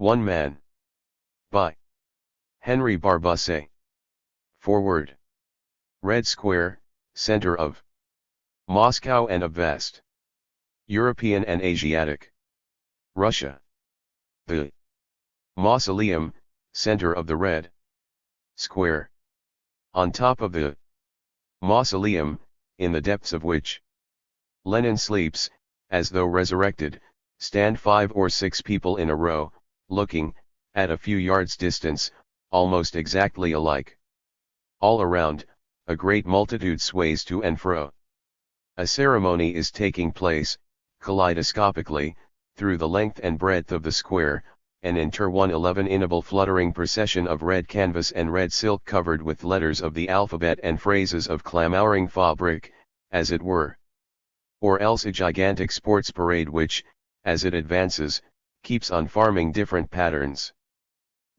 One Man. By Henri Barbusse. Forward. Red Square, center of Moscow and of West European and Asiatic Russia. The Mausoleum, center of the Red Square. On top of the Mausoleum, in the depths of which Lenin sleeps, as though resurrected, stand 5 or 6 people in a row, looking, at a few yards' distance, almost exactly alike. All around, a great multitude sways to and fro. A ceremony is taking place, kaleidoscopically, through the length and breadth of the square, an inter-111-inable fluttering procession of red canvas and red silk covered with letters of the alphabet and phrases of clamouring fabric, as it were. Or else a gigantic sports parade which, as it advances, keeps on farming different patterns.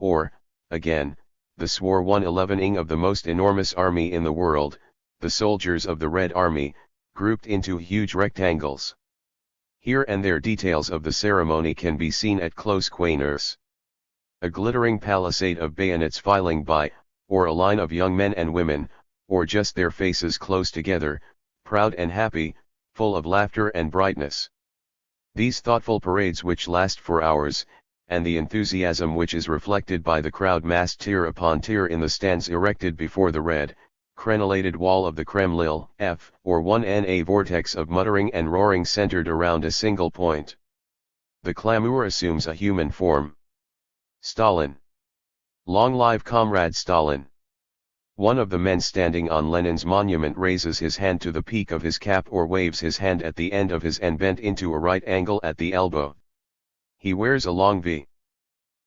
Or, again, the swore 111ing of the most enormous army in the world, the soldiers of the Red Army, grouped into huge rectangles. Here and there details of the ceremony can be seen at close quarters. A glittering palisade of bayonets filing by, or a line of young men and women, or just their faces close together, proud and happy, full of laughter and brightness. These thoughtful parades which last for hours, and the enthusiasm which is reflected by the crowd massed tier upon tier in the stands erected before the red, crenellated wall of the Kremlin, or 1Na vortex of muttering and roaring centered around a single point. The clamour assumes a human form. Stalin. Long live Comrade Stalin. One of the men standing on Lenin's monument raises his hand to the peak of his cap or waves his hand at the end of his N bent into a right angle at the elbow. He wears a long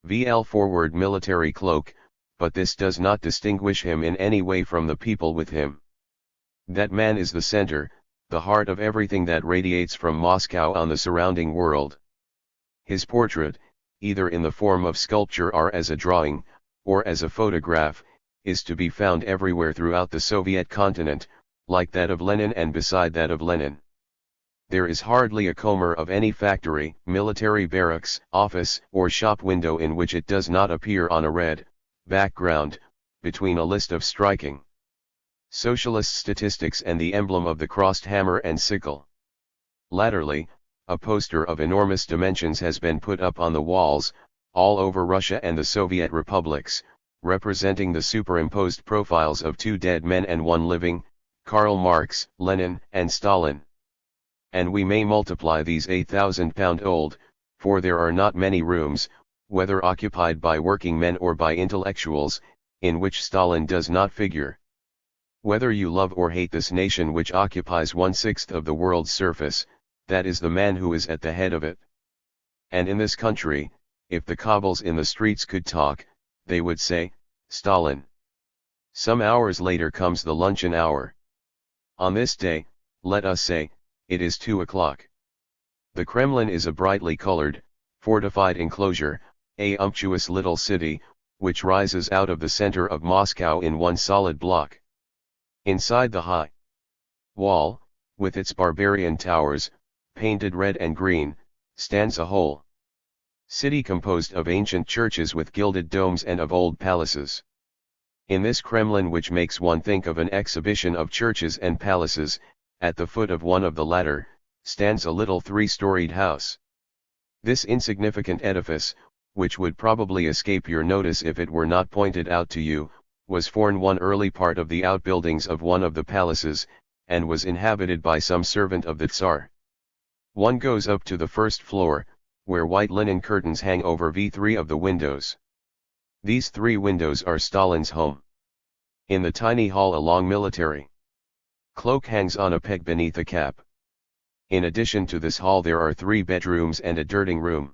VL forward military cloak, but this does not distinguish him in any way from the people with him. That man is the center, the heart of everything that radiates from Moscow on the surrounding world. His portrait, either in the form of sculpture or as a drawing, or as a photograph, is to be found everywhere throughout the Soviet continent, like that of Lenin and beside that of Lenin. There is hardly a corner of any factory, military barracks, office, or shop window in which it does not appear on a red background, between a list of striking socialist statistics and the emblem of the crossed hammer and sickle. Latterly, a poster of enormous dimensions has been put up on the walls, all over Russia and the Soviet republics, representing the superimposed profiles of 2 dead men and 1 living, Karl Marx, Lenin, and Stalin. And we may multiply these 8,000-pound-old, for there are not many rooms, whether occupied by working men or by intellectuals, in which Stalin does not figure. Whether you love or hate this nation which occupies 1/6 of the world's surface, that is the man who is at the head of it. And in this country, if the cobbles in the streets could talk, they would say, Stalin. Some hours later comes the luncheon hour. On this day, let us say, it is 2 o'clock. The Kremlin is a brightly colored, fortified enclosure, a umptuous little city, which rises out of the center of Moscow in one solid block. Inside the high wall, with its barbarian towers, painted red and green, stands a whole city composed of ancient churches with gilded domes and of old palaces. In this Kremlin, which makes one think of an exhibition of churches and palaces, at the foot of one of the latter, stands a little 3-storied house. This insignificant edifice, which would probably escape your notice if it were not pointed out to you, was formed one early part of the outbuildings of one of the palaces, and was inhabited by some servant of the Tsar. One goes up to the first floor, where white linen curtains hang over V3 of the windows. These 3 windows are Stalin's home. In the tiny hall a long military cloak hangs on a peg beneath a cap. In addition to this hall there are 3 bedrooms and a dirting room.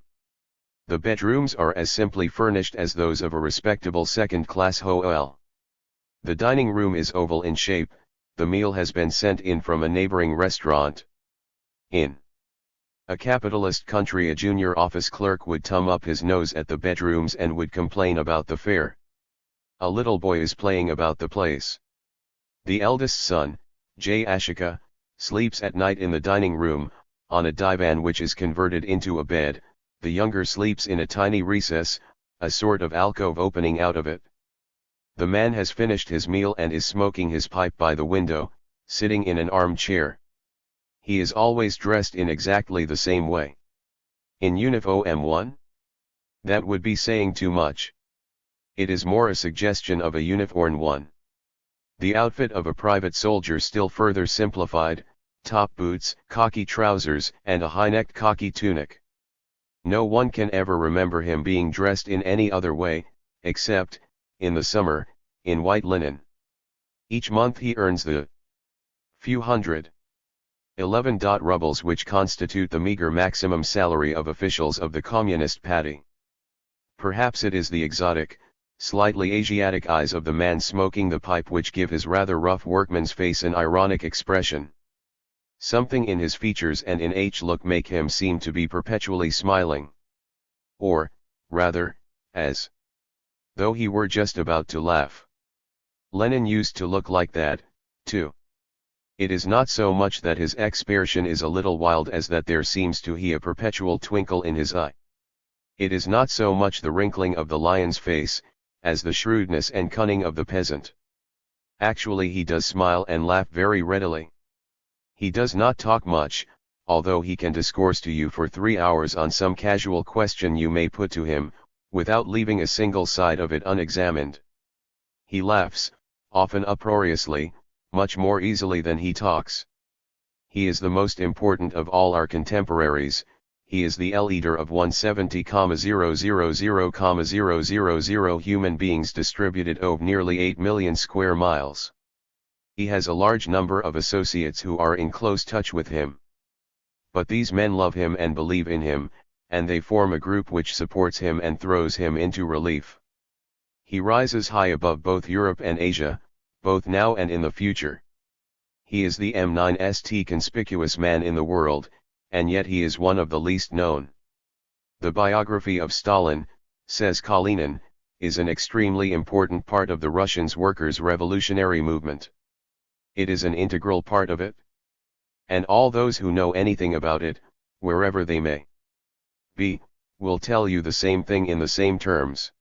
The bedrooms are as simply furnished as those of a respectable second-class hotel. The dining room is oval in shape, the meal has been sent in from a neighboring restaurant. In a capitalist country a junior office clerk would thumb up his nose at the bedrooms and would complain about the fare. A little boy is playing about the place. The eldest son, J. Ashika, sleeps at night in the dining room, on a divan which is converted into a bed, The younger sleeps in a tiny recess, a sort of alcove opening out of it. The man has finished his meal and is smoking his pipe by the window, sitting in an armchair. He is always dressed in exactly the same way. In uniform 1? That would be saying too much. It is more a suggestion of a uniform 1. The outfit of a private soldier still further simplified, top boots, khaki trousers, and a high-necked khaki tunic. No one can ever remember him being dressed in any other way, except, in the summer, in white linen. Each month he earns the few hundred 11 rubles which constitute the meager maximum salary of officials of the Communist Party. Perhaps it is the exotic, slightly Asiatic eyes of the man smoking the pipe which give his rather rough workman's face an ironic expression. Something in his features and in his look make him seem to be perpetually smiling. Or, rather, as though he were just about to laugh. Lenin used to look like that, too. It is not so much that his expression is a little wild as that there seems to be a perpetual twinkle in his eye. It is not so much the wrinkling of the lion's face, as the shrewdness and cunning of the peasant. Actually he does smile and laugh very readily. He does not talk much, although he can discourse to you for 3 hours on some casual question you may put to him, without leaving a single side of it unexamined. He laughs, often uproariously, much more easily than he talks. He is the most important of all our contemporaries. He is the leader of 170,000,000 human beings distributed over nearly 8 million square miles. He has a large number of associates who are in close touch with him. But these men love him and believe in him, and they form a group which supports him and throws him into relief. He rises high above both Europe and Asia, both now and in the future. He is the most conspicuous man in the world, and yet he is one of the least known. The biography of Stalin, says Kalinin, is an extremely important part of the Russian workers' revolutionary movement. It is an integral part of it. And all those who know anything about it, wherever they may be, will tell you the same thing in the same terms.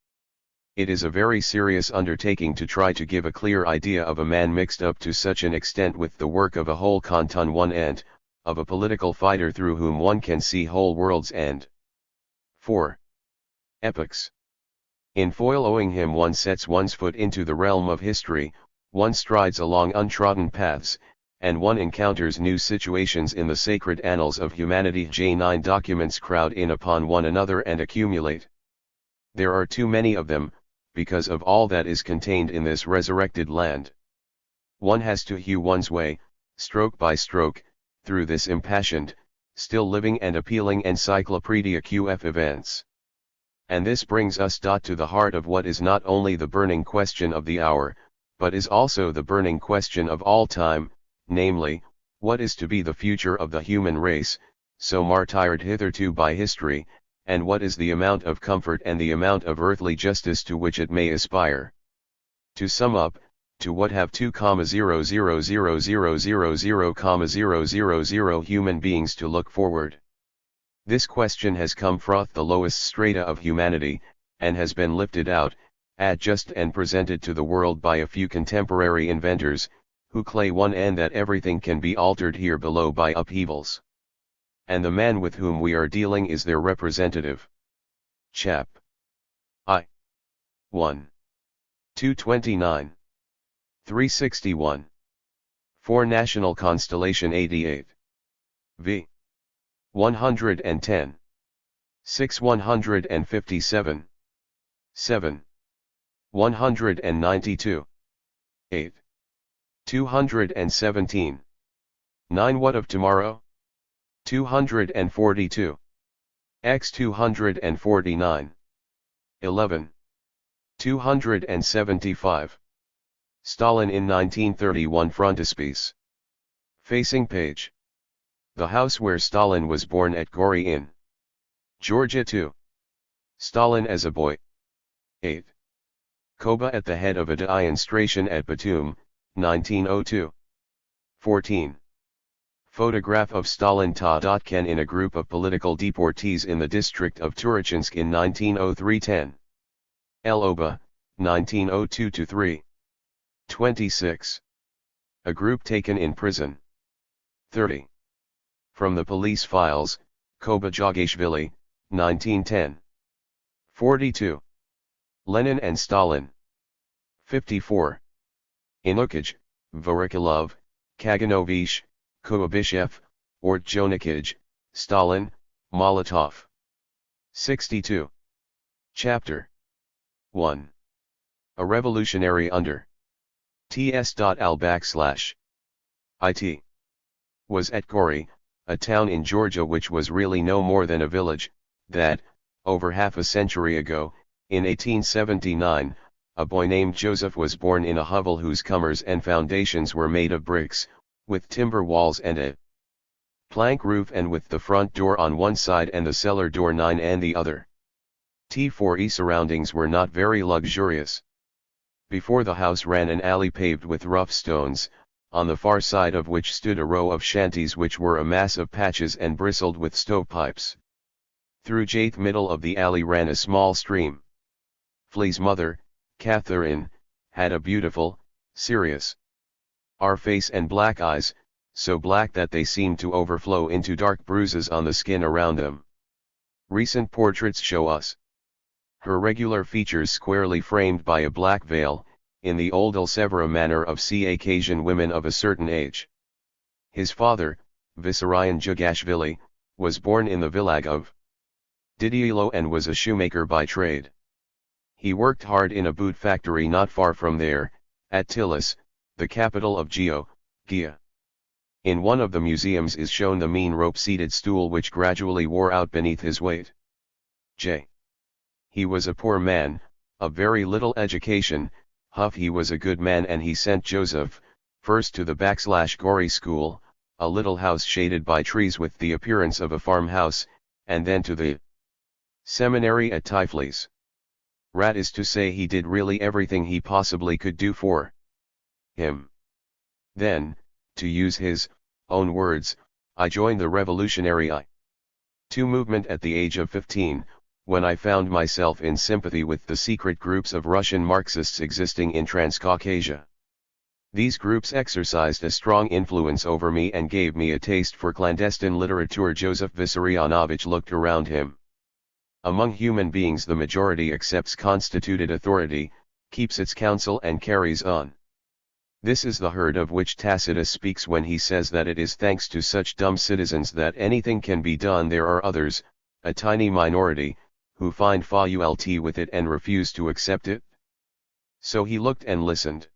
It is a very serious undertaking to try to give a clear idea of a man mixed up to such an extent with the work of a whole canton one and, of a political fighter through whom one can see whole worlds and 4 epochs. In following him one sets one's foot into the realm of history, one strides along untrodden paths, and one encounters new situations in the sacred annals of humanity. J9 documents crowd in upon one another and accumulate. There are too many of them, because of all that is contained in this resurrected land. One has to hew one's way, stroke by stroke, through this impassioned, still living and appealing encyclopedia of events. And this brings us to the heart of what is not only the burning question of the hour, but is also the burning question of all time, namely, what is to be the future of the human race, so martyred hitherto by history, and what is the amount of comfort and the amount of earthly justice to which it may aspire. To sum up, to what have 2,000,000,000,000 human beings to look forward? This question has come from the lowest strata of humanity, and has been lifted out, adjusted and presented to the world by a few contemporary inventors, who claim one and that everything can be altered here below by upheavals. And the man with whom we are dealing is their representative. Chap. I. 1. 229. 361. 4 National Constellation 88. V. 110. 6 157. 7. 192. 8. 217. 9 What of tomorrow? 242. X 249. 11. 275. Stalin in 1931 frontispiece. Facing page. The house where Stalin was born at Gori in Georgia 2. Stalin as a boy. 8. Koba at the head of a demonstration at Batum, 1902. 14. Photograph of Stalin A in a group of political deportees in the district of Turochinsk in 1903-10. Eloba, 1902-3. 26. A group taken in prison. 30. From the police files, Koba Jogashvili, 1910. 42. Lenin and Stalin. 54. Inukij, Vorokilov, Kaganovich, Kuibyshev, Ortjonikij, Stalin, Molotov. 62. Chapter 1. A revolutionary under ts.al/it was at Gori, a town in Georgia which was really no more than a village, that, over half a century ago, in 1879, a boy named Joseph was born in a hovel whose comers and foundations were made of bricks, with timber walls and a plank roof, and with the front door on one side and the cellar door 9 and the other. T4E surroundings were not very luxurious. Before the house ran an alley paved with rough stones, on the far side of which stood a row of shanties which were a mass of patches and bristled with stovepipes. Through the middle of the alley ran a small stream. Flea's mother, Catherine, had a beautiful, serious face and black eyes, so black that they seemed to overflow into dark bruises on the skin around them. Recent portraits show us her regular features squarely framed by a black veil, in the old Elsevera manner of Caucasian women of a certain age. His father, Vissarion Jugashvili, was born in the village of Didiilo and was a shoemaker by trade. He worked hard in a boot factory not far from there, at Tilis, the capital of Georgia. In one of the museums is shown the mean rope-seated stool which gradually wore out beneath his weight. He was a poor man, of very little education. He was a good man, and he sent Joseph, first to the /Gori school, a little house shaded by trees with the appearance of a farmhouse, and then to the seminary at Tiflis. That is to say, he did really everything he possibly could do for him. Then, to use his own words, I joined the Revolutionary I-2 movement at the age of 15, when I found myself in sympathy with the secret groups of Russian Marxists existing in Transcaucasia. These groups exercised a strong influence over me and gave me a taste for clandestine literature. Joseph Vissarionovich looked around him. Among human beings the majority accepts constituted authority, keeps its counsel and carries on. This is the herd of which Tacitus speaks when he says that it is thanks to such dumb citizens that anything can be done. There are others, a tiny minority, who find fault with it and refuse to accept it. So he looked and listened.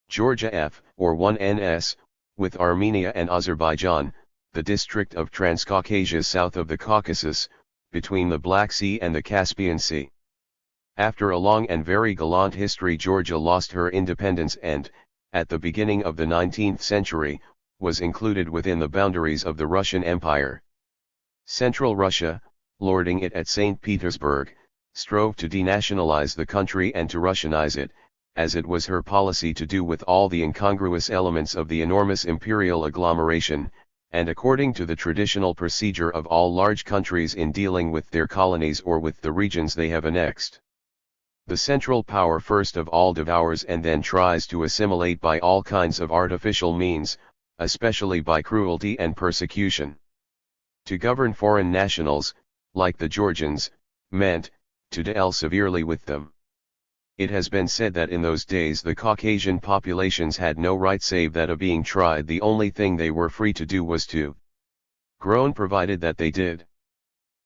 Georgia F, or 1NS, with Armenia and Azerbaijan, the district of Transcaucasia south of the Caucasus, between the Black Sea and the Caspian Sea. After a long and very gallant history, Georgia lost her independence and, at the beginning of the 19th century, was included within the boundaries of the Russian Empire. Central Russia, lording it at St. Petersburg, strove to denationalize the country and to Russianize it, as it was her policy to do with all the incongruous elements of the enormous imperial agglomeration, and according to the traditional procedure of all large countries in dealing with their colonies or with the regions they have annexed. The central power first of all devours and then tries to assimilate by all kinds of artificial means, especially by cruelty and persecution. To govern foreign nationals, like the Georgians, meant to deal severely with them. It has been said that in those days the Caucasian populations had no right save that of being tried. The only thing they were free to do was to groan, provided that they did.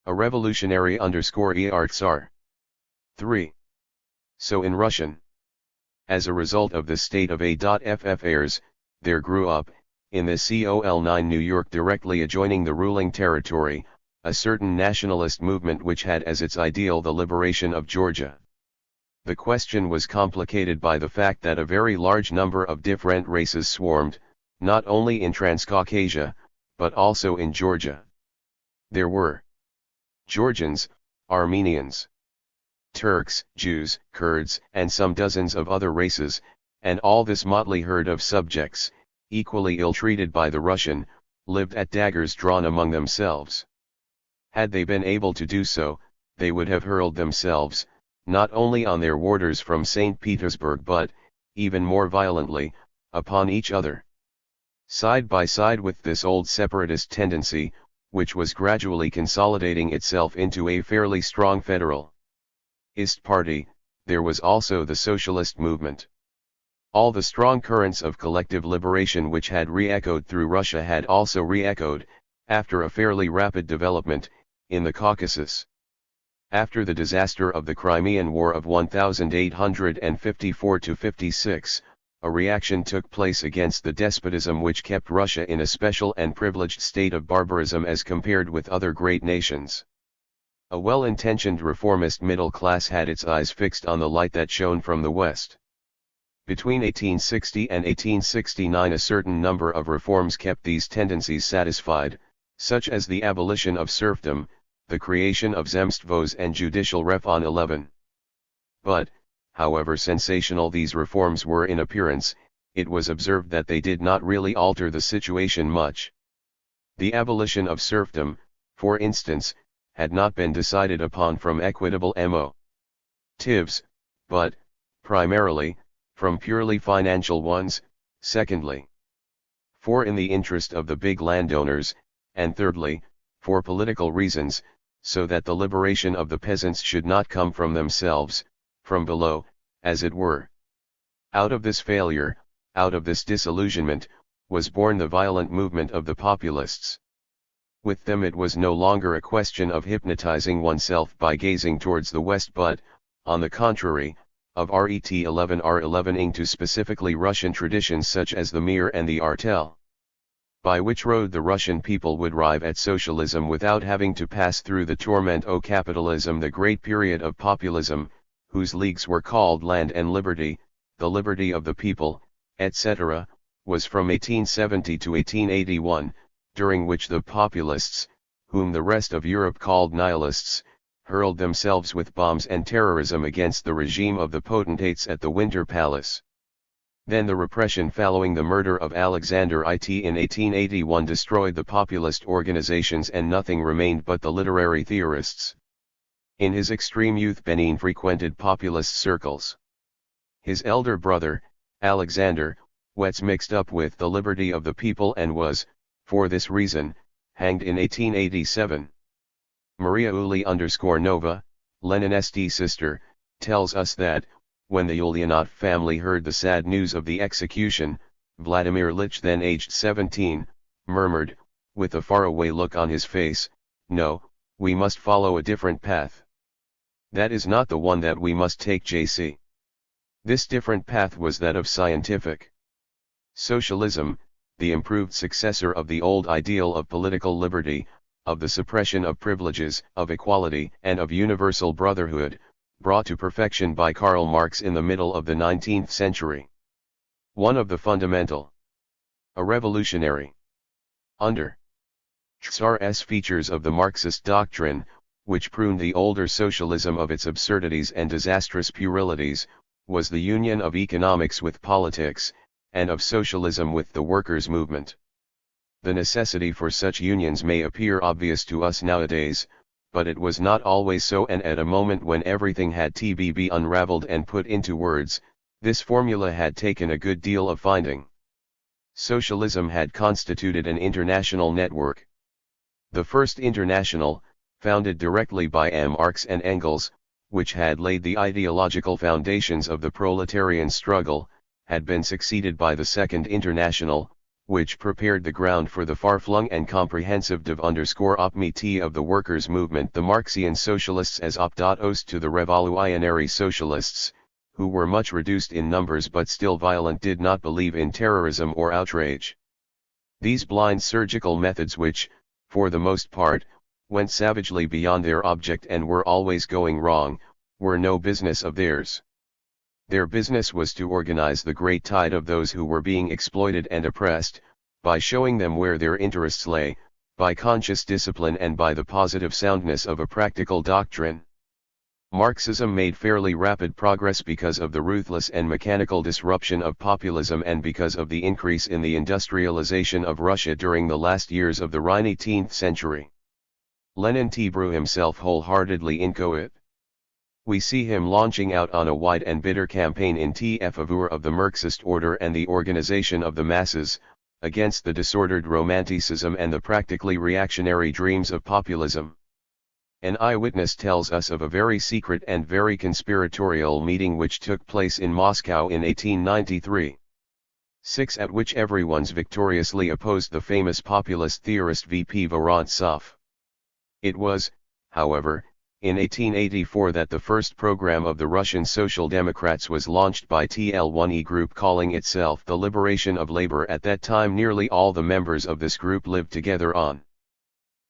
A revolutionary _ER 3. So in Russian, as a result of the state of affairs, there grew up, in the COL9 New York directly adjoining the ruling territory, a certain nationalist movement which had as its ideal the liberation of Georgia. The question was complicated by the fact that a very large number of different races swarmed, not only in Transcaucasia, but also in Georgia. There were Georgians, Armenians, Turks, Jews, Kurds, and some dozens of other races, and all this motley herd of subjects, equally ill-treated by the Russian, lived at daggers drawn among themselves. Had they been able to do so, they would have hurled themselves, not only on their warders from St. Petersburg but, even more violently, upon each other. Side by side with this old separatist tendency, which was gradually consolidating itself into a fairly strong federalist party, there was also the socialist movement. All the strong currents of collective liberation which had re-echoed through Russia had also re-echoed, after a fairly rapid development, in the Caucasus. After the disaster of the Crimean War of 1854–56, a reaction took place against the despotism which kept Russia in a special and privileged state of barbarism as compared with other great nations. A well-intentioned reformist middle class had its eyes fixed on the light that shone from the West. Between 1860 and 1869 a certain number of reforms kept these tendencies satisfied, such as the abolition of serfdom, the creation of zemstvos and judicial reform 11. But, however sensational these reforms were in appearance, it was observed that they did not really alter the situation much. The abolition of serfdom, for instance, had not been decided upon from equitable motives, but, primarily, from purely financial ones, secondly, for in the interest of the big landowners, and thirdly, for political reasons, so that the liberation of the peasants should not come from themselves, from below, as it were. Out of this failure, out of this disillusionment, was born the violent movement of the populists. With them it was no longer a question of hypnotizing oneself by gazing towards the West but, on the contrary, of RET11 to specifically Russian traditions such as the Mir and the Artel. By which road the Russian people would arrive at socialism without having to pass through the torment of capitalism, the great period of populism, whose leagues were called Land and Liberty, the liberty of the people, etc., was from 1870 to 1881, during which the populists, whom the rest of Europe called nihilists, hurled themselves with bombs and terrorism against the regime of the potentates at the Winter Palace. Then the repression following the murder of Alexander IT in 1881 destroyed the populist organizations and nothing remained but the literary theorists. In his extreme youth Benin frequented populist circles. His elder brother, Alexander, was mixed up with the liberty of the people and was, for this reason, hanged in 1887. Maria Uli_Nova, Lenin's sister, tells us that, when the Ulyanov family heard the sad news of the execution, Vladimir Lich, then aged 17, murmured, with a faraway look on his face, "No, we must follow a different path. That is not the one that we must take, J.C." This different path was that of scientific socialism, the improved successor of the old ideal of political liberty, of the suppression of privileges, of equality, and of universal brotherhood, brought to perfection by Karl Marx in the middle of the 19th century. One of the fundamental, a revolutionary, under Tsar's features of the Marxist doctrine, which pruned the older socialism of its absurdities and disastrous puerilities, was the union of economics with politics, and of socialism with the workers' movement. The necessity for such unions may appear obvious to us nowadays, but it was not always so, and at a moment when everything had to be unraveled and put into words, this formula had taken a good deal of finding. Socialism had constituted an international network. The first international, founded directly by Marx and Engels, which had laid the ideological foundations of the proletarian struggle, had been succeeded by the Second International, which prepared the ground for the far-flung and comprehensive div_opmiti of the workers' movement, the Marxian socialists as optatos to the revolutionary socialists, who were much reduced in numbers but still violent, did not believe in terrorism or outrage. These blind surgical methods which, for the most part, went savagely beyond their object and were always going wrong, were no business of theirs. Their business was to organize the great tide of those who were being exploited and oppressed, by showing them where their interests lay, by conscious discipline and by the positive soundness of a practical doctrine. Marxism made fairly rapid progress because of the ruthless and mechanical disruption of populism and because of the increase in the industrialization of Russia during the last years of the 19th century. Lenin brew himself wholeheartedly into it. We see him launching out on a wide and bitter campaign in favor of the Marxist order and the organization of the masses, against the disordered romanticism and the practically reactionary dreams of populism. An eyewitness tells us of a very secret and very conspiratorial meeting which took place in Moscow in 1893. 6 at which everyone's victoriously opposed the famous populist theorist V.P. Vorontsov. It was, however, in 1884 that the first program of the Russian Social Democrats was launched by TL1E group calling itself the Liberation of Labor. At that time nearly all the members of this group lived together on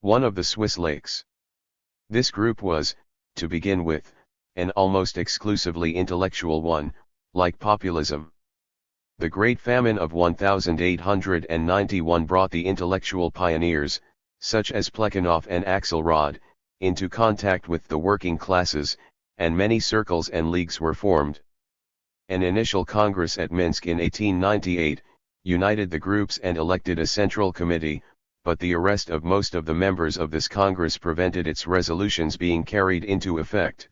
one of the Swiss lakes. This group was, to begin with, an almost exclusively intellectual one, like populism. The Great Famine of 1891 brought the intellectual pioneers, such as Plekhanov and Axelrod, into contact with the working classes, and many circles and leagues were formed. An initial congress at Minsk in 1898, united the groups and elected a central committee, but the arrest of most of the members of this Congress prevented its resolutions being carried into effect.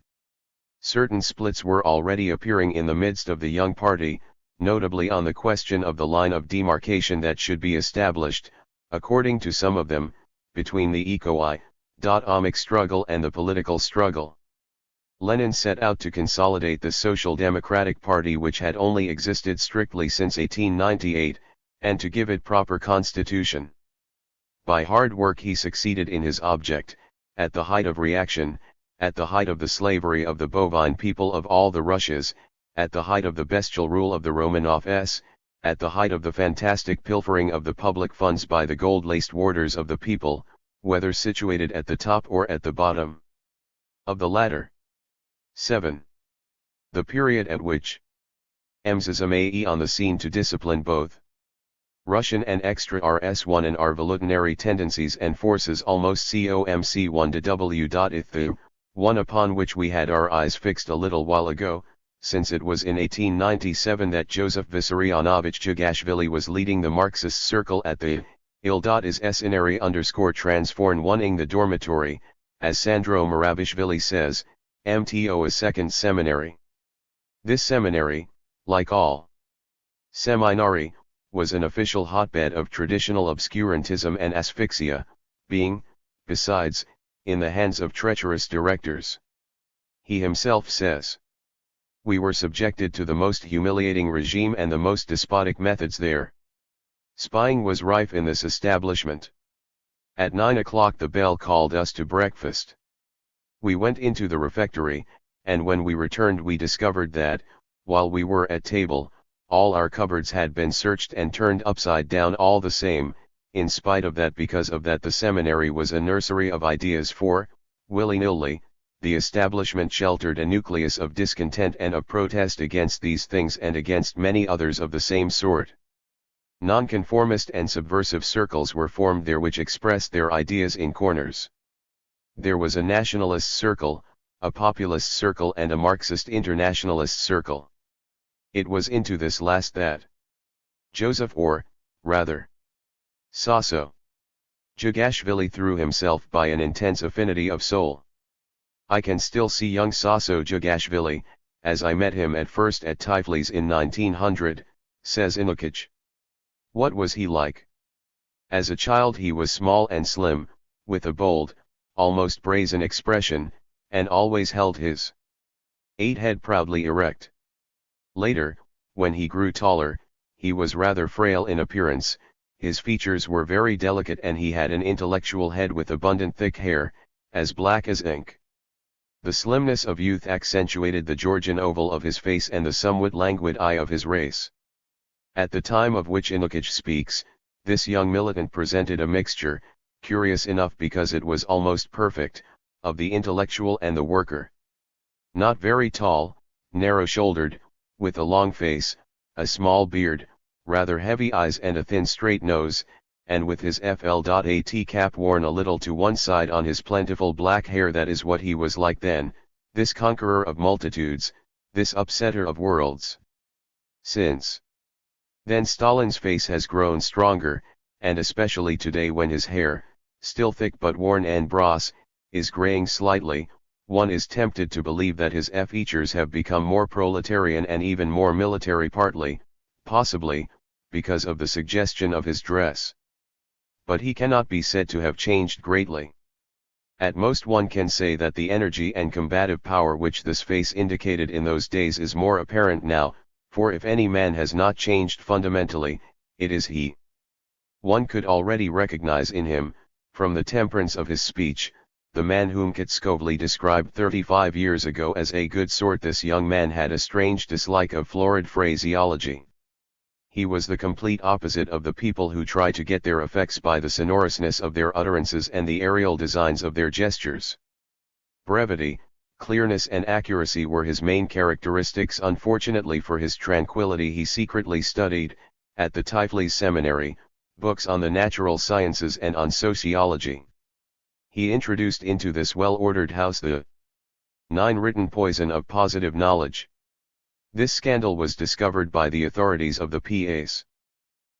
Certain splits were already appearing in the midst of the young party, notably on the question of the line of demarcation that should be established, according to some of them, between the economic struggle and the political struggle. Lenin set out to consolidate the Social Democratic Party, which had only existed strictly since 1898, and to give it proper constitution. By hard work he succeeded in his object, at the height of reaction, at the height of the slavery of the bovine people of all the Russias, at the height of the bestial rule of the Romanovs, at the height of the fantastic pilfering of the public funds by the gold-laced warders of the people, whether situated at the top or at the bottom of the ladder. 7. The period at which Marxism on the scene to discipline both Russian and extra RS1 and revolutionary tendencies and forces almost COMC1 to W.ith, one upon which we had our eyes fixed a little while ago, since it was in 1897 that Joseph Vissarionovich Jugashvili was leading the Marxist circle at the il.is_transform1ing the dormitory, as Sandro Miravishvili says, MTO a second seminary. This seminary, like all seminari, was an official hotbed of traditional obscurantism and asphyxia, being, besides, in the hands of treacherous directors. He himself says, "We were subjected to the most humiliating regime and the most despotic methods there. Spying was rife in this establishment. At 9 o'clock the bell called us to breakfast. We went into the refectory, and when we returned we discovered that, while we were at table, all our cupboards had been searched and turned upside down all the same, in spite of that because of that the seminary was a nursery of ideas for, willy-nilly, the establishment sheltered a nucleus of discontent and of protest against these things and against many others of the same sort. Nonconformist and subversive circles were formed there which expressed their ideas in corners. There was a nationalist circle, a populist circle and a Marxist internationalist circle. It was into this last that Joseph or, rather, Sasso Jugashvili threw himself by an intense affinity of soul. I can still see young Sasso Jugashvili, as I met him at first at Tiflis in 1900, says Inukich. What was he like? As a child he was small and slim, with a bold, almost brazen expression, and always held his head proudly erect. Later, when he grew taller, he was rather frail in appearance, his features were very delicate and he had an intellectual head with abundant thick hair, as black as ink. The slimness of youth accentuated the Georgian oval of his face and the somewhat languid eye of his race. At the time of which Inukich speaks, this young militant presented a mixture, curious enough because it was almost perfect, of the intellectual and the worker. Not very tall, narrow-shouldered, with a long face, a small beard, rather heavy eyes and a thin straight nose, and with his FL.AT cap worn a little to one side on his plentiful black hair. That is what he was like then, this conqueror of multitudes, this upsetter of worlds. Since then Stalin's face has grown stronger, and especially today when his hair, still thick but worn and bross, is graying slightly, one is tempted to believe that his features have become more proletarian and even more military, partly, possibly, because of the suggestion of his dress. But he cannot be said to have changed greatly. At most one can say that the energy and combative power which this face indicated in those days is more apparent now, for if any man has not changed fundamentally, it is he. One could already recognize in him, from the temperance of his speech, the man whom Kitskovely described 35 years ago as a good sort. This young man had a strange dislike of florid phraseology. He was the complete opposite of the people who try to get their effects by the sonorousness of their utterances and the aerial designs of their gestures. Brevity, clearness and accuracy were his main characteristics. Unfortunately for his tranquility, he secretly studied, at the Tiflis seminary, books on the natural sciences and on sociology. He introduced into this well-ordered house the 9 written poison of positive knowledge. This scandal was discovered by the authorities of the PAs.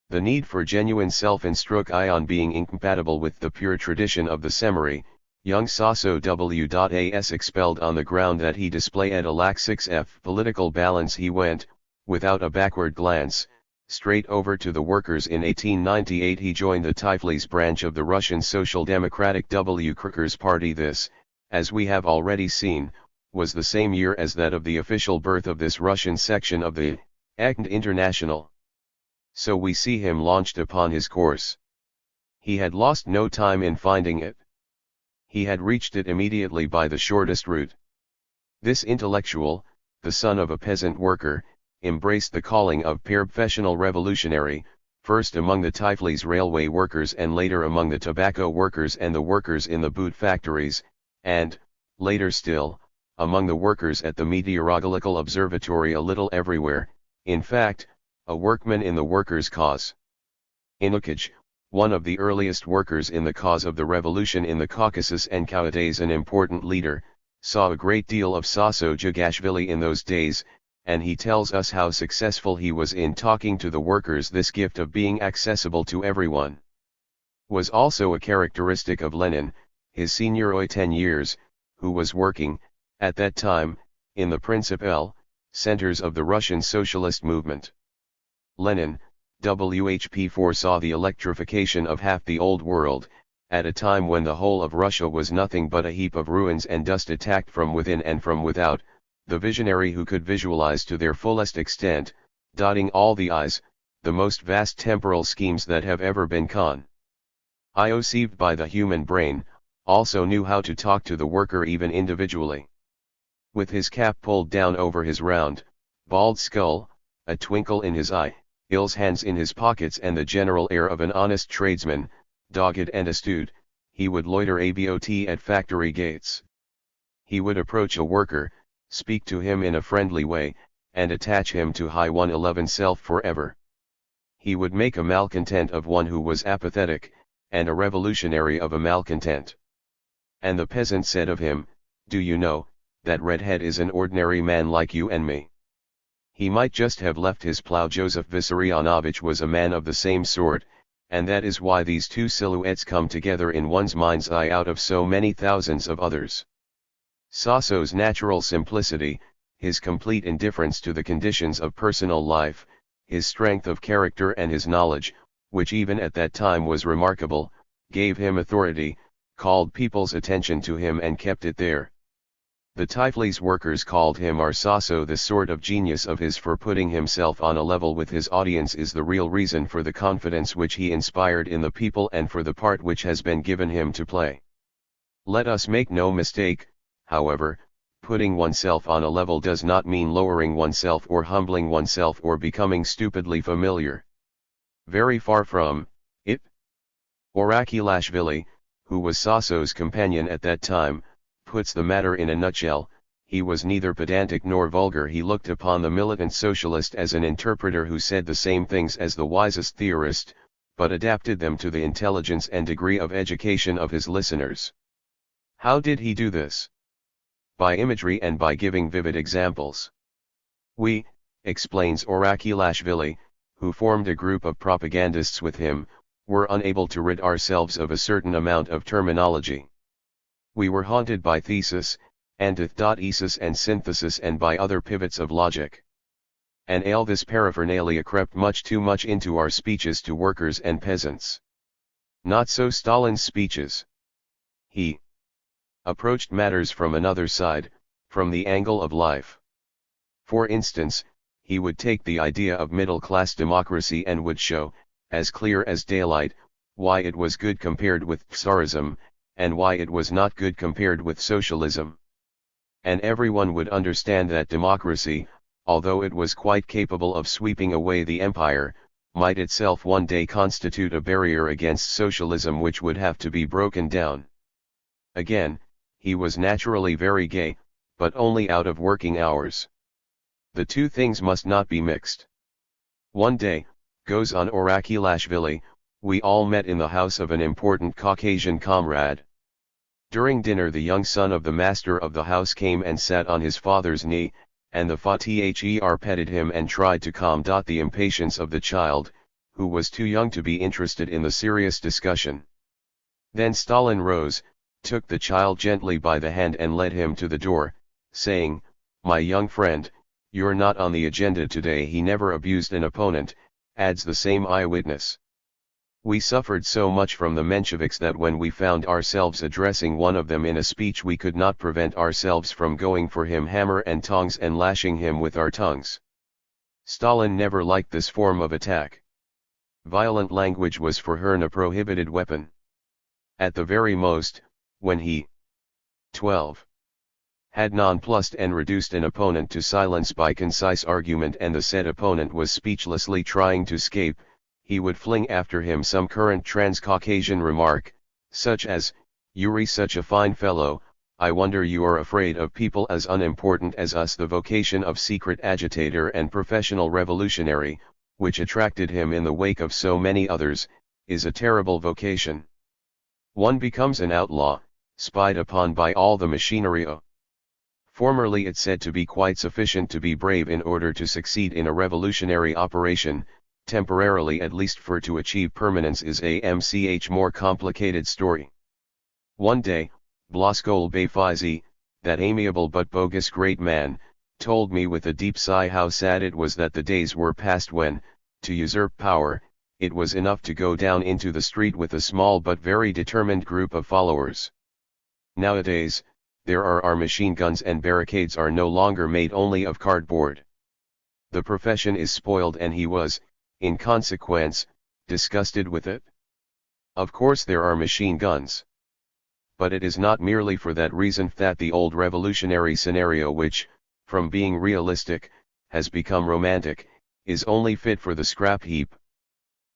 The need for genuine self-instruction being incompatible with the pure tradition of the seminary, young Sasso W.A.S. expelled on the ground that he displayed a lack 6F political balance. He went, without a backward glance, straight over to the workers. In 1898 he joined the Tiflis branch of the Russian Social Democratic Workers' Party. This, as we have already seen, was the same year as that of the official birth of this Russian section of the Acnd International. So we see him launched upon his course. He had lost no time in finding it. He had reached it immediately by the shortest route. This intellectual, the son of a peasant worker, embraced the calling of professional revolutionary, first among the Tiflis railway workers and later among the tobacco workers and the workers in the boot factories, and, later still, among the workers at the meteorological observatory. A little everywhere, in fact, a workman in the workers' cause. Inukij, one of the earliest workers in the cause of the revolution in the Caucasus and nowadays an important leader, saw a great deal of Sasso Jugashvili in those days, and he tells us how successful he was in talking to the workers. This gift of being accessible to everyone was also a characteristic of Lenin, his senior 10 years, who was working, at that time, in the principal centers of the Russian socialist movement. Lenin, WHP foresaw the electrification of half the old world, at a time when the whole of Russia was nothing but a heap of ruins and dust attacked from within and from without. The visionary who could visualize to their fullest extent, dotting all the I's, the most vast temporal schemes that have ever been conceived by the human brain, also knew how to talk to the worker even individually. With his cap pulled down over his round, bald skull, a twinkle in his eye, Ill's hands in his pockets and the general air of an honest tradesman, dogged and astute, he would loiter about at factory gates. He would approach a worker, speak to him in a friendly way, and attach him to high 111 self forever. He would make a malcontent of one who was apathetic, and a revolutionary of a malcontent. And the peasant said of him, "Do you know, that redhead is an ordinary man like you and me." He might just have left his plough. Joseph Vissarionovich was a man of the same sort, and that is why these two silhouettes come together in one's mind's eye out of so many thousands of others. Sasso's natural simplicity, his complete indifference to the conditions of personal life, his strength of character and his knowledge, which even at that time was remarkable, gave him authority, called people's attention to him and kept it there. The Tiflis workers called him our Sasso. This sort of genius of his for putting himself on a level with his audience is the real reason for the confidence which he inspired in the people and for the part which has been given him to play. Let us make no mistake, however, putting oneself on a level does not mean lowering oneself or humbling oneself or becoming stupidly familiar. Very far from it. Orakulashvili, who was Sasso's companion at that time, puts the matter in a nutshell. He was neither pedantic nor vulgar. He looked upon the militant socialist as an interpreter who said the same things as the wisest theorist, but adapted them to the intelligence and degree of education of his listeners. How did he do this? by imagery and by giving vivid examples. We, explains Orakulashvili, who formed a group of propagandists with him, were unable to rid ourselves of a certain amount of terminology. We were haunted by thesis, antithesis and synthesis and by other pivots of logic. And all this paraphernalia crept much too much into our speeches to workers and peasants. Not so Stalin's speeches. He approached matters from another side, from the angle of life. For instance, he would take the idea of middle-class democracy and would show, as clear as daylight, why it was good compared with Tsarism, and why it was not good compared with socialism. And everyone would understand that democracy, although it was quite capable of sweeping away the empire, might itself one day constitute a barrier against socialism which would have to be broken down. Again, he was naturally very gay, but only out of working hours. The two things must not be mixed. One day, goes on Orakulashvili, we all met in the house of an important Caucasian comrade. During dinner the young son of the master of the house came and sat on his father's knee, and the father petted him and tried to calm the impatience of the child, who was too young to be interested in the serious discussion. Then Stalin rose, took the child gently by the hand and led him to the door, saying, "My young friend, you're not on the agenda today." He never abused an opponent, adds the same eyewitness. We suffered so much from the Mensheviks that when we found ourselves addressing one of them in a speech we could not prevent ourselves from going for him hammer and tongs and lashing him with our tongues. Stalin never liked this form of attack. Violent language was for her a prohibited weapon. At the very most, when he 12. Had nonplussed and reduced an opponent to silence by concise argument and the said opponent was speechlessly trying to escape, he would fling after him some current trans-Caucasian remark, such as, "You're such a fine fellow, I wonder you are afraid of people as unimportant as us." The vocation of secret agitator and professional revolutionary, which attracted him in the wake of so many others, is a terrible vocation. One becomes an outlaw, spied upon by all the machinery. Formerly it said to be quite sufficient to be brave in order to succeed in a revolutionary operation, temporarily at least, for to achieve permanence is a much more complicated story. One day, Blaskol Bayfizi, that amiable but bogus great man, told me with a deep sigh how sad it was that the days were past when, to usurp power, it was enough to go down into the street with a small but very determined group of followers. Nowadays, there are machine guns and barricades are no longer made only of cardboard. The profession is spoiled and he was, in consequence, disgusted with it. Of course there are machine guns. But it is not merely for that reason that the old revolutionary scenario which, from being realistic, has become romantic, is only fit for the scrap heap.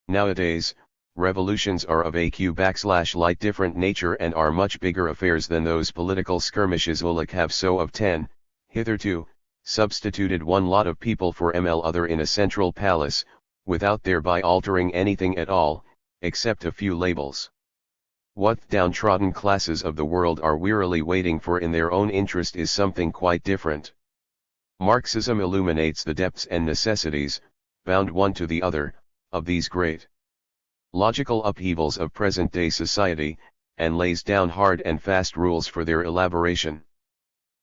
Nowadays, revolutions are of a q/light different nature and are much bigger affairs than those political skirmishes Oleg have so of 10, hitherto, substituted one lot of people for other in a central palace, without thereby altering anything at all, except a few labels. What downtrodden classes of the world are wearily waiting for in their own interest is something quite different. Marxism illuminates the depths and necessities, bound one to the other, of these great logical upheavals of present-day society, and lays down hard and fast rules for their elaboration.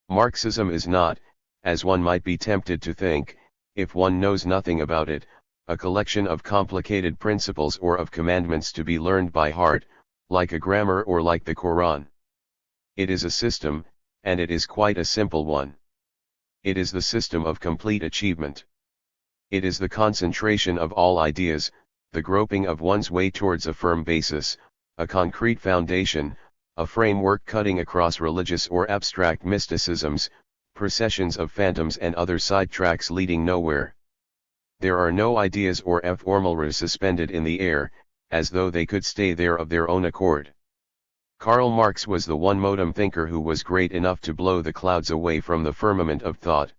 Marxism is not, as one might be tempted to think, if one knows nothing about it, a collection of complicated principles or of commandments to be learned by heart, like a grammar or like the Quran. It is a system, and it is quite a simple one. It is the system of complete achievement. It is the concentration of all ideas, the groping of one's way towards a firm basis, a concrete foundation, a framework cutting across religious or abstract mysticisms, processions of phantoms and other side tracks leading nowhere. There are no ideas or formulae suspended in the air, as though they could stay there of their own accord. Karl Marx was the one modem thinker who was great enough to blow the clouds away from the firmament of thought.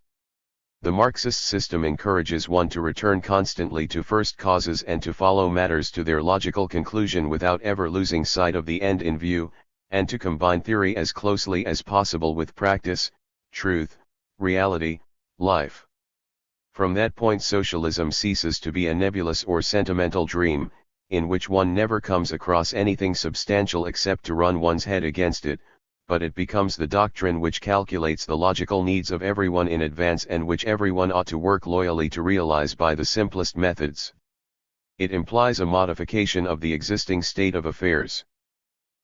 The Marxist system encourages one to return constantly to first causes and to follow matters to their logical conclusion without ever losing sight of the end in view, and to combine theory as closely as possible with practice, truth, reality, life. From that point socialism ceases to be a nebulous or sentimental dream, in which one never comes across anything substantial except to run one's head against it, but it becomes the doctrine which calculates the logical needs of everyone in advance and which everyone ought to work loyally to realize by the simplest methods. It implies a modification of the existing state of affairs.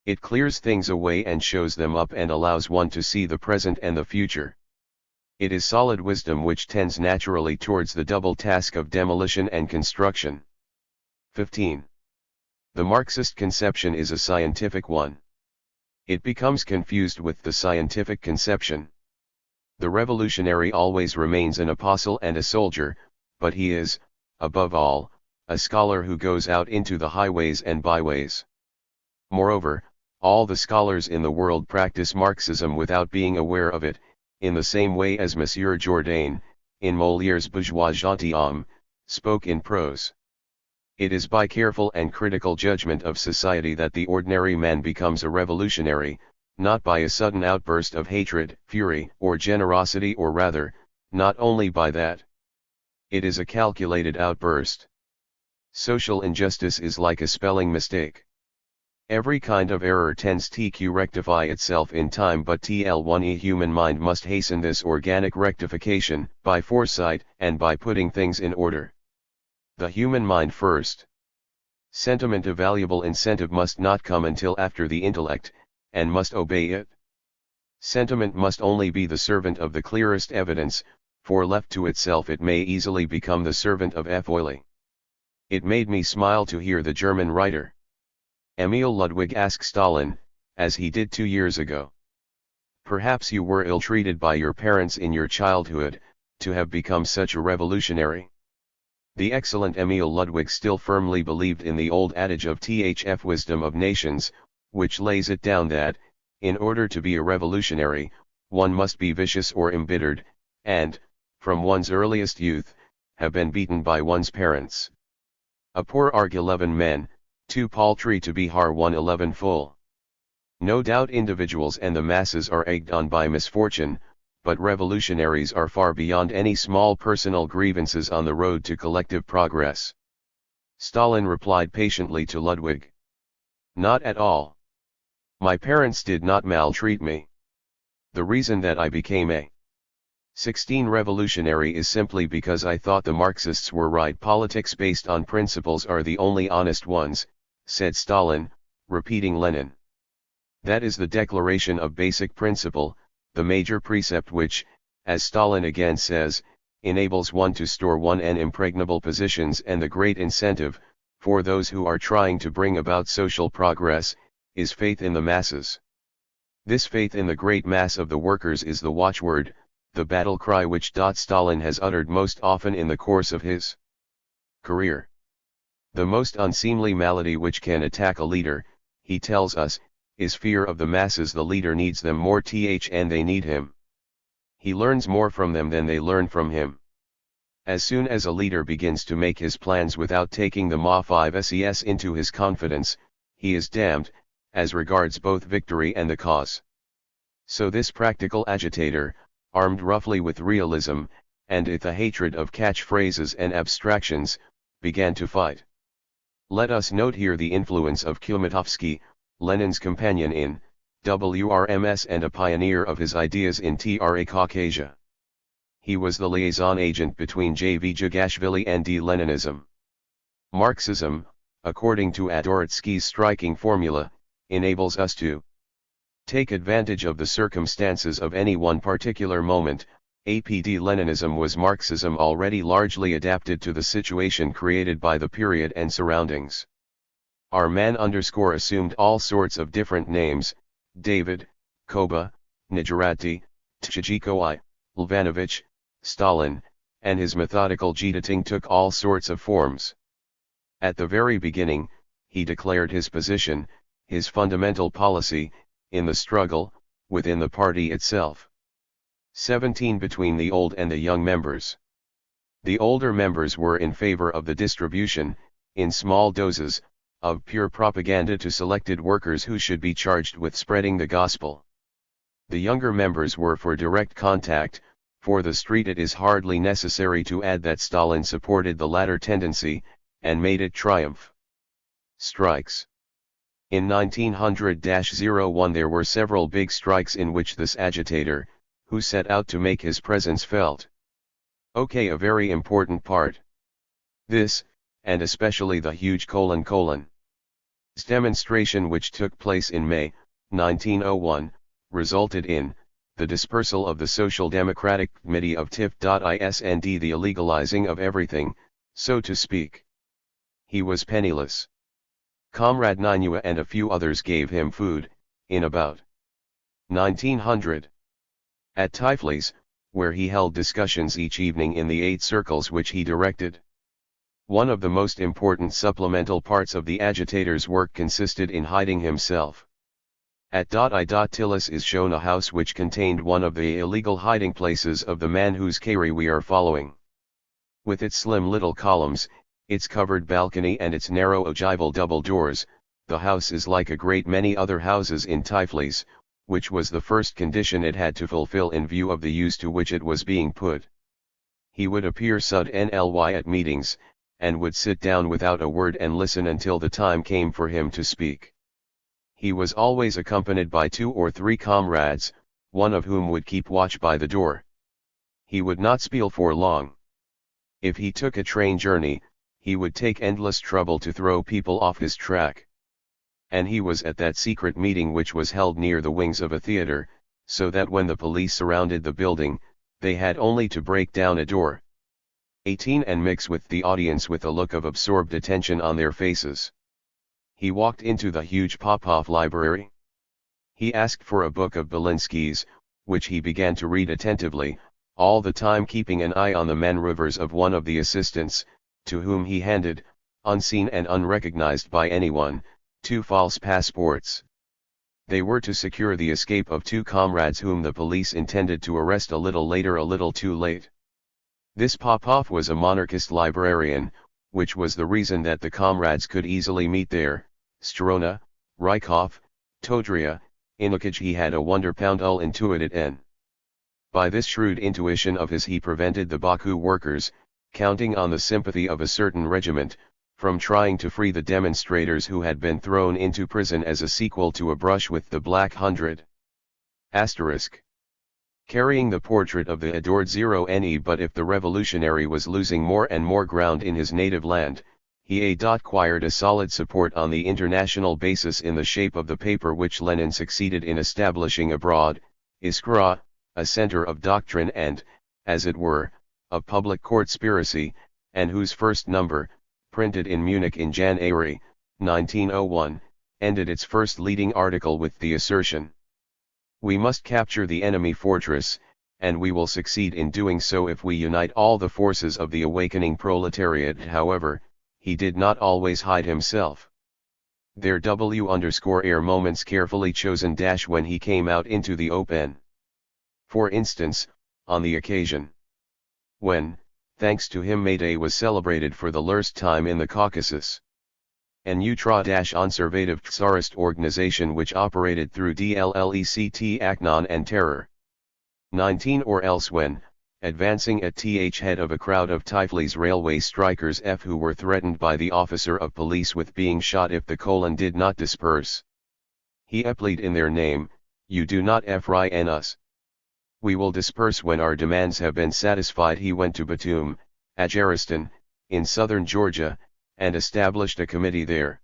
It clears things away and shows them up and allows one to see the present and the future. It is solid wisdom which tends naturally towards the double task of demolition and construction. 15. The Marxist conception is a scientific one. It becomes confused with the scientific conception. The revolutionary always remains an apostle and a soldier, but he is, above all, a scholar who goes out into the highways and byways. Moreover, all the scholars in the world practice Marxism without being aware of it, in the same way as Monsieur Jourdain, in Molière's Bourgeois gentilhomme, spoke in prose. It is by careful and critical judgment of society that the ordinary man becomes a revolutionary, not by a sudden outburst of hatred, fury, or generosity, or rather, not only by that. It is a calculated outburst. Social injustice is like a spelling mistake. Every kind of error tends to rectify itself in time, but the human mind must hasten this organic rectification, by foresight, and by putting things in order. The human mind first. Sentiment, a valuable incentive, must not come until after the intellect, and must obey it. Sentiment must only be the servant of the clearest evidence, for left to itself it may easily become the servant of folly. It made me smile to hear the German writer Emil Ludwig ask Stalin, as he did 2 years ago. Perhaps you were ill-treated by your parents in your childhood, to have become such a revolutionary. The excellent Emil Ludwig still firmly believed in the old adage of THF wisdom of nations, which lays it down that, in order to be a revolutionary, one must be vicious or embittered, and, from one's earliest youth, have been beaten by one's parents. A poor arg 11 men, too paltry to be har 111 full. No doubt individuals and the masses are egged on by misfortune, but revolutionaries are far beyond any small personal grievances on the road to collective progress. Stalin replied patiently to Ludwig. Not at all. My parents did not maltreat me. The reason that I became a 16 revolutionary is simply because I thought the Marxists were right. Politics based on principles are the only honest ones, said Stalin, repeating Lenin. That is the declaration of basic principle, the major precept which, as Stalin again says, enables one to store one in impregnable positions, and the great incentive, for those who are trying to bring about social progress, is faith in the masses. This faith in the great mass of the workers is the watchword, the battle cry which Stalin has uttered most often in the course of his career. The most unseemly malady which can attack a leader, he tells us, is fear of the masses. The leader needs them more and they need him. He learns more from them than they learn from him. As soon as a leader begins to make his plans without taking the Ma5 into his confidence, he is damned, as regards both victory and the cause. So this practical agitator, armed roughly with realism, and with a hatred of catchphrases and abstractions, began to fight. Let us note here the influence of Kumutovsky, Lenin's companion in WRMS and a pioneer of his ideas in TRA Caucasia. He was the liaison agent between J.V. Jagashvili and Leninism. Marxism, according to Adoritsky's striking formula, enables us to take advantage of the circumstances of any one particular moment. Leninism was Marxism already largely adapted to the situation created by the period and surroundings. Our man assumed all sorts of different names: David, Koba, Nijarati, Tchijikoi, Lvanovich, Stalin, and his methodical Jitating took all sorts of forms. At the very beginning, he declared his position, his fundamental policy, in the struggle, within the party itself. 17 Between the old and the young members. The older members were in favor of the distribution, in small doses, of pure propaganda to selected workers who should be charged with spreading the gospel. The younger members were for direct contact. For the street it is hardly necessary to add that Stalin supported the latter tendency, and made it triumph. Strikes. In 1900-01 there were several big strikes in which this agitator, who set out to make his presence felt, a very important part. This, and especially the huge demonstration which took place in May, 1901, resulted in the dispersal of the Social Democratic Committee of THIRD-WORLDISM, the illegalizing of everything, so to speak. He was penniless. Comrade Ninua and a few others gave him food, in about 1900. At Tiflis, where he held discussions each evening in the 8 circles which he directed. One of the most important supplemental parts of the agitator's work consisted in hiding himself. At Tilis is shown a house which contained one of the illegal hiding places of the man whose career we are following. With its slim little columns, its covered balcony and its narrow ogival double doors, the house is like a great many other houses in Tiflis, which was the first condition it had to fulfill in view of the use to which it was being put. He would appear suddenly at meetings, and would sit down without a word and listen until the time came for him to speak. He was always accompanied by 2 or 3 comrades, one of whom would keep watch by the door. He would not spiel for long. If he took a train journey, he would take endless trouble to throw people off his track. And he was at that secret meeting which was held near the wings of a theater, so that when the police surrounded the building, they had only to break down a door. 18 and mix with the audience with a look of absorbed attention on their faces. He walked into the huge Popov library. He asked for a book of Belinsky's, which he began to read attentively, all the time keeping an eye on the maneuvers of one of the assistants, to whom he handed, unseen and unrecognized by anyone, 2 false passports. They were to secure the escape of 2 comrades whom the police intended to arrest a little later, a little too late. This Popov was a monarchist librarian, which was the reason that the comrades could easily meet there. Strona, Rykov, Todria, Inukij. He had a wonder-pound intuited n. By this shrewd intuition of his he prevented the Baku workers, counting on the sympathy of a certain regiment, from trying to free the demonstrators who had been thrown into prison as a sequel to A Brush with the Black Hundred. Asterisk. Carrying the portrait of the adored Zero-Ne. But if the revolutionary was losing more and more ground in his native land, he acquired a solid support on the international basis in the shape of the paper which Lenin succeeded in establishing abroad, Iskra, a center of doctrine and, as it were, of public conspiracy, and whose first number, printed in Munich in January, 1901, ended its first leading article with the assertion: "We must capture the enemy fortress, and we will succeed in doing so if we unite all the forces of the awakening proletariat." However, he did not always hide himself. There were moments carefully chosen when he came out into the open. For instance, on the occasion when, thanks to him, May Day was celebrated for the first time in the Caucasus. An ultra-conservative Tsarist organization which operated through DLLECT Aknon and Terror. 19 or else when, advancing at head of a crowd of Tiflis railway strikers who were threatened by the officer of police with being shot if the did not disperse. He plead in their name, "You do not frighten us. We will disperse when our demands have been satisfied." He went to Batum, Ajaristan, in southern Georgia, and established a committee there.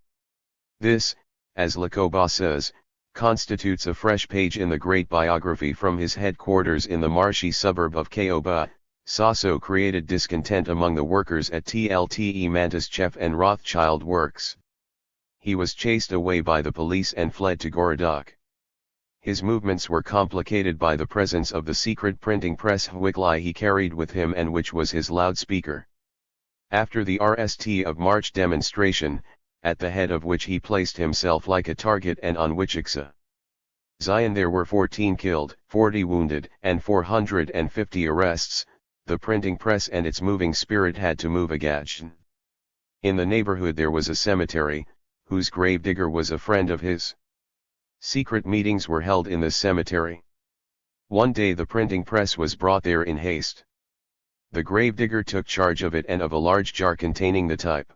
This, as Lakoba says, constitutes a fresh page in the great biography. From his headquarters in the marshy suburb of Kaoba, Sasso created discontent among the workers at TLTE Mantishev and Rothschild Works. He was chased away by the police and fled to Gorodok. His movements were complicated by the presence of the secret printing press Hwikli he carried with him and which was his loudspeaker. After the RST of March demonstration, at the head of which he placed himself like a target and on which Zion there were 14 killed, 40 wounded, and 450 arrests, the printing press and its moving spirit had to move again. In the neighborhood there was a cemetery, whose gravedigger was a friend of his. Secret meetings were held in this cemetery. One day the printing press was brought there in haste. The gravedigger took charge of it and of a large jar containing the type.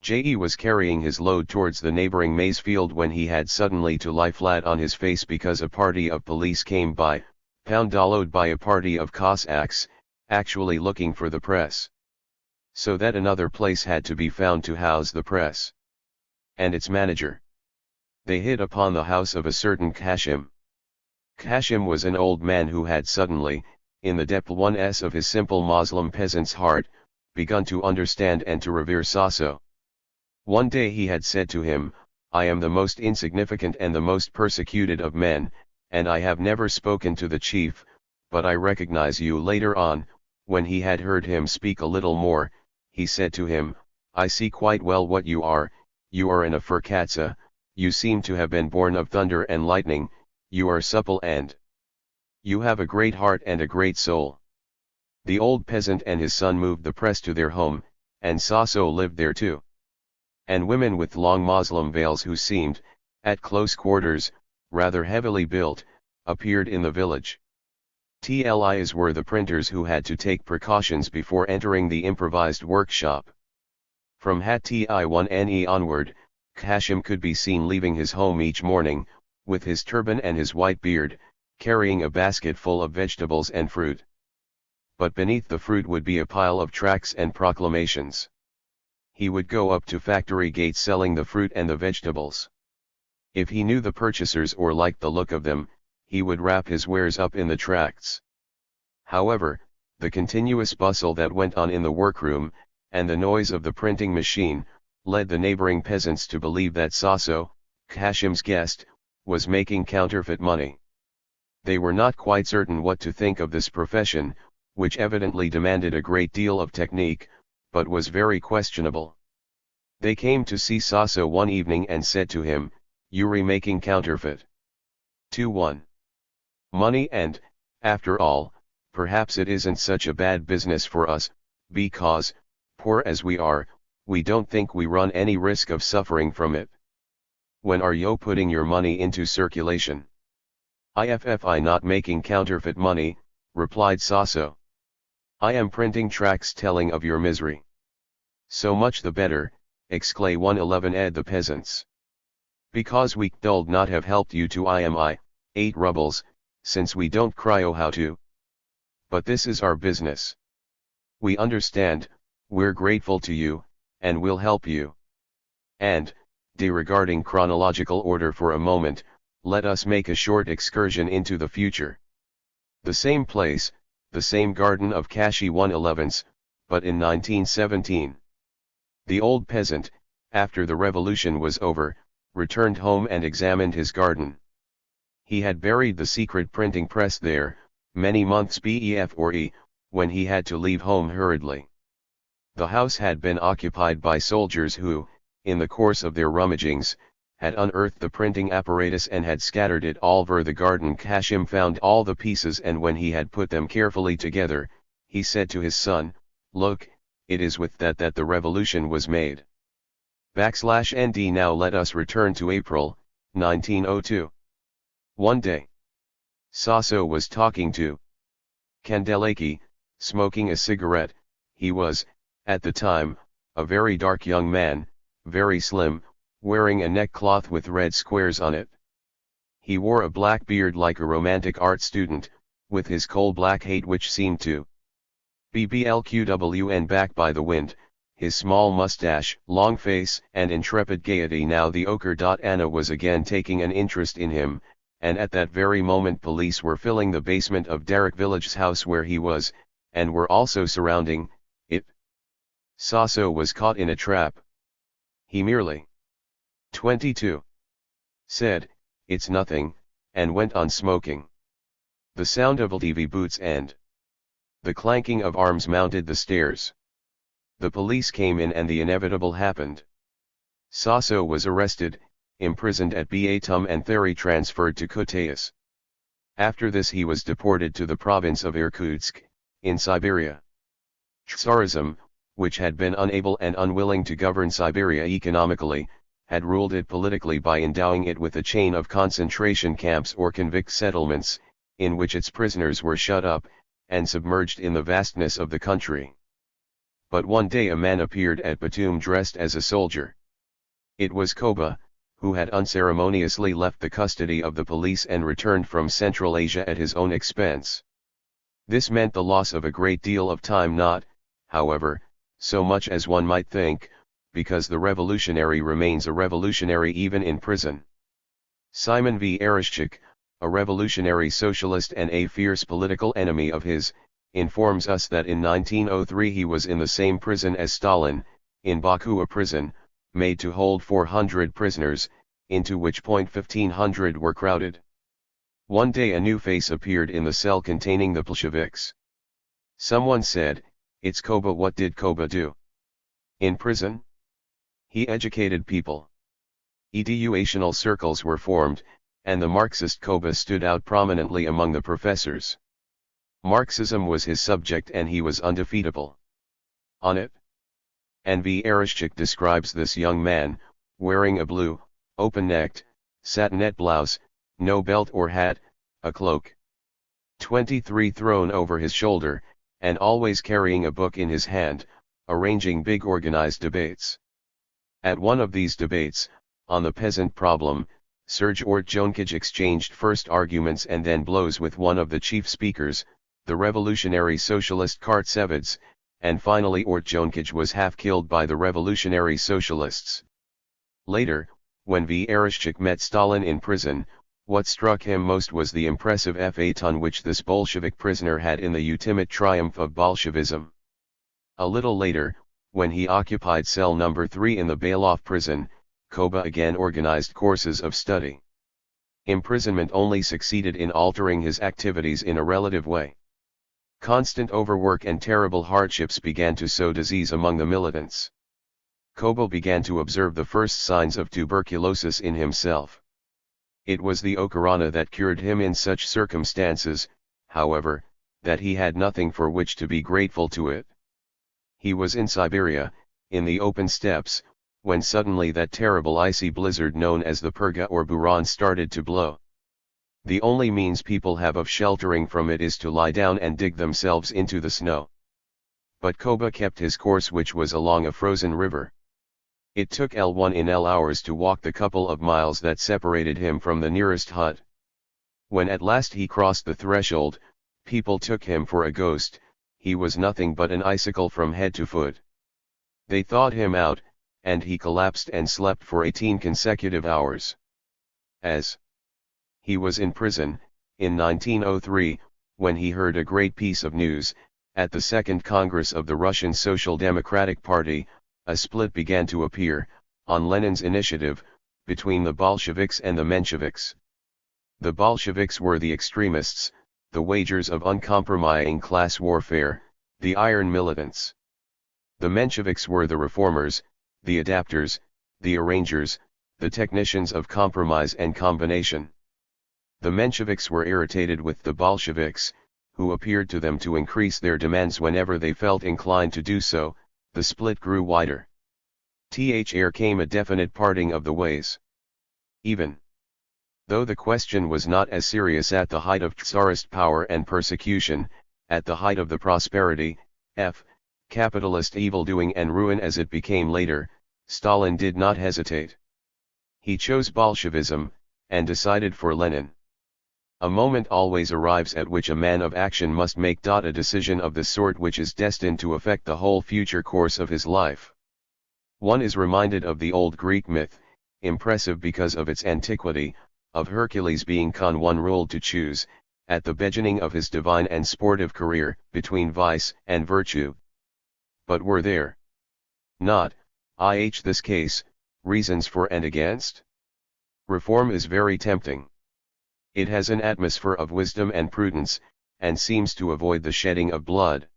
J.E. was carrying his load towards the neighboring maize field when he had suddenly to lie flat on his face because a party of police came by, followed by a party of Cossacks, actually looking for the press. So that another place had to be found to house the press and its manager. They hit upon the house of a certain Kashim. Kashim was an old man who had suddenly, in the depths of his simple Moslem peasant's heart, begun to understand and to revere Sasso. One day he had said to him, "I am the most insignificant and the most persecuted of men, and I have never spoken to the chief, but I recognize you." Later on, when he had heard him speak a little more, he said to him, "I see quite well what you are an Afurkatsa, you seem to have been born of thunder and lightning, you are supple and you have a great heart and a great soul." The old peasant and his son moved the press to their home, and Sasso lived there too. And women with long Moslem veils who seemed, at close quarters, rather heavily built, appeared in the village. TLIs were the printers who had to take precautions before entering the improvised workshop. From Hat-I-1NE onward, Kashim could be seen leaving his home each morning, with his turban and his white beard, carrying a basket full of vegetables and fruit. But beneath the fruit would be a pile of tracts and proclamations. He would go up to factory gates selling the fruit and the vegetables. If he knew the purchasers or liked the look of them, he would wrap his wares up in the tracts. However, the continuous bustle that went on in the workroom, and the noise of the printing machine, led the neighboring peasants to believe that Sasso, Kashim's guest, was making counterfeit money. They were not quite certain what to think of this profession, which evidently demanded a great deal of technique, but was very questionable. They came to see Sasso one evening and said to him, "You're making counterfeit. 2-1. Money and, after all, perhaps it isn't such a bad business for us, because, poor as we are, we don't think we run any risk of suffering from it. When are you putting your money into circulation?" "I not making counterfeit money," replied Sasso. "I am printing tracts telling of your misery." "So much the better," exclaimed 111 the peasants. "Because we could not have helped you to 8 rubles, since we don't cryo how to. But this is our business. We understand, we're grateful to you, and we'll help you. And, disregarding chronological order for a moment, let us make a short excursion into the future. The same place, the same garden of Kashi 111s, but in 1917. The old peasant, after the revolution was over, returned home and examined his garden. He had buried the secret printing press there, many months before, when he had to leave home hurriedly. The house had been occupied by soldiers who, in the course of their rummagings, had unearthed the printing apparatus and had scattered it all over the garden. Kashim found all the pieces, and when he had put them carefully together, he said to his son, "Look, it is with that the revolution was made." \ND Now let us return to April, 1902. One day, Sasso was talking to Kandelaki, smoking a cigarette. He was, at the time, a very dark young man, very slim, wearing a neckcloth with red squares on it. He wore a black beard like a romantic art student, with his coal black hat which seemed to be blqwn back by the wind, his small mustache, long face, and intrepid gaiety. Now the ochre. Anna was again taking an interest in him, and at that very moment police were filling the basement of Derek Village's house where he was, and were also surrounding it. Sasso was caught in a trap. He merely 22. Said, "It's nothing," and went on smoking. The sound of LTV boots and the clanking of arms mounted the stairs. The police came in and the inevitable happened. Sasso was arrested, imprisoned at Batum and Theri transferred to Kutaisi. After this he was deported to the province of Irkutsk, in Siberia. Tsarism, which had been unable and unwilling to govern Siberia economically, had ruled it politically by endowing it with a chain of concentration camps or convict settlements, in which its prisoners were shut up, and submerged in the vastness of the country. But one day a man appeared at Batum dressed as a soldier. It was Koba, who had unceremoniously left the custody of the police and returned from Central Asia at his own expense. This meant the loss of a great deal of time, not, however, so much as one might think, because the revolutionary remains a revolutionary even in prison. Simon V. Ereshchuk, a revolutionary socialist and a fierce political enemy of his, informs us that in 1903 he was in the same prison as Stalin, in Baku, a prison, made to hold 400 prisoners, into which 1,500 were crowded. One day a new face appeared in the cell containing the Bolsheviks. Someone said, "It's Koba." What did Koba do in prison? He educated people. Educational circles were formed, and the Marxist Koba stood out prominently among the professors. Marxism was his subject and he was undefeatable on it. Henri Barbusse describes this young man, wearing a blue, open-necked, satinette blouse, no belt or hat, a cloak 23 thrown over his shoulder, and always carrying a book in his hand, arranging big organized debates. At one of these debates, on the peasant problem, Serge Ortjonkij exchanged first arguments and then blows with one of the chief speakers, the revolutionary socialist Kartsevets, and finally Ortjonkij was half killed by the revolutionary socialists. Later, when V. Ereshchuk met Stalin in prison, what struck him most was the impressive phaeton which this Bolshevik prisoner had in the ultimate triumph of Bolshevism. A little later, when he occupied cell number 3 in the Bailov prison, Koba again organized courses of study. Imprisonment only succeeded in altering his activities in a relative way. Constant overwork and terrible hardships began to sow disease among the militants. Koba began to observe the first signs of tuberculosis in himself. It was the ocarana that cured him in such circumstances, however, that he had nothing for which to be grateful to it. He was in Siberia, in the open steppes, when suddenly that terrible icy blizzard known as the purga or buran started to blow. The only means people have of sheltering from it is to lie down and dig themselves into the snow. But Koba kept his course, which was along a frozen river. It took L1 in L hours to walk the couple of miles that separated him from the nearest hut. When at last he crossed the threshold, people took him for a ghost. He was nothing but an icicle from head to foot. They thawed him out, and he collapsed and slept for 18 consecutive hours. As he was in prison, in 1903, when he heard a great piece of news, at the Second Congress of the Russian Social Democratic Party, a split began to appear, on Lenin's initiative, between the Bolsheviks and the Mensheviks. The Bolsheviks were the extremists, the wagers of uncompromising class warfare, the iron militants. The Mensheviks were the reformers, the adapters, the arrangers, the technicians of compromise and combination. The Mensheviks were irritated with the Bolsheviks, who appeared to them to increase their demands whenever they felt inclined to do so. The split grew wider. There came a definite parting of the ways. Even though the question was not as serious at the height of Tsarist power and persecution, at the height of the prosperity, capitalist evildoing and ruin as it became later, Stalin did not hesitate. He chose Bolshevism, and decided for Lenin. A moment always arrives at which a man of action must make a decision of the sort which is destined to affect the whole future course of his life. One is reminded of the old Greek myth, impressive because of its antiquity, of Hercules being one ruled to choose, at the beginning of his divine and sportive career, between vice and virtue. But were there not, in this case, reasons for and against? Reform is very tempting. It has an atmosphere of wisdom and prudence, and seems to avoid the shedding of blood.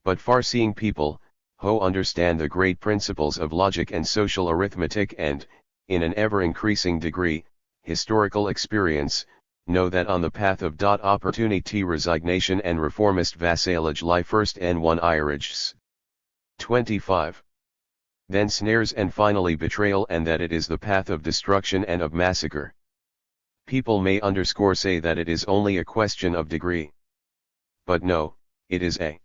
But far-seeing people, who understand the great principles of logic and social arithmetic and, in an ever-increasing degree, historical experience, know that on the path of opportunity, resignation and reformist vassalage lie first N1 iriges. 25. Then snares and finally betrayal, and that it is the path of destruction and of massacre. People may underscore say that it is only a question of degree. But no, it is a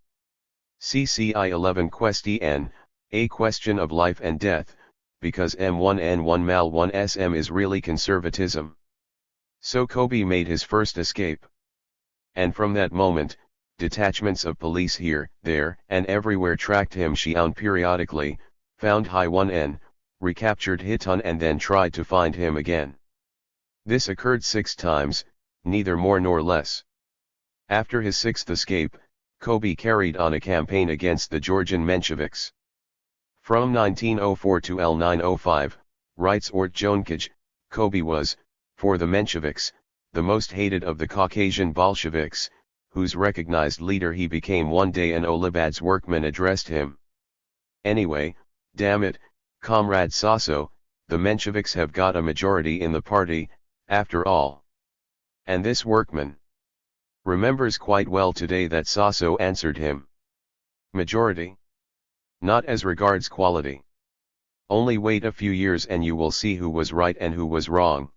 CCI 11 question, a question of life and death, because M1N1 mal 1 SM is really conservatism. So Kobe made his first escape. And from that moment, detachments of police here, there, and everywhere tracked him down periodically, found High 1N, recaptured Hiton and then tried to find him again. This occurred 6 times, neither more nor less. After his 6th escape, Kobe carried on a campaign against the Georgian Mensheviks. From 1904 to L905, writes Ort Jonkaj, Kobe was, for the Mensheviks, the most hated of the Caucasian Bolsheviks, whose recognized leader he became one day. An Olibad's workman addressed him. Anyway, damn it, Comrade Sasso, the Mensheviks have got a majority in the party, after all. And this workman remembers quite well today that Sasso answered him. Majority? Not as regards quality. Only wait a few years and you will see who was right and who was wrong.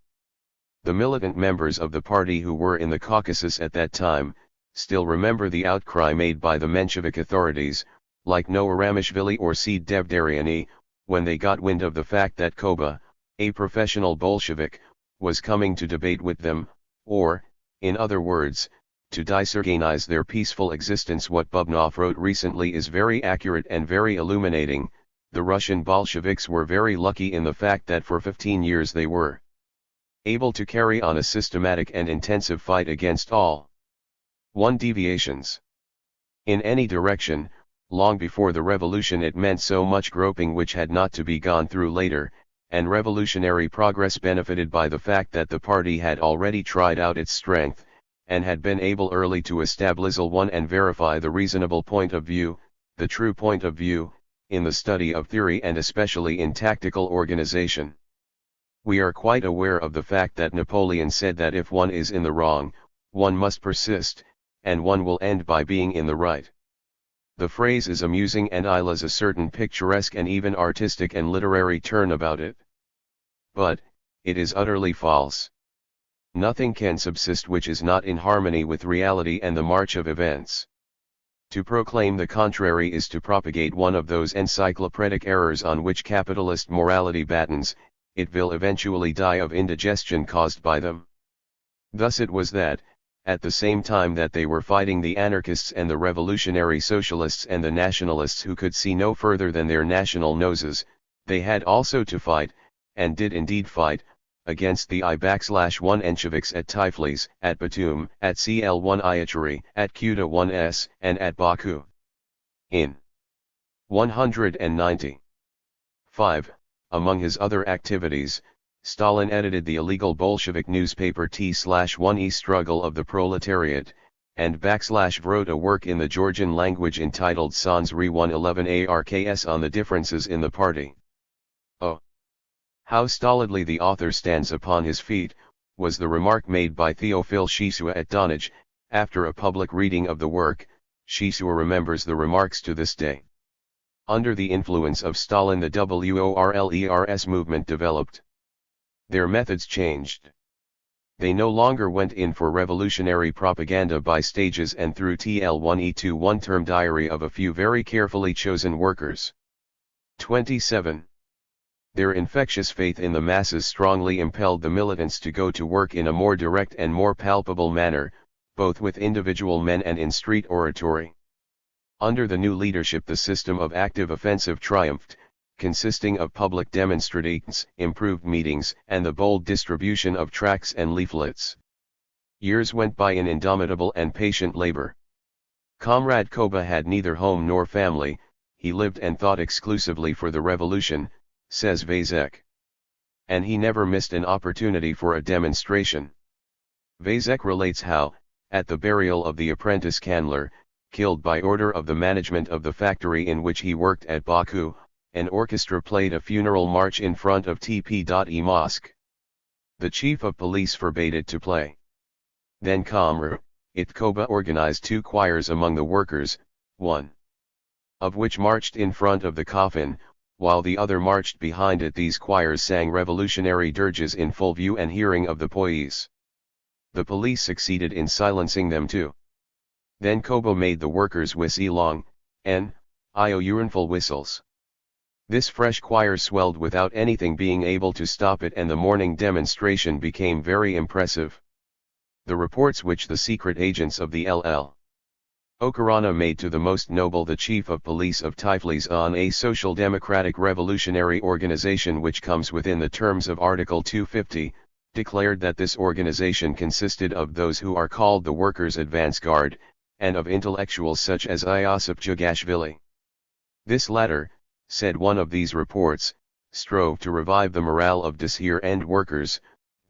The militant members of the party who were in the Caucasus at that time, still remember the outcry made by the Menshevik authorities, like Noah Ramishvili or Sid Devdariani, when they got wind of the fact that Koba, a professional Bolshevik, was coming to debate with them, or, in other words, to disorganize their peaceful existence. What Bubnov wrote recently is very accurate and very illuminating. The Russian Bolsheviks were very lucky in the fact that for 15 years they were able to carry on a systematic and intensive fight against all 1 deviations in any direction. Long before the revolution it meant so much groping which had not to be gone through later, and revolutionary progress benefited by the fact that the party had already tried out its strength, and had been able early to establish one and verify the reasonable point of view, the true point of view, in the study of theory and especially in tactical organization. We are quite aware of the fact that Napoleon said that if one is in the wrong, one must persist, and one will end by being in the right. The phrase is amusing and has a certain picturesque and even artistic and literary turn about it. But, it is utterly false. Nothing can subsist which is not in harmony with reality and the march of events. To proclaim the contrary is to propagate one of those encyclopedic errors on which capitalist morality battens. It will eventually die of indigestion caused by them. Thus it was that, at the same time that they were fighting the anarchists and the revolutionary socialists and the nationalists who could see no further than their national noses, they had also to fight, and did indeed fight, against the I-1 Mensheviks at Tiflis, at Batum, at CL1 Ayachari, at Kuta 1S, and at Baku. In 195. Among his other activities, Stalin edited the illegal Bolshevik newspaper T/1E Struggle of the Proletariat, and wrote a work in the Georgian language entitled Sans Re 111 ARKS on the differences in the party. Oh! How stolidly the author stands upon his feet, was the remark made by Theophile Shisua at Donage. After a public reading of the work, Shisua remembers the remarks to this day. Under the influence of Stalin the WORLERS movement developed. Their methods changed. They no longer went in for revolutionary propaganda by stages and through TL1E2 one-term diary of a few very carefully chosen workers. 27. Their infectious faith in the masses strongly impelled the militants to go to work in a more direct and more palpable manner, both with individual men and in street oratory. Under the new leadership the system of active offensive triumphed, consisting of public demonstrations, improved meetings, and the bold distribution of tracts and leaflets. Years went by in indomitable and patient labor. Comrade Koba had neither home nor family, he lived and thought exclusively for the revolution, says Vazek. And he never missed an opportunity for a demonstration. Vazek relates how, at the burial of the apprentice Kandler, killed by order of the management of the factory in which he worked at Baku, an orchestra played a funeral march in front of TP.E Mosque. The chief of police forbade it to play. Then Kamr, Koba organized 2 choirs among the workers, one of which marched in front of the coffin, while the other marched behind it. These choirs sang revolutionary dirges in full view and hearing of the poise. The police succeeded in silencing them too. Then Kobo made the workers whistle long, urine-full whistles. This fresh choir swelled without anything being able to stop it, and the morning demonstration became very impressive. The reports which the secret agents of the LL Okarana made to the most noble the chief of police of THIRD-WORLDISM, a social democratic revolutionary organization which comes within the terms of Article 250, declared that this organization consisted of those who are called the Workers' Advance Guard, and of intellectuals such as Iosip Jugashvili. This latter, said one of these reports, strove to revive the morale of THIRD workers,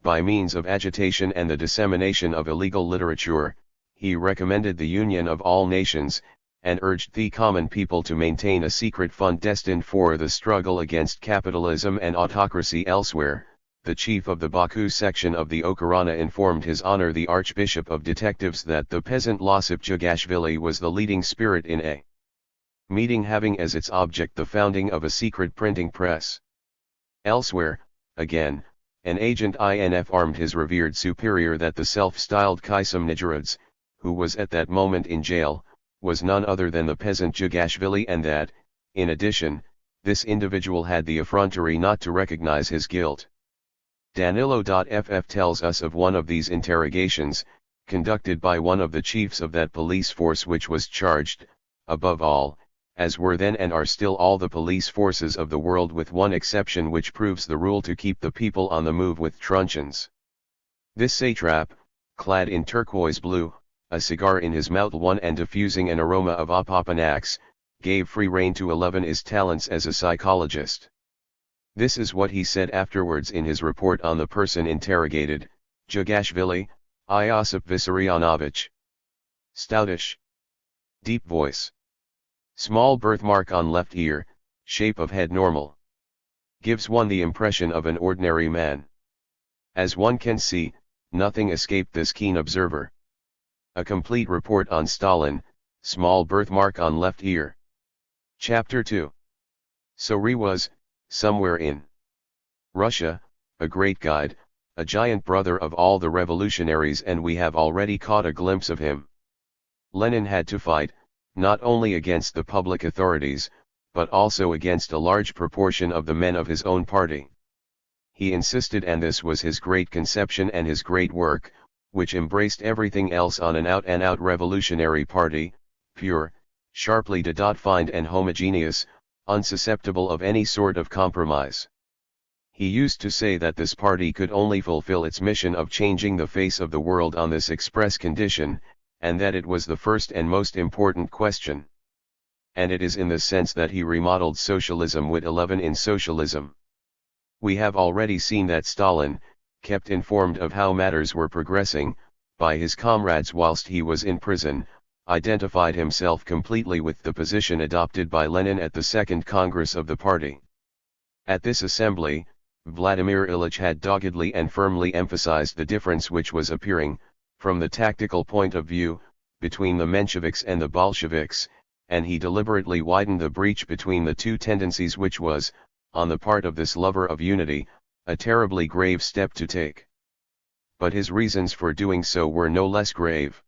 by means of agitation and the dissemination of illegal literature. He recommended the union of all nations, and urged the common people to maintain a secret fund destined for the struggle against capitalism and autocracy elsewhere. The chief of the Baku section of the Okarana informed His Honor the Archbishop of Detectives that the peasant Losip Jugashvili was the leading spirit in a meeting having as its object the founding of a secret printing press. Elsewhere, again, an agent informed his revered superior that the self-styled Kaisam Nijaruds, who was at that moment in jail, was none other than the peasant Jugashvili, and that, in addition, this individual had the effrontery not to recognize his guilt. Danilo.ff tells us of one of these interrogations, conducted by one of the chiefs of that police force which was charged, above all, as were then and are still all the police forces of the world with one exception which proves the rule, to keep the people on the move with truncheons. This satrap, clad in turquoise blue, a cigar in his mouth and diffusing an aroma of opopanax, gave free rein to 11 his talents as a psychologist. This is what he said afterwards in his report on the person interrogated: Jugashvili, Iosip Vissarionovich. Stoutish. Deep voice. Small birthmark on left ear, shape of head normal. Gives one the impression of an ordinary man. As one can see, nothing escaped this keen observer. A complete report on Stalin, small birthmark on left ear. Chapter 2. So he was, somewhere in Russia, a great guide, a giant brother of all the revolutionaries, and we have already caught a glimpse of him. Lenin had to fight, not only against the public authorities, but also against a large proportion of the men of his own party. He insisted, and this was his great conception and his great work, which embraced everything else, on an out-and-out revolutionary party, pure, sharply defined and homogeneous, unsusceptible of any sort of compromise. He used to say that this party could only fulfill its mission of changing the face of the world on this express condition, and that it was the first and most important question. And it is in this sense that he remodeled socialism with 11 in socialism. We have already seen that Stalin, kept informed of how matters were progressing, by his comrades whilst he was in prison, identified himself completely with the position adopted by Lenin at the Second Congress of the party. At this assembly, Vladimir Ilyich had doggedly and firmly emphasized the difference which was appearing, from the tactical point of view, between the Mensheviks and the Bolsheviks, and he deliberately widened the breach between the two tendencies, which was, on the part of this lover of unity, a terribly grave step to take. But his reasons for doing so were no less grave.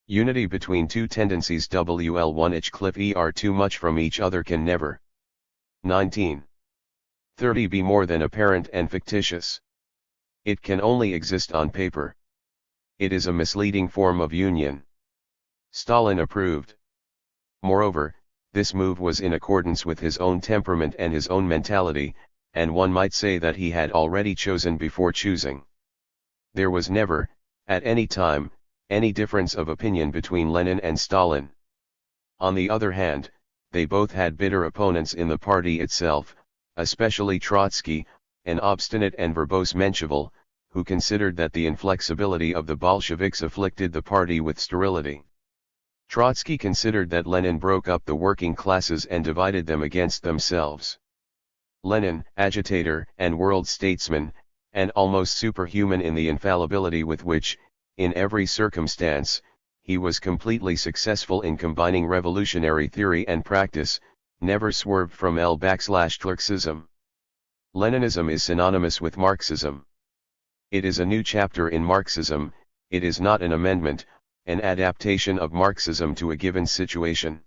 Unity between two tendencies WL1 cliff er too much from each other can never 1930 be more than apparent and fictitious. It can only exist on paper. It is a misleading form of union. Stalin approved. Moreover, this move was in accordance with his own temperament and his own mentality, and one might say that he had already chosen before choosing. There was never, at any time, any difference of opinion between Lenin and Stalin. On the other hand, they both had bitter opponents in the party itself, especially Trotsky, an obstinate and verbose Menshevik, who considered that the inflexibility of the Bolsheviks afflicted the party with sterility. Trotsky considered that Lenin broke up the working classes and divided them against themselves. Lenin, agitator and world statesman, and almost superhuman in the infallibility with which, in every circumstance, he was completely successful in combining revolutionary theory and practice, never swerved from L/Clerksism. Leninism is synonymous with Marxism. It is a new chapter in Marxism, it is not an amendment, an adaptation of Marxism to a given situation.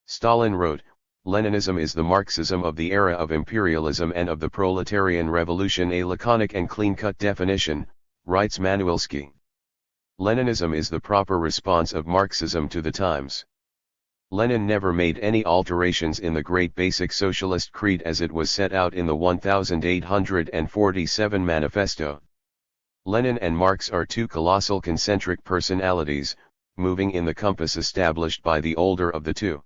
Stalin wrote, "Leninism is the Marxism of the era of imperialism and of the proletarian revolution." A laconic and clean-cut definition, writes Manuelski. Leninism is the proper response of Marxism to the times. Lenin never made any alterations in the great basic socialist creed as it was set out in the 1847 manifesto. Lenin and Marx are two colossal concentric personalities, moving in the compass established by the older of the two.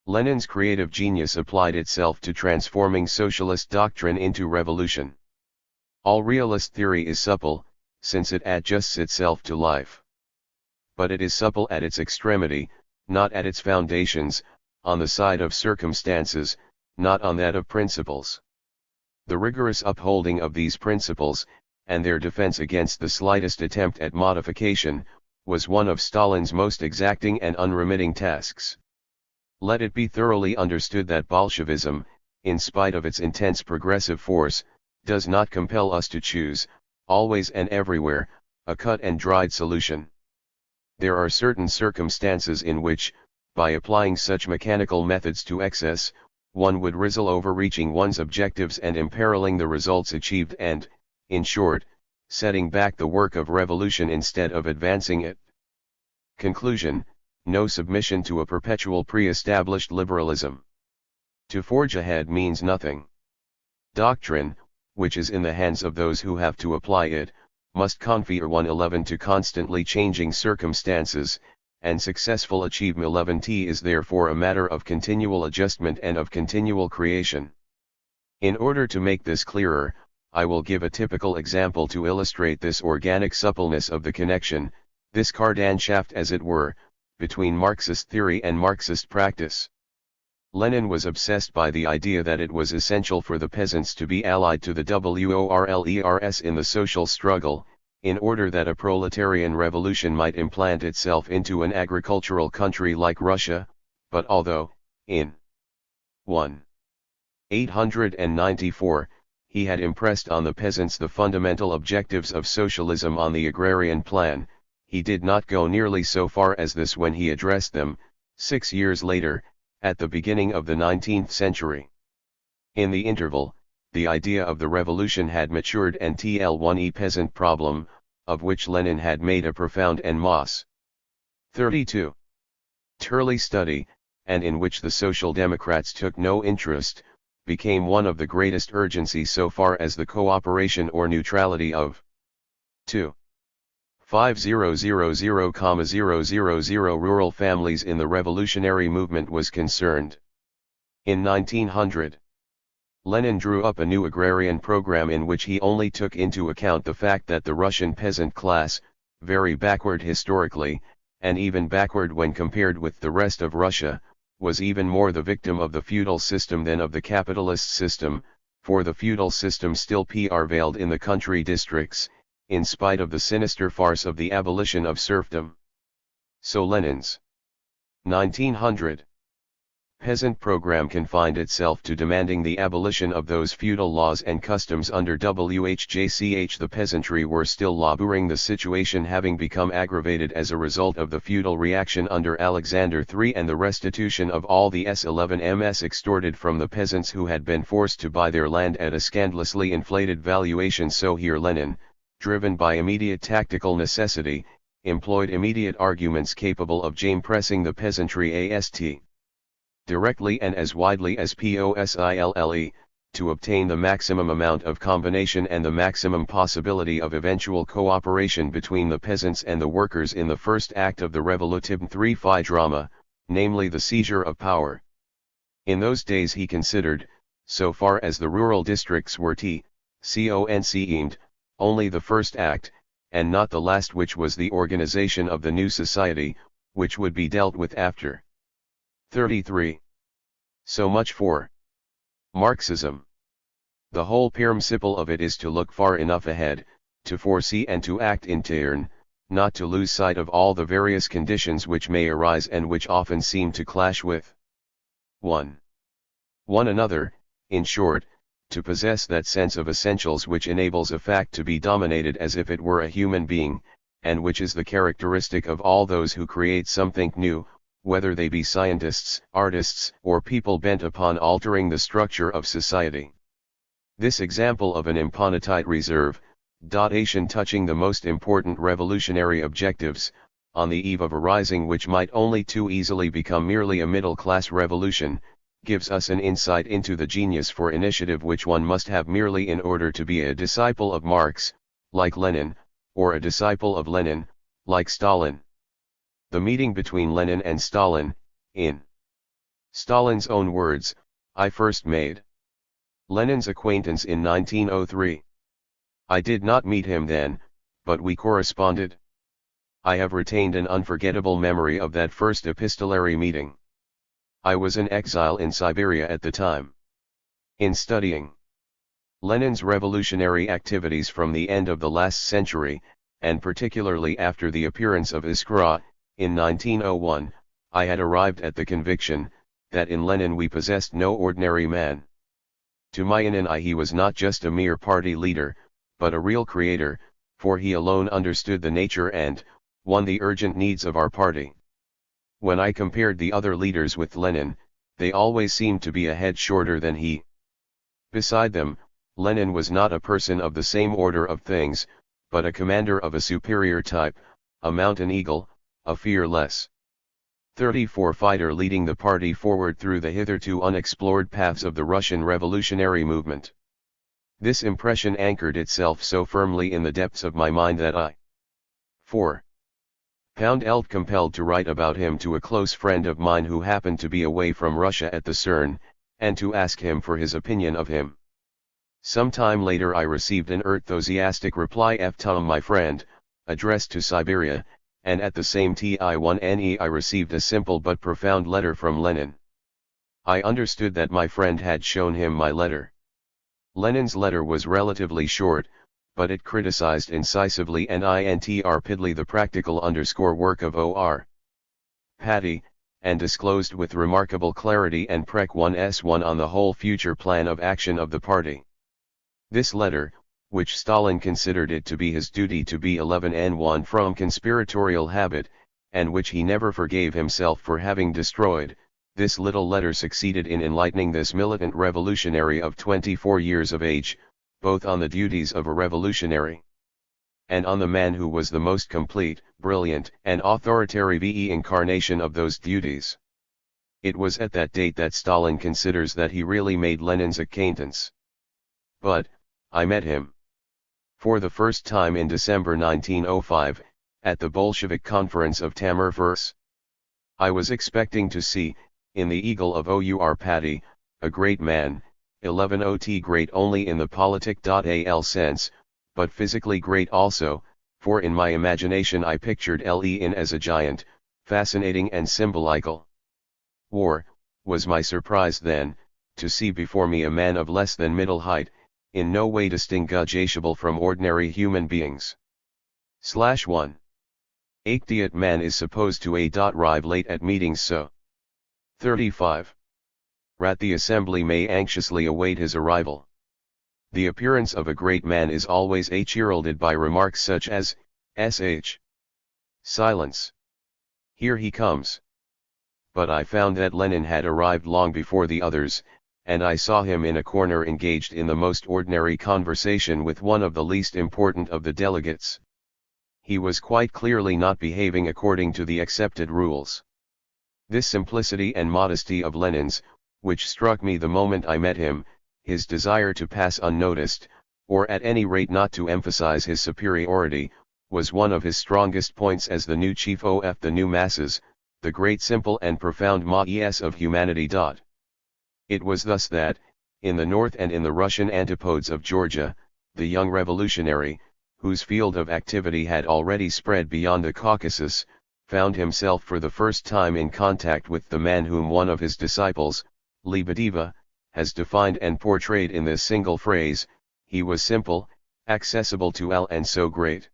Lenin's creative genius applied itself to transforming socialist doctrine into revolution. All realist theory is supple, since it adjusts itself to life. But it is supple at its extremity, not at its foundations, on the side of circumstances, not on that of principles. The rigorous upholding of these principles, and their defense against the slightest attempt at modification, was one of Stalin's most exacting and unremitting tasks. Let it be thoroughly understood that Bolshevism, in spite of its intense progressive force, does not compel us to choose, always and everywhere, a cut and dried solution. There are certain circumstances in which, by applying such mechanical methods to excess, one would risk overreaching one's objectives and imperiling the results achieved and, in short, setting back the work of revolution instead of advancing it. Conclusion: no submission to a perpetual pre-established liberalism. To forge ahead means nothing. Doctrine, which is in the hands of those who have to apply it, must conform 111 to constantly changing circumstances, and successful achievement is therefore a matter of continual adjustment and of continual creation. In order to make this clearer, I will give a typical example to illustrate this organic suppleness of the connection, this cardanshaft as it were, between Marxist theory and Marxist practice. Lenin was obsessed by the idea that it was essential for the peasants to be allied to the worlers in the social struggle, in order that a proletarian revolution might implant itself into an agricultural country like Russia, but although, in 1894, he had impressed on the peasants the fundamental objectives of socialism on the agrarian plan, he did not go nearly so far as this when he addressed them, 6 years later, at the beginning of the 19th century. In the interval, the idea of the revolution had matured, and the peasant problem, of which Lenin had made a profound and most 32 early study, and in which the Social Democrats took no interest, became one of the greatest urgency so far as the cooperation or neutrality of 2,500,000 rural families in the revolutionary movement was concerned. In 1900, Lenin drew up a new agrarian program in which he only took into account the fact that the Russian peasant class, very backward historically, and even backward when compared with the rest of Russia, was even more the victim of the feudal system than of the capitalist system, for the feudal system still prevailed in the country districts, in spite of the sinister farce of the abolition of serfdom. So Lenin's 1900 peasant program confined itself to demanding the abolition of those feudal laws and customs under WHJCH. The peasantry were still laboring, the situation having become aggravated as a result of the feudal reaction under Alexander III and the restitution of all the S11ms extorted from the peasants who had been forced to buy their land at a scandalously inflated valuation. So here Lenin, driven by immediate tactical necessity, employed immediate arguments capable of pressing the peasantry directly and as widely as possible, to obtain the maximum amount of combination and the maximum possibility of eventual cooperation between the peasants and the workers in the first act of the Revolutive III drama, namely the seizure of power. In those days he considered, so far as the rural districts were concerned, only the first act, and not the last, which was the organization of the new society, which would be dealt with after. 33. So much for Marxism. The whole principle of it is to look far enough ahead, to foresee and to act in turn, not to lose sight of all the various conditions which may arise and which often seem to clash with one another, in short, to possess that sense of essentials which enables a fact to be dominated as if it were a human being, and which is the characteristic of all those who create something new, whether they be scientists, artists, or people bent upon altering the structure of society. This example of an imponitite reserve, Asian touching the most important revolutionary objectives, on the eve of a rising which might only too easily become merely a middle-class revolution, gives us an insight into the genius for initiative which one must have merely in order to be a disciple of Marx, like Lenin, or a disciple of Lenin, like Stalin. The meeting between Lenin and Stalin, in Stalin's own words, I first made Lenin's acquaintance in 1903. I did not meet him then, but we corresponded. I have retained an unforgettable memory of that first epistolary meeting. I was in exile in Siberia at the time. In studying Lenin's revolutionary activities from the end of the last century, and particularly after the appearance of Iskra, in 1901, I had arrived at the conviction, that in Lenin we possessed no ordinary man. To my inner eye he was not just a mere party leader, but a real creator, for he alone understood the nature and, one the urgent needs of our party. When I compared the other leaders with Lenin, they always seemed to be a head shorter than he. Beside them, Lenin was not a person of the same order of things, but a commander of a superior type, a mountain eagle, a fearless 34 fighter leading the party forward through the hitherto unexplored paths of the Russian revolutionary movement. This impression anchored itself so firmly in the depths of my mind that I felt compelled to write about him to a close friend of mine who happened to be away from Russia at the CERN, and to ask him for his opinion of him. Some time later I received an enthusiastic reply from my friend, addressed to Siberia, and at the same time I received a simple but profound letter from Lenin. I understood that my friend had shown him my letter. Lenin's letter was relatively short, but it criticized incisively and rapidly the practical work of O.R. Paddy, and disclosed with remarkable clarity and precision on the whole future plan of action of the party. This letter, which Stalin considered it to be his duty to be 11 from conspiratorial habit, and which he never forgave himself for having destroyed, this little letter succeeded in enlightening this militant revolutionary of 24 years of age, both on the duties of a revolutionary, and on the man who was the most complete, brilliant, and authoritative incarnation of those duties. It was at that date that Stalin considers that he really made Lenin's acquaintance. But, I met him for the first time in December 1905, at the Bolshevik conference of Tammerfors. I was expecting to see, in the eagle of O.R. Paddy, a great man, 11 great only in the politic.al sense, but physically great also, for in my imagination I pictured Lenin as a giant, fascinating and symbolical. Was my surprise then, to see before me a man of less than middle height, in no way distinguishable from ordinary human beings. 1. 80th man is supposed to arrive late at meetings so. 35. The assembly may anxiously await his arrival. The appearance of a great man is always heralded by remarks such as, sh. Silence. Here he comes. But I found that Lenin had arrived long before the others, and I saw him in a corner engaged in the most ordinary conversation with one of the least important of the delegates. He was quite clearly not behaving according to the accepted rules. This simplicity and modesty of Lenin's, which struck me the moment I met him, his desire to pass unnoticed, or at any rate not to emphasize his superiority, was one of his strongest points as the new chief of the new masses, the great simple and profound mass of humanity. It was thus that, in the north and in the Russian antipodes of Georgia, the young revolutionary, whose field of activity had already spread beyond the Caucasus, found himself for the first time in contact with the man whom one of his disciples, Lebedeva, has defined and portrayed in this single phrase: he was simple, accessible to all and so great.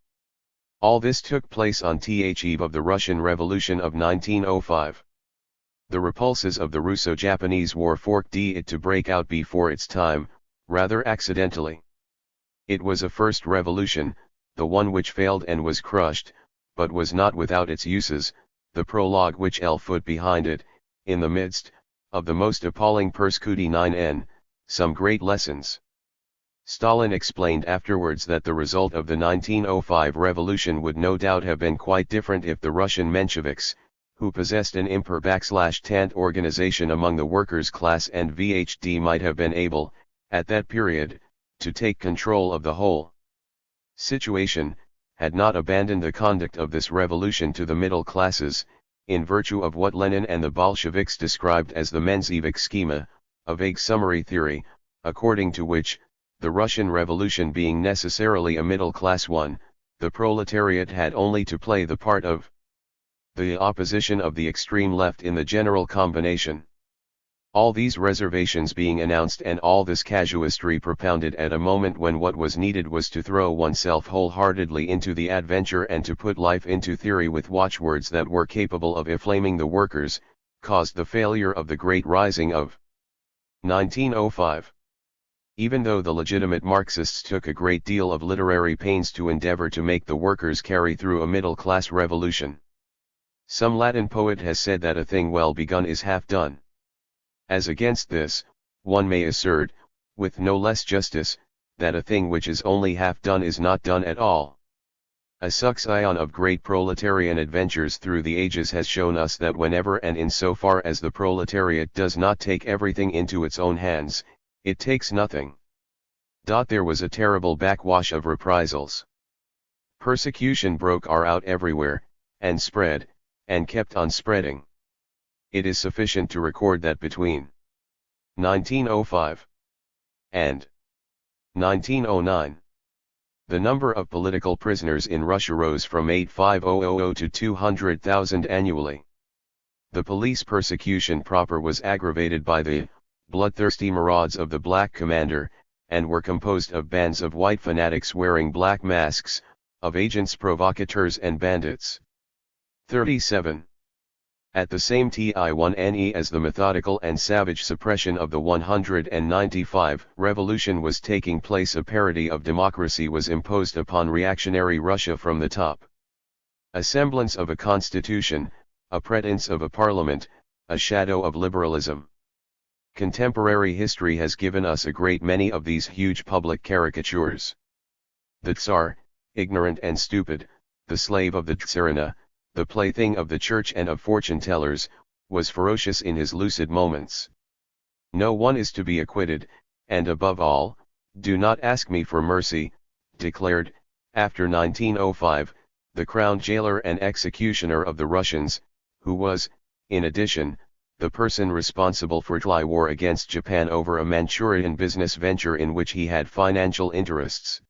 All this took place on the eve of the Russian Revolution of 1905. The repulses of the Russo-Japanese War forced it to break out before its time, rather accidentally. It was a first revolution, the one which failed and was crushed, but was not without its uses, the prologue which L put behind it, in the midst of the most appalling persecution, some great lessons. Stalin explained afterwards that the result of the 1905 revolution would no doubt have been quite different if the Russian Mensheviks, who possessed an imper-tant organization among the workers' class and VHD, might have been able, at that period, to take control of the whole situation, had not abandoned the conduct of this revolution to the middle classes, in virtue of what Lenin and the Bolsheviks described as the Menshevik schema, a vague summary theory, according to which, the Russian Revolution being necessarily a middle-class one, the proletariat had only to play the part of the opposition of the extreme left in the general combination. All these reservations being announced and all this casuistry propounded at a moment when what was needed was to throw oneself wholeheartedly into the adventure and to put life into theory with watchwords that were capable of inflaming the workers, caused the failure of the great rising of 1905. Even though the legitimate Marxists took a great deal of literary pains to endeavor to make the workers carry through a middle-class revolution. Some Latin poet has said that a thing well begun is half done. As against this, one may assert, with no less justice, that a thing which is only half done is not done at all. A succession of great proletarian adventures through the ages has shown us that whenever and in so far as the proletariat does not take everything into its own hands, it takes nothing. There was a terrible backwash of reprisals. Persecution broke out everywhere, and spread, and kept on spreading. It is sufficient to record that between 1905 and 1909, the number of political prisoners in Russia rose from 85,000 to 200,000 annually. The police persecution proper was aggravated by the bloodthirsty marauds of the Black Commander, and were composed of bands of white fanatics wearing black masks, of agents provocateurs and bandits. 37. At the same time as the methodical and savage suppression of the 195 revolution was taking place, a parody of democracy was imposed upon reactionary Russia from the top. A semblance of a constitution, a pretense of a parliament, a shadow of liberalism. Contemporary history has given us a great many of these huge public caricatures. The Tsar, ignorant and stupid, the slave of the Tsarina, the plaything of the church and of fortune-tellers, was ferocious in his lucid moments. No one is to be acquitted, and above all, do not ask me for mercy, declared, after 1905, the crown jailer and executioner of the Russians, who was, in addition, the person responsible for the war against Japan over a Manchurian business venture in which he had financial interests.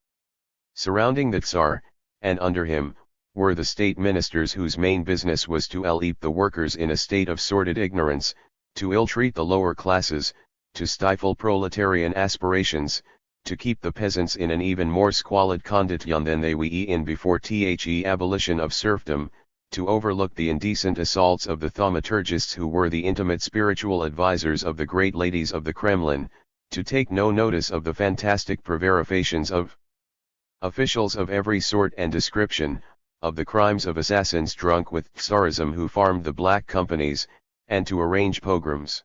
Surrounding the Tsar, and under him, were the state ministers whose main business was to keep the workers in a state of sordid ignorance, to ill-treat the lower classes, to stifle proletarian aspirations, to keep the peasants in an even more squalid condition than they were in before the abolition of serfdom, to overlook the indecent assaults of the thaumaturgists who were the intimate spiritual advisers of the great ladies of the Kremlin, to take no notice of the fantastic prevarications of officials of every sort and description, of the crimes of assassins drunk with Tsarism who farmed the black companies, and to arrange pogroms.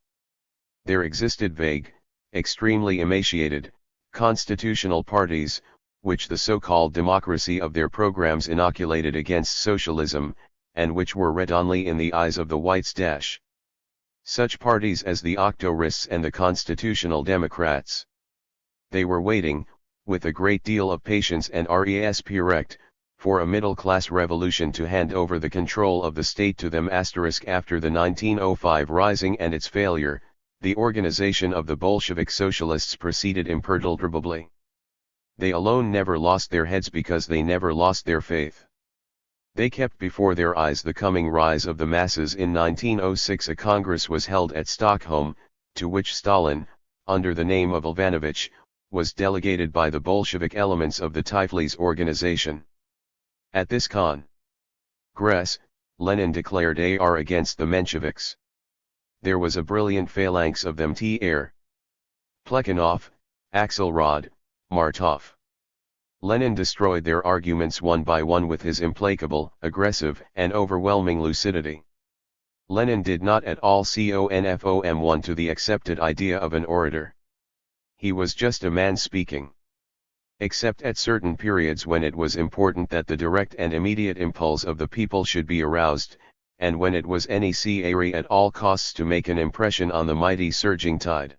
There existed vague, extremely emaciated, constitutional parties, which the so-called democracy of their programs inoculated against socialism, and which were red only in the eyes of the whites. Such parties as the Octorists and the Constitutional Democrats. They were waiting, with a great deal of patience and respect, for a middle-class revolution to hand over the control of the state to them. After the 1905 rising and its failure, the organization of the Bolshevik socialists proceeded imperturbably. They alone never lost their heads because they never lost their faith. They kept before their eyes the coming rise of the masses. In 1906 a congress was held at Stockholm, to which Stalin, under the name of Ivanovich, was delegated by the Bolshevik elements of the Tiflis organization. At this Congress, Lenin declared war against the Mensheviks. There was a brilliant phalanx of them: Tr. Plekhanov, Axelrod, Martov. Lenin destroyed their arguments one by one with his implacable, aggressive, and overwhelming lucidity. Lenin did not at all conform to the accepted idea of an orator. He was just a man speaking. Except at certain periods when it was important that the direct and immediate impulse of the people should be aroused, and when it was necessary at all costs to make an impression on the mighty surging tide.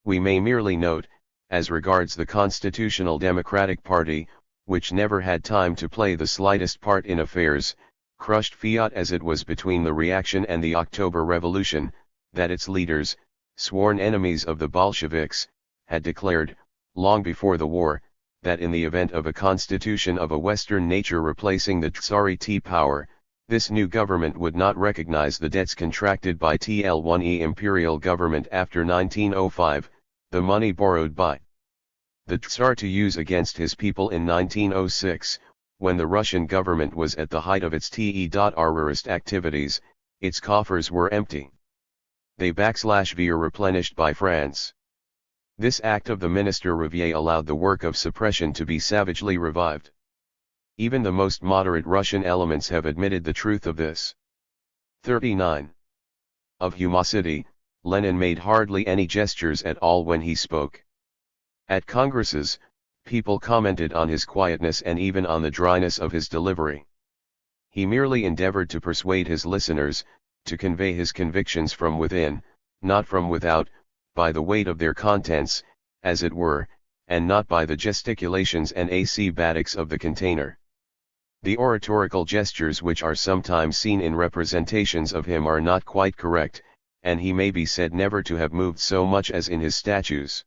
We may merely note, as regards the Constitutional Democratic Party, which never had time to play the slightest part in affairs, crushed fiat as it was between the reaction and the October Revolution, that its leaders, sworn enemies of the Bolsheviks, had declared, long before the war, that in the event of a constitution of a Western nature replacing the Tsarite power, this new government would not recognize the debts contracted by THIRD-WORLDISM imperial government after 1905, the money borrowed by the Tsar to use against his people in 1906, when the Russian government was at the height of its terrorist activities, its coffers were empty. They were replenished by France. This act of the Minister Riviere allowed the work of suppression to be savagely revived. Even the most moderate Russian elements have admitted the truth of this. 39. Of humosity, Lenin made hardly any gestures at all when he spoke. At congresses, people commented on his quietness and even on the dryness of his delivery. He merely endeavored to persuade his listeners, to convey his convictions from within, not from without, by the weight of their contents, as it were, and not by the gesticulations and acrobatics of the container. The oratorical gestures which are sometimes seen in representations of him are not quite correct, and he may be said never to have moved so much as in his statues.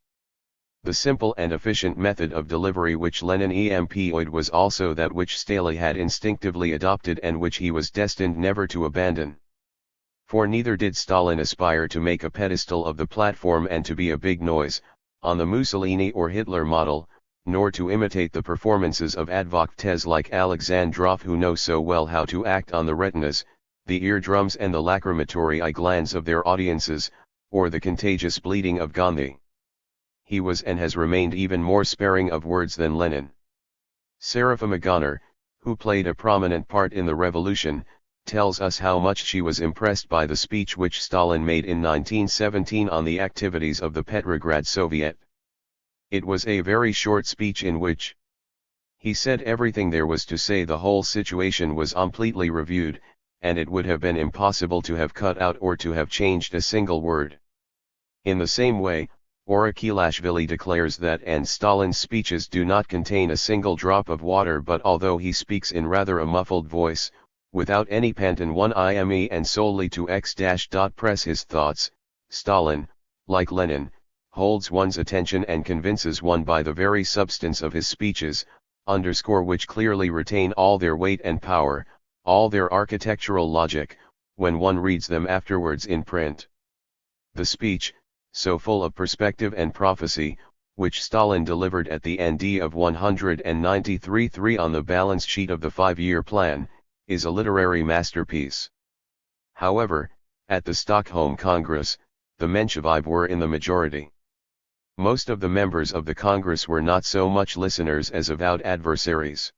The simple and efficient method of delivery which Lenin employed was also that which Stalin had instinctively adopted and which he was destined never to abandon. For neither did Stalin aspire to make a pedestal of the platform and to be a big noise, on the Mussolini or Hitler model, nor to imitate the performances of advocates like Alexandrov who know so well how to act on the retinas, the eardrums and the lacrimatory eye glands of their audiences, or the contagious bleating of Gandhi. He was and has remained even more sparing of words than Lenin. Serafima Gonner, who played a prominent part in the revolution, tells us how much she was impressed by the speech which Stalin made in 1917 on the activities of the Petrograd Soviet. It was a very short speech in which he said everything there was to say. The whole situation was completely reviewed, and it would have been impossible to have cut out or to have changed a single word. In the same way, Orakilashvili declares that and Stalin's speeches do not contain a single drop of water, but although he speaks in rather a muffled voice, without any panton one ime and solely to press his thoughts, Stalin, like Lenin, holds one's attention and convinces one by the very substance of his speeches, underscore which clearly retain all their weight and power, all their architectural logic, when one reads them afterwards in print. The speech, so full of perspective and prophecy, which Stalin delivered at the end of 193 on the balance sheet of the 5-year plan, is a literary masterpiece. However, at the Stockholm Congress, the Menshevik were in the majority. Most of the members of the Congress were not so much listeners as avowed adversaries.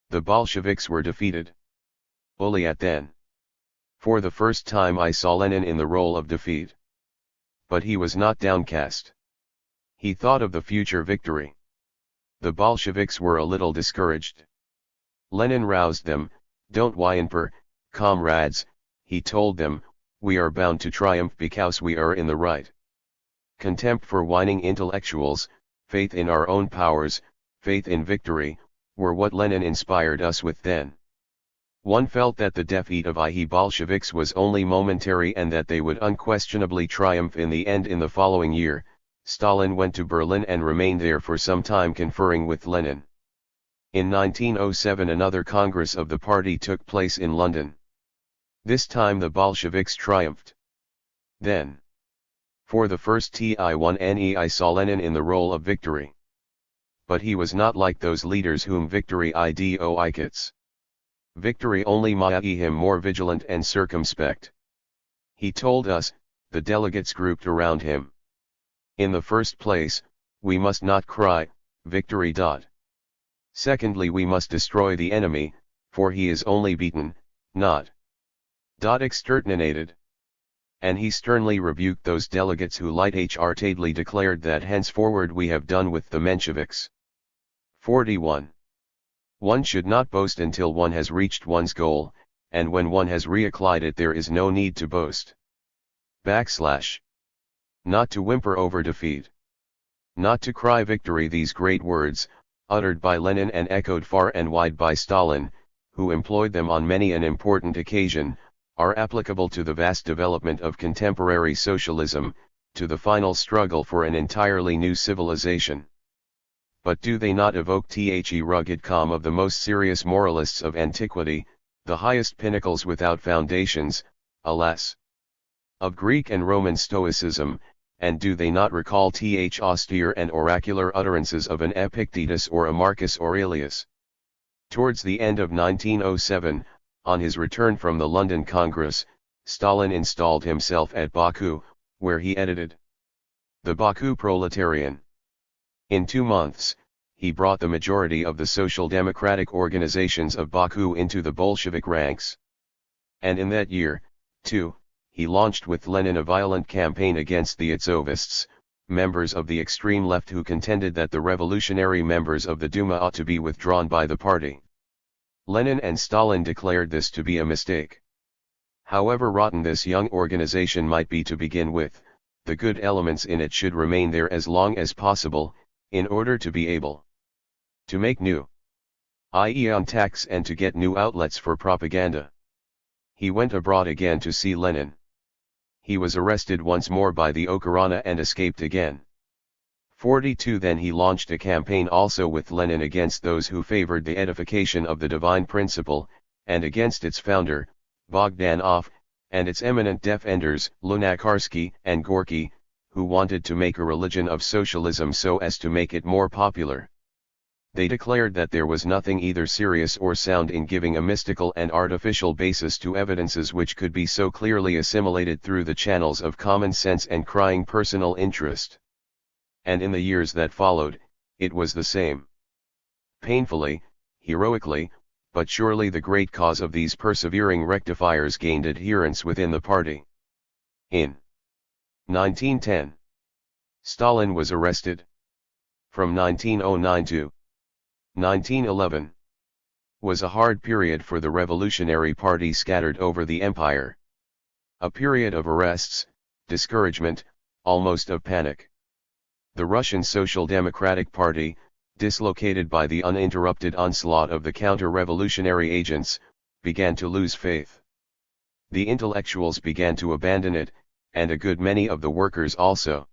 The Bolsheviks were defeated. Only then. For the first time I saw Lenin in the role of defeat. But he was not downcast. He thought of the future victory. The Bolsheviks were a little discouraged. Lenin roused them. Don't whimper, comrades, he told them, we are bound to triumph because we are in the right. Contempt for whining intellectuals, faith in our own powers, faith in victory, were what Lenin inspired us with then. One felt that the defeat of the Bolsheviks was only momentary and that they would unquestionably triumph in the end. In the following year, Stalin went to Berlin and remained there for some time conferring with Lenin. In 1907 another Congress of the party took place in London. This time the Bolsheviks triumphed. Then, for the first time I saw Lenin in the role of victory. But he was not like those leaders whom victory idioicates. Victory only made him more vigilant and circumspect. He told us, the delegates grouped around him. In the first place, we must not cry, victory. Secondly, we must destroy the enemy, for he is only beaten, not exterminated. And he sternly rebuked those delegates who light-heartedly declared that henceforward we have done with the Mensheviks. 41. One should not boast until one has reached one's goal, and when one has reached it there is no need to boast. Not to whimper over defeat. Not to cry victory. These great words, uttered by Lenin and echoed far and wide by Stalin, who employed them on many an important occasion, are applicable to the vast development of contemporary socialism, to the final struggle for an entirely new civilization. But do they not evoke the rugged calm of the most serious moralists of antiquity, the highest pinnacles without foundations, alas, of Greek and Roman Stoicism, and do they not recall the austere and oracular utterances of an Epictetus or a Marcus Aurelius? Towards the end of 1907, on his return from the London Congress, Stalin installed himself at Baku, where he edited the Baku Proletarian. In 2 months, he brought the majority of the social democratic organizations of Baku into the Bolshevik ranks. And in that year, too, he launched with Lenin a violent campaign against the Atzovists, members of the extreme left who contended that the revolutionary members of the Duma ought to be withdrawn by the party. Lenin and Stalin declared this to be a mistake. However rotten this young organization might be to begin with, the good elements in it should remain there as long as possible, in order to be able to make new, i.e. contacts and to get new outlets for propaganda. He went abroad again to see Lenin. He was arrested once more by the Okhrana and escaped again. 42. Then he launched a campaign also with Lenin against those who favored the edification of the divine principle, and against its founder, Bogdanov, and its eminent defenders, Lunacharsky and Gorky, who wanted to make a religion of socialism so as to make it more popular. They declared that there was nothing either serious or sound in giving a mystical and artificial basis to evidences which could be so clearly assimilated through the channels of common sense and crying personal interest. And in the years that followed, it was the same. Painfully, heroically, but surely the great cause of these persevering rectifiers gained adherents within the party. In 1910, Stalin was arrested. From 1909 to 1911 was a hard period for the revolutionary party scattered over the empire. A period of arrests, discouragement, almost of panic. The Russian Social Democratic Party, dislocated by the uninterrupted onslaught of the counter-revolutionary agents, began to lose faith. The intellectuals began to abandon it, and a good many of the workers also.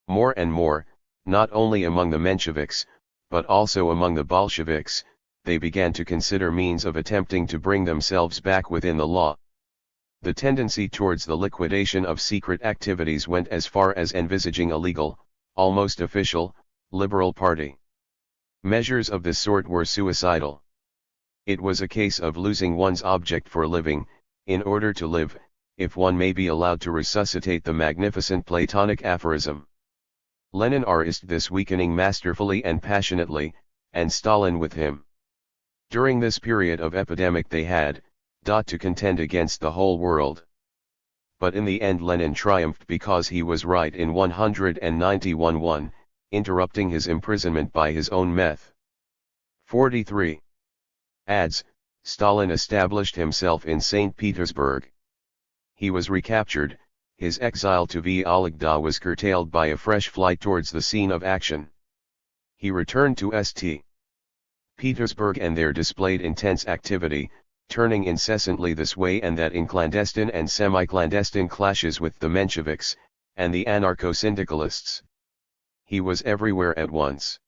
More and more, not only among the Mensheviks, but also among the Bolsheviks, they began to consider means of attempting to bring themselves back within the law. The tendency towards the liquidation of secret activities went as far as envisaging a legal, almost official, liberal party. Measures of this sort were suicidal. It was a case of losing one's object for living, in order to live, if one may be allowed to resuscitate the magnificent Platonic aphorism. Lenin arrested this weakening masterfully and passionately, and Stalin with him. During this period of epidemic they had to contend against the whole world. But in the end Lenin triumphed because he was right in 191 interrupting his imprisonment by his own method. 43. Adds, Stalin established himself in St. Petersburg. He was recaptured, his exile to Vologda was curtailed by a fresh flight towards the scene of action. He returned to St. Petersburg and there displayed intense activity, turning incessantly this way and that in clandestine and semi-clandestine clashes with the Mensheviks, and the anarcho-syndicalists. He was everywhere at once.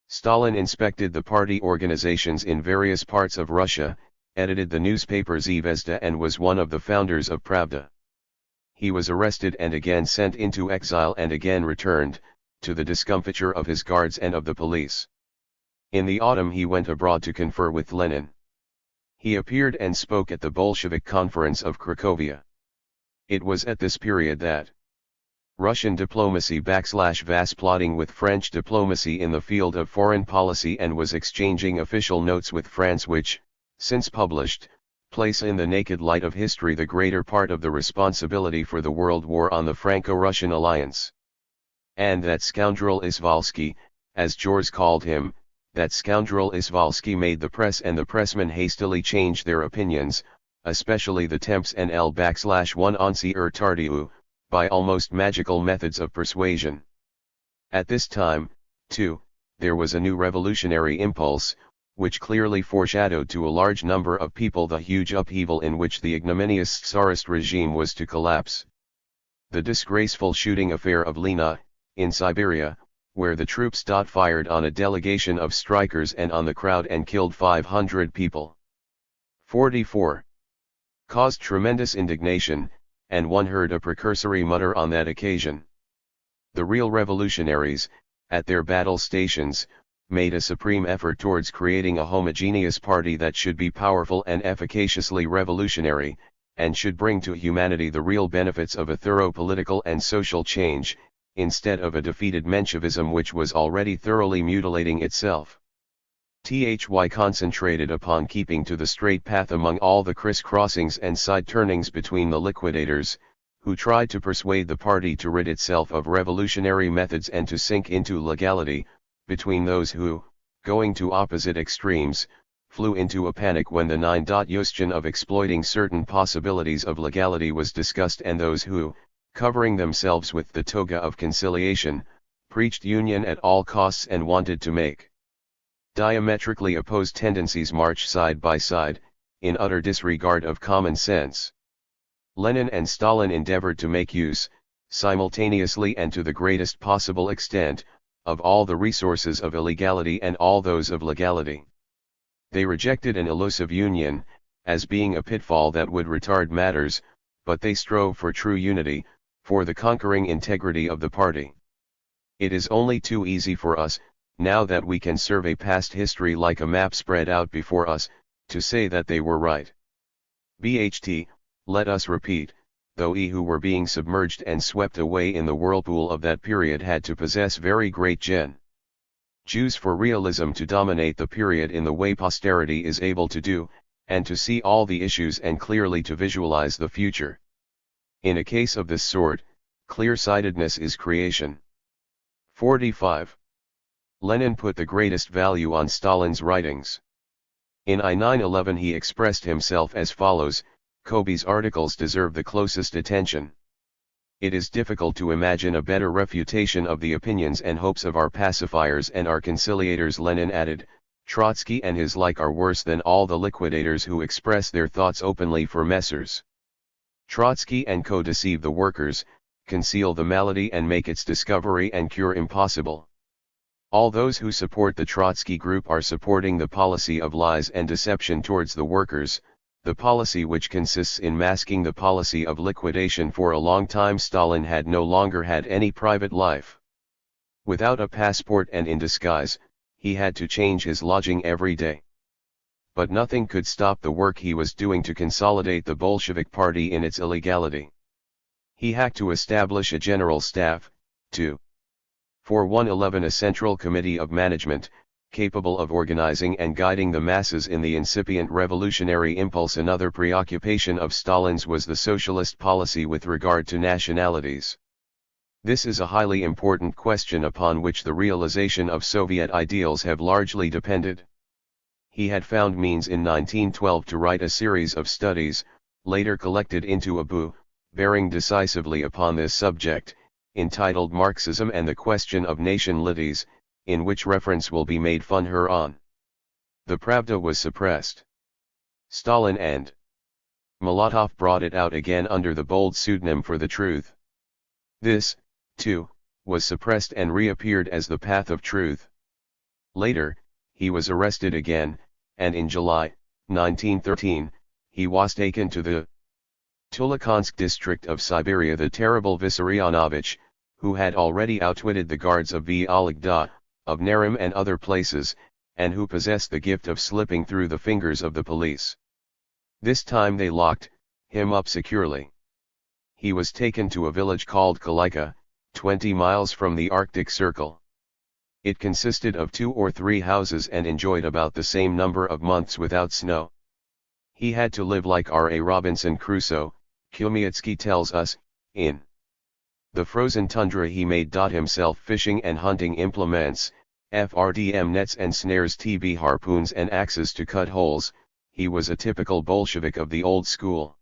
Stalin inspected the party organizations in various parts of Russia, edited the newspaper Zvezda and was one of the founders of Pravda. He was arrested and again sent into exile and again returned, to the discomfiture of his guards and of the police. In the autumn he went abroad to confer with Lenin. He appeared and spoke at the Bolshevik Conference of Cracovia. It was at this period that Russian diplomacy / vast plotting with French diplomacy in the field of foreign policy, and was exchanging official notes with France which, since published, place in the naked light of history the greater part of the responsibility for the World War on the Franco-Russian alliance. And that scoundrel Izvolsky, as George called him, that scoundrel Izvolsky made the press and the pressmen hastily change their opinions, especially the Temps and L /1 Ancien Tardieu, by almost magical methods of persuasion. At this time, too, there was a new revolutionary impulse, which clearly foreshadowed to a large number of people the huge upheaval in which the ignominious Tsarist regime was to collapse. The disgraceful shooting affair of Lena, in Siberia, where the troops fired on a delegation of strikers and on the crowd and killed 500 people. 44. Caused tremendous indignation, and one heard a precursory mutter on that occasion. The real revolutionaries, at their battle stations, made a supreme effort towards creating a homogeneous party that should be powerful and efficaciously revolutionary, and should bring to humanity the real benefits of a thorough political and social change, instead of a defeated Menshevism which was already thoroughly mutilating itself. THY concentrated upon keeping to the straight path among all the criss-crossings and side-turnings between the liquidators, who tried to persuade the party to rid itself of revolutionary methods and to sink into legality, between those who, going to opposite extremes, flew into a panic when the question of exploiting certain possibilities of legality was discussed, and those who, covering themselves with the toga of conciliation, preached union at all costs and wanted to make diametrically opposed tendencies march side by side, in utter disregard of common sense. Lenin and Stalin endeavored to make use, simultaneously and to the greatest possible extent, of all the resources of illegality and all those of legality. They rejected an elusive union, as being a pitfall that would retard matters, but they strove for true unity, for the conquering integrity of the party. It is only too easy for us, now that we can survey past history like a map spread out before us, to say that they were right. Bht, let us repeat, though we who were being submerged and swept away in the whirlpool of that period had to possess very great Jews for realism to dominate the period in the way posterity is able to do, and to see all the issues and clearly to visualize the future. In a case of this sort, clear-sightedness is creation. 45. Lenin put the greatest value on Stalin's writings. In I-911 he expressed himself as follows: Kobe's articles deserve the closest attention. It is difficult to imagine a better refutation of the opinions and hopes of our pacifiers and our conciliators. Lenin added, Trotsky and his like are worse than all the liquidators who express their thoughts openly for Messrs. Trotsky and co. deceive the workers, conceal the malady and make its discovery and cure impossible. All those who support the Trotsky group are supporting the policy of lies and deception towards the workers, the policy which consists in masking the policy of liquidation. For a long time Stalin had no longer had any private life. Without a passport and in disguise, he had to change his lodging every day. But nothing could stop the work he was doing to consolidate the Bolshevik party in its illegality. He had to establish a general staff, too. For 111 a central committee of management, capable of organizing and guiding the masses in the incipient revolutionary impulse. Another preoccupation of Stalin's was the socialist policy with regard to nationalities. This is a highly important question upon which the realization of Soviet ideals have largely depended. He had found means in 1912 to write a series of studies, later collected into a book, bearing decisively upon this subject, entitled Marxism and the Question of Nationalities, in which reference will be made further on. The Pravda was suppressed. Stalin and Molotov brought it out again under the bold pseudonym For the Truth. This, too, was suppressed and reappeared as The Path of Truth. Later, he was arrested again, and in July, 1913, he was taken to the Tulikhansk district of Siberia. The terrible Vissarionovich, who had already outwitted the guards of Vologda, of Narum and other places, and who possessed the gift of slipping through the fingers of the police. This time they locked him up securely. He was taken to a village called Kalika, 20 miles from the Arctic Circle. It consisted of 2 or 3 houses and enjoyed about the same number of months without snow. He had to live like R.A. Robinson Crusoe, Chmielewski tells us, in the frozen tundra. He made himself fishing and hunting implements, FRDM nets and snares, TB harpoons and axes to cut holes. He was a typical Bolshevik of the old school.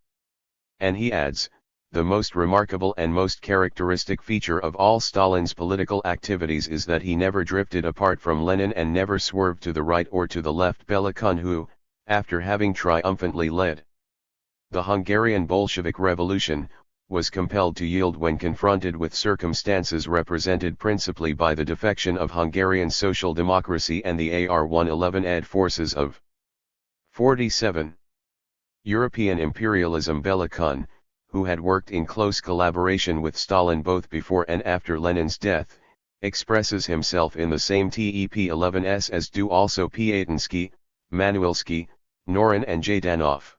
And he adds, the most remarkable and most characteristic feature of all Stalin's political activities is that he never drifted apart from Lenin and never swerved to the right or to the left. Belakhun, who, after having triumphantly led the Hungarian Bolshevik Revolution, was compelled to yield when confronted with circumstances represented principally by the defection of Hungarian social democracy and the AR-111 ed forces of 47. European imperialism. Belakhun, who had worked in close collaboration with Stalin both before and after Lenin's death, expresses himself in the same TEP-11s as do also Piatinsky, Manuelsky, Norin and Zhdanov.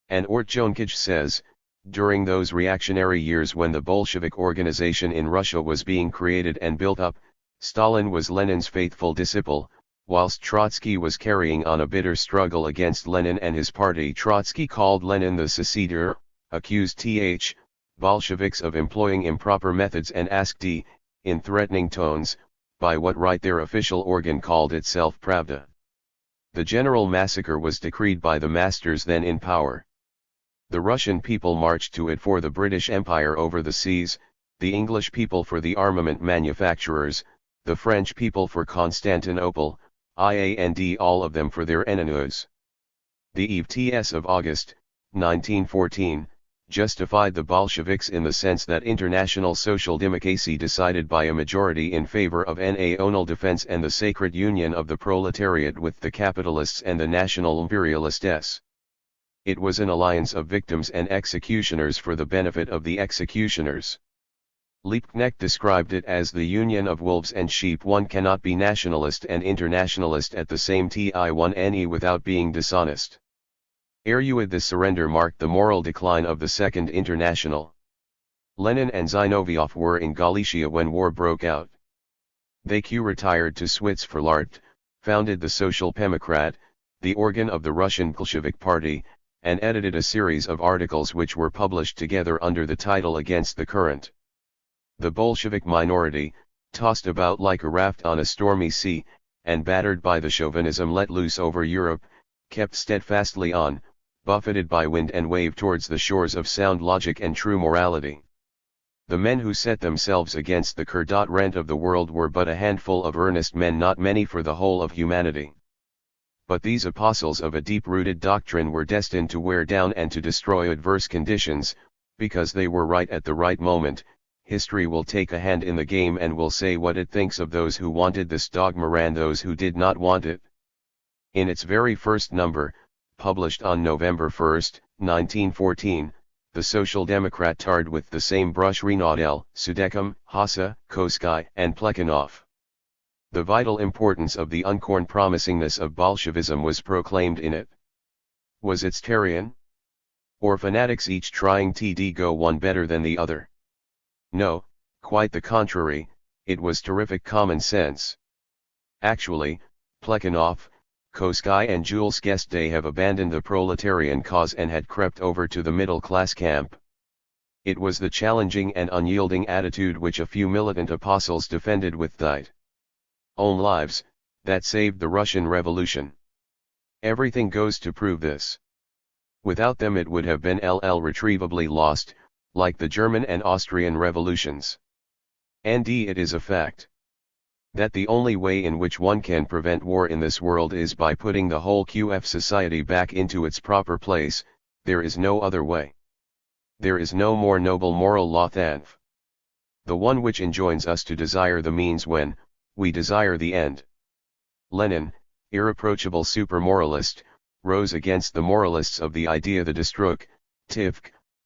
And Ortjonkij says, during those reactionary years when the Bolshevik organization in Russia was being created and built up, Stalin was Lenin's faithful disciple, whilst Trotsky was carrying on a bitter struggle against Lenin and his party. Trotsky called Lenin the seceder, accused Bolsheviks of employing improper methods and asked in threatening tones, by what right their official organ called itself Pravda. The general massacre was decreed by the masters then in power. The Russian people marched to it for the British Empire over the seas, the English people for the armament manufacturers, the French people for Constantinople, and all of them for their enemies. The EVTS of August, 1914, justified the Bolsheviks in the sense that international social democracy decided by a majority in favor of national defense and the sacred union of the proletariat with the capitalists and the national imperialists. It was an alliance of victims and executioners for the benefit of the executioners. Liebknecht described it as the union of wolves and sheep. One cannot be nationalist and internationalist at the same time without being dishonest. The surrender marked the moral decline of the Second International. Lenin and Zinoviev were in Galicia when war broke out. They retired to Switzerland, founded the Social Democrat, the organ of the Russian Bolshevik Party, and edited a series of articles which were published together under the title Against the Current. The Bolshevik minority, tossed about like a raft on a stormy sea, and battered by the chauvinism let loose over Europe, kept steadfastly on, buffeted by wind and wave towards the shores of sound logic and true morality. The men who set themselves against the rent of the world were but a handful of earnest men, not many for the whole of humanity. But these apostles of a deep-rooted doctrine were destined to wear down and to destroy adverse conditions, because they were right at the right moment. History will take a hand in the game and will say what it thinks of those who wanted this dogma and those who did not want it. In its very first number, published on November 1, 1914, the Social Democrat tarred with the same brush Renaudel, Sudekum, Hassa, Koskai, and Plekhanov. The vital importance of the uncorn promisingness of Bolshevism was proclaimed in it. Was it Tarian? Or fanatics each trying to go one better than the other? No, quite the contrary, it was terrific common sense. Actually, Plekhanov, Koskai and Jules Guesde have abandoned the proletarian cause and had crept over to the middle-class camp. It was the challenging and unyielding attitude which a few militant apostles defended with their own lives, that saved the Russian Revolution. Everything goes to prove this. Without them it would have been irretrievably lost, like the German and Austrian revolutions. And it is a fact that the only way in which one can prevent war in this world is by putting the whole society back into its proper place. There is no other way. There is no more noble moral law than the one which enjoins us to desire the means when we desire the end. Lenin, irreproachable super-moralist, rose against the moralists of the idea, the destructive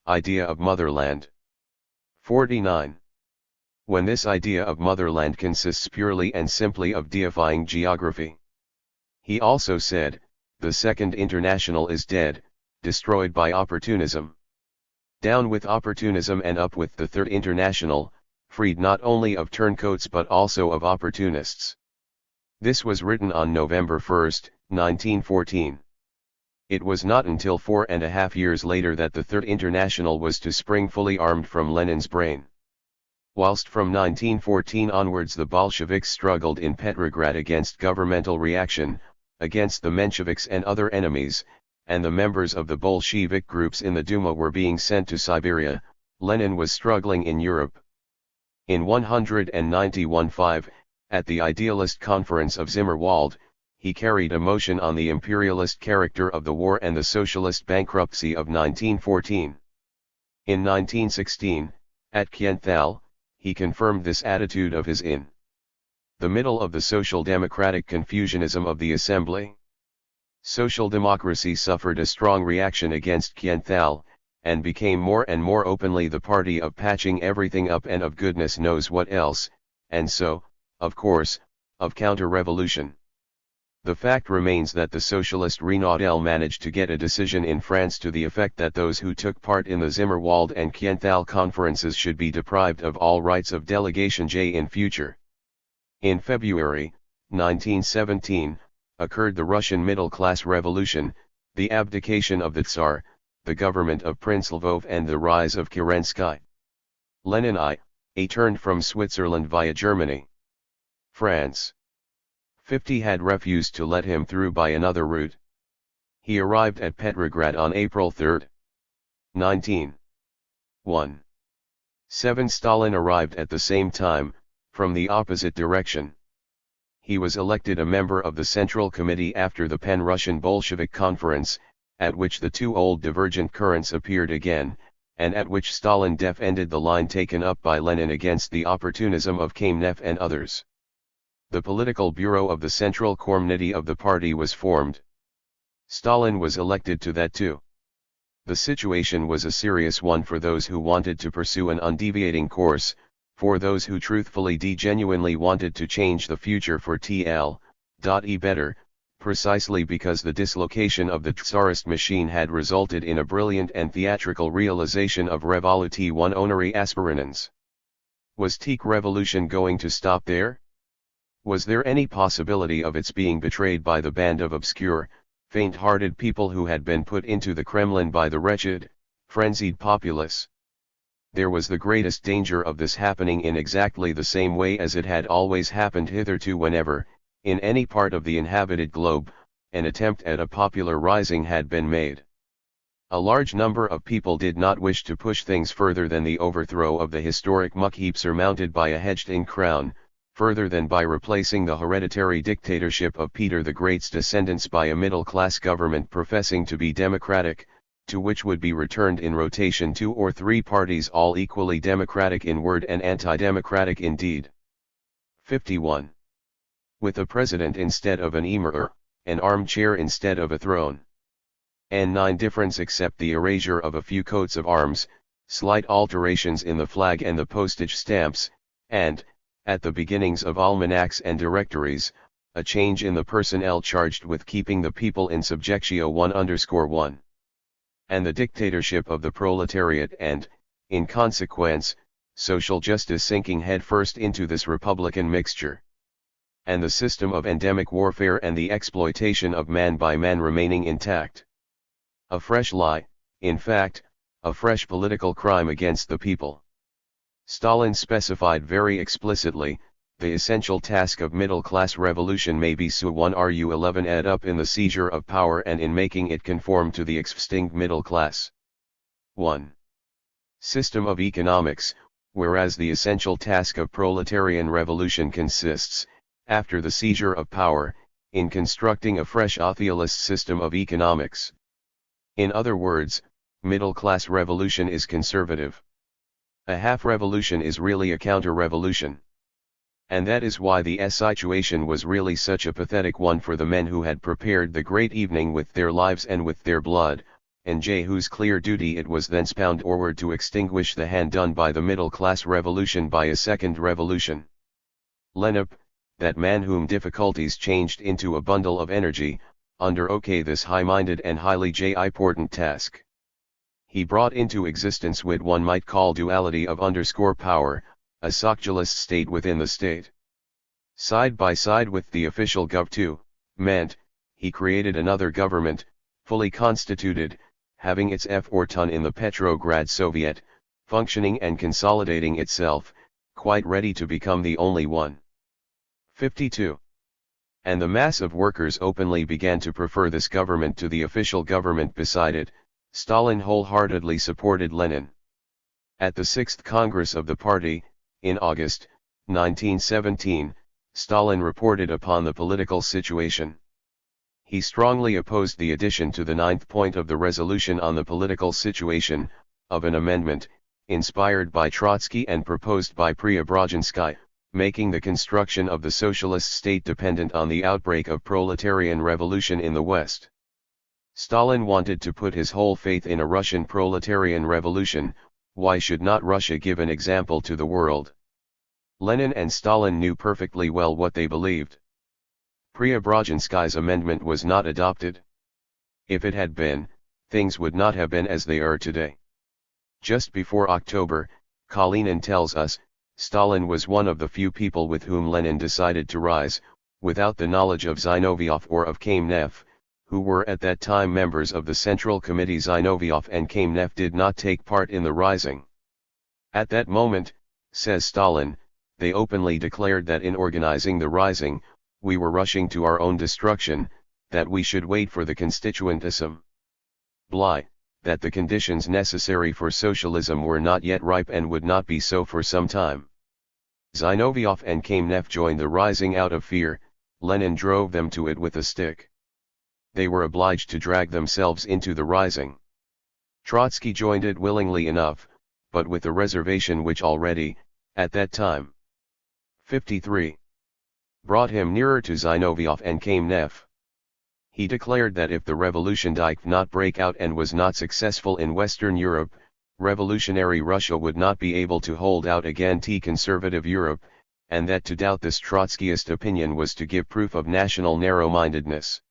idea of motherland. 49. When this idea of motherland consists purely and simply of deifying geography. He also said, the Second International is dead, destroyed by opportunism. Down with opportunism and up with the Third International. freed not only of turncoats but also of opportunists. This was written on November 1, 1914. It was not until 4.5 years later that the Third International was to spring fully armed from Lenin's brain. Whilst from 1914 onwards the Bolsheviks struggled in Petrograd against governmental reaction, against the Mensheviks and other enemies, and the members of the Bolshevik groups in the Duma were being sent to Siberia, Lenin was struggling in Europe. In 191-5, at the Idealist Conference of Zimmerwald, he carried a motion on the imperialist character of the war and the socialist bankruptcy of 1914. In 1916, at Kienthal, he confirmed this attitude of his in the middle of the social democratic Confucianism of the assembly. Social democracy suffered a strong reaction against Kienthal, and became more and more openly the party of patching everything up and of goodness knows what else, and so, of course, of counter-revolution. The fact remains that the socialist Renaudel managed to get a decision in France to the effect that those who took part in the Zimmerwald and Kienthal conferences should be deprived of all rights of delegation in future. In February, 1917, occurred the Russian middle-class revolution, the abdication of the Tsar, the government of Prince Lvov and the rise of Kerensky. Lenin A turned from Switzerland via Germany. France. 50 had refused to let him through by another route. He arrived at Petrograd on April 3, 1917. 7 Stalin arrived at the same time, from the opposite direction. He was elected a member of the Central Committee after the Pan-Russian Bolshevik Conference, at which the two old divergent currents appeared again, and at which Stalin defended the line taken up by Lenin against the opportunism of Kamenev and others. The political bureau of the Central Committee of the party was formed. Stalin was elected to that too. The situation was a serious one for those who wanted to pursue an undeviating course, for those who truthfully genuinely wanted to change the future for TL.E better, precisely because the dislocation of the Tsarist machine had resulted in a brilliant and theatrical realization of Revolution honorary aspirans. Was THIRD revolution going to stop there? Was there any possibility of its being betrayed by the band of obscure, faint-hearted people who had been put into the Kremlin by the wretched, frenzied populace? There was the greatest danger of this happening in exactly the same way as it had always happened hitherto whenever, in any part of the inhabited globe, an attempt at a popular rising had been made. A large number of people did not wish to push things further than the overthrow of the historic muck-heap surmounted by a hedged-in crown, further than by replacing the hereditary dictatorship of Peter the Great's descendants by a middle-class government professing to be democratic, to which would be returned in rotation 2 or 3 parties all equally democratic in word and anti-democratic in deed. 51. With a president instead of an emir, an armchair instead of a throne. And 9 difference except the erasure of a few coats of arms, slight alterations in the flag and the postage stamps, and, at the beginnings of almanacs and directories, a change in the personnel charged with keeping the people in subjectio 1_1. And the dictatorship of the proletariat and, in consequence, social justice sinking headfirst into this republican mixture. And the system of endemic warfare and the exploitation of man by man remaining intact. A fresh lie, in fact, a fresh political crime against the people. Stalin specified very explicitly, the essential task of middle-class revolution may be Su-1Ru-11 add up in the seizure of power and in making it conform to the extinct middle class. 1. System of economics, whereas the essential task of proletarian revolution consists, after the seizure of power, in constructing a fresh Othelist system of economics. In other words, middle-class revolution is conservative. A half-revolution is really a counter-revolution. And that is why the situation was really such a pathetic one for the men who had prepared the great evening with their lives and with their blood, and whose clear duty it was thencepound onward to extinguish the hand done by the middle-class revolution by a second revolution. Lenin, that man whom difficulties changed into a bundle of energy, undertook this high-minded and highly important task. He brought into existence what one might call duality of _power, a socialist state within the state. Side by side with the official government, he created another government, fully constituted, having its ton in the Petrograd Soviet, functioning and consolidating itself, quite ready to become the only one. 52. And the mass of workers openly began to prefer this government to the official government beside it. Stalin wholeheartedly supported Lenin. At the 6th Congress of the party, in August, 1917, Stalin reported upon the political situation. He strongly opposed the addition to the 9th point of the resolution on the political situation, of an amendment, inspired by Trotsky and proposed by Preobrazhensky, making the construction of the socialist state dependent on the outbreak of proletarian revolution in the West. Stalin wanted to put his whole faith in a Russian proletarian revolution. Why should not Russia give an example to the world? Lenin and Stalin knew perfectly well what they believed. Preobrazhensky's amendment was not adopted. If it had been, things would not have been as they are today. Just before October, Kalinin tells us, Stalin was one of the few people with whom Lenin decided to rise, without the knowledge of Zinoviev or of Kamenev, who were at that time members of the Central Committee. Zinoviev and Kamenev did not take part in the rising. At that moment, says Stalin, they openly declared that in organizing the rising, we were rushing to our own destruction, that we should wait for the constituentism. That the conditions necessary for socialism were not yet ripe and would not be so for some time. Zinoviev and Kamenev joined the rising out of fear. Lenin drove them to it with a stick. They were obliged to drag themselves into the rising. Trotsky joined it willingly enough, but with a reservation which already, at that time, 53, brought him nearer to Zinoviev and Kamenev. He declared that if the revolution did not break out and was not successful in Western Europe, revolutionary Russia would not be able to hold out against conservative Europe, and that to doubt this Trotskyist opinion was to give proof of national narrow-mindedness.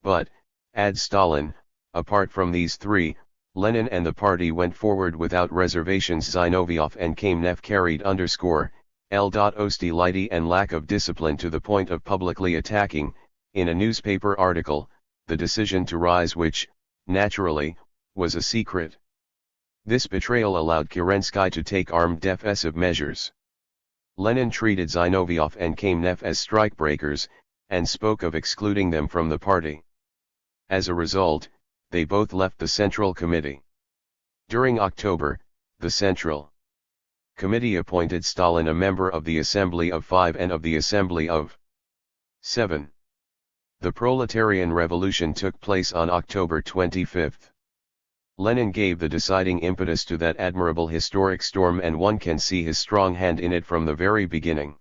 But, adds Stalin, apart from these three, Lenin and the party went forward without reservations. Zinoviev and Kamenev carried hostility and lack of discipline to the point of publicly attacking, in a newspaper article, the decision to rise which, naturally, was a secret. This betrayal allowed Kerensky to take armed defensive measures. Lenin treated Zinoviev and Kamenev as strikebreakers, and spoke of excluding them from the party. As a result, they both left the Central Committee. During October, the Central Committee appointed Stalin a member of the Assembly of Five and of the Assembly of Seven. The proletarian revolution took place on October 25. Lenin gave the deciding impetus to that admirable historic storm, and one can see his strong hand in it from the very beginning.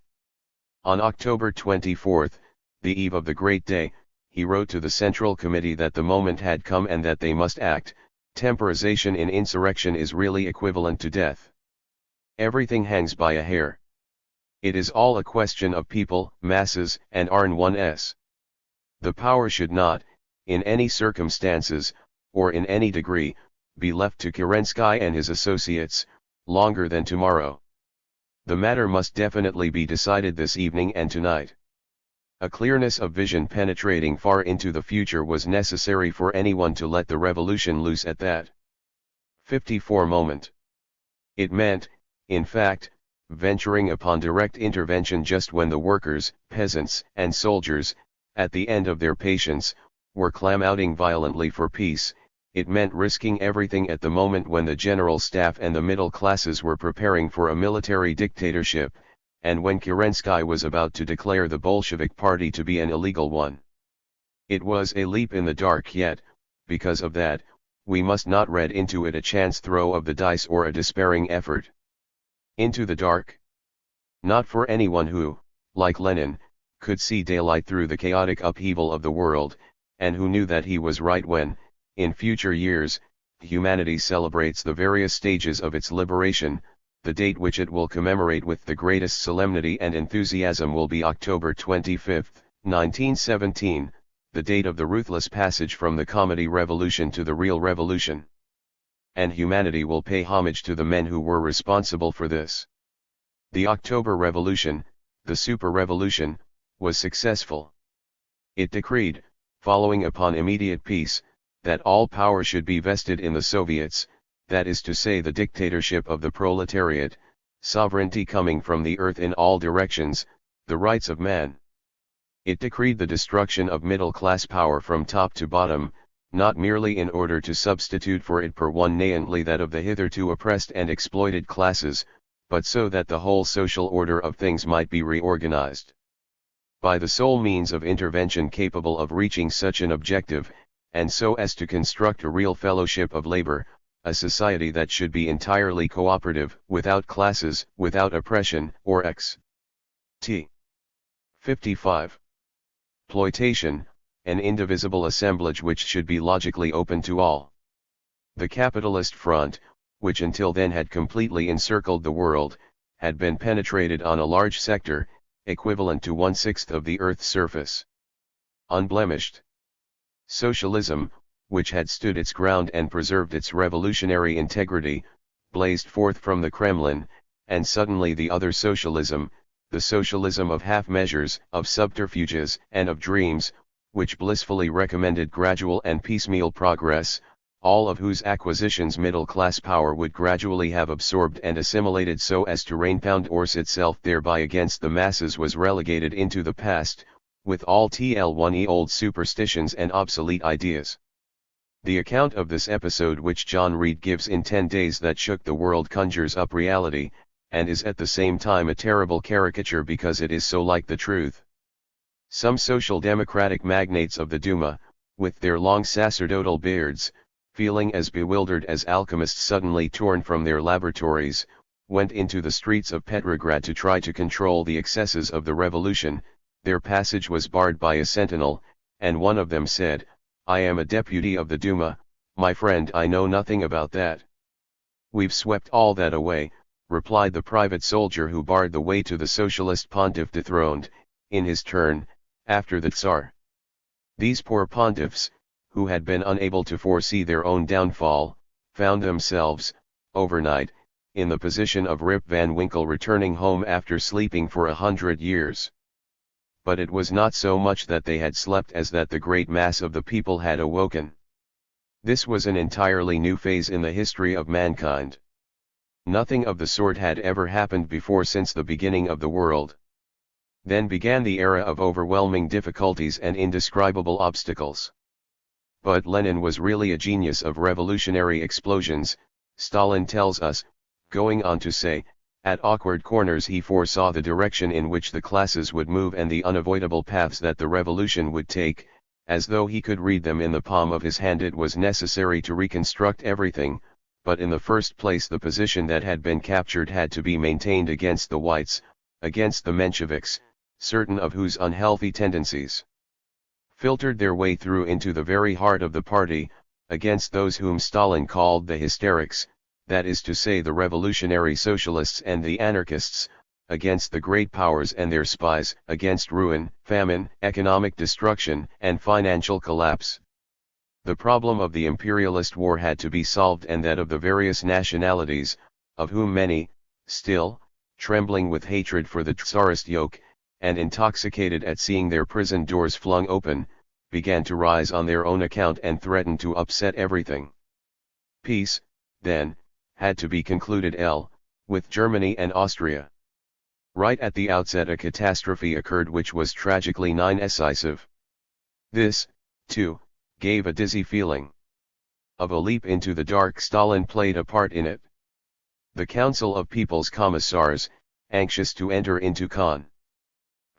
On October 24, the eve of the great day, he wrote to the Central Committee that the moment had come and that they must act. Temporization in insurrection is really equivalent to death. Everything hangs by a hair. It is all a question of people, masses, and R1s. The power should not, in any circumstances, or in any degree, be left to Kerensky and his associates, longer than tomorrow. The matter must definitely be decided this evening and tonight. A clearness of vision penetrating far into the future was necessary for anyone to let the revolution loose at that 54 moment. It meant, in fact, venturing upon direct intervention just when the workers, peasants, and soldiers, at the end of their patience, were clamouring violently for peace. It meant risking everything at the moment when the general staff and the middle classes were preparing for a military dictatorship, and when Kerensky was about to declare the Bolshevik party to be an illegal one. It was a leap in the dark, yet, because of that, we must not read into it a chance throw of the dice or a despairing effort. Into the dark? Not for anyone who, like Lenin, could see daylight through the chaotic upheaval of the world, and who knew that he was right when, in future years, humanity celebrates the various stages of its liberation. The date which it will commemorate with the greatest solemnity and enthusiasm will be October 25, 1917, the date of the ruthless passage from the comedy revolution to the real revolution. And humanity will pay homage to the men who were responsible for this. The October Revolution, the Super Revolution, was successful. It decreed, following upon immediate peace, that all power should be vested in the Soviets, that is to say the dictatorship of the proletariat, sovereignty coming from the earth in all directions, the rights of man. It decreed the destruction of middle-class power from top to bottom, not merely in order to substitute for it permanently that of the hitherto oppressed and exploited classes, but so that the whole social order of things might be reorganized. By the sole means of intervention capable of reaching such an objective, and so as to construct a real fellowship of labor, a society that should be entirely cooperative, without classes, without oppression, or t. 55. Exploitation, an indivisible assemblage which should be logically open to all. The capitalist front, which until then had completely encircled the world, had been penetrated on a large sector, equivalent to 1/6 of the earth's surface. Unblemished. Socialism, which had stood its ground and preserved its revolutionary integrity, blazed forth from the Kremlin, and suddenly the other socialism, the socialism of half-measures, of subterfuges, and of dreams, which blissfully recommended gradual and piecemeal progress, all of whose acquisitions middle-class power would gradually have absorbed and assimilated so as to reinforce itself thereby against the masses, was relegated into the past, with all old superstitions and obsolete ideas. The account of this episode which John Reed gives in 10 Days That Shook the World conjures up reality, and is at the same time a terrible caricature because it is so like the truth. Some social democratic magnates of the Duma, with their long sacerdotal beards, feeling as bewildered as alchemists suddenly torn from their laboratories, went into the streets of Petrograd to try to control the excesses of the revolution. Their passage was barred by a sentinel, and one of them said, "I am a deputy of the Duma, my friend, I know nothing about that." "We've swept all that away," replied the private soldier who barred the way to the socialist pontiff dethroned, in his turn, after the Tsar. These poor pontiffs, who had been unable to foresee their own downfall, found themselves, overnight, in the position of Rip Van Winkle returning home after sleeping for 100 years. But it was not so much that they had slept as that the great mass of the people had awoken. This was an entirely new phase in the history of mankind. Nothing of the sort had ever happened before since the beginning of the world. Then began the era of overwhelming difficulties and indescribable obstacles. But Lenin was really a genius of revolutionary explosions, Stalin tells us, going on to say, at awkward corners he foresaw the direction in which the classes would move and the unavoidable paths that the revolution would take, as though he could read them in the palm of his hand. It was necessary to reconstruct everything, but in the first place the position that had been captured had to be maintained against the whites, against the Mensheviks, certain of whose unhealthy tendencies filtered their way through into the very heart of the party, against those whom Stalin called the hysterics, that is to say the revolutionary socialists and the anarchists, against the great powers and their spies, against ruin, famine, economic destruction, and financial collapse. The problem of the imperialist war had to be solved, and that of the various nationalities, of whom many, still, trembling with hatred for the Tsarist yoke, and intoxicated at seeing their prison doors flung open, began to rise on their own account and threatened to upset everything. Peace, then, had to be concluded with Germany and Austria. Right at the outset a catastrophe occurred which was tragically incisive. This, too, gave a dizzy feeling. Of a leap into the dark Stalin played a part in it. The Council of People's Commissars, anxious to enter into Con.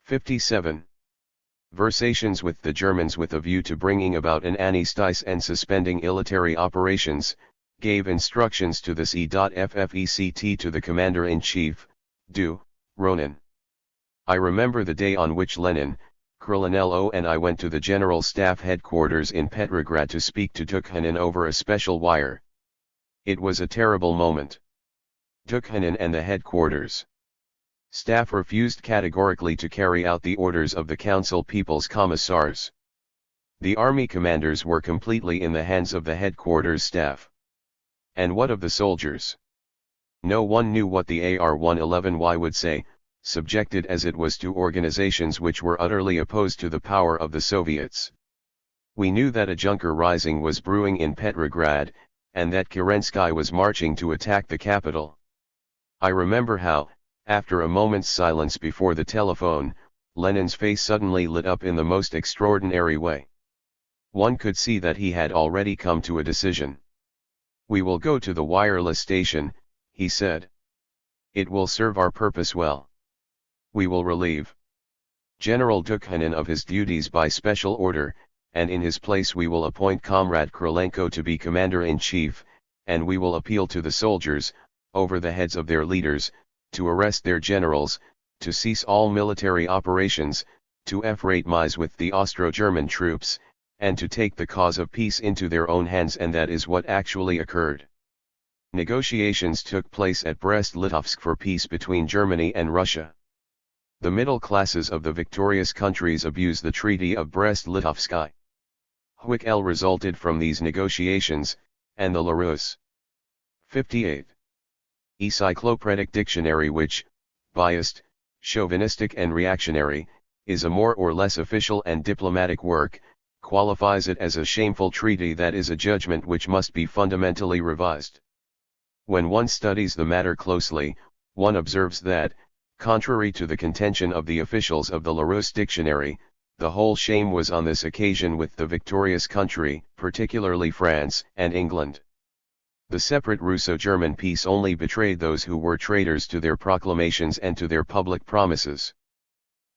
57. Versations with the Germans with a view to bringing about an armistice and suspending military operations, gave instructions to the C.FFECT to the Commander-in-Chief, Du, Ronan. I remember the day on which Lenin, Colonel O and I went to the General Staff headquarters in Petrograd to speak to Tukhanin over a special wire. It was a terrible moment. Tukhanin and the headquarters staff refused categorically to carry out the orders of the Council People's Commissars. The army commanders were completely in the hands of the headquarters staff. And what of the soldiers? No one knew what the AR-111Y would say, subjected as it was to organizations which were utterly opposed to the power of the Soviets. We knew that a Junker rising was brewing in Petrograd, and that Kerensky was marching to attack the capital. I remember how, after a moment's silence before the telephone, Lenin's face suddenly lit up in the most extraordinary way. One could see that he had already come to a decision. "We will go to the wireless station," he said. "It will serve our purpose well. We will relieve General Dukhanin of his duties by special order, and in his place we will appoint Comrade Krylenko to be Commander-in-Chief, and we will appeal to the soldiers, over the heads of their leaders, to arrest their generals, to cease all military operations, to fraternize with the Austro-German troops, and to take the cause of peace into their own hands." And that is what actually occurred. Negotiations took place at Brest-Litovsk for peace between Germany and Russia. The middle classes of the victorious countries abused the Treaty of Brest-Litovsk. Hwickel resulted from these negotiations, and the Larousse. 58. Encyclopedic Dictionary, which, biased, chauvinistic and reactionary, is a more or less official and diplomatic work, qualifies it as a shameful treaty that is a judgment which must be fundamentally revised. When one studies the matter closely, one observes that, contrary to the contention of the officials of the Larousse Dictionary, the whole shame was on this occasion with the victorious country, particularly France and England. The separate Russo-German peace only betrayed those who were traitors to their proclamations and to their public promises.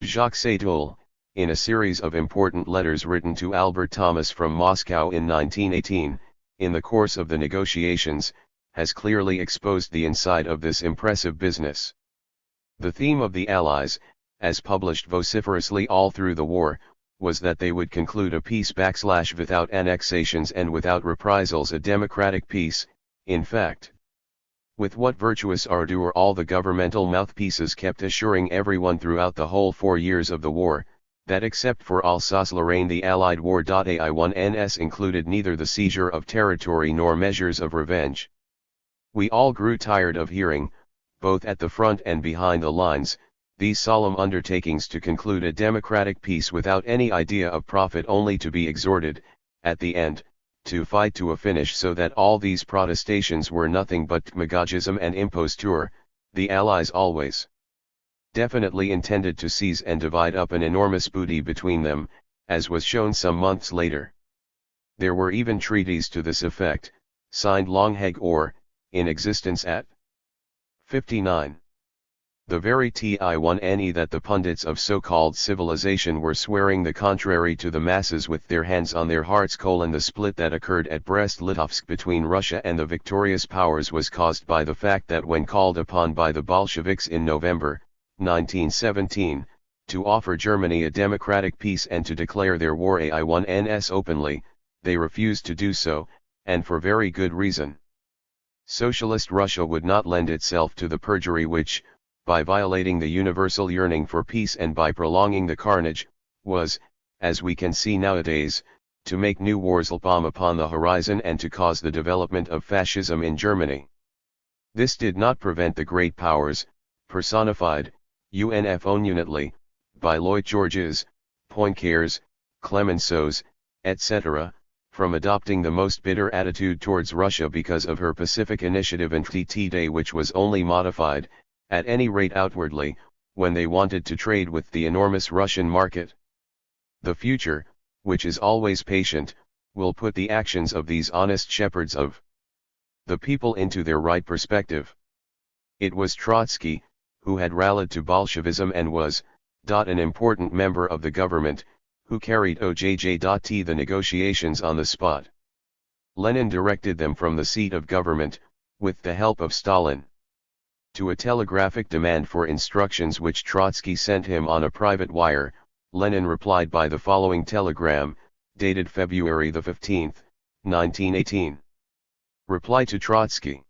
Jacques Sadoul, in a series of important letters written to Albert Thomas from Moscow in 1918, in the course of the negotiations, has clearly exposed the inside of this impressive business. The theme of the Allies, as published vociferously all through the war, was that they would conclude a peace without annexations and without reprisals, a democratic peace, in fact. With what virtuous ardor all the governmental mouthpieces kept assuring everyone throughout the whole 4 years of the war, that except for Alsace-Lorraine the Allied war AI-1NS included neither the seizure of territory nor measures of revenge. We all grew tired of hearing, both at the front and behind the lines, these solemn undertakings to conclude a democratic peace without any idea of profit, only to be exhorted, at the end, to fight to a finish, so that all these protestations were nothing but demagogism and imposture. The Allies always definitely intended to seize and divide up an enormous booty between them, as was shown some months later. There were even treaties to this effect, signed long ago, in existence at 59. The very THIRD-WORLDISM that the pundits of so-called civilization were swearing the contrary to the masses with their hands on their hearts. The split that occurred at Brest-Litovsk between Russia and the victorious powers was caused by the fact that when called upon by the Bolsheviks in November, 1917, to offer Germany a democratic peace and to declare their war AI-1NS openly, they refused to do so, and for very good reason. Socialist Russia would not lend itself to the perjury which, by violating the universal yearning for peace and by prolonging the carnage, was, as we can see nowadays, to make new wars bomb upon the horizon and to cause the development of fascism in Germany. This did not prevent the great powers, personified, unifyingly, by Lloyd Georges, Poincares, Clemenceaus, etc., from adopting the most bitter attitude towards Russia because of her pacific initiative and TT, which was only modified, at any rate outwardly, when they wanted to trade with the enormous Russian market. The future, which is always patient, will put the actions of these honest shepherds of the people into their right perspective. It was Trotsky, who had rallied to Bolshevism and was, an important member of the government, who carried OJJ.T the negotiations on the spot. Lenin directed them from the seat of government, with the help of Stalin. To a telegraphic demand for instructions which Trotsky sent him on a private wire, Lenin replied by the following telegram, dated February 15, 1918. Reply to Trotsky.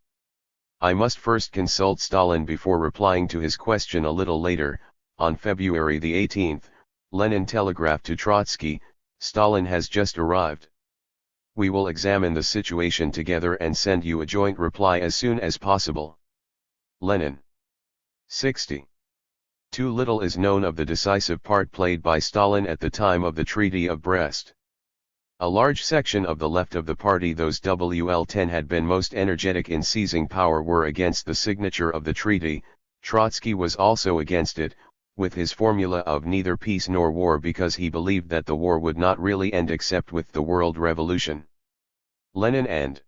I must first consult Stalin before replying to his question. A little later, on February 18, Lenin telegraphed to Trotsky, Stalin has just arrived. We will examine the situation together and send you a joint reply as soon as possible. Lenin. 60. Too little is known of the decisive part played by Stalin at the time of the Treaty of Brest. A large section of the left of the party, those WL10 had been most energetic in seizing power, were against the signature of the treaty. Trotsky was also against it, with his formula of neither peace nor war, because he believed that the war would not really end except with the world revolution. Lenin and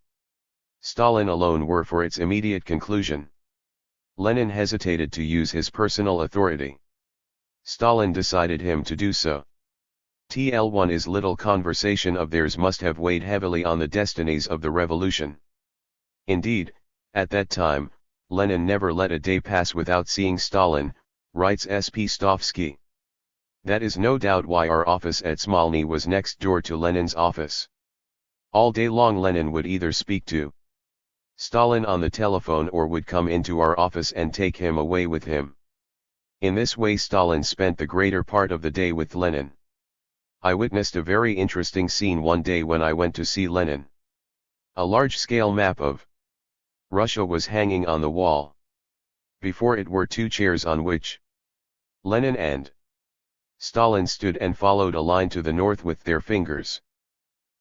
Stalin alone were for its immediate conclusion. Lenin hesitated to use his personal authority. Stalin decided him to do so. TL1 is little conversation of theirs must have weighed heavily on the destinies of the revolution. Indeed, at that time, Lenin never let a day pass without seeing Stalin, writes S.P. Stovsky. That is no doubt why our office at Smolny was next door to Lenin's office. All day long Lenin would either speak to Stalin on the telephone or would come into our office and take him away with him. In this way Stalin spent the greater part of the day with Lenin. I witnessed a very interesting scene one day when I went to see Lenin. A large-scale map of Russia was hanging on the wall. Before it were two chairs on which Lenin and Stalin stood and followed a line to the north with their fingers.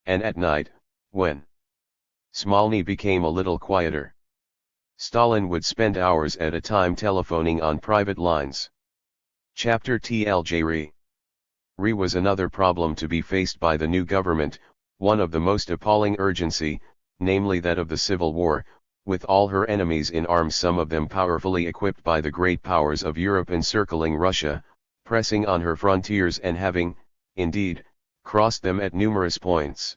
And at night, when Smolny became a little quieter, Stalin would spend hours at a time telephoning on private lines. Chapter TLJ Re was another problem to be faced by the new government, one of the most appalling urgency, namely that of the civil war, with all her enemies in arms, some of them powerfully equipped by the great powers of Europe encircling Russia, pressing on her frontiers and having, indeed, crossed them at numerous points.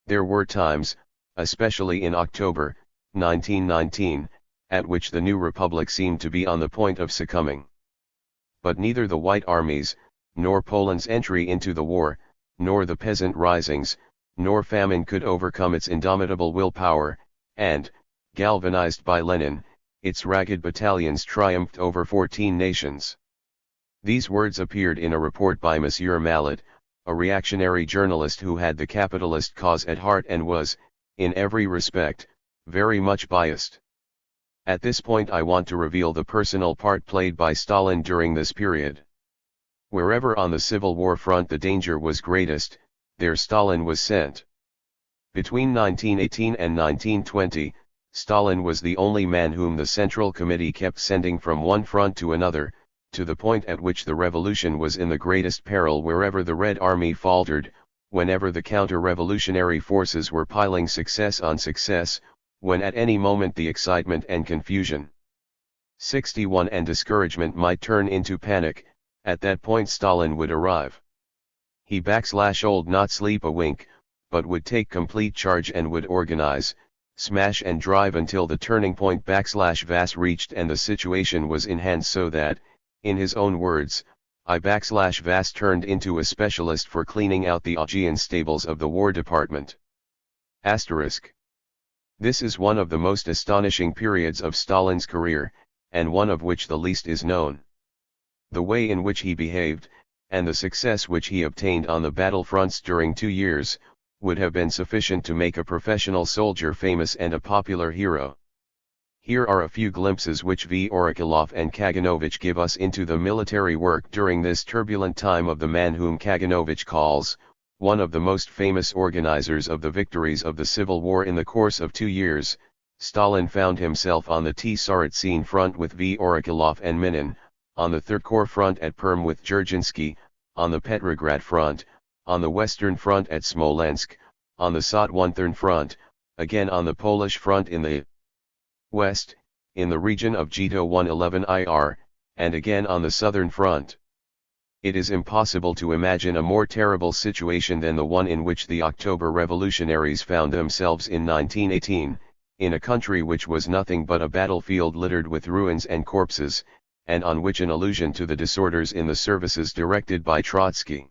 There were times, especially in October, 1919, at which the new republic seemed to be on the point of succumbing. But neither the White Armies, nor Poland's entry into the war, nor the peasant risings, nor famine could overcome its indomitable willpower, and, galvanized by Lenin, its ragged battalions triumphed over 14 nations. These words appeared in a report by Monsieur Mallet, a reactionary journalist who had the capitalist cause at heart and was, in every respect, very much biased. At this point I want to reveal the personal part played by Stalin during this period. Wherever on the Civil War front the danger was greatest, there Stalin was sent. Between 1918 and 1920, Stalin was the only man whom the Central Committee kept sending from one front to another, to the point at which the revolution was in the greatest peril wherever the Red Army faltered, whenever the counter-revolutionary forces were piling success on success, when at any moment the excitement and confusion, 61 and discouragement might turn into panic. At that point Stalin would arrive. He old not sleep a wink, but would take complete charge and would organize, smash and drive until the turning point Vas reached and the situation was in hand, so that, in his own words, Vas turned into a specialist for cleaning out the Augean stables of the War Department. Asterisk. This is one of the most astonishing periods of Stalin's career, and one of which the least is known. The way in which he behaved, and the success which he obtained on the battlefronts during 2 years, would have been sufficient to make a professional soldier famous and a popular hero. Here are a few glimpses which V. Orikhalov and Kaganovich give us into the military work during this turbulent time of the man whom Kaganovich calls, one of the most famous organizers of the victories of the Civil War. In the course of 2 years, Stalin found himself on the Tsaritsyn front with V. Orikhalov and Minin, on the Third Corps front at Perm with Dzerzhinsky, on the Petrograd front, on the Western front at Smolensk, on the Sotwantern front, again on the Polish front in the west, in the region of Jito 111 IR, and again on the Southern front. It is impossible to imagine a more terrible situation than the one in which the October revolutionaries found themselves in 1918, in a country which was nothing but a battlefield littered with ruins and corpses, and on which an allusion to the disorders in the services directed by Trotsky.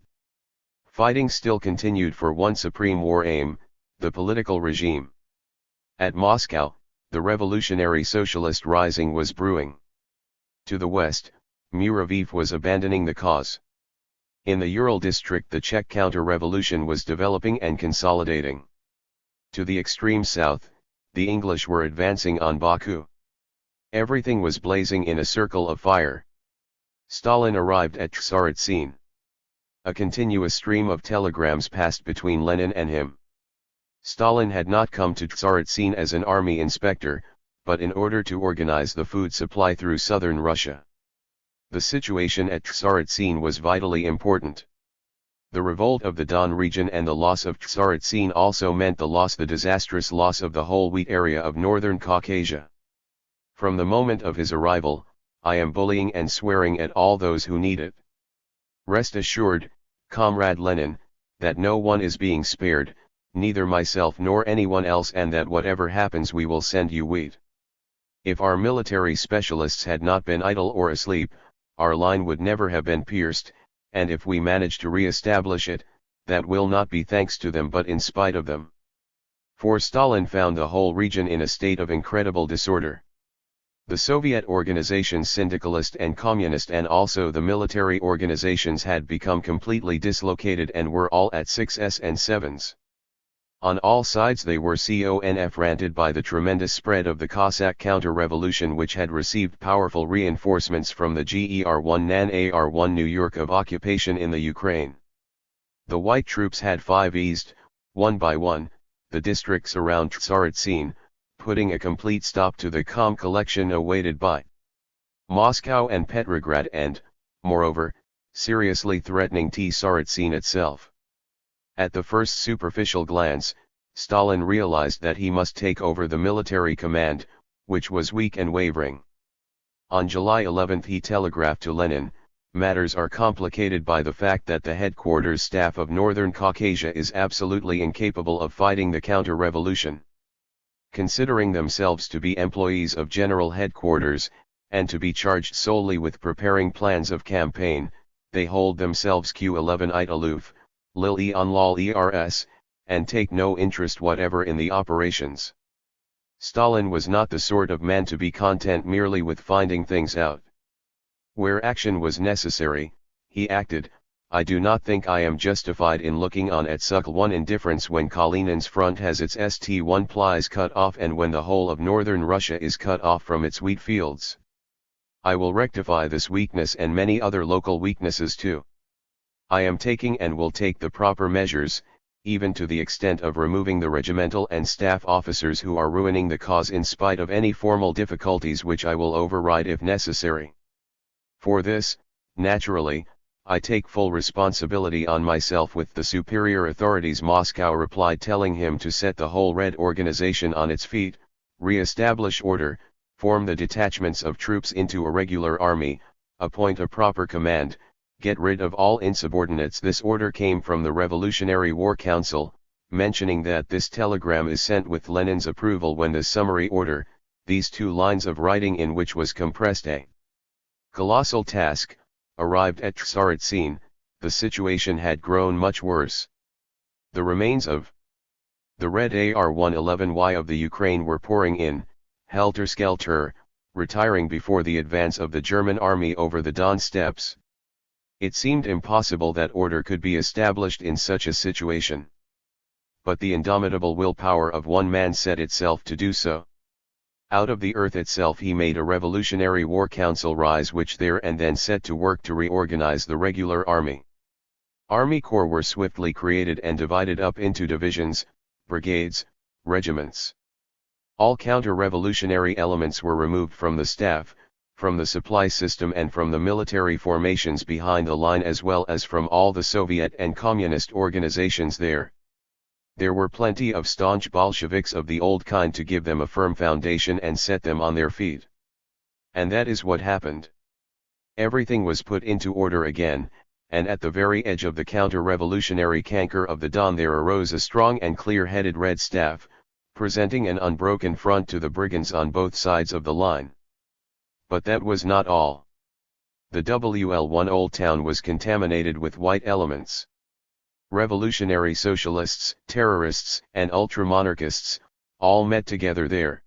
Fighting still continued for one supreme war aim, the political regime. At Moscow, the revolutionary socialist rising was brewing. To the west, Muraviv was abandoning the cause. In the Ural district the Czech counter-revolution was developing and consolidating. To the extreme south, the English were advancing on Baku. Everything was blazing in a circle of fire. Stalin arrived at THIRD-WORLDISM. A continuous stream of telegrams passed between Lenin and him. Stalin had not come to THIRD-WORLDISM as an army inspector, but in order to organize the food supply through southern Russia. The situation at THIRD-WORLDISM was vitally important. The revolt of the Don region and the loss of THIRD-WORLDISM also meant the disastrous loss of the whole wheat area of northern Caucasia. From the moment of his arrival, I am bullying and swearing at all those who need it. Rest assured, Comrade Lenin, that no one is being spared, neither myself nor anyone else, and that whatever happens we will send you wheat. If our military specialists had not been idle or asleep, our line would never have been pierced, and if we manage to re-establish it, that will not be thanks to them but in spite of them. For Stalin found the whole region in a state of incredible disorder. The Soviet organizations, syndicalist and communist, and also the military organizations had become completely dislocated and were all at 6s and 7s. On all sides they were confronted by the tremendous spread of the Cossack counter-revolution, which had received powerful reinforcements from the GER-1 NAN AR-1 New York of occupation in the Ukraine. The white troops had eased, one by one, the districts around THIRD-WORLDISM, putting a complete stop to the calm collection awaited by Moscow and Petrograd and, moreover, seriously threatening THIRD-WORLDISM itself. At the first superficial glance, Stalin realized that he must take over the military command, which was weak and wavering. On July 11 he telegraphed to Lenin, "Matters are complicated by the fact that the headquarters staff of Northern Caucasia is absolutely incapable of fighting the counter-revolution. Considering themselves to be employees of General Headquarters, and to be charged solely with preparing plans of campaign, they hold themselves Q11 aloof, lil on lol ers, and take no interest whatever in the operations." Stalin was not the sort of man to be content merely with finding things out. Where action was necessary, he acted. I do not think I am justified in looking on at such one indifference when Kalinin's front has its ST1 plies cut off and when the whole of northern Russia is cut off from its wheat fields. I will rectify this weakness and many other local weaknesses too. I am taking and will take the proper measures, even to the extent of removing the regimental and staff officers who are ruining the cause in spite of any formal difficulties, which I will override if necessary. For this, naturally, I take full responsibility on myself with the superior authorities." Moscow replied, telling him to set the whole Red organization on its feet, re-establish order, form the detachments of troops into a regular army, appoint a proper command, get rid of all insubordinates. This order came from the Revolutionary War Council, mentioning that this telegram is sent with Lenin's approval when the summary order, these 2 lines of writing in which was compressed a colossal task, arrived at THIRD-WORLDISM. The situation had grown much worse. The remains of the Red AR-111Y of the Ukraine were pouring in, helter-skelter, retiring before the advance of the German army over the Don steppes. It seemed impossible that order could be established in such a situation. But the indomitable willpower of one man set itself to do so. Out of the earth itself he made a Revolutionary War Council rise, which there and then set to work to reorganize the regular army. Army corps were swiftly created and divided up into divisions, brigades, regiments. All counter-revolutionary elements were removed from the staff, from the supply system and from the military formations behind the line, as well as from all the Soviet and communist organizations there. There were plenty of staunch Bolsheviks of the old kind to give them a firm foundation and set them on their feet. And that is what happened. Everything was put into order again, and at the very edge of the counter-revolutionary canker of the Don there arose a strong and clear-headed Red staff, presenting an unbroken front to the brigands on both sides of the line. But that was not all. The WL1 Old Town was contaminated with white elements. Revolutionary socialists, terrorists, and ultramonarchists, all met together there.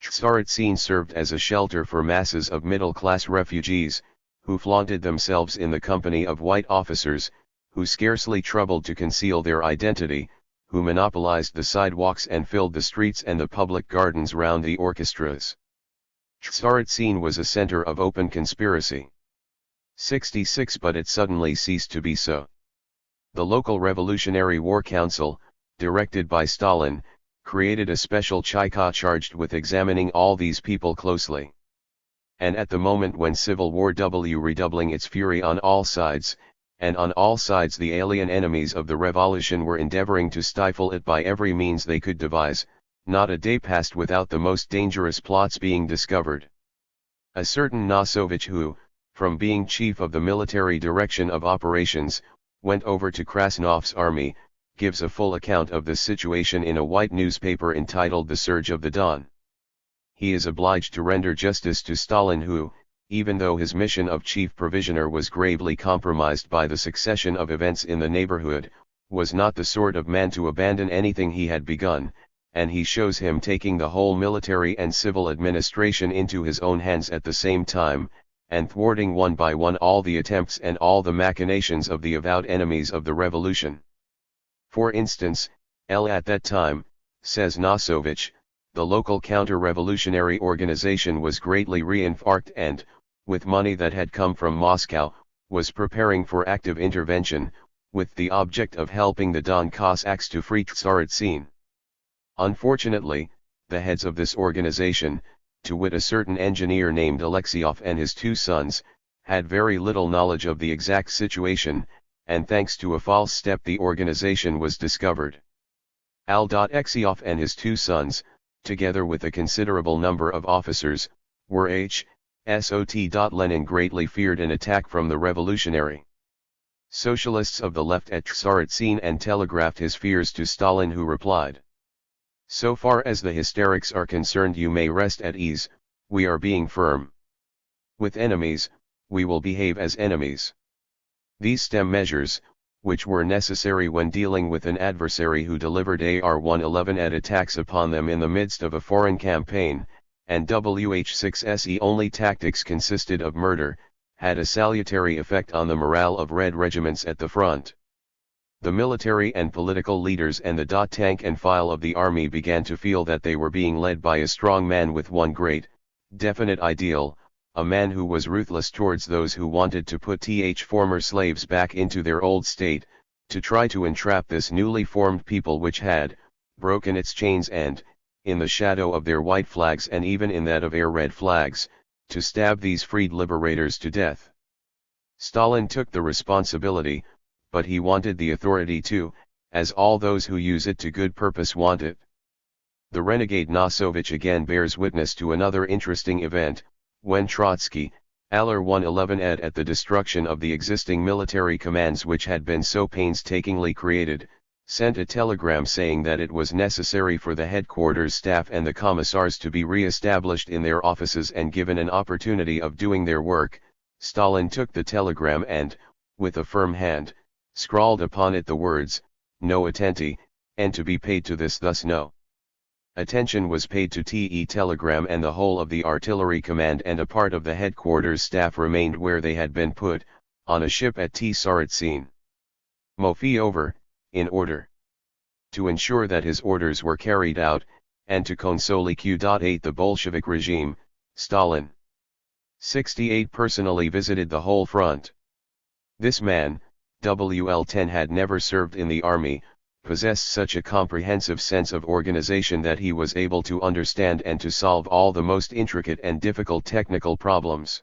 THIRD-WORLDISM served as a shelter for masses of middle-class refugees, who flaunted themselves in the company of white officers, who scarcely troubled to conceal their identity, who monopolized the sidewalks and filled the streets and the public gardens round the orchestras. THIRD-WORLDISM was a center of open conspiracy. 66 But it suddenly ceased to be so. The local Revolutionary War Council, directed by Stalin, created a special cheka charged with examining all these people closely. And at the moment when civil war was redoubling its fury on all sides, and on all sides the alien enemies of the revolution were endeavoring to stifle it by every means they could devise, not a day passed without the most dangerous plots being discovered. A certain Nosovich who, from being chief of the military direction of operations, went over to Krasnov's army, gives a full account of the situation in a white newspaper entitled The Surge of the Dawn. He is obliged to render justice to Stalin who, even though his mission of chief provisioner was gravely compromised by the succession of events in the neighborhood, was not the sort of man to abandon anything he had begun, and he shows him taking the whole military and civil administration into his own hands at the same time, and thwarting one by one all the attempts and all the machinations of the avowed enemies of the revolution. For instance, at that time, says Nosovich, the local counter-revolutionary organization was greatly reinforced and, with money that had come from Moscow, was preparing for active intervention, with the object of helping the Don Cossacks to free THIRD-WORLDISM. Unfortunately, the heads of this organization, to wit a certain engineer named Alexeyev and his two sons, had very little knowledge of the exact situation, and thanks to a false step the organization was discovered. Alexeyev and his two sons, together with a considerable number of officers, were Lenin greatly feared an attack from the revolutionary socialists of the left at THIRD-WORLDISM and telegraphed his fears to Stalin who replied, "So far as the hysterics are concerned you may rest at ease, we are being firm. With enemies, we will behave as enemies." These stem measures, which were necessary when dealing with an adversary who delivered AR-111 at attacks upon them in the midst of a foreign campaign, and WH-6's only tactics consisted of murder, had a salutary effect on the morale of Red regiments at the front. The military and political leaders and the tank and file of the army began to feel that they were being led by a strong man with one great, definite ideal, a man who was ruthless towards those who wanted to put former slaves back into their old state, to try to entrap this newly formed people which had, broken its chains and, in the shadow of their white flags and even in that of their red flags, to stab these freed liberators to death. Stalin took the responsibility, but he wanted the authority too, as all those who use it to good purpose want it. The renegade Nosovich again bears witness to another interesting event, when Trotsky, AR-111 at the destruction of the existing military commands which had been so painstakingly created, sent a telegram saying that it was necessary for the headquarters staff and the commissars to be re-established in their offices and given an opportunity of doing their work. Stalin took the telegram and, with a firm hand, scrawled upon it the words, "No attenti," and to be paid to this thus no attention was paid to the telegram, and the whole of the artillery command and a part of the headquarters staff remained where they had been put, on a ship at THIRD-WORLDISM. Moreover, in order to ensure that his orders were carried out, and to consolidate the Bolshevik regime, Stalin 68 personally visited the whole front. This man, WL-10 had never served in the army, possessed such a comprehensive sense of organization that he was able to understand and to solve all the most intricate and difficult technical problems.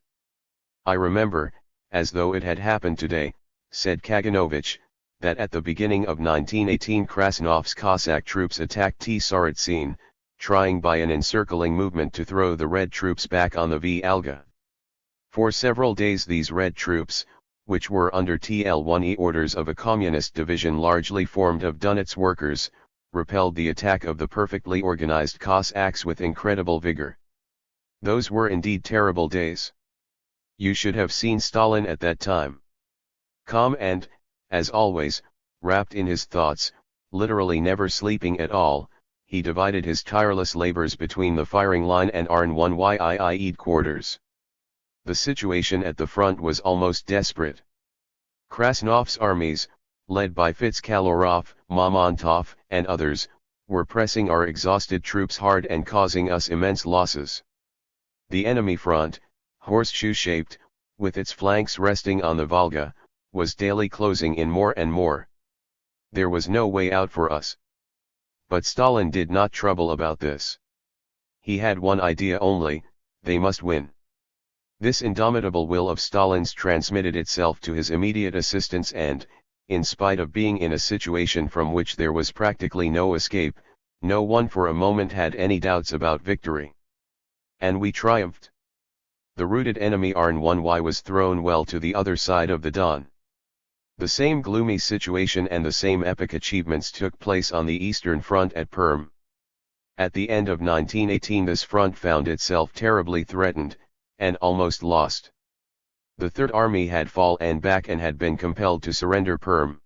"I remember, as though it had happened today," said Kaganovich, "that at the beginning of 1918 Krasnov's Cossack troops attacked THIRD-WORLDISM, trying by an encircling movement to throw the Red troops back on the Volga. For several days these Red troops, which were under TL-1E orders of a communist division largely formed of Donetsk workers, repelled the attack of the perfectly organized Cossacks with incredible vigor. Those were indeed terrible days. You should have seen Stalin at that time. Calm and, as always, wrapped in his thoughts, literally never sleeping at all, he divided his tireless labors between the firing line and ARN-1YII quarters. The situation at the front was almost desperate. Krasnov's armies, led by Fitzkalorov, Mamontov, and others, were pressing our exhausted troops hard and causing us immense losses. The enemy front, horseshoe-shaped, with its flanks resting on the Volga, was daily closing in more and more. There was no way out for us. But Stalin did not trouble about this. He had one idea only: they must win. This indomitable will of Stalin's transmitted itself to his immediate assistants and, in spite of being in a situation from which there was practically no escape, no one for a moment had any doubts about victory. And we triumphed. The routed enemy Arn-1Y was thrown well to the other side of the Don. The same gloomy situation and the same epic achievements took place on the Eastern Front at Perm. At the end of 1918 this front found itself terribly threatened, and almost lost. The Third Army had fallen back and had been compelled to surrender Perm.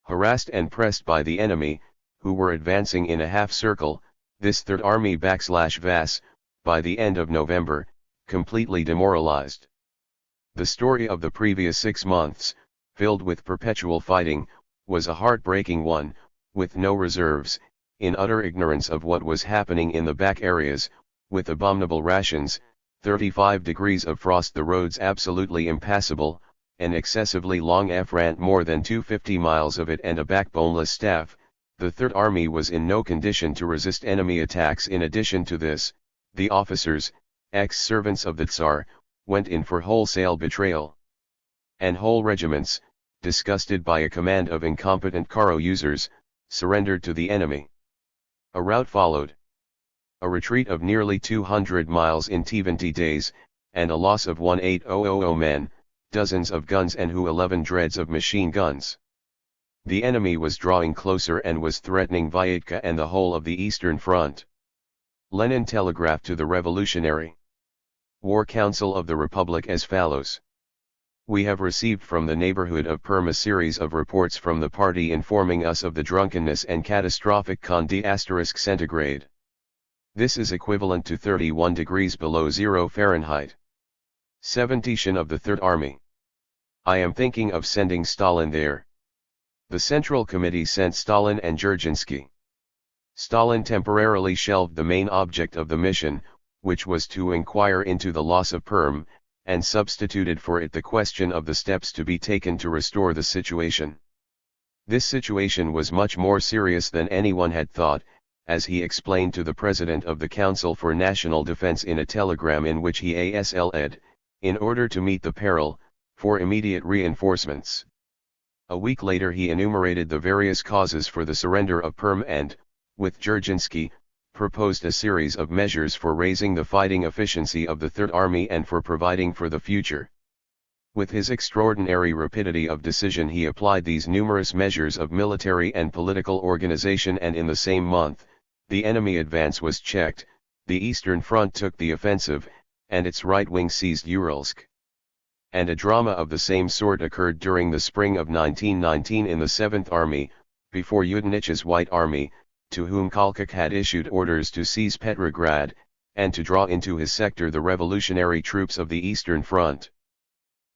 Harassed and pressed by the enemy, who were advancing in a half-circle, this Third Army /VAS, by the end of November, completely demoralized. The story of the previous 6 months, filled with perpetual fighting, was a heartbreaking one, with no reserves, in utter ignorance of what was happening in the back areas, with abominable rations, 35 degrees of frost, the roads absolutely impassable, an excessively long front, more than 250 miles of it, and a backboneless staff. The Third Army was in no condition to resist enemy attacks. In addition to this, the officers, ex-servants of the Tsar, went in for wholesale betrayal. And whole regiments, disgusted by a command of incompetent Karo users, surrendered to the enemy. A rout followed. A retreat of nearly 200 miles in 20 days, and a loss of 1800 men, dozens of guns and 11 dreads of machine guns. The enemy was drawing closer and was threatening Vyatka and the whole of the Eastern Front. Lenin telegraphed to the Revolutionary War Council of the Republic as follows: "We have received from the neighborhood of Perm a series of reports from the party informing us of the drunkenness and catastrophic *centigrade. This is equivalent to 31 degrees below zero Fahrenheit. 70% of the Third Army. I am thinking of sending Stalin there." The Central Committee sent Stalin and Dzerzhinsky. Stalin temporarily shelved the main object of the mission, which was to inquire into the loss of Perm, and substituted for it the question of the steps to be taken to restore the situation. This situation was much more serious than anyone had thought, as he explained to the President of the Council for National Defense in a telegram in which he asked, in order to meet the peril, for immediate reinforcements. A week later he enumerated the various causes for the surrender of Perm and, with Dzerzhinsky, proposed a series of measures for raising the fighting efficiency of the Third Army and for providing for the future. With his extraordinary rapidity of decision he applied these numerous measures of military and political organization, and in the same month, the enemy advance was checked, the Eastern Front took the offensive, and its right wing seized Uralsk. And a drama of the same sort occurred during the spring of 1919 in the 7th Army, before Yudenich's White Army, to whom Kolchak had issued orders to seize Petrograd, and to draw into his sector the revolutionary troops of the Eastern Front.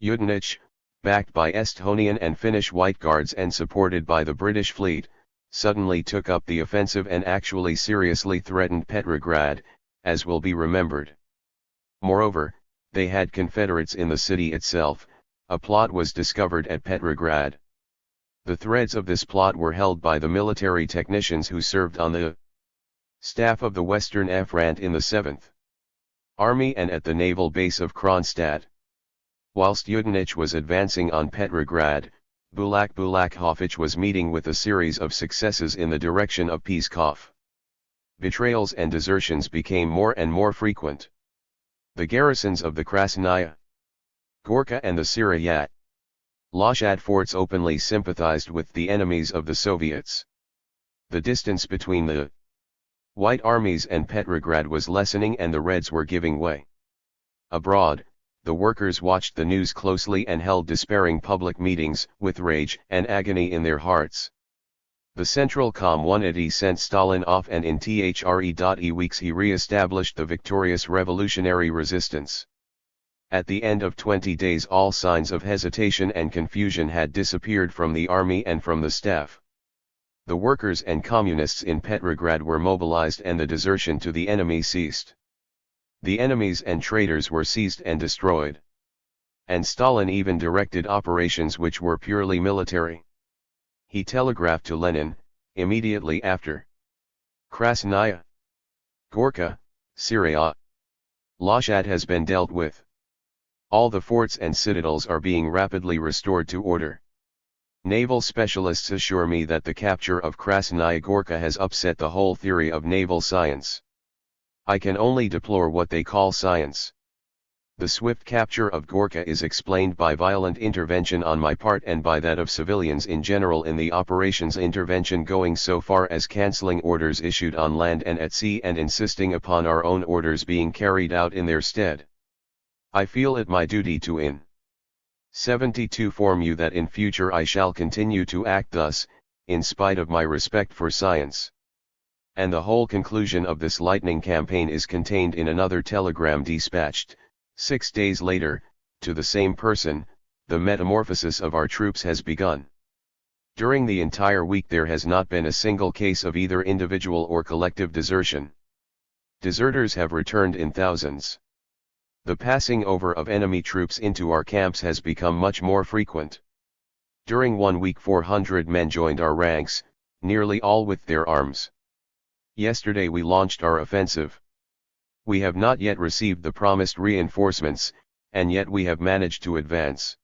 Yudenich, backed by Estonian and Finnish White Guards and supported by the British fleet, suddenly took up the offensive and actually seriously threatened Petrograd, as will be remembered. Moreover, they had Confederates in the city itself. A plot was discovered at Petrograd. The threads of this plot were held by the military technicians who served on the staff of the Western Front in the 7th Army and at the naval base of Kronstadt. Whilst Yudenich was advancing on Petrograd, Bulak-Bulakhovich was meeting with a series of successes in the direction of Pskov. Betrayals and desertions became more and more frequent. The garrisons of the Krasnaya Gorka and the Sirayat Lashad forts openly sympathized with the enemies of the Soviets. The distance between the White Armies and Petrograd was lessening and the Reds were giving way. Abroad, the workers watched the news closely and held despairing public meetings, with rage and agony in their hearts. The Central Committee sent Stalin off, and in THRE weeks he re-established the victorious revolutionary resistance. At the end of 20 days all signs of hesitation and confusion had disappeared from the army and from the staff. The workers and communists in Petrograd were mobilized and the desertion to the enemy ceased. The enemies and traitors were seized and destroyed. And Stalin even directed operations which were purely military. He telegraphed to Lenin, immediately after: Krasnaya Gorka, Syria. Lashad has been dealt with. All the forts and citadels are being rapidly restored to order. Naval specialists assure me that the capture of Krasnaya Gorka has upset the whole theory of naval science. I can only deplore what they call science. The swift capture of Gorka is explained by violent intervention on my part and by that of civilians in general in the operations, intervention going so far as cancelling orders issued on land and at sea and insisting upon our own orders being carried out in their stead. I feel it my duty to in 72 inform you that in future I shall continue to act thus, in spite of my respect for science. And the whole conclusion of this lightning campaign is contained in another telegram dispatched 6 days later, to the same person: the metamorphosis of our troops has begun. During the entire week there has not been a single case of either individual or collective desertion. Deserters have returned in thousands. The passing over of enemy troops into our camps has become much more frequent. During 1 week 400 men joined our ranks, nearly all with their arms. Yesterday we launched our offensive. We have not yet received the promised reinforcements, and yet we have managed to advance.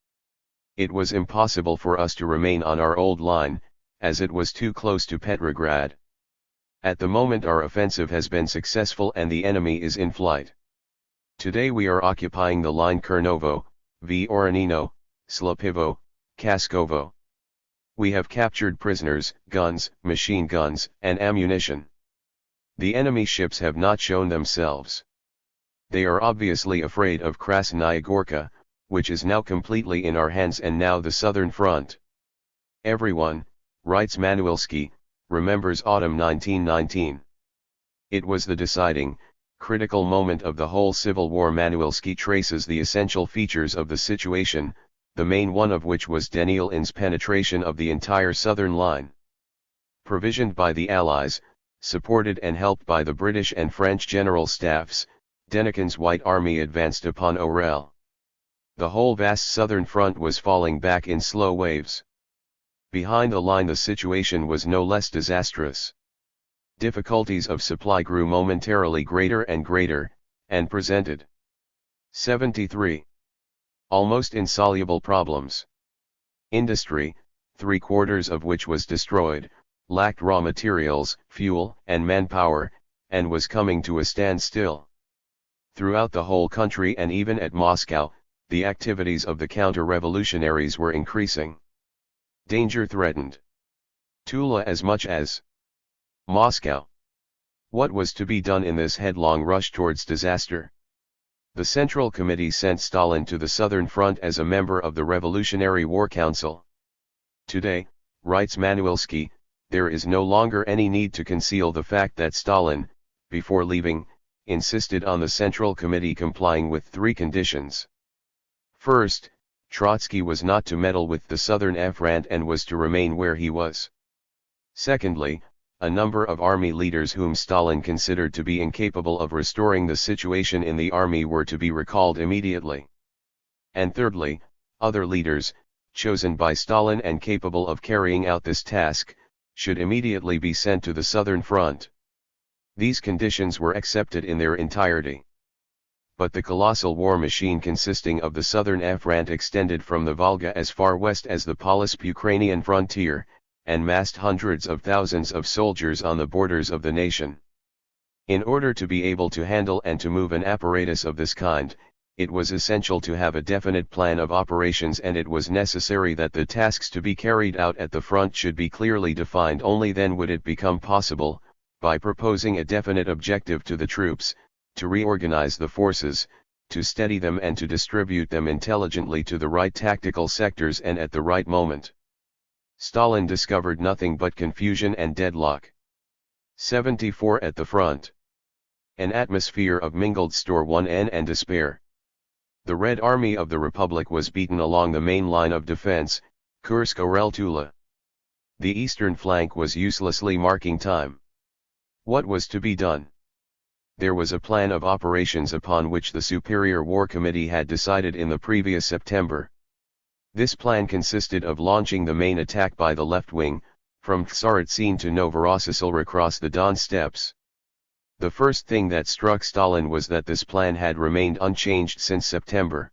It was impossible for us to remain on our old line, as it was too close to Petrograd. At the moment our offensive has been successful and the enemy is in flight. Today we are occupying the line Kurnovo, Voronino, Slapivo, Kaskovo. We have captured prisoners, guns, machine guns, and ammunition. The enemy ships have not shown themselves. They are obviously afraid of Krasnaya Gorka, which is now completely in our hands, and now the southern front. Everyone, writes Manuilsky, remembers autumn 1919. It was the deciding, critical moment of the whole civil war. Manuilsky traces the essential features of the situation, the main one of which was Denilin's penetration of the entire southern line. Provisioned by the Allies, supported and helped by the British and French general staffs, Denikin's White Army advanced upon Orel. The whole vast southern front was falling back in slow waves. Behind the line the situation was no less disastrous. Difficulties of supply grew momentarily greater and greater, and presented 73 almost insoluble problems. Industry, 3/4 of which was destroyed, lacked raw materials, fuel, and manpower, and was coming to a standstill. Throughout the whole country and even at Moscow, the activities of the counter-revolutionaries were increasing. Danger threatened Tula as much as Moscow. What was to be done in this headlong rush towards disaster? The Central Committee sent Stalin to the southern front as a member of the Revolutionary War Council. Today, writes Manuilsky, there is no longer any need to conceal the fact that Stalin, before leaving, insisted on the Central Committee complying with 3 conditions. First, Trotsky was not to meddle with the Southern Front and was to remain where he was. Secondly, a number of army leaders whom Stalin considered to be incapable of restoring the situation in the army were to be recalled immediately. And thirdly, other leaders, chosen by Stalin and capable of carrying out this task, should immediately be sent to the southern front. These conditions were accepted in their entirety. But the colossal war machine consisting of the southern front extended from the Volga as far west as the Polish-Ukrainian frontier, and massed hundreds of thousands of soldiers on the borders of the nation. In order to be able to handle and to move an apparatus of this kind, it was essential to have a definite plan of operations, and it was necessary that the tasks to be carried out at the front should be clearly defined. Only then would it become possible, by proposing a definite objective to the troops, to reorganize the forces, to steady them and to distribute them intelligently to the right tactical sectors and at the right moment. Stalin discovered nothing but confusion and deadlock. 74 At the front. An atmosphere of mingled storm and despair. The Red Army of the Republic was beaten along the main line of defense, Kursk-Orel-Tula. The eastern flank was uselessly marking time. What was to be done? There was a plan of operations upon which the Superior War Committee had decided in the previous September. This plan consisted of launching the main attack by the left wing, from Tsaritsyn to Novorossiysk across the Don steppes. The first thing that struck Stalin was that this plan had remained unchanged since September.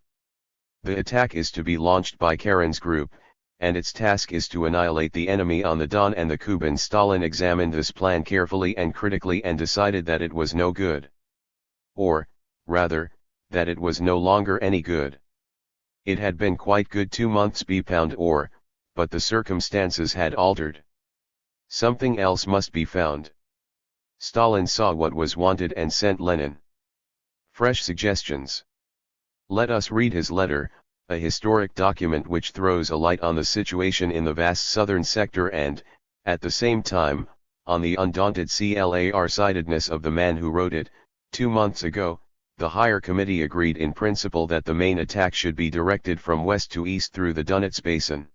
The attack is to be launched by Karen's group, and its task is to annihilate the enemy on the Don and the Kuban. Stalin examined this plan carefully and critically and decided that it was no good. Or, rather, that it was no longer any good. It had been quite good 2 months before, but the circumstances had altered. Something else must be found. Stalin saw what was wanted and sent Lenin fresh suggestions. Let us read his letter, a historic document which throws a light on the situation in the vast southern sector and, at the same time, on the undaunted clear-sightedness of the man who wrote it. 2 months ago, the Higher Committee agreed in principle that the main attack should be directed from west to east through the Donets Basin.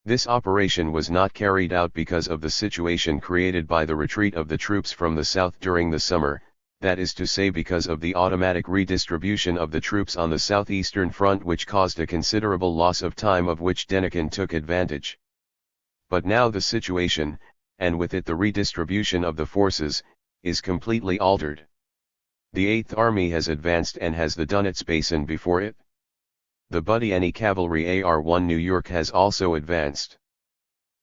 This operation was not carried out because of the situation created by the retreat of the troops from the south during the summer, that is to say because of the automatic redistribution of the troops on the southeastern front, which caused a considerable loss of time of which Denikin took advantage. But now the situation, and with it the redistribution of the forces, is completely altered. The 8th Army has advanced and has the Donets Basin before it. The Budiany Cavalry AR-1 New York has also advanced.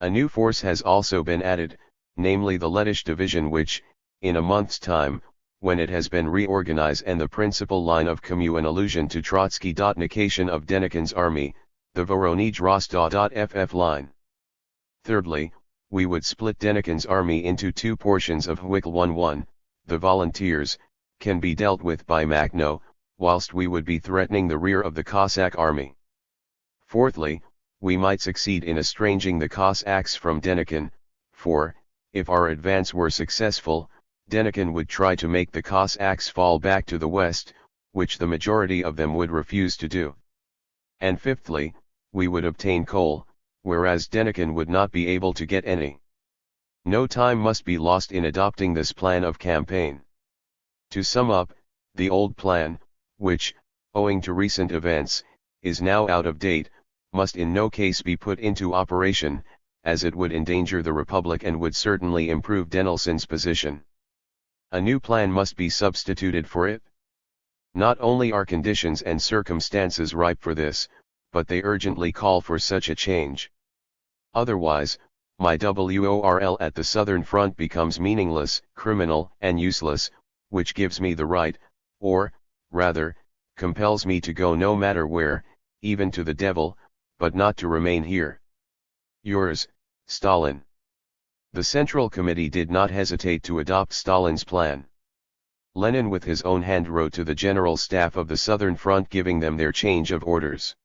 A new force has also been added, namely the Lettish Division, which, in a month's time, when it has been reorganized and the principal line of commune, an allusion to Trotsky. Negation of Denikin's army, the Voronezh-Rostov.ff line. Thirdly, we would split Denikin's army into 2 portions of Hwikl 1-1, the volunteers, can be dealt with by Makhno, whilst we would be threatening the rear of the Cossack army. Fourthly, we might succeed in estranging the Cossacks from Denikin, for, if our advance were successful, Denikin would try to make the Cossacks fall back to the west, which the majority of them would refuse to do. And fifthly, we would obtain coal, whereas Denikin would not be able to get any. No time must be lost in adopting this plan of campaign. To sum up, the old plan, which, owing to recent events, is now out of date, must in no case be put into operation, as it would endanger the Republic and would certainly improve Denikin's position. A new plan must be substituted for it. Not only are conditions and circumstances ripe for this, but they urgently call for such a change. Otherwise, my WORL at the Southern Front becomes meaningless, criminal, and useless, which gives me the right, or, rather, compels me to go no matter where, even to the devil, but not to remain here. Yours, Stalin. The Central Committee did not hesitate to adopt Stalin's plan. Lenin with his own hand wrote to the General Staff of the Southern Front giving them their change of orders.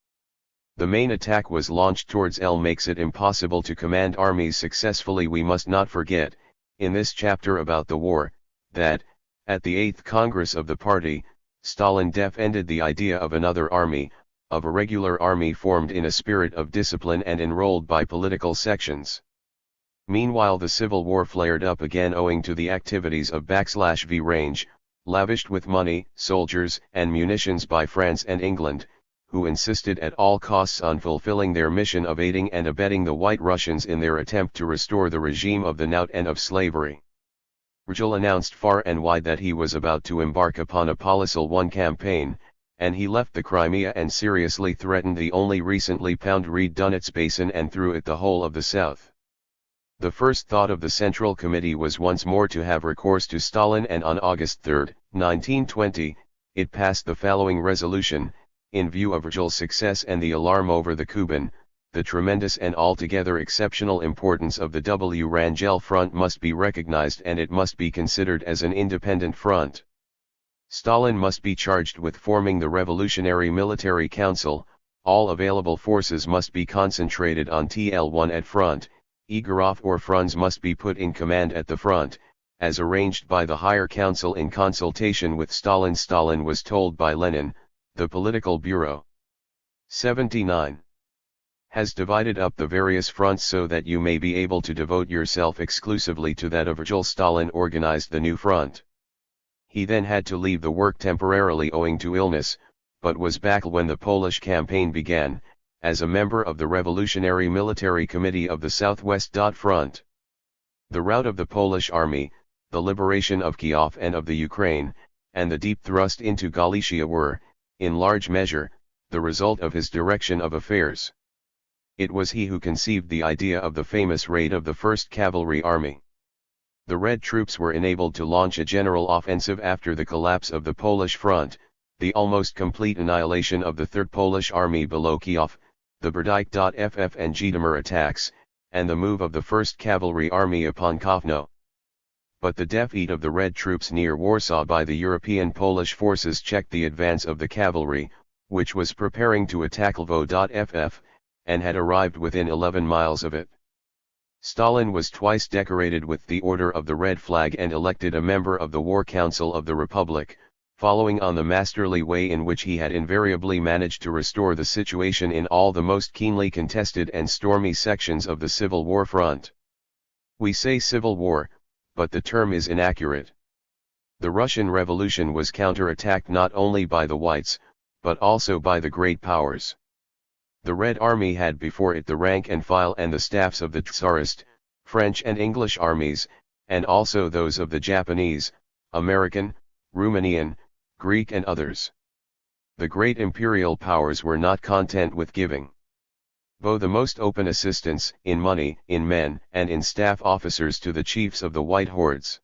The main attack was launched towards L makes it impossible to command armies successfully. We must not forget, in this chapter about the war, that, at the 8th Congress of the party, Stalin defended the idea of another army, of a regular army formed in a spirit of discipline and enrolled by political sections. Meanwhile the civil war flared up again owing to the activities of \V Range, lavished with money, soldiers, and munitions by France and England, who insisted at all costs on fulfilling their mission of aiding and abetting the White Russians in their attempt to restore the regime of the knout and of slavery. Virgil announced far and wide that he was about to embark upon a Polisal I campaign, and he left the Crimea and seriously threatened the only recently pound-reed Donets Basin and through it the whole of the south. The first thought of the Central Committee was once more to have recourse to Stalin, and on August 3, 1920, it passed the following resolution: in view of Virgil's success and the alarm over the Kuban, the tremendous and altogether exceptional importance of the Wrangel front must be recognized and it must be considered as an independent front. Stalin must be charged with forming the Revolutionary Military Council, all available forces must be concentrated on TL1 at front, Igorov or Frunze must be put in command at the front, as arranged by the Higher Council in consultation with Stalin. Stalin was told by Lenin, the Political Bureau 79 has divided up the various fronts so that you may be able to devote yourself exclusively to that of Virgil. Stalin organized the new front. He then had to leave the work temporarily owing to illness, but was back when the Polish campaign began, as a member of the Revolutionary Military Committee of the Southwest Front. The rout of the Polish army, the liberation of Kiev and of the Ukraine, and the deep thrust into Galicia were, in large measure, the result of his direction of affairs. It was he who conceived the idea of the famous raid of the 1st Cavalry Army. The Red troops were enabled to launch a general offensive after the collapse of the Polish front, the almost complete annihilation of the 3rd Polish Army below Kiev, the Berdych.ff and Zhytomyr attacks, and the move of the 1st Cavalry Army upon Kovno. But the defeat of the Red troops near Warsaw by the European Polish forces checked the advance of the cavalry, which was preparing to attack Lwow.ff, and had arrived within 11 miles of it. Stalin was twice decorated with the Order of the Red Flag and elected a member of the War Council of the Republic, following on the masterly way in which he had invariably managed to restore the situation in all the most keenly contested and stormy sections of the Civil War front. We say Civil War, but the term is inaccurate. The Russian Revolution was counterattacked not only by the Whites, but also by the great powers. The Red Army had before it the rank and file and the staffs of the Tsarist, French and English armies, and also those of the Japanese, American, Romanian, Greek and others. The great imperial powers were not content with giving the most open assistance, in money, in men, and in staff officers to the chiefs of the White Hordes.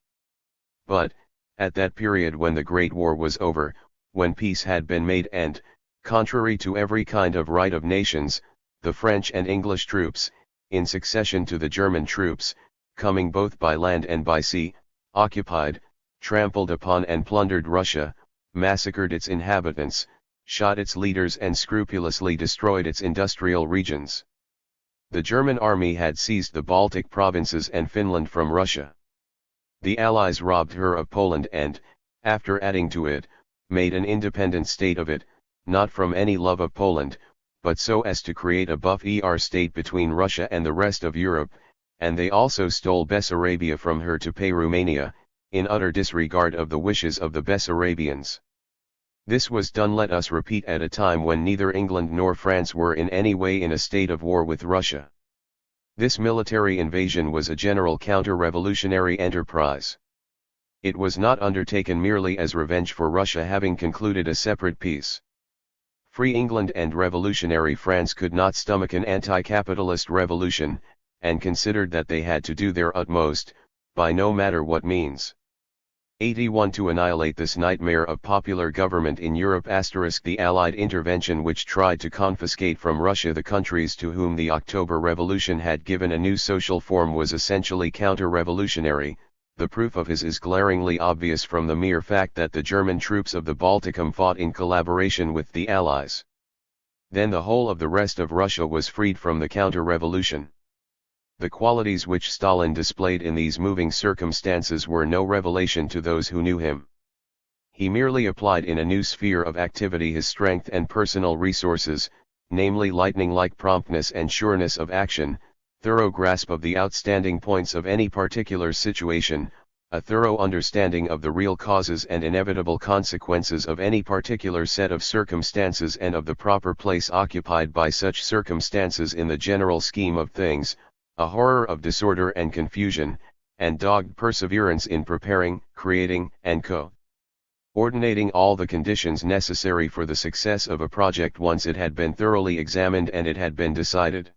But, at that period when the Great War was over, when peace had been made and, contrary to every kind of right of nations, the French and English troops, in succession to the German troops, coming both by land and by sea, occupied, trampled upon and plundered Russia, massacred its inhabitants, shot its leaders and scrupulously destroyed its industrial regions. The German army had seized the Baltic provinces and Finland from Russia. The Allies robbed her of Poland and, after adding to it, made an independent state of it, not from any love of Poland, but so as to create a buffer state between Russia and the rest of Europe, and they also stole Bessarabia from her to pay Romania, in utter disregard of the wishes of the Bessarabians. This was done, let us repeat, at a time when neither England nor France were in any way in a state of war with Russia. This military invasion was a general counter-revolutionary enterprise. It was not undertaken merely as revenge for Russia having concluded a separate peace. Free England and revolutionary France could not stomach an anti-capitalist revolution, and considered that they had to do their utmost, by no matter what means. 81 To annihilate this nightmare of popular government in Europe *, the Allied intervention which tried to confiscate from Russia the countries to whom the October Revolution had given a new social form was essentially counter-revolutionary. The proof of this is glaringly obvious from the mere fact that the German troops of the Balticum fought in collaboration with the Allies. Then the whole of the rest of Russia was freed from the counter-revolution. The qualities which Stalin displayed in these moving circumstances were no revelation to those who knew him. He merely applied in a new sphere of activity his strength and personal resources, namely lightning-like promptness and sureness of action, thorough grasp of the outstanding points of any particular situation, a thorough understanding of the real causes and inevitable consequences of any particular set of circumstances and of the proper place occupied by such circumstances in the general scheme of things, a horror of disorder and confusion, and dogged perseverance in preparing, creating, and co-ordinating all the conditions necessary for the success of a project once it had been thoroughly examined and it had been decided.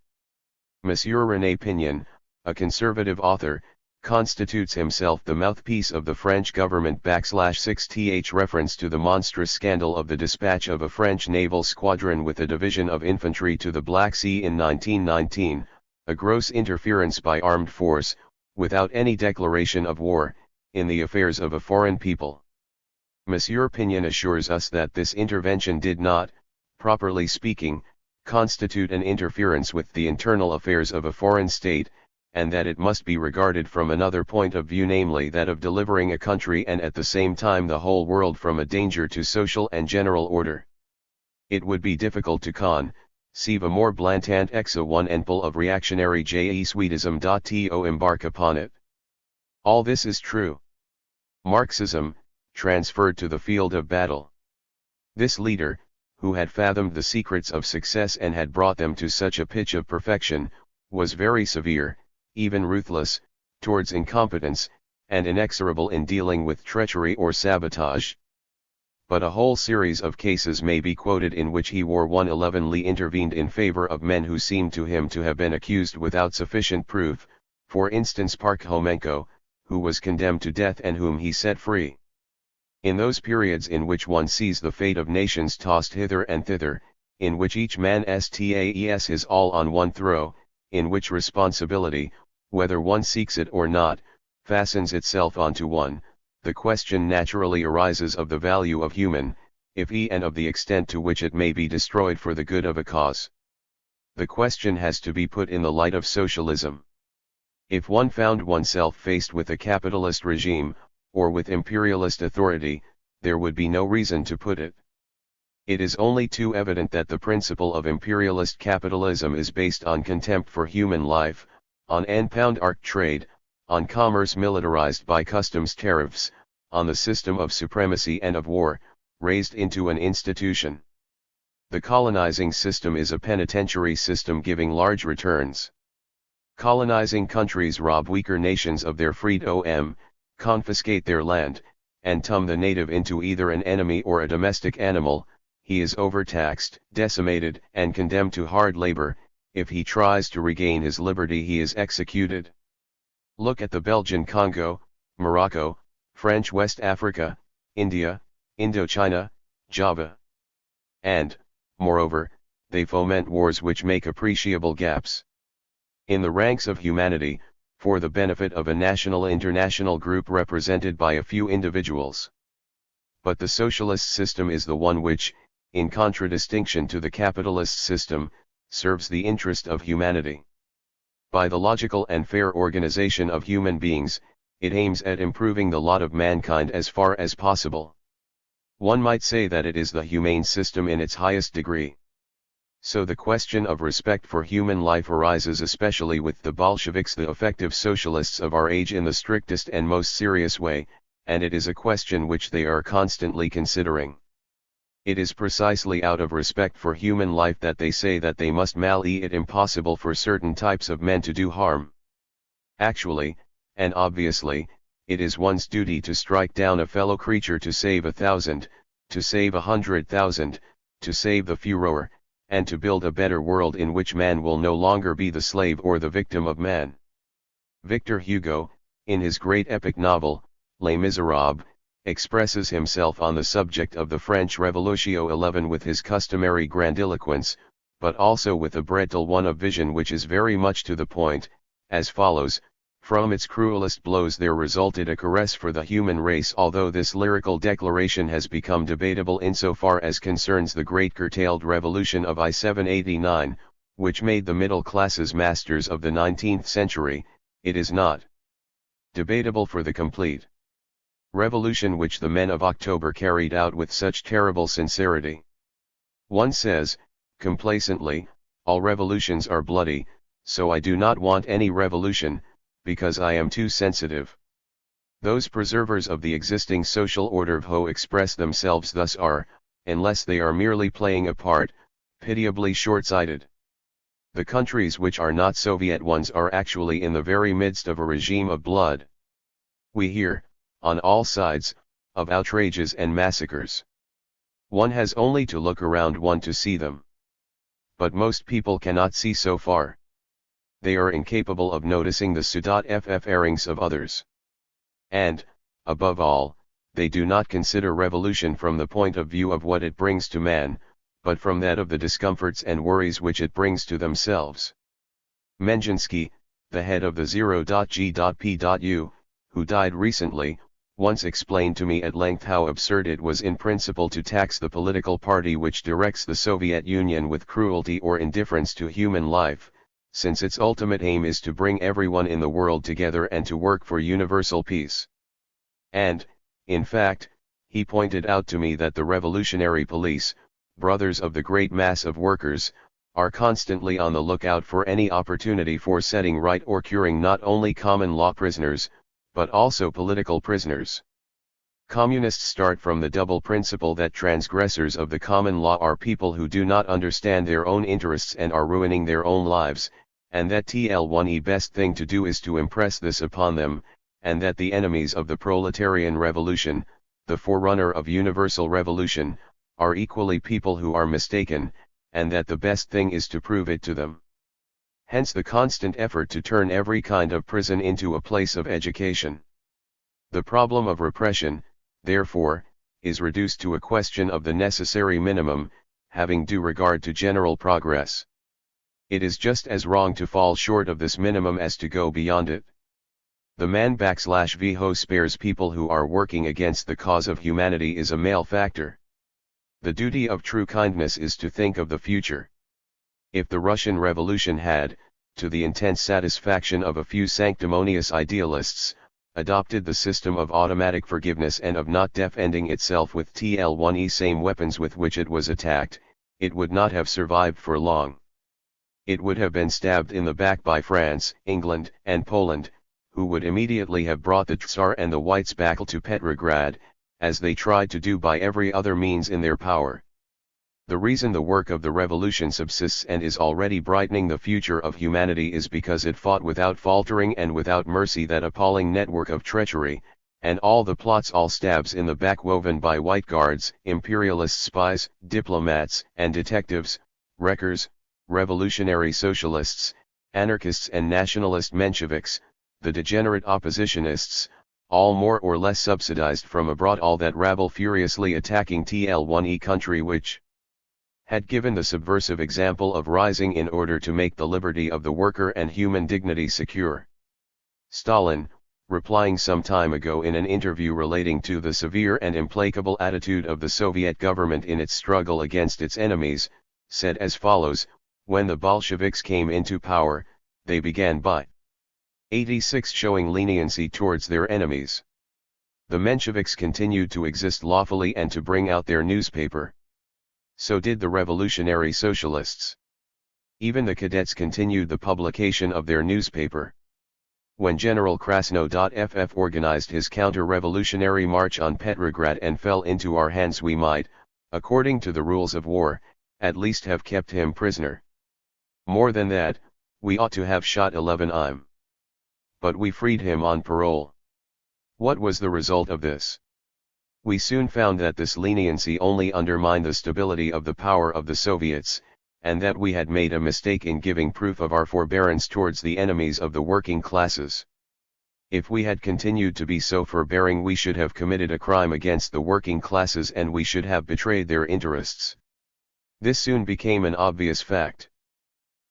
Monsieur René Pignon, a conservative author, constitutes himself the mouthpiece of the French government /6th reference to the monstrous scandal of the dispatch of a French naval squadron with a division of infantry to the Black Sea in 1919, a gross interference by armed force, without any declaration of war, in the affairs of a foreign people. Monsieur Pignon assures us that this intervention did not, properly speaking, constitute an interference with the internal affairs of a foreign state, and that it must be regarded from another point of view, namely that of delivering a country and at the same time the whole world from a danger to social and general order. It would be difficult to conceive a more blatant example of reactionary Jesuitism to embark upon it. All this is true. Marxism, transferred to the field of battle. This leader, who had fathomed the secrets of success and had brought them to such a pitch of perfection, was very severe, even ruthless, towards incompetence, and inexorable in dealing with treachery or sabotage. But a whole series of cases may be quoted in which he 111ly intervened in favor of men who seemed to him to have been accused without sufficient proof, for instance Parkhomenko, who was condemned to death and whom he set free. In those periods in which one sees the fate of nations tossed hither and thither, in which each man stays his all on one throw, in which responsibility, whether one seeks it or not, fastens itself onto one, the question naturally arises of the value of human, if and of the extent to which it may be destroyed for the good of a cause. The question has to be put in the light of socialism. If one found oneself faced with a capitalist regime, or with imperialist authority, there would be no reason to put it. It is only too evident that the principle of imperialist capitalism is based on contempt for human life, on n-pound arc trade, on commerce militarized by customs tariffs, on the system of supremacy and of war, raised into an institution. The colonizing system is a penitentiary system giving large returns. Colonizing countries rob weaker nations of their freedom, confiscate their land, and turn the native into either an enemy or a domestic animal. He is overtaxed, decimated, and condemned to hard labor. If he tries to regain his liberty, he is executed. Look at the Belgian Congo, Morocco, French West Africa, India, Indochina, Java. And, moreover, they foment wars which make appreciable gaps in the ranks of humanity, for the benefit of a national-international group represented by a few individuals. But the socialist system is the one which, in contradistinction to the capitalist system, serves the interest of humanity. By the logical and fair organization of human beings, it aims at improving the lot of mankind as far as possible. One might say that it is the humane system in its highest degree. So the question of respect for human life arises especially with the Bolsheviks, the effective socialists of our age, in the strictest and most serious way, and it is a question which they are constantly considering. It is precisely out of respect for human life that they say that they must make it impossible for certain types of men to do harm. Actually, and obviously, it is one's duty to strike down a fellow creature to save 1,000, to save 100,000, to save the furor, and to build a better world in which man will no longer be the slave or the victim of man. Victor Hugo, in his great epic novel, Les Miserables, expresses himself on the subject of the French Revolution 11 with his customary grandiloquence, but also with a brittle one of vision which is very much to the point, as follows: "From its cruelest blows there resulted a caress for the human race." Although this lyrical declaration has become debatable insofar as concerns the great curtailed revolution of 1789, which made the middle classes masters of the 19th century, it is not debatable for the complete revolution which the men of October carried out with such terrible sincerity. One says, complacently, all revolutions are bloody, so I do not want any revolution, because I am too sensitive. Those preservers of the existing social order who express themselves thus are, unless they are merely playing a part, pitiably short-sighted. The countries which are not Soviet ones are actually in the very midst of a regime of blood. We hear, on all sides, of outrages and massacres. One has only to look around one to see them. But most people cannot see so far. They are incapable of noticing the pseudo-ff errings of others. And, above all, they do not consider revolution from the point of view of what it brings to man, but from that of the discomforts and worries which it brings to themselves. Menjinsky, the head of the 0.G.P.U., who died recently, once explained to me at length how absurd it was in principle to tax the political party which directs the Soviet Union with cruelty or indifference to human life, since its ultimate aim is to bring everyone in the world together and to work for universal peace. And, in fact, he pointed out to me that the revolutionary police, brothers of the great mass of workers, are constantly on the lookout for any opportunity for setting right or curing not only common law prisoners, but also political prisoners. Communists start from the double principle that transgressors of the common law are people who do not understand their own interests and are ruining their own lives, and that the best thing to do is to impress this upon them, and that the enemies of the proletarian revolution, the forerunner of universal revolution, are equally people who are mistaken, and that the best thing is to prove it to them. Hence the constant effort to turn every kind of prison into a place of education. The problem of repression, therefore, is reduced to a question of the necessary minimum, having due regard to general progress. It is just as wrong to fall short of this minimum as to go beyond it. The man/v who spares people who are working against the cause of humanity is a malefactor. The duty of true kindness is to think of the future. If the Russian Revolution had, to the intense satisfaction of a few sanctimonious idealists, adopted the system of automatic forgiveness and of not defending itself with the same weapons with which it was attacked, it would not have survived for long. It would have been stabbed in the back by France, England, and Poland, who would immediately have brought the Tsar and the Whites back to Petrograd, as they tried to do by every other means in their power. The reason the work of the revolution subsists and is already brightening the future of humanity is because it fought without faltering and without mercy that appalling network of treachery, and all the plots, all stabs in the back woven by white guards, imperialist spies, diplomats and detectives, wreckers, revolutionary socialists, anarchists and nationalist Mensheviks, the degenerate oppositionists, all more or less subsidized from abroad, all that rabble furiously attacking the country which had given the subversive example of rising in order to make the liberty of the worker and human dignity secure. Stalin, replying some time ago in an interview relating to the severe and implacable attitude of the Soviet government in its struggle against its enemies, said as follows: when the Bolsheviks came into power, they began by 86 showing leniency towards their enemies. The Mensheviks continued to exist lawfully and to bring out their newspaper. So did the revolutionary socialists. Even the cadets continued the publication of their newspaper. When General Krasno.ff organized his counter-revolutionary march on Petrograd and fell into our hands, we might, according to the rules of war, at least have kept him prisoner. More than that, we ought to have shot 11 But we freed him on parole. What was the result of this? We soon found that this leniency only undermined the stability of the power of the Soviets, and that we had made a mistake in giving proof of our forbearance towards the enemies of the working classes. If we had continued to be so forbearing, we should have committed a crime against the working classes and we should have betrayed their interests. This soon became an obvious fact.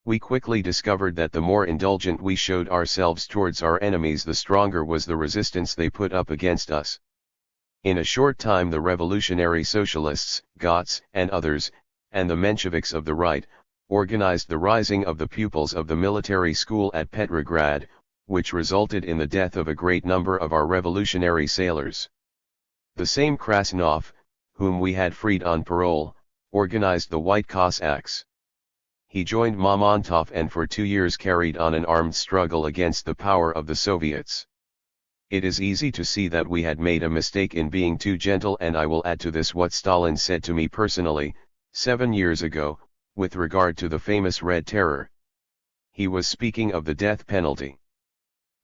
We quickly discovered that the more indulgent we showed ourselves towards our enemies, the stronger was the resistance they put up against us. In a short time the revolutionary socialists, Gots and others, and the Mensheviks of the right, organized the rising of the pupils of the military school at Petrograd, which resulted in the death of a great number of our revolutionary sailors. The same Krasnov, whom we had freed on parole, organized the White Cossacks. He joined Mamontov and for 2 years carried on an armed struggle against the power of the Soviets. It is easy to see that we had made a mistake in being too gentle, and I will add to this what Stalin said to me personally, 7 years ago, with regard to the famous Red Terror. He was speaking of the death penalty.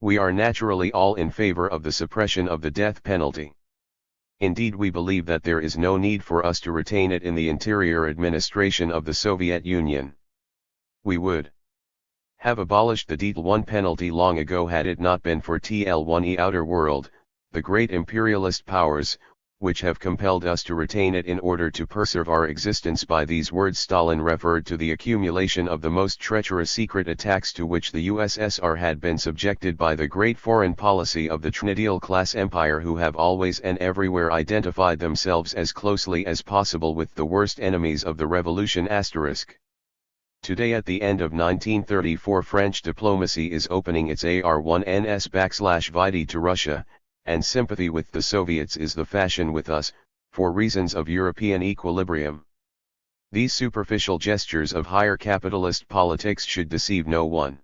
We are naturally all in favor of the suppression of the death penalty. Indeed, we believe that there is no need for us to retain it in the interior administration of the Soviet Union. We would have abolished the death penalty long ago had it not been for the outer world, the great imperialist powers, which have compelled us to retain it in order to preserve our existence. By these words Stalin referred to the accumulation of the most treacherous secret attacks to which the USSR had been subjected by the great foreign policy of the middle class empire, who have always and everywhere identified themselves as closely as possible with the worst enemies of the revolution. Today, at the end of 1934, French diplomacy is opening its AR-1NS/Vide to Russia, and sympathy with the Soviets is the fashion with us, for reasons of European equilibrium. These superficial gestures of higher capitalist politics should deceive no one.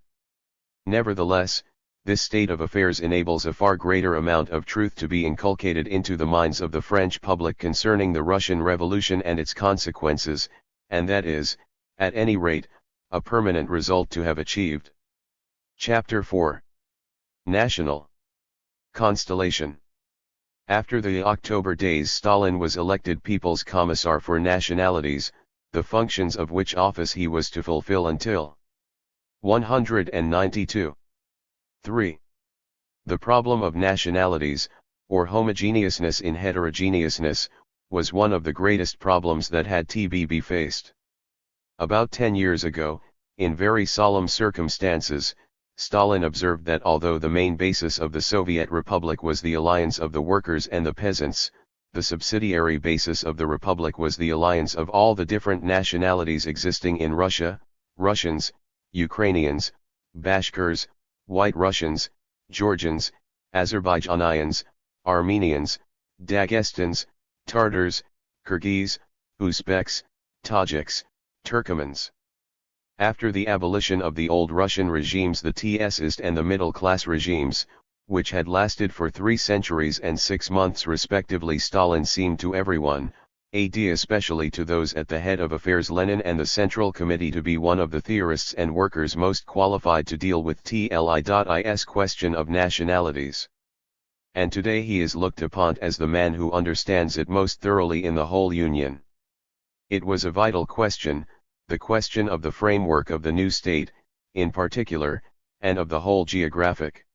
Nevertheless, This state of affairs enables a far greater amount of truth to be inculcated into the minds of the French public concerning the Russian Revolution and its consequences, and that is, at any rate, a permanent result to have achieved. Chapter 4. National Constellation. After the October days, Stalin was elected People's Commissar for Nationalities, the functions of which office he was to fulfill until 192. 3. The problem of nationalities, or homogeneousness in heterogeneousness, was one of the greatest problems that had to be faced. About 10 years ago, in very solemn circumstances, Stalin observed that although the main basis of the Soviet Republic was the alliance of the workers and the peasants, the subsidiary basis of the Republic was the alliance of all the different nationalities existing in Russia: Russians, Ukrainians, Bashkirs, White Russians, Georgians, Azerbaijanians, Armenians, Dagestans, Tartars, Kyrgyz, Uzbeks, Tajiks, Turkmens. After the abolition of the old Russian regimes, the Tsarist and the middle-class regimes, which had lasted for 3 centuries and 6 months respectively, Stalin seemed to everyone, especially to those at the head of affairs, Lenin and the Central Committee, to be one of the theorists and workers most qualified to deal with THIRD-WORLDISM question of nationalities. And today he is looked upon as the man who understands it most thoroughly in the whole Union. It was a vital question, the question of the framework of the new state, in particular, and of the whole geographic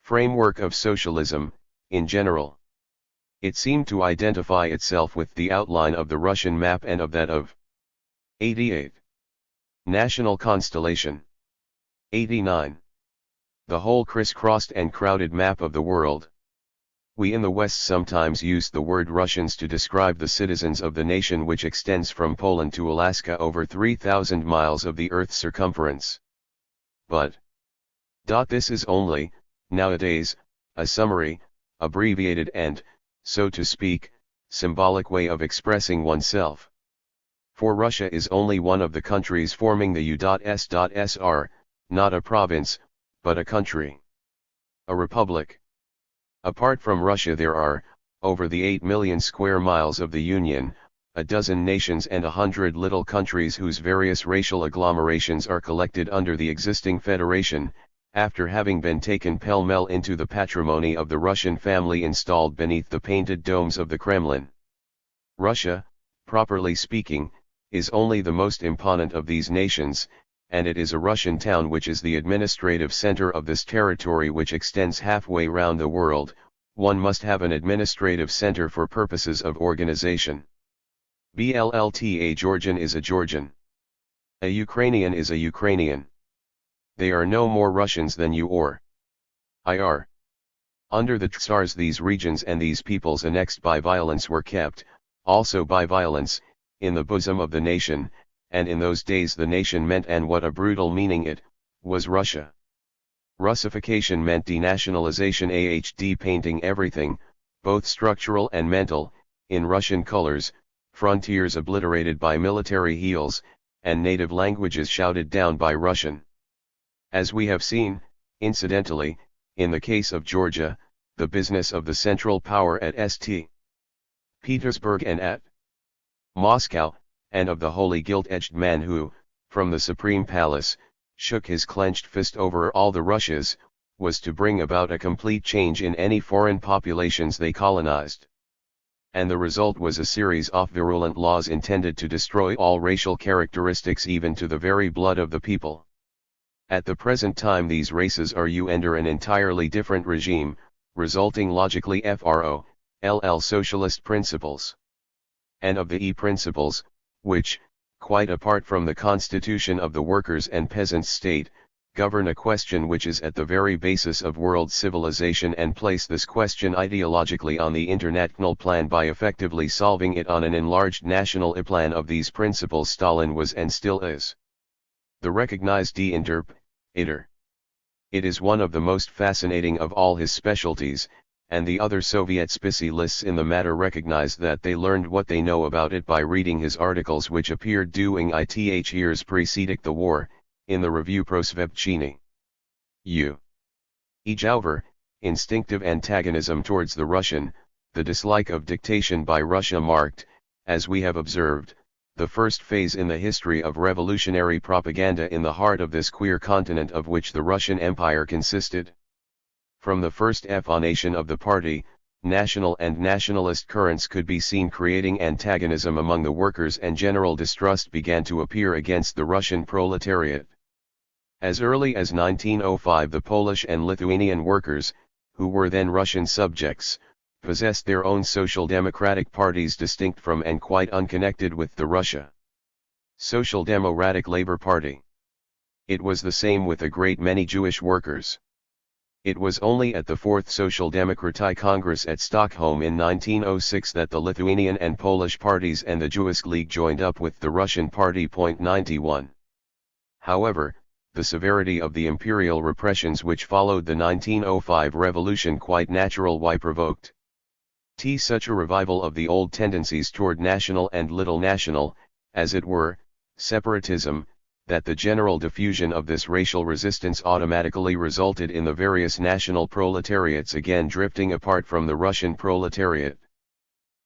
framework of socialism, in general. It seemed to identify itself with the outline of the Russian map and of that of 88. National Constellation. 89. The whole crisscrossed and crowded map of the world. We in the West sometimes use the word Russians to describe the citizens of the nation which extends from Poland to Alaska, over 3,000 miles of the Earth's circumference. But this is only, nowadays, a summary, abbreviated and, so to speak, symbolic way of expressing oneself. For Russia is only one of the countries forming the U.S.SR, not a province, but a country. A republic. Apart from Russia there are, over the 8 million square miles of the Union, a dozen nations and 100 little countries whose various racial agglomerations are collected under the existing federation, after having been taken pell-mell into the patrimony of the Russian family installed beneath the painted domes of the Kremlin. Russia, properly speaking, is only the most imponent of these nations, and it is a Russian town which is the administrative center of this territory which extends halfway round the world. One must have an administrative center for purposes of organization. A Georgian is a Georgian. A Ukrainian is a Ukrainian. They are no more Russians than you or I are. Under the Tsars these regions and these peoples annexed by violence were kept, also by violence, in the bosom of the nation, and in those days the nation meant, and what a brutal meaning it was, Russia. Russification meant denationalization, painting everything, both structural and mental, in Russian colors, frontiers obliterated by military heels, and native languages shouted down by Russian. As we have seen, incidentally, in the case of Georgia, the business of the Central Power at St. Petersburg and at Moscow, and of the holy gilt-edged man who, from the Supreme Palace, shook his clenched fist over all the Russias, was to bring about a complete change in any foreign populations they colonized. And the result was a series of virulent laws intended to destroy all racial characteristics even to the very blood of the people. At the present time these races are under an entirely different regime, resulting logically from socialist principles. And of the principles, which, quite apart from the constitution of the workers' and peasants' state, govern a question which is at the very basis of world civilization, and place this question ideologically on the international plan by effectively solving it on an enlarged national plan. Of these principles Stalin was and still is the recognized interpreter. It is one of the most fascinating of all his specialties, and the other Soviet specialists in the matter recognize that they learned what they know about it by reading his articles which appeared during years preceding the war, in the Review Prosvebchiny. U. However, instinctive antagonism towards the Russian, the dislike of dictation by Russia marked, as we have observed, the first phase in the history of revolutionary propaganda in the heart of this queer continent of which the Russian Empire consisted. From the first emanation of the party, national and nationalist currents could be seen creating antagonism among the workers, and general distrust began to appear against the Russian proletariat. As early as 1905, the Polish and Lithuanian workers, who were then Russian subjects, possessed their own social democratic parties distinct from and quite unconnected with the Russia Social Democratic Labour Party. It was the same with a great many Jewish workers. It was only at the Fourth Social Democratic Congress at Stockholm in 1906 that the Lithuanian and Polish parties and the Jewish League joined up with the Russian Party. 91. However, the severity of the imperial repressions which followed the 1905 revolution quite naturally provoked such a revival of the old tendencies toward national and little national, as it were, separatism, that the general diffusion of this racial resistance automatically resulted in the various national proletariats again drifting apart from the Russian proletariat.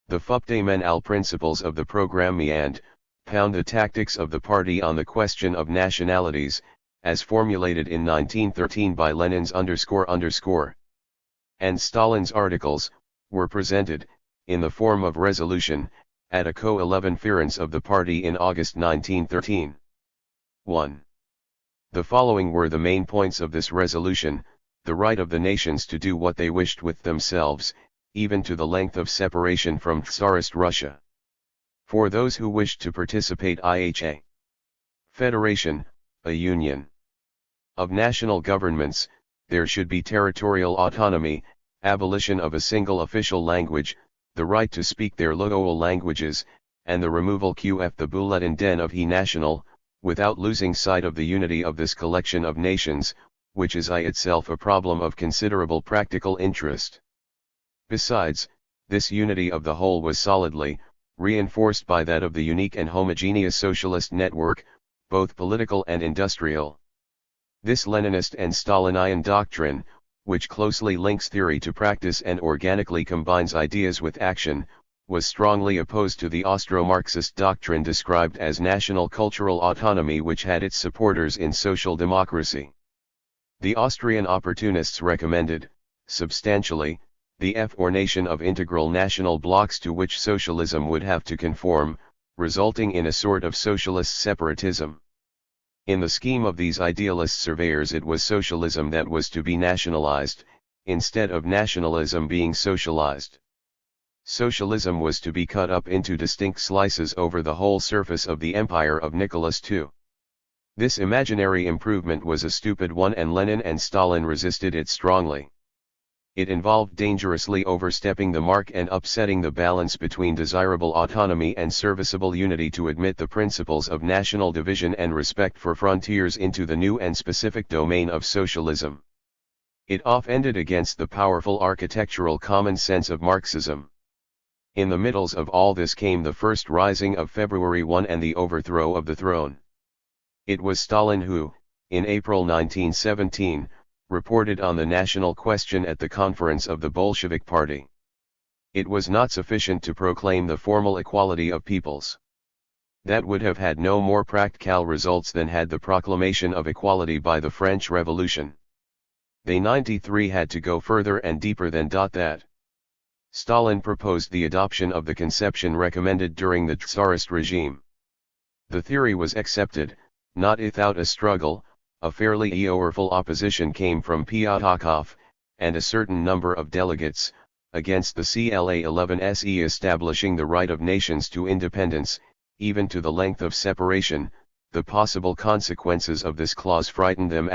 The fundamental principles of the programme and the tactics of the party on the question of nationalities, as formulated in 1913 by Lenin's and Stalin's articles, were presented, in the form of resolution, at a co-11 of the party in August 1913. 1. The following were the main points of this resolution: the right of the nations to do what they wished with themselves, even to the length of separation from Tsarist Russia. For those who wished to participate in a federation, a union of national governments, there should be territorial autonomy, abolition of a single official language, the right to speak their local languages, and the removal of the bulletin den of he national, without losing sight of the unity of this collection of nations, which is itself a problem of considerable practical interest. Besides, this unity of the whole was solidly reinforced by that of the unique and homogeneous socialist network, both political and industrial. This Leninist and Stalinian doctrine, which closely links theory to practice and organically combines ideas with action, was strongly opposed to the Austro-Marxist doctrine described as national cultural autonomy, which had its supporters in social democracy. The Austrian opportunists recommended, substantially, the formation of integral national blocks to which socialism would have to conform, resulting in a sort of socialist separatism. In the scheme of these idealist surveyors, it was socialism that was to be nationalized, instead of nationalism being socialized. Socialism was to be cut up into distinct slices over the whole surface of the empire of Nicholas II. This imaginary improvement was a stupid one, and Lenin and Stalin resisted it strongly. It involved dangerously overstepping the mark and upsetting the balance between desirable autonomy and serviceable unity to admit the principles of national division and respect for frontiers into the new and specific domain of socialism. It offended against the powerful architectural common sense of Marxism. In the middles of all this came the first rising of February 1 and the overthrow of the throne. It was Stalin who, in April 1917, reported on the national question at the conference of the Bolshevik Party. It was not sufficient to proclaim the formal equality of peoples. That would have had no more practical results than had the proclamation of equality by the French Revolution. They 93 had to go further and deeper than that. Stalin proposed the adoption of the conception recommended during the Tsarist regime. The theory was accepted, not without a struggle. A fairly powerful opposition came from Pyatakov, and a certain number of delegates, against the CLA 11 SE establishing the right of nations to independence, even to the length of separation. The possible consequences of this clause frightened them.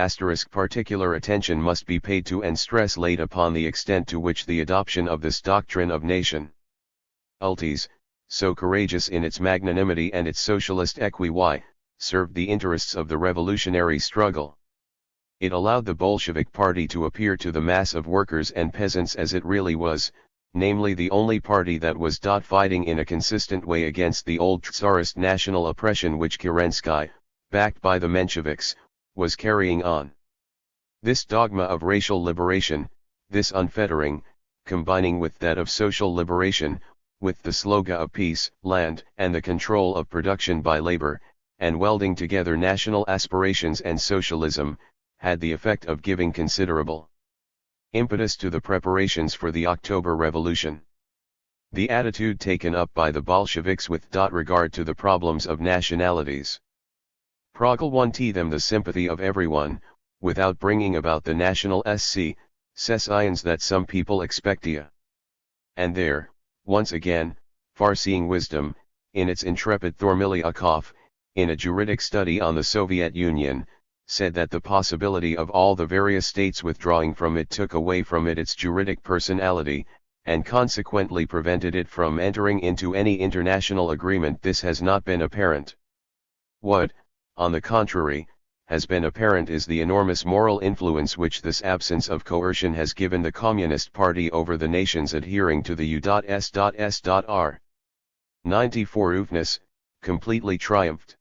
Particular attention must be paid to and stress laid upon the extent to which the adoption of this doctrine of nationalities, so courageous in its magnanimity and its socialist equi, served the interests of the revolutionary struggle. It allowed the Bolshevik Party to appear to the mass of workers and peasants as it really was, namely the only party that was fighting in a consistent way against the old Tsarist national oppression which Kerensky, backed by the Mensheviks, was carrying on. This dogma of racial liberation, this unfettering, combining with that of social liberation, with the slogan of peace, land, and the control of production by labor, and welding together national aspirations and socialism, had the effect of giving considerable impetus to the preparations for the October Revolution. The attitude taken up by the Bolsheviks with regard to the problems of nationalities proclaimed them the sympathy of everyone, without bringing about the national secessions that some people expected. And there, once again, far-seeing wisdom, in its intrepid Thormilyakov, in a juridic study on the Soviet Union, said that the possibility of all the various states withdrawing from it took away from it its juridic personality, and consequently prevented it from entering into any international agreement. This has not been apparent. What, on the contrary, has been apparent is the enormous moral influence which this absence of coercion has given the Communist Party over the nations adhering to the U.S.S.R. 94 Ufness, completely triumphed.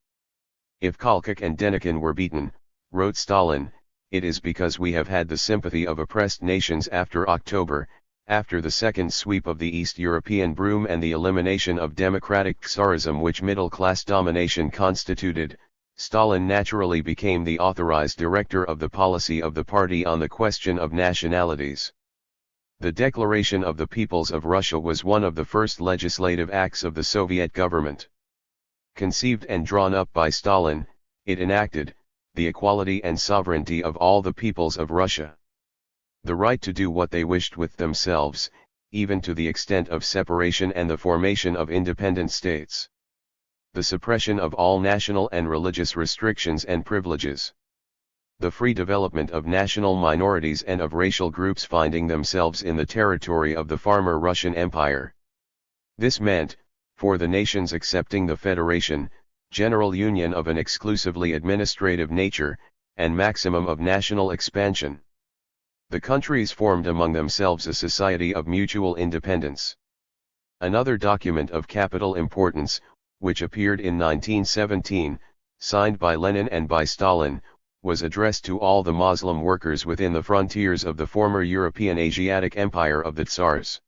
If Kolchak and Denikin were beaten, wrote Stalin, it is because we have had the sympathy of oppressed nations after October, after the second sweep of the East European broom and the elimination of democratic Tsarism which middle-class domination constituted. Stalin naturally became the authorized director of the policy of the party on the question of nationalities. The Declaration of the Peoples of Russia was one of the first legislative acts of the Soviet government. Conceived and drawn up by Stalin, it enacted the equality and sovereignty of all the peoples of Russia. The right to do what they wished with themselves, even to the extent of separation and the formation of independent states. The suppression of all national and religious restrictions and privileges. The free development of national minorities and of racial groups finding themselves in the territory of the former Russian Empire. This meant, for the nations accepting the federation, general union of an exclusively administrative nature, and maximum of national expansion. The countries formed among themselves a society of mutual independence. Another document of capital importance, which appeared in 1917, signed by Lenin and by Stalin, was addressed to all the Muslim workers within the frontiers of the former European Asiatic Empire of the Tsars.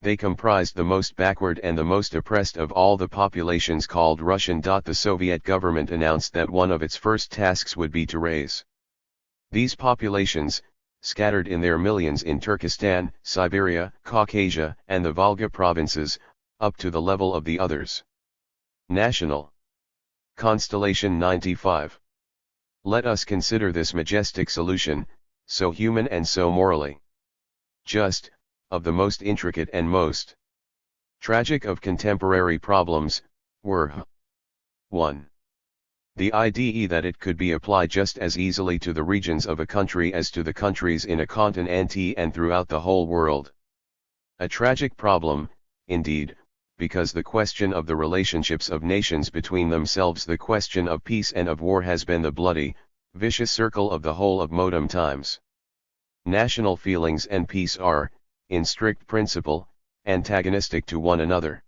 They comprised the most backward and the most oppressed of all the populations called Russian. The Soviet government announced that one of its first tasks would be to raise these populations, scattered in their millions in Turkestan, Siberia, Caucasia, and the Volga provinces, up to the level of the others. National Constellation 95. Let us consider this majestic solution, so human and so morally just, of the most intricate and most tragic of contemporary problems, were 1. The idea that it could be applied just as easily to the regions of a country as to the countries in a continent and throughout the whole world. A tragic problem, indeed, because the question of the relationships of nations between themselves, the question of peace and of war, has been the bloody, vicious circle of the whole of modern times. National feelings and peace are, in strict principle, antagonistic to one another.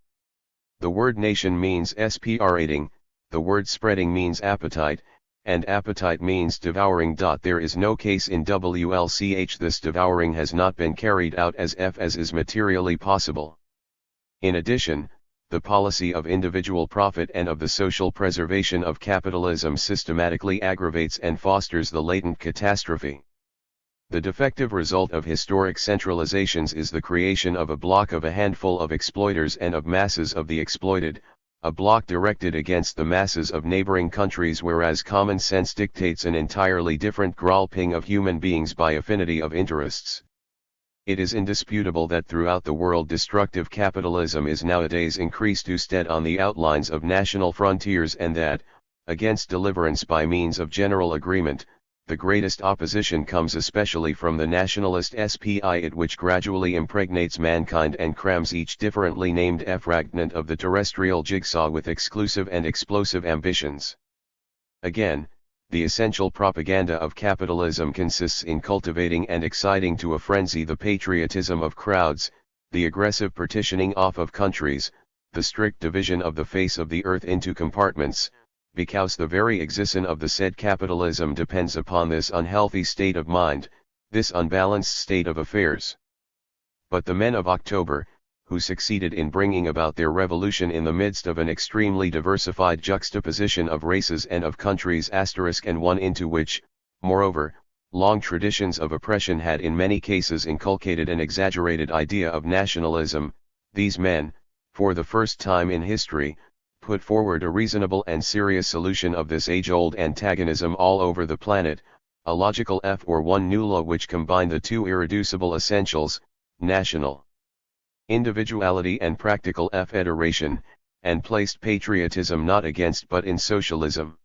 The word nation means separating, the word spreading means appetite, and appetite means devouring. There is no case in WLCH this devouring has not been carried out as is materially possible. In addition, the policy of individual profit and of the social preservation of capitalism systematically aggravates and fosters the latent catastrophe. The defective result of historic centralizations is the creation of a bloc of a handful of exploiters and of masses of the exploited, a bloc directed against the masses of neighboring countries, whereas common sense dictates an entirely different grouping of human beings by affinity of interests. It is indisputable that throughout the world destructive capitalism is nowadays increased instead on the outlines of national frontiers, and that, against deliverance by means of general agreement, the greatest opposition comes especially from the nationalist spirit which gradually impregnates mankind and crams each differently named fragment of the terrestrial jigsaw with exclusive and explosive ambitions. Again, the essential propaganda of capitalism consists in cultivating and exciting to a frenzy the patriotism of crowds, the aggressive partitioning off of countries, the strict division of the face of the earth into compartments, because the very existence of the said capitalism depends upon this unhealthy state of mind, this unbalanced state of affairs. But the men of October, who succeeded in bringing about their revolution in the midst of an extremely diversified juxtaposition of races and of countries and one into which, moreover, long traditions of oppression had in many cases inculcated an exaggerated idea of nationalism, these men, for the first time in history, put forward a reasonable and serious solution of this age-old antagonism all over the planet, a logical F or one new law which combined the two irreducible essentials, national individuality and practical federation, and placed patriotism not against but in socialism.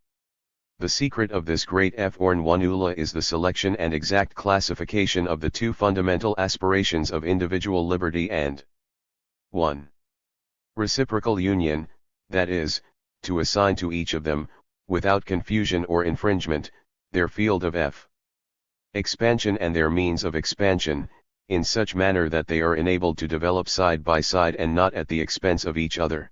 The secret of this great F or one new law is the selection and exact classification of the two fundamental aspirations of individual liberty and 1. Reciprocal union, that is, to assign to each of them, without confusion or infringement, their field of expansion and their means of expansion, in such manner that they are enabled to develop side by side and not at the expense of each other.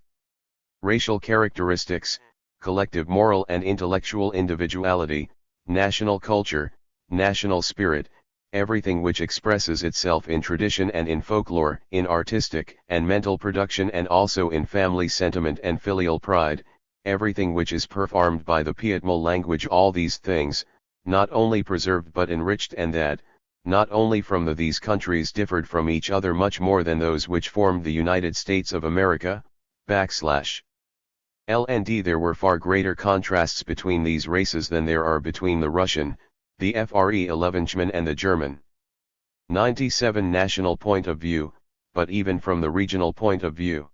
Racial characteristics, collective moral and intellectual individuality, national culture, national spirit, everything which expresses itself in tradition and in folklore, in artistic and mental production and also in family sentiment and filial pride, everything which is performed by the Piedmont language, all these things, not only preserved but enriched, and that, not only from these countries differed from each other much more than those which formed the United States of America, /LND there were far greater contrasts between these races than there are between the Russian, the FRE11chman and the German. 97 national point of view, but even from the regional point of view.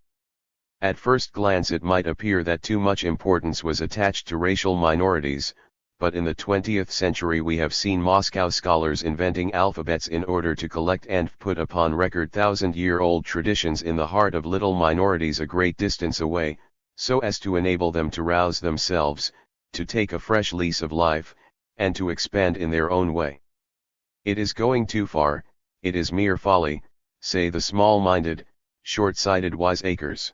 At first glance it might appear that too much importance was attached to racial minorities, but in the 20th century we have seen Moscow scholars inventing alphabets in order to collect and put upon record thousand-year-old traditions in the heart of little minorities a great distance away, so as to enable them to rouse themselves, to take a fresh lease of life, and to expand in their own way. It is going too far, it is mere folly, say the small-minded, short-sighted wiseacres.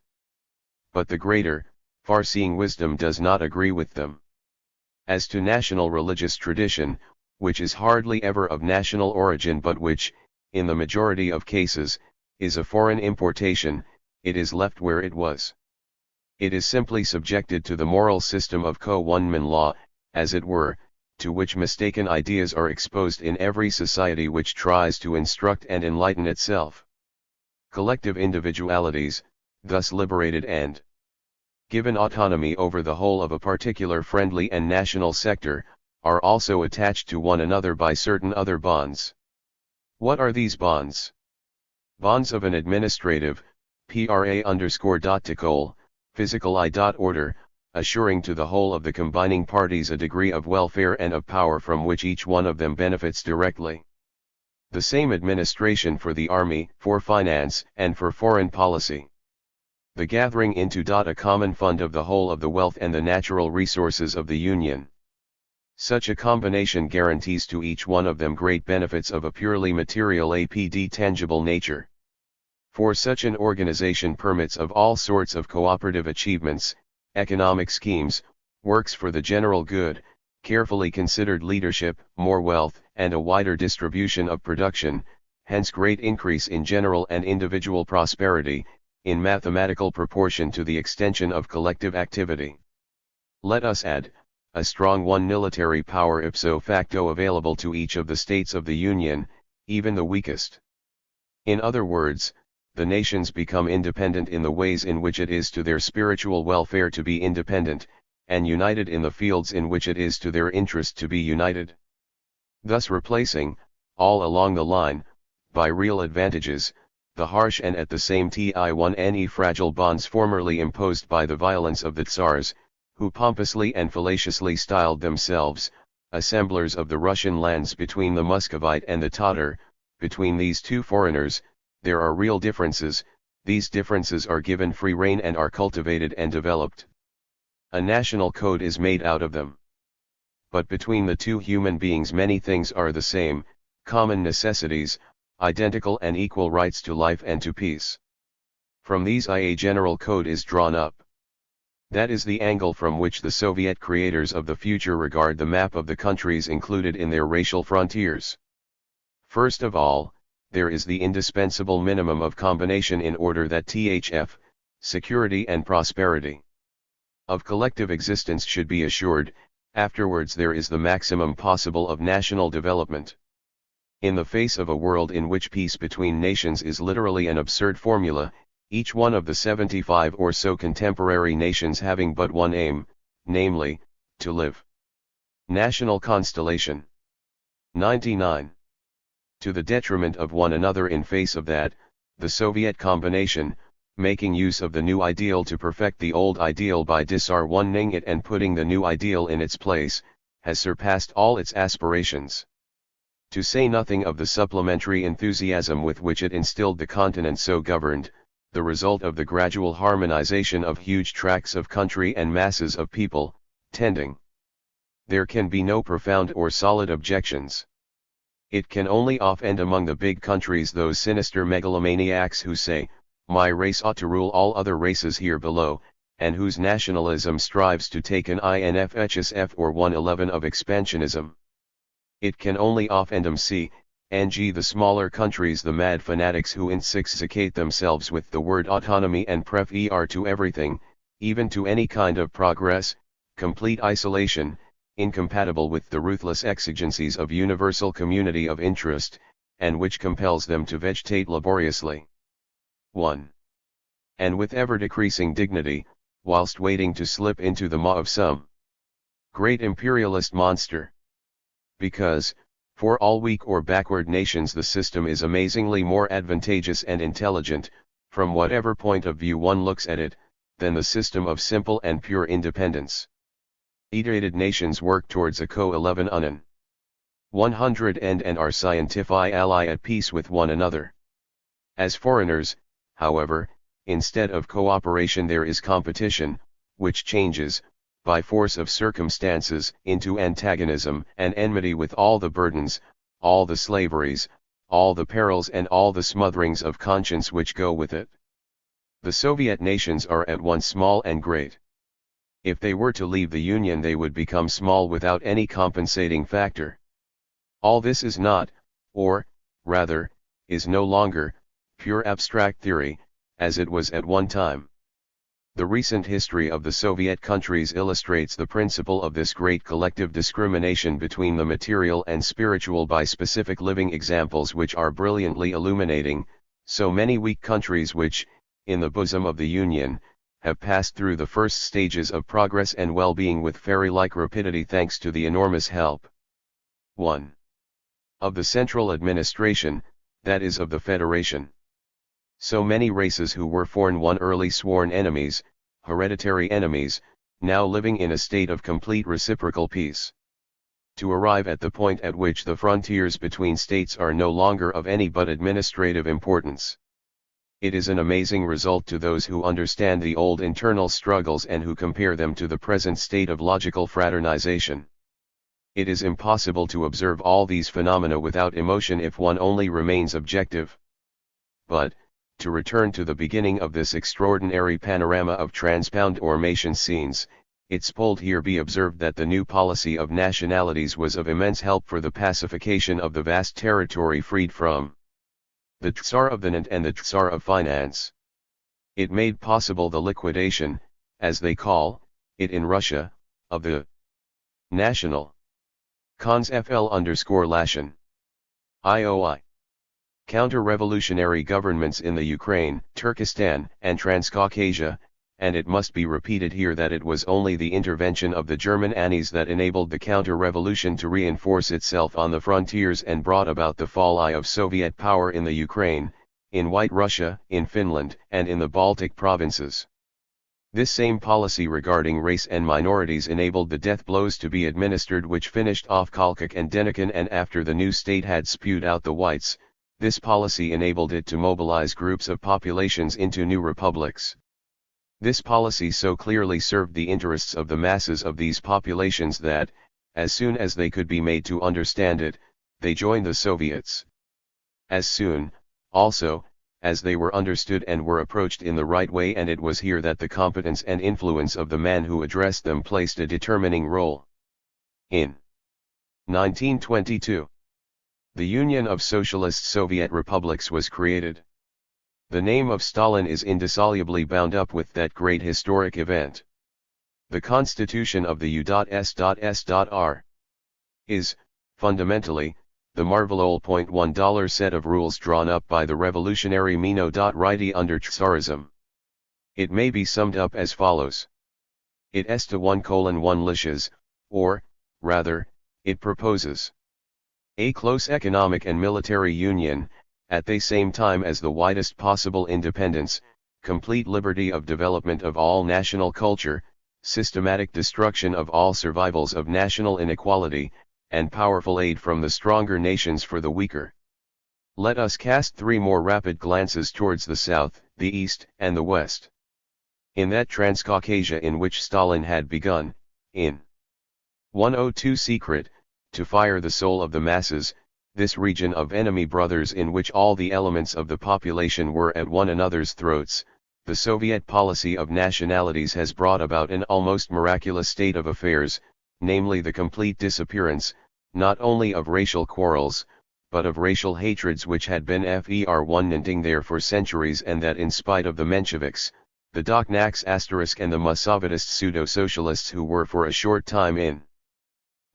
But the greater, far-seeing wisdom does not agree with them. As to national religious tradition, which is hardly ever of national origin but which, in the majority of cases, is a foreign importation, it is left where it was. It is simply subjected to the moral system of co-one-man law, as it were, to which mistaken ideas are exposed in every society which tries to instruct and enlighten itself. Collective individualities, thus liberated and given autonomy over the whole of a particular friendly and national sector, are also attached to one another by certain other bonds. What are these bonds? Bonds of an administrative, _.ticol, physical order, assuring to the whole of the combining parties a degree of welfare and of power from which each one of them benefits directly. The same administration for the army, for finance, and for foreign policy. The gathering into a common fund of the whole of the wealth and the natural resources of the Union. Such a combination guarantees to each one of them great benefits of a purely material apd tangible nature. For such an organization permits of all sorts of cooperative achievements, economic schemes, works for the general good, carefully considered leadership, more wealth, and a wider distribution of production, hence great increase in general and individual prosperity, in mathematical proportion to the extension of collective activity. Let us add, a strong military power ipso facto available to each of the states of the Union, even the weakest. In other words, the nations become independent in the ways in which it is to their spiritual welfare to be independent, and united in the fields in which it is to their interest to be united. Thus replacing, all along the line, by real advantages, the harsh and at the same time fragile bonds formerly imposed by the violence of the Tsars, who pompously and fallaciously styled themselves, assemblers of the Russian lands between the Muscovite and the Tatar. Between these two foreigners, there are real differences, these differences are given free rein and are cultivated and developed. A national code is made out of them. But between the two human beings many things are the same, common necessities, identical and equal rights to life and to peace. From these a general code is drawn up. That is the angle from which the Soviet creators of the future regard the map of the countries included in their racial frontiers. First of all, there is the indispensable minimum of combination in order that THF, security and prosperity of collective existence should be assured. Afterwards there is the maximum possible of national development. In the face of a world in which peace between nations is literally an absurd formula, each one of the 75 or so contemporary nations having but one aim, namely, to live. National Constellation 99. To the detriment of one another. In face of that, the Soviet combination, making use of the new ideal to perfect the old ideal by disarming it and putting the new ideal in its place, has surpassed all its aspirations. To say nothing of the supplementary enthusiasm with which it instilled the continent so governed, the result of the gradual harmonization of huge tracts of country and masses of people, tending. There can be no profound or solid objections. It can only offend among the big countries those sinister megalomaniacs who say, my race ought to rule all other races here below, and whose nationalism strives to take an INFHSF or 111 of expansionism. It can only offend the smaller countries, the mad fanatics who intoxicate themselves with the word autonomy and prefer to everything, even to any kind of progress, complete isolation, incompatible with the ruthless exigencies of universal community of interest, and which compels them to vegetate laboriously. 1. And with ever-decreasing dignity, whilst waiting to slip into the maw of some great imperialist monster. Because, for all weak or backward nations, the system is amazingly more advantageous and intelligent, from whatever point of view one looks at it, than the system of simple and pure independence. Iterated nations work towards a co-11 unen 100 and are scientifically ally at peace with one another. As foreigners, however, instead of cooperation there is competition, which changes, by force of circumstances, into antagonism and enmity, with all the burdens, all the slaveries, all the perils and all the smotherings of conscience which go with it. The Soviet nations are at once small and great. If they were to leave the Union they would become small without any compensating factor. All this is not, or, rather, is no longer, pure abstract theory, as it was at one time. The recent history of the Soviet countries illustrates the principle of this great collective discrimination between the material and spiritual by specific living examples which are brilliantly illuminating. So many weak countries which, in the bosom of the Union, have passed through the first stages of progress and well-being with fairy-like rapidity thanks to the enormous help 1. Of the central administration, that is of the Federation. So many races who were early sworn enemies, hereditary enemies, now living in a state of complete reciprocal peace. To arrive at the point at which the frontiers between states are no longer of any but administrative importance. It is an amazing result to those who understand the old internal struggles and who compare them to the present state of logical fraternization. It is impossible to observe all these phenomena without emotion if one only remains objective. But, to return to the beginning of this extraordinary panorama of transformation scenes, it should here be observed that the new policy of nationalities was of immense help for the pacification of the vast territory freed from the Tsar of the Nant and the Tsar of Finance. It made possible the liquidation, as they call it in Russia, of the national Konfl_Lashin IOI. Counter-revolutionary governments in the Ukraine, Turkestan, and Transcaucasia, and it must be repeated here that it was only the intervention of the German Annies that enabled the counter-revolution to reinforce itself on the frontiers and brought about the fall of Soviet power in the Ukraine, in White Russia, in Finland, and in the Baltic provinces. This same policy regarding race and minorities enabled the death blows to be administered which finished off Kolchak and Denikin, and after the new state had spewed out the whites, this policy enabled it to mobilize groups of populations into new republics. This policy so clearly served the interests of the masses of these populations that, as soon as they could be made to understand it, they joined the Soviets. As soon, also, as they were understood and were approached in the right way, and it was here that the competence and influence of the man who addressed them placed a determining role. In 1922, the Union of Socialist Soviet Republics was created. The name of Stalin is indissolubly bound up with that great historic event. The constitution of the USSR is, fundamentally, the Marvelol $1 set of rules drawn up by the revolutionary Mino Ryti under Tsarism. It may be summed up as follows. It est to 1:1 lishes, or, rather, it proposes a close economic and military union, at the same time as the widest possible independence, complete liberty of development of all national culture, systematic destruction of all survivals of national inequality, and powerful aid from the stronger nations for the weaker. Let us cast 3 more rapid glances towards the south, the east, and the west. In that Transcaucasia in which Stalin had begun, in 102 secret, to fire the soul of the masses, this region of enemy brothers in which all the elements of the population were at one another's throats, the Soviet policy of nationalities has brought about an almost miraculous state of affairs, namely the complete disappearance, not only of racial quarrels, but of racial hatreds which had been knitting there for centuries, and that in spite of the Mensheviks, the Dokhnaks and the Massovetist pseudo-socialists who were for a short time in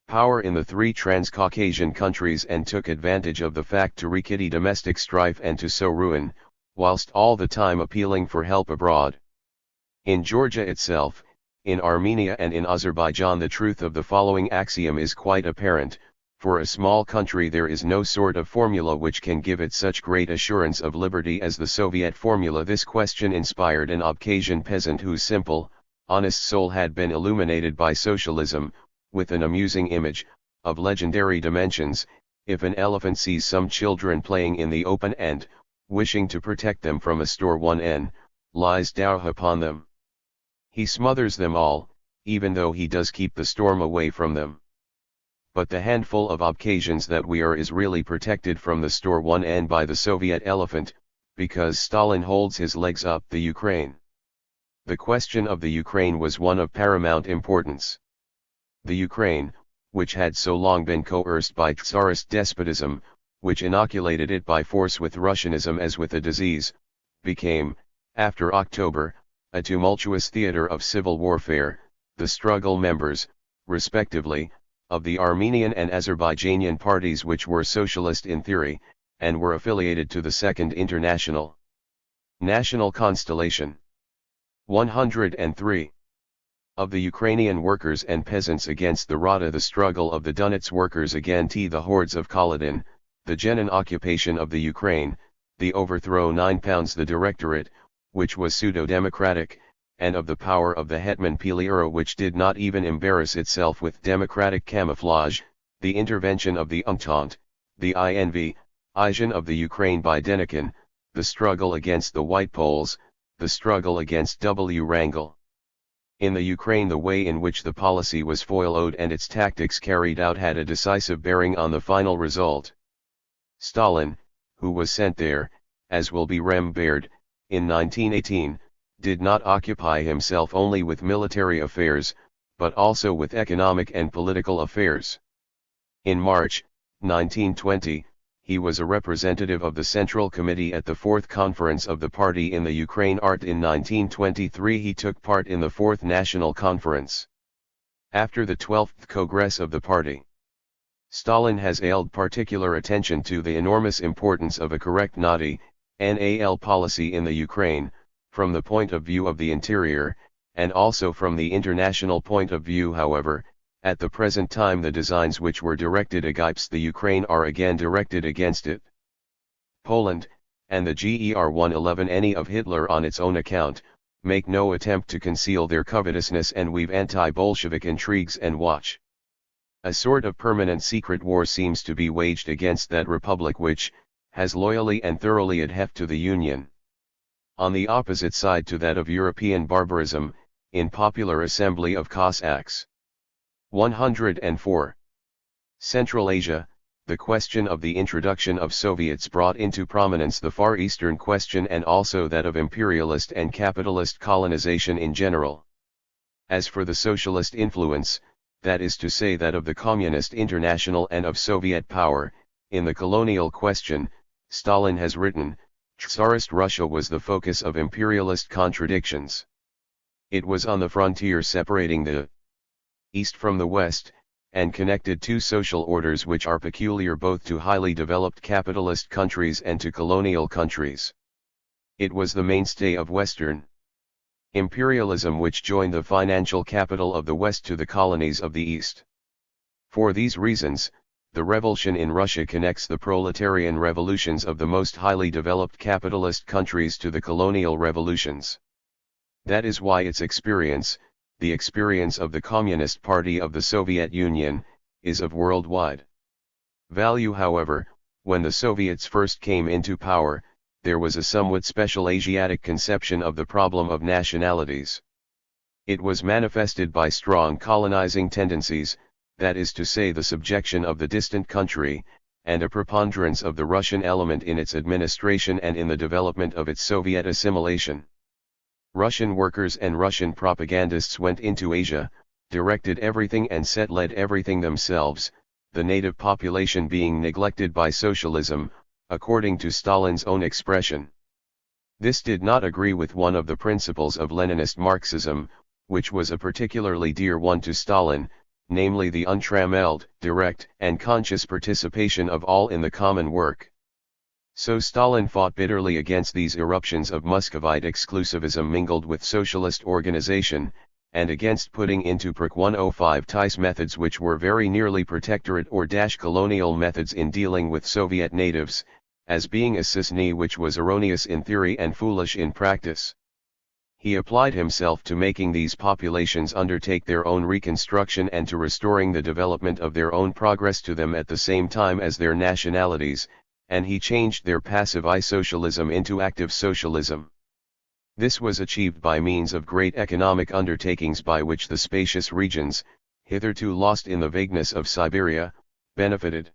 power in the 3 Transcaucasian countries and took advantage of the fact to rekindle domestic strife and to sow ruin, whilst all the time appealing for help abroad. In Georgia itself, in Armenia and in Azerbaijan the truth of the following axiom is quite apparent: for a small country there is no sort of formula which can give it such great assurance of liberty as the Soviet formula. This question inspired an Abkhazian peasant whose simple, honest soul had been illuminated by socialism, with an amusing image, of legendary dimensions. If an elephant sees some children playing in the open and, wishing to protect them from a storm, lies down upon them, he smothers them all, even though he does keep the storm away from them. But the handful of Abkhazians that we are is really protected from the storm by the Soviet elephant, because Stalin holds his legs up the Ukraine. The question of the Ukraine was one of paramount importance. The Ukraine, which had so long been coerced by Tsarist despotism, which inoculated it by force with Russianism as with a disease, became, after October, a tumultuous theater of civil warfare. The struggle members, respectively, of the Armenian and Azerbaijanian parties, which were socialist in theory, and were affiliated to the Second International National Constellation. 103. Of the Ukrainian workers and peasants against the Rada, the struggle of the Donetsk workers against the hordes of Kaledin, the Genin occupation of the Ukraine, the overthrow £9 the Directorate, which was pseudo-democratic, and of the power of the Hetman Piliura, which did not even embarrass itself with democratic camouflage, the intervention of the Entente, the invasion of the Ukraine by Denikin, the struggle against the White Poles, the struggle against W. Wrangel. In the Ukraine, the way in which the policy was followed and its tactics carried out had a decisive bearing on the final result. Stalin, who was sent there, as will be remembered, in 1918, did not occupy himself only with military affairs, but also with economic and political affairs. In March, 1920, he was a representative of the Central Committee at the 4th Conference of the Party in the Ukraine. In 1923 he took part in the 4th National Conference. After the 12th Congress of the Party, Stalin has paid particular attention to the enormous importance of a correct NAL policy in the Ukraine, from the point of view of the interior, and also from the international point of view. However, at the present time the designs which were directed against the Ukraine are again directed against it. Poland, and the GER-111 of Hitler on its own account, make no attempt to conceal their covetousness and weave anti-Bolshevik intrigues and watch. A sort of permanent secret war seems to be waged against that republic which has loyally and thoroughly adhered to the Union. On the opposite side to that of European barbarism, in popular assembly of Cossacks. 104. Central Asia, the question of the introduction of Soviets brought into prominence the Far Eastern question and also that of imperialist and capitalist colonization in general. As for the socialist influence, that is to say that of the Communist International and of Soviet power, in the colonial question, Stalin has written, Tsarist Russia was the focus of imperialist contradictions. It was on the frontier separating the East from the West, and connected two social orders which are peculiar both to highly developed capitalist countries and to colonial countries. It was the mainstay of Western imperialism which joined the financial capital of the West to the colonies of the East. For these reasons, the revolution in Russia connects the proletarian revolutions of the most highly developed capitalist countries to the colonial revolutions. That is why its experience, the experience of the Communist Party of the Soviet Union, is of worldwide value. However, when the Soviets first came into power, there was a somewhat special Asiatic conception of the problem of nationalities. It was manifested by strong colonizing tendencies, that is to say the subjection of the distant country, and a preponderance of the Russian element in its administration and in the development of its Soviet assimilation. Russian workers and Russian propagandists went into Asia, directed everything and led everything themselves, the native population being neglected by socialism, according to Stalin's own expression. This did not agree with one of the principles of Leninist Marxism, which was a particularly dear one to Stalin, namely the untrammeled, direct, and conscious participation of all in the common work. So Stalin fought bitterly against these eruptions of Muscovite exclusivism mingled with socialist organization, and against putting into practice 105 TICE methods which were very nearly protectorate or colonial methods in dealing with Soviet natives, as being a cisne which was erroneous in theory and foolish in practice. He applied himself to making these populations undertake their own reconstruction and to restoring the development of their own progress to them at the same time as their nationalities, and he changed their passive I-socialism into active socialism. This was achieved by means of great economic undertakings by which the spacious regions, hitherto lost in the vagueness of Siberia, benefited.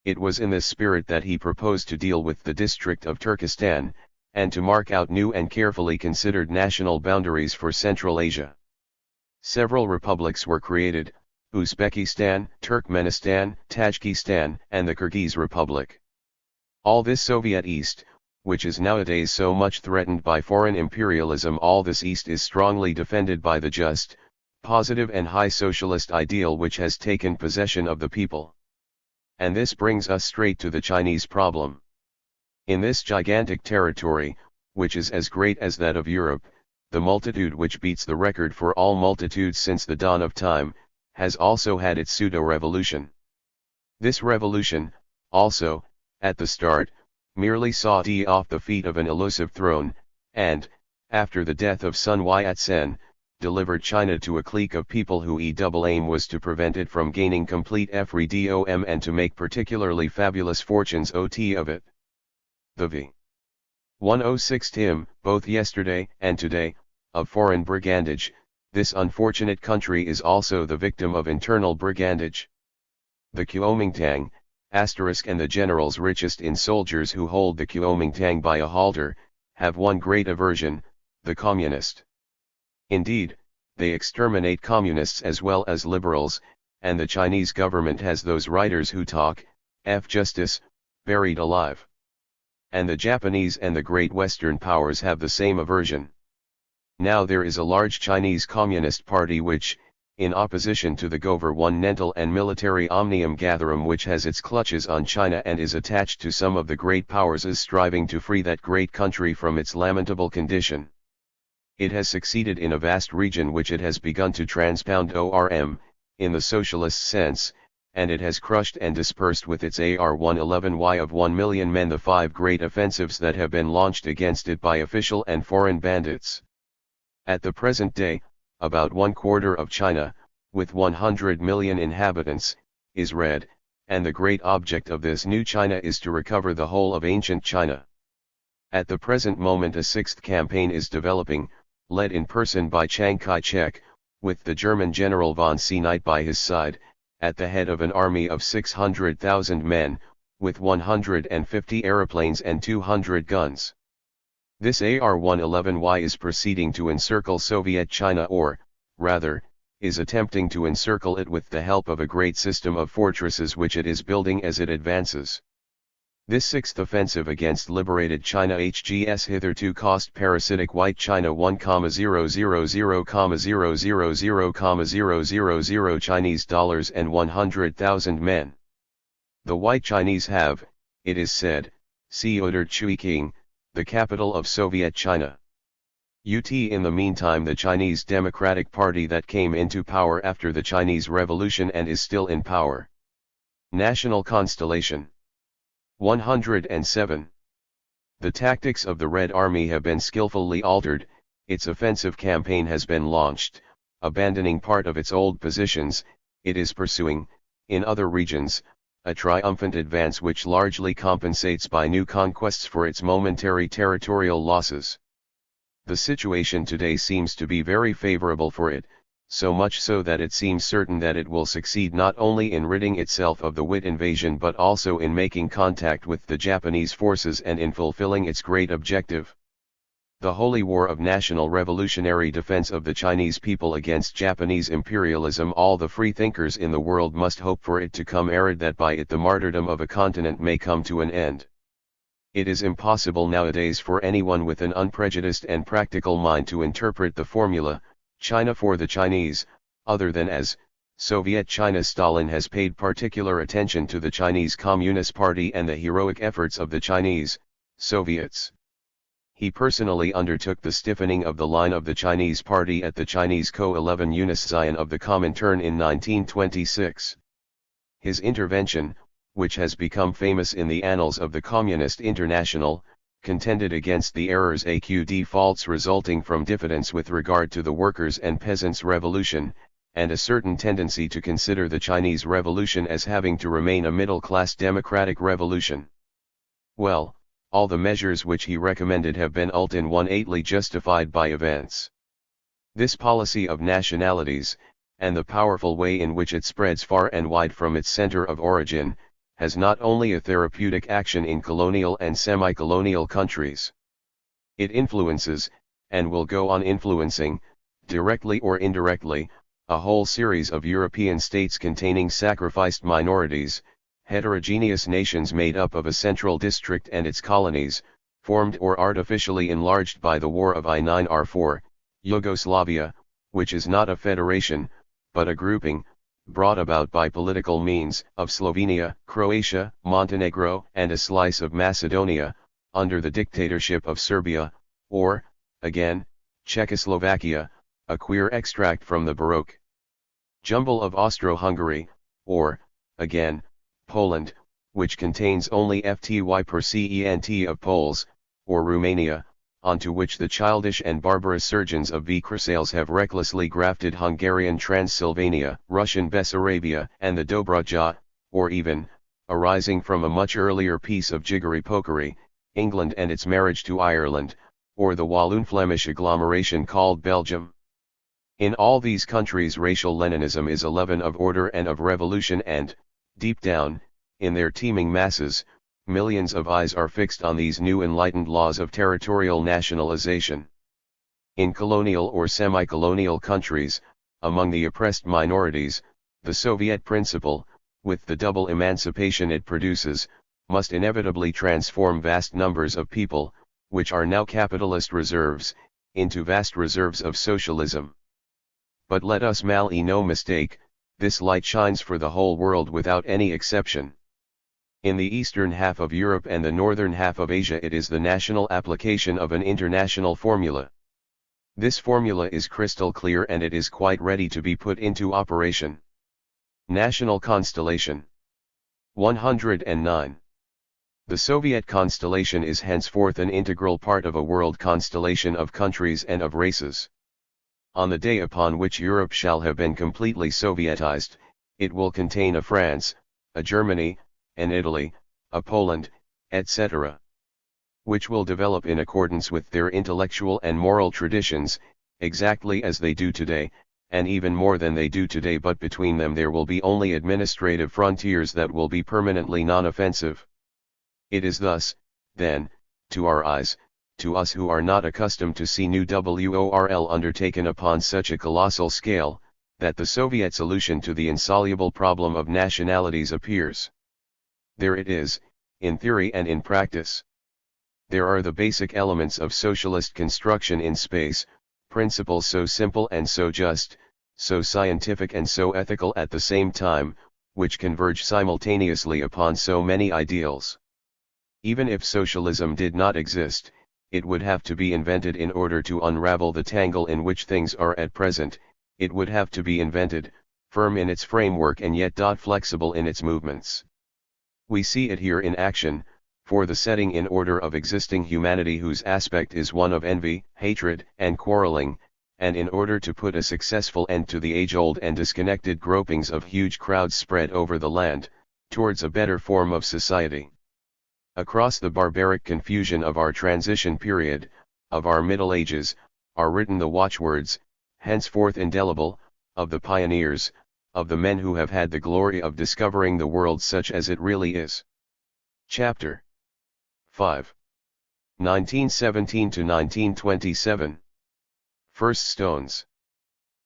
It was in this spirit that he proposed to deal with the district of Turkestan, and to mark out new and carefully considered national boundaries for Central Asia. Several republics were created, Uzbekistan, Turkmenistan, Tajikistan, and the Kyrgyz Republic. All this Soviet East, which is nowadays so much threatened by foreign imperialism, all this East is strongly defended by the just, positive and high socialist ideal which has taken possession of the people. And this brings us straight to the Chinese problem. In this gigantic territory, which is as great as that of Europe, the multitude which beats the record for all multitudes since the dawn of time, has also had its pseudo-revolution. This revolution, also, at the start, merely sawed off the feet of an elusive throne, and, after the death of Sun Yat-sen, delivered China to a clique of people whose aim was to prevent it from gaining complete freedom and to make particularly fabulous fortunes of it. The v. 106 Tim, both yesterday and today, of foreign brigandage, this unfortunate country is also the victim of internal brigandage. The Kuomintang, and the generals richest in soldiers who hold the Kuomintang by a halter, have one great aversion, the communist. Indeed, they exterminate communists as well as liberals, and the Chinese government has those writers who talk, justice, buried alive. And the Japanese and the great Western powers have the same aversion. Now there is a large Chinese Communist Party which, in opposition to the governmental and military omnium gatherum which has its clutches on China and is attached to some of the great powers, is striving to free that great country from its lamentable condition. It has succeeded in a vast region which it has begun to transpound in the socialist sense, and it has crushed and dispersed with its AR-111Y of 1 million men the 5 great offensives that have been launched against it by official and foreign bandits. At the present day, about 1/4 of China, with 100 million inhabitants, is red, and the great object of this new China is to recover the whole of ancient China. At the present moment a 6th campaign is developing, led in person by Chiang Kai-shek, with the German General von Sehnheit by his side, at the head of an army of 600,000 men, with 150 aeroplanes and 200 guns. This AR-111Y is proceeding to encircle Soviet China, or, rather, is attempting to encircle it with the help of a great system of fortresses which it is building as it advances. This sixth offensive against liberated China HGS hitherto cost parasitic White China 1,000,000,000 Chinese dollars and 100,000 men. The White Chinese have, it is said, seized Chongqing, the capital of Soviet China. In the meantime, the Chinese Democratic Party that came into power after the Chinese Revolution and is still in power. National Constellation 107. The tactics of the Red Army have been skillfully altered, its offensive campaign has been launched, abandoning part of its old positions, it is pursuing, in other regions, a triumphant advance which largely compensates by new conquests for its momentary territorial losses. The situation today seems to be very favorable for it, so much so that it seems certain that it will succeed not only in ridding itself of the Wit invasion but also in making contact with the Japanese forces and in fulfilling its great objective. The Holy War of National Revolutionary Defense of the Chinese people against Japanese imperialism. All the freethinkers in the world must hope for it to come arid, that by it the martyrdom of a continent may come to an end. It is impossible nowadays for anyone with an unprejudiced and practical mind to interpret the formula, China for the Chinese, other than as, Soviet China. Stalin has paid particular attention to the Chinese Communist Party and the heroic efforts of the Chinese, Soviets. He personally undertook the stiffening of the line of the Chinese Party at the Chinese Co-11 Uniszion of the Comintern in 1926. His intervention, which has become famous in the annals of the Communist International, contended against the errors and faults resulting from diffidence with regard to the workers' and peasants' revolution, and a certain tendency to consider the Chinese Revolution as having to remain a middle-class democratic revolution. Well, all the measures which he recommended have been ultimately justified by events. This policy of nationalities, and the powerful way in which it spreads far and wide from its center of origin, has not only a therapeutic action in colonial and semi-colonial countries. It influences, and will go on influencing, directly or indirectly, a whole series of European states containing sacrificed minorities, heterogeneous nations made up of a central district and its colonies, formed or artificially enlarged by the War of I-9R4, Yugoslavia, which is not a federation, but a grouping, brought about by political means, of Slovenia, Croatia, Montenegro, and a slice of Macedonia, under the dictatorship of Serbia, or, again, Czechoslovakia, a queer extract from the Baroque jumble of Austro-Hungary, or, again, Poland, which contains only FTY% of Poles, or Romania, onto which the childish and barbarous surgeons of Versailles have recklessly grafted Hungarian Transylvania, Russian Bessarabia, and the Dobruja, or even, arising from a much earlier piece of jiggery-pokery, England and its marriage to Ireland, or the Walloon-Flemish agglomeration called Belgium. In all these countries racial Leninism is a leaven of order and of revolution, and, deep down, in their teeming masses, millions of eyes are fixed on these new enlightened laws of territorial nationalization. In colonial or semi-colonial countries, among the oppressed minorities, the Soviet principle, with the double emancipation it produces, must inevitably transform vast numbers of people, which are now capitalist reserves, into vast reserves of socialism. But let us make no mistake, this light shines for the whole world without any exception. In the eastern half of Europe and the northern half of Asia it is the national application of an international formula. This formula is crystal clear and it is quite ready to be put into operation. National Constellation 109. The Soviet constellation is henceforth an integral part of a world constellation of countries and of races. On the day upon which Europe shall have been completely Sovietized, it will contain a France, a Germany, an Italy, a Poland, etc., which will develop in accordance with their intellectual and moral traditions, exactly as they do today, and even more than they do today, but between them there will be only administrative frontiers that will be permanently non-offensive. It is thus, then, to our eyes, to us who are not accustomed to see new WORL undertaken upon such a colossal scale, that the Soviet solution to the insoluble problem of nationalities appears. There it is, in theory and in practice. There are the basic elements of socialist construction in space, principles so simple and so just, so scientific and so ethical at the same time, which converge simultaneously upon so many ideals. Even if socialism did not exist, it would have to be invented in order to unravel the tangle in which things are at present. It would have to be invented, firm in its framework and yet flexible in its movements. We see it here in action, for the setting in order of existing humanity whose aspect is one of envy, hatred, and quarreling, and in order to put a successful end to the age-old and disconnected gropings of huge crowds spread over the land, towards a better form of society. Across the barbaric confusion of our transition period, of our Middle Ages, are written the watchwords, henceforth indelible, of the pioneers, of the men who have had the glory of discovering the world such as it really is. Chapter 5. 1917 to 1927. First stones.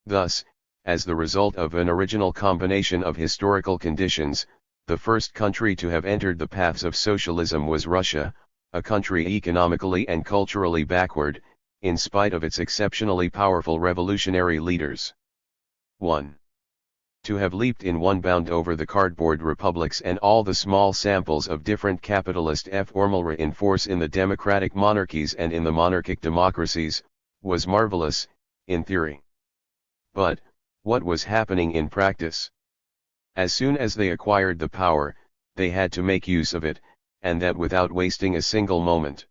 Thus, as the result of an original combination of historical conditions, the first country to have entered the paths of socialism was Russia, a country economically and culturally backward, in spite of its exceptionally powerful revolutionary leaders. 1. To have leaped in one bound over the cardboard republics and all the small samples of different capitalist formulae in force in the democratic monarchies and in the monarchic democracies, was marvelous, in theory. But, what was happening in practice? As soon as they acquired the power, they had to make use of it, and that without wasting a single moment.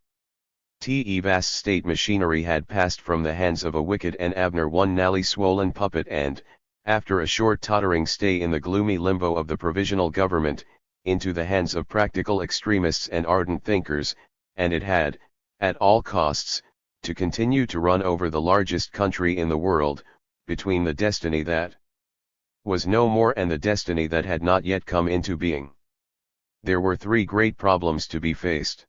The vast state machinery had passed from the hands of a wicked and Abner one nally swollen puppet and, after a short tottering stay in the gloomy limbo of the provisional government, into the hands of practical extremists and ardent thinkers, and it had, at all costs, to continue to run over the largest country in the world, between the destiny that was no more and the destiny that had not yet come into being. There were three great problems to be faced.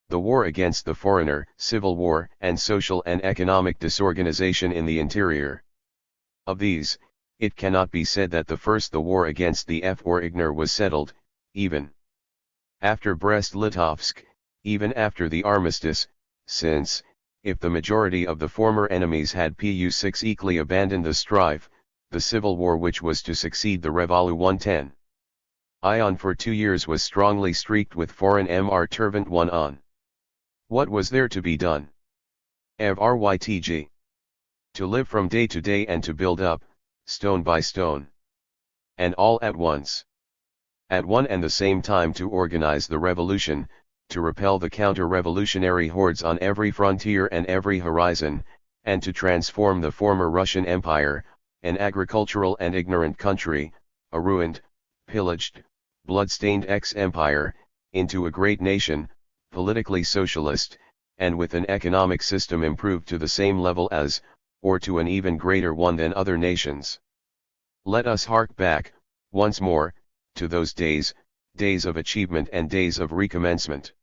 The war against the foreigner, civil war, and social and economic disorganization in the interior. Of these, it cannot be said that the war against the Ignar was settled, even after Brest-Litovsk, even after the armistice, since, if the majority of the former enemies had pu-6 abandoned the strife, the civil war which was to succeed the Revolu 110 Ion for 2 years was strongly streaked with foreign Turvant one on. What was there to be done? Rytg. To live from day to day and to build up, stone by stone. And all at once. At one and the same time to organize the revolution, to repel the counter-revolutionary hordes on every frontier and every horizon, and to transform the former Russian Empire, an agricultural and ignorant country, a ruined, pillaged, blood-stained ex-empire, into a great nation, politically socialist, and with an economic system improved to the same level as, or to an even greater one than other nations. Let us hark back, once more, to those days, days of achievement and days of recommencement.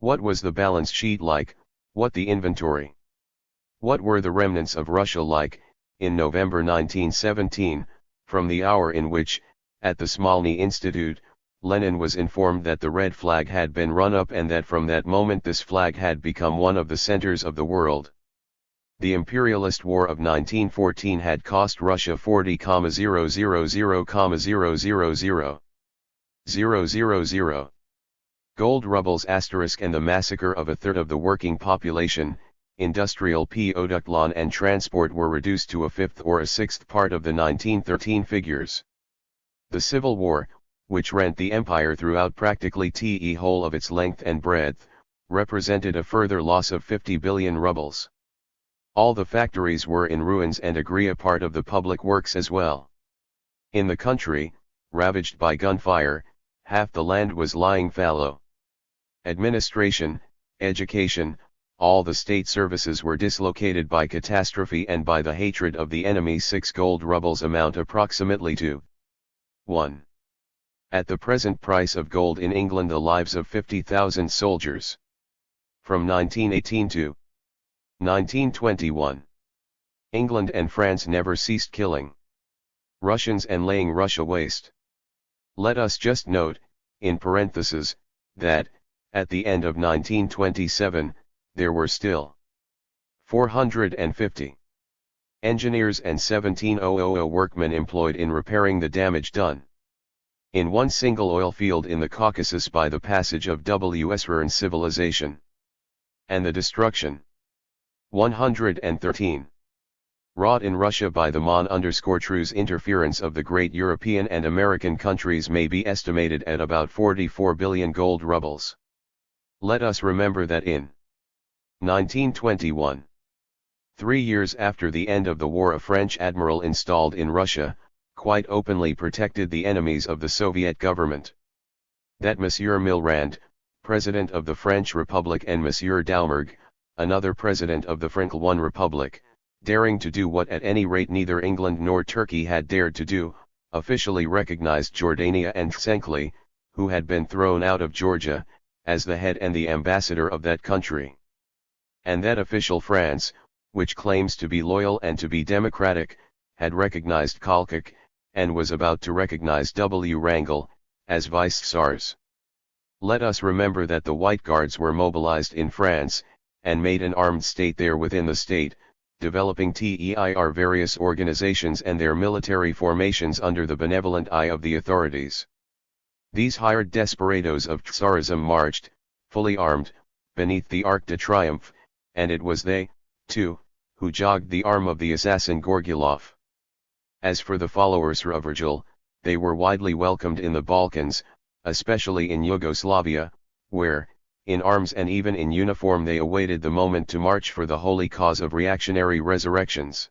What was the balance sheet like, what the inventory? What were the remnants of Russia like, in November 1917, from the hour in which, at the Smolny Institute, Lenin was informed that the red flag had been run up and that from that moment this flag had become one of the centers of the world. The imperialist war of 1914 had cost Russia 40,000,000,000. Gold rubles * and the massacre of a third of the working population, industrial production and transport were reduced to a fifth or a sixth part of the 1913 figures. The Civil War, which rent the empire throughout practically the whole of its length and breadth, represented a further loss of 50 billion rubles. All the factories were in ruins and a part of the public works as well. In the country, ravaged by gunfire, half the land was lying fallow. Administration, education, all the state services were dislocated by catastrophe and by the hatred of the enemy. 6 gold rubles amount approximately to 1. At the present price of gold in England, the lives of 50,000 soldiers. From 1918 to 1921. England and France never ceased killing Russians and laying Russia waste. Let us just note, in parentheses, that, at the end of 1927, there were still 450 engineers and 17,000 workmen employed in repairing the damage done in one single oil field in the Caucasus by the passage of Western civilization and the destruction 113 wrought in Russia by the Mon-True's interference of the great European and American countries may be estimated at about 44 billion gold rubles. Let us remember that in 1921, 3 years after the end of the war, a French admiral installed in Russia, quite openly protected the enemies of the Soviet government. That Monsieur Millerand, President of the French Republic, and Monsieur Doumergue, another President of the Francophone Republic, daring to do what at any rate neither England nor Turkey had dared to do, officially recognized Jordania and Tsenkli, who had been thrown out of Georgia, as the head and the ambassador of that country. And that official France, which claims to be loyal and to be democratic, had recognized Kolchak, and was about to recognize W. Wrangel, as vice-tsars. Let us remember that the White Guards were mobilized in France, and made an armed state there within the state, developing THIR various organizations and their military formations under the benevolent eye of the authorities. These hired desperados of Tsarism marched, fully armed, beneath the Arc de Triomphe, and it was they, too, who jogged the arm of the assassin Gorgulov. As for the followers of Virgil, they were widely welcomed in the Balkans, especially in Yugoslavia, where, in arms and even in uniform, they awaited the moment to march for the holy cause of reactionary resurrections.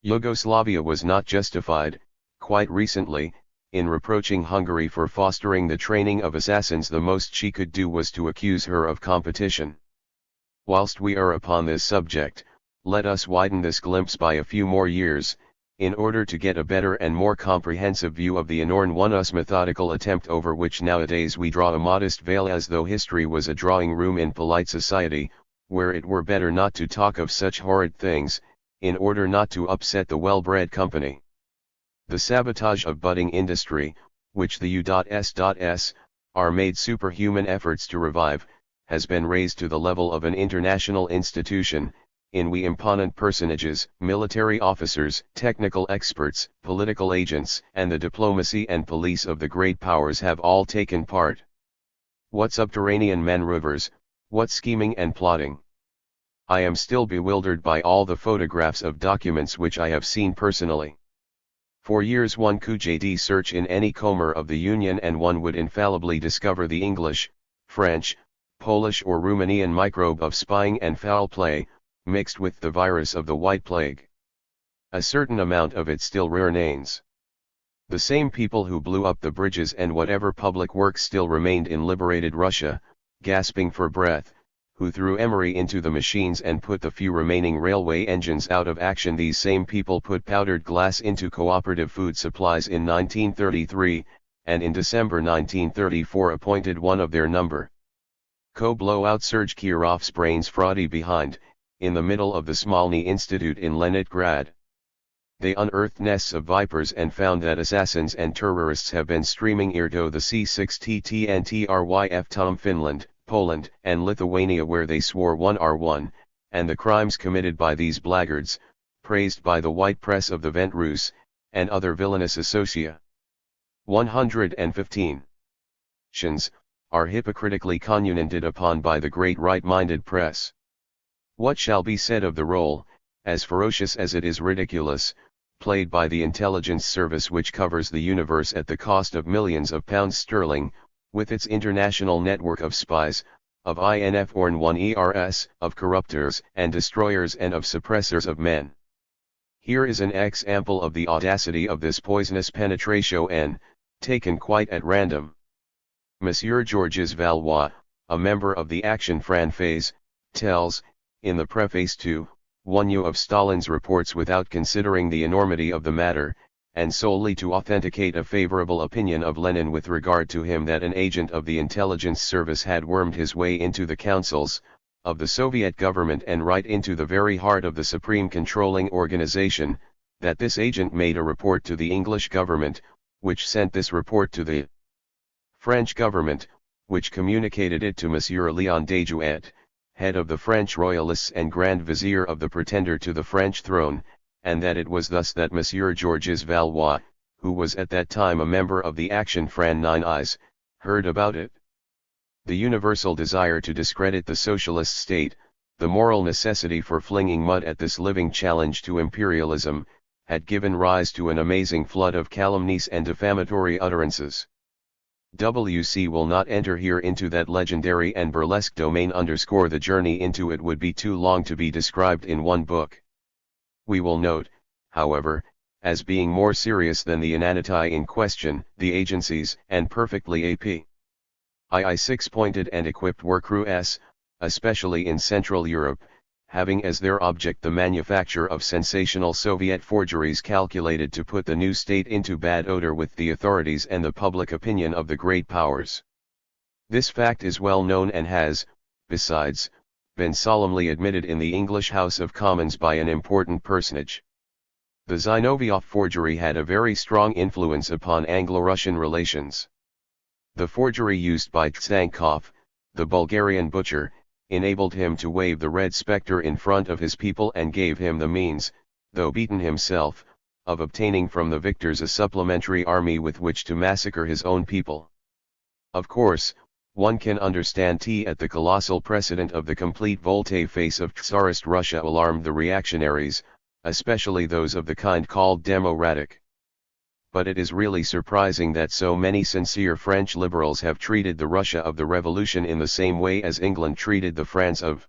Yugoslavia was not justified, quite recently, in reproaching Hungary for fostering the training of assassins. The most she could do was to accuse her of competition. Whilst we are upon this subject, let us widen this glimpse by a few more years, in order to get a better and more comprehensive view of the enormous methodical attempt over which nowadays we draw a modest veil, as though history was a drawing room in polite society, where it were better not to talk of such horrid things, in order not to upset the well-bred company. The sabotage of budding industry, which the U.S. are made superhuman efforts to revive, has been raised to the level of an international institution, in we imponent personages, military officers, technical experts, political agents, and the diplomacy and police of the great powers have all taken part. What subterranean maneuvers, what scheming and plotting! I am still bewildered by all the photographs of documents which I have seen personally. For years one could search in any comber of the Union and one would infallibly discover the English, French, Polish or Romanian microbe of spying and foul play, mixed with the virus of the White Plague. A certain amount of it still remains. The same people who blew up the bridges and whatever public works still remained in liberated Russia, gasping for breath, who threw emery into the machines and put the few remaining railway engines out of action. These same people put powdered glass into cooperative food supplies in 1933, and in December 1934 appointed one of their number. Blow out Serge Kirov's brains fraudy behind, in the middle of the Smolny Institute in Leningrad. They unearthed nests of vipers and found that assassins and terrorists have been streaming into the C6TT and TRYF Tom Finland, Poland, and Lithuania, where they swore 1R1, and the crimes committed by these blackguards, praised by the white press of the Vent Russe, and other villainous associa. 115. Are hypocritically conunented upon by the great right-minded press. What shall be said of the role, as ferocious as it is ridiculous, played by the intelligence service which covers the universe at the cost of millions of pounds sterling, with its international network of spies, of INF-1ERS, of corruptors and destroyers and of suppressors of men? Here is an example of the audacity of this poisonous penetration, taken quite at random. Monsieur Georges Valois, a member of the Action Française, tells, in the preface to one of Stalin's reports without considering the enormity of the matter, and solely to authenticate a favorable opinion of Lenin with regard to him, that an agent of the intelligence service had wormed his way into the councils of the Soviet government and right into the very heart of the supreme controlling organization, that this agent made a report to the English government, which sent this report to the French government, which communicated it to Monsieur Léon Desjouet, head of the French royalists and Grand Vizier of the pretender to the French throne, and that it was thus that Monsieur Georges Valois, who was at that time a member of the Action Fran Nine Eyes, heard about it. The universal desire to discredit the socialist state, the moral necessity for flinging mud at this living challenge to imperialism, had given rise to an amazing flood of calumnies and defamatory utterances. WC will not enter here into that legendary and burlesque domain. The journey into it would be too long to be described in one book. We will note, however, as being more serious than the inanity in question, the agencies and perfectly AP. II six-pointed and equipped war crews, especially in Central Europe, having as their object the manufacture of sensational Soviet forgeries calculated to put the new state into bad odor with the authorities and the public opinion of the great powers. This fact is well known and has, besides, been solemnly admitted in the English House of Commons by an important personage. The Zinoviev forgery had a very strong influence upon Anglo-Russian relations. The forgery used by Tsankov, the Bulgarian butcher, enabled him to wave the red spectre in front of his people and gave him the means, though beaten himself, of obtaining from the victors a supplementary army with which to massacre his own people. Of course, one can understand at the colossal precedent of the complete volte-face of Tsarist Russia alarmed the reactionaries, especially those of the kind called Demo-Radic. But it is really surprising that so many sincere French liberals have treated the Russia of the Revolution in the same way as England treated the France of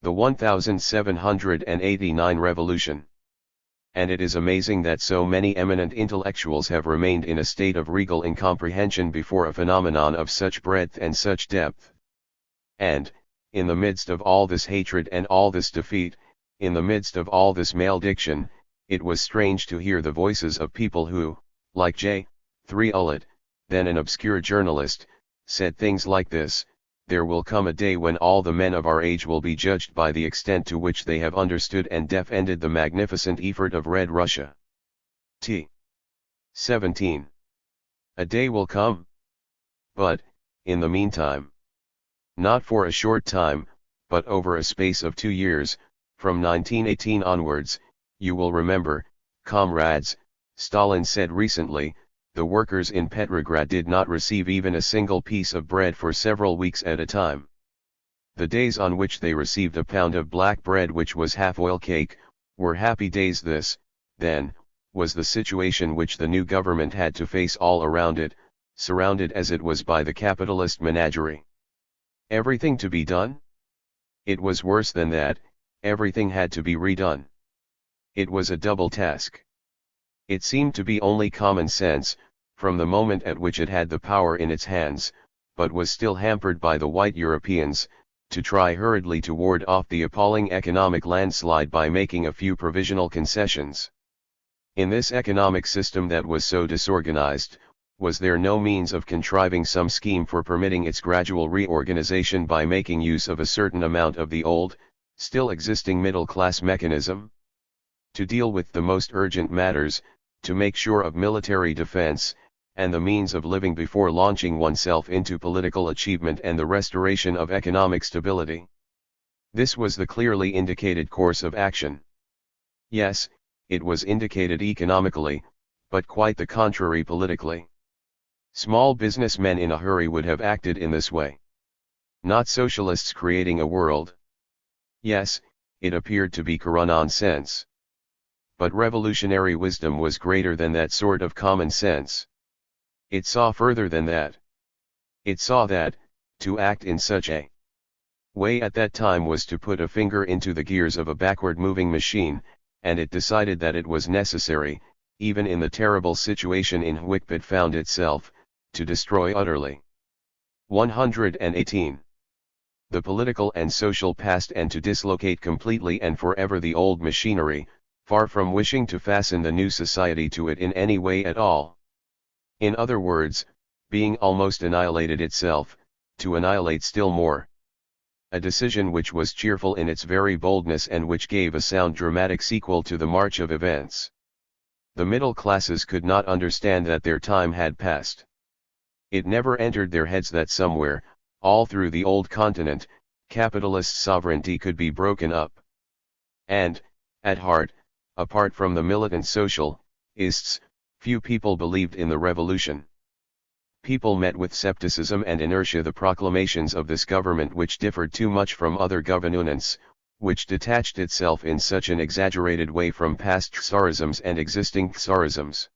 the 1789 Revolution. And it is amazing that so many eminent intellectuals have remained in a state of regal incomprehension before a phenomenon of such breadth and such depth. And, in the midst of all this hatred and all this defeat, in the midst of all this malediction, it was strange to hear the voices of people who, like J. 3 Ullet, then an obscure journalist, said things like this: there will come a day when all the men of our age will be judged by the extent to which they have understood and defended the magnificent effort of Red Russia. T. 17. A day will come. But, in the meantime, not for a short time, but over a space of 2 years, from 1918 onwards, you will remember, comrades, Stalin said recently, the workers in Petrograd did not receive even a single piece of bread for several weeks at a time. The days on which they received a pound of black bread which was half oil cake, were happy days. This, then, was the situation which the new government had to face all around it, surrounded as it was by the capitalist menagerie. Everything to be done? It was worse than that, everything had to be redone. It was a double task. It seemed to be only common sense, from the moment at which it had the power in its hands, but was still hampered by the white Europeans, to try hurriedly to ward off the appalling economic landslide by making a few provisional concessions. In this economic system that was so disorganized, was there no means of contriving some scheme for permitting its gradual reorganization by making use of a certain amount of the old, still existing middle-class mechanism? To deal with the most urgent matters, to make sure of military defense, and the means of living before launching oneself into political achievement and the restoration of economic stability. This was the clearly indicated course of action. Yes, it was indicated economically, but quite the contrary politically. Small businessmen in a hurry would have acted in this way. Not socialists creating a world. Yes, it appeared to be nonsense. But revolutionary wisdom was greater than that sort of common sense. It saw further than that. It saw that, to act in such a way at that time was to put a finger into the gears of a backward-moving machine, and it decided that it was necessary, even in the terrible situation in which it found itself, to destroy utterly. 118. the political and social past, and to dislocate completely and forever the old machinery, far from wishing to fasten the new society to it in any way at all. In other words, being almost annihilated itself, to annihilate still more. A decision which was cheerful in its very boldness and which gave a sound dramatic sequel to the march of events. The middle classes could not understand that their time had passed. It never entered their heads that somewhere, all through the old continent, capitalist sovereignty could be broken up. And, at heart, apart from the militant socialists, few people believed in the revolution. People met with skepticism and inertia the proclamations of this government, which differed too much from other governments, which detached itself in such an exaggerated way from past Tsarisms and existing Tsarisms.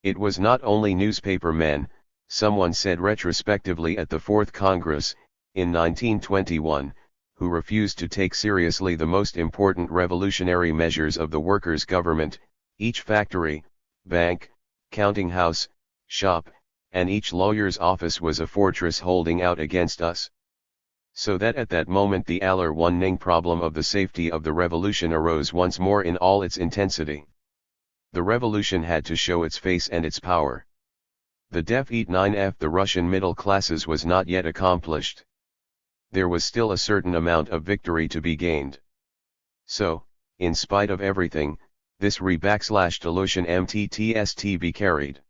It was not only newspaper men, someone said retrospectively at the Fourth Congress, in 1921, who refused to take seriously the most important revolutionary measures of the workers' government. Each factory, bank, counting house, shop, and each lawyer's office was a fortress holding out against us. So that at that moment the aller-wondering problem of the safety of the revolution arose once more in all its intensity. The revolution had to show its face and its power. The defeat 9F the Russian middle classes was not yet accomplished. There was still a certain amount of victory to be gained. So, in spite of everything, this re-delusion MTTST be carried.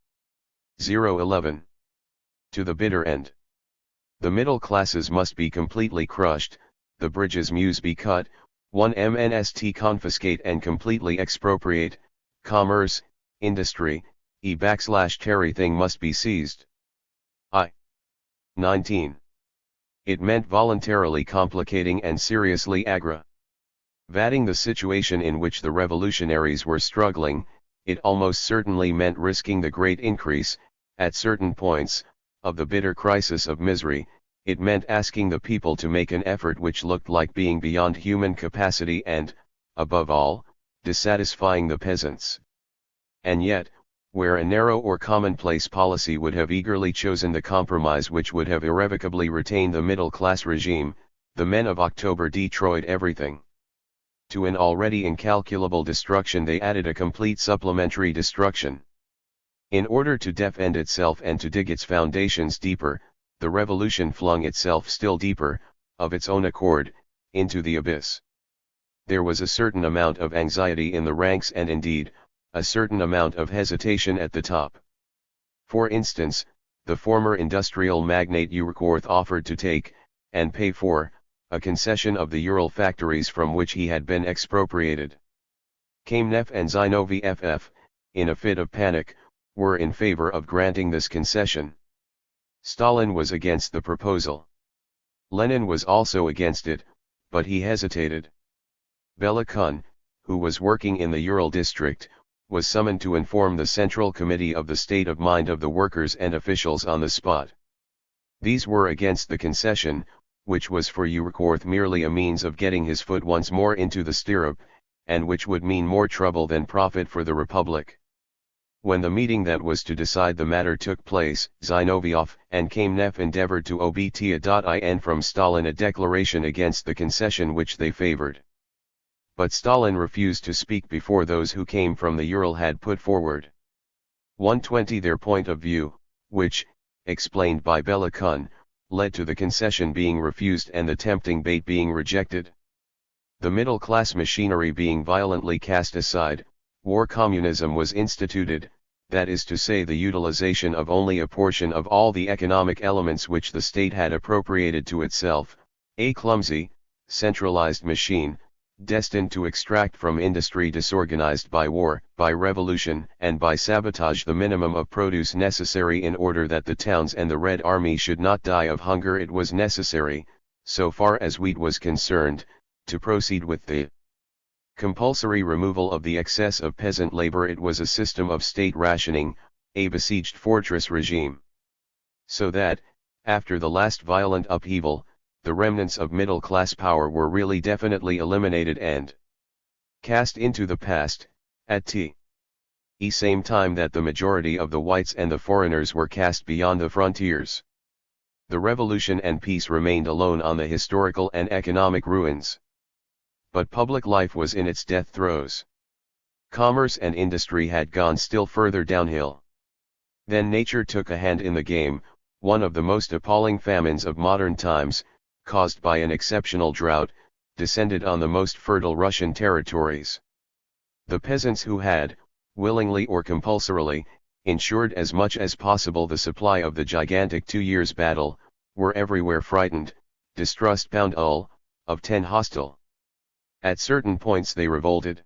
011. To the bitter end. The middle classes must be completely crushed, the bridges must be cut, 1 MNST confiscate and completely expropriate, commerce, industry, everything must be seized. 19. It meant voluntarily complicating and seriously aggravating the situation in which the revolutionaries were struggling. It almost certainly meant risking the great increase, at certain points, of the bitter crisis of misery. It meant asking the people to make an effort which looked like being beyond human capacity and, above all, dissatisfying the peasants. And yet, where a narrow or commonplace policy would have eagerly chosen the compromise which would have irrevocably retained the middle-class regime, the men of October destroyed everything. To an already incalculable destruction they added a complete supplementary destruction. In order to defend itself and to dig its foundations deeper, the revolution flung itself still deeper, of its own accord, into the abyss. There was a certain amount of anxiety in the ranks and indeed, a certain amount of hesitation at the top. For instance, the former industrial magnate Urukorth offered to take, and pay for, a concession of the Ural factories from which he had been expropriated. Kamenev and Zinovy FF, in a fit of panic, were in favor of granting this concession. Stalin was against the proposal. Lenin was also against it, but he hesitated. Bela Kun, who was working in the Ural district, was summoned to inform the Central Committee of the state of mind of the workers and officials on the spot. These were against the concession, which was for Urukorth merely a means of getting his foot once more into the stirrup, and which would mean more trouble than profit for the Republic. When the meeting that was to decide the matter took place, Zinoviev and Kamenev endeavored to obtain from Stalin a declaration against the concession which they favored. But Stalin refused to speak before those who came from the Ural had put forward 120 their point of view, which, explained by Bela Kun, led to the concession being refused and the tempting bait being rejected. The middle-class machinery being violently cast aside, war communism was instituted, that is to say the utilization of only a portion of all the economic elements which the state had appropriated to itself, a clumsy, centralized machine, destined to extract from industry disorganized by war, by revolution, and by sabotage the minimum of produce necessary in order that the towns and the Red Army should not die of hunger. It was necessary, so far as wheat was concerned, to proceed with the compulsory removal of the excess of peasant labor. It was a system of state rationing, a besieged fortress regime. So that, after the last violent upheaval, the remnants of middle-class power were really definitely eliminated and cast into the past, at the same time that the majority of the whites and the foreigners were cast beyond the frontiers. The revolution and peace remained alone on the historical and economic ruins. But public life was in its death throes. Commerce and industry had gone still further downhill. Then nature took a hand in the game. One of the most appalling famines of modern times, caused by an exceptional drought, descended on the most fertile Russian territories. The peasants who had, willingly or compulsorily, ensured as much as possible the supply of the gigantic 2 years' battle, were everywhere frightened, distrust-bound of 10 hostile. At certain points they revolted.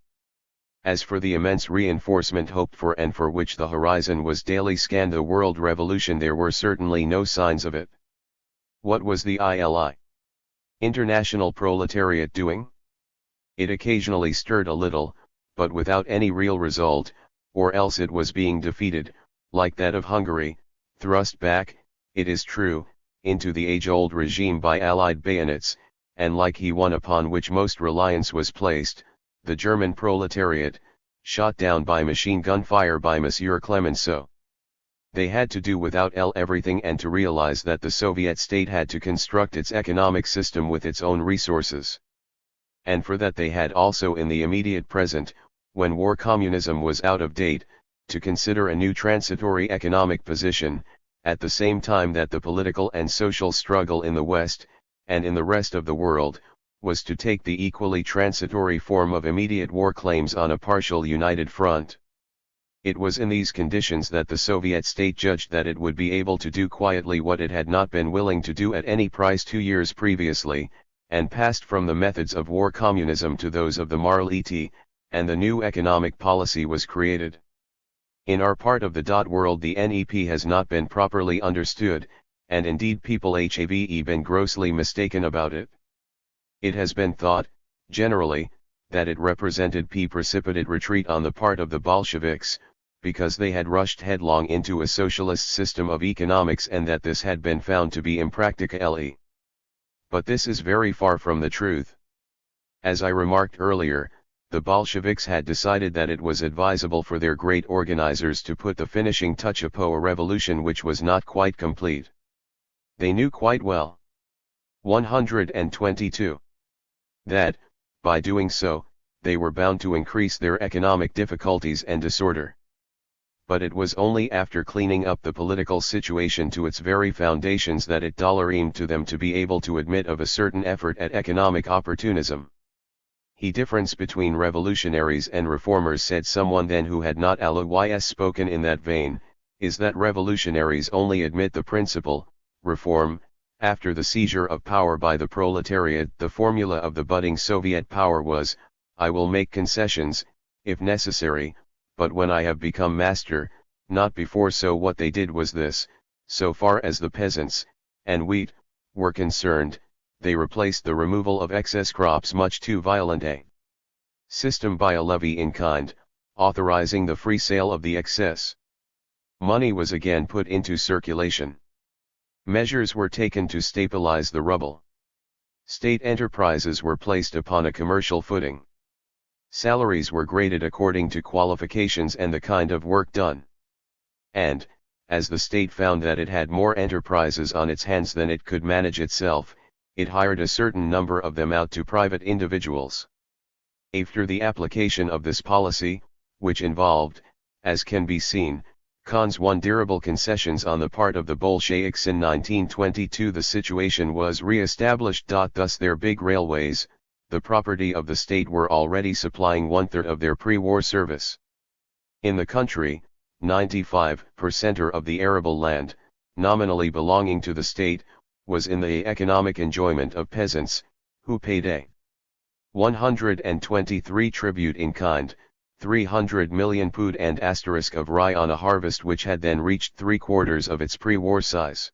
As for the immense reinforcement hoped for and for which the horizon was daily scanned, the world revolution, there were certainly no signs of it. What was the international proletariat doing? It occasionally stirred a little, but without any real result, or else it was being defeated, like that of Hungary, thrust back, it is true, into the age-old regime by Allied bayonets, and like he one upon which most reliance was placed, the German proletariat, shot down by machine gun fire by Monsieur Clemenceau. They had to do without everything and to realize that the Soviet state had to construct its economic system with its own resources. And for that they had also in the immediate present, when war communism was out of date, to consider a new transitory economic position, at the same time that the political and social struggle in the West, and in the rest of the world, was to take the equally transitory form of immediate war claims on a partial united front. It was in these conditions that the Soviet state judged that it would be able to do quietly what it had not been willing to do at any price 2 years previously, and passed from the methods of war communism to those of the Marl-et, and the new economic policy was created. In our part of the world the NEP has not been properly understood, and indeed people have been grossly mistaken about it. It has been thought, generally, that it represented precipitate retreat on the part of the Bolsheviks, because they had rushed headlong into a socialist system of economics and that this had been found to be impracticable. But this is very far from the truth. As I remarked earlier, the Bolsheviks had decided that it was advisable for their great organizers to put the finishing touch upon a revolution which was not quite complete. They knew quite well. 122. That, by doing so, they were bound to increase their economic difficulties and disorder. But it was only after cleaning up the political situation to its very foundations that it seemed to them to be able to admit of a certain effort at economic opportunism. The difference between revolutionaries and reformers, said someone then who had not always spoken in that vein, is that revolutionaries only admit the principle, reform, after the seizure of power by the proletariat. The formula of the budding Soviet power was, I will make concessions, if necessary, but when I have become master, not before. So what they did was this: so far as the peasants, and wheat, were concerned, they replaced the removal of excess crops much too violent a system by a levy in kind, authorizing the free sale of the excess. Money was again put into circulation. Measures were taken to stabilize the rubble. State enterprises were placed upon a commercial footing. Salaries were graded according to qualifications and the kind of work done. And, as the state found that it had more enterprises on its hands than it could manage itself, it hired a certain number of them out to private individuals. After the application of this policy, which involved, as can be seen, considerable concessions on the part of the Bolsheviks in 1922, the situation was re-established. Thus their big railways, the property of the state, were already supplying 1/3 of their pre-war service. In the country, 95% of the arable land, nominally belonging to the state, was in the economic enjoyment of peasants, who paid a 123 tribute in kind, 300 million pud and asterisk of rye on a harvest which had then reached 3/4 of its pre-war size.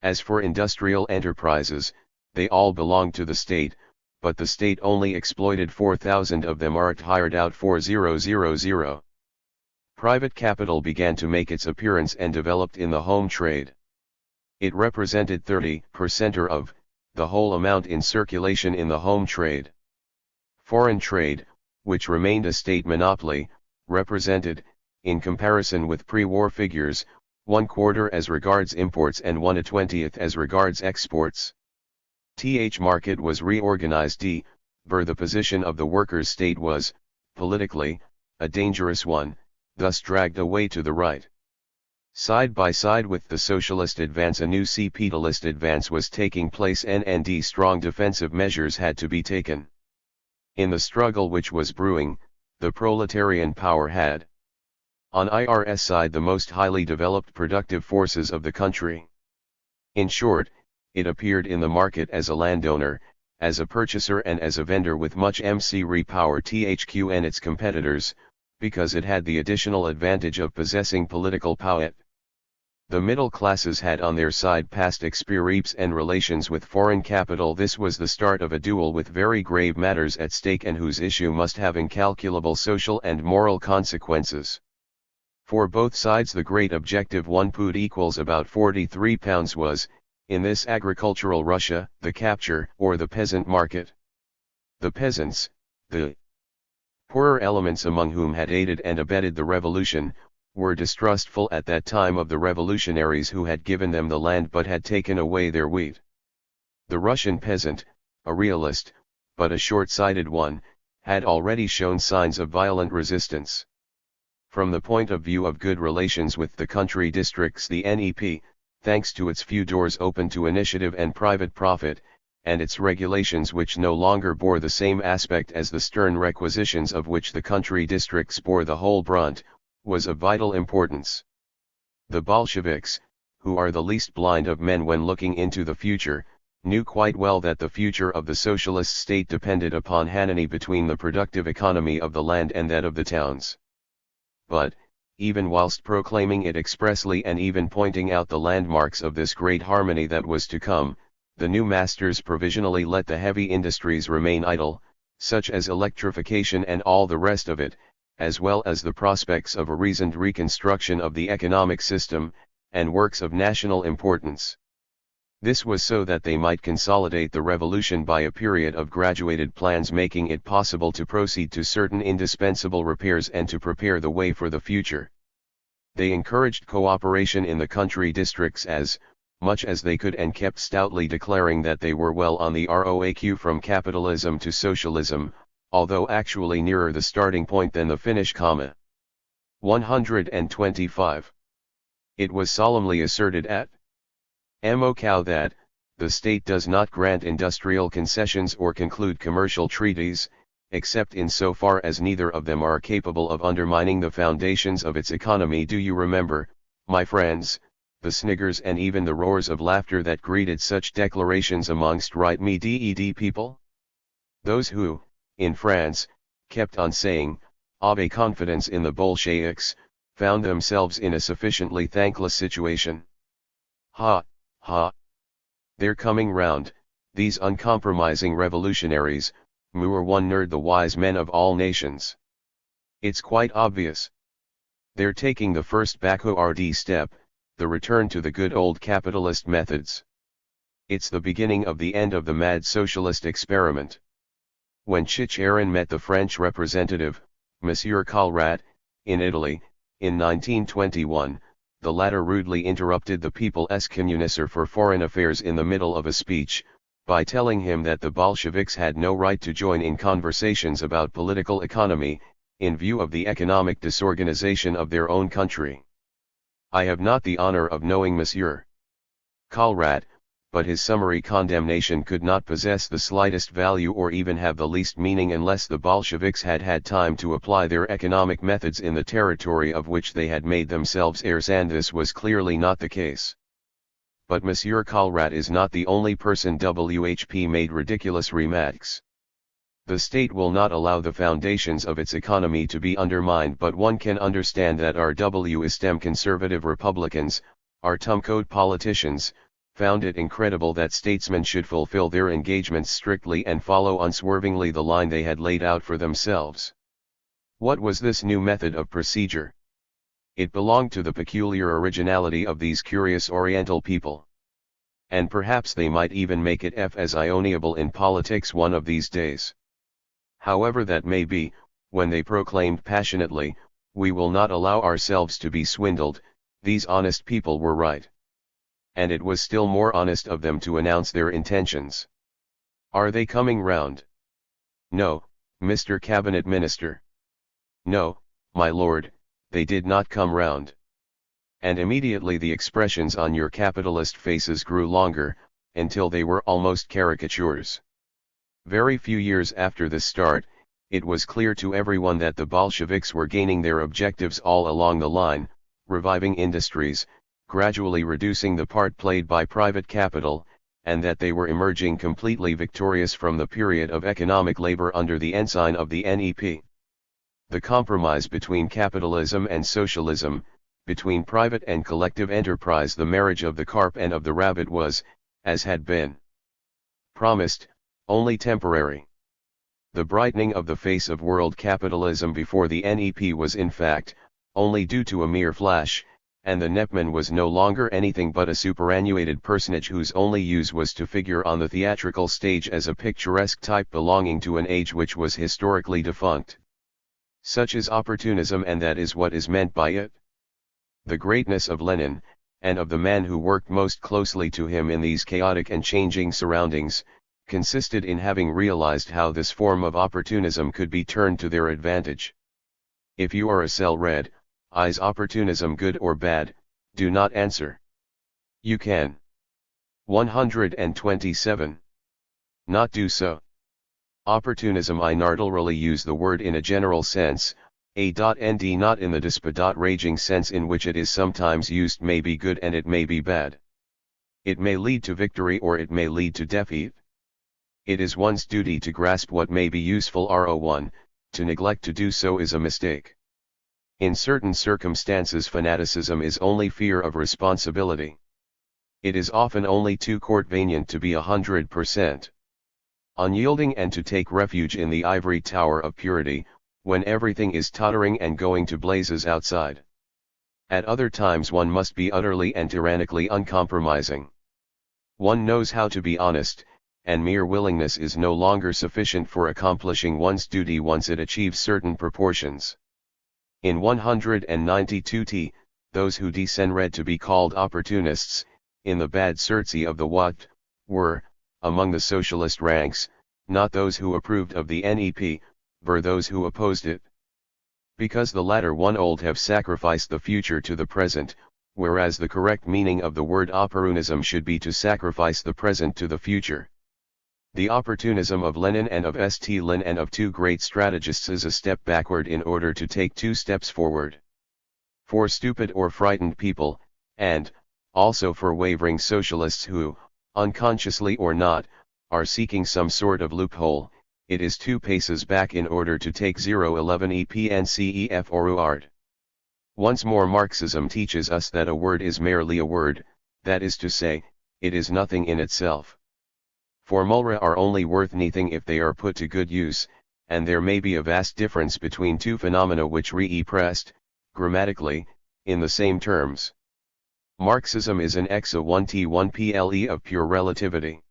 As for industrial enterprises, they all belonged to the state, but the state only exploited 4,000 of them, are hired out 4,000. Private capital began to make its appearance and developed in the home trade. It represented 30% of the whole amount in circulation in the home trade. Foreign trade, which remained a state monopoly, represented, in comparison with pre-war figures, 1/4 as regards imports and 1/20 as regards exports. Market was reorganized. The position of the workers' state was, politically, a dangerous one, thus dragged away to the right. Side by side with the socialist advance, a new capitalist advance was taking place, and strong defensive measures had to be taken. In the struggle which was brewing, the proletarian power had, on IRS side, the most highly developed productive forces of the country. In short, it appeared in the market as a landowner, as a purchaser and as a vendor with much machinery power THQ and its competitors, because it had the additional advantage of possessing political power. The middle classes had on their side past experience and relations with foreign capital. This was the start of a duel with very grave matters at stake, and whose issue must have incalculable social and moral consequences. For both sides the great objective, 1 pud equals about £43, was, in this agricultural Russia, the capture, or the peasant market. The peasants, the poorer elements among whom had aided and abetted the revolution, were distrustful at that time of the revolutionaries who had given them the land but had taken away their wheat. The Russian peasant, a realist, but a short-sighted one, had already shown signs of violent resistance. From the point of view of good relations with the country districts, the NEP, thanks to its few doors open to initiative and private profit, and its regulations which no longer bore the same aspect as the stern requisitions of which the country districts bore the whole brunt, was of vital importance. The Bolsheviks, who are the least blind of men when looking into the future, knew quite well that the future of the socialist state depended upon harmony between the productive economy of the land and that of the towns. But, even whilst proclaiming it expressly and even pointing out the landmarks of this great harmony that was to come, the new masters provisionally let the heavy industries remain idle, such as electrification and all the rest of it, as well as the prospects of a reasoned reconstruction of the economic system, and works of national importance. This was so that they might consolidate the revolution by a period of graduated plans, making it possible to proceed to certain indispensable repairs and to prepare the way for the future. They encouraged cooperation in the country districts as much as they could, and kept stoutly declaring that they were well on the ROAQ from capitalism to socialism, although actually nearer the starting point than the finish. 125. It was solemnly asserted at Moscow that, the state does not grant industrial concessions or conclude commercial treaties, except in so far as neither of them are capable of undermining the foundations of its economy. Do you remember, my friends, the sniggers and even the roars of laughter that greeted such declarations amongst right-me-dead people? Those who, in France, kept on saying, "Ave confidence in the Bolsheviks," found themselves in a sufficiently thankless situation. Ha, ha! They're coming round, these uncompromising revolutionaries, Moor one nerd, the wise men of all nations. It's quite obvious. They're taking the first backward step, the return to the good old capitalist methods. It's the beginning of the end of the mad socialist experiment. When Chicherin met the French representative, Monsieur Colrat, in Italy, in 1921, the latter rudely interrupted the People's Commissioner for Foreign Affairs in the middle of a speech, by telling him that the Bolsheviks had no right to join in conversations about political economy, in view of the economic disorganization of their own country. I have not the honor of knowing Monsieur Colrat, but his summary condemnation could not possess the slightest value or even have the least meaning unless the Bolsheviks had had time to apply their economic methods in the territory of which they had made themselves heirs, and this was clearly not the case. But Monsieur Colrat is not the only person. WHP made ridiculous remarks. The state will not allow the foundations of its economy to be undermined, but one can understand that RW conservative Republicans, our tumcode politicians, found it incredible that statesmen should fulfill their engagements strictly and follow unswervingly the line they had laid out for themselves. What was this new method of procedure? It belonged to the peculiar originality of these curious Oriental people. And perhaps they might even make it as ioneable in politics one of these days. However that may be, when they proclaimed passionately, "We will not allow ourselves to be swindled," These honest people were right. And it was still more honest of them to announce their intentions. Are they coming round? No, Mr. Cabinet Minister. No, my lord, they did not come round. And immediately the expressions on your capitalist faces grew longer, until they were almost caricatures. Very few years after the start, it was clear to everyone that the Bolsheviks were gaining their objectives all along the line, reviving industries, gradually reducing the part played by private capital, and that they were emerging completely victorious from the period of economic labor under the ensign of the NEP. The compromise between capitalism and socialism, between private and collective enterprise, the marriage of the carp and of the rabbit, was, as had been promised, only temporary. The brightening of the face of world capitalism before the NEP was in fact, only due to a mere flash, and the Nepman was no longer anything but a superannuated personage whose only use was to figure on the theatrical stage as a picturesque type belonging to an age which was historically defunct. Such is opportunism, and that is what is meant by it. The greatness of Lenin, and of the man who worked most closely to him in these chaotic and changing surroundings, consisted in having realized how this form of opportunism could be turned to their advantage. If you are a sell red, is opportunism good or bad? Do not answer. You can. 127. Not do so. Opportunism, I narrowly use the word in a general sense, and not in the raging sense in which it is sometimes used, may be good and it may be bad. It may lead to victory or it may lead to defeat. It is one's duty to grasp what may be useful. R01, to neglect to do so is a mistake. In certain circumstances fanaticism is only fear of responsibility. It is often only too convenient to be 100% unyielding and to take refuge in the ivory tower of purity, when everything is tottering and going to blazes outside. At other times one must be utterly and tyrannically uncompromising. One knows how to be honest, and mere willingness is no longer sufficient for accomplishing one's duty once it achieves certain proportions. In 192t, those who read to be called opportunists, in the bad Surtsey of the Wat, were, among the socialist ranks, not those who approved of the NEP, but those who opposed it. Because the latter one old have sacrificed the future to the present, whereas the correct meaning of the word opportunism should be to sacrifice the present to the future. The opportunism of Lenin and of Stalin and of two great strategists is a step backward in order to take two steps forward. For stupid or frightened people, and, also for wavering socialists who, unconsciously or not, are seeking some sort of loophole, it is 2 paces back in order to take 011 EPNCEF or UARD. Once more, Marxism teaches us that a word is merely a word, that is to say, it is nothing in itself. Formulae are only worth anything if they are put to good use, and there may be a vast difference between two phenomena which re-pressed, grammatically, in the same terms. Marxism is an exa 1t1 ple of pure relativity.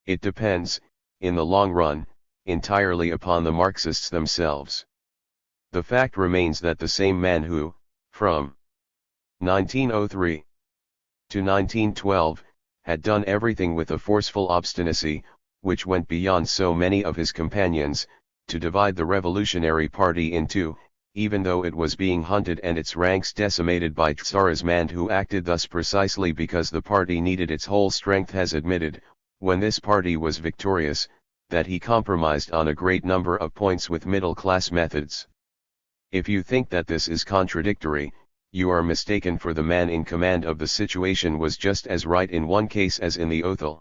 It depends, in the long run, entirely upon the Marxists themselves. The fact remains that the same man who, from 1903 to 1912, had done everything with a forceful obstinacy, which went beyond so many of his companions, to divide the Revolutionary Party in two, even though it was being hunted and its ranks decimated by Tsarist who acted thus precisely because the party needed its whole strength, has admitted, when this party was victorious, that he compromised on a great number of points with middle-class methods. If you think that this is contradictory, you are mistaken, for the man in command of the situation was just as right in one case as in the other.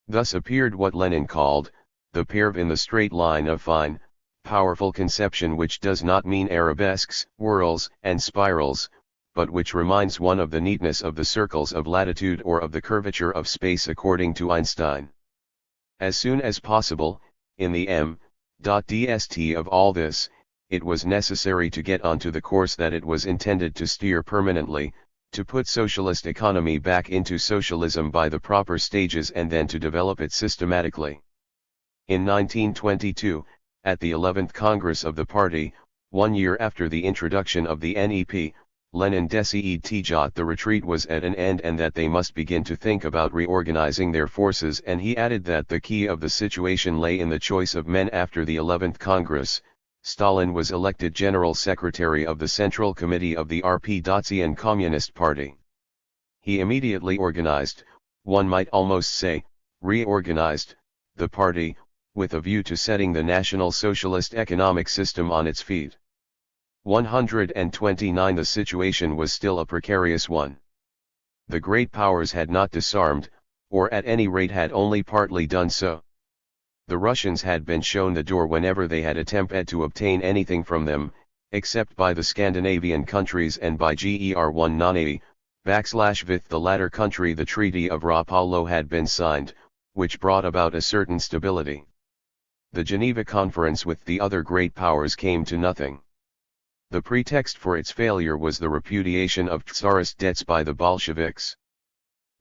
Thus appeared what Lenin called, the perv in the straight line of fine, powerful conception, which does not mean arabesques, whirls, and spirals, but which reminds one of the neatness of the circles of latitude or of the curvature of space according to Einstein. As soon as possible, in the m.dst of all this, it was necessary to get onto the course that it was intended to steer permanently, to put socialist economy back into socialism by the proper stages and then to develop it systematically. In 1922, at the 11th Congress of the party, 1 year after the introduction of the NEP, Lenin decided the retreat was at an end and that they must begin to think about reorganizing their forces, and he added that the key of the situation lay in the choice of men. After the 11th Congress, Stalin was elected General Secretary of the Central Committee of the Rpdtsian Communist Party. He immediately organized, one might almost say, reorganized, the party, with a view to setting the National Socialist economic system on its feet. 129 The situation was still a precarious one. The great powers had not disarmed, or at any rate had only partly done so. The Russians had been shown the door whenever they had attempted to obtain anything from them, except by the Scandinavian countries and by GER1 non-A, with the latter country the Treaty of Rapallo had been signed, which brought about a certain stability. The Geneva Conference with the other great powers came to nothing. The pretext for its failure was the repudiation of Tsarist debts by the Bolsheviks.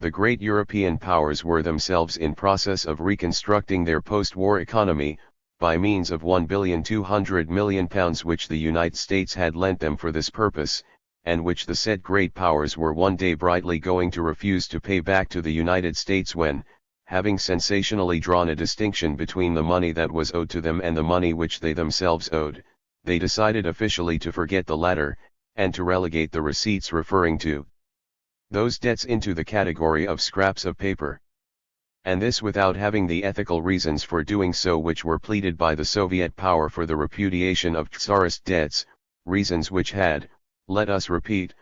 The great European powers were themselves in process of reconstructing their post-war economy, by means of £1,200,000,000 which the United States had lent them for this purpose, and which the said great powers were one day brightly going to refuse to pay back to the United States when, having sensationally drawn a distinction between the money that was owed to them and the money which they themselves owed, they decided officially to forget the latter, and to relegate the receipts referring to those debts into the category of scraps of paper. And this without having the ethical reasons for doing so which were pleaded by the Soviet power for the repudiation of Tsarist debts, reasons which had, let us repeat,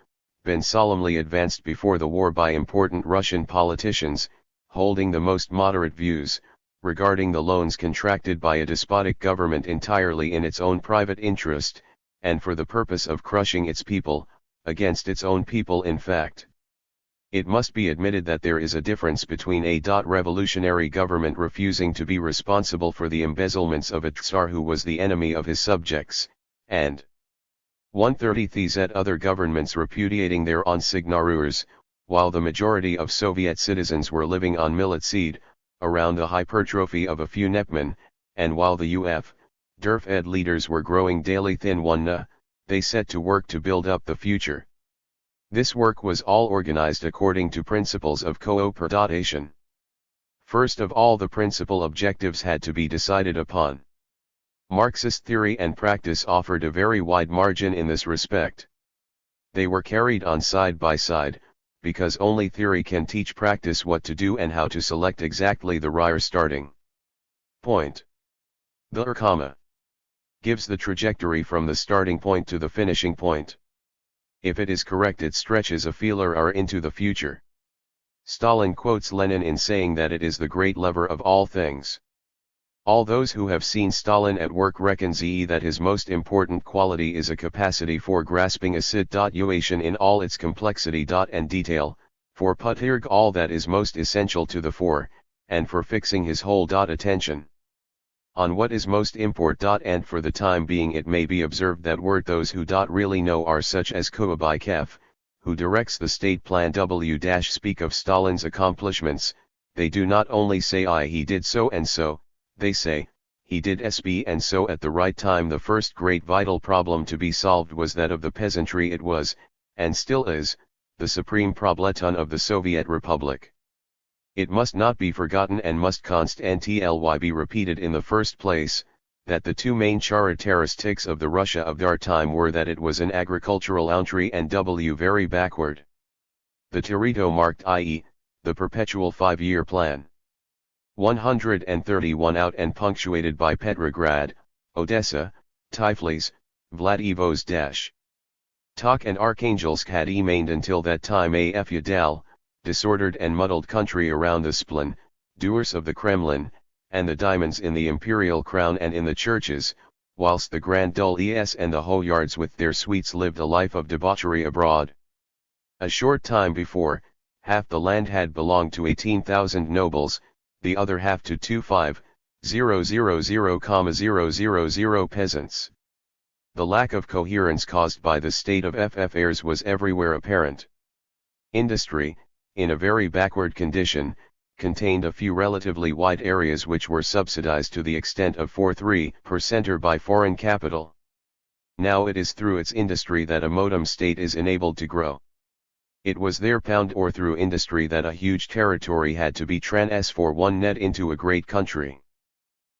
been solemnly advanced before the war by important Russian politicians, holding the most moderate views, regarding the loans contracted by a despotic government entirely in its own private interest, and for the purpose of crushing its people, against its own people in fact. It must be admitted that there is a difference between a revolutionary government refusing to be responsible for the embezzlements of a Tsar who was the enemy of his subjects, and 130 other governments repudiating their ensignatures, while the majority of Soviet citizens were living on millet seed, around the hypertrophy of a few Nepmen, and while the UF-DERF-ed leaders were growing daily thin they set to work to build up the future. This work was all organized according to principles of cooperation. First of all, the principal objectives had to be decided upon. Marxist theory and practice offered a very wide margin in this respect. They were carried on side by side, because only theory can teach practice what to do and how to select exactly the right starting point. The comma gives the trajectory from the starting point to the finishing point. If it is correct, it stretches a feeler into the future. Stalin quotes Lenin in saying that it is the great lever of all things. All those who have seen Stalin at work reckon that his most important quality is a capacity for grasping a situation in all its complexity and detail, for putting all that is most essential to the fore, and for fixing his whole attention on what is most important. And for the time being it may be observed that those who really know are such as Kuabayev, who directs the state plan speak of Stalin's accomplishments. They do not only say he did so and so, they say, he did SB and so at the right time. The first great vital problem to be solved was that of the peasantry. It was, and still is, the supreme problem of the Soviet Republic. It must not be forgotten and must constantly be repeated in the first place, that the two main characteristics of the Russia of our time were that it was an agricultural country and very backward. The Territo marked, i.e., the perpetual 5-year plan. 131 out and punctuated by Petrograd, Odessa, Tiflis, Vladivostok, and Arkhangelsk had remained until that time a feudal, disordered and muddled country around the splendors of the Kremlin, and the diamonds in the imperial crown and in the churches, whilst the grand dulles and the hoyards with their suites lived a life of debauchery abroad. A short time before, half the land had belonged to 18,000 nobles, the other half to 25,000,000 peasants. The lack of coherence caused by the state of affairs was everywhere apparent. Industry, in a very backward condition, contained a few relatively wide areas which were subsidized to the extent of 4–3% by foreign capital. Now it is through its industry that a modem state is enabled to grow. It was there pound or through industry that a huge territory had to be transformed into a great country.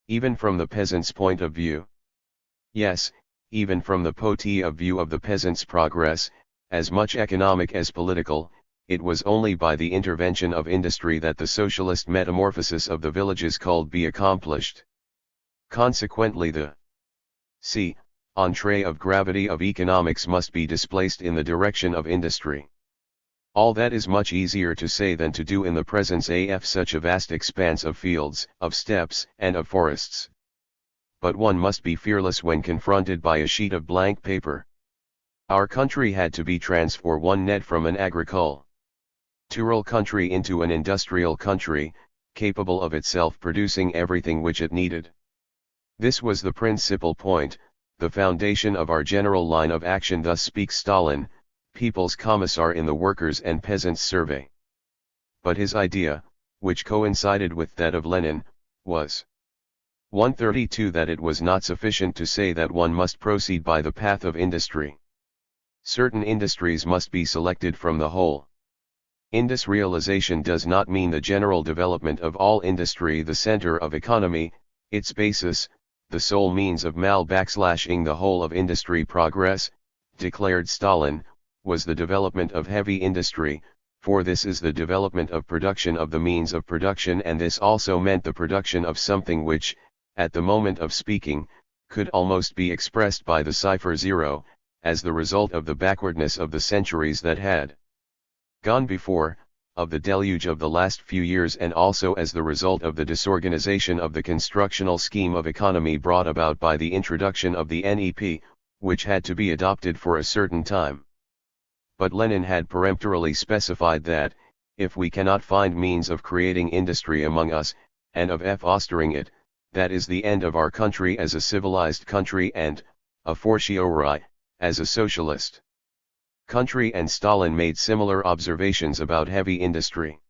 Even from the peasant's point of view. Yes, even from the point of view of the peasant's progress, as much economic as political, it was only by the intervention of industry that the socialist metamorphosis of the villages could be accomplished. Consequently the entree of gravity of economics must be displaced in the direction of industry. All that is much easier to say than to do in the presence of such a vast expanse of fields, of steppes, and of forests. But one must be fearless when confronted by a sheet of blank paper. Our country had to be transformed from an agricultural country into an industrial country, capable of itself producing everything which it needed. This was the principal point, the foundation of our general line of action. Thus speaks Stalin, People's Commissar in the Workers' and Peasants' Survey. But his idea, which coincided with that of Lenin, was 132 that it was not sufficient to say that one must proceed by the path of industry. Certain industries must be selected from the whole. Industrialization does not mean the general development of all industry, the center of economy, its basis, the sole means of ing the whole of industry progress, declared Stalin, was the development of heavy industry, for this is the development of production of the means of production, and this also meant the production of something which, at the moment of speaking, could almost be expressed by the cipher 0, as the result of the backwardness of the centuries that had gone before, of the deluge of the last few years, and also as the result of the disorganization of the constructional scheme of economy brought about by the introduction of the NEP, which had to be adopted for a certain time. But Lenin had peremptorily specified that, if we cannot find means of creating industry among us, and of fostering it, that is the end of our country as a civilized country and, a fortiori, as a socialist country. And Stalin made similar observations about heavy industry.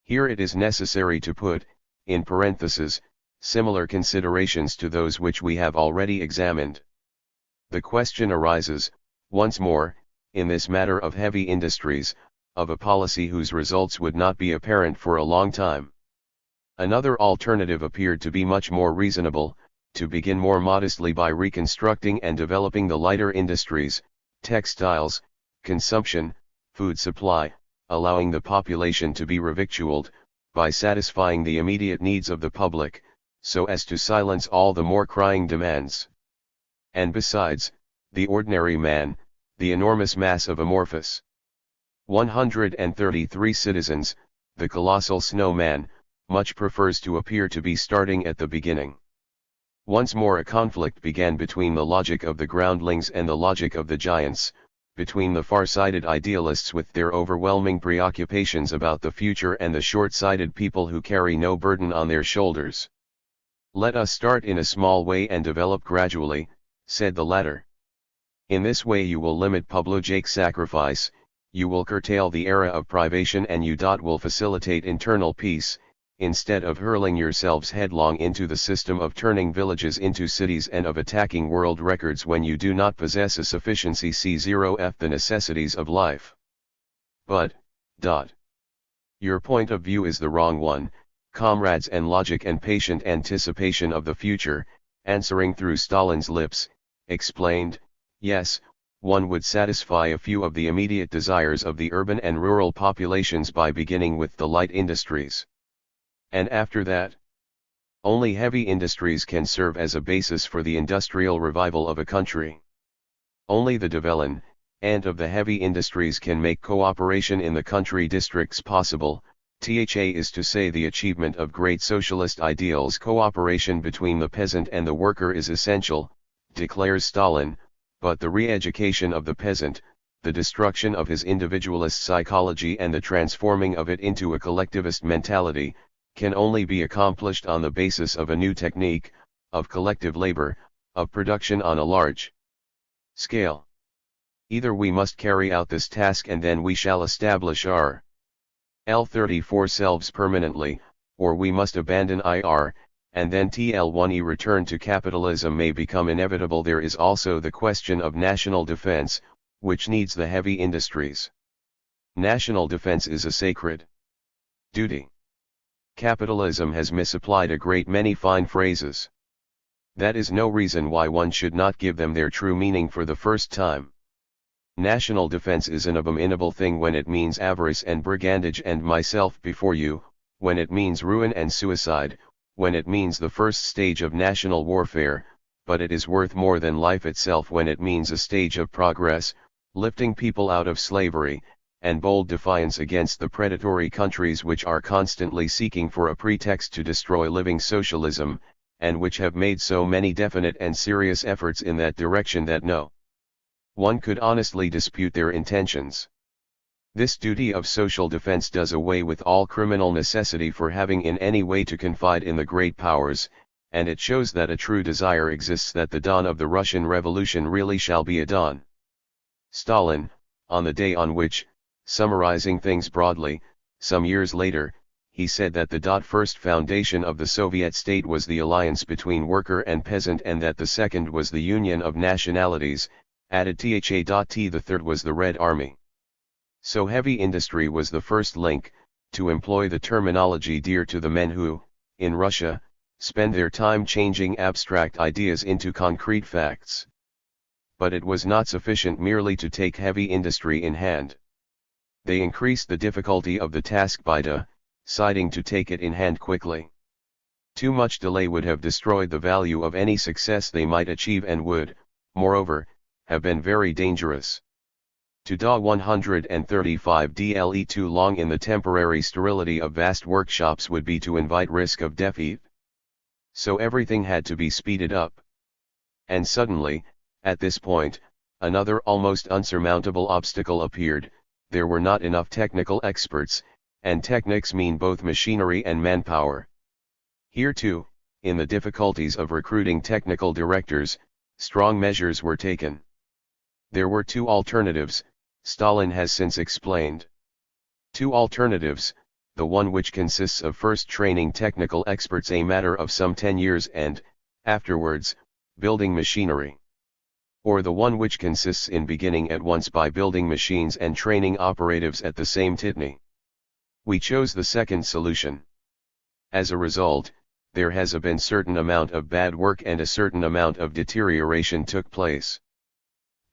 Here it is necessary to put, in parentheses, similar considerations to those which we have already examined. The question arises, once more, in this matter of heavy industries, of a policy whose results would not be apparent for a long time. Another alternative appeared to be much more reasonable, to begin more modestly by reconstructing and developing the lighter industries, textiles, consumption, food supply, allowing the population to be revictualled, by satisfying the immediate needs of the public, so as to silence all the more crying demands. And besides, the ordinary man, the enormous mass of amorphous 133 citizens, the colossal snowman, much prefers to appear to be starting at the beginning. Once more a conflict began between the logic of the groundlings and the logic of the giants, between the far-sighted idealists with their overwhelming preoccupations about the future and the short-sighted people who carry no burden on their shoulders. Let us start in a small way and develop gradually, said the latter. In this way you will limit public sacrifice, you will curtail the era of privation, and you will facilitate internal peace, instead of hurling yourselves headlong into the system of turning villages into cities and of attacking world records when you do not possess a sufficiency c0f the necessities of life. But, your point of view is the wrong one, comrades, and logic and patient anticipation of the future, answering through Stalin's lips, explained, yes, one would satisfy a few of the immediate desires of the urban and rural populations by beginning with the light industries. And after that, only heavy industries can serve as a basis for the industrial revival of a country. Only the development of the heavy industries can make cooperation in the country districts possible, is to say the achievement of great socialist ideals. Cooperation between the peasant and the worker is essential, declares Stalin, but the re-education of the peasant, the destruction of his individualist psychology and the transforming of it into a collectivist mentality, can only be accomplished on the basis of a new technique, of collective labor, of production on a large scale. Either we must carry out this task and then we shall establish our L34 selves permanently, or we must abandon and then TL1E return to capitalism may become inevitable. There is also the question of national defense, which needs the heavy industries. National defense is a sacred duty. Capitalism has misapplied a great many fine phrases. That is no reason why one should not give them their true meaning for the first time. National defense is an abominable thing when it means avarice and brigandage and myself before you, when it means ruin and suicide, when it means the first stage of national warfare, but it is worth more than life itself when it means a stage of progress, lifting people out of slavery, and bold defiance against the predatory countries which are constantly seeking for a pretext to destroy living socialism, and which have made so many definite and serious efforts in that direction that no one could honestly dispute their intentions. This duty of social defense does away with all criminal necessity for having in any way to confide in the great powers, and it shows that a true desire exists that the dawn of the Russian Revolution really shall be a dawn. Stalin, on the day on which, summarizing things broadly, some years later, he said that the first foundation of the Soviet state was the alliance between worker and peasant and that the second was the union of nationalities, added THA.T. the third was the Red Army. So heavy industry was the first link, to employ the terminology dear to the men who, in Russia, spend their time changing abstract ideas into concrete facts. But it was not sufficient merely to take heavy industry in hand. They increased the difficulty of the task by deciding to take it in hand quickly. Too much delay would have destroyed the value of any success they might achieve and would, moreover, have been very dangerous. To da 135 DLE too long in the temporary sterility of vast workshops would be to invite risk of defeat. So everything had to be speeded up. And suddenly, at this point, another almost unsurmountable obstacle appeared. There were not enough technical experts, and techniques mean both machinery and manpower. Here too, in the difficulties of recruiting technical directors, strong measures were taken. There were two alternatives, Stalin has since explained. Two alternatives, the one which consists of first training technical experts a matter of some 10 years and, afterwards, building machinery. Or the one which consists in beginning at once by building machines and training operatives at the same titney. We chose the second solution. As a result, there has been certain amount of bad work and a certain amount of deterioration took place.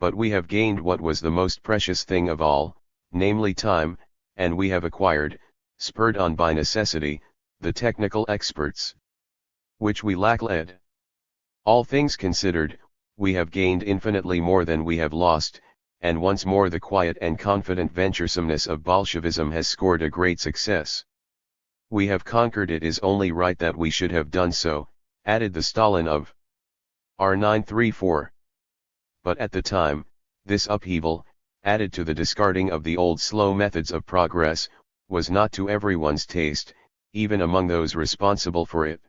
But we have gained what was the most precious thing of all, namely time, and we have acquired, spurred on by necessity, the technical experts, which we lack lead. All things considered, we have gained infinitely more than we have lost, and once more the quiet and confident venturesomeness of Bolshevism has scored a great success. We have conquered it is only right that we should have done so, added the Stalin of R934. But at the time, this upheaval, added to the discarding of the old slow methods of progress, was not to everyone's taste, even among those responsible for it.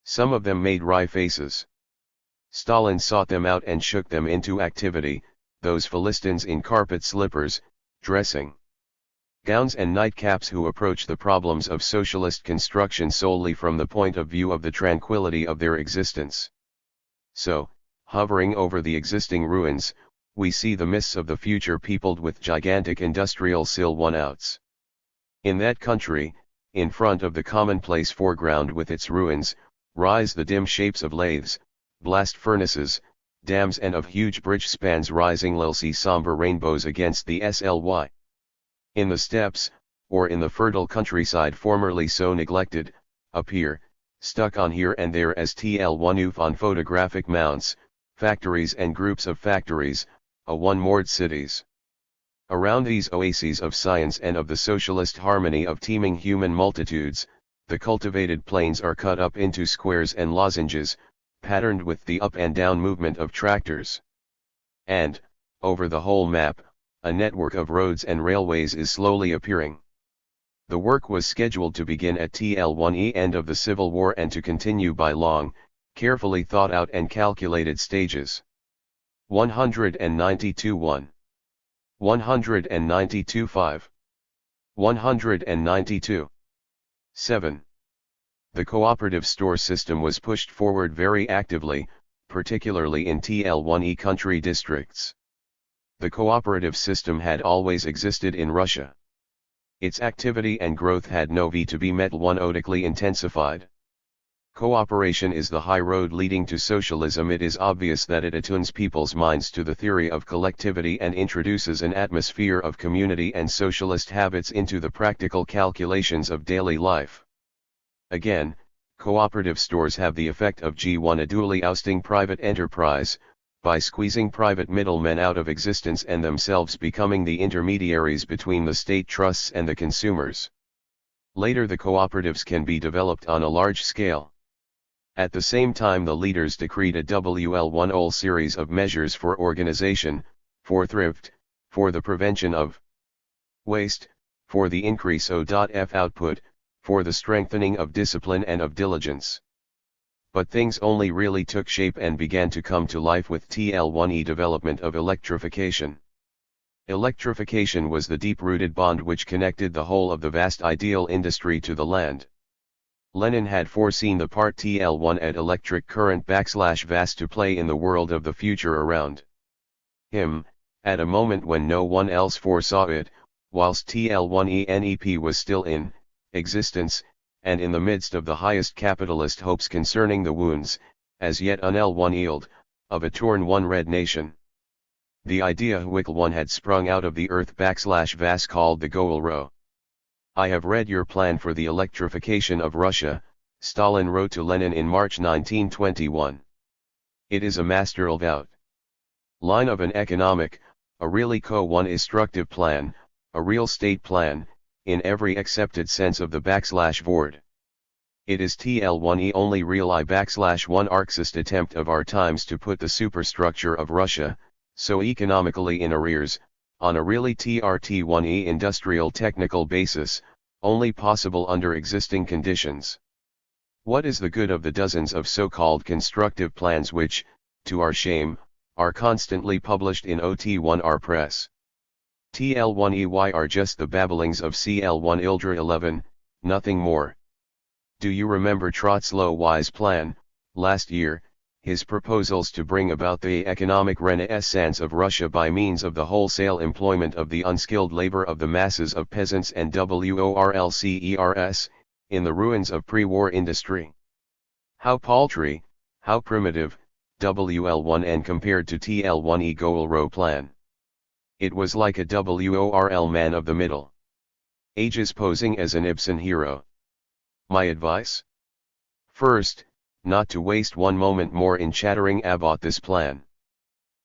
Some of them made wry faces. Stalin sought them out and shook them into activity, those Philistines in carpet slippers, dressing gowns and nightcaps who approach the problems of socialist construction solely from the point of view of the tranquility of their existence. So, hovering over the existing ruins, we see the mists of the future peopled with gigantic industrial silhouettes. In that country, in front of the commonplace foreground with its ruins, rise the dim shapes of lathes, blast furnaces, dams and of huge bridge spans rising lilcy somber rainbows against the sly. In the steppes, or in the fertile countryside formerly so neglected, appear, stuck on here and there as TL1 on photographic mounts, factories and groups of factories, one-moored cities. Around these oases of science and of the socialist harmony of teeming human multitudes, the cultivated plains are cut up into squares and lozenges, patterned with the up and down movement of tractors. And, over the whole map, a network of roads and railways is slowly appearing. The work was scheduled to begin at TL1 end of the Civil War and to continue by long, carefully thought out and calculated stages. 192-1. 192-5. 192. 7. The cooperative store system was pushed forward very actively, particularly in TL1E country districts. The cooperative system had always existed in Russia. Its activity and growth had no to be metodically intensified. Cooperation is the high road leading to socialism. It is obvious that it attunes people's minds to the theory of collectivity and introduces an atmosphere of community and socialist habits into the practical calculations of daily life. Again, cooperative stores have the effect of G1 duly ousting private enterprise, by squeezing private middlemen out of existence and themselves becoming the intermediaries between the state trusts and the consumers. Later the cooperatives can be developed on a large scale. At the same time the leaders decreed a WL1 whole series of measures for organization, for thrift, for the prevention of waste, for the increase of output, for the strengthening of discipline and of diligence. But things only really took shape and began to come to life with TL1E development of electrification. Electrification was the deep-rooted bond which connected the whole of the vast ideal industry to the land. Lenin had foreseen the part TL1 at electric current /vast to play in the world of the future around him, at a moment when no one else foresaw it, whilst TL1ENEP was still in existence, and in the midst of the highest capitalist hopes concerning the wounds, as yet unhealed, of a torn one red nation. The idea one had sprung out of the earth /vast called the Goal. I have read your plan for the electrification of Russia, Stalin wrote to Lenin in March 1921. It is a masterful outline of an economic, a really instructive plan, a real state plan, in every accepted sense of the /word. It is TL1E only real /1 Marxist attempt of our times to put the superstructure of Russia, so economically in arrears, on a really TRT1E industrial technical basis, only possible under existing conditions. What is the good of the dozens of so-called constructive plans which, to our shame, are constantly published in OT1R press? TL1EY are just the babblings of CL1 Ildra 11, nothing more. Do you remember Trotsky's plan, last year, his proposals to bring about the economic renaissance of Russia by means of the wholesale employment of the unskilled labor of the masses of peasants and worlcers, in the ruins of pre-war industry? How paltry, how primitive, WL1N compared to TL1E Goal plan. It was like a WORL man of the Middle Ages posing as an Ibsen hero. My advice? First, not to waste one moment more in chattering about this plan.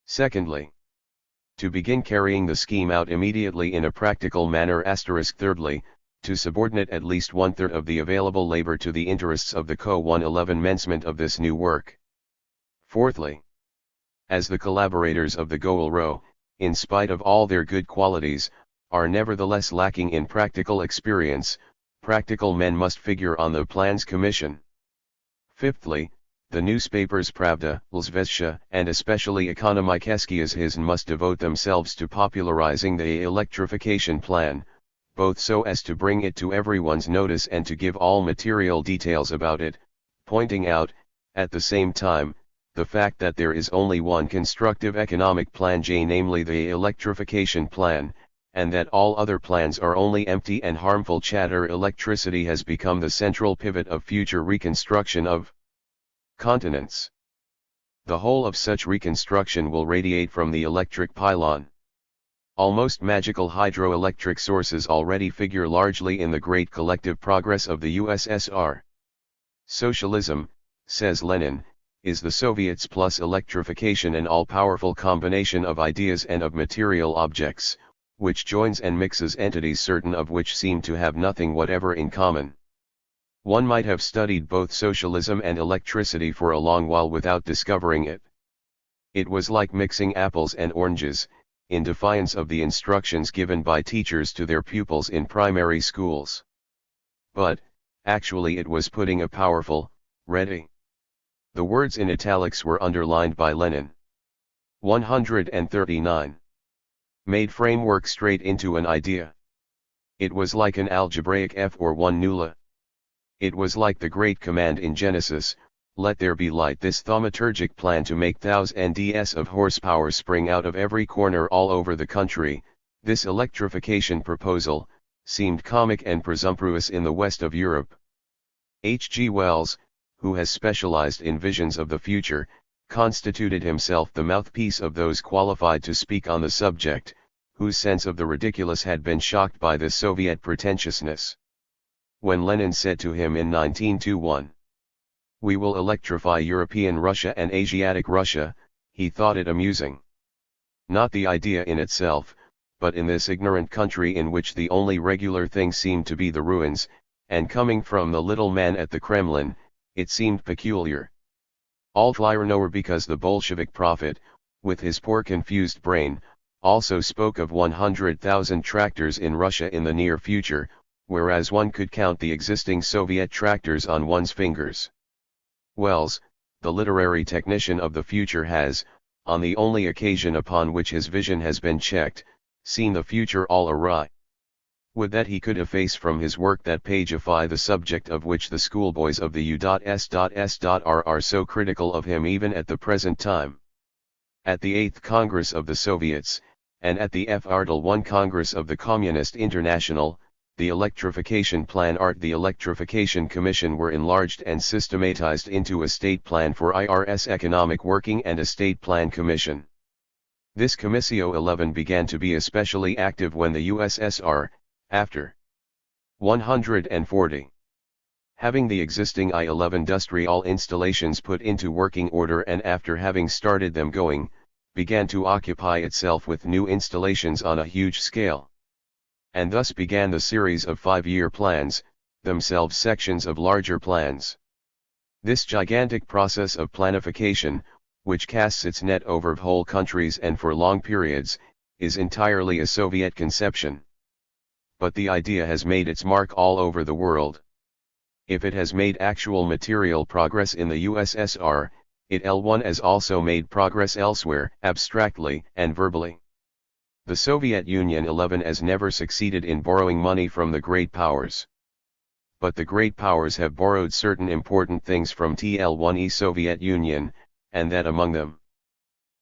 Secondly, to begin carrying the scheme out immediately in a practical manner. Thirdly, to subordinate at least 1/3 of the available labor to the interests of the Co-111 mencement of this new work. Fourthly, as the collaborators of the Goal, in spite of all their good qualities, are nevertheless lacking in practical experience, practical men must figure on the plan's commission. Fifthly, the newspapers Pravda, Zvezda, and especially Ekonomikeskias must devote themselves to popularizing the electrification plan, both so as to bring it to everyone's notice and to give all material details about it, pointing out, at the same time, the fact that there is only one constructive economic plan, namely the electrification plan, and that all other plans are only empty and harmful chatter. Electricity has become the central pivot of future reconstruction of continents. The whole of such reconstruction will radiate from the electric pylon. Almost magical hydroelectric sources already figure largely in the great collective progress of the USSR. Socialism, says Lenin, is the Soviets plus electrification, an all-powerful combination of ideas and of material objects, which joins and mixes entities certain of which seem to have nothing whatever in common. One might have studied both socialism and electricity for a long while without discovering it. It was like mixing apples and oranges, in defiance of the instructions given by teachers to their pupils in primary schools. But, actually it was putting a powerful, ready. The words in italics were underlined by Lenin. 139. Made framework straight into an idea. It was like an algebraic F or one nulla. It was like the great command in Genesis, "Let there be light." This thaumaturgic plan to make thousands of horsepower spring out of every corner all over the country, this electrification proposal, seemed comic and presumptuous in the west of Europe. H. G. Wells, who has specialized in visions of the future, constituted himself the mouthpiece of those qualified to speak on the subject, whose sense of the ridiculous had been shocked by this Soviet pretentiousness. When Lenin said to him in 1921, "We will electrify European Russia and Asiatic Russia," he thought it amusing. Not the idea in itself, but in this ignorant country in which the only regular thing seemed to be the ruins, and coming from the little man at the Kremlin, it seemed peculiar. Altheimer because the Bolshevik prophet, with his poor confused brain, also spoke of 100,000 tractors in Russia in the near future, whereas one could count the existing Soviet tractors on one's fingers. Wells, the literary technician of the future, has, on the only occasion upon which his vision has been checked, seen the future all awry. Would that he could efface from his work that pageify the subject of which the schoolboys of the U.S.S.R. are so critical of him even at the present time. At the 8th Congress of the Soviets, and at the THIRD-1 Congress of the Communist International, the Electrification Plan the Electrification Commission were enlarged and systematized into a State Plan for IRS Economic Working and a State Plan Commission. This Comissio 11 began to be especially active when the USSR, after 140, having the existing I-11 industrial installations put into working order and after having started them going, began to occupy itself with new installations on a huge scale. And thus began the series of 5-year plans, themselves sections of larger plans. This gigantic process of planification, which casts its net over whole countries and for long periods, is entirely a Soviet conception. But the idea has made its mark all over the world. If it has made actual material progress in the USSR, it has also made progress elsewhere, abstractly and verbally. The Soviet Union 11 has never succeeded in borrowing money from the great powers. But the great powers have borrowed certain important things from TL1E Soviet Union, and that among them.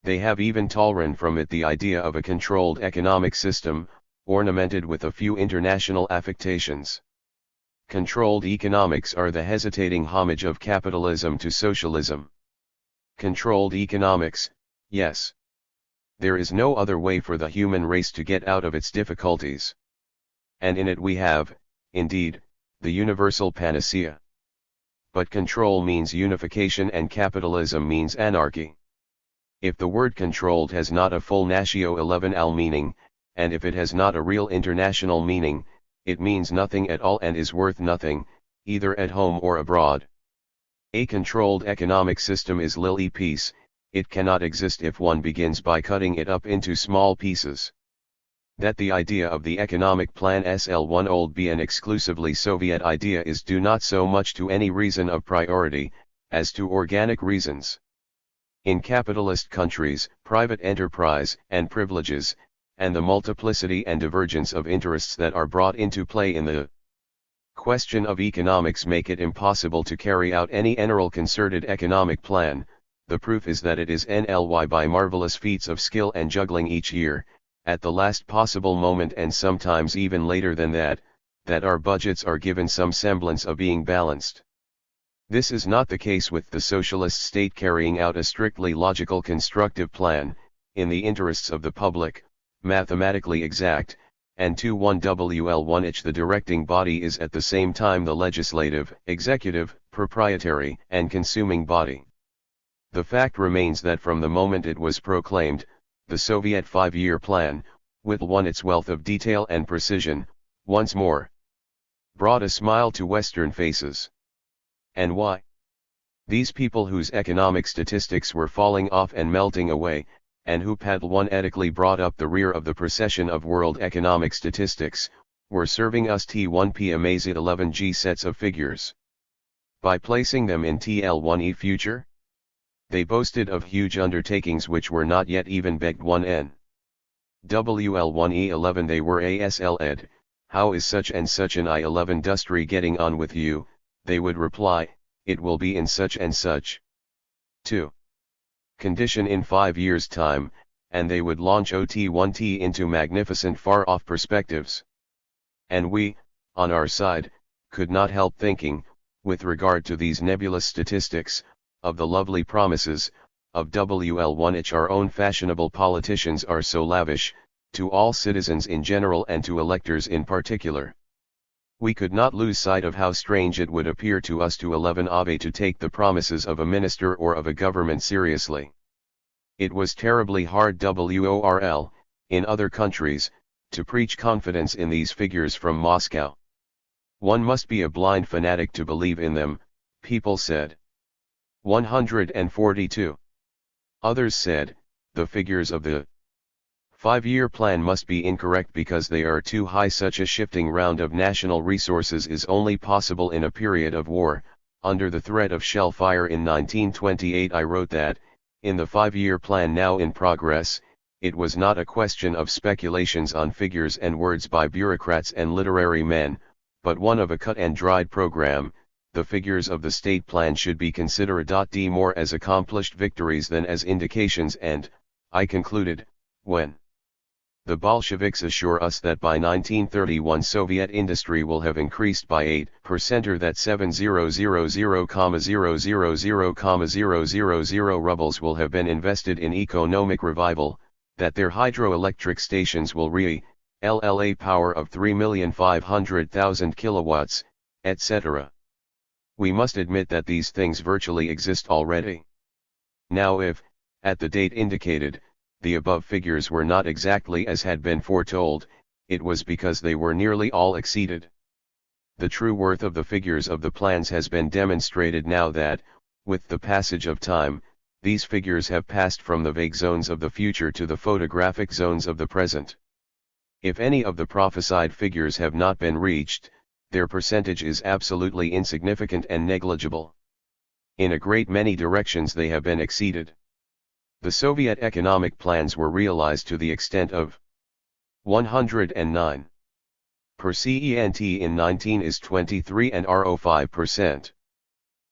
They have even tolerant from it the idea of a controlled economic system, ornamented with a few international affectations. Controlled economics are the hesitating homage of capitalism to socialism. Controlled economics, yes. There is no other way for the human race to get out of its difficulties. And in it we have, indeed, the universal panacea. But control means unification and capitalism means anarchy. If the word controlled has not a full natio 11 meaning, and if it has not a real international meaning, it means nothing at all and is worth nothing, either at home or abroad. A controlled economic system is lily piece. It cannot exist if one begins by cutting it up into small pieces. That the idea of the economic plan SL1 old be an exclusively Soviet idea is due not so much to any reason of priority, as to organic reasons. In capitalist countries, private enterprise and privileges, and the multiplicity and divergence of interests that are brought into play in the question of economics make it impossible to carry out any general concerted economic plan. The proof is that it is NLY by marvelous feats of skill and juggling each year, at the last possible moment and sometimes even later than that our budgets are given some semblance of being balanced. This is not the case with the socialist state carrying out a strictly logical constructive plan, in the interests of the public, mathematically exact, and 21WL1H the directing body is at the same time the legislative, executive, proprietary, and consuming body. The fact remains that from the moment it was proclaimed, the Soviet 5-year plan, with its wealth of detail and precision, once more brought a smile to Western faces. And why? These people whose economic statistics were falling off and melting away, and who paddle-one-etically brought up the rear of the procession of world economic statistics, were serving us T1P amazing 11G sets of figures. By placing them in TL1E future, they boasted of huge undertakings which were not yet even begged 1N. WL1E11 they were ASL ed, how is such and such an I-11 industry getting on with you, they would reply, it will be in such and such. 2. Condition in 5 years' time, and they would launch OT1T into magnificent far-off perspectives. And we, on our side, could not help thinking, with regard to these nebulous statistics, of the lovely promises, of WL1 which our own fashionable politicians are so lavish, to all citizens in general and to electors in particular. We could not lose sight of how strange it would appear to us to 11 Ave to take the promises of a minister or of a government seriously. It was terribly hard WORL, in other countries, to preach confidence in these figures from Moscow. One must be a blind fanatic to believe in them, people said. 142. Others said, the figures of the 5-year plan must be incorrect because they are too high. Such a shifting round of national resources is only possible in a period of war. Under the threat of shell fire in 1928 I wrote that, in the 5-year plan now in progress, it was not a question of speculations on figures and words by bureaucrats and literary men, but one of a cut and dried program. The figures of the state plan should be considered more as accomplished victories than as indications, and, I concluded, when the Bolsheviks assure us that by 1931 Soviet industry will have increased by 8% or that 7,000,000,000 rubles will have been invested in economic revival, that their hydroelectric stations will LLA power of 3,500,000 kilowatts, etc. We must admit that these things virtually exist already. Now if, at the date indicated, the above figures were not exactly as had been foretold, it was because they were nearly all exceeded. The true worth of the figures of the plans has been demonstrated now that, with the passage of time, these figures have passed from the vague zones of the future to the photographic zones of the present. If any of the prophesied figures have not been reached, their percentage is absolutely insignificant and negligible. In a great many directions they have been exceeded. The Soviet economic plans were realized to the extent of 109%. In 19 is 23 and RO 5%.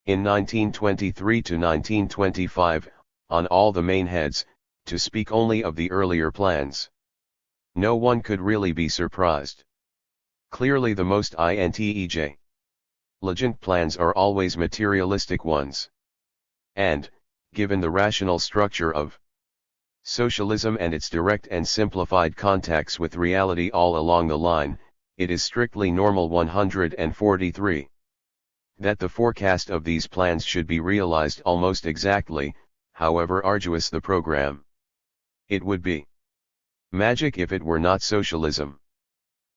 In 1923 to 1925, on all the main heads, to speak only of the earlier plans, no one could really be surprised. Clearly the most intelligent plans are always materialistic ones. And, given the rational structure of socialism and its direct and simplified contacts with reality all along the line, it is strictly normal. 143. That the forecast of these plans should be realized almost exactly, however arduous the program. It would be magic if it were not socialism,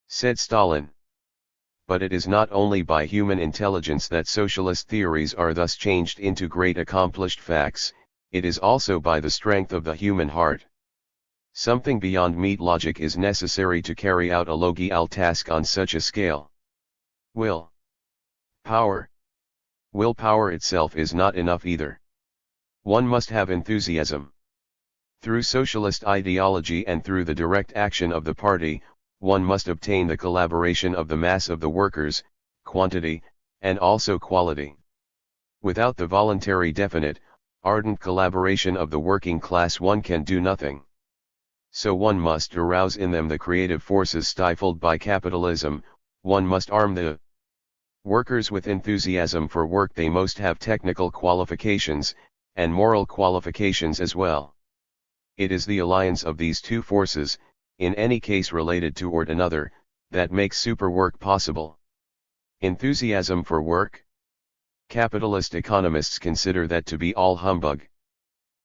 said Stalin. But it is not only by human intelligence that socialist theories are thus changed into great accomplished facts, it is also by the strength of the human heart. Something beyond meat logic is necessary to carry out a logical task on such a scale. Willpower itself is not enough either. One must have enthusiasm. Through socialist ideology and through the direct action of the party, one must obtain the collaboration of the mass of the workers, quantity, and also quality. Without the voluntary definite, ardent collaboration of the working class one can do nothing. So one must arouse in them the creative forces stifled by capitalism. One must arm the workers with enthusiasm for work. They must have technical qualifications, and moral qualifications as well. It is the alliance of these two forces, in any case related to or another, that makes super work possible. Enthusiasm for work? Capitalist economists consider that to be all humbug.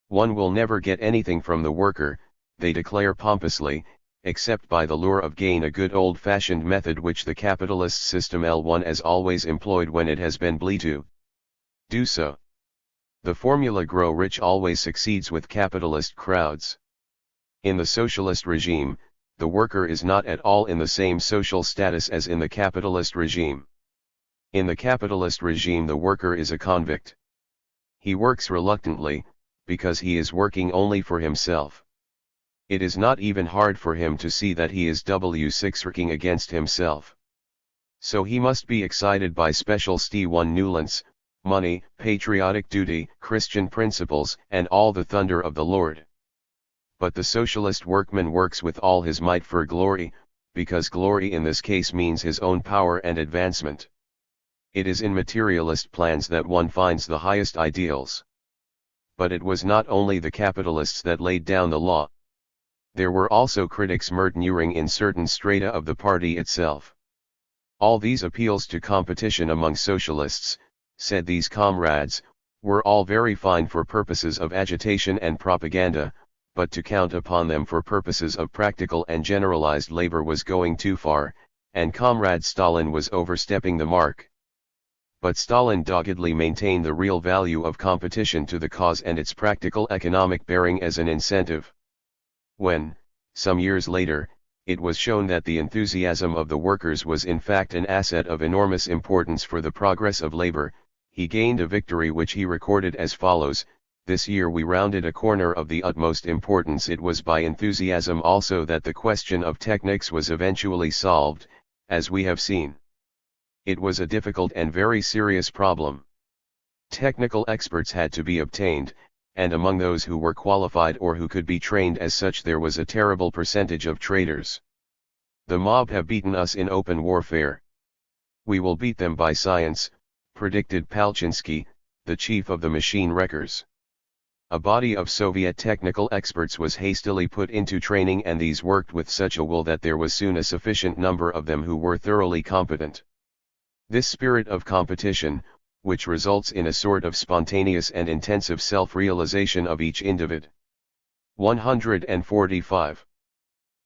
One will never get anything from the worker, they declare pompously, except by the lure of gain, a good old-fashioned method which the capitalist system L1 has always employed when it has been bleed to do so. The formula grow rich always succeeds with capitalist crowds. In the socialist regime, the worker is not at all in the same social status as in the capitalist regime. In the capitalist regime the worker is a convict. He works reluctantly, because he is working only for himself. It is not even hard for him to see that he is W6 working against himself. So he must be excited by special stimulants, money, patriotic duty, Christian principles, and all the thunder of the Lord. But the socialist workman works with all his might for glory, because glory in this case means his own power and advancement. It is in materialist plans that one finds the highest ideals. But it was not only the capitalists that laid down the law. There were also critics murmuring in certain strata of the party itself. All these appeals to competition among socialists, said these comrades, were all very fine for purposes of agitation and propaganda, but to count upon them for purposes of practical and generalized labor was going too far, and Comrade Stalin was overstepping the mark. But Stalin doggedly maintained the real value of competition to the cause and its practical economic bearing as an incentive. When, some years later, it was shown that the enthusiasm of the workers was in fact an asset of enormous importance for the progress of labor, he gained a victory which he recorded as follows: "This year we rounded a corner of the utmost importance. It was by enthusiasm also that the question of techniques was eventually solved, as we have seen. It was a difficult and very serious problem. Technical experts had to be obtained, and among those who were qualified or who could be trained as such there was a terrible percentage of traitors. The mob have beaten us in open warfare. We will beat them by science," predicted Palchinsky, the chief of the machine wreckers. A body of Soviet technical experts was hastily put into training, and these worked with such a will that there was soon a sufficient number of them who were thoroughly competent. This spirit of competition, which results in a sort of spontaneous and intensive self-realization of each individual. 145.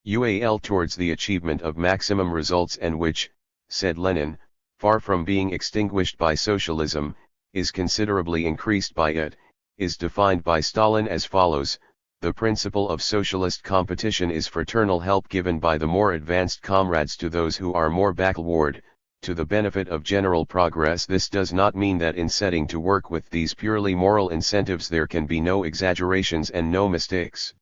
UAL towards the achievement of maximum results, and which, said Lenin, far from being extinguished by socialism, is considerably increased by it, is defined by Stalin as follows: "The principle of socialist competition is fraternal help given by the more advanced comrades to those who are more backward, to the benefit of general progress." This does not mean that in setting to work with these purely moral incentives there can be no exaggerations and no mistakes.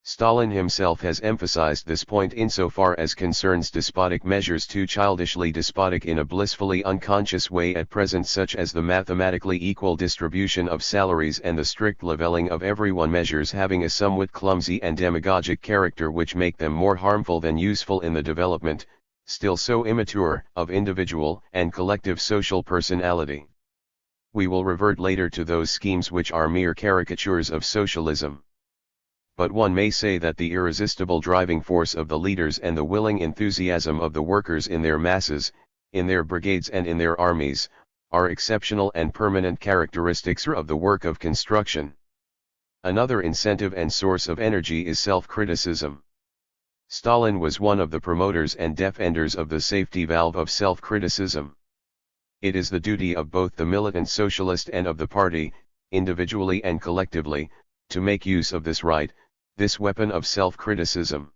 Stalin himself has emphasized this point insofar as concerns despotic measures, too childishly despotic in a blissfully unconscious way at present, such as the mathematically equal distribution of salaries and the strict leveling of everyone, measures having a somewhat clumsy and demagogic character which make them more harmful than useful in the development, still so immature, of individual and collective social personality. We will revert later to those schemes which are mere caricatures of socialism. But one may say that the irresistible driving force of the leaders and the willing enthusiasm of the workers in their masses, in their brigades and in their armies, are exceptional and permanent characteristics of the work of construction. Another incentive and source of energy is self-criticism. Stalin was one of the promoters and defenders of the safety valve of self-criticism. It is the duty of both the militant socialist and of the party, individually and collectively, to make use of this right, this weapon of self-criticism.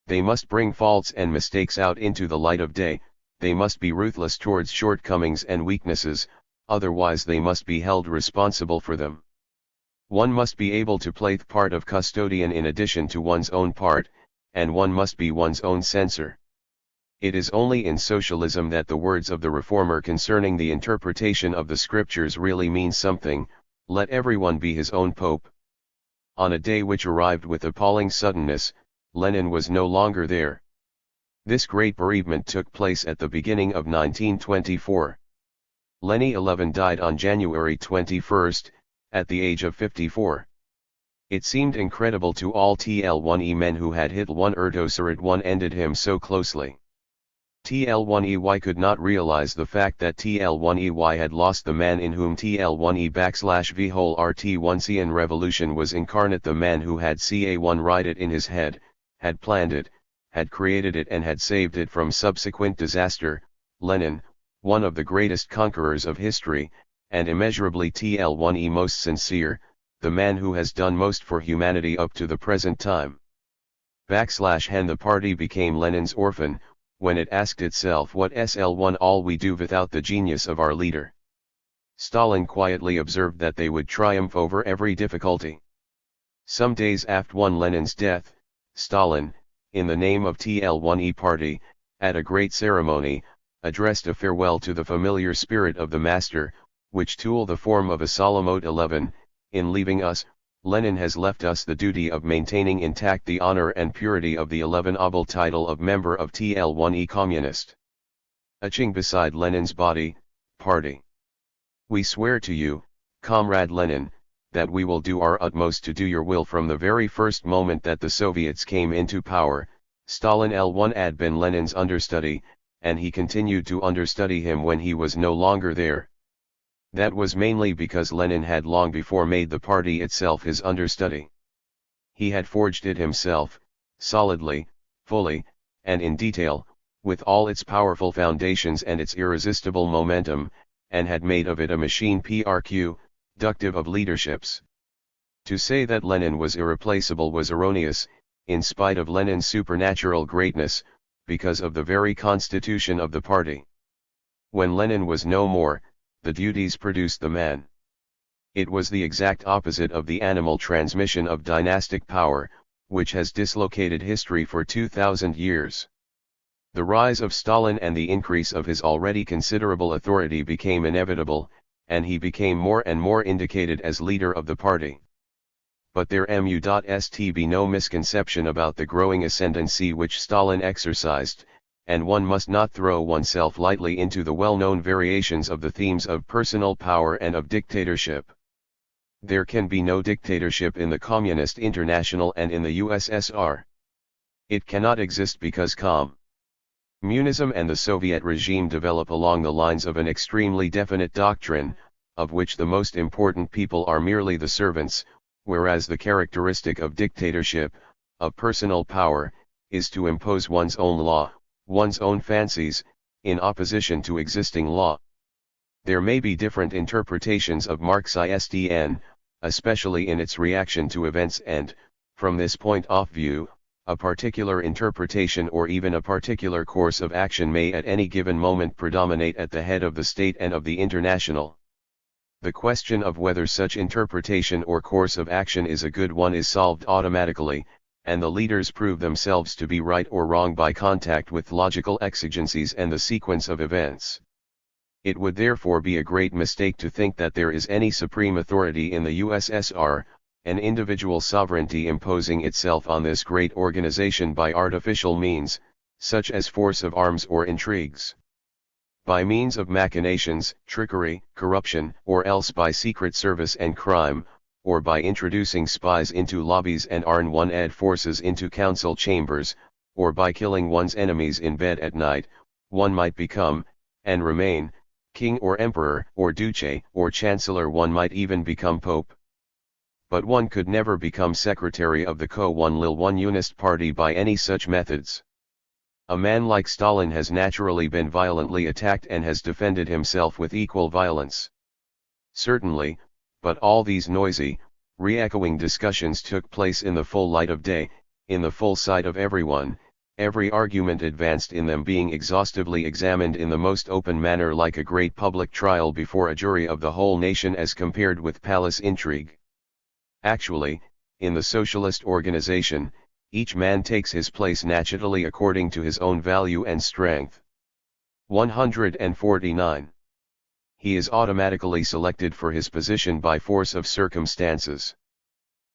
They must bring faults and mistakes out into the light of day, they must be ruthless towards shortcomings and weaknesses, otherwise they must be held responsible for them. One must be able to play the part of custodian in addition to one's own part, and one must be one's own censor. It is only in socialism that the words of the reformer concerning the interpretation of the scriptures really mean something: "Let everyone be his own pope." On a day which arrived with appalling suddenness, Lenin was no longer there. This great bereavement took place at the beginning of 1924. Lenin 11 died on January 21, at the age of 54. It seemed incredible to all TL1E men who had hit one Erdosarid one ended him so closely. TL1EY could not realize the fact that TL1EY had lost the man in whom TL1E V RT1CN revolution was incarnate, the man who had CA1 write it in his head, had planned it, had created it and had saved it from subsequent disaster. Lenin, one of the greatest conquerors of history, and immeasurably TL1E most sincere, the man who has done most for humanity up to the present time. Hen The party became Lenin's orphan, when it asked itself, what SL1 all we do without the genius of our leader? Stalin quietly observed that they would triumph over every difficulty. Some days after Lenin's death, Stalin, in the name of TL1E party, at a great ceremony, addressed a farewell to the familiar spirit of the master, which took the form of a solemn oath. 11. In leaving us, Lenin has left us the duty of maintaining intact the honor and purity of the 11th title of member of TL1E Communist. Etching beside Lenin's body, party. We swear to you, Comrade Lenin, that we will do our utmost to do your will from the very first moment that the Soviets came into power. Stalin L1 had been Lenin's understudy, and he continued to understudy him when he was no longer there. That was mainly because Lenin had long before made the party itself his understudy. He had forged it himself, solidly, fully, and in detail, with all its powerful foundations and its irresistible momentum, and had made of it a machine productive of leaderships. To say that Lenin was irreplaceable was erroneous, in spite of Lenin's supernatural greatness, because of the very constitution of the party. When Lenin was no more, the duties produced the man. It was the exact opposite of the animal transmission of dynastic power, which has dislocated history for 2000 years. The rise of Stalin and the increase of his already considerable authority became inevitable, and he became more and more indicated as leader of the party. But there must be no misconception about the growing ascendancy which Stalin exercised, and one must not throw oneself lightly into the well-known variations of the themes of personal power and of dictatorship. There can be no dictatorship in the Communist International and in the USSR. It cannot exist because Communism and the Soviet regime develop along the lines of an extremely definite doctrine, of which the most important people are merely the servants, whereas the characteristic of dictatorship, of personal power, is to impose one's own law, one's own fancies, in opposition to existing law. There may be different interpretations of Marxism, especially in its reaction to events and, from this point of view, a particular interpretation or even a particular course of action may at any given moment predominate at the head of the state and of the international. The question of whether such interpretation or course of action is a good one is solved automatically, and the leaders prove themselves to be right or wrong by contact with logical exigencies and the sequence of events. It would therefore be a great mistake to think that there is any supreme authority in the USSR, an individual sovereignty imposing itself on this great organization by artificial means, such as force of arms or intrigues. By means of machinations, trickery, corruption, or else by secret service and crime, or by introducing spies into lobbies and armed forces into council chambers, or by killing one's enemies in bed at night, one might become, and remain, king or emperor or duce or chancellor, one might even become pope. But one could never become secretary of the Communist Party by any such methods. A man like Stalin has naturally been violently attacked and has defended himself with equal violence. Certainly, but all these noisy, re-echoing discussions took place in the full light of day, in the full sight of everyone, every argument advanced in them being exhaustively examined in the most open manner like a great public trial before a jury of the whole nation as compared with palace intrigue. Actually, in the socialist organization, each man takes his place naturally according to his own value and strength. 149. He is automatically selected for his position by force of circumstances.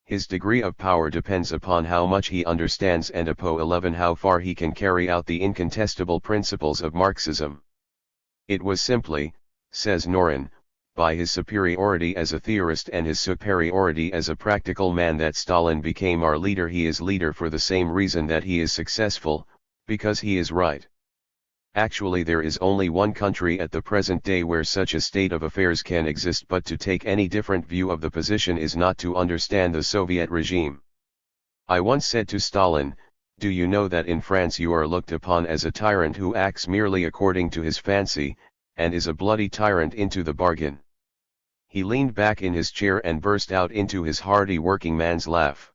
His degree of power depends upon how much he understands and upon 11 how far he can carry out the incontestable principles of Marxism. It was simply, says Norin, by his superiority as a theorist and his superiority as a practical man that Stalin became our leader. He is leader for the same reason that he is successful, because he is right. Actually, there is only one country at the present day where such a state of affairs can exist, but to take any different view of the position is not to understand the Soviet regime. I once said to Stalin, "Do you know that in France you are looked upon as a tyrant who acts merely according to his fancy, and is a bloody tyrant into the bargain?" He leaned back in his chair and burst out into his hearty working man's laugh.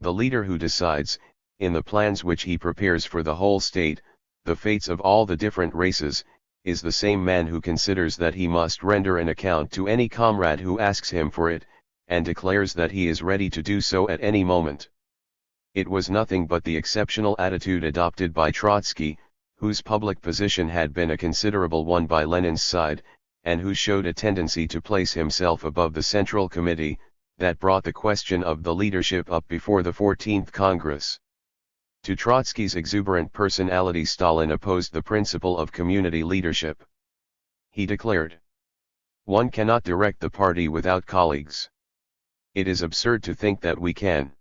The leader who decides, in the plans which he prepares for the whole state, the fates of all the different races, is the same man who considers that he must render an account to any comrade who asks him for it, and declares that he is ready to do so at any moment. It was nothing but the exceptional attitude adopted by Trotsky, whose public position had been a considerable one by Lenin's side, and who showed a tendency to place himself above the Central Committee, that brought the question of the leadership up before the 14th Congress. To Trotsky's exuberant personality, Stalin opposed the principle of community leadership. He declared, "One cannot direct the party without colleagues. It is absurd to think that we can.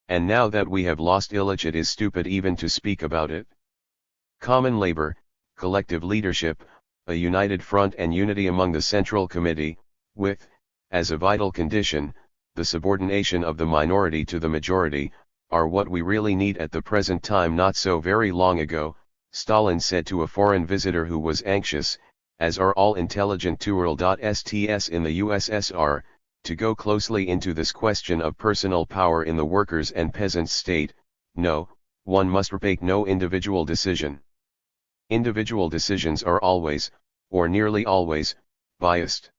And now that we have lost Ilyich, it is stupid even to speak about it. Common labor, collective leadership, a united front and unity among the Central Committee, with, as a vital condition, the subordination of the minority to the majority, are what we really need at the present time." Not so very long ago, Stalin said to a foreign visitor who was anxious, as are all intelligent THIRD-WORLDISM in the USSR, to go closely into this question of personal power in the workers' and peasants' state, "No, one must make no individual decision. Individual decisions are always, or nearly always, biased.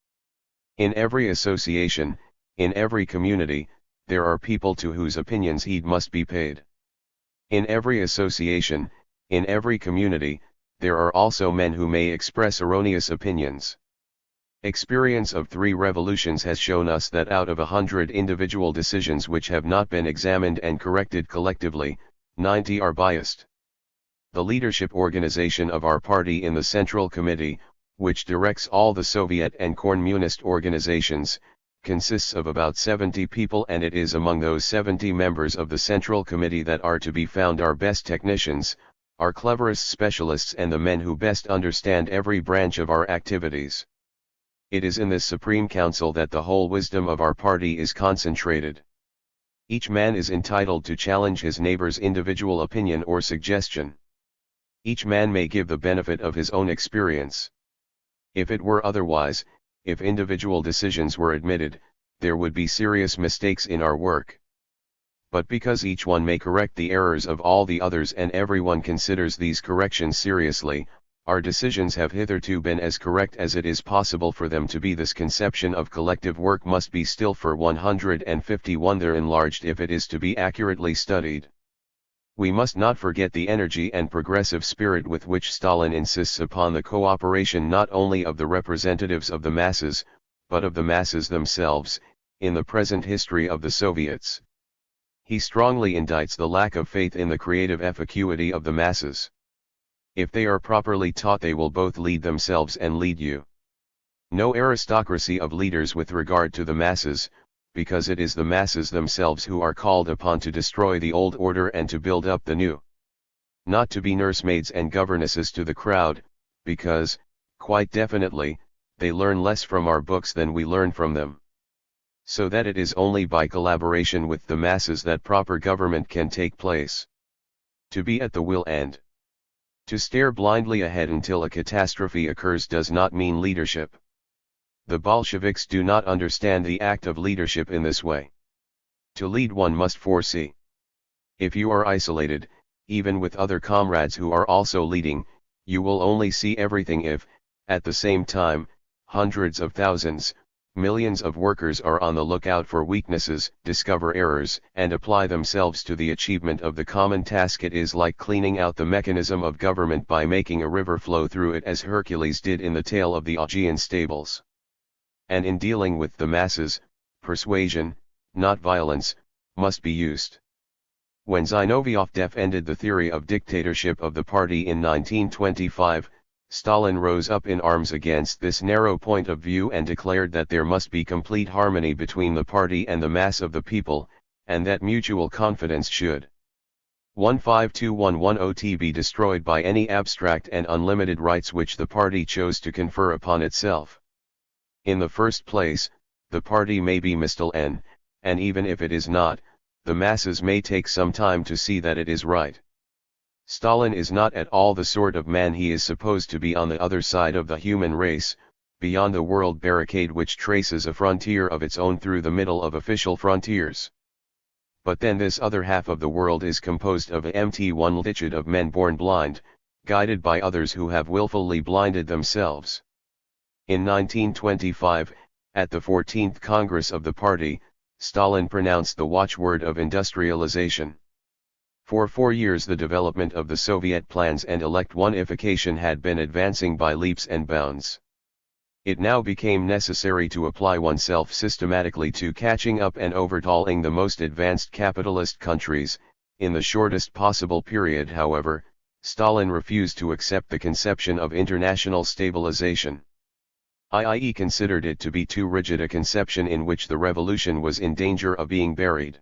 In every association, in every community, there are people to whose opinions heed must be paid. In every association, in every community, there are also men who may express erroneous opinions. Experience of 3 revolutions has shown us that out of 100 individual decisions which have not been examined and corrected collectively, 90 are biased. The leadership organization of our party in the Central Committee, which directs all the Soviet and Communist organizations, consists of about 70 people, and it is among those 70 members of the Central Committee that are to be found our best technicians, our cleverest specialists, and the men who best understand every branch of our activities. It is in this Supreme Council that the whole wisdom of our party is concentrated. Each man is entitled to challenge his neighbor's individual opinion or suggestion. Each man may give the benefit of his own experience. If it were otherwise, if individual decisions were admitted, there would be serious mistakes in our work. But because each one may correct the errors of all the others and everyone considers these corrections seriously, our decisions have hitherto been as correct as it is possible for them to be. This conception of collective work must be still for 151 there enlarged if it is to be accurately studied. We must not forget the energy and progressive spirit with which Stalin insists upon the cooperation not only of the representatives of the masses, but of the masses themselves, in the present history of the Soviets. He strongly indicts the lack of faith in the creative efficacy of the masses. If they are properly taught, they will both lead themselves and lead you. No aristocracy of leaders with regard to the masses, because it is the masses themselves who are called upon to destroy the old order and to build up the new. Not to be nursemaids and governesses to the crowd, because, quite definitely, they learn less from our books than we learn from them. So that it is only by collaboration with the masses that proper government can take place. To be at the will and to stare blindly ahead until a catastrophe occurs does not mean leadership. The Bolsheviks do not understand the act of leadership in this way. To lead, one must foresee. If you are isolated, even with other comrades who are also leading, you will only see everything if, at the same time, hundreds of thousands, millions of workers are on the lookout for weaknesses, discover errors, and apply themselves to the achievement of the common task. It is like cleaning out the mechanism of government by making a river flow through it, as Hercules did in the tale of the Augean stables. And in dealing with the masses, persuasion, not violence, must be used. When Zinoviev defended the theory of dictatorship of the party in 1925, Stalin rose up in arms against this narrow point of view and declared that there must be complete harmony between the party and the mass of the people, and that mutual confidence should 152110 be destroyed by any abstract and unlimited rights which the party chose to confer upon itself. In the first place, the party may be mistaken, and even if it is not, the masses may take some time to see that it is right. Stalin is not at all the sort of man he is supposed to be on the other side of the human race, beyond the world barricade which traces a frontier of its own through the middle of official frontiers. But then this other half of the world is composed of a empty one-multitude of men born blind, guided by others who have willfully blinded themselves. In 1925, at the 14th Congress of the party, Stalin pronounced the watchword of industrialization. For 4 years the development of the Soviet plans and electronification had been advancing by leaps and bounds. It now became necessary to apply oneself systematically to catching up and overhauling the most advanced capitalist countries. In the shortest possible period, however, Stalin refused to accept the conception of international stabilization. He considered it to be too rigid a conception in which the revolution was in danger of being buried.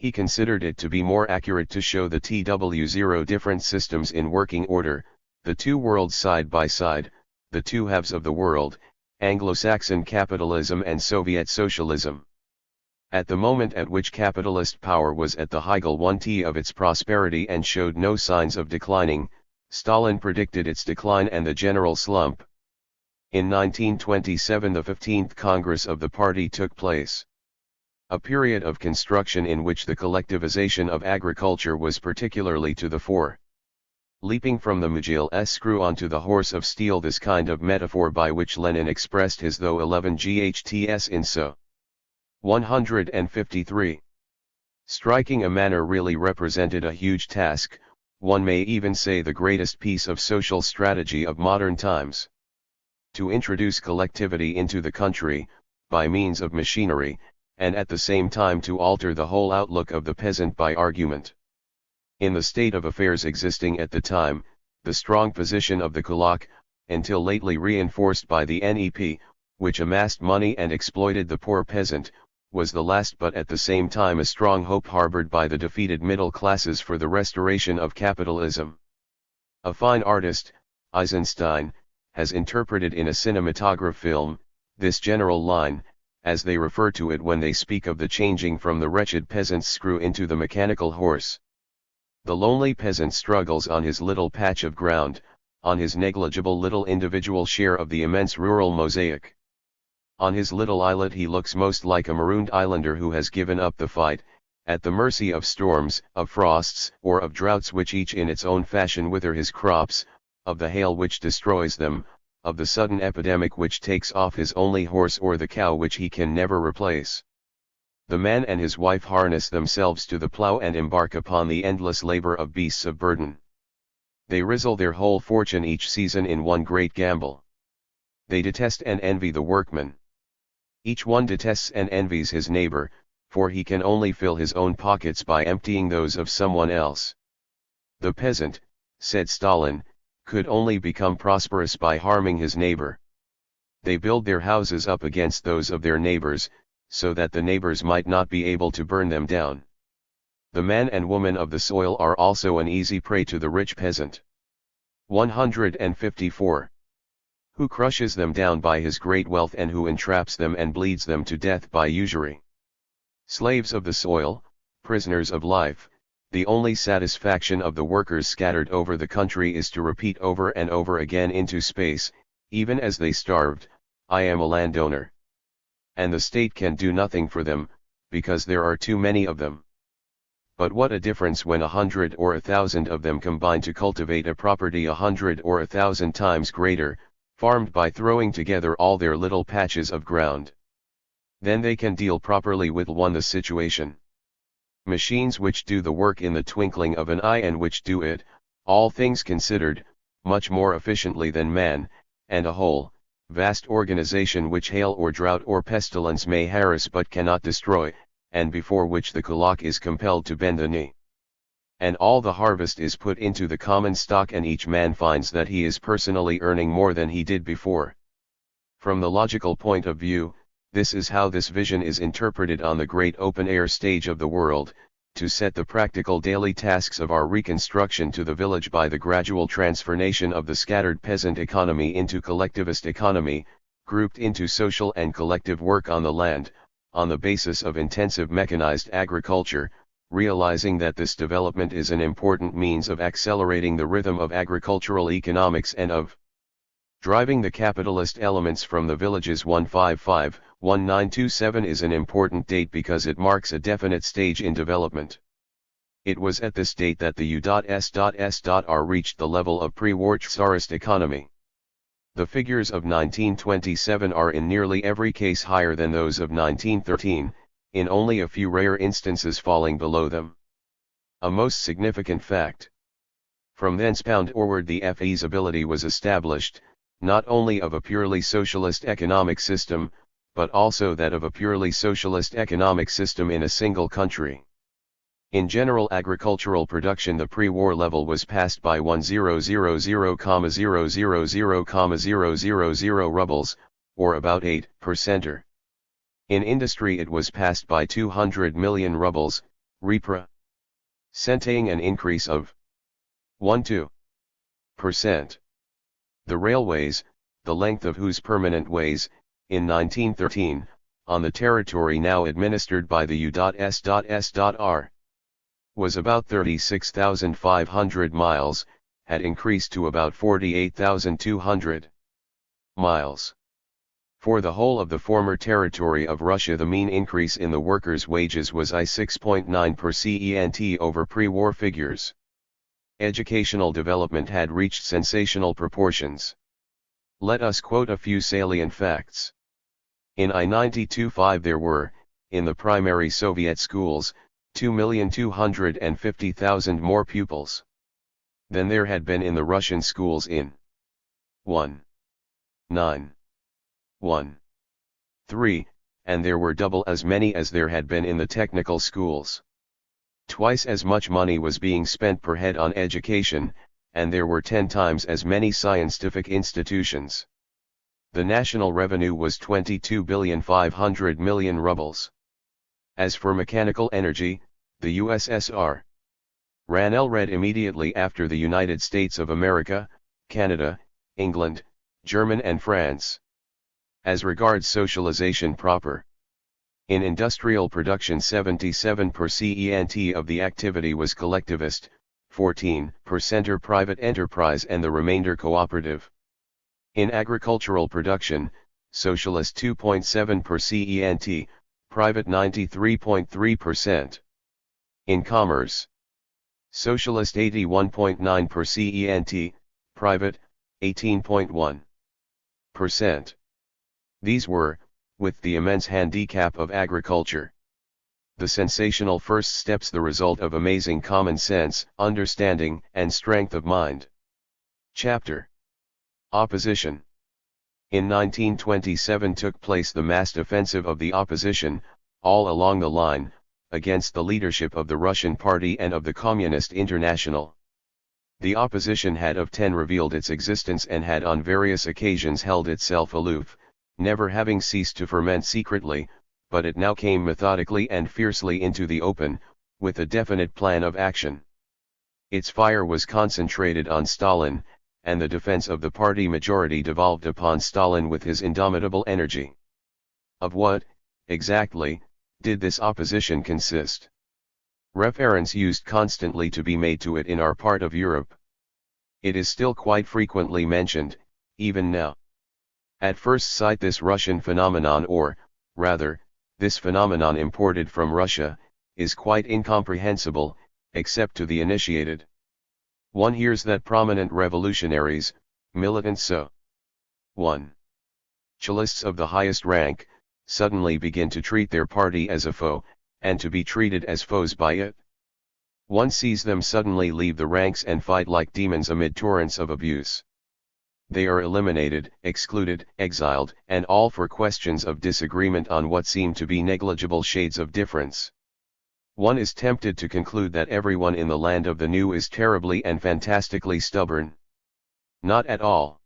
He considered it to be more accurate to show the TW0 different systems in working order, the two worlds side by side, the two halves of the world, Anglo-Saxon capitalism and Soviet socialism. At the moment at which capitalist power was at the height of its prosperity and showed no signs of declining, Stalin predicted its decline and the general slump. In 1927 the 15th Congress of the party took place. A period of construction in which the collectivization of agriculture was particularly to the fore. Leaping from the mule's screw onto the horse of steel, this kind of metaphor by which Lenin expressed his though 11 GHTS in so 153. Striking a manner really represented a huge task, one may even say the greatest piece of social strategy of modern times. To introduce collectivity into the country, by means of machinery, and at the same time to alter the whole outlook of the peasant by argument. In the state of affairs existing at the time, the strong position of the kulak, until lately reinforced by the NEP, which amassed money and exploited the poor peasant, was the last but at the same time a strong hope harbored by the defeated middle classes for the restoration of capitalism. A fine artist, Eisenstein, has interpreted in a cinematograph film, this general line, as they refer to it when they speak of the changing from the wretched peasant's screw into the mechanical horse. The lonely peasant struggles on his little patch of ground, on his negligible little individual share of the immense rural mosaic. On his little islet he looks most like a marooned islander who has given up the fight, at the mercy of storms, of frosts, or of droughts which each in its own fashion wither his crops, of the hail which destroys them, of the sudden epidemic which takes off his only horse or the cow which he can never replace. The man and his wife harness themselves to the plough and embark upon the endless labor of beasts of burden. They rizzle their whole fortune each season in one great gamble. They detest and envy the workman. Each one detests and envies his neighbor, for he can only fill his own pockets by emptying those of someone else. The peasant, said Stalin, could only become prosperous by harming his neighbor. They build their houses up against those of their neighbors, so that the neighbors might not be able to burn them down. The man and woman of the soil are also an easy prey to the rich peasant. 154. Who crushes them down by his great wealth and who entraps them and bleeds them to death by usury. Slaves of the soil, prisoners of life, the only satisfaction of the workers scattered over the country is to repeat over and over again into space, even as they starved, I am a landowner. And the state can do nothing for them, because there are too many of them. But what a difference when 100 or 1,000 of them combine to cultivate a property 100 or 1,000 times greater, farmed by throwing together all their little patches of ground. Then they can deal properly with the situation. Machines which do the work in the twinkling of an eye and which do it, all things considered, much more efficiently than man, and a whole, vast organization which hail or drought or pestilence may harass but cannot destroy, and before which the kulak is compelled to bend the knee. And all the harvest is put into the common stock and each man finds that he is personally earning more than he did before. From the logical point of view, this is how this vision is interpreted on the great open-air stage of the world, to set the practical daily tasks of our reconstruction to the village by the gradual transformation of the scattered peasant economy into collectivist economy, grouped into social and collective work on the land, on the basis of intensive mechanized agriculture, realizing that this development is an important means of accelerating the rhythm of agricultural economics and of driving the capitalist elements from the villages. 155-1927 is an important date because it marks a definite stage in development. It was at this date that the U.S.S.R. reached the level of pre-war Tsarist economy. The figures of 1927 are in nearly every case higher than those of 1913, in only a few rare instances falling below them. A most significant fact. From thencepound onward the feasibility was established, not only of a purely socialist economic system, but also that of a purely socialist economic system in a single country. In general agricultural production the pre-war level was passed by 1000,000,000 rubles, or about 8%. In industry it was passed by 200 million rubles, representing an increase of 1–2%. The railways, the length of whose permanent ways, in 1913, on the territory now administered by the U.S.S.R. was about 36,500 miles, had increased to about 48,200 miles. For the whole of the former territory of Russia the mean increase in the workers' wages was 6.9% over pre-war figures. Educational development had reached sensational proportions. Let us quote a few salient facts. In I-92-5 there were, in the primary Soviet schools, 2,250,000 more pupils than there had been in the Russian schools in 1913, and there were double as many as there had been in the technical schools. Twice as much money was being spent per head on education, and there were 10 times as many scientific institutions. The national revenue was 22,500,000,000 rubles. As for mechanical energy, the USSR ran red immediately after the United States of America, Canada, England, Germany and France. As regards socialization proper, in industrial production 77% of the activity was collectivist, 14% private enterprise and the remainder cooperative. In agricultural production, socialist 2.7%, private 93.3%. In commerce, socialist 81.9%, private 18.1%. These were, with the immense handicap of agriculture, the sensational first steps, the result of amazing common sense, understanding, and strength of mind. Chapter: Opposition. In 1927 took place the massed offensive of the opposition, all along the line, against the leadership of the Russian Party and of the Communist International. The opposition had of 10 revealed its existence and had on various occasions held itself aloof, never having ceased to ferment secretly, but it now came methodically and fiercely into the open, with a definite plan of action. Its fire was concentrated on Stalin, and the defense of the party majority devolved upon Stalin with his indomitable energy. Of what, exactly, did this opposition consist? Reference used constantly to be made to it in our part of Europe. It is still quite frequently mentioned, even now. At first sight this Russian phenomenon, or, rather, this phenomenon imported from Russia, is quite incomprehensible, except to the initiated. One hears that prominent revolutionaries, militants so 1. Chalists of the highest rank, suddenly begin to treat their party as a foe, and to be treated as foes by it. One sees them suddenly leave the ranks and fight like demons amid torrents of abuse. They are eliminated, excluded, exiled, and all for questions of disagreement on what seem to be negligible shades of difference. One is tempted to conclude that everyone in the land of the new is terribly and fantastically stubborn. Not at all.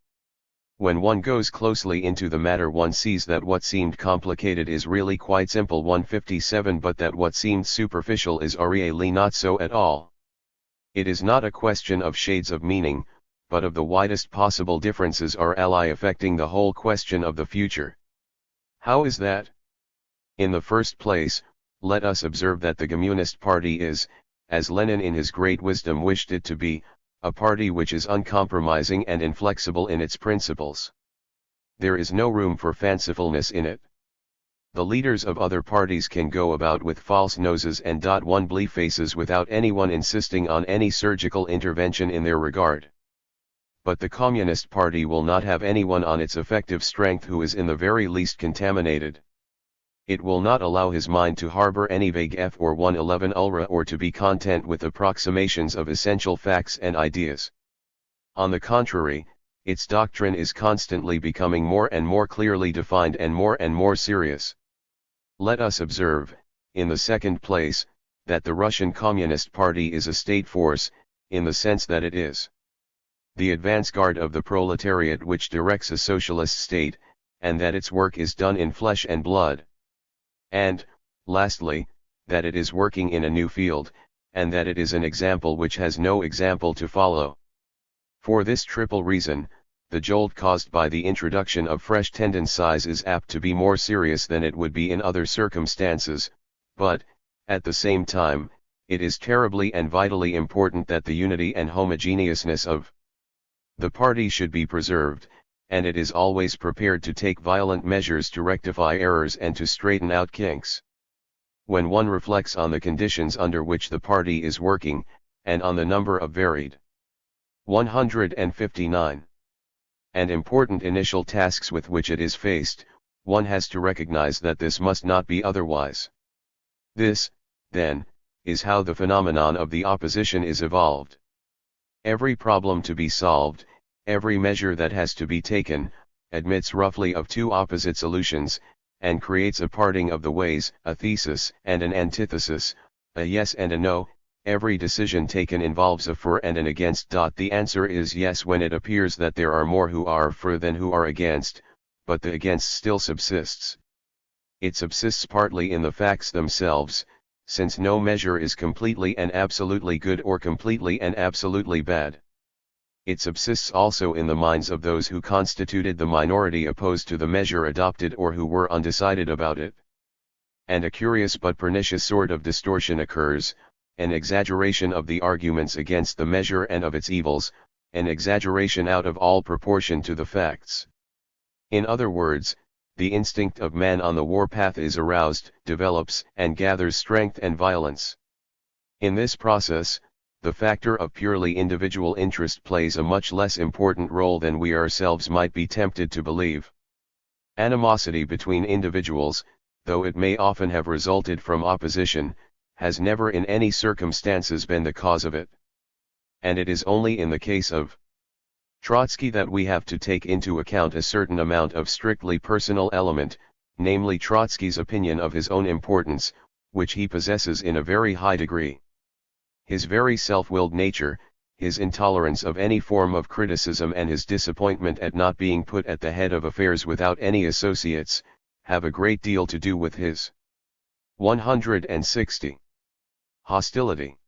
When one goes closely into the matter one sees that what seemed complicated is really quite simple. 157 But that what seemed superficial is really not so at all. It is not a question of shades of meaning, but of the widest possible differences really affecting the whole question of the future. How is that? In the first place, let us observe that the Communist Party is, as Lenin in his great wisdom wished it to be, a party which is uncompromising and inflexible in its principles. There is no room for fancifulness in it. The leaders of other parties can go about with false noses and .1 faces without anyone insisting on any surgical intervention in their regard. But the Communist Party will not have anyone on its effective strength who is in the very least contaminated. It will not allow his mind to harbor any vague F or 111 ultra or to be content with approximations of essential facts and ideas. On the contrary, its doctrine is constantly becoming more and more clearly defined and more serious. Let us observe, in the second place, that the Russian Communist Party is a state force, in the sense that it is the advance guard of the proletariat which directs a socialist state, and that its work is done in flesh and blood. And, lastly, that it is working in a new field, and that it is an example which has no example to follow. For this triple reason, the jolt caused by the introduction of fresh tendencies is apt to be more serious than it would be in other circumstances, but, at the same time, it is terribly and vitally important that the unity and homogeneousness of the party should be preserved, and it is always prepared to take violent measures to rectify errors and to straighten out kinks. When one reflects on the conditions under which the party is working, and on the number of varied 159 and important initial tasks with which it is faced, one has to recognize that this must not be otherwise. This, then, is how the phenomenon of the opposition is evolved. Every problem to be solved, every measure that has to be taken, admits roughly of two opposite solutions, and creates a parting of the ways, a thesis and an antithesis, a yes and a no. Every decision taken involves a for and an against. The answer is yes when it appears that there are more who are for than who are against, but the against still subsists. It subsists partly in the facts themselves, since no measure is completely and absolutely good or completely and absolutely bad. It subsists also in the minds of those who constituted the minority opposed to the measure adopted or who were undecided about it. And a curious but pernicious sort of distortion occurs, an exaggeration of the arguments against the measure and of its evils, an exaggeration out of all proportion to the facts. In other words, the instinct of man on the warpath is aroused, develops, and gathers strength and violence. In this process, the factor of purely individual interest plays a much less important role than we ourselves might be tempted to believe. Animosity between individuals, though it may often have resulted from opposition, has never in any circumstances been the cause of it. And it is only in the case of Trotsky that we have to take into account a certain amount of strictly personal element, namely Trotsky's opinion of his own importance, which he possesses in a very high degree. His very self-willed nature, his intolerance of any form of criticism and his disappointment at not being put at the head of affairs without any associates, have a great deal to do with his 160. Hostility.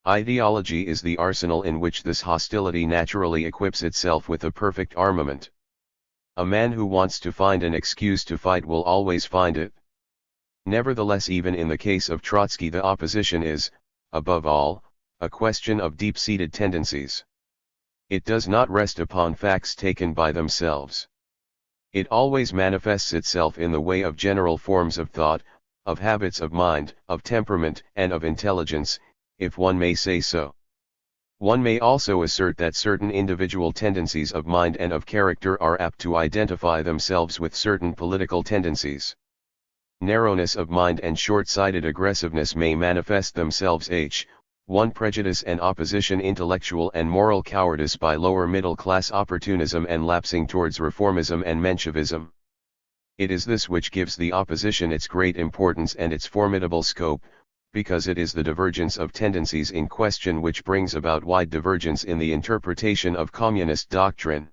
Ideology is the arsenal in which this hostility naturally equips itself with a perfect armament. A man who wants to find an excuse to fight will always find it. Nevertheless, even in the case of Trotsky, the opposition is, above all, a question of deep-seated tendencies. It does not rest upon facts taken by themselves. It always manifests itself in the way of general forms of thought, of habits of mind, of temperament, and of intelligence, if one may say so. One may also assert that certain individual tendencies of mind and of character are apt to identify themselves with certain political tendencies. Narrowness of mind and short-sighted aggressiveness may manifest themselves one prejudice and opposition, intellectual and moral cowardice by lower middle-class opportunism and lapsing towards reformism and Menshevism. It is this which gives the opposition its great importance and its formidable scope, because it is the divergence of tendencies in question which brings about wide divergence in the interpretation of communist doctrine.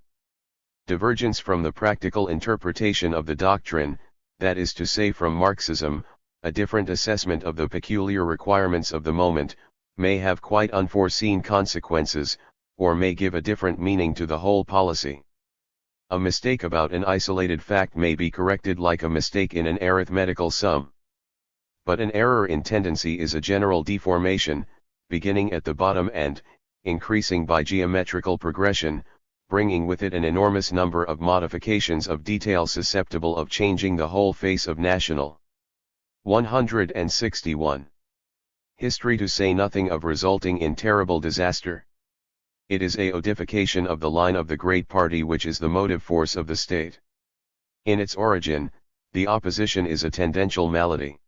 Divergence from the practical interpretation of the doctrine, that is to say from Marxism, a different assessment of the peculiar requirements of the moment, may have quite unforeseen consequences, or may give a different meaning to the whole policy. A mistake about an isolated fact may be corrected like a mistake in an arithmetical sum. But an error in tendency is a general deformation, beginning at the bottom and, increasing by geometrical progression, bringing with it an enormous number of modifications of detail susceptible of changing the whole face of national 161 history, to say nothing of resulting in terrible disaster. It is a odification of the line of the great party which is the motive force of the state. In its origin, The opposition is a tendential malady.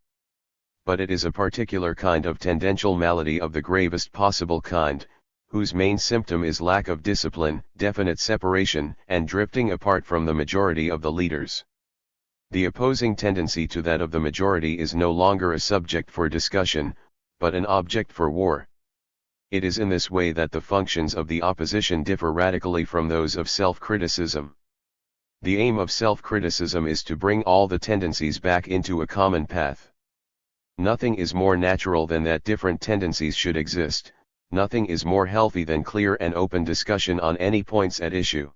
But it is a particular kind of tendential malady of the gravest possible kind, whose main symptom is lack of discipline, definite separation, and drifting apart from the majority of the leaders. The opposing tendency to that of the majority is no longer a subject for discussion, but an object for war. It is in this way that the functions of the opposition differ radically from those of self-criticism. The aim of self-criticism is to bring all the tendencies back into a common path. Nothing is more natural than that different tendencies should exist, nothing is more healthy than clear and open discussion on any points at issue.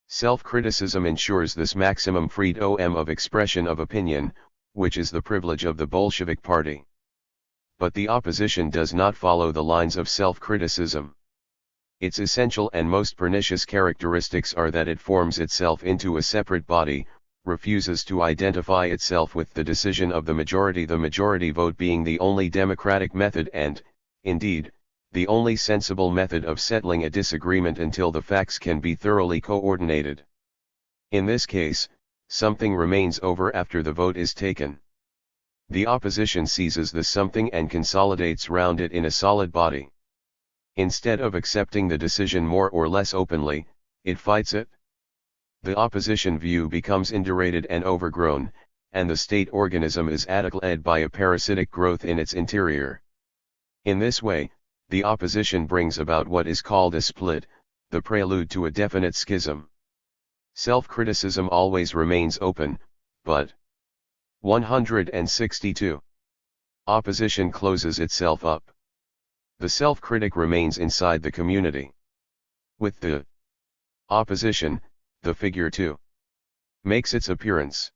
Self-criticism ensures this maximum freedom of expression of opinion, which is the privilege of the Bolshevik Party. But the opposition does not follow the lines of self-criticism. Its essential and most pernicious characteristics are that it forms itself into a separate body, refuses to identify itself with the decision of the majority vote being the only democratic method and, indeed, the only sensible method of settling a disagreement until the facts can be thoroughly coordinated. In this case, something remains over after the vote is taken. The opposition seizes this something and consolidates round it in a solid body. Instead of accepting the decision more or less openly, it fights it. The opposition view becomes indurated and overgrown, and the state organism is attacked by a parasitic growth in its interior. In this way, the opposition brings about what is called a split, the prelude to a definite schism. Self-criticism always remains open, but 162. Opposition closes itself up. The self-critic remains inside the community. With the opposition, the figure 2 makes its appearance.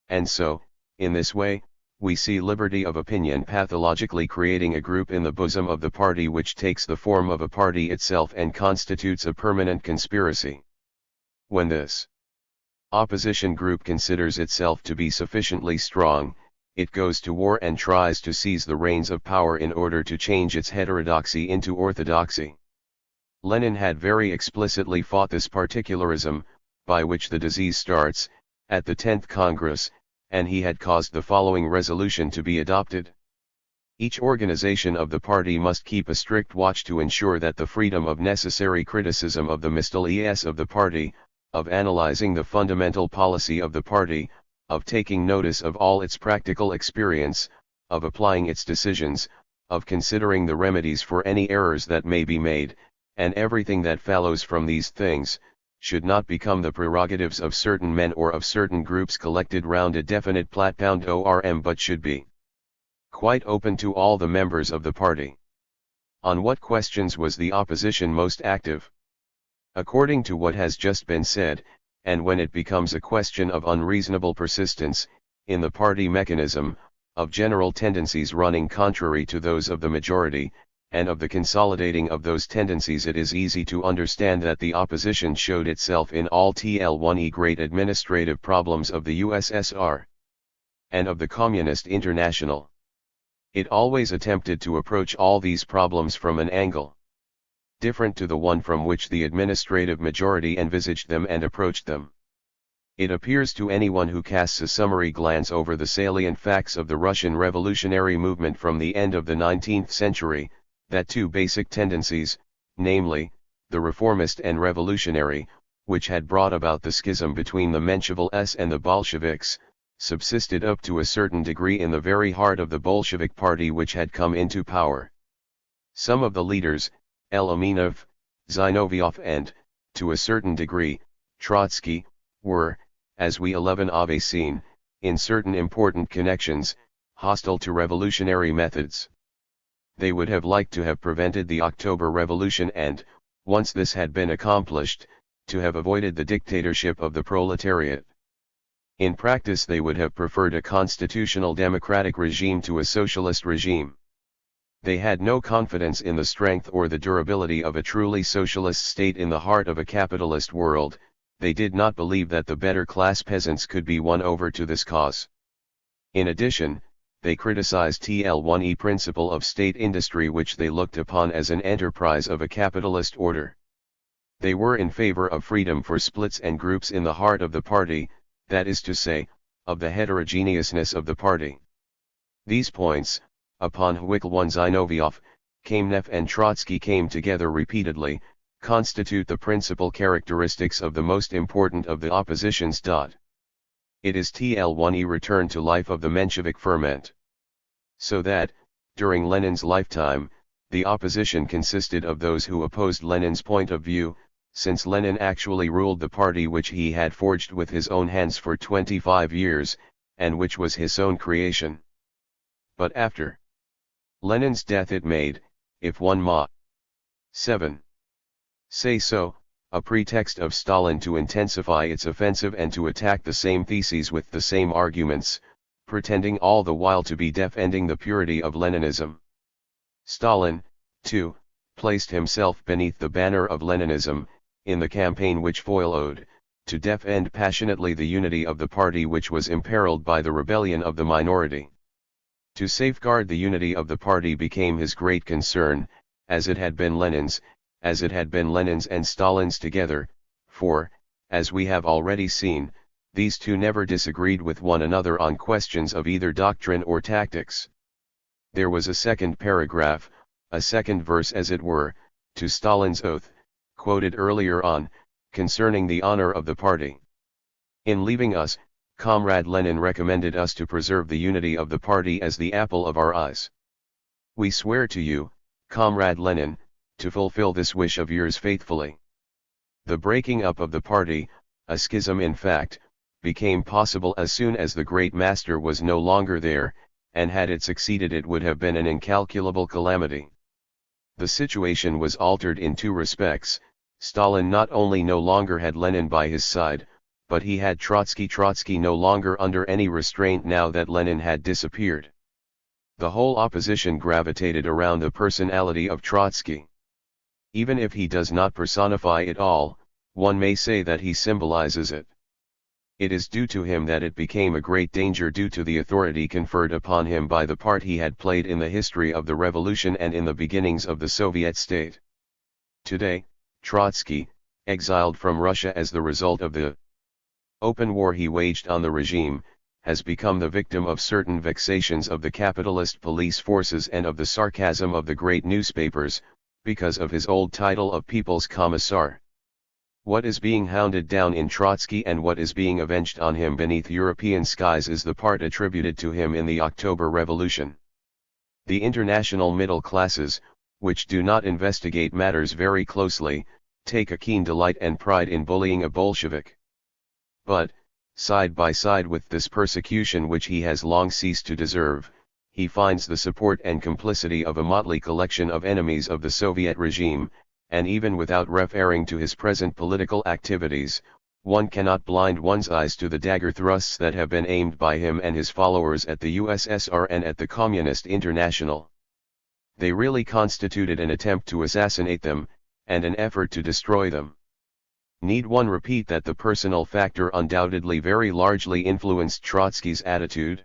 And so, in this way, we see liberty of opinion pathologically creating a group in the bosom of the party which takes the form of a party itself and constitutes a permanent conspiracy. When this opposition group considers itself to be sufficiently strong, it goes to war and tries to seize the reins of power in order to change its heterodoxy into orthodoxy. Lenin had very explicitly fought this particularism, by which the disease starts, at the 10th Congress, and he had caused the following resolution to be adopted. Each organization of the party must keep a strict watch to ensure that the freedom of necessary criticism of the misdeeds of the party, of analyzing the fundamental policy of the party, of taking notice of all its practical experience, of applying its decisions, of considering the remedies for any errors that may be made, and everything that follows from these things, should not become the prerogatives of certain men or of certain groups collected round a definite platform but should be quite open to all the members of the party. On what questions was the opposition most active? According to what has just been said, and when it becomes a question of unreasonable persistence, in the party mechanism, of general tendencies running contrary to those of the majority, and of the consolidating of those tendencies, it is easy to understand that the opposition showed itself in all TL1E great administrative problems of the USSR and of the Communist International. It always attempted to approach all these problems from an angle different to the one from which the administrative majority envisaged them and approached them. It appears to anyone who casts a summary glance over the salient facts of the Russian revolutionary movement from the end of the 19th century, that two basic tendencies, namely, the reformist and revolutionary, which had brought about the schism between the Mensheviks and the Bolsheviks, subsisted up to a certain degree in the very heart of the Bolshevik party which had come into power. Some of the leaders, Eleminov, Zinoviev and, to a certain degree, Trotsky, were, as we have seen, in certain important connections, hostile to revolutionary methods. They would have liked to have prevented the October Revolution and, once this had been accomplished, to have avoided the dictatorship of the proletariat. In practice they would have preferred a constitutional democratic regime to a socialist regime. They had no confidence in the strength or the durability of a truly socialist state in the heart of a capitalist world. They did not believe that the better class peasants could be won over to this cause. In addition, they criticized TL1E principle of state industry, which they looked upon as an enterprise of a capitalist order. They were in favor of freedom for splits and groups in the heart of the party, that is to say, of the heterogeneousness of the party. These points, upon which one Zinoviev, Kamenev and Trotsky came together repeatedly, constitute the principal characteristics of the most important of the oppositions. It is TL1E return to life of the Menshevik ferment. So that, during Lenin's lifetime, the opposition consisted of those who opposed Lenin's point of view, since Lenin actually ruled the party which he had forged with his own hands for 25 years, and which was his own creation. But after Lenin's death it made, if one might 7. say so, a pretext of Stalin to intensify its offensive and to attack the same theses with the same arguments, pretending all the while to be defending the purity of Leninism. Stalin, too, placed himself beneath the banner of Leninism, in the campaign which followed, to defend passionately the unity of the party which was imperiled by the rebellion of the minority. To safeguard the unity of the party became his great concern, as it had been Lenin's, and Stalin's together, for, as we have already seen, these two never disagreed with one another on questions of either doctrine or tactics. There was a second paragraph, a second verse as it were, to Stalin's oath, quoted earlier on, concerning the honor of the party. In leaving us, Comrade Lenin recommended us to preserve the unity of the party as the apple of our eyes. We swear to you, Comrade Lenin, to fulfill this wish of yours faithfully. The breaking up of the party, a schism in fact, became possible as soon as the great master was no longer there, and had it succeeded it would have been an incalculable calamity. The situation was altered in two respects. Stalin not only no longer had Lenin by his side, but he had Trotsky no longer under any restraint now that Lenin had disappeared. The whole opposition gravitated around the personality of Trotsky. Even if he does not personify it all, one may say that he symbolizes it. It is due to him that it became a great danger due to the authority conferred upon him by the part he had played in the history of the revolution and in the beginnings of the Soviet state. Today, Trotsky, exiled from Russia as the result of the open war he waged on the regime, has become the victim of certain vexations of the capitalist police forces and of the sarcasm of the great newspapers, because of his old title of People's Commissar. What is being hounded down in Trotsky and what is being avenged on him beneath European skies is the part attributed to him in the October Revolution. The international middle classes, which do not investigate matters very closely, take a keen delight and pride in bullying a Bolshevik. But, side by side with this persecution which he has long ceased to deserve, he finds the support and complicity of a motley collection of enemies of the Soviet regime, and even without referring to his present political activities, one cannot blind one's eyes to the dagger thrusts that have been aimed by him and his followers at the USSR and at the Communist International. They really constituted an attempt to assassinate them, and an effort to destroy them. Need one repeat that the personal factor undoubtedly very largely influenced Trotsky's attitude?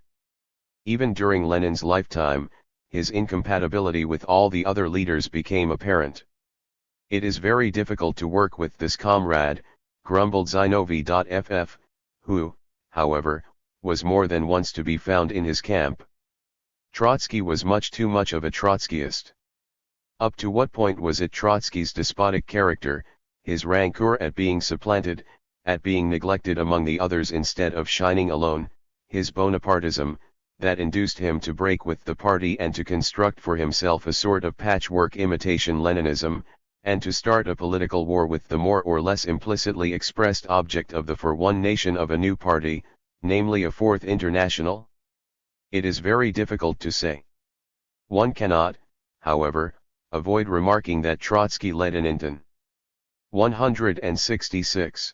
Even during Lenin's lifetime, his incompatibility with all the other leaders became apparent. It is very difficult to work with this comrade, grumbled Zinoviev, who, however, was more than once to be found in his camp. Trotsky was much too much of a Trotskyist. Up to what point was it Trotsky's despotic character, his rancor at being supplanted, at being neglected among the others instead of shining alone, his Bonapartism, that induced him to break with the party and to construct for himself a sort of patchwork imitation Leninism, and to start a political war with the more or less implicitly expressed object of the for one nation of a new party, namely a Fourth International? It is very difficult to say. One cannot, however, avoid remarking that Trotsky led an intense 166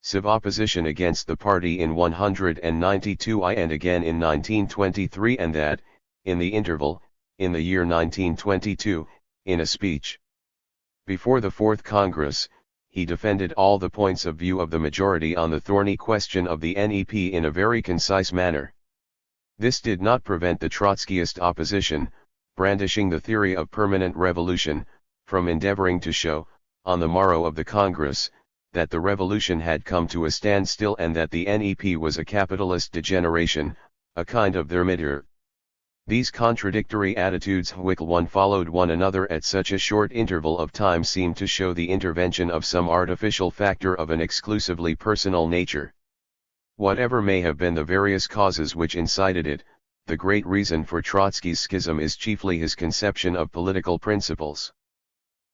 civ opposition against the party in 192 and again in 1923, and that, in the interval, in the year 1922, in a speech before the Fourth Congress, he defended all the points of view of the majority on the thorny question of the NEP in a very concise manner. This did not prevent the Trotskyist opposition, brandishing the theory of permanent revolution, from endeavoring to show, on the morrow of the Congress, that the revolution had come to a standstill and that the NEP was a capitalist degeneration, a kind of thermidor. These contradictory attitudes which one followed one another at such a short interval of time seemed to show the intervention of some artificial factor of an exclusively personal nature. Whatever may have been the various causes which incited it, the great reason for Trotsky's schism is chiefly his conception of political principles.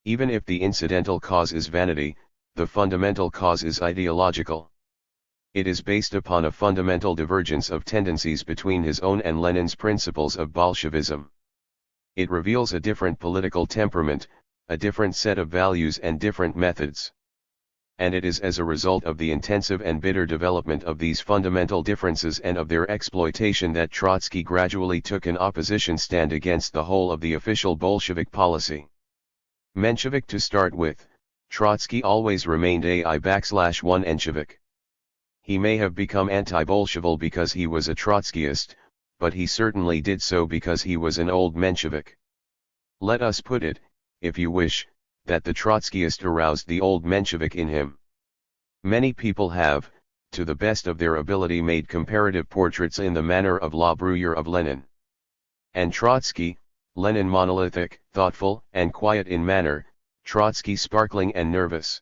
Even if the incidental cause is vanity, the fundamental cause is ideological. It is based upon a fundamental divergence of tendencies between his own and Lenin's principles of Bolshevism. It reveals a different political temperament, a different set of values and different methods. And it is as a result of the intensive and bitter development of these fundamental differences and of their exploitation that Trotsky gradually took an opposition stand against the whole of the official Bolshevik policy. Menshevik to start with, Trotsky always remained one Menshevik. He may have become anti-Bolshevik because he was a Trotskyist, but he certainly did so because he was an old Menshevik. Let us put it, if you wish, that the Trotskyist aroused the old Menshevik in him. Many people have, to the best of their ability, made comparative portraits in the manner of La Bruyere of Lenin. And Trotsky, Lenin monolithic, thoughtful, and quiet in manner, Trotsky sparkling and nervous.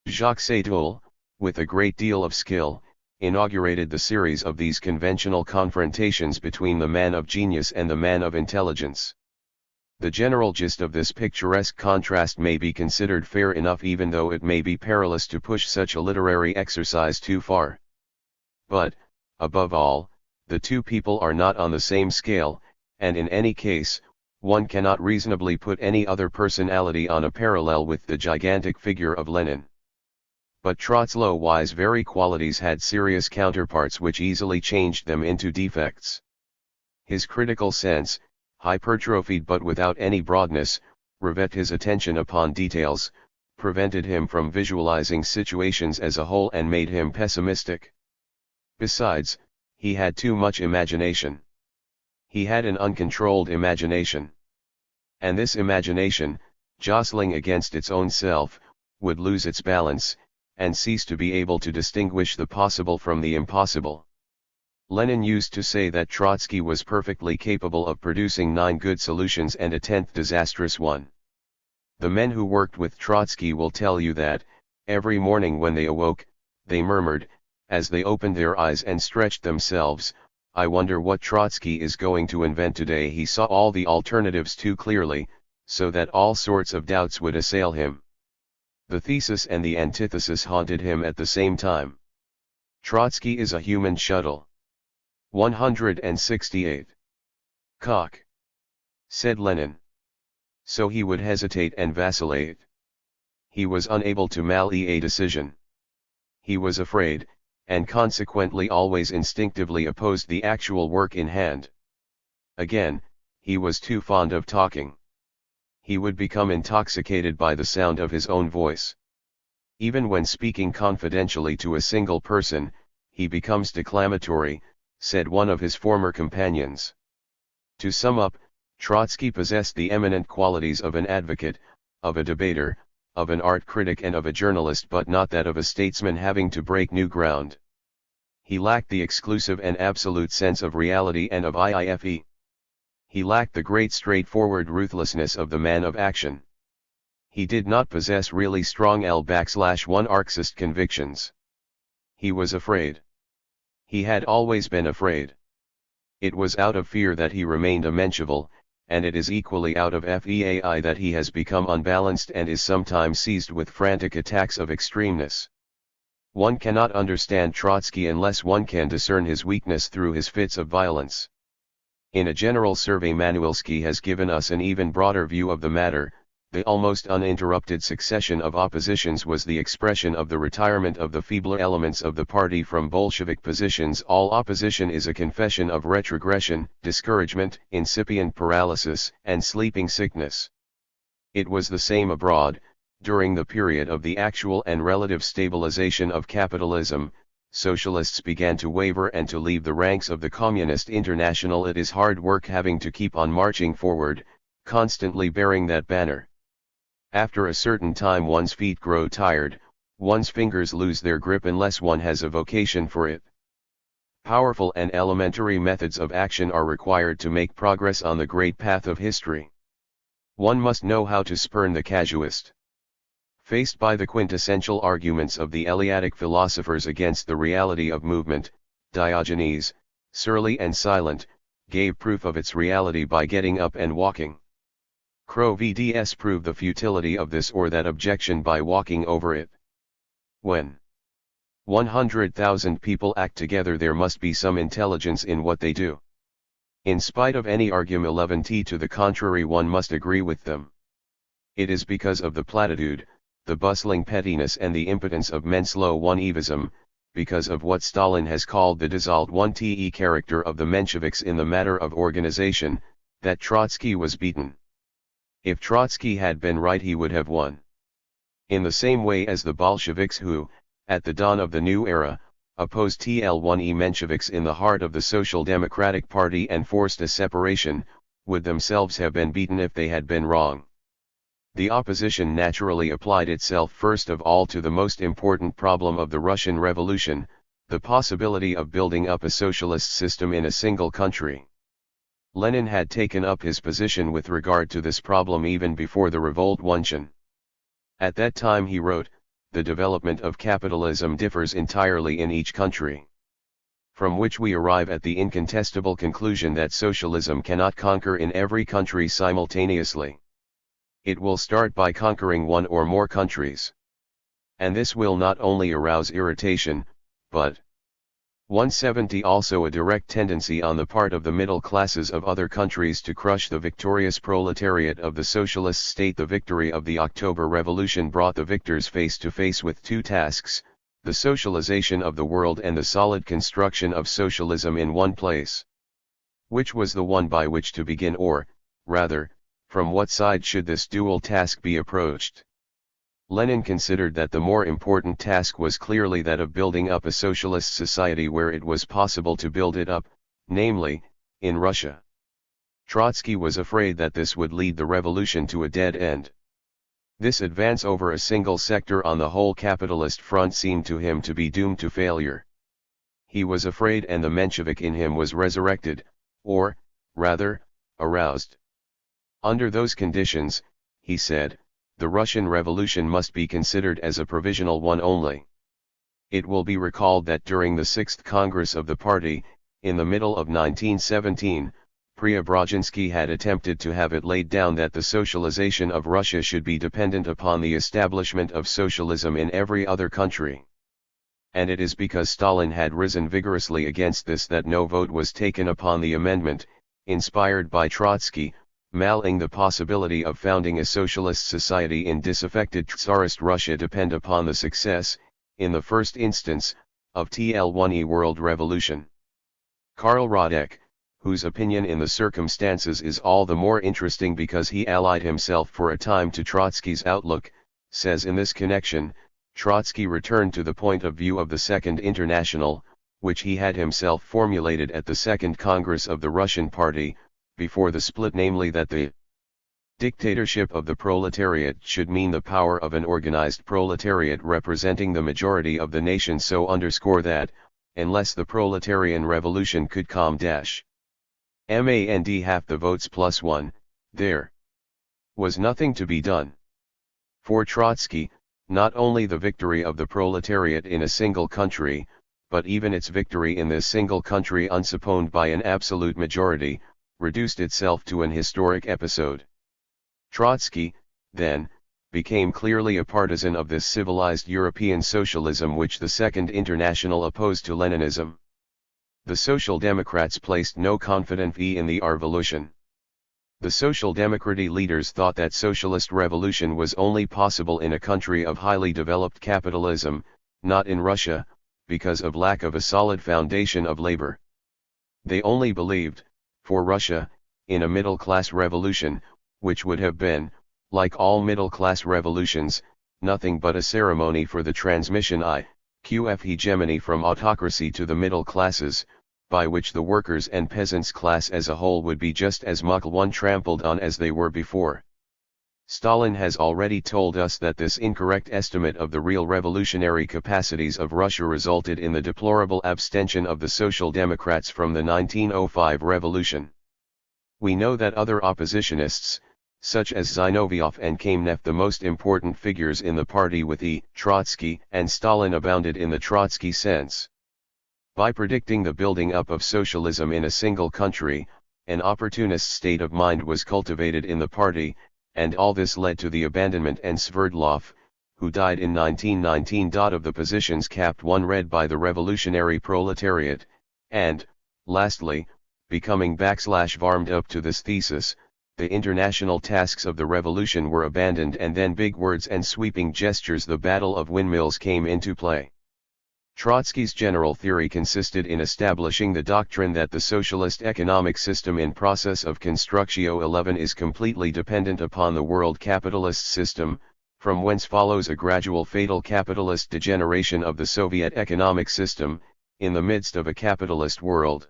Jacques Sadoul, with a great deal of skill, inaugurated the series of these conventional confrontations between the man of genius and the man of intelligence. The general gist of this picturesque contrast may be considered fair enough, even though it may be perilous to push such a literary exercise too far. But, above all, the two people are not on the same scale, and in any case, one cannot reasonably put any other personality on a parallel with the gigantic figure of Lenin. But Trotsky's very qualities had serious counterparts which easily changed them into defects. His critical sense, hypertrophied but without any broadness, rivet his attention upon details, prevented him from visualizing situations as a whole and made him pessimistic. Besides, he had too much imagination. He had an uncontrolled imagination. And this imagination, jostling against its own self, would lose its balance, and cease to be able to distinguish the possible from the impossible. Lenin used to say that Trotsky was perfectly capable of producing 9 good solutions and a 10th disastrous one. The men who worked with Trotsky will tell you that, every morning when they awoke, they murmured, as they opened their eyes and stretched themselves, "I wonder what Trotsky is going to invent today." He saw all the alternatives too clearly, so that all sorts of doubts would assail him. The thesis and the antithesis haunted him at the same time. Trotsky is a human shuttle. 168. Cock, said Lenin. So he would hesitate and vacillate. He was unable to mally a decision. He was afraid, and consequently always instinctively opposed the actual work in hand. Again, he was too fond of talking. He would become intoxicated by the sound of his own voice. Even when speaking confidentially to a single person, he becomes declamatory, said one of his former companions. To sum up, Trotsky possessed the eminent qualities of an advocate, of a debater, of an art critic and of a journalist, but not that of a statesman having to break new ground. He lacked the exclusive and absolute sense of reality and of IIFE. He lacked the great straightforward ruthlessness of the man of action. He did not possess really strong L-1 convictions. He was afraid. He had always been afraid. It was out of fear that he remained a Menshevik, and it is equally out of FEAI that he has become unbalanced and is sometimes seized with frantic attacks of extremeness. One cannot understand Trotsky unless one can discern his weakness through his fits of violence. In a general survey, Manuelski has given us an even broader view of the matter. The almost uninterrupted succession of oppositions was the expression of the retirement of the feebler elements of the party from Bolshevik positions. All opposition is a confession of retrogression, discouragement, incipient paralysis, and sleeping sickness. It was the same abroad. During the period of the actual and relative stabilization of capitalism, socialists began to waver and to leave the ranks of the Communist International. It is hard work having to keep on marching forward, constantly bearing that banner. After a certain time one's feet grow tired, One's fingers lose their grip unless one has a vocation for it. Powerful and elementary methods of action are required to make progress on the great path of history. One must know how to spurn the casuist. Faced by the quintessential arguments of the Eleatic philosophers against the reality of movement, Diogenes, surly and silent, gave proof of its reality by getting up and walking. Crow vs proved the futility of this or that objection by walking over it. When 100,000 people act together, there must be some intelligence in what they do. In spite of any argument to the contrary, one must agree with them. It is because of the platitude, the bustling pettiness and the impotence of men's slow one-evism, because of what Stalin has called the dissolved one-te character of the Mensheviks in the matter of organization, that Trotsky was beaten. If Trotsky had been right, he would have won. In the same way as the Bolsheviks who, at the dawn of the new era, opposed TL1E Mensheviks in the heart of the Social Democratic Party and forced a separation, would themselves have been beaten if they had been wrong. The opposition naturally applied itself first of all to the most important problem of the Russian Revolution, the possibility of building up a socialist system in a single country. Lenin had taken up his position with regard to this problem even before the Revoltwunschen. At that time he wrote, "The development of capitalism differs entirely in each country. From which we arrive at the incontestable conclusion that socialism cannot conquer in every country simultaneously. It will start by conquering one or more countries. And this will not only arouse irritation, but 170 also a direct tendency on the part of the middle classes of other countries to crush the victorious proletariat of the socialist state." The victory of the October Revolution brought the victors face to face with two tasks, the socialization of the world and the solid construction of socialism in one place. Which was the one by which to begin, or, rather, from what side should this dual task be approached? Lenin considered that the more important task was clearly that of building up a socialist society where it was possible to build it up, namely, in Russia. Trotsky was afraid that this would lead the revolution to a dead end. This advance over a single sector on the whole capitalist front seemed to him to be doomed to failure. He was afraid, and the Menshevik in him was resurrected, or, rather, aroused. Under those conditions, he said, the Russian Revolution must be considered as a provisional one only. It will be recalled that during the 6th Congress of the party, in the middle of 1917, Preobrazhensky had attempted to have it laid down that the socialization of Russia should be dependent upon the establishment of socialism in every other country. And it is because Stalin had risen vigorously against this that no vote was taken upon the amendment, inspired by Trotsky, mailing the possibility of founding a socialist society in disaffected Tsarist Russia depend upon the success, in the first instance, of TL1E World Revolution. Karl Radek, whose opinion in the circumstances is all the more interesting because he allied himself for a time to Trotsky's outlook, says in this connection, Trotsky returned to the point of view of the Second International, which he had himself formulated at the Second Congress of the Russian Party, before the split, namely that the dictatorship of the proletariat should mean the power of an organized proletariat representing the majority of the nation, so underscore that, unless the proletarian revolution could command half the votes plus one, there was nothing to be done. For Trotsky, not only the victory of the proletariat in a single country, but even its victory in this single country unsupported by an absolute majority, reduced itself to an historic episode. Trotsky, then, became clearly a partisan of this civilized European socialism which the Second International opposed to Leninism. The Social Democrats placed no confidence in the revolution. The Social Democratic leaders thought that socialist revolution was only possible in a country of highly developed capitalism, not in Russia, because of lack of a solid foundation of labor. They only believed, for Russia, in a middle-class revolution, which would have been, like all middle-class revolutions, nothing but a ceremony for the transmission of hegemony from autocracy to the middle classes, by which the workers and peasants class as a whole would be just as much one trampled on as they were before. Stalin has already told us that this incorrect estimate of the real revolutionary capacities of Russia resulted in the deplorable abstention of the Social Democrats from the 1905 revolution. We know that other oppositionists, such as Zinoviev and Kamenev, the most important figures in the party with E. Trotsky and Stalin, abounded in the Trotsky sense. By predicting the building up of socialism in a single country, an opportunist state of mind was cultivated in the party, and all this led to the abandonment and Sverdlov, who died in 1919, of the positions capped one read by the revolutionary proletariat, and, lastly, becoming warmed up to this thesis, the international tasks of the revolution were abandoned, and then big words and sweeping gestures, the battle of windmills, came into play. Trotsky's general theory consisted in establishing the doctrine that the socialist economic system in process of constructio 11 is completely dependent upon the world capitalist system, from whence follows a gradual fatal capitalist degeneration of the Soviet economic system, in the midst of a capitalist world.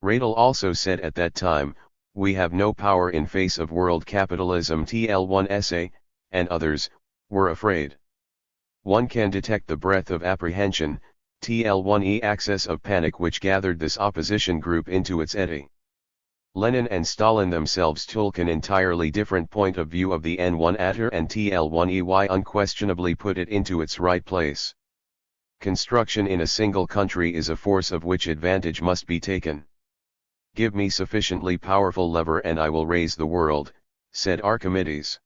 Radel also said at that time, "We have no power in face of world capitalism." TL1SA, and others, were afraid. One can detect the breath of apprehension, TL1E access of panic, which gathered this opposition group into its eddy. Lenin and Stalin themselves took an entirely different point of view of the N1 ATR, and TL1EY unquestionably put it into its right place. Construction in a single country is a force of which advantage must be taken. "Give me sufficiently powerful lever and I will raise the world," said Archimedes.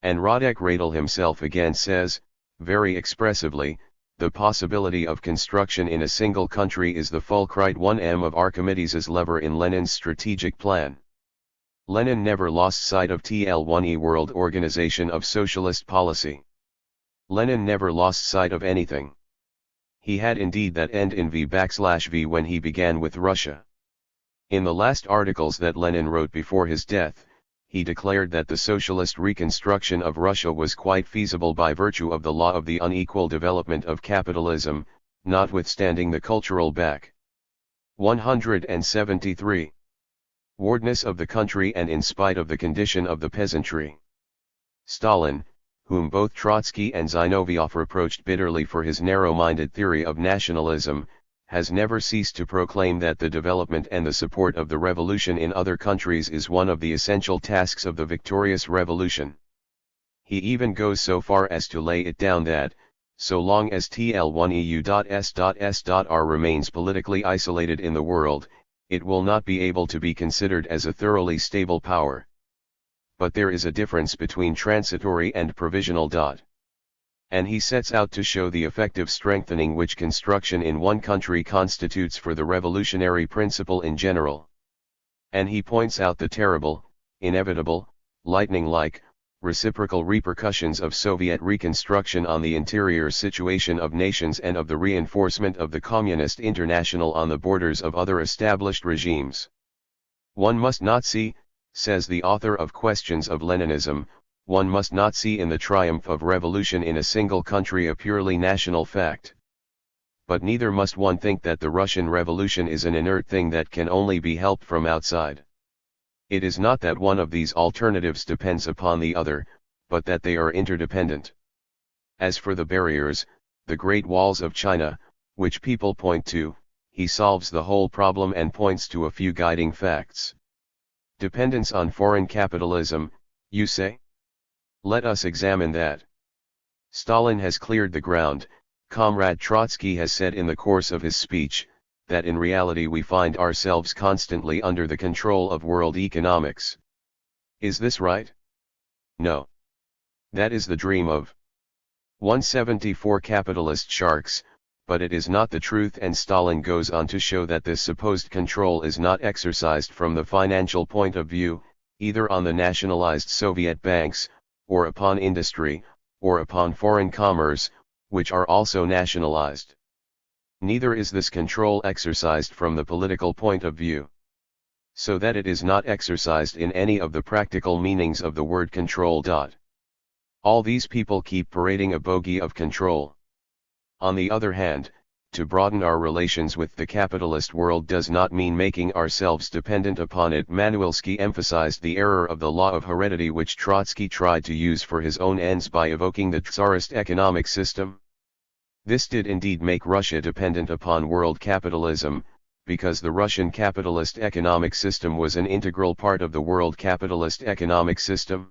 And Radek Radel himself again says, very expressively, the possibility of construction in a single country is the fulcrite 1M of Archimedes's lever in Lenin's strategic plan. Lenin never lost sight of TL1E world organization of socialist policy. Lenin never lost sight of anything. He had indeed that end in V/V when he began with Russia. In the last articles that Lenin wrote before his death, he declared that the socialist reconstruction of Russia was quite feasible by virtue of the law of the unequal development of capitalism, notwithstanding the cultural back. 173. Wardness of the country and in spite of the condition of the peasantry. Stalin, whom both Trotsky and Zinoviev reproached bitterly for his narrow-minded theory of nationalism, has never ceased to proclaim that the development and the support of the revolution in other countries is one of the essential tasks of the victorious revolution. He even goes so far as to lay it down that, so long as TL1EU.S.S.R remains politically isolated in the world, it will not be able to be considered as a thoroughly stable power. But there is a difference between transitory and provisional. And he sets out to show the effective strengthening which construction in one country constitutes for the revolutionary principle in general. And he points out the terrible, inevitable, lightning-like, reciprocal repercussions of Soviet reconstruction on the interior situation of nations and of the reinforcement of the Communist International on the borders of other established regimes. One must not see, says the author of Questions of Leninism, one must not see in the triumph of revolution in a single country a purely national fact. But neither must one think that the Russian Revolution is an inert thing that can only be helped from outside. It is not that one of these alternatives depends upon the other, but that they are interdependent. As for the barriers, the Great Walls of China, which people point to, he solves the whole problem and points to a few guiding facts. Dependence on foreign capitalism, you say? Let us examine that. Stalin has cleared the ground, Comrade Trotsky has said in the course of his speech, that in reality we find ourselves constantly under the control of world economics. Is this right? No. That is the dream of 174 capitalist sharks, but it is not the truth, and Stalin goes on to show that this supposed control is not exercised from the financial point of view, either on the nationalized Soviet banks, or upon industry, or upon foreign commerce, which are also nationalized. Neither is this control exercised from the political point of view. So that it is not exercised in any of the practical meanings of the word control. All these people keep parading a bogey of control. On the other hand, To broaden our relations with the capitalist world does not mean making ourselves dependent upon it. Manuelsky emphasized the error of the law of heredity which Trotsky tried to use for his own ends by evoking the Tsarist economic system. This did indeed make Russia dependent upon world capitalism, because the Russian capitalist economic system was an integral part of the world capitalist economic system.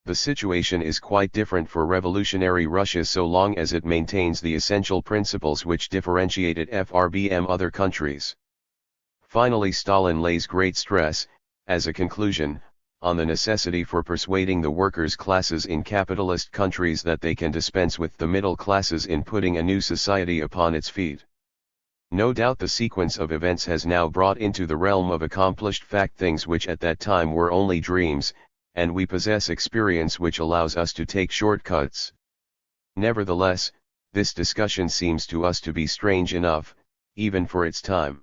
The situation is quite different for revolutionary Russia so long as it maintains the essential principles which differentiated from other countries. Finally, Stalin lays great stress, as a conclusion, on the necessity for persuading the workers' classes in capitalist countries that they can dispense with the middle classes in putting a new society upon its feet. No doubt the sequence of events has now brought into the realm of accomplished fact things which at that time were only dreams, and we possess experience which allows us to take shortcuts. Nevertheless, this discussion seems to us to be strange enough, even for its time.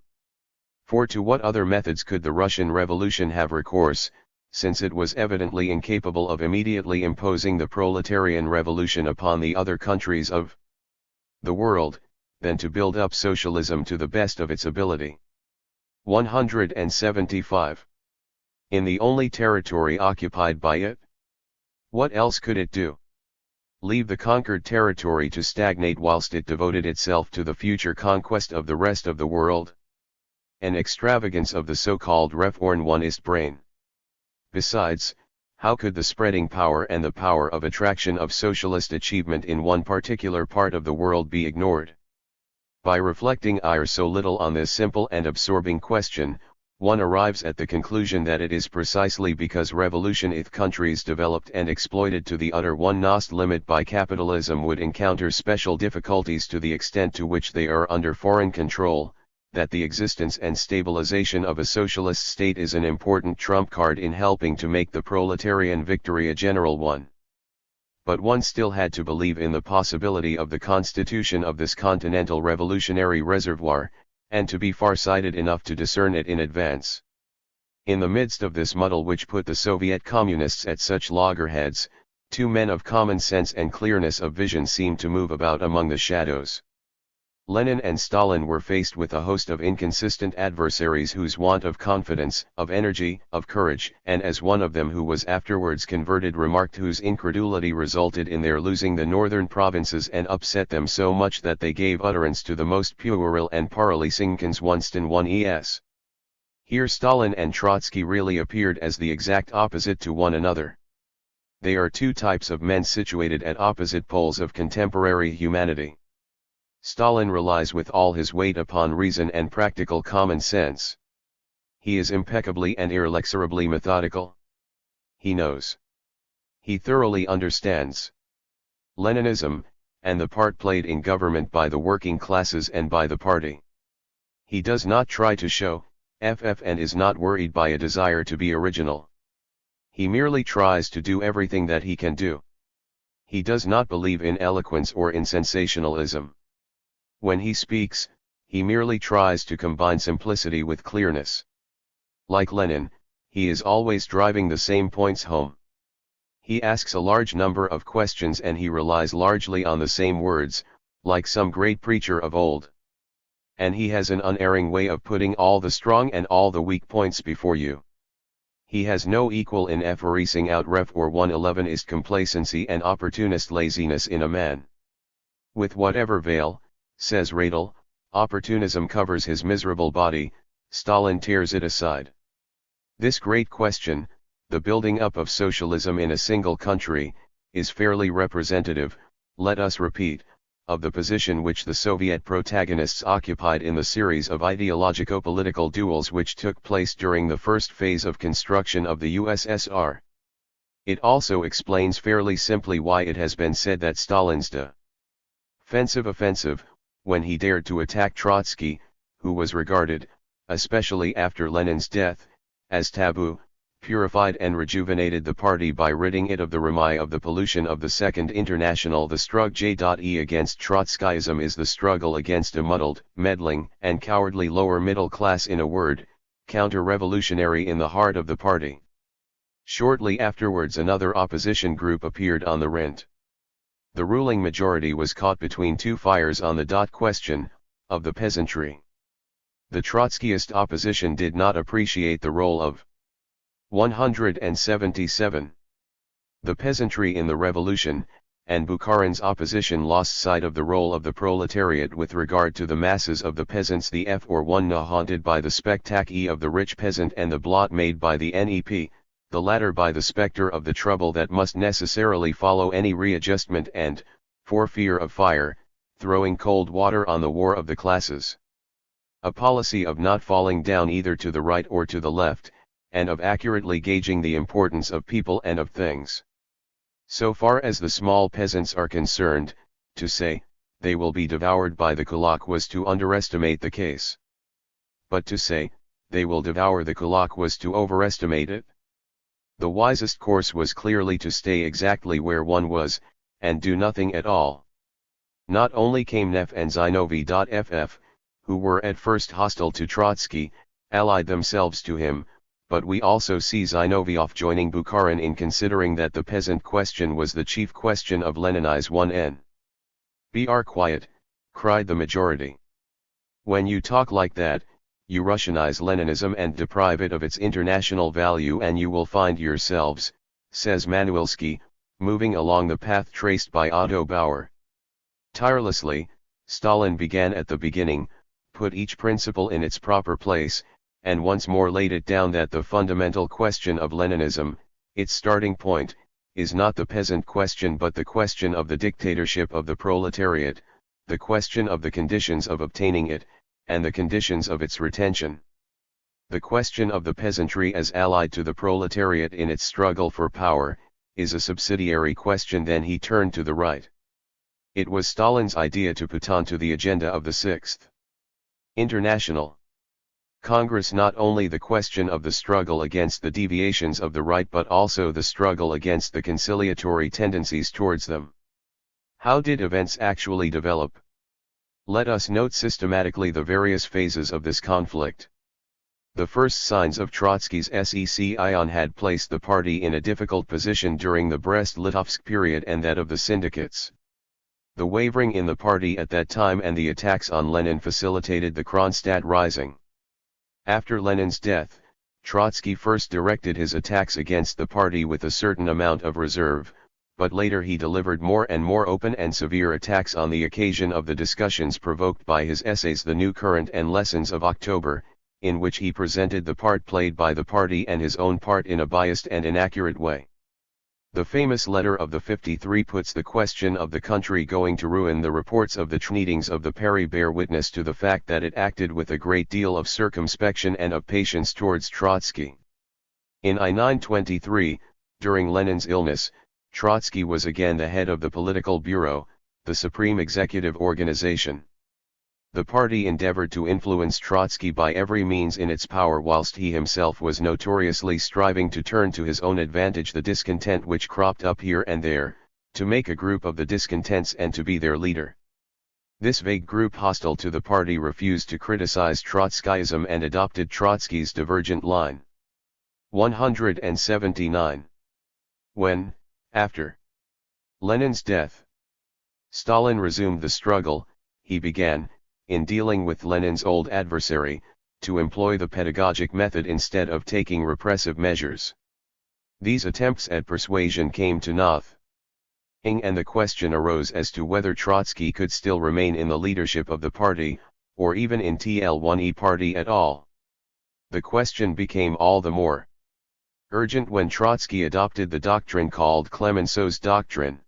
For to what other methods could the Russian Revolution have recourse, since it was evidently incapable of immediately imposing the proletarian revolution upon the other countries of the world, than to build up socialism to the best of its ability? 175. In the only territory occupied by it? What else could it do? Leave the conquered territory to stagnate whilst it devoted itself to the future conquest of the rest of the world? An extravagance of the so-called reformist brain. Besides, how could the spreading power and the power of attraction of socialist achievement in one particular part of the world be ignored? By reflecting so little on this simple and absorbing question, one arrives at the conclusion that it is precisely because revolutionist countries developed and exploited to the utter one-nost limit by capitalism would encounter special difficulties to the extent to which they are under foreign control, that the existence and stabilization of a socialist state is an important trump card in helping to make the proletarian victory a general one. But one still had to believe in the possibility of the constitution of this continental revolutionary reservoir, and to be far-sighted enough to discern it in advance. In the midst of this muddle which put the Soviet communists at such loggerheads, two men of common sense and clearness of vision seemed to move about among the shadows. Lenin and Stalin were faced with a host of inconsistent adversaries whose want of confidence, of energy, of courage, and as one of them who was afterwards converted remarked, whose incredulity resulted in their losing the northern provinces and upset them so much that they gave utterance to the most puerile and paralyzing Wunsten one es. Here Stalin and Trotsky really appeared as the exact opposite to one another. They are two types of men situated at opposite poles of contemporary humanity. Stalin relies with all his weight upon reason and practical common sense. He is impeccably and inexorably methodical. He knows. He thoroughly understands Leninism, and the part played in government by the working classes and by the party. He does not try to show, and is not worried by a desire to be original. He merely tries to do everything that he can do. He does not believe in eloquence or in sensationalism. When he speaks, he merely tries to combine simplicity with clearness. Like Lenin, he is always driving the same points home. He asks a large number of questions and he relies largely on the same words, like some great preacher of old. And he has an unerring way of putting all the strong and all the weak points before you. He has no equal in effervescing out or 111ist complacency and opportunist laziness in a man. With whatever veil, says Radel, opportunism covers his miserable body, Stalin tears it aside. This great question, the building up of socialism in a single country, is fairly representative, let us repeat, of the position which the Soviet protagonists occupied in the series of ideologico-political duels which took place during the first phase of construction of the USSR. It also explains fairly simply why it has been said that Stalin's offensive, when he dared to attack Trotsky, who was regarded, especially after Lenin's death, as taboo, purified and rejuvenated the party by ridding it of the remai of the pollution of the Second International. The struggle against Trotskyism is the struggle against a muddled, meddling, and cowardly lower middle class, in a word, counter-revolutionary in the heart of the party. Shortly afterwards another opposition group appeared on the rent. The ruling majority was caught between two fires on the question, of the peasantry. The Trotskyist opposition did not appreciate the role of 177. The peasantry in the revolution, and Bukharin's opposition lost sight of the role of the proletariat with regard to the masses of the peasants. The F or 1 na haunted by the spectacle of the rich peasant and the blot made by the NEP, the latter by the spectre of the trouble that must necessarily follow any readjustment and, for fear of fire, throwing cold water on the war of the classes. A policy of not falling down either to the right or to the left, and of accurately gauging the importance of people and of things. So far as the small peasants are concerned, to say, they will be devoured by the kulak was to underestimate the case. But to say, they will devour the kulak was to overestimate it. The wisest course was clearly to stay exactly where one was, and do nothing at all. Not only Kamenev and Zinovy.ff, who were at first hostile to Trotsky, allied themselves to him, but we also see Zinoviev joining Bukharin in considering that the peasant question was the chief question of Lenin's 1N. "Be quiet," cried the majority. "When you talk like that, you Russianize Leninism and deprive it of its international value, and you will find yourselves," says Manuelsky, moving along the path traced by Otto Bauer. Tirelessly, Stalin began at the beginning, put each principle in its proper place, and once more laid it down that the fundamental question of Leninism, its starting point, is not the peasant question but the question of the dictatorship of the proletariat, the question of the conditions of obtaining it, and the conditions of its retention. The question of the peasantry as allied to the proletariat in its struggle for power, is a subsidiary question. Then he turned to the right. It was Stalin's idea to put onto the agenda of the Sixth International Congress not only the question of the struggle against the deviations of the right but also the struggle against the conciliatory tendencies towards them. How did events actually develop? Let us note systematically the various phases of this conflict. The first signs of Trotsky's secession had placed the party in a difficult position during the Brest-Litovsk period and that of the syndicates. The wavering in the party at that time and the attacks on Lenin facilitated the Kronstadt rising. After Lenin's death, Trotsky first directed his attacks against the party with a certain amount of reserve, but later he delivered more and more open and severe attacks on the occasion of the discussions provoked by his essays The New Current and Lessons of October, in which he presented the part played by the party and his own part in a biased and inaccurate way. The famous letter of the 53 puts the question of the country going to ruin. The reports of the meetings of the Paris bear witness to the fact that it acted with a great deal of circumspection and of patience towards Trotsky. In I-923, during Lenin's illness, Trotsky was again the head of the Political Bureau, the supreme executive organization. The party endeavored to influence Trotsky by every means in its power, whilst he himself was notoriously striving to turn to his own advantage the discontent which cropped up here and there, to make a group of the discontents and to be their leader. This vague group hostile to the party refused to criticize Trotskyism and adopted Trotsky's divergent line. 179. When, after Lenin's death, Stalin resumed the struggle, he began, in dealing with Lenin's old adversary, to employ the pedagogic method instead of taking repressive measures. These attempts at persuasion came to nothing, and the question arose as to whether Trotsky could still remain in the leadership of the party, or even in TL1E party at all. The question became all the more urgent when Trotsky adopted the doctrine called Clemenceau's doctrine,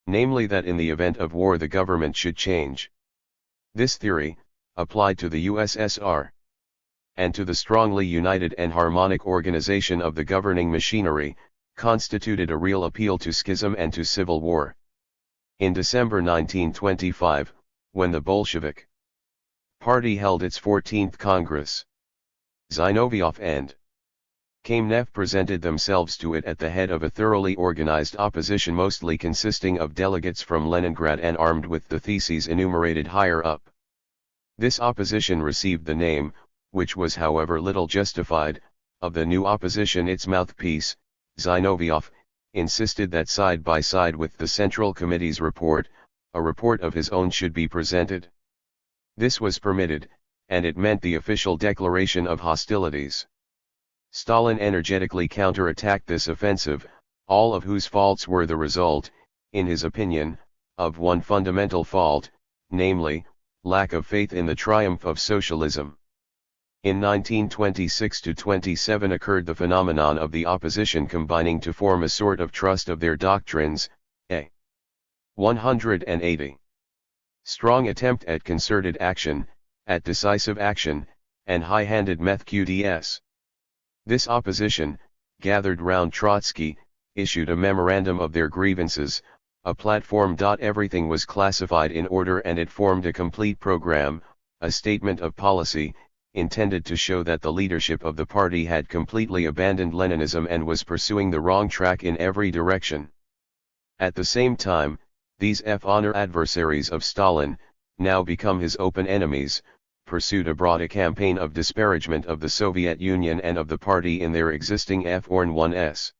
namely that in the event of war the government should change. This theory, applied to the USSR, and to the strongly united and harmonic organization of the governing machinery, constituted a real appeal to schism and to civil war. In December 1925, when the Bolshevik Party held its 14th Congress, Zinoviev and Kamenev presented themselves to it at the head of a thoroughly organized opposition mostly consisting of delegates from Leningrad and armed with the theses enumerated higher up. This opposition received the name, which was however little justified, of the new opposition. Its mouthpiece, Zinoviev, insisted that side by side with the Central Committee's report, a report of his own should be presented. This was permitted, and it meant the official declaration of hostilities. Stalin energetically counterattacked this offensive, all of whose faults were the result, in his opinion, of one fundamental fault, namely, lack of faith in the triumph of socialism. In 1926–27 occurred the phenomenon of the opposition combining to form a sort of trust of their doctrines, a 180 strong attempt at concerted action, at decisive action, and high-handed methQDS. This opposition, gathered round Trotsky, issued a memorandum of their grievances, a platform. Everything was classified in order and it formed a complete program, a statement of policy, intended to show that the leadership of the party had completely abandoned Leninism and was pursuing the wrong track in every direction. At the same time, these honor adversaries of Stalin, now become his open enemies, pursued abroad a campaign of disparagement of the Soviet Union and of the party in their existing F-1s.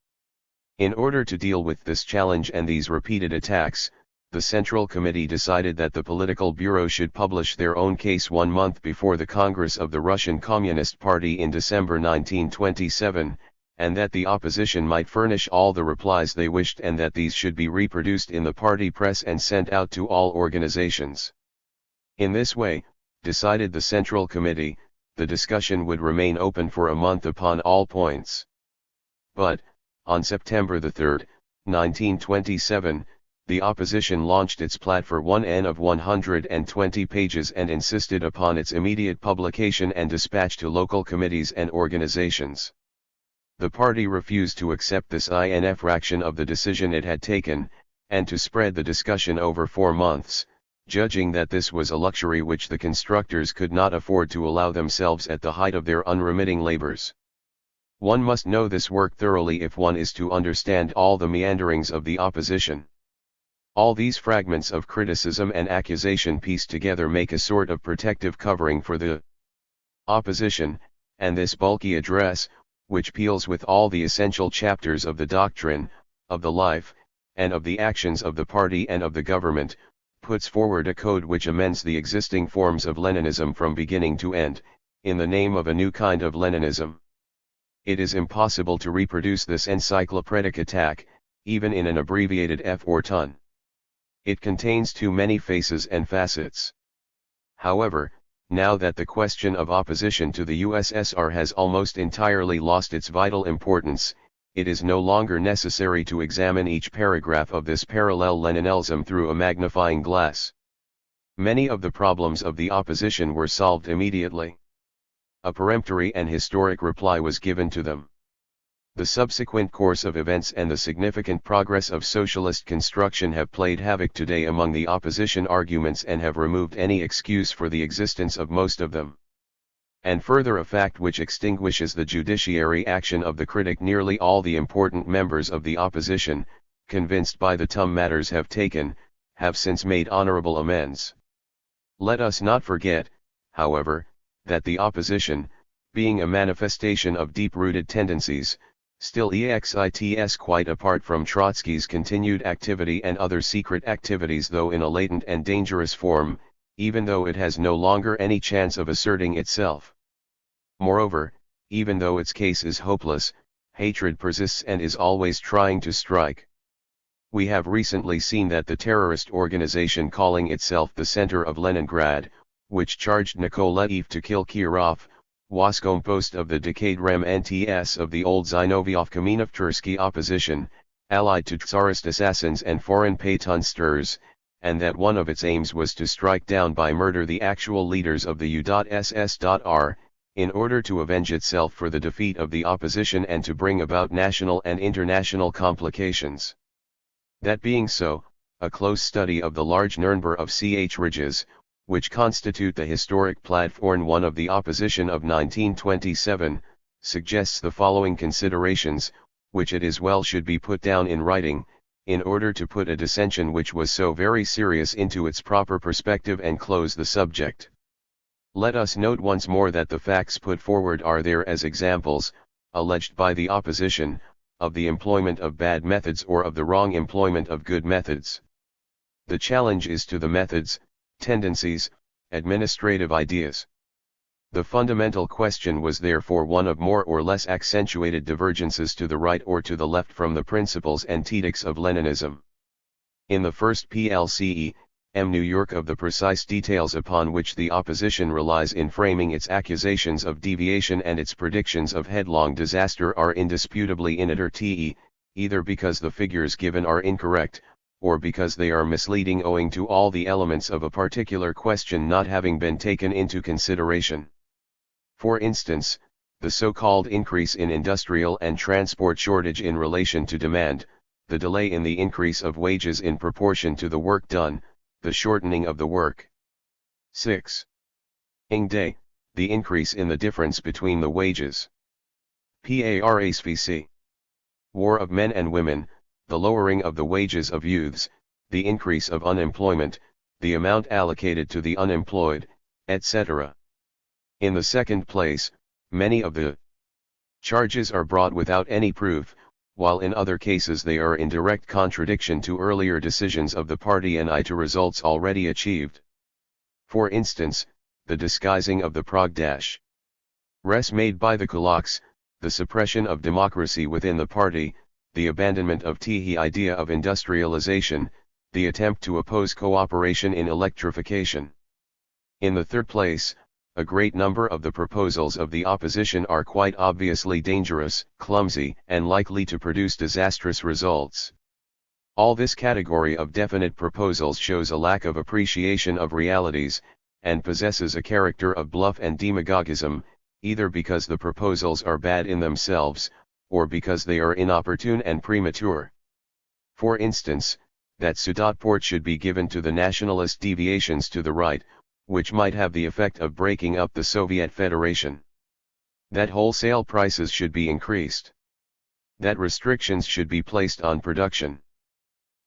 In order to deal with this challenge and these repeated attacks, the Central Committee decided that the Political Bureau should publish their own case 1 month before the Congress of the Russian Communist Party in December 1927, and that the opposition might furnish all the replies they wished and that these should be reproduced in the party press and sent out to all organizations. In this way, decided the Central Committee, the discussion would remain open for a month upon all points. But, on September 3, 1927, the opposition launched its platform of 120 pages and insisted upon its immediate publication and dispatch to local committees and organizations. The party refused to accept this infraction of the decision it had taken, and to spread the discussion over 4 months, judging that this was a luxury which the constructors could not afford to allow themselves at the height of their unremitting labors. One must know this work thoroughly if one is to understand all the meanderings of the opposition. All these fragments of criticism and accusation pieced together make a sort of protective covering for the opposition, and this bulky address, which deals with all the essential chapters of the doctrine, of the life, and of the actions of the party and of the government, puts forward a code which amends the existing forms of Leninism from beginning to end, in the name of a new kind of Leninism. It is impossible to reproduce this encyclopedic attack, even in an abbreviated F-ton. It contains too many faces and facets. However, now that the question of opposition to the USSR has almost entirely lost its vital importance, it is no longer necessary to examine each paragraph of this parallel Leninism through a magnifying glass. Many of the problems of the opposition were solved immediately. A peremptory and historic reply was given to them. The subsequent course of events and the significant progress of socialist construction have played havoc today among the opposition arguments and have removed any excuse for the existence of most of them. And further, a fact which extinguishes the judiciary action of the critic: nearly all the important members of the opposition, convinced by the matters have taken, have since made honorable amends. Let us not forget, however, that the opposition, being a manifestation of deep-rooted tendencies, still exists quite apart from Trotsky's continued activity and other secret activities, though in a latent and dangerous form, even though it has no longer any chance of asserting itself. Moreover, even though its case is hopeless, hatred persists and is always trying to strike. We have recently seen that the terrorist organization calling itself the Center of Leningrad, which charged Nikolaev to kill Kirov, was composed of the decayed remnants of the old Zinoviev-Kamenev-Tursky opposition, allied to Tsarist assassins and foreign patunsters, and that one of its aims was to strike down by murder the actual leaders of the USSR, in order to avenge itself for the defeat of the opposition and to bring about national and international complications. That being so, a close study of the large number of ridges, which constitute the historic platform of the opposition of 1927, suggests the following considerations, which it is well should be put down in writing, in order to put a dissension which was so very serious into its proper perspective and close the subject. Let us note once more that the facts put forward are there as examples, alleged by the opposition, of the employment of bad methods or of the wrong employment of good methods. The challenge is to the methods, tendencies, Administrative ideas. The fundamental question was therefore one of more or less accentuated divergences to the right or to the left from the principles and edicts of Leninism. In the first PLCE, New York of the precise details upon which the opposition relies in framing its accusations of deviation and its predictions of headlong disaster are indisputably initer-te, either because the figures given are incorrect, or because they are misleading owing to all the elements of a particular question not having been taken into consideration. For instance, the so-called increase in industrial and transport shortage in relation to demand, the delay in the increase of wages in proportion to the work done, the shortening of the work. 6. Day, the increase in the difference between the wages. PARSVC. War of men and women, the lowering of the wages of youths, the increase of unemployment, the amount allocated to the unemployed, etc. In the second place, many of the charges are brought without any proof, while in other cases they are in direct contradiction to earlier decisions of the party and to results already achieved. For instance, the disguising of the progress made by the kulaks, the suppression of democracy within the party, the abandonment of the idea of industrialization, the attempt to oppose cooperation in electrification. In the third place, a great number of the proposals of the opposition are quite obviously dangerous, clumsy, and likely to produce disastrous results. All this category of definite proposals shows a lack of appreciation of realities, and possesses a character of bluff and demagogism, either because the proposals are bad in themselves, or because they are inopportune and premature. For instance, that Sudetport should be given to the nationalist deviations to the right, which might have the effect of breaking up the Soviet Federation. That wholesale prices should be increased. That restrictions should be placed on production.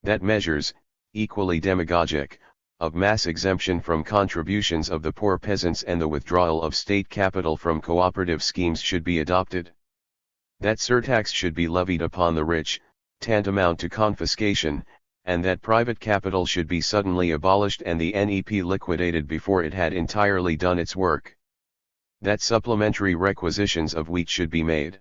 That measures, equally demagogic, of mass exemption from contributions of the poor peasants and the withdrawal of state capital from cooperative schemes should be adopted. That surtax should be levied upon the rich, tantamount to confiscation, and that private capital should be suddenly abolished and the NEP liquidated before it had entirely done its work. That supplementary requisitions of wheat should be made.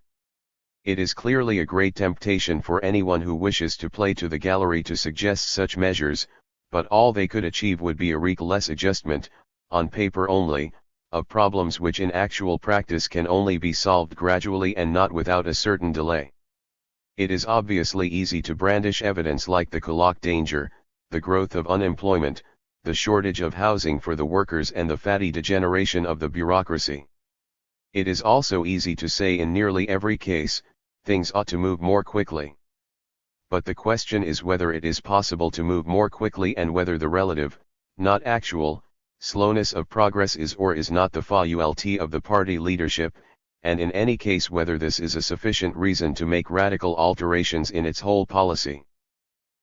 It is clearly a great temptation for anyone who wishes to play to the gallery to suggest such measures, but all they could achieve would be a reckless adjustment, on paper only, of problems which in actual practice can only be solved gradually and not without a certain delay. It is obviously easy to brandish evidence like the kulak danger, the growth of unemployment, the shortage of housing for the workers and the fatty degeneration of the bureaucracy. It is also easy to say in nearly every case, things ought to move more quickly. But the question is whether it is possible to move more quickly and whether the relative, not actual, slowness of progress is or is not the fault of the party leadership, and in any case whether this is a sufficient reason to make radical alterations in its whole policy.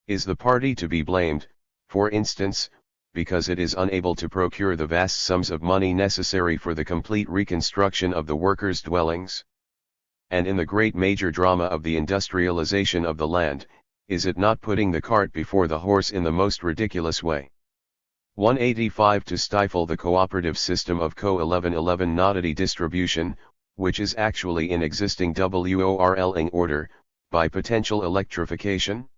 Is the party to be blamed, for instance, because it is unable to procure the vast sums of money necessary for the complete reconstruction of the workers' dwellings? And in the great major drama of the industrialization of the land, is it not putting the cart before the horse in the most ridiculous way? 185 To stifle the cooperative system of Co-1111 nodity distribution, which is actually in existing WORLing order, by potential electrification?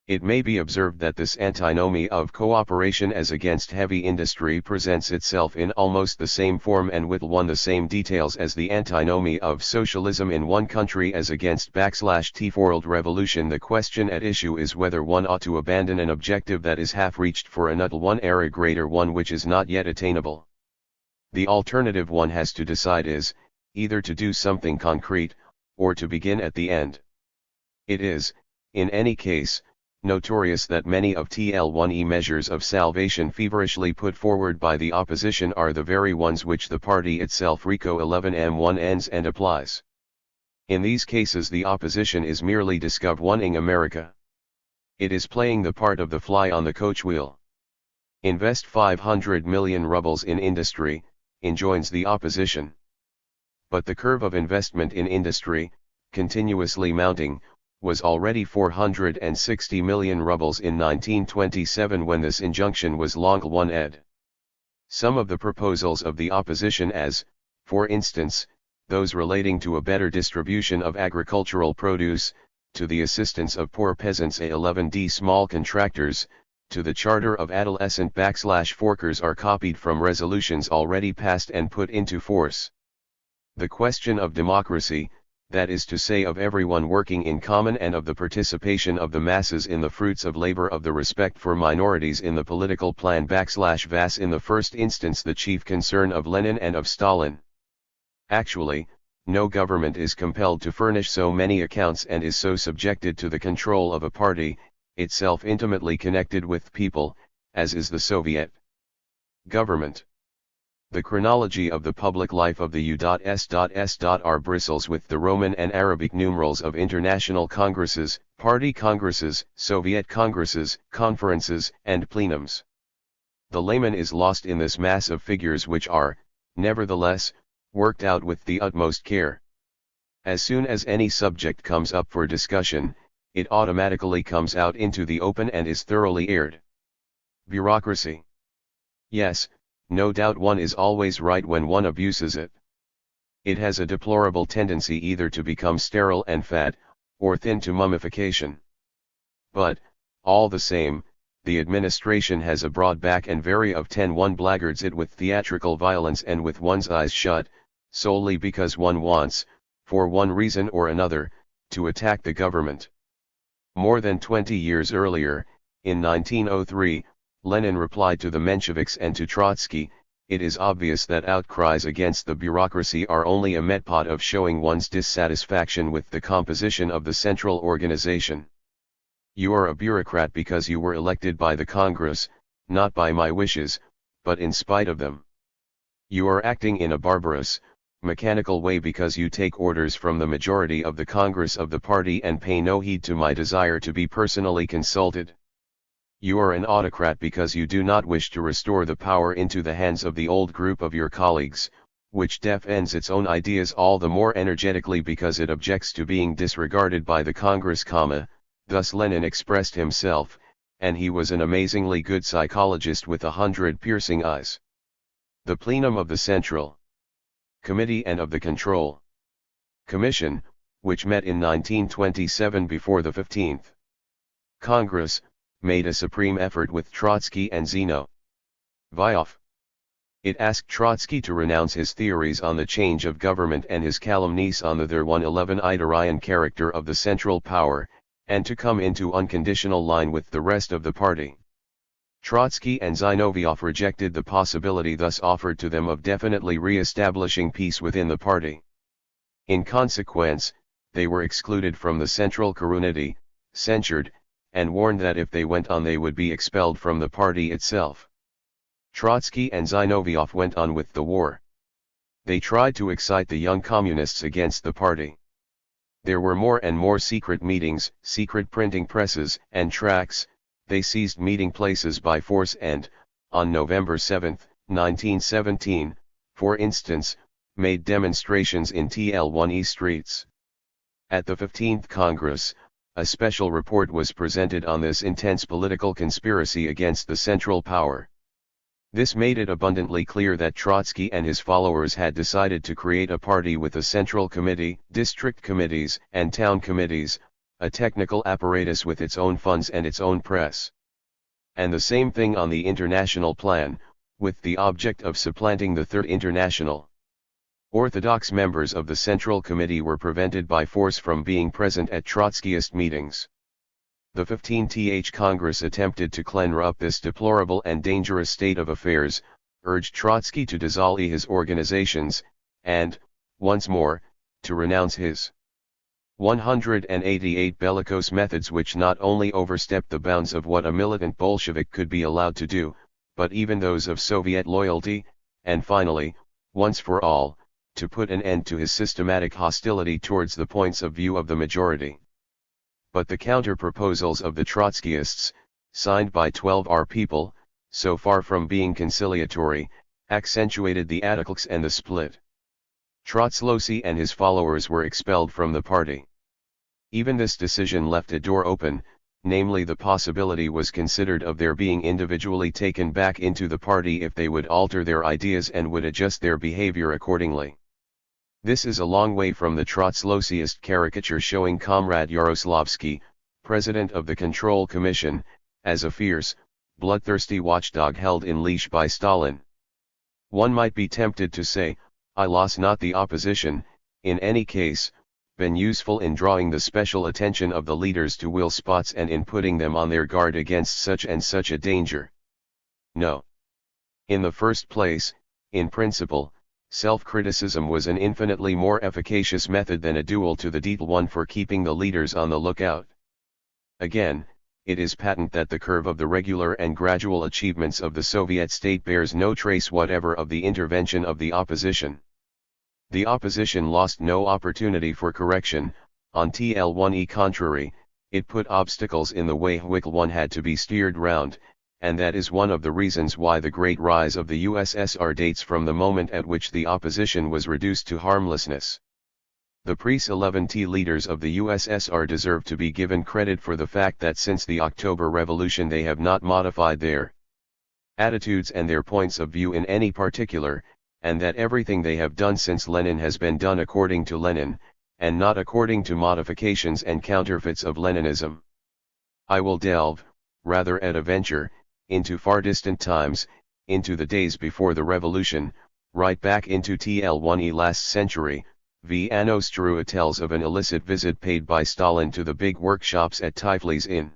It may be observed that this antinomy of cooperation as against heavy industry presents itself in almost the same form and with the same details as the antinomy of socialism in one country as against /T-world revolution. The question at issue is whether one ought to abandon an objective that is half reached for another one era greater one which is not yet attainable. The alternative one has to decide is, either to do something concrete, or to begin at the end. It is, in any case, notorious that many of TL1E measures of salvation feverishly put forward by the opposition are the very ones which the party itself RICO 11M1 ends and applies. In these cases the opposition is merely discovering America. It is playing the part of the fly on the coach wheel. Invest 500 million rubles in industry, enjoins the opposition. But the curve of investment in industry, continuously mounting, was already 460 million rubles in 1927 when this injunction was long one ed. Some of the proposals of the opposition as, for instance, those relating to a better distribution of agricultural produce, to the assistance of poor peasants A11D small contractors, to the charter of adolescent /forkers are copied from resolutions already passed and put into force. The question of democracy, that is to say of everyone working in common and of the participation of the masses in the fruits of labor of the respect for minorities in the political plan /was in the first instance the chief concern of Lenin and of Stalin. Actually, no government is compelled to furnish so many accounts and is so subjected to the control of a party, itself intimately connected with people, as is the Soviet government. The chronology of the public life of the U.S.S.R. bristles with the Roman and Arabic numerals of international congresses, party congresses, Soviet congresses, conferences, and plenums. The layman is lost in this mass of figures which are, nevertheless, worked out with the utmost care. As soon as any subject comes up for discussion, it automatically comes out into the open and is thoroughly aired. Bureaucracy. Yes, no doubt one is always right when one abuses it. It has a deplorable tendency either to become sterile and fat, or thin to mummification. But, all the same, the administration has a broad back and very of 10-1 blackguards it with theatrical violence and with one's eyes shut, solely because one wants, for one reason or another, to attack the government. More than 20 years earlier, in 1903, Lenin replied to the Mensheviks and to Trotsky, "It is obvious that outcries against the bureaucracy are only a method of showing one's dissatisfaction with the composition of the central organization. You are a bureaucrat because you were elected by the Congress, not by my wishes, but in spite of them. You are acting in a barbarous, mechanical way because you take orders from the majority of the Congress of the party and pay no heed to my desire to be personally consulted. You are an autocrat because you do not wish to restore the power into the hands of the old group of your colleagues, which defends its own ideas all the more energetically because it objects to being disregarded by the Congress, thus Lenin expressed himself, and he was an amazingly good psychologist with 100 piercing eyes. The plenum of the Central Committee and of the Control Commission, which met in 1927 before the 15th Congress, made a supreme effort with Trotsky and Zinoviev. It asked Trotsky to renounce his theories on the change of government and his calumnies on the there 111 Idarian character of the central power, and to come into unconditional line with the rest of the party. Trotsky and Zinoviev rejected the possibility thus offered to them of definitely re-establishing peace within the party. In consequence, they were excluded from the Central Committee, censured, and warned that if they went on they would be expelled from the party itself. Trotsky and Zinoviev went on with the war. They tried to excite the young communists against the party. There were more and more secret meetings, secret printing presses, and tracts. They seized meeting places by force and, on November 7, 1917, for instance, made demonstrations in TL1E streets. At the 15th Congress, a special report was presented on this intense political conspiracy against the central power. This made it abundantly clear that Trotsky and his followers had decided to create a party with a central committee, district committees, and town committees, a technical apparatus with its own funds and its own press. And the same thing on the international plan, with the object of supplanting the Third International. Orthodox members of the Central Committee were prevented by force from being present at Trotskyist meetings. The 15th Congress attempted to clear up this deplorable and dangerous state of affairs, urged Trotsky to dissolve his organizations, and, once more, to renounce his 188 bellicose methods which not only overstepped the bounds of what a militant Bolshevik could be allowed to do, but even those of Soviet loyalty, and finally, once for all, to put an end to his systematic hostility towards the points of view of the majority. But the counter-proposals of the Trotskyists, signed by 12 people, so far from being conciliatory, accentuated the attacks and the split. Trotslosi and his followers were expelled from the party. Even this decision left a door open, namely the possibility was considered of their being individually taken back into the party if they would alter their ideas and would adjust their behavior accordingly. This is a long way from the Trotskyist caricature showing Comrade Yaroslavsky, president of the Control Commission, as a fierce, bloodthirsty watchdog held in leash by Stalin. One might be tempted to say, I lost not the opposition, in any case, been useful in drawing the special attention of the leaders to will spots and in putting them on their guard against such and such a danger. No. In the first place, in principle, self-criticism was an infinitely more efficacious method than a duel to the death one for keeping the leaders on the lookout. Again, it is patent that the curve of the regular and gradual achievements of the Soviet state bears no trace whatever of the intervention of the opposition. The opposition lost no opportunity for correction, on TL1e contrary, it put obstacles in the way which one had to be steered round, and that is one of the reasons why the great rise of the USSR dates from the moment at which the opposition was reduced to harmlessness. The pre-11T leaders of the USSR deserve to be given credit for the fact that since the October Revolution they have not modified their attitudes and their points of view in any particular, and that everything they have done since Lenin has been done according to Lenin, and not according to modifications and counterfeits of Leninism. I will delve, rather at a venture, into far distant times, into the days before the revolution, right back into TL1e last century. V. Anno Strua tells of an illicit visit paid by Stalin to the big workshops at Tiflis in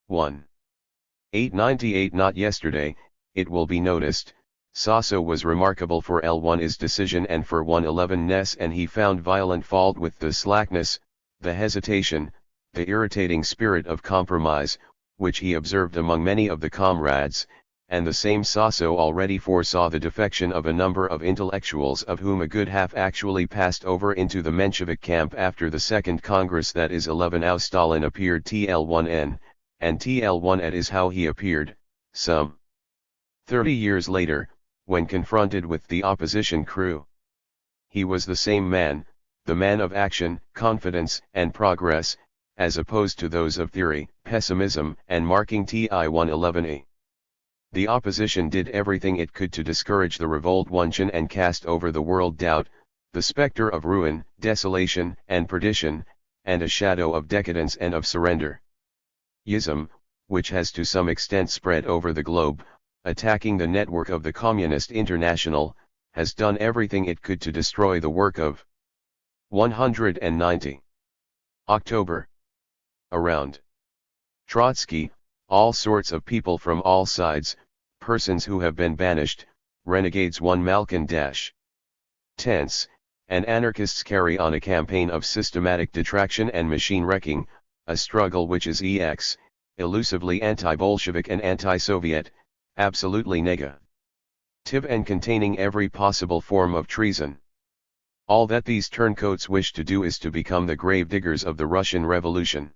1898. Not yesterday, it will be noticed, Sasso was remarkable for L1's decision and for 111's, and he found violent fault with the slackness, the hesitation, the irritating spirit of compromise, which he observed among many of the comrades, and the same Sasso already foresaw the defection of a number of intellectuals, of whom a good half actually passed over into the Menshevik camp after the Second Congress, that is 11 how Stalin appeared TL1N, and TL1 is how he appeared, some 30 years later, when confronted with the opposition crew. He was the same man, the man of action, confidence, and progress, as opposed to those of theory, pessimism, and marking TI-111A. The opposition did everything it could to discourage the revolt and cast over the world doubt, the specter of ruin, desolation, and perdition, and a shadow of decadence and of surrender. Yism, which has to some extent spread over the globe, attacking the network of the Communist International, has done everything it could to destroy the work of 190. October. Around Trotsky, all sorts of people from all sides, persons who have been banished, renegades one Malkin-tense, and anarchists carry on a campaign of systematic detraction and machine wrecking, a struggle which is elusively anti-Bolshevik and anti-Soviet, absolutely negative and containing every possible form of treason. All that these turncoats wish to do is to become the gravediggers of the Russian Revolution.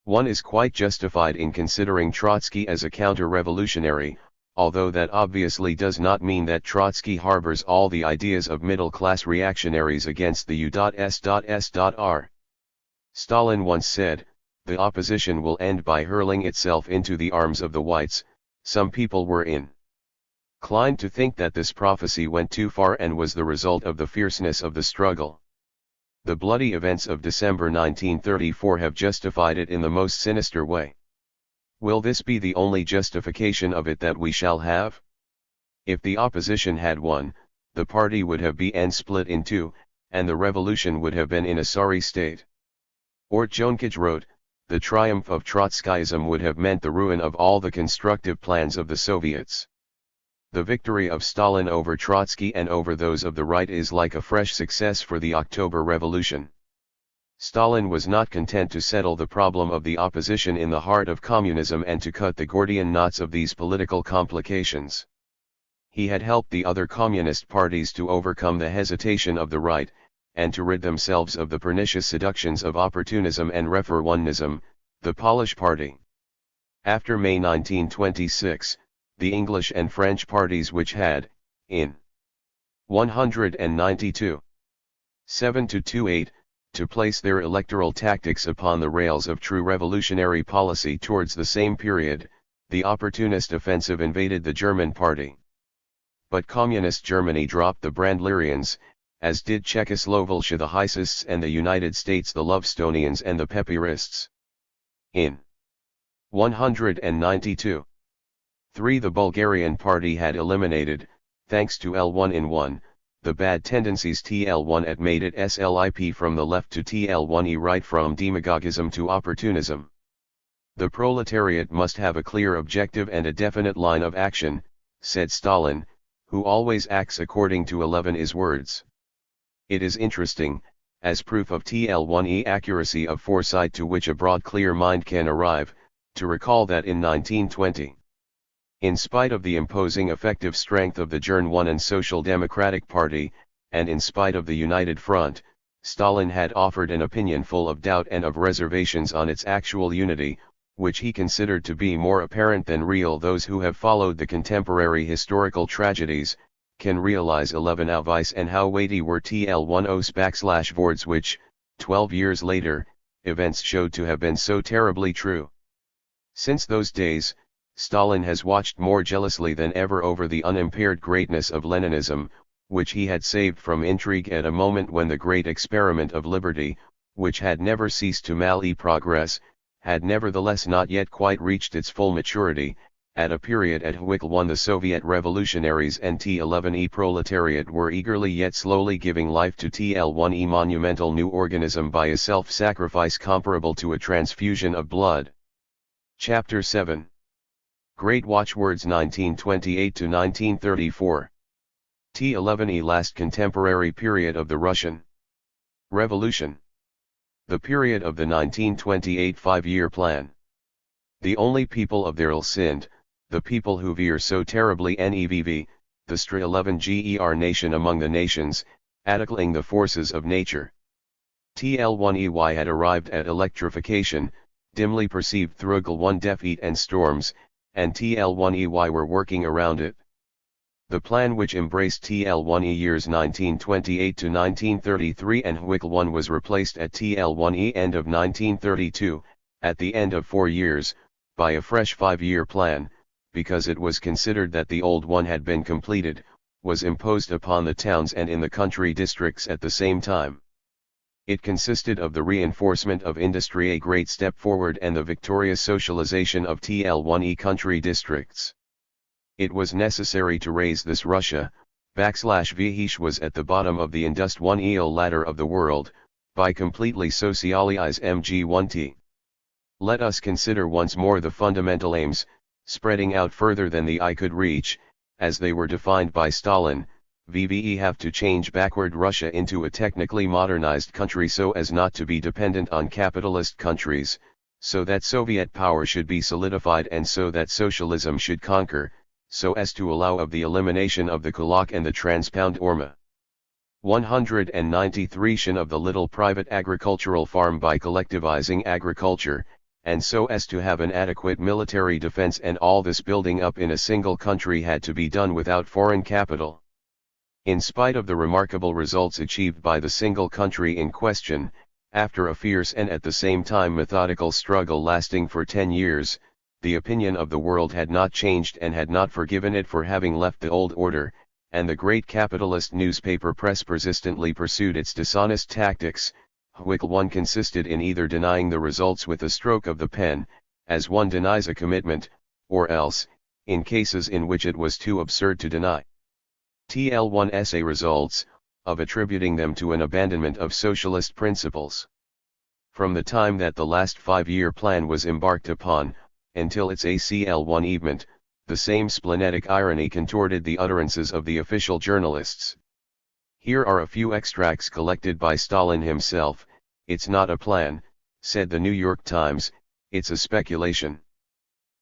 One is quite justified in considering Trotsky as a counter-revolutionary, although that obviously does not mean that Trotsky harbors all the ideas of middle-class reactionaries against the USSR. Stalin once said, "The opposition will end by hurling itself into the arms of the whites." Some people were inclined to think that this prophecy went too far and was the result of the fierceness of the struggle. The bloody events of December 1934 have justified it in the most sinister way. Will this be the only justification of it that we shall have? If the opposition had won, the party would have been split in two, and the revolution would have been in a sorry state. Ortjonkij wrote, "The triumph of Trotskyism would have meant the ruin of all the constructive plans of the Soviets." The victory of Stalin over Trotsky and over those of the right is like a fresh success for the October Revolution. Stalin was not content to settle the problem of the opposition in the heart of communism and to cut the Gordian knots of these political complications. He had helped the other communist parties to overcome the hesitation of the right, and to rid themselves of the pernicious seductions of opportunism and reformism, the Polish party. After May 1926, the English and French parties which had, in 192, 7-28, to place their electoral tactics upon the rails of true revolutionary policy. Towards the same period, the opportunist offensive invaded the German party. But Communist Germany dropped the Brandlerians, as did Czechoslovakia the Heisists and the United States the Lovestonians and the Peperists. In 192. 3. The Bulgarian party had eliminated, thanks to L1-in-1, the bad tendencies TL1 had made it SLIP from the left to TL1E right, from demagogism to opportunism. The proletariat must have a clear objective and a definite line of action, said Stalin, who always acts according to 11's words. It is interesting, as proof of TL1E accuracy of foresight to which a broad clear mind can arrive, to recall that in 1920, in spite of the imposing effective strength of the Gern-1 and Social Democratic Party, and in spite of the United Front, Stalin had offered an opinion full of doubt and of reservations on its actual unity, which he considered to be more apparent than real. Those who have followed the contemporary historical tragedies, can realize 11 vice and how weighty were TL10's words which, 12 years later, events showed to have been so terribly true. Since those days, Stalin has watched more jealously than ever over the unimpaired greatness of Leninism, which he had saved from intrigue at a moment when the great experiment of liberty, which had never ceased to progress, had nevertheless not yet quite reached its full maturity, at a period at which the Soviet revolutionaries and T11E proletariat were eagerly yet slowly giving life to TL1E monumental new organism by a self-sacrifice comparable to a transfusion of blood. Chapter 7. Great Watchwords 1928 to 1934. T11E last contemporary period of the Russian Revolution. The period of the 1928 five-year plan. The only people of their Sind, the people who veer so terribly NEVV, the STR11GER nation among the nations, attacking the forces of nature. TL1EY had arrived at electrification, dimly perceived through one defeat and storms, and TL1EY were working around it. The plan which embraced TL1E years 1928 to 1933 and WIC1 was replaced at TL1E end of 1932, at the end of 4 years, by a fresh 5-year plan, because it was considered that the old one had been completed, was imposed upon the towns and in the country districts at the same time. It consisted of the reinforcement of industry, a great step forward, and the victorious socialization of TL1E country districts. It was necessary to raise this Russia, /Vhish was at the bottom of the Indust-1 ladder of the world, by completely socialize MG1T. Let us consider once more the fundamental aims, spreading out further than the eye could reach, as they were defined by Stalin. VVE have to change backward Russia into a technically modernized country so as not to be dependent on capitalist countries, so that Soviet power should be solidified and so that socialism should conquer, so as to allow of the elimination of the kulak and the transpound orma. 193 of the little private agricultural farm by collectivizing agriculture, and so as to have an adequate military defense, and all this building up in a single country had to be done without foreign capital. In spite of the remarkable results achieved by the single country in question, after a fierce and at the same time methodical struggle lasting for 10 years, the opinion of the world had not changed and had not forgiven it for having left the old order, and the great capitalist newspaper press persistently pursued its dishonest tactics, which one consisted in either denying the results with a stroke of the pen, as one denies a commitment, or else, in cases in which it was too absurd to deny TL1SA results, of attributing them to an abandonment of socialist principles. From the time that the last 5-year plan was embarked upon, until its ACL1 event, the same splenetic irony contorted the utterances of the official journalists. Here are a few extracts collected by Stalin himself. "It's not a plan," said the New York Times, "it's a speculation."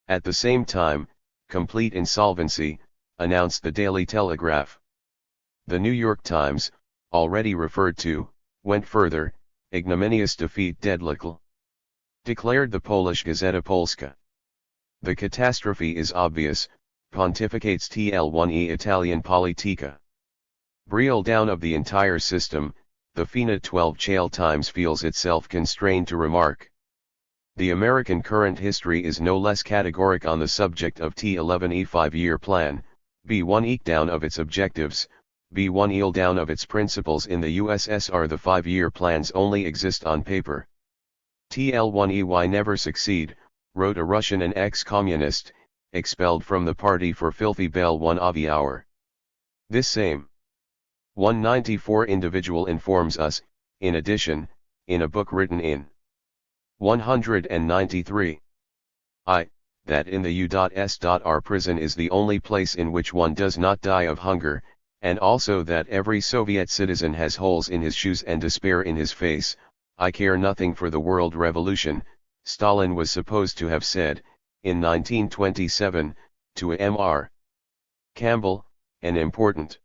At the same time, complete insolvency, announced the Daily Telegraph. The New York Times, already referred to, went further, "Ignominious defeat deadlockal," declared the Polish Gazeta Polska. "The catastrophe is obvious," pontificates TL1E Italian Politica. "Breel down of the entire system, the FINA 12 Chale Times feels itself constrained to remark. The American current history is no less categoric on the subject of T11E 5-year plan, B1 eke down of its objectives, B1 eel down of its principles. In the USSR the 5-year plans only exist on paper. TL1EY never succeed, wrote a Russian and ex-communist, expelled from the party for filthy bell 1 avi hour. This same 194 individual informs us, in addition, in a book written in 193 that in the U.S.R prison is the only place in which one does not die of hunger, and also that every Soviet citizen has holes in his shoes and despair in his face. I care nothing for the world revolution, Stalin was supposed to have said, in 1927, to a M.R. Campbell, an important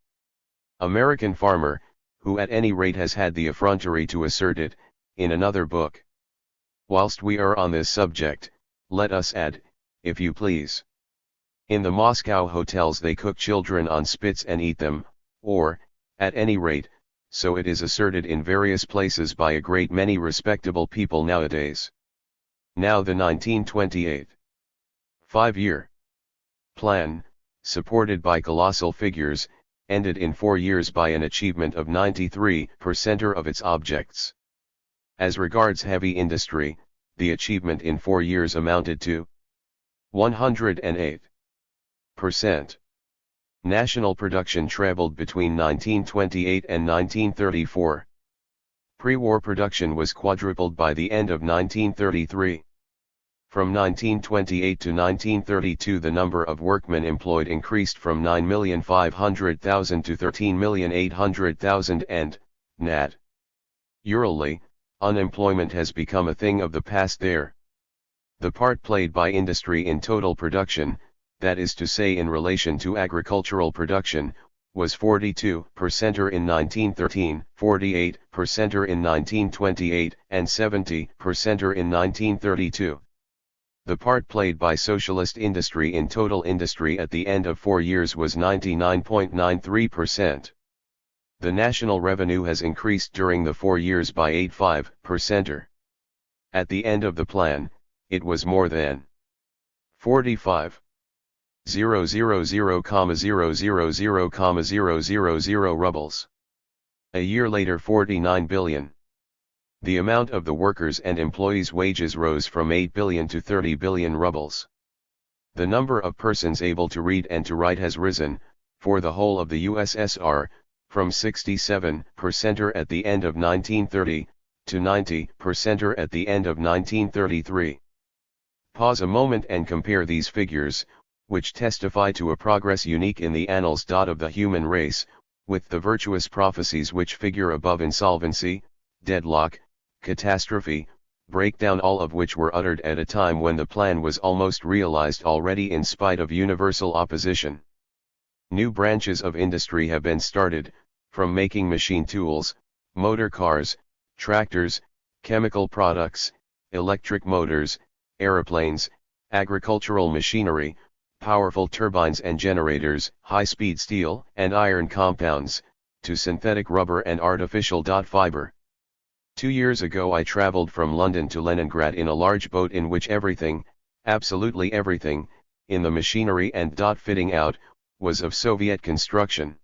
American farmer, who at any rate has had the effrontery to assert it, in another book. Whilst we are on this subject, let us add, if you please. In the Moscow hotels they cook children on spits and eat them, or, at any rate, so it is asserted in various places by a great many respectable people nowadays. Now the 1928 5-year plan, supported by colossal figures, ended in 4 years by an achievement of 93% of its objects. As regards heavy industry, the achievement in 4 years amounted to 108%. National production trebled between 1928 and 1934. Pre-war production was quadrupled by the end of 1933. From 1928 to 1932 the number of workmen employed increased from 9,500,000 to 13,800,000 and, nat. Urally, unemployment has become a thing of the past there. The part played by industry in total production, that is to say in relation to agricultural production, was 42% in 1913, 48% in 1928, and 70% in 1932. The part played by socialist industry in total industry at the end of 4 years was 99.93%. The national revenue has increased during the 4 years by 85%. At the end of the plan, it was more than 45,000,000,000,000 rubles. A year later 49 billion. The amount of the workers' and employees' wages rose from 8 billion to 30 billion rubles. The number of persons able to read and to write has risen, for the whole of the USSR, from 67% at the end of 1930, to 90% at the end of 1933. Pause a moment and compare these figures, which testify to a progress unique in the annals of the human race, with the virtuous prophecies which figure above: insolvency, deadlock, catastrophe, breakdown, all of which were uttered at a time when the plan was almost realized already in spite of universal opposition. New branches of industry have been started, from making machine tools, motor cars, tractors, chemical products, electric motors, aeroplanes, agricultural machinery, powerful turbines and generators, high-speed steel and iron compounds, to synthetic rubber and artificial fiber. 2 years ago I traveled from London to Leningrad in a large boat in which everything, absolutely everything, in the machinery and fitting out, was of Soviet construction.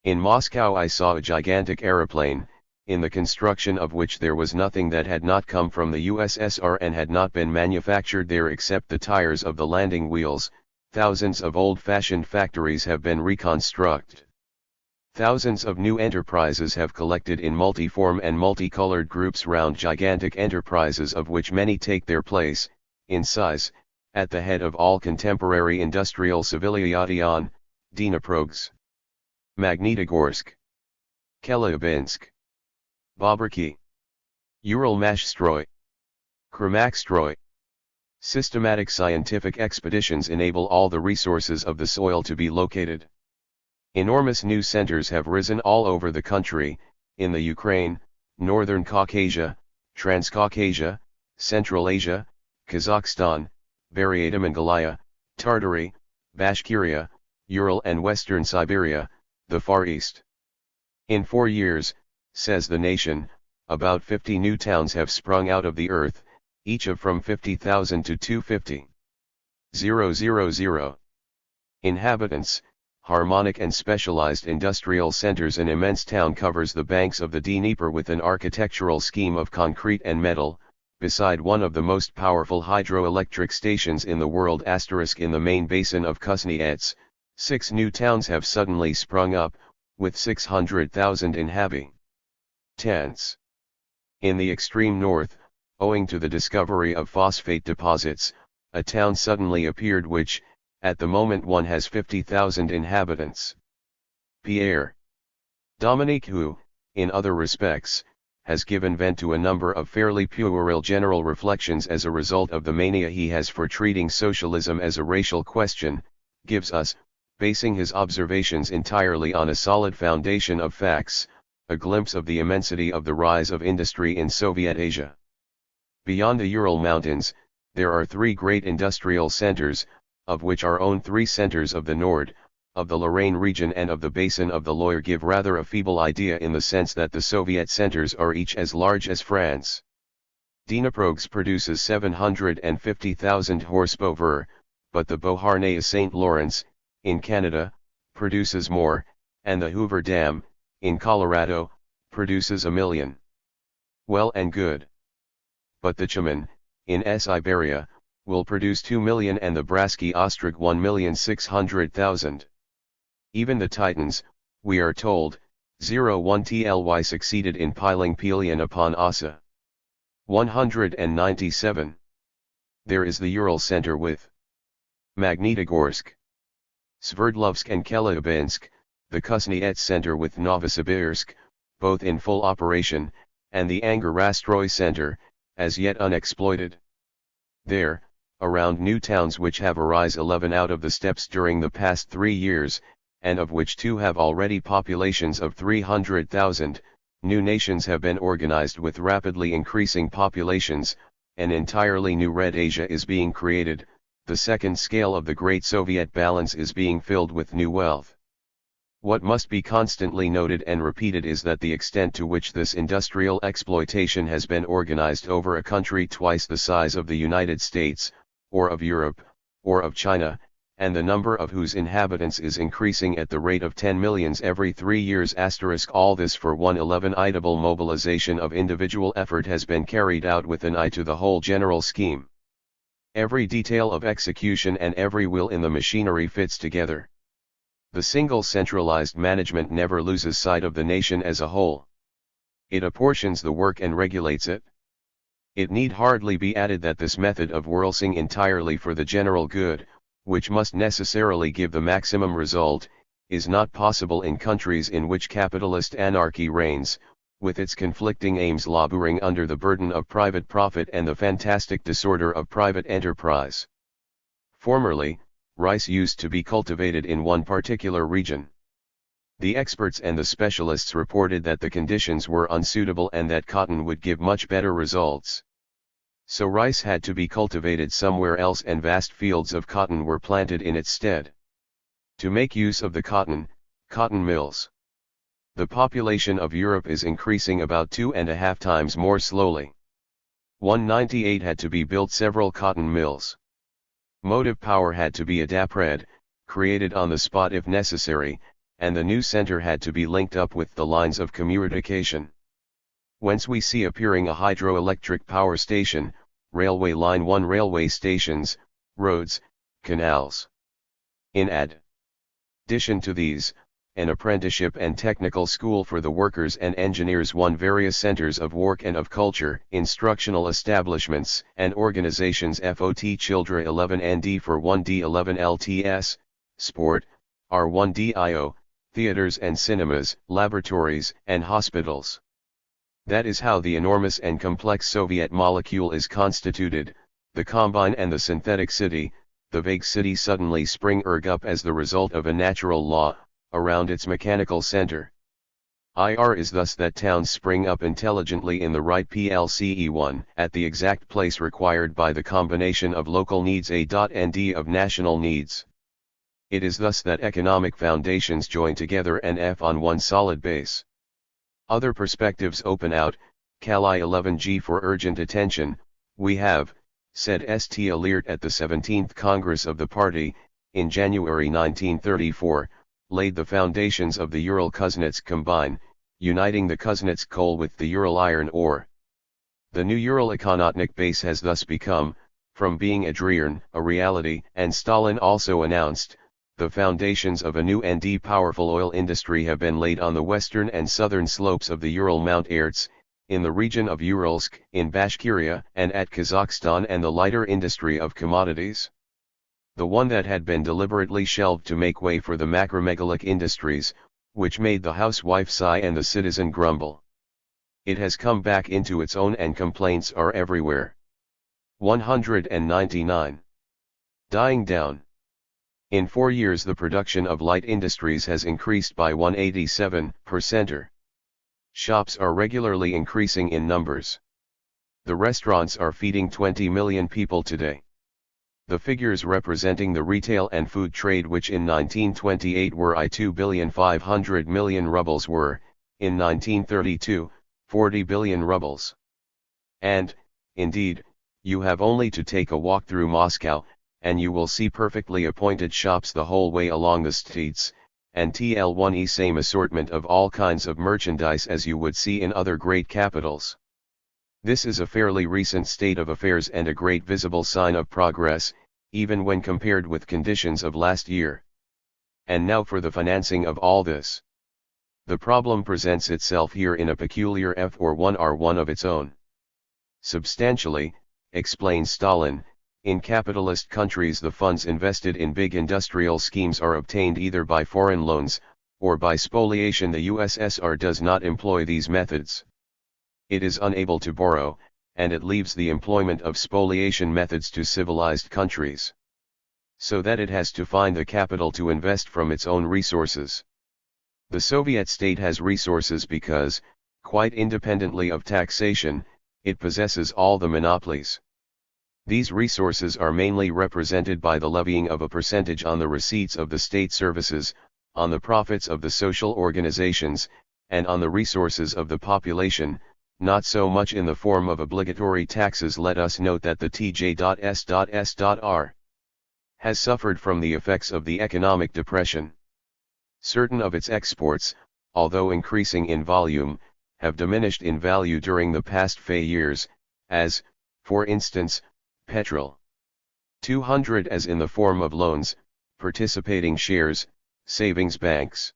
In Moscow I saw a gigantic aeroplane, in the construction of which there was nothing that had not come from the USSR and had not been manufactured there except the tires of the landing wheels. Thousands of old-fashioned factories have been reconstructed. Thousands of new enterprises have collected in multiform and multicolored groups round gigantic enterprises, of which many take their place, in size, at the head of all contemporary industrial civilization: Dnipropetrovsk, Magnitogorsk, Chelyabinsk, Babriki, Uralmashstroy, Kremakkstroy. Systematic scientific expeditions enable all the resources of the soil to be located. Enormous new centers have risen all over the country, in the Ukraine, Northern Caucasia, Transcaucasia, Central Asia, Kazakhstan, Buryat-Mongolia, Tartary, Bashkiria, Ural and Western Siberia, the Far East. In 4 years, says The Nation, about 50 new towns have sprung out of the earth, each of from 50,000 to 250,000 inhabitants, harmonic and specialized industrial centers. An immense town covers the banks of the Dnieper with an architectural scheme of concrete and metal, beside one of the most powerful hydroelectric stations in the world. In the main basin of Kuznets, 6 new towns have suddenly sprung up, with 600,000 inhabitants. In the extreme north, owing to the discovery of phosphate deposits, a town suddenly appeared which, at the moment, one has 50,000 inhabitants. Pierre Dominique, who, in other respects, has given vent to a number of fairly puerile general reflections as a result of the mania he has for treating socialism as a racial question, gives us, basing his observations entirely on a solid foundation of facts, a glimpse of the immensity of the rise of industry in Soviet Asia. Beyond the Ural Mountains, there are 3 great industrial centers, of which our own 3 centers of the Nord, of the Lorraine region and of the basin of the Loire give rather a feeble idea, in the sense that the Soviet centers are each as large as France. Dnieprogs produces 750,000 horsepower, but the Beauharnais St. Lawrence, in Canada, produces more, and the Hoover Dam, in Colorado, produces 1 million. Well and good. But the Chaman, in Siberia, will produce 2 million, and the Brasky Ostrog 1,600,000. Even the Titans, we are told, 01 TLY succeeded in piling Pelion upon Ossa. 197. There is the Ural Center with Magnitogorsk, Sverdlovsk and Chelyabinsk, the Kuznets Center with Novosibirsk, both in full operation, and the Angarastroy Center, as yet unexploited. There, around new towns which have arisen 11 out of the steppes during the past 3 years, and of which 2 have already populations of 300,000, new nations have been organized with rapidly increasing populations. An entirely new Red Asia is being created, the second scale of the Great Soviet balance is being filled with new wealth. What must be constantly noted and repeated is that the extent to which this industrial exploitation has been organized over a country twice the size of the United States, or of Europe, or of China, and the number of whose inhabitants is increasing at the rate of 10 millions every 3 years. All this for 111 idable mobilization of individual effort has been carried out with an eye to the whole general scheme. Every detail of execution and every wheel in the machinery fits together. The single centralized management never loses sight of the nation as a whole. It apportions the work and regulates it. It need hardly be added that this method of whirling entirely for the general good, which must necessarily give the maximum result, is not possible in countries in which capitalist anarchy reigns, with its conflicting aims laboring under the burden of private profit and the fantastic disorder of private enterprise. Formerly, rice used to be cultivated in one particular region. The experts and the specialists reported that the conditions were unsuitable and that cotton would give much better results. So rice had to be cultivated somewhere else, and vast fields of cotton were planted in its stead. To make use of the cotton mills. The population of Europe is increasing about 2.5 times more slowly. 198 had to be built several cotton mills. Motive power had to be adapted, created on the spot if necessary, and the new center had to be linked up with the lines of communication. Whence we see appearing a hydroelectric power station, railway line 1, railway stations, roads, canals. In addition to these, an apprenticeship and technical school for the workers and engineers, 1, various centers of work and of culture, instructional establishments and organizations, FOT Children 11 ND for 1D11 LTS, sport, R1DIO, theaters and cinemas, laboratories and hospitals. That is how the enormous and complex Soviet molecule is constituted. The combine and the synthetic city, the vague city, suddenly spring up as the result of a natural law, around its mechanical center. IR is thus that towns spring up intelligently in the right PLCE1 at the exact place required by the combination of local needs A.ND of national needs. It is thus that economic foundations join together and F on one solid base. Other perspectives open out. Cali 11G for urgent attention. We have, said St. Alert at the 17th Congress of the party, in January 1934, laid the foundations of the Ural Kuznets combine, uniting the Kuznets coal with the Ural iron ore. The new Ural economic base has thus become, from being a dream, a reality, and Stalin also announced, the foundations of a new and powerful oil industry have been laid on the western and southern slopes of the Ural Mount Erts, in the region of Uralsk, in Bashkiria, and at Kazakhstan, and the lighter industry of commodities. The one that had been deliberately shelved to make way for the macromegalic industries, which made the housewife sigh and the citizen grumble. It has come back into its own and complaints are everywhere. 199. Dying down. In 4 years the production of light industries has increased by 187%. Shops are regularly increasing in numbers. The restaurants are feeding 20 million people today. The figures representing the retail and food trade, which in 1928 were 2,500,000,000 rubles, were, in 1932, 40 billion rubles. And, indeed, you have only to take a walk through Moscow, and you will see perfectly appointed shops the whole way along the streets, and tl1 same assortment of all kinds of merchandise as you would see in other great capitals. This is a fairly recent state of affairs and a great visible sign of progress, even when compared with conditions of last year. And now for the financing of all this. The problem presents itself here in a peculiar F1R1 of its own. Substantially, explains Stalin, in capitalist countries the funds invested in big industrial schemes are obtained either by foreign loans, or by spoliation. The USSR does not employ these methods. It is unable to borrow, and it leaves the employment of spoliation methods to civilized countries. So that it has to find the capital to invest from its own resources. The Soviet state has resources because, quite independently of taxation, it possesses all the monopolies. These resources are mainly represented by the levying of a percentage on the receipts of the state services, on the profits of the social organizations, and on the resources of the population, not so much in the form of obligatory taxes. Let us note that the TJ.S.S.R. has suffered from the effects of the economic depression. Certain of its exports, although increasing in volume, have diminished in value during the past few years, as, for instance, petrol. 200 as in the form of loans, participating shares, savings banks.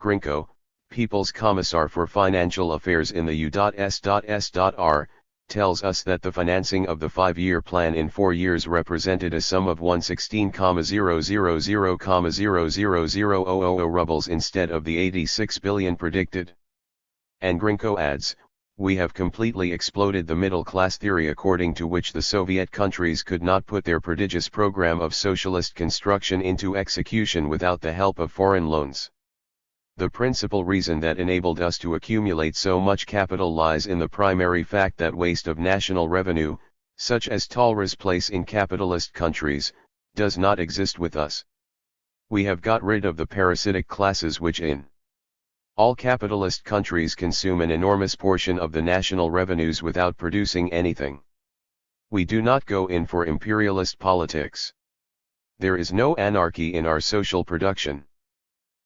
Grinko, People's Commissar for Financial Affairs in the U.S.S.R., tells us that the financing of the 5-year plan in 4 years represented a sum of 116,000,000,000 rubles instead of the 86 billion predicted. And Grinko adds, we have completely exploded the middle class theory according to which the Soviet countries could not put their prodigious program of socialist construction into execution without the help of foreign loans. The principal reason that enabled us to accumulate so much capital lies in the primary fact that waste of national revenue, such as Talra's place in capitalist countries, does not exist with us. We have got rid of the parasitic classes which in all capitalist countries consume an enormous portion of the national revenues without producing anything. We do not go in for imperialist politics. There is no anarchy in our social production.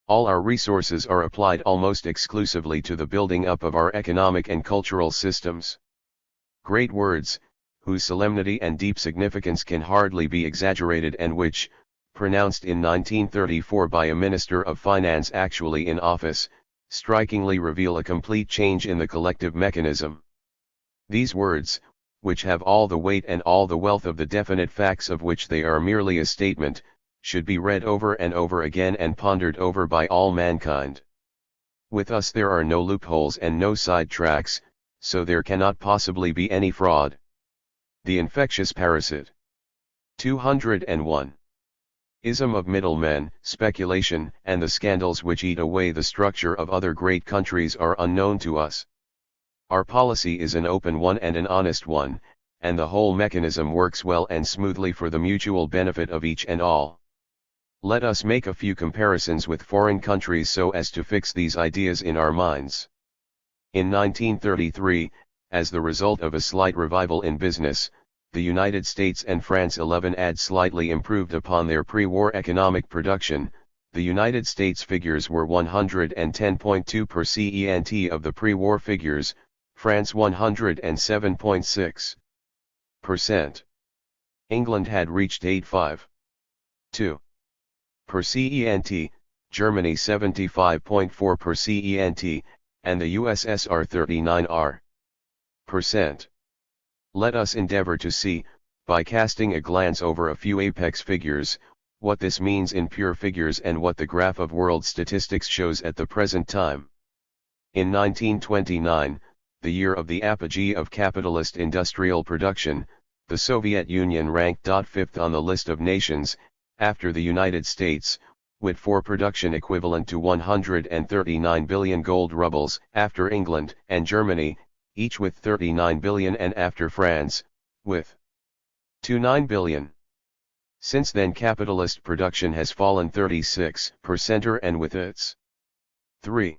All our resources are applied almost exclusively to the building up of our economic and cultural systems. Great words, whose solemnity and deep significance can hardly be exaggerated and which, pronounced in 1934 by a Minister of Finance actually in office, strikingly reveal a complete change in the collective mechanism. These words, which have all the weight and all the wealth of the definite facts of which they are merely a statement, should be read over and over again and pondered over by all mankind. With us there are no loopholes and no side tracks, so there cannot possibly be any fraud. The infectious parasite. 201. Ism of middlemen, speculation, and the scandals which eat away the structure of other great countries are unknown to us. Our policy is an open one and an honest one, and the whole mechanism works well and smoothly for the mutual benefit of each and all. Let us make a few comparisons with foreign countries so as to fix these ideas in our minds. In 1933, as the result of a slight revival in business, the United States and France 11 had slightly improved upon their pre-war economic production. The United States figures were 110.2 per cent of the pre-war figures, France 107.6%. England had reached 85.2 per cent, Germany 75.4 per cent, and the USSR 39%. Let us endeavor to see, by casting a glance over a few apex figures, what this means in pure figures and what the graph of world statistics shows at the present time. In 1929, the year of the apogee of capitalist industrial production, the Soviet Union ranked fifth on the list of nations, after the United States, with for production equivalent to 139 billion gold rubles, after England and Germany, each with 39 billion, and after France, with 29 billion. Since then capitalist production has fallen 36%, and with its 3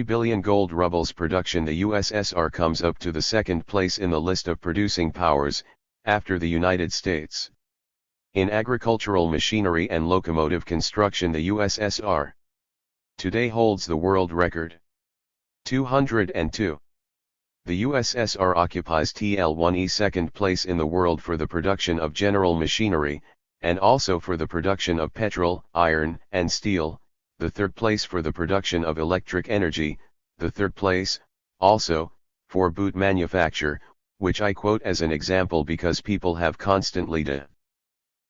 billion gold rubles production, the USSR comes up to the second place in the list of producing powers, after the United States. In agricultural machinery and locomotive construction, the USSR today holds the world record. 202. The USSR occupies TL1E second place in the world for the production of general machinery, and also for the production of petrol, iron, and steel, the third place for the production of electric energy, the third place, also, for boot manufacture, which I quote as an example because people have constantly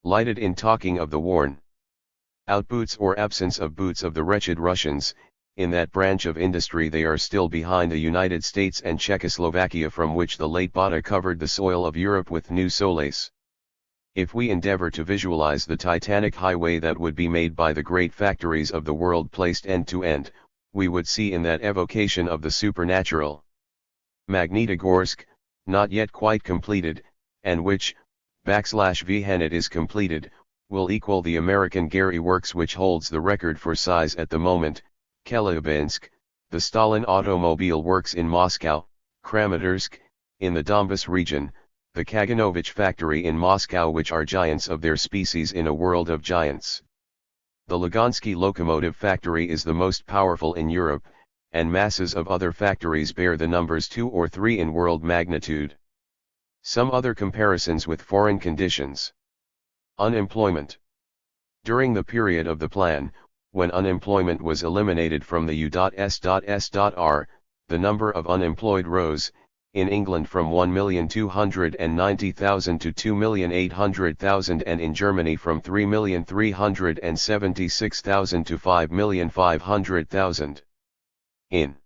delighted in talking of the worn out boots or absence of boots of the wretched Russians. In that branch of industry they are still behind the United States and Czechoslovakia, from which the late Bata covered the soil of Europe with new solace. If we endeavor to visualize the titanic highway that would be made by the great factories of the world placed end to end, we would see in that evocation of the supernatural Magnitogorsk, not yet quite completed, and which, when it is completed, will equal the American Gary Works, which holds the record for size at the moment, Chelyabinsk, the Stalin Automobile Works in Moscow, Kramatorsk, in the Donbas region, the Kaganovich factory in Moscow, which are giants of their species in a world of giants. The Lugansky locomotive factory is the most powerful in Europe, and masses of other factories bear the numbers 2 or 3 in world magnitude. Some other comparisons with foreign conditions. Unemployment. During the period of the plan, when unemployment was eliminated from the U.S.S.R., the number of unemployed rose, in England from 1,290,000 to 2,800,000, and in Germany from 3,376,000 to 5,500,000. In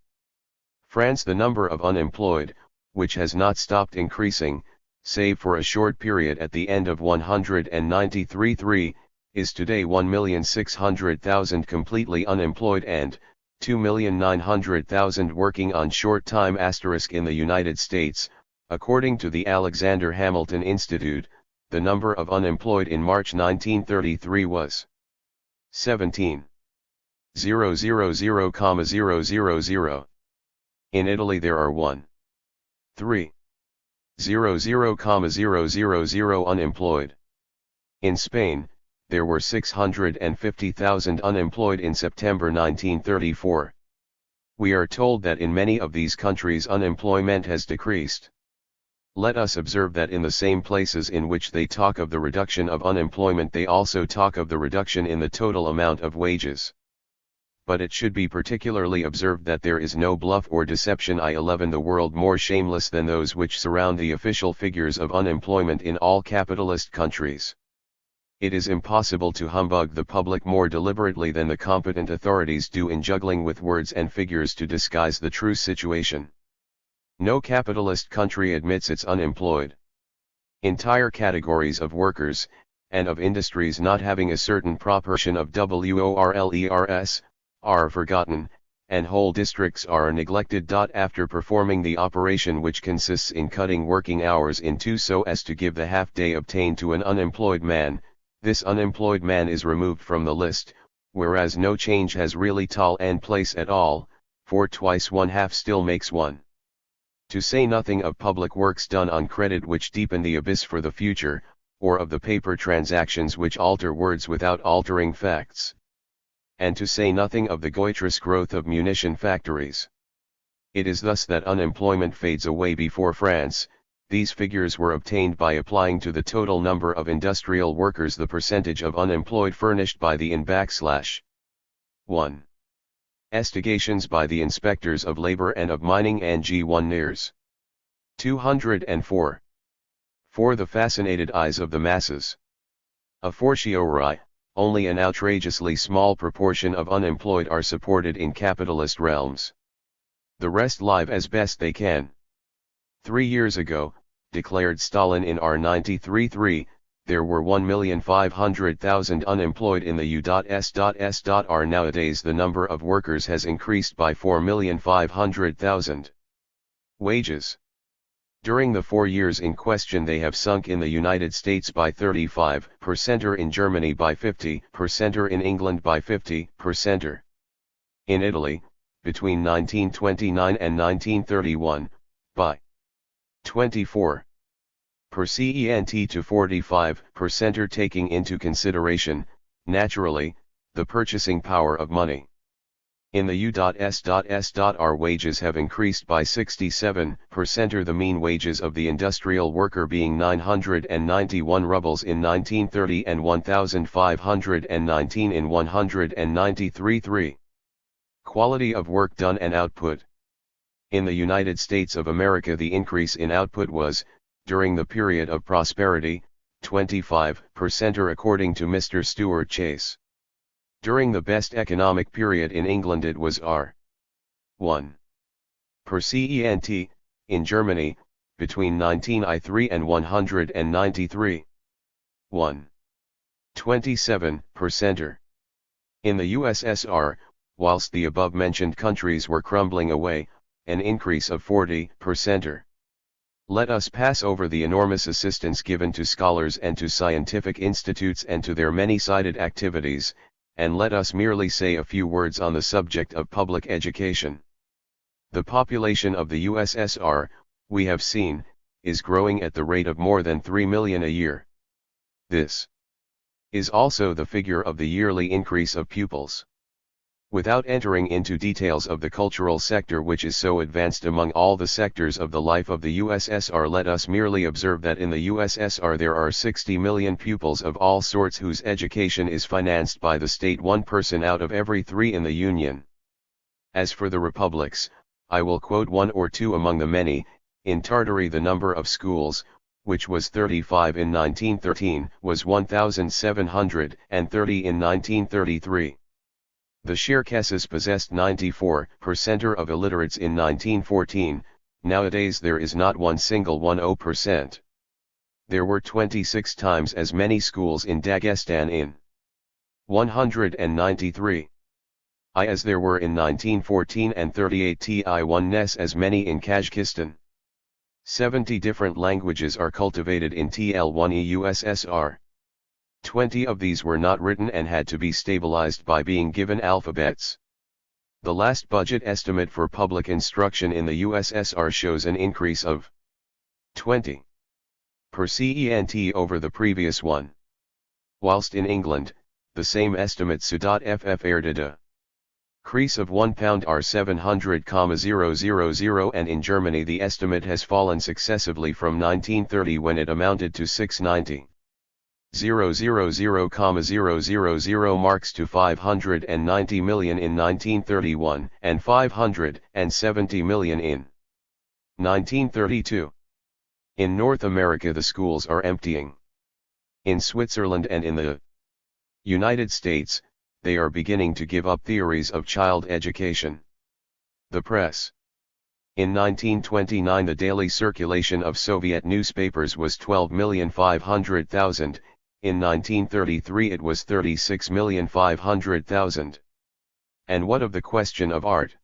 France the number of unemployed, which has not stopped increasing, save for a short period at the end of 193.3, is today 1,600,000 completely unemployed and 2,900,000 working on short time. In the United States, according to the Alexander Hamilton Institute, the number of unemployed in March 1933 was 17,000,000. In Italy there are 1,300,000 unemployed. In Spain, there were 650,000 unemployed in September 1934. We are told that in many of these countries unemployment has decreased. Let us observe that in the same places in which they talk of the reduction of unemployment, they also talk of the reduction in the total amount of wages. But it should be particularly observed that there is no bluff or deception in the world more shameless than those which surround the official figures of unemployment in all capitalist countries. It is impossible to humbug the public more deliberately than the competent authorities do in juggling with words and figures to disguise the true situation. No capitalist country admits its unemployed. Entire categories of workers, and of industries not having a certain proportion of workers, are forgotten, and whole districts are neglected. After performing the operation which consists in cutting working hours in two so as to give the half-day obtained to an unemployed man, this unemployed man is removed from the list, whereas no change has really taken place at all, 4 twice 1/2 still makes 1. To say nothing of public works done on credit which deepen the abyss for the future, or of the paper transactions which alter words without altering facts. And to say nothing of the goitrous growth of munition factories. It is thus that unemployment fades away before France. These figures were obtained by applying to the total number of industrial workers the percentage of unemployed furnished by the (1) estigations by the inspectors of labor and of mining and G1 NERS. 204. For the fascinated eyes of the masses. A fortiori, only an outrageously small proportion of unemployed are supported in capitalist realms. The rest live as best they can. 3 years ago, declared Stalin in R93-3, there were 1,500,000 unemployed in the U.S.S.R. Nowadays the number of workers has increased by 4,500,000. Wages. During the 4 years in question they have sunk in the United States by 35%, in Germany by 50%, in England by 50%. In Italy, between 1929 and 1931, by 24% to 45%, taking into consideration, naturally, the purchasing power of money. In the U.S.S.R. wages have increased by 67%, the mean wages of the industrial worker being 991 rubles in 1930 and 1,519 in 193-3. Quality of work done and output. In the United States of America the increase in output was, during the period of prosperity, 25%, according to Mr. Stuart Chase. During the best economic period in England it was R1%. In Germany, between 1903 and 193, 1.27%. In the USSR, whilst the above-mentioned countries were crumbling away, an increase of 40%. Let us pass over the enormous assistance given to scholars and to scientific institutes and to their many-sided activities, and let us merely say a few words on the subject of public education. The population of the USSR, we have seen, is growing at the rate of more than 3 million a year. This is also the figure of the yearly increase of pupils. Without entering into details of the cultural sector which is so advanced among all the sectors of the life of the USSR, let us merely observe that in the USSR there are 60 million pupils of all sorts whose education is financed by the state, 1 person out of every 3 in the Union. As for the republics, I will quote 1 or 2 among the many. In Tartary the number of schools, which was 35 in 1913, was 1,730 in 1933. The Cherkesses possessed 94% of illiterates in 1914, nowadays there is not one single 10%. There were 26 times as many schools in Dagestan in 193. As there were in 1914 and 38 as many in Kazakistan. 70 different languages are cultivated in TL1 USSR. 20 of these were not written and had to be stabilized by being given alphabets. The last budget estimate for public instruction in the USSR shows an increase of 20% over the previous one. Whilst in England, the same estimate SU.FF a increase of £1 are 700,000, and in Germany the estimate has fallen successively from 1930 when it amounted to 690,000,000 marks to 590 million in 1931 and 570 million in 1932. In North America the schools are emptying. In Switzerland and in the United States, they are beginning to give up theories of child education. The press. In 1929 the daily circulation of Soviet newspapers was 12,500,000. In 1933 it was 36,500,000. And what of the question of art?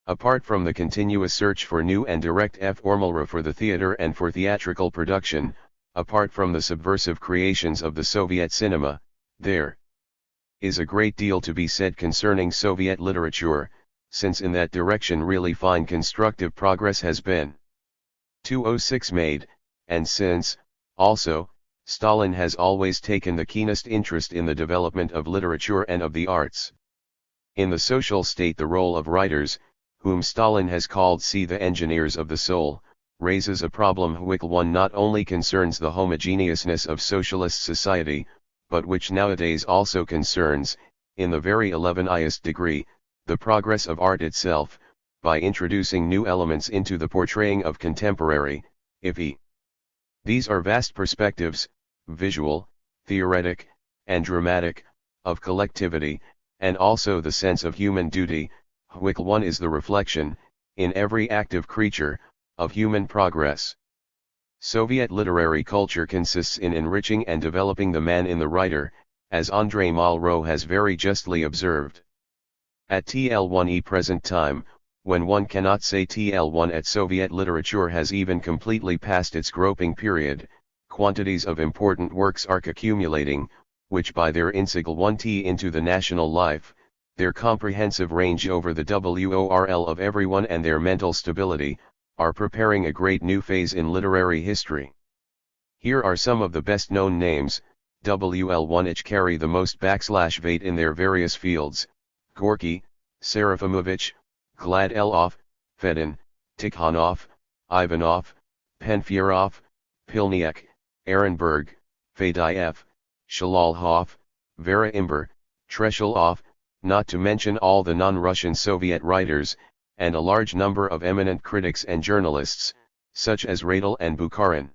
Apart from the continuous search for new and direct formula for the theater and for theatrical production, apart from the subversive creations of the Soviet cinema, there is a great deal to be said concerning Soviet literature, since in that direction really fine constructive progress has been 206 made, and since, also, Stalin has always taken the keenest interest in the development of literature and of the arts. In the social state the role of writers, whom Stalin has called the engineers of the soul, raises a problem which one not only concerns the homogeneousness of socialist society, but which nowadays also concerns, in the very 11th degree, the progress of art itself, by introducing new elements into the portraying of contemporary, These are vast perspectives, visual, theoretic, and dramatic, of collectivity, and also the sense of human duty, which one is the reflection, in every active creature, of human progress. Soviet literary culture consists in enriching and developing the man in the writer, as Andrei Malraux has very justly observed. At TL1 present time, when one cannot say TL1 at Soviet literature has even completely passed its groping period, quantities of important works are accumulating, which by their insigle into the national life, their comprehensive range over the WORL of everyone and their mental stability, are preparing a great new phase in literary history. Here are some of the best known names, WL1 carry the most weight in their various fields: Gorky, Serafimovich, Gladilov, Fedin, Tikhonov, Ivanov, Penfierov, Pilniak, Ehrenberg, Fadyev, Shalalhov, Vera Imber, Treshelov, not to mention all the non-Russian Soviet writers, and a large number of eminent critics and journalists, such as Radel and Bukharin.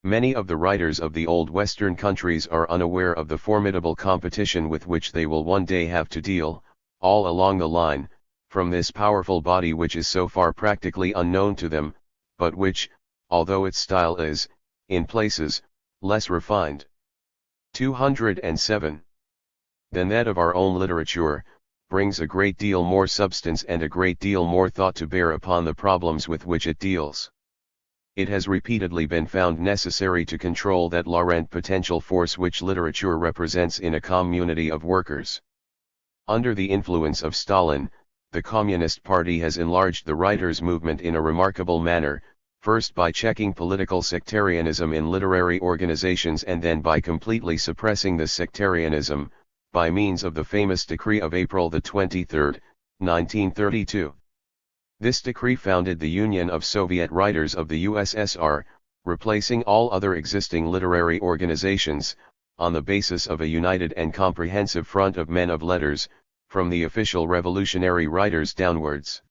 Many of the writers of the old Western countries are unaware of the formidable competition with which they will one day have to deal, all along the line, from this powerful body which is so far practically unknown to them, but which, although its style is, in places, less refined, 207, than that of our own literature, brings a great deal more substance and a great deal more thought to bear upon the problems with which it deals. It has repeatedly been found necessary to control that latent potential force which literature represents in a community of workers. Under the influence of Stalin, the Communist Party has enlarged the writers' movement in a remarkable manner, first by checking political sectarianism in literary organizations and then by completely suppressing the sectarianism, by means of the famous decree of April 23, 1932. This decree founded the Union of Soviet Writers of the USSR, replacing all other existing literary organizations, on the basis of a united and comprehensive front of men of letters, from the official revolutionary writers downwards.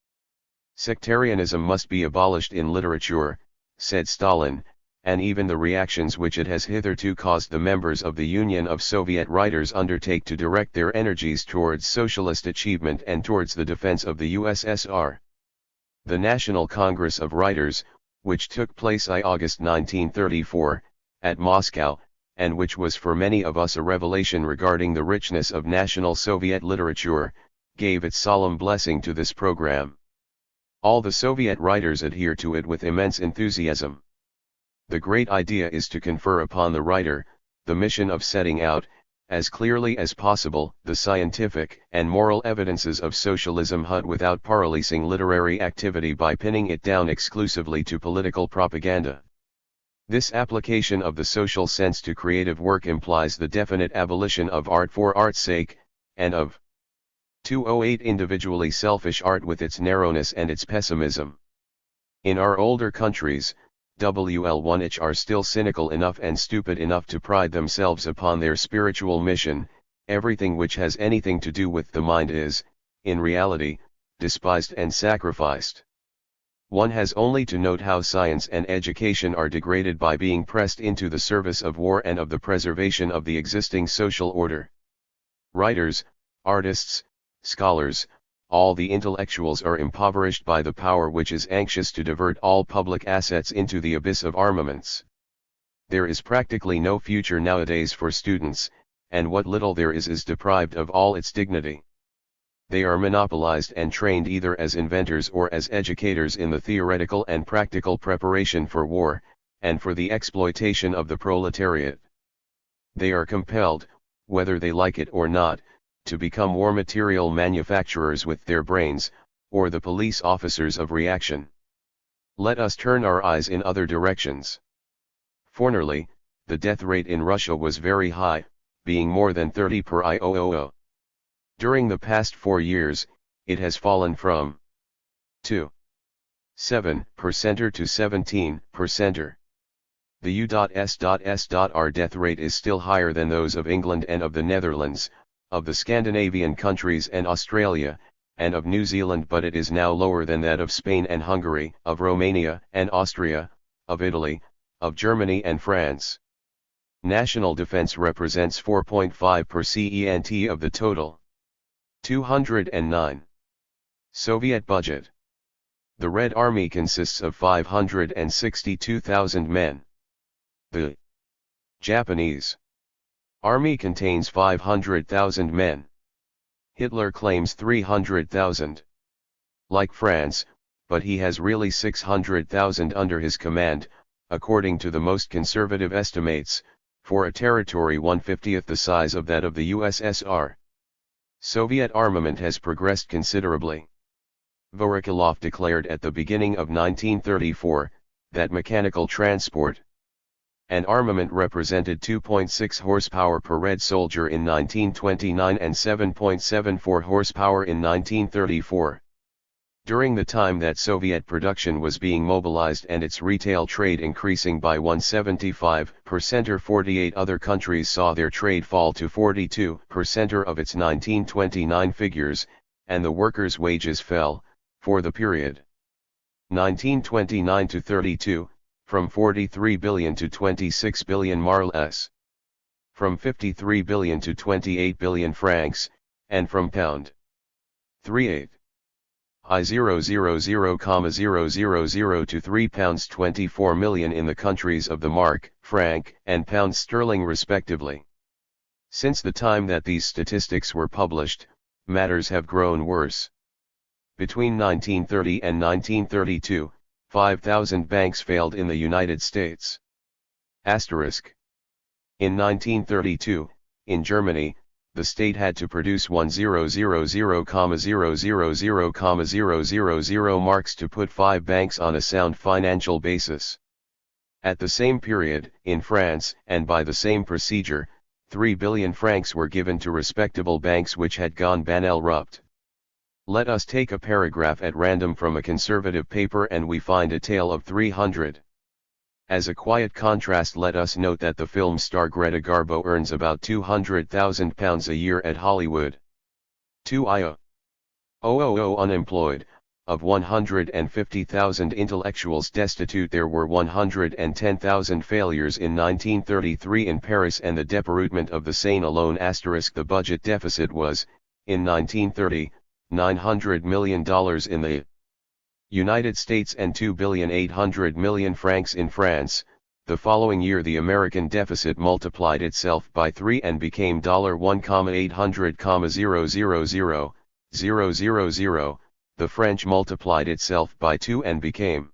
Sectarianism must be abolished in literature, said Stalin, and even the reactions which it has hitherto caused the members of the Union of Soviet Writers undertake to direct their energies towards socialist achievement and towards the defense of the USSR. The National Congress of Writers, which took place in August 1934, at Moscow, and which was for many of us a revelation regarding the richness of National Soviet literature, gave its solemn blessing to this program. All the Soviet writers adhere to it with immense enthusiasm. The great idea is to confer upon the writer, the mission of setting out, as clearly as possible, the scientific and moral evidences of socialism without paralysing literary activity by pinning it down exclusively to political propaganda. This application of the social sense to creative work implies the definite abolition of art for art's sake, and of 208 individually selfish art with its narrowness and its pessimism. In our older countries, WL1 are still cynical enough and stupid enough to pride themselves upon their spiritual mission. Everything which has anything to do with the mind is, in reality, despised and sacrificed. One has only to note how science and education are degraded by being pressed into the service of war and of the preservation of the existing social order. Writers, artists, scholars, all the intellectuals are impoverished by the power which is anxious to divert all public assets into the abyss of armaments. There is practically no future nowadays for students, and what little there is deprived of all its dignity. They are monopolized and trained either as inventors or as educators in the theoretical and practical preparation for war, and for the exploitation of the proletariat. They are compelled, whether they like it or not, to become war material manufacturers with their brains, or the police officers of reaction. Let us turn our eyes in other directions. Formerly, the death rate in Russia was very high, being more than 30 per IOOO. During the past 4 years, it has fallen from 2.7% to 17%. The U.S.R death rate is still higher than those of England and of the Netherlands, of the Scandinavian countries and Australia, and of New Zealand, but it is now lower than that of Spain and Hungary, of Romania and Austria, of Italy, of Germany and France. National defense represents 4.5% of the total. 209. Soviet budget. The Red Army consists of 562,000 men. The Japanese Army contains 500,000 men. Hitler claims 300,000. Like France, but he has really 600,000 under his command, according to the most conservative estimates, for a territory 1/50th the size of that of the USSR. Soviet armament has progressed considerably. Voroshilov declared at the beginning of 1934, that mechanical transport and armament represented 2.6 horsepower per red soldier in 1929 and 7.74 horsepower in 1934. During the time that Soviet production was being mobilized and its retail trade increasing by 175%, 48 other countries saw their trade fall to 42% of its 1929 figures, and the workers' wages fell, for the period 1929 to 32, from 43 billion to 26 billion marles, from 53 billion to 28 billion francs, and from pound 38 I000,000 to £3.24 million in the countries of the mark, franc, and pound sterling respectively. Since the time that these statistics were published, matters have grown worse. Between 1930 and 1932, 5,000 banks failed in the United States. Asterisk. In 1932, in Germany, the state had to produce 1,000,000,000 marks to put 5 banks on a sound financial basis. At the same period, in France, and by the same procedure, 3 billion francs were given to respectable banks which had gone bankrupt. Let us take a paragraph at random from a conservative paper and we find a tale of 300. As a quiet contrast, let us note that the film star Greta Garbo earns about £200,000 a year at Hollywood. 2,000 unemployed, of 150,000 intellectuals destitute there were 110,000 failures in 1933 in Paris and the debridement of the Seine alone. The budget deficit was, in 1930, $900 million in the United States and 2,800,000,000 francs in France. The following year the American deficit multiplied itself by 3 and became $1,800,000,000. The French multiplied itself by 2 and became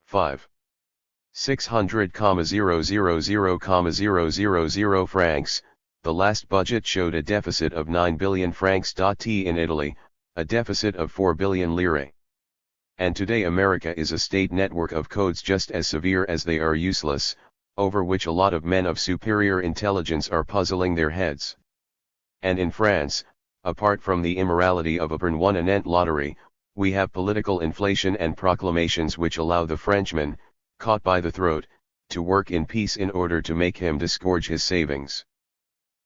5,600,000,000 francs. The last budget showed a deficit of 9 billion francs. In Italy, a deficit of 4 billion lire. And today America is a state network of codes just as severe as they are useless, over which a lot of men of superior intelligence are puzzling their heads. And in France, apart from the immorality of a permanent lottery, we have political inflation and proclamations which allow the Frenchman, caught by the throat, to work in peace in order to make him disgorge his savings.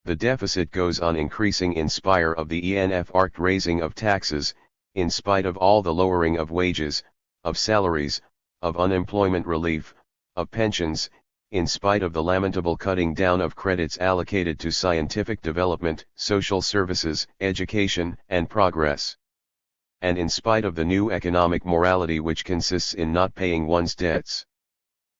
The deficit goes on increasing in spite of the ENF-arced raising of taxes, in spite of all the lowering of wages, of salaries, of unemployment relief, of pensions, in spite of the lamentable cutting down of credits allocated to scientific development, social services, education, and progress. And in spite of the new economic morality which consists in not paying one's debts.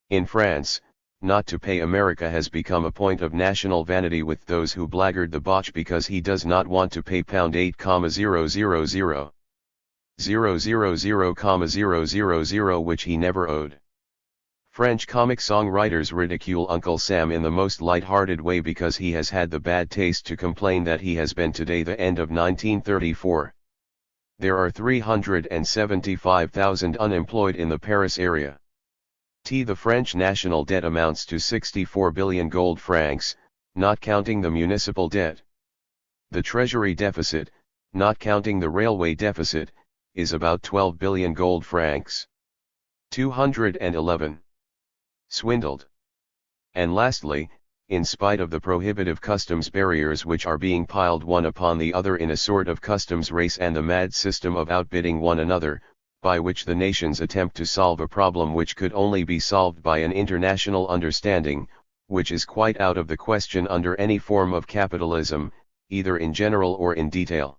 In France, not to pay America has become a point of national vanity with those who blackguard the Boche because he does not want to pay pound 8,000,000 which he never owed. French comic songwriters ridicule Uncle Sam in the most light-hearted way because he has had the bad taste to complain that he has been today the end of 1934. There are 375,000 unemployed in the Paris area. The French national debt amounts to 64 billion gold francs, not counting the municipal debt. The treasury deficit, not counting the railway deficit, is about 12 billion gold francs. 211. Swindled. And lastly, in spite of the prohibitive customs barriers which are being piled one upon the other in a sort of customs race and the mad system of outbidding one another, by which the nations attempt to solve a problem which could only be solved by an international understanding, which is quite out of the question under any form of capitalism, either in general or in detail.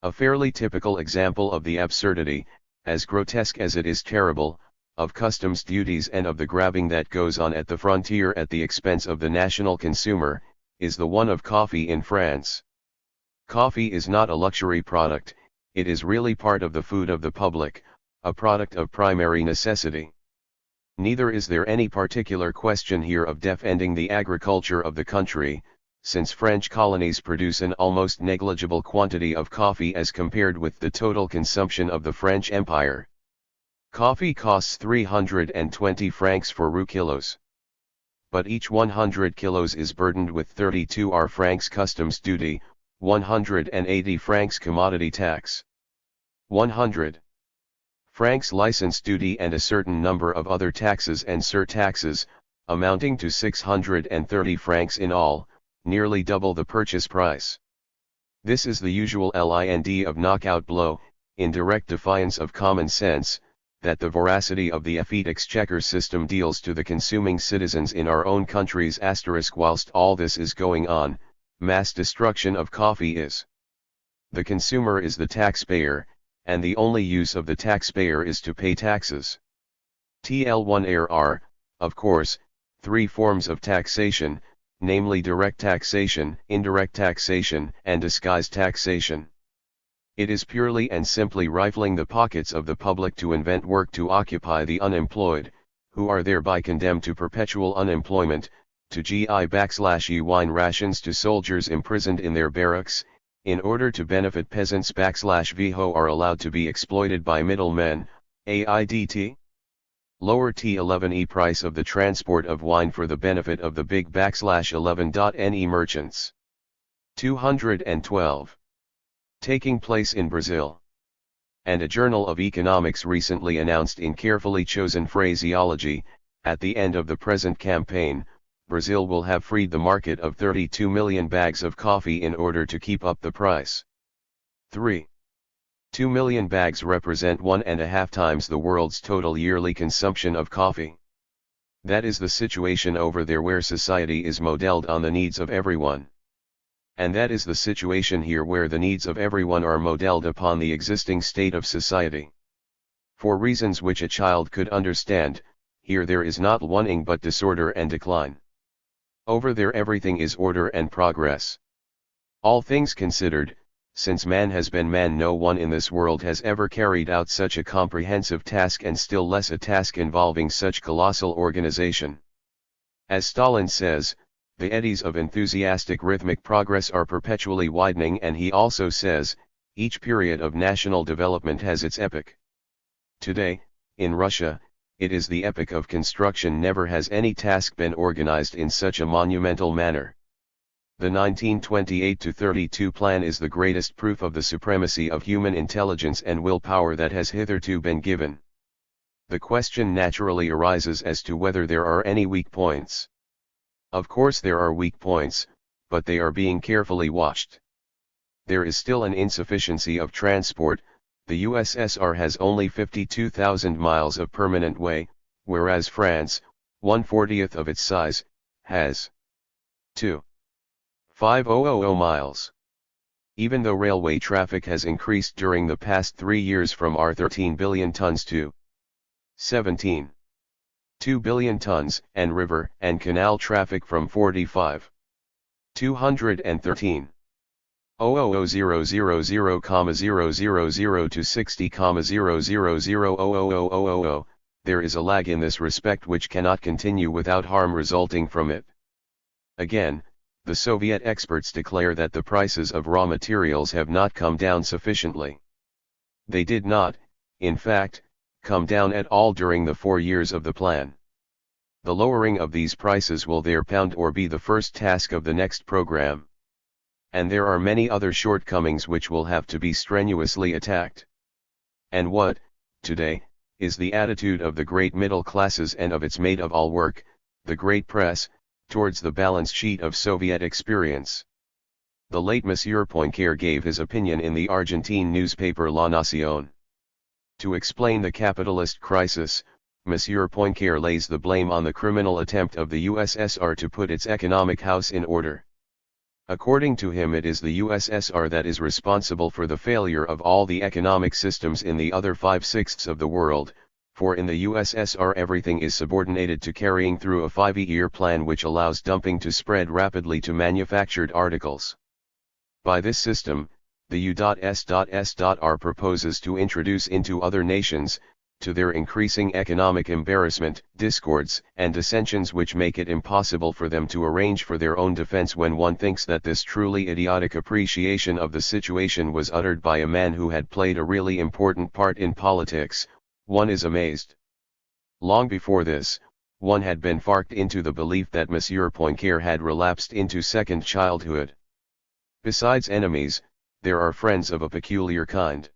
A fairly typical example of the absurdity, as grotesque as it is terrible, of customs duties and of the grabbing that goes on at the frontier at the expense of the national consumer, is the one of coffee in France. Coffee is not a luxury product, it is really part of the food of the public, a product of primary necessity. Neither is there any particular question here of defending the agriculture of the country, since French colonies produce an almost negligible quantity of coffee as compared with the total consumption of the French Empire. Coffee costs 320 francs for roux kilos. But each 100 kilos is burdened with 32 francs customs duty, 180 francs commodity tax, 100 francs license duty and a certain number of other taxes and surtaxes, amounting to 630 francs in all, nearly double the purchase price. This is the usual lind of knockout blow, in direct defiance of common sense, that the voracity of the effete exchequer system deals to the consuming citizens in our own countries. Whilst all this is going on, mass destruction of coffee is. The consumer is the taxpayer, and the only use of the taxpayer is to pay taxes. There are, of course, three forms of taxation, namely direct taxation, indirect taxation, and disguised taxation. It is purely and simply rifling the pockets of the public to invent work to occupy the unemployed, who are thereby condemned to perpetual unemployment, to GI/E wine rations to soldiers imprisoned in their barracks, in order to benefit peasants/V who are allowed to be exploited by middlemen, AIDT. Lower T11E price of the transport of wine for the benefit of the big/11.ne merchants. 212. Taking place in Brazil. And a Journal of Economics recently announced in carefully chosen phraseology, at the end of the present campaign, Brazil will have freed the market of 32 million bags of coffee in order to keep up the price. 3. 2 million bags represent 1.5 times the world's total yearly consumption of coffee. That is the situation over there where society is modeled on the needs of everyone. And that is the situation here where the needs of everyone are modeled upon the existing state of society. For reasons which a child could understand, here there is not wanting but disorder and decline. Over there everything is order and progress. All things considered, since man has been man, no one in this world has ever carried out such a comprehensive task, and still less a task involving such colossal organization. As Stalin says, the eddies of enthusiastic rhythmic progress are perpetually widening, and he also says, each period of national development has its epoch. Today, in Russia, it is the epoch of construction. Never has any task been organized in such a monumental manner. The 1928-32 plan is the greatest proof of the supremacy of human intelligence and willpower that has hitherto been given. The question naturally arises as to whether there are any weak points. Of course there are weak points, but they are being carefully watched. There is still an insufficiency of transport. The USSR has only 52,000 miles of permanent way, whereas France, 1/40th of its size, has 2,500 miles. Even though railway traffic has increased during the past 3 years from 13 billion tons to 17.2 billion tons, and river and canal traffic from 45,213,000,000 to 60,000,000,000, there is a lag in this respect which cannot continue without harm resulting from it. Again, the Soviet experts declare that the prices of raw materials have not come down sufficiently. They did not, in fact, come down at all during the 4 years of the plan. The lowering of these prices will therefore be the first task of the next program. And there are many other shortcomings which will have to be strenuously attacked. And what, today, is the attitude of the great middle classes and of its maid of all work, the great press, towards the balance sheet of Soviet experience? The late Monsieur Poincaré gave his opinion in the Argentine newspaper La Nación. To explain the capitalist crisis, Monsieur Poincaré lays the blame on the criminal attempt of the USSR to put its economic house in order. According to him, it is the USSR that is responsible for the failure of all the economic systems in the other 5/6 of the world, for in the USSR everything is subordinated to carrying through a 5-year plan which allows dumping to spread rapidly to manufactured articles. By this system, the U.S.S.R. proposes to introduce into other nations, to their increasing economic embarrassment, discords and dissensions which make it impossible for them to arrange for their own defense. When one thinks that this truly idiotic appreciation of the situation was uttered by a man who had played a really important part in politics, one is amazed. Long before this, one had been farked into the belief that Monsieur Poincaré had relapsed into second childhood. Besides enemies, there are friends of a peculiar kind.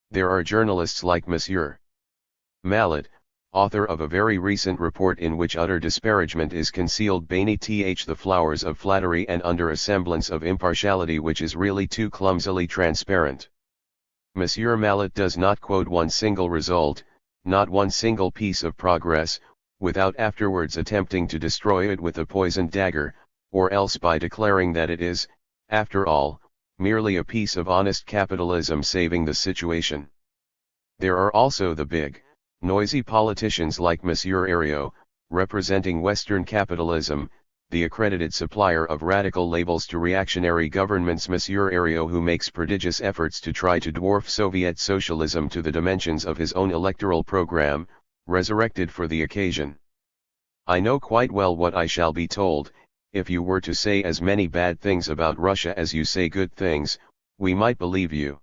There are journalists like Monsieur Mallet, author of a very recent report in which utter disparagement is concealed beneath the flowers of flattery and under a semblance of impartiality which is really too clumsily transparent. Monsieur Mallet does not quote one single result, not one single piece of progress, without afterwards attempting to destroy it with a poisoned dagger, or else by declaring that it is, after all, merely a piece of honest capitalism saving the situation. There are also the big, noisy politicians like Monsieur Herriot, representing Western capitalism, the accredited supplier of radical labels to reactionary governments. Monsieur Herriot, who makes prodigious efforts to try to dwarf Soviet socialism to the dimensions of his own electoral program, resurrected for the occasion. I know quite well what I shall be told. If you were to say as many bad things about Russia as you say good things, we might believe you.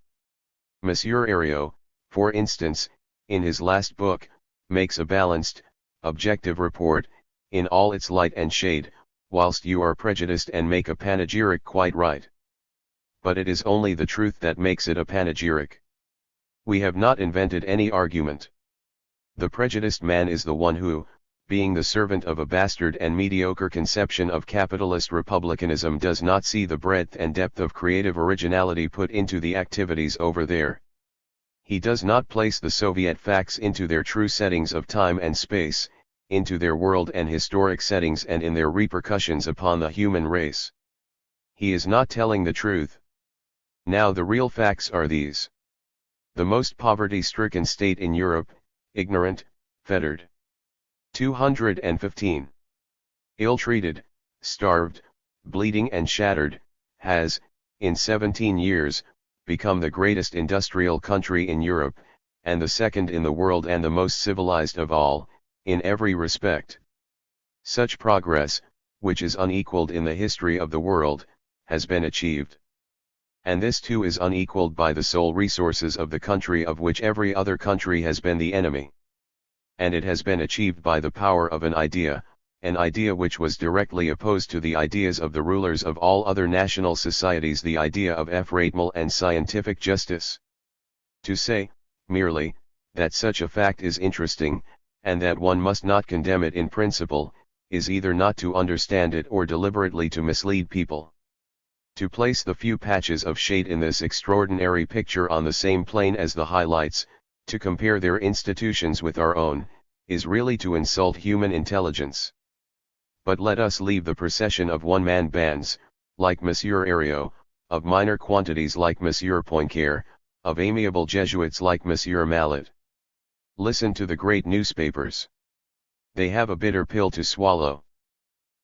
Monsieur Herriot, for instance, in his last book, makes a balanced, objective report, in all its light and shade, whilst you are prejudiced and make a panegyric quite right. But it is only the truth that makes it a panegyric. We have not invented any argument. The prejudiced man is the one who, being the servant of a bastard and mediocre conception of capitalist republicanism, does not see the breadth and depth of creative originality put into the activities over there. He does not place the Soviet facts into their true settings of time and space, into their world and historic settings and in their repercussions upon the human race. He is not telling the truth. Now the real facts are these. The most poverty-stricken state in Europe, ignorant, fettered. 215. Ill-treated, starved, bleeding and shattered, has, in 17 years, become the greatest industrial country in Europe, and the second in the world and the most civilized of all, in every respect. Such progress, which is unequaled in the history of the world, has been achieved. And this too is unequaled by the sole resources of the country of which every other country has been the enemy. And it has been achieved by the power of an idea which was directly opposed to the ideas of the rulers of all other national societies, the idea of effratement and scientific justice. To say, merely, that such a fact is interesting, and that one must not condemn it in principle, is either not to understand it or deliberately to mislead people. To place the few patches of shade in this extraordinary picture on the same plane as the highlights, to compare their institutions with our own, is really to insult human intelligence. But let us leave the procession of one-man bands, like Monsieur Herriot, of minor quantities like Monsieur Poincaré, of amiable Jesuits like Monsieur Mallet. Listen to the great newspapers. They have a bitter pill to swallow.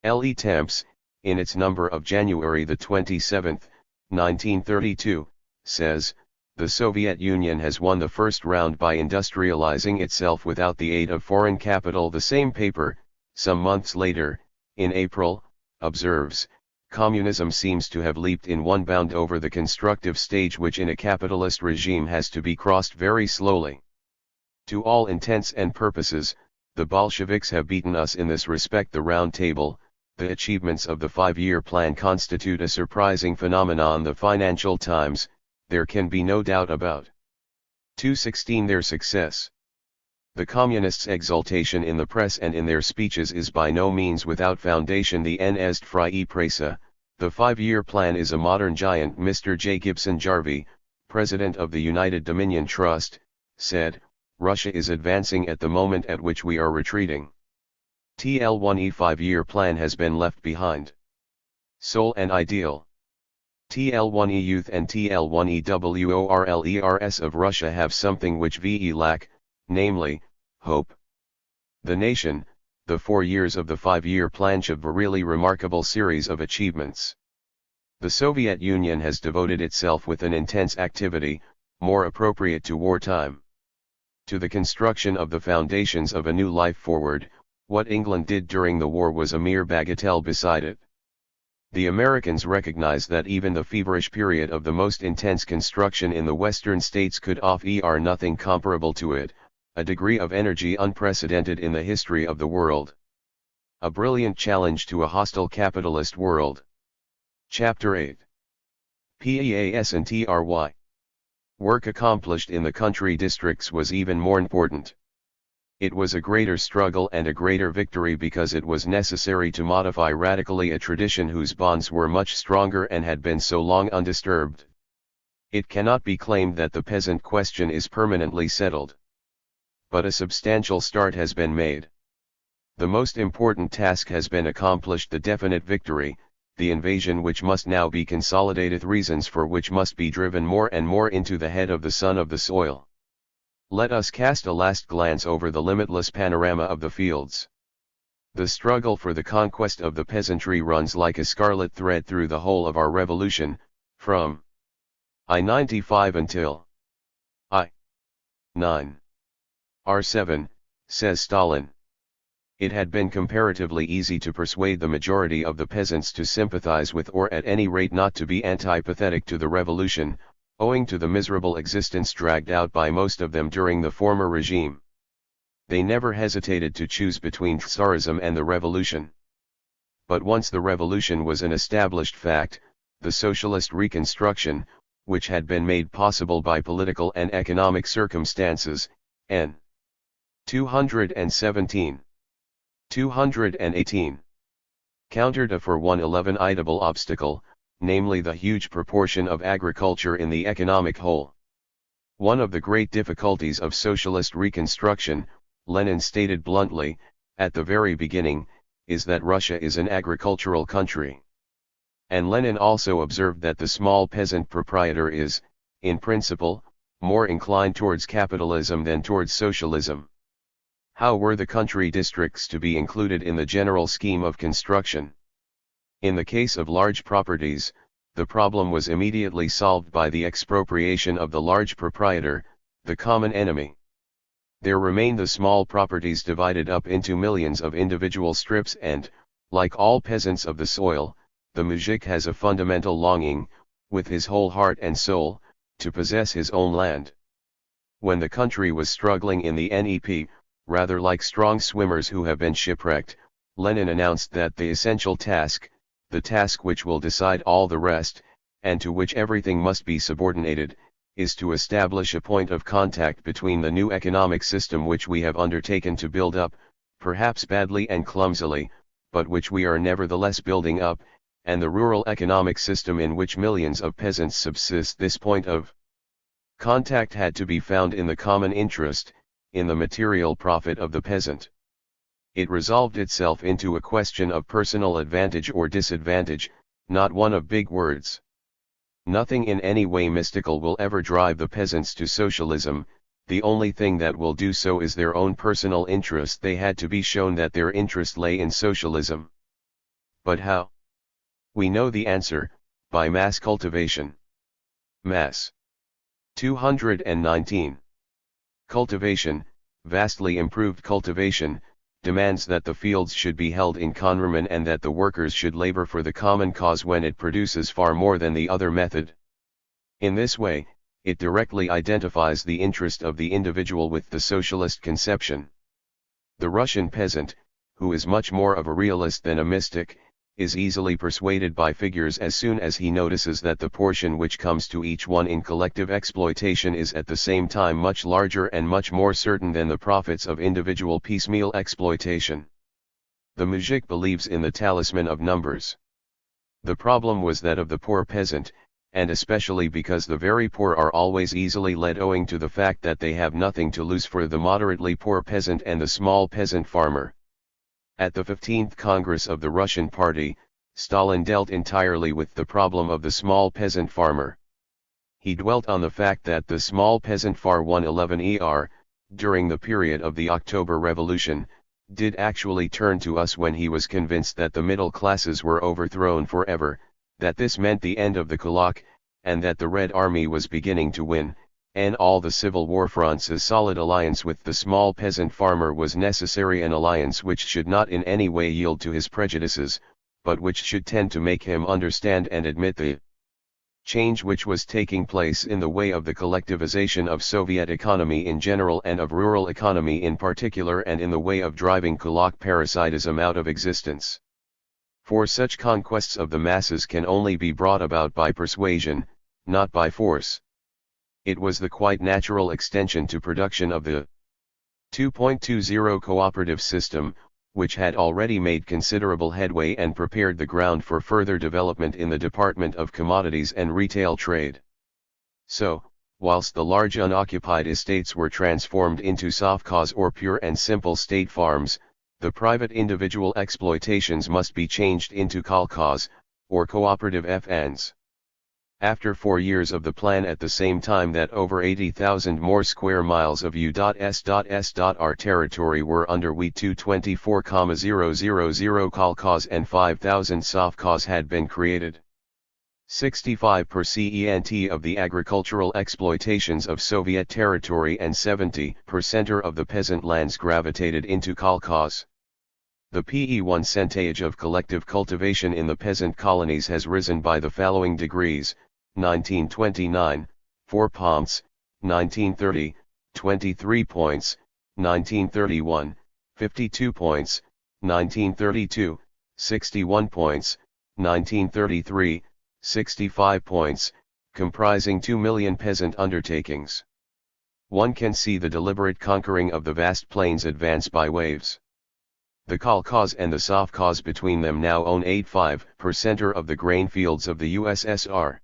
Le Temps, in its number of January the 27th, 1932, says, the Soviet Union has won the first round by industrializing itself without the aid of foreign capital. The same paper, some months later, in April, observes, communism seems to have leaped in one bound over the constructive stage which in a capitalist regime has to be crossed very slowly. To all intents and purposes, the Bolsheviks have beaten us in this respect. The Round Table, the achievements of the 5-year plan constitute a surprising phenomenon. The Financial Times, there can be no doubt about. 216 Their success. The Communists' exultation in the press and in their speeches is by no means without foundation. The N est freie presse, the 5-year plan is a modern giant. Mr. J. Gibson Jarvie, president of the United Dominion Trust, said, Russia is advancing at the moment at which we are retreating. TL1E 5-year plan has been left behind. Soul and ideal. TL1E youth and TL1E WORLERS of Russia have something which VE lack, namely, hope. The nation, the 4 years of the 5-year plan show a really remarkable series of achievements. The Soviet Union has devoted itself with an intense activity, more appropriate to wartime, to the construction of the foundations of a new life forward. What England did during the war was a mere bagatelle beside it. The Americans recognized that even the feverish period of the most intense construction in the Western states could offer nothing comparable to it, a degree of energy unprecedented in the history of the world. A brilliant challenge to a hostile capitalist world. Chapter 8. PEAS and TRY. Work accomplished in the country districts was even more important. It was a greater struggle and a greater victory because it was necessary to modify radically a tradition whose bonds were much stronger and had been so long undisturbed. It cannot be claimed that the peasant question is permanently settled. But a substantial start has been made. The most important task has been accomplished, the definite victory, the invasion which must now be consolidated, reasons for which must be driven more and more into the head of the son of the soil. Let us cast a last glance over the limitless panorama of the fields. The struggle for the conquest of the peasantry runs like a scarlet thread through the whole of our revolution, from I-95 until I-9. R7, says Stalin. It had been comparatively easy to persuade the majority of the peasants to sympathize with, or at any rate not to be antipathetic to the revolution, owing to the miserable existence dragged out by most of them during the former regime. They never hesitated to choose between Tsarism and the revolution. But once the revolution was an established fact, the socialist reconstruction, which had been made possible by political and economic circumstances, n. 217. 218. Countered a for 111 idable obstacle, namely the huge proportion of agriculture in the economic whole. One of the great difficulties of socialist reconstruction, Lenin stated bluntly, at the very beginning, is that Russia is an agricultural country. And Lenin also observed that the small peasant proprietor is, in principle, more inclined towards capitalism than towards socialism. How were the country districts to be included in the general scheme of construction? In the case of large properties, the problem was immediately solved by the expropriation of the large proprietor, the common enemy. There remained the small properties divided up into millions of individual strips, and, like all peasants of the soil, the muzhik has a fundamental longing, with his whole heart and soul, to possess his own land. When the country was struggling in the NEP, rather like strong swimmers who have been shipwrecked, Lenin announced that the essential task, the task which will decide all the rest, and to which everything must be subordinated, is to establish a point of contact between the new economic system which we have undertaken to build up, perhaps badly and clumsily, but which we are nevertheless building up, and the rural economic system in which millions of peasants subsist. This point of contact had to be found in the common interest, in the material profit of the peasant. It resolved itself into a question of personal advantage or disadvantage, not one of big words. Nothing in any way mystical will ever drive the peasants to socialism, the only thing that will do so is their own personal interest. They had to be shown that their interest lay in socialism. But how? We know the answer, by mass cultivation. Mass 219. Cultivation, vastly improved cultivation, demands that the fields should be held in conreman and that the workers should labor for the common cause when it produces far more than the other method. In this way, it directly identifies the interest of the individual with the socialist conception. The Russian peasant, who is much more of a realist than a mystic, is easily persuaded by figures as soon as he notices that the portion which comes to each one in collective exploitation is at the same time much larger and much more certain than the profits of individual piecemeal exploitation. The mujik believes in the talisman of numbers. The problem was that of the poor peasant, and especially because the very poor are always easily led owing to the fact that they have nothing to lose for the moderately poor peasant and the small peasant farmer. At the 15th Congress of the Russian Party, Stalin dealt entirely with the problem of the small peasant farmer. He dwelt on the fact that the small peasant far 111 during the period of the October Revolution, did actually turn to us when he was convinced that the middle classes were overthrown forever, that this meant the end of the kulak, and that the Red Army was beginning to win, and all the Civil War fronts. A solid alliance with the small peasant farmer was necessary, an alliance which should not in any way yield to his prejudices, but which should tend to make him understand and admit the change which was taking place in the way of the collectivization of Soviet economy in general and of rural economy in particular, and in the way of driving kulak parasitism out of existence. For such conquests of the masses can only be brought about by persuasion, not by force. It was the quite natural extension to production of the 2.20 cooperative system, which had already made considerable headway and prepared the ground for further development in the department of commodities and retail trade. So, whilst the large unoccupied estates were transformed into sovkhoz or pure and simple state farms, the private individual exploitations must be changed into kolkhoz, or cooperative FNs. After 4 years of the plan, at the same time that over 80,000 more square miles of U.S.S.R territory were under wheat, 224,000 kolkhoz and 5,000 sovkhoz had been created. 65% of the agricultural exploitations of Soviet territory and 70% of the peasant lands gravitated into kolkhoz. The percentage of collective cultivation in the peasant colonies has risen by the following degrees: 1929, 4 points, 1930, 23 points, 1931, 52 points, 1932, 61 points, 1933, 65 points, comprising 2 million peasant undertakings. One can see the deliberate conquering of the vast plains advance by waves. The kolkhoz and the sovkhoz between them now own 85% of the grain fields of the USSR.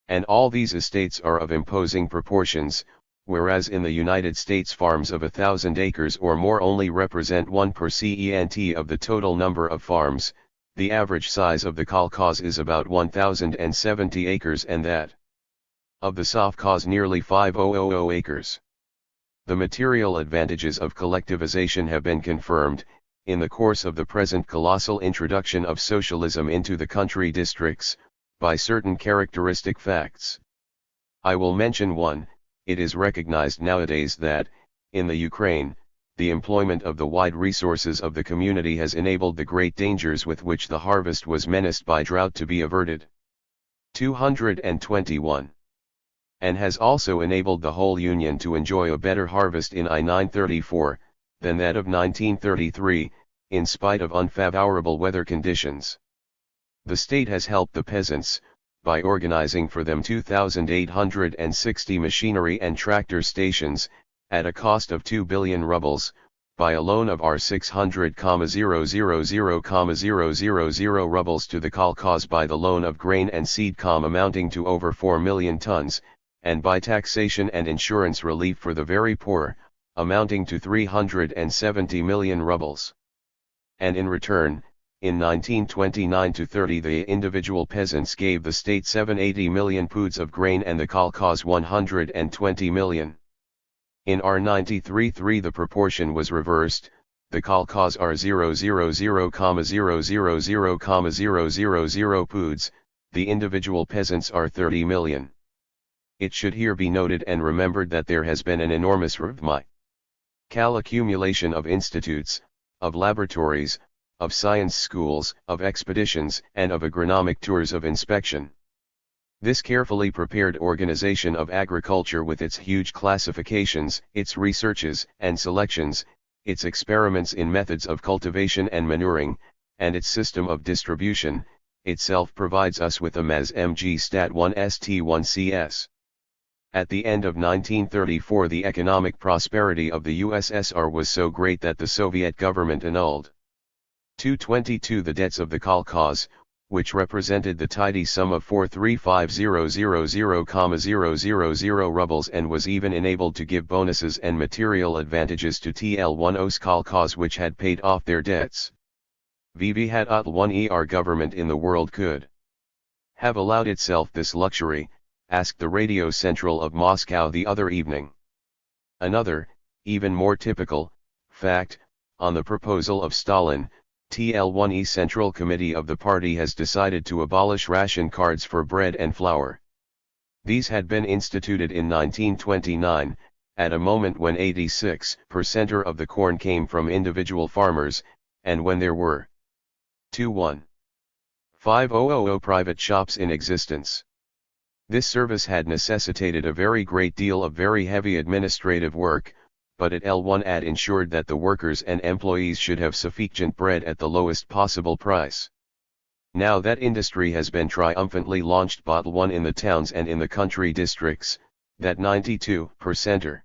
And all these estates are of imposing proportions, whereas in the United States farms of 1,000 acres or more only represent 1% of the total number of farms. The average size of the kolkhoz is about 1,070 acres and that of the sovkhoz nearly 5,000 acres. The material advantages of collectivization have been confirmed, in the course of the present colossal introduction of socialism into the country districts, by certain characteristic facts. I will mention one. It is recognized nowadays that, in the Ukraine, the employment of the wide resources of the community has enabled the great dangers with which the harvest was menaced by drought to be averted. 221. And has also enabled the whole Union to enjoy a better harvest in I-934, than that of 1933, in spite of unfavorable weather conditions. The state has helped the peasants, by organizing for them 2,860 machinery and tractor stations, at a cost of 2 billion rubles, by a loan of R600,000,000 rubles to the kolkhoz, by the loan of grain and seed amounting to over 4 million tons, and by taxation and insurance relief for the very poor, amounting to 370 million rubles. And in return, in 1929-30 the individual peasants gave the state 780 million poods of grain and the kolkhoz 120 million. In R93-3 the proportion was reversed, the kolkhoz are 000,000,000 poods, the individual peasants are 30 million. It should here be noted and remembered that there has been an enormous accumulation of institutes, of laboratories, of science schools, of expeditions, and of agronomic tours of inspection. This carefully prepared organization of agriculture with its huge classifications, its researches and selections, its experiments in methods of cultivation and manuring, and its system of distribution, itself provides us with a Mas Mg Stat 1 St1 Cs. At the end of 1934 the economic prosperity of the USSR was so great that the Soviet government annulled 222 the debts of the kolkhoz, which represented the tidy sum of 435,000,000 rubles, and was even enabled to give bonuses and material advantages to TL1Os kolkhoz which had paid off their debts. VV had one ER government in the world could have allowed itself this luxury, asked the Radio Central of Moscow the other evening. Another, even more typical, fact, on the proposal of Stalin, TL1E Central Committee of the party has decided to abolish ration cards for bread and flour. These had been instituted in 1929, at a moment when 86% of the corn came from individual farmers, and when there were 2,150,000 private shops in existence. This service had necessitated a very great deal of very heavy administrative work, but it L1 ad ensured that the workers and employees should have sufficient bread at the lowest possible price. Now that industry has been triumphantly launched bottle 1 in the towns and in the country districts, that 92%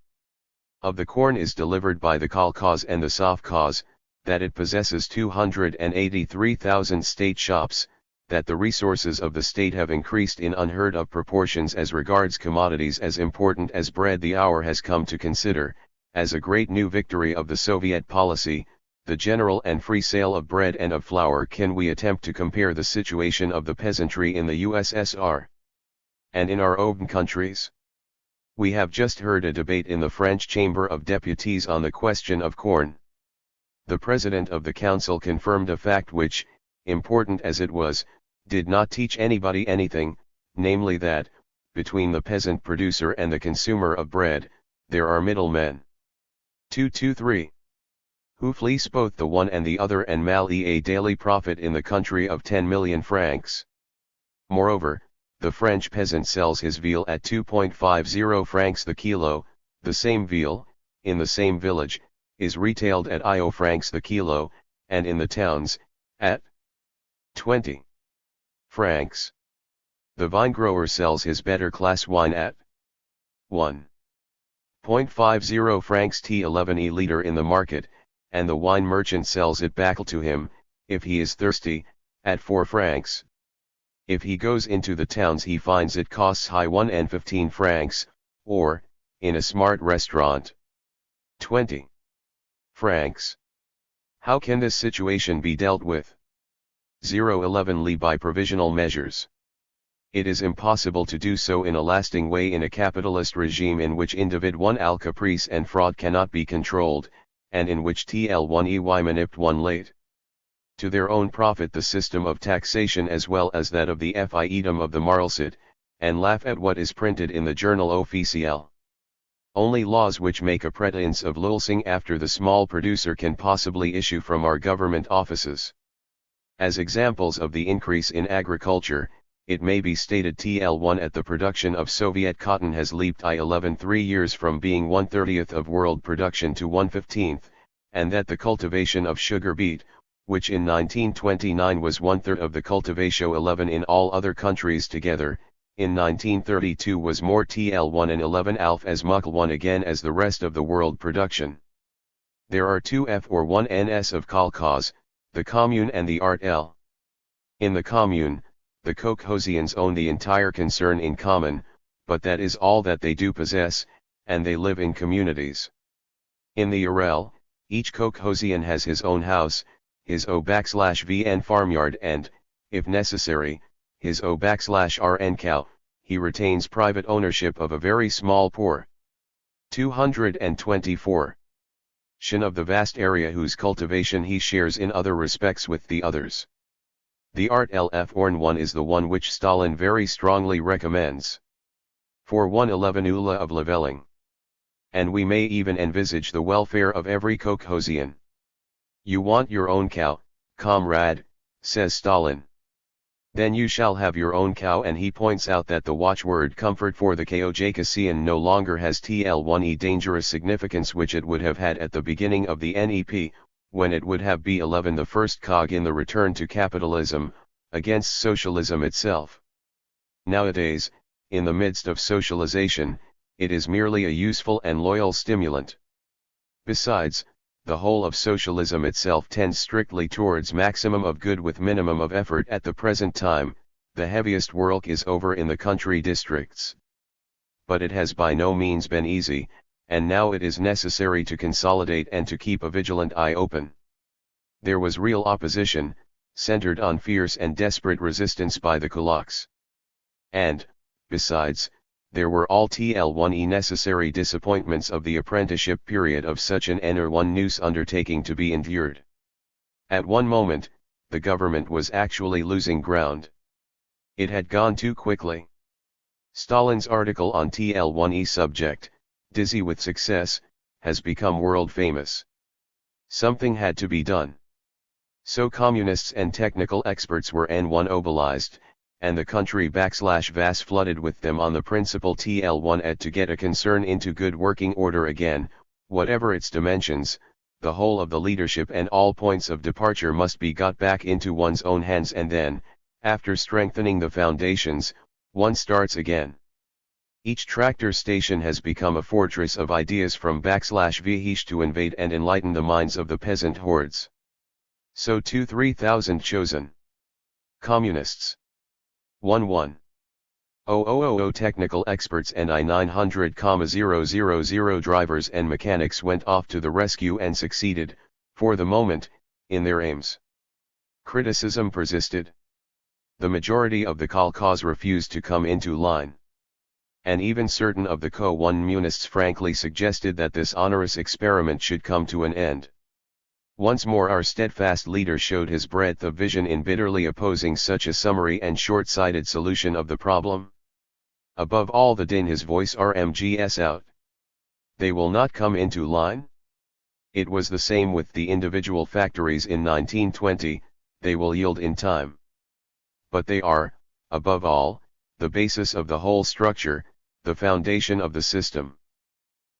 of the corn is delivered by the kolkhoz and the sovkhoz, that it possesses 283,000 state shops, that the resources of the state have increased in unheard of proportions as regards commodities as important as bread. The hour has come to consider, as a great new victory of the Soviet policy, the general and free sale of bread and of flour. Can we attempt to compare the situation of the peasantry in the USSR and in our own countries? We have just heard a debate in the French Chamber of Deputies on the question of corn. The President of the Council confirmed a fact which, important as it was, did not teach anybody anything, namely that, between the peasant producer and the consumer of bread, there are middlemen. 223. Who fleece both the one and the other and mally a daily profit in the country of 10 million francs. Moreover, the French peasant sells his veal at 2.50 francs the kilo, the same veal, in the same village, is retailed at IO francs the kilo, and in the towns, at 20 francs. The vine grower sells his better class wine at 1.50 francs T11 a liter in the market, and the wine merchant sells it back to him, if he is thirsty, at 4 francs. If he goes into the towns he finds it costs high 1 and 15 francs, or, in a smart restaurant, 20 francs. How can this situation be dealt with? 011 Li by provisional measures. It is impossible to do so in a lasting way in a capitalist regime in which individual caprice and fraud cannot be controlled, and in which TL1EY manipulate to their own profit the system of taxation as well as that of the FIEdom of the Maralsit, and laugh at what is printed in the Journal Officiel. Only laws which make a pretense of lulsing after the small producer can possibly issue from our government offices. As examples of the increase in agriculture, it may be stated TL1 at the production of Soviet cotton has leaped I11 3 years from being 1/30th of world production to 1/15th, and that the cultivation of sugar beet, which in 1929 was 1/3 of the cultivation 11 in all other countries together, in 1932 was more TL1 and 11 alf as much 1 again as the rest of the world production. There are 2 F or 1 NS of kolkhoz, the commune and the art L. In the commune, the kolkhozians own the entire concern in common, but that is all that they do possess, and they live in communities. In the RL, each kolkhozian has his own house, his O/VN farmyard and, if necessary, his O/RN cow. He retains private ownership of a very small por. 224. Shin of the vast area whose cultivation he shares in other respects with the others. The art LF Orn 1 is the one which Stalin very strongly recommends. For 111 ULA of leveling. And we may even envisage the welfare of every Caucasian. You want your own cow, comrade, says Stalin. Then you shall have your own cow, and he points out that the watchword comfort for the Caucasian no longer has TL1E dangerous significance which it would have had at the beginning of the NEP, when it would have B11 the first cog in the return to capitalism, against socialism itself. Nowadays, in the midst of socialization, it is merely a useful and loyal stimulant. Besides, the whole of socialism itself tends strictly towards maximum of good with minimum of effort. At the present time, the heaviest work is over in the country districts. But it has by no means been easy, and now it is necessary to consolidate and to keep a vigilant eye open. There was real opposition, centered on fierce and desperate resistance by the kulaks. And, besides, there were all TL1E necessary disappointments of the apprenticeship period of such an NR1 noose undertaking to be endured. At one moment, the government was actually losing ground. It had gone too quickly. Stalin's article on TL1E subject, Dizzy with Success, has become world famous. Something had to be done. So communists and technical experts were N1 mobilized, and the country /VAS flooded with them on the principle TL1 to get a concern into good working order again, whatever its dimensions, the whole of the leadership and all points of departure must be got back into one's own hands, and then, after strengthening the foundations, one starts again. Each tractor station has become a fortress of ideas from /Vihish to invade and enlighten the minds of the peasant hordes. So too 3,000 chosen communists. 11. Technical experts and I-900,000 drivers and mechanics went off to the rescue and succeeded, for the moment, in their aims. Criticism persisted. The majority of the kolkhoz refused to come into line. And even certain of the co-1munists frankly suggested that this onerous experiment should come to an end. Once more our steadfast leader showed his breadth of vision in bitterly opposing such a summary and short-sighted solution of the problem. Above all the din his voice RMGS out. They will not come into line? It was the same with the individual factories in 1920, they will yield in time. But they are, above all, the basis of the whole structure, the foundation of the system.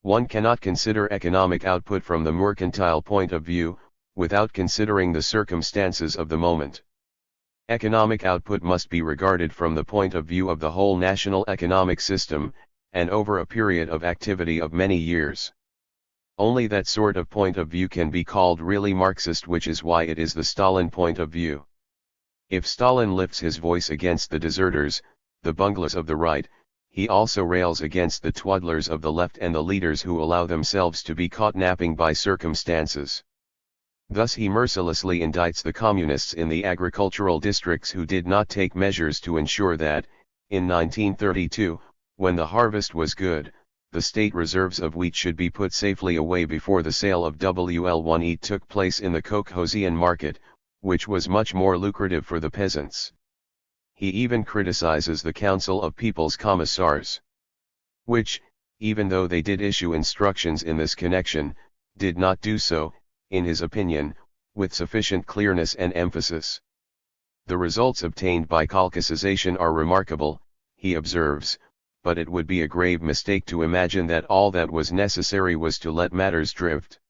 One cannot consider economic output from the mercantile point of view, without considering the circumstances of the moment. Economic output must be regarded from the point of view of the whole national economic system, and over a period of activity of many years. Only that sort of point of view can be called really Marxist, which is why it is the Stalin point of view. If Stalin lifts his voice against the deserters, the bunglers of the right, he also rails against the twaddlers of the left and the leaders who allow themselves to be caught napping by circumstances. Thus he mercilessly indicts the communists in the agricultural districts who did not take measures to ensure that, in 1932, when the harvest was good, the state reserves of wheat should be put safely away before the sale of WL1E took place in the Caucasian market, which was much more lucrative for the peasants. He even criticizes the Council of People's Commissars, which, even though they did issue instructions in this connection, did not do so, in his opinion, with sufficient clearness and emphasis. The results obtained by Caucasization are remarkable, he observes, but it would be a grave mistake to imagine that all that was necessary was to let matters drift.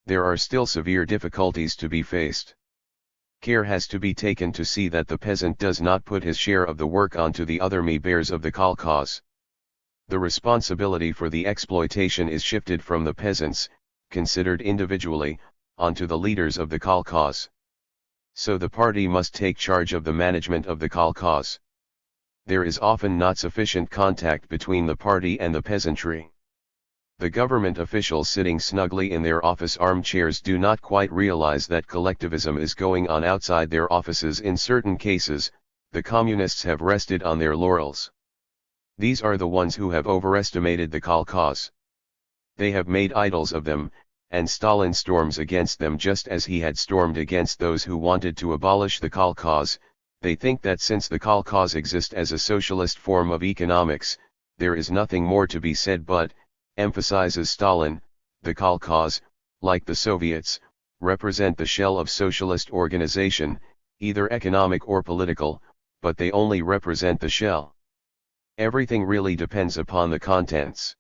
There are still severe difficulties to be faced. Care has to be taken to see that the peasant does not put his share of the work onto the other me-bears of the kolkhoz. The responsibility for the exploitation is shifted from the peasants, considered individually, onto the leaders of the kolkhoz. So the party must take charge of the management of the kolkhoz. There is often not sufficient contact between the party and the peasantry. The government officials sitting snugly in their office armchairs do not quite realize that collectivism is going on outside their offices. In certain cases, the communists have rested on their laurels. These are the ones who have overestimated the kolkhoz. They have made idols of them, and Stalin storms against them just as he had stormed against those who wanted to abolish the kolkhoz. They think that since the kolkhoz exist as a socialist form of economics, there is nothing more to be said but, emphasizes Stalin, the kolkhoz, like the Soviets, represent the shell of socialist organization, either economic or political, but they only represent the shell. Everything really depends upon the contents.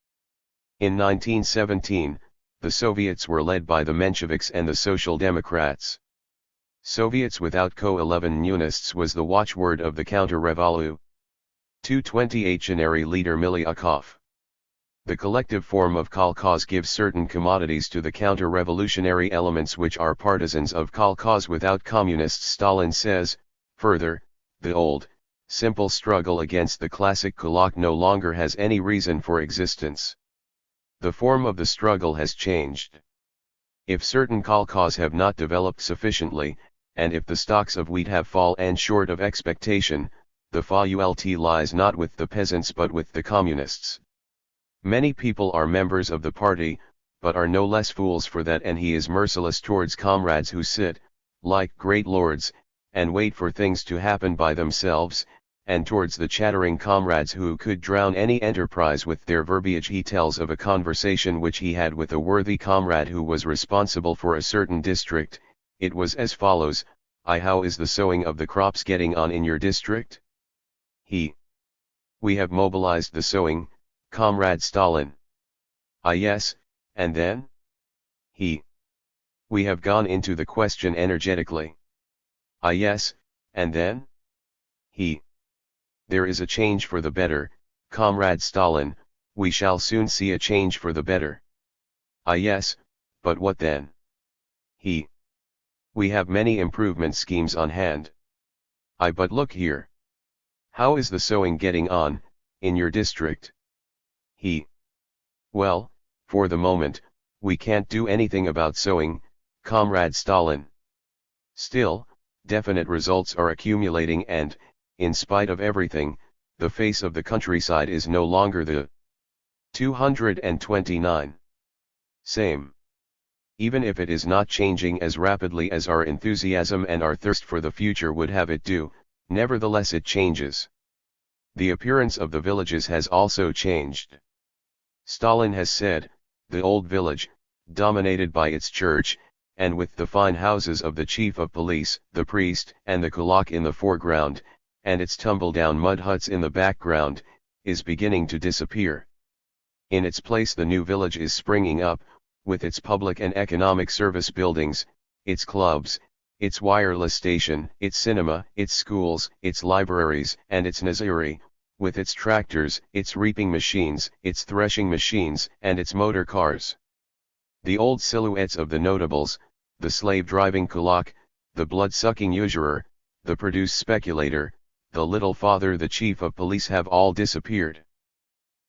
In 1917, the Soviets were led by the Mensheviks and the Social Democrats. Soviets without co-11unists was the watchword of the counter-revolution. 228 leader Milyakov. The collective form of kolkhoz gives certain commodities to the counter-revolutionary elements which are partisans of kolkhoz without communists. Stalin says, further, the old, simple struggle against the classic kulak no longer has any reason for existence. The form of the struggle has changed. If certain kolkhoz have not developed sufficiently, and if the stocks of wheat have fallen short of expectation, the fault lies not with the peasants but with the communists. Many people are members of the party, but are no less fools for that, and he is merciless towards comrades who sit, like great lords, and wait for things to happen by themselves, and towards the chattering comrades who could drown any enterprise with their verbiage. He tells of a conversation which he had with a worthy comrade who was responsible for a certain district. It was as follows: how is the sowing of the crops getting on in your district? He: we have mobilized the sowing, Comrade Stalin. Yes, and then? He: we have gone into the question energetically. Yes, and then? He: there is a change for the better, Comrade Stalin, we shall soon see a change for the better. Yes, but what then? He: we have many improvement schemes on hand. But look here. How is the sowing getting on, in your district? He: well, for the moment, we can't do anything about sowing, Comrade Stalin. Still, definite results are accumulating and, in spite of everything, the face of the countryside is no longer the 229 same. Even if it is not changing as rapidly as our enthusiasm and our thirst for the future would have it do, nevertheless it changes. The appearance of the villages has also changed. Stalin has said, the old village, dominated by its church, and with the fine houses of the chief of police, the priest, and the kulak in the foreground, and its tumble-down mud huts in the background, is beginning to disappear. In its place the new village is springing up, with its public and economic service buildings, its clubs, its wireless station, its cinema, its schools, its libraries, and its naziri, with its tractors, its reaping machines, its threshing machines, and its motor cars. The old silhouettes of the notables, the slave-driving kulak, the blood-sucking usurer, the produce speculator, the little father, the chief of police have all disappeared.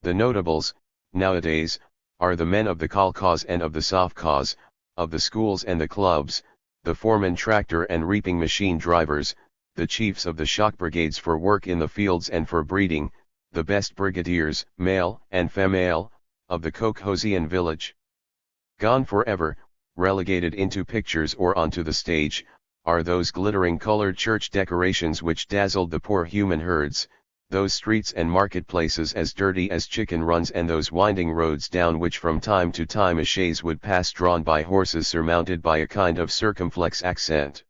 The notables, nowadays, are the men of the kolkhoz and of the sovkhoz, of the schools and the clubs, the foreman tractor and reaping machine drivers, the chiefs of the shock brigades for work in the fields and for breeding, the best brigadiers, male and female, of the kolkhozian village. Gone forever, relegated into pictures or onto the stage, are those glittering colored church decorations which dazzled the poor human herds, those streets and marketplaces as dirty as chicken runs, and those winding roads down which from time to time a chaise would pass drawn by horses surmounted by a kind of circumflex accent.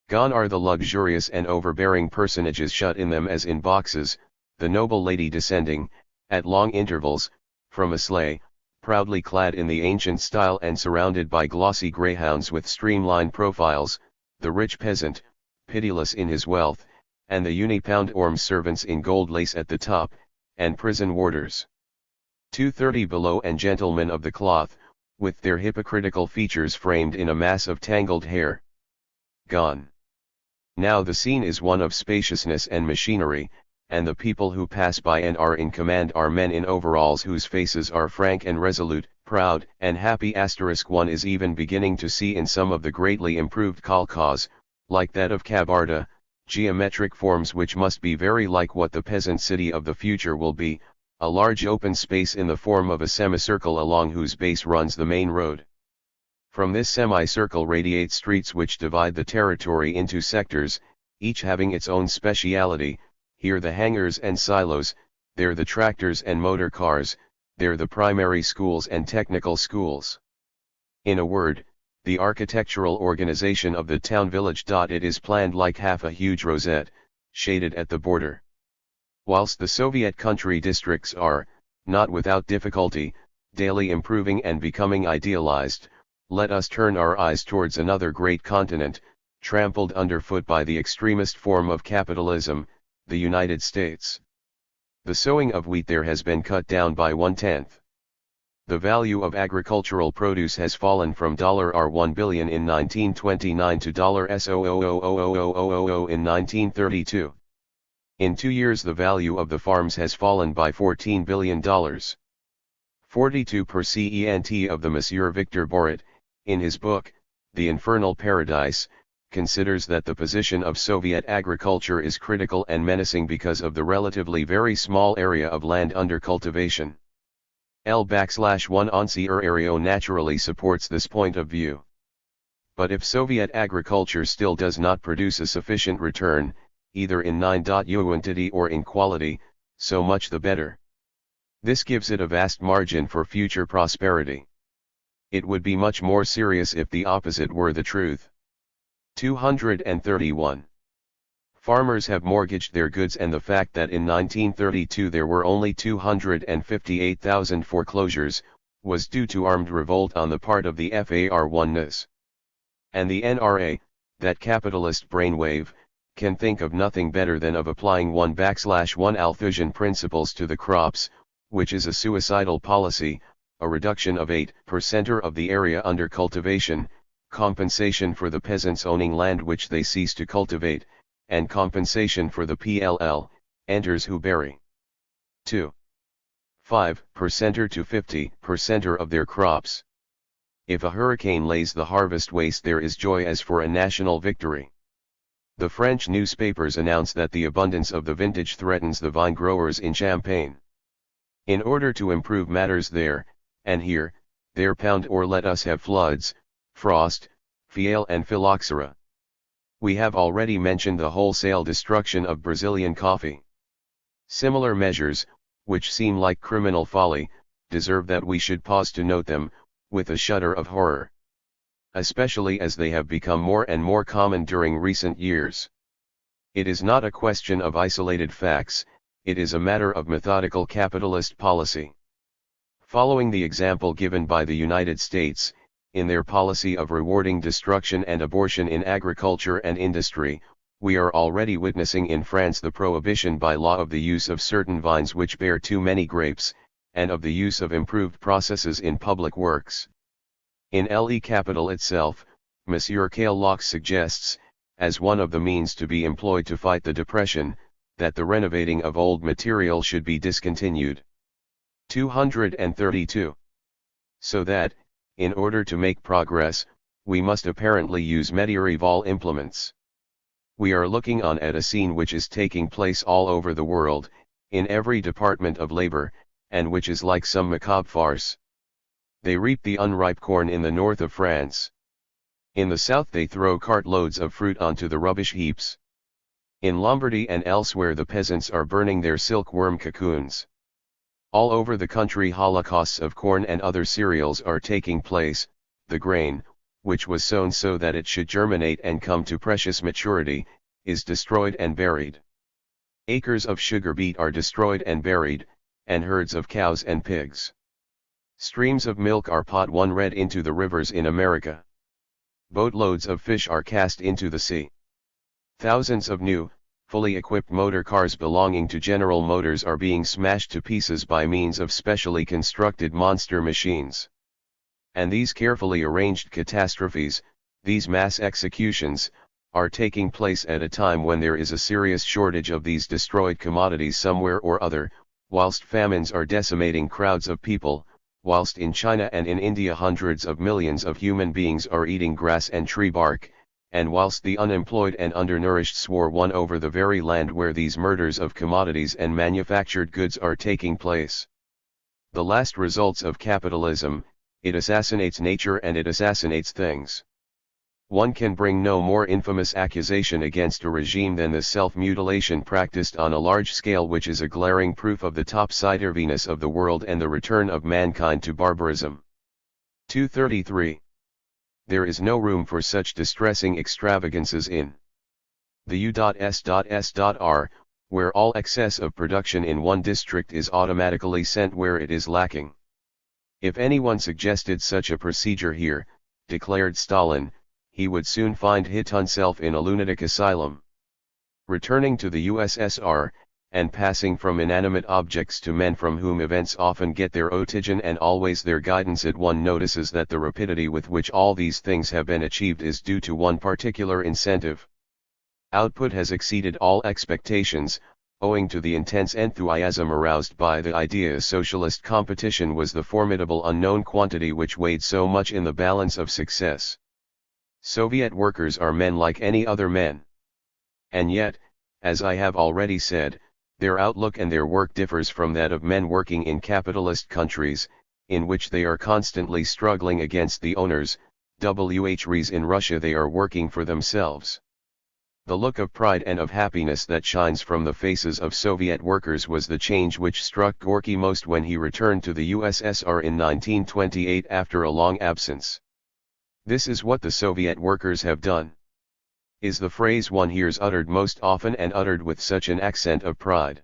Gone are the luxurious and overbearing personages shut in them as in boxes, the noble lady descending, at long intervals, from a sleigh, proudly clad in the ancient style and surrounded by glossy greyhounds with streamlined profiles, the rich peasant, pitiless in his wealth, and the uni-pound orm servants in gold lace at the top, and prison warders. 230 below, and gentlemen of the cloth, with their hypocritical features framed in a mass of tangled hair. Gone. Now the scene is one of spaciousness and machinery, and the people who pass by and are in command are men in overalls whose faces are frank and resolute, proud and happy. One is even beginning to see in some of the greatly improved kolkhoz, like that of Kabarda, geometric forms which must be very like what the peasant city of the future will be, a large open space in the form of a semicircle along whose base runs the main road. From this semicircle radiate streets which divide the territory into sectors, each having its own speciality, here the hangars and silos, they're the tractors and motor cars, they're the primary schools and technical schools. In a word, the architectural organization of the town-village. It is planned like half a huge rosette, shaded at the border. Whilst the Soviet country districts are, not without difficulty, daily improving and becoming idealized, let us turn our eyes towards another great continent, trampled underfoot by the extremist form of capitalism, the United States. The sowing of wheat there has been cut down by 1/10. The value of agricultural produce has fallen from $1 billion in 1929 to $0.000000 in 1932. In 2 years the value of the farms has fallen by $14 billion. 42% of the Monsieur Victor Borat, in his book, The Infernal Paradise, considers that the position of Soviet agriculture is critical and menacing because of the relatively very small area of land under cultivation. L/1 Ancierario naturally supports this point of view. But if Soviet agriculture still does not produce a sufficient return, either in quantity or in quality, so much the better. This gives it a vast margin for future prosperity. It would be much more serious if the opposite were the truth. 231. Farmers have mortgaged their goods, and the fact that in 1932 there were only 258,000 foreclosures, was due to armed revolt on the part of the FAR1s. And the NRA, that capitalist brainwave, can think of nothing better than of applying 1/1 Althusian principles to the crops, which is a suicidal policy, a reduction of 8% of the area under cultivation, compensation for the peasants owning land which they cease to cultivate, and compensation for the planters who bury 2.5% to 50% of their crops. If a hurricane lays the harvest waste, there is joy as for a national victory. The French newspapers announce that the abundance of the vintage threatens the vine growers in Champagne. In order to improve matters there, and here, there pound or let us have floods, frost, fiel and phylloxera. We have already mentioned the wholesale destruction of Brazilian coffee. Similar measures, which seem like criminal folly, deserve that we should pause to note them, with a shudder of horror. Especially as they have become more and more common during recent years. It is not a question of isolated facts, it is a matter of methodical capitalist policy. Following the example given by the United States, in their policy of rewarding destruction and abortion in agriculture and industry, we are already witnessing in France the prohibition by law of the use of certain vines which bear too many grapes, and of the use of improved processes in public works. In Le Capital itself, Monsieur Caillaux suggests, as one of the means to be employed to fight the depression, that the renovating of old material should be discontinued. 232. So that, in order to make progress, we must apparently use medieval implements. We are looking on at a scene which is taking place all over the world, in every department of labor, and which is like some macabre farce. They reap the unripe corn in the north of France. In the south they throw cartloads of fruit onto the rubbish heaps. In Lombardy and elsewhere the peasants are burning their silkworm cocoons. All over the country holocausts of corn and other cereals are taking place. The grain, which was sown so that it should germinate and come to precious maturity, is destroyed and buried. Acres of sugar beet are destroyed and buried, and herds of cows and pigs. Streams of milk are red into the rivers in America. Boatloads of fish are cast into the sea. Thousands of new, fully equipped motor cars belonging to General Motors are being smashed to pieces by means of specially constructed monster machines. And these carefully arranged catastrophes, these mass executions, are taking place at a time when there is a serious shortage of these destroyed commodities somewhere or other, whilst famines are decimating crowds of people, whilst in China and in India hundreds of millions of human beings are eating grass and tree bark, and whilst the unemployed and undernourished swore one over the very land where these murders of commodities and manufactured goods are taking place. The last results of capitalism, it assassinates nature and it assassinates things. One can bring no more infamous accusation against a regime than the self-mutilation practiced on a large scale, which is a glaring proof of the topsy-turviness of the world and the return of mankind to barbarism. 233. There is no room for such distressing extravagances in the U.S.S.R., where all excess of production in one district is automatically sent where it is lacking. If anyone suggested such a procedure here, declared Stalin, he would soon find himself in a lunatic asylum. Returning to the USSR, and passing from inanimate objects to men from whom events often get their origin and always their guidance, one notices that the rapidity with which all these things have been achieved is due to one particular incentive. Output has exceeded all expectations, owing to the intense enthusiasm aroused by the idea socialist competition was the formidable unknown quantity which weighed so much in the balance of success. Soviet workers are men like any other men. And yet, as I have already said, their outlook and their work differs from that of men working in capitalist countries, in which they are constantly struggling against the owners, whereas in Russia they are working for themselves. The look of pride and of happiness that shines from the faces of Soviet workers was the change which struck Gorky most when he returned to the USSR in 1928 after a long absence. "This is what the Soviet workers have done," is the phrase one hears uttered most often, and uttered with such an accent of pride.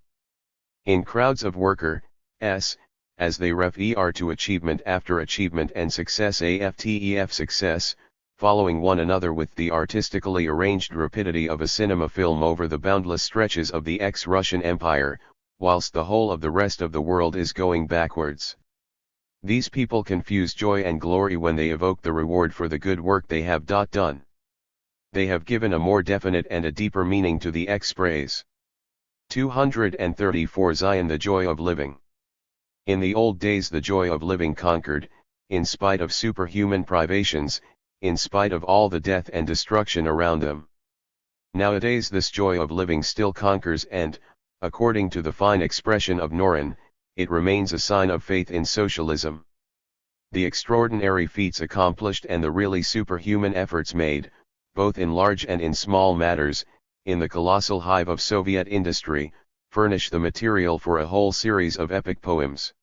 In crowds of workers, as they refer to achievement after achievement and success after success, following one another with the artistically arranged rapidity of a cinema film over the boundless stretches of the ex-Russian Empire, whilst the whole of the rest of the world is going backwards. These people confuse joy and glory when they evoke the reward for the good work they have done. They have given a more definite and a deeper meaning to the phrase. 234 Zion, the joy of living. In the old days the joy of living conquered, in spite of superhuman privations, in spite of all the death and destruction around them. Nowadays this joy of living still conquers and, according to the fine expression of Norin, it remains a sign of faith in socialism. The extraordinary feats accomplished and the really superhuman efforts made, both in large and in small matters, in the colossal hive of Soviet industry, furnish the material for a whole series of epic poems.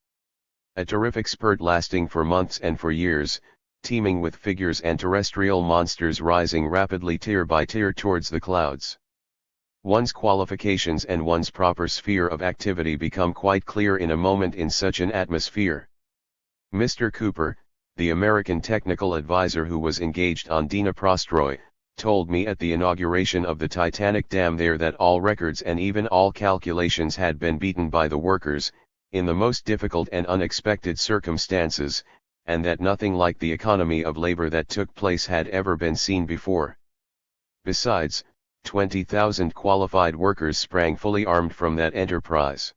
A terrific spurt lasting for months and for years, teeming with figures and terrestrial monsters rising rapidly tier by tier towards the clouds. One's qualifications and one's proper sphere of activity become quite clear in a moment in such an atmosphere. Mr. Cooper, the American technical advisor who was engaged on Dnipro, told me at the inauguration of the Titanic dam there that all records and even all calculations had been beaten by the workers, in the most difficult and unexpected circumstances, and that nothing like the economy of labor that took place had ever been seen before. Besides, 20,000 qualified workers sprang fully armed from that enterprise.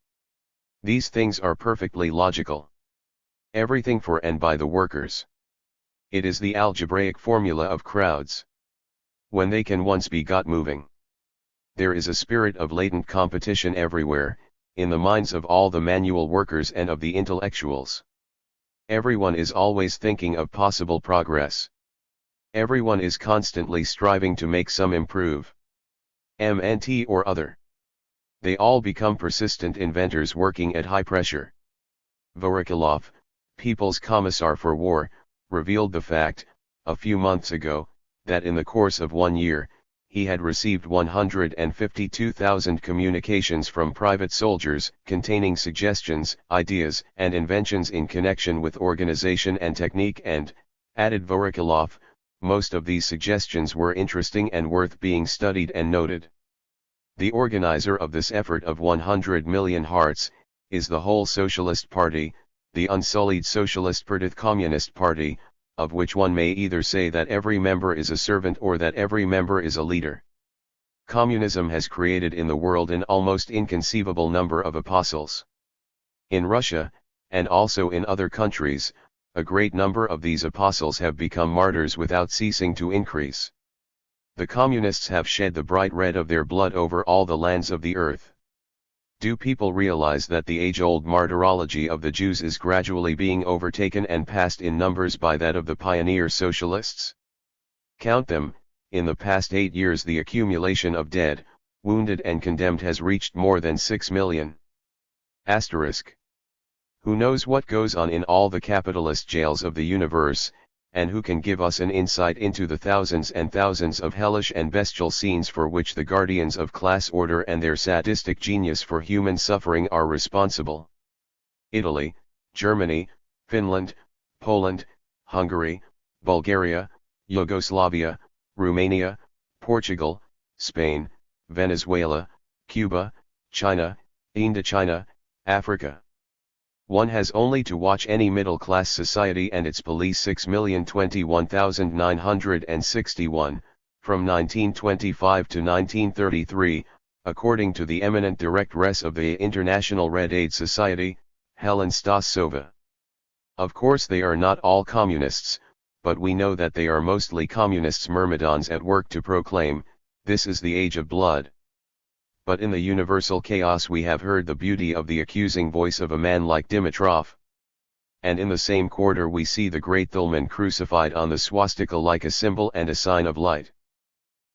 These things are perfectly logical. Everything for and by the workers. It is the algebraic formula of crowds. When they can once be got moving, there is a spirit of latent competition everywhere, in the minds of all the manual workers and of the intellectuals. Everyone is always thinking of possible progress. Everyone is constantly striving to make some improve. MNT or other. They all become persistent inventors working at high pressure. Voroshilov, People's Commissar for War, revealed the fact, a few months ago, that in the course of 1 year, he had received 152,000 communications from private soldiers, containing suggestions, ideas, and inventions in connection with organization and technique, and, added Voroshilov, most of these suggestions were interesting and worth being studied and noted. The organizer of this effort of 100 million hearts, is the whole Socialist Party, the unsullied Socialist Communist Party, of which one may either say that every member is a servant or that every member is a leader. Communism has created in the world an almost inconceivable number of apostles. In Russia, and also in other countries, a great number of these apostles have become martyrs without ceasing to increase. The communists have shed the bright red of their blood over all the lands of the earth. Do people realize that the age-old martyrology of the Jews is gradually being overtaken and passed in numbers by that of the pioneer socialists? Count them, in the past 8 years the accumulation of dead, wounded and condemned has reached more than 6 million. Asterisk. Who knows what goes on in all the capitalist jails of the universe, and who can give us an insight into the thousands and thousands of hellish and bestial scenes for which the guardians of class order and their sadistic genius for human suffering are responsible? Italy, Germany, Finland, Poland, Hungary, Bulgaria, Yugoslavia, Romania, Portugal, Spain, Venezuela, Cuba, China, Indochina, Africa. One has only to watch any middle-class society and its police. 6,021,961, from 1925 to 1933, according to the eminent directress of the International Red Aid Society, Helen Stasova. Of course they are not all communists, but we know that they are mostly communists myrmidons at work to proclaim, "This is the age of blood." But in the universal chaos we have heard the beauty of the accusing voice of a man like Dimitrov. And in the same quarter we see the great Thulman crucified on the swastika like a symbol and a sign of light.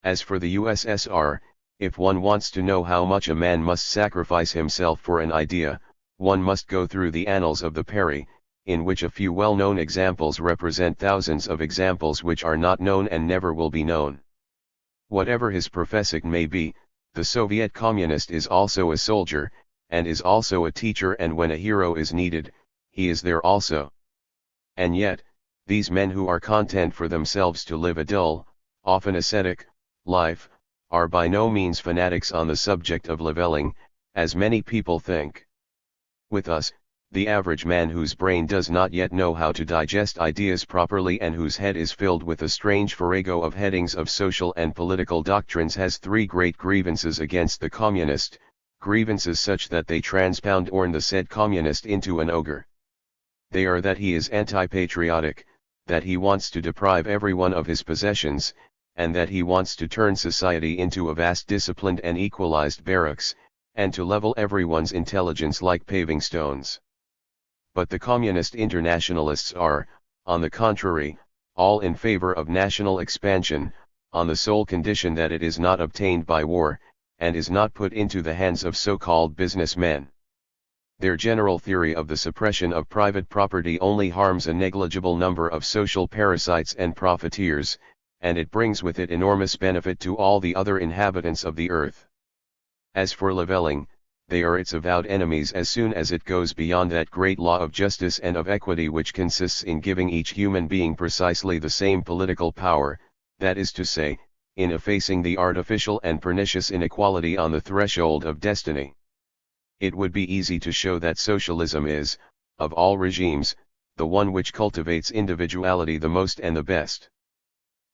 As for the USSR, if one wants to know how much a man must sacrifice himself for an idea, one must go through the annals of the Peri, in which a few well-known examples represent thousands of examples which are not known and never will be known. Whatever his profession may be, the Soviet communist is also a soldier, and is also a teacher, and when a hero is needed, he is there also. And yet, these men who are content for themselves to live a dull, often ascetic, life, are by no means fanatics on the subject of leveling, as many people think. With us, the average man whose brain does not yet know how to digest ideas properly and whose head is filled with a strange farrago of headings of social and political doctrines has 3 great grievances against the communist, grievances such that they transpound the said communist into an ogre. They are that he is anti-patriotic, that he wants to deprive everyone of his possessions, and that he wants to turn society into a vast disciplined and equalized barracks, and to level everyone's intelligence like paving stones. But the communist internationalists are, on the contrary, all in favor of national expansion, on the sole condition that it is not obtained by war, and is not put into the hands of so-called businessmen. Their general theory of the suppression of private property only harms a negligible number of social parasites and profiteers, and it brings with it enormous benefit to all the other inhabitants of the earth. As for leveling, they are its avowed enemies as soon as it goes beyond that great law of justice and of equity which consists in giving each human being precisely the same political power, that is to say, in effacing the artificial and pernicious inequality on the threshold of destiny. It would be easy to show that socialism is, of all regimes, the one which cultivates individuality the most and the best.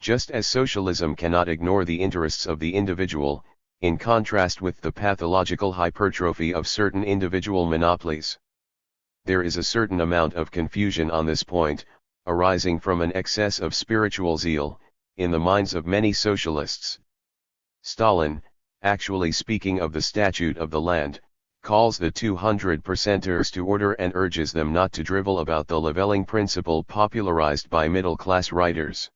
Just as socialism cannot ignore the interests of the individual, in contrast with the pathological hypertrophy of certain individual monopolies. There is a certain amount of confusion on this point, arising from an excess of spiritual zeal, in the minds of many socialists. Stalin, actually speaking of the statute of the land, calls the 200%ers to order and urges them not to drivel about the leveling principle popularized by middle-class writers.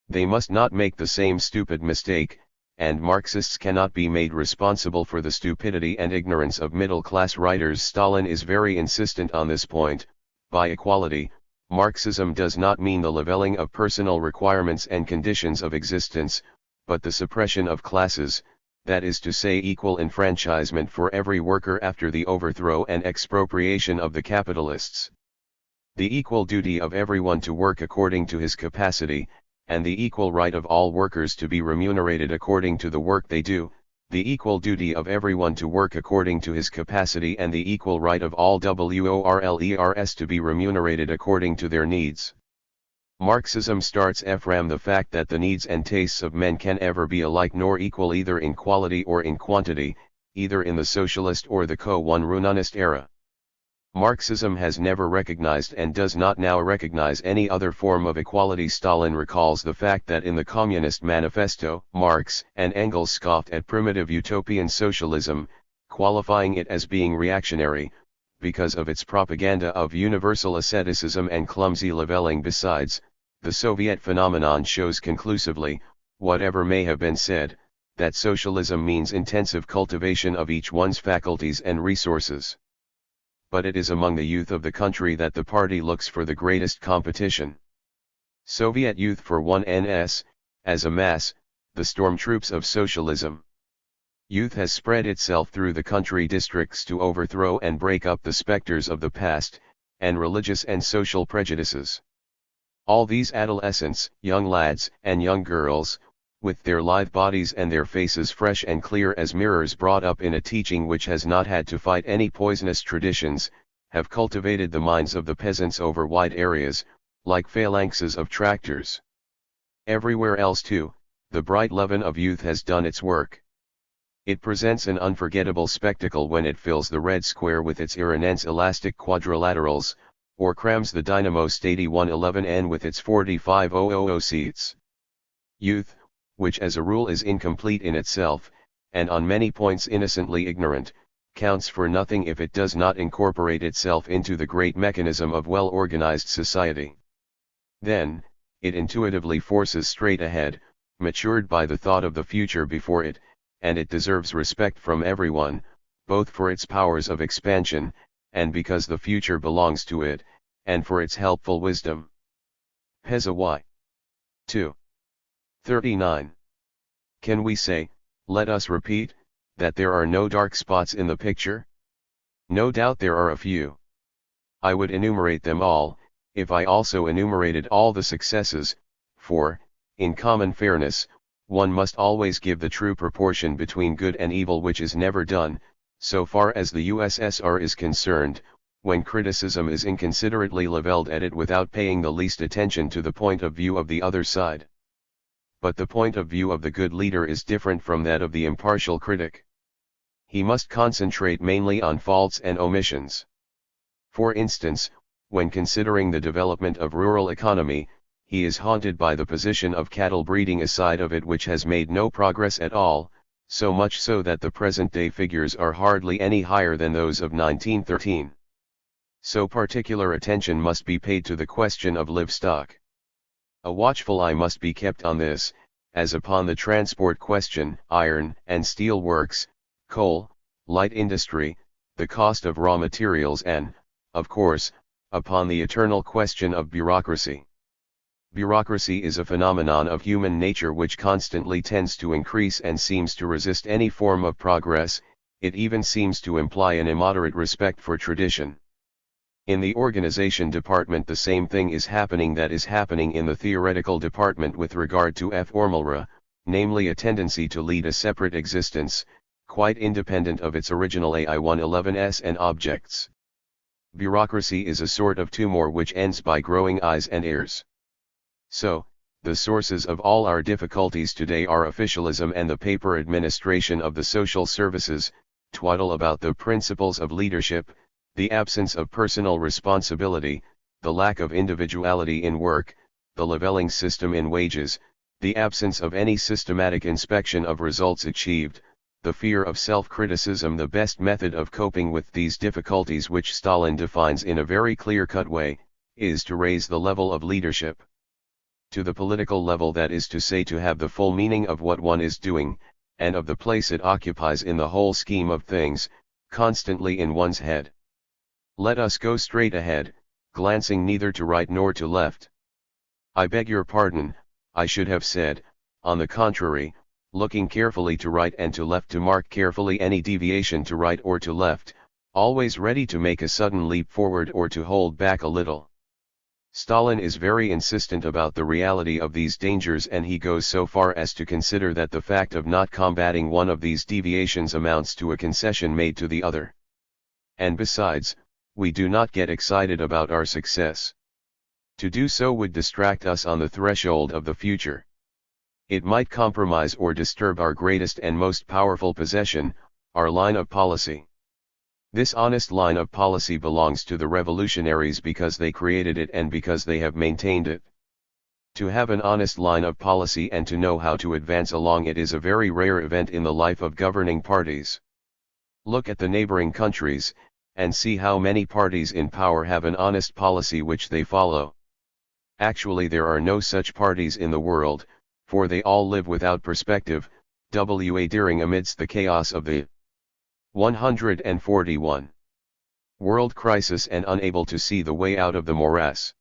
They must not make the same stupid mistake, and Marxists cannot be made responsible for the stupidity and ignorance of middle-class writers. Stalin is very insistent on this point. By equality, Marxism does not mean the leveling of personal requirements and conditions of existence, but the suppression of classes, that is to say equal enfranchisement for every worker after the overthrow and expropriation of the capitalists. The equal duty of everyone to work according to his capacity, and the equal right of all workers to be remunerated according to the work they do, the equal duty of everyone to work according to his capacity and the equal right of all workers to be remunerated according to their needs. Marxism starts from the fact that the needs and tastes of men can ever be alike nor equal either in quality or in quantity, either in the socialist or the co-Rununist era. Marxism has never recognized and does not now recognize any other form of equality. Stalin recalls the fact that in the Communist Manifesto, Marx and Engels scoffed at primitive utopian socialism, qualifying it as being reactionary, because of its propaganda of universal asceticism and clumsy leveling. Besides, the Soviet phenomenon shows conclusively, whatever may have been said, that socialism means intensive cultivation of each one's faculties and resources. But it is among the youth of the country that the party looks for the greatest competition. Soviet youth for 1NS, as a mass, the stormtroops of socialism. Youth has spread itself through the country districts to overthrow and break up the specters of the past, and religious and social prejudices. All these adolescents, young lads and young girls, with their lithe bodies and their faces fresh and clear as mirrors brought up in a teaching which has not had to fight any poisonous traditions, have cultivated the minds of the peasants over wide areas, like phalanxes of tractors. Everywhere else too, the bright leaven of youth has done its work. It presents an unforgettable spectacle when it fills the red square with its immense elastic quadrilaterals, or crams the dynamo Stady 111N with its 45,000 seats. Youth, which as a rule is incomplete in itself, and on many points innocently ignorant, counts for nothing if it does not incorporate itself into the great mechanism of well-organized society. Then, it intuitively forces straight ahead, matured by the thought of the future before it, and it deserves respect from everyone, both for its powers of expansion, and because the future belongs to it, and for its helpful wisdom. Peza Y. 2. 39. Can we say, let us repeat, that there are no dark spots in the picture? No doubt there are a few. I would enumerate them all, if I also enumerated all the successes, for, in common fairness, one must always give the true proportion between good and evil, which is never done, so far as the USSR is concerned, when criticism is inconsiderately leveled at it without paying the least attention to the point of view of the other side. But the point of view of the good leader is different from that of the impartial critic. He must concentrate mainly on faults and omissions. For instance, when considering the development of rural economy, he is haunted by the position of cattle breeding, a side of it which has made no progress at all, so much so that the present-day figures are hardly any higher than those of 1913. So particular attention must be paid to the question of livestock. A watchful eye must be kept on this, as upon the transport question, iron and steel works, coal, light industry, the cost of raw materials, and, of course, upon the eternal question of bureaucracy. Bureaucracy is a phenomenon of human nature which constantly tends to increase and seems to resist any form of progress. It even seems to imply an immoderate respect for tradition. In the organization department the same thing is happening that is happening in the theoretical department with regard to formulra, namely a tendency to lead a separate existence, quite independent of its original AI111s and objects. Bureaucracy is a sort of tumor which ends by growing eyes and ears. So, the sources of all our difficulties today are officialism and the paper administration of the social services, twaddle about the principles of leadership, the absence of personal responsibility, the lack of individuality in work, the leveling system in wages, the absence of any systematic inspection of results achieved, the fear of self-criticism. The best method of coping with these difficulties, which Stalin defines in a very clear-cut way, is to raise the level of leadership to the political level, that is to say, to have the full meaning of what one is doing, and of the place it occupies in the whole scheme of things, constantly in one's head. Let us go straight ahead, glancing neither to right nor to left. I beg your pardon, I should have said, on the contrary, looking carefully to right and to left to mark carefully any deviation to right or to left, always ready to make a sudden leap forward or to hold back a little. Stalin is very insistent about the reality of these dangers, and he goes so far as to consider that the fact of not combating one of these deviations amounts to a concession made to the other. And besides, we do not get excited about our success. To do so would distract us on the threshold of the future. It might compromise or disturb our greatest and most powerful possession, our line of policy. This honest line of policy belongs to the revolutionaries because they created it and because they have maintained it. To have an honest line of policy and to know how to advance along it is a very rare event in the life of governing parties. Look at the neighboring countries, and see how many parties in power have an honest policy which they follow. Actually there are no such parties in the world, for they all live without perspective, daring amidst the chaos of the 141 world crisis and unable to see the way out of the morass.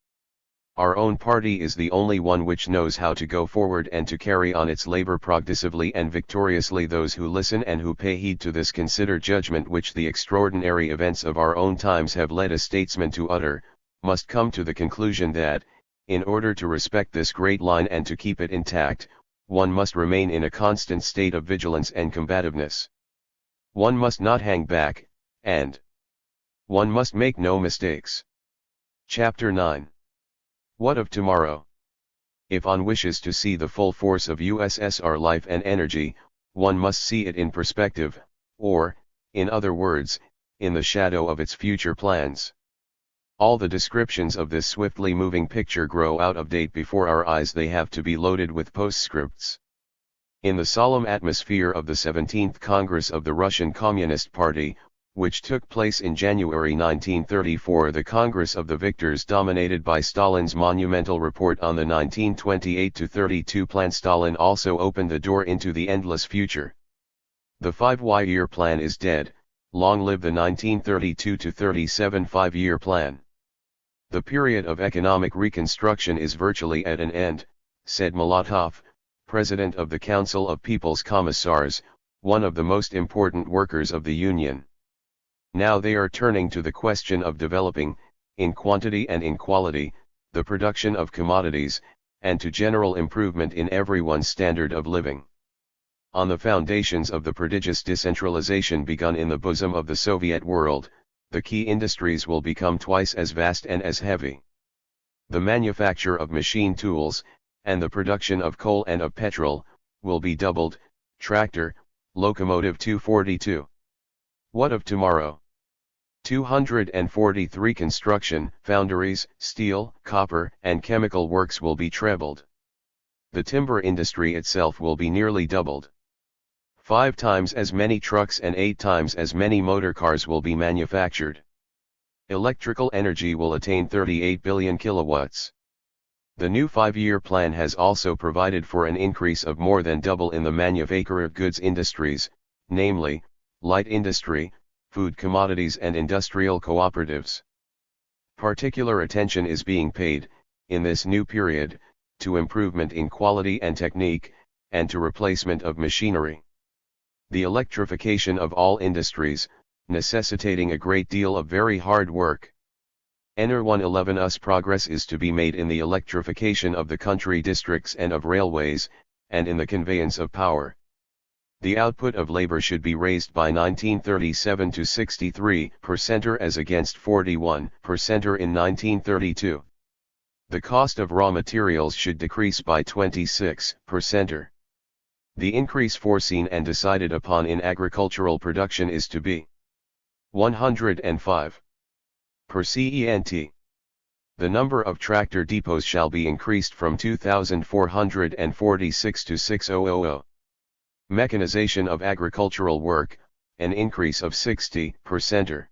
Our own party is the only one which knows how to go forward and to carry on its labor progressively and victoriously. Those who listen and who pay heed to this considered judgment which the extraordinary events of our own times have led a statesman to utter, must come to the conclusion that, in order to respect this great line and to keep it intact, one must remain in a constant state of vigilance and combativeness. One must not hang back, and one must make no mistakes. Chapter 9. What of tomorrow? If one wishes to see the full force of USSR life and energy, one must see it in perspective, or, in other words, in the shadow of its future plans. All the descriptions of this swiftly moving picture grow out of date before our eyes. They have to be loaded with postscripts. In the solemn atmosphere of the 17th Congress of the Russian Communist Party, which took place in January 1934, the Congress of the Victors, dominated by Stalin's monumental report on the 1928-32 plan, Stalin also opened the door into the endless future. The 5-year plan is dead. Long live the 1932-37 5-year plan. The period of economic reconstruction is virtually at an end, said Molotov, president of the Council of People's Commissars, one of the most important workers of the Union. Now they are turning to the question of developing, in quantity and in quality, the production of commodities, and to general improvement in everyone's standard of living. On the foundations of the prodigious decentralization begun in the bosom of the Soviet world, the key industries will become twice as vast and as heavy. The manufacture of machine tools, and the production of coal and of petrol, will be doubled. Tractor, locomotive 242. What of tomorrow? 243 construction, foundries, steel, copper, and chemical works will be trebled. The timber industry itself will be nearly doubled. 5 times as many trucks and 8 times as many motor cars will be manufactured. Electrical energy will attain 38 billion kilowatts. The new 5-year plan has also provided for an increase of more than double in the manufactured goods industries, namely, light industry, food commodities and industrial cooperatives. Particular attention is being paid, in this new period, to improvement in quality and technique, and to replacement of machinery. The electrification of all industries, necessitating a great deal of very hard work. Enter 111 us progress is to be made in the electrification of the country districts and of railways, and in the conveyance of power. The output of labor should be raised by 1937 to 63% as against 41% in 1932. The cost of raw materials should decrease by 26%. The increase foreseen and decided upon in agricultural production is to be 105%. The number of tractor depots shall be increased from 2,446 to 6,000. Mechanization of agricultural work, an increase of 60%.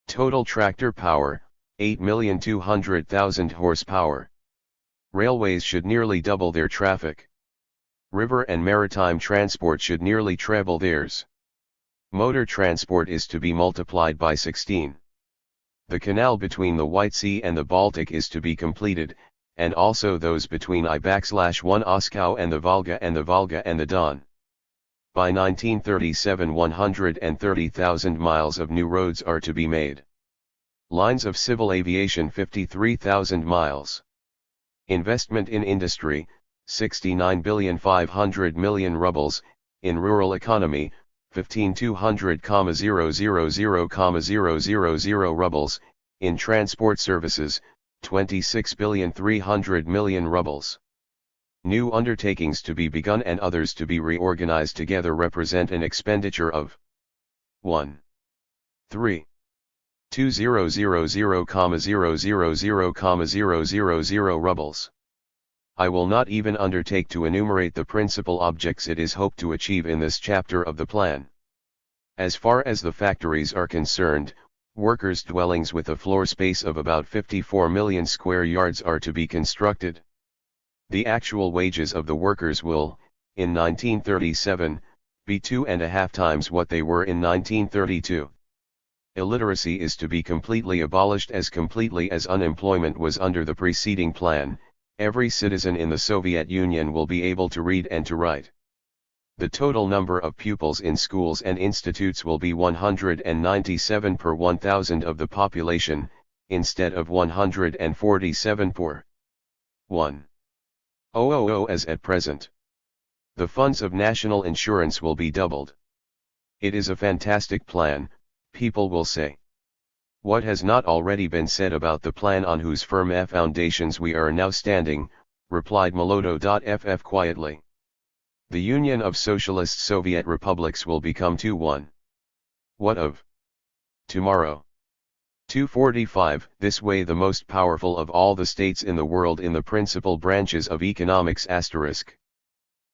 Total tractor power, 8,200,000 horsepower. Railways should nearly double their traffic. River and maritime transport should nearly treble theirs. Motor transport is to be multiplied by 16. The canal between the White Sea and the Baltic is to be completed, and also those between I/1 Oskau and the Volga and the Don. By 1937 130,000 miles of new roads are to be made. Lines of civil aviation 53,000 miles. Investment in industry, 69,500,000,000 rubles, in rural economy, 15,200,000,000 rubles, in transport services, 26,300,000,000 rubles. New undertakings to be begun and others to be reorganized together represent an expenditure of 1,3,2,000,000,000,000 rubles. I will not even undertake to enumerate the principal objects it is hoped to achieve in this chapter of the plan. As far as the factories are concerned, Workers' dwellings with a floor space of about 54 million square yards are to be constructed. The actual wages of the workers will, in 1937, be 2.5 times what they were in 1932. Illiteracy is to be completely abolished as completely as unemployment was under the preceding plan. Every citizen in the Soviet Union will be able to read and to write. The total number of pupils in schools and institutes will be 197 per 1,000 of the population, instead of 147 per 1,000 as at present. The funds of national insurance will be doubled. It is a fantastic plan, people will say. What has not already been said about the plan on whose firm foundations we are now standing, replied Moloto.ff quietly. The Union of Socialist Soviet Republics will become 2-1. What of tomorrow? 245. This way the most powerful of all the states in the world in the principal branches of economics *.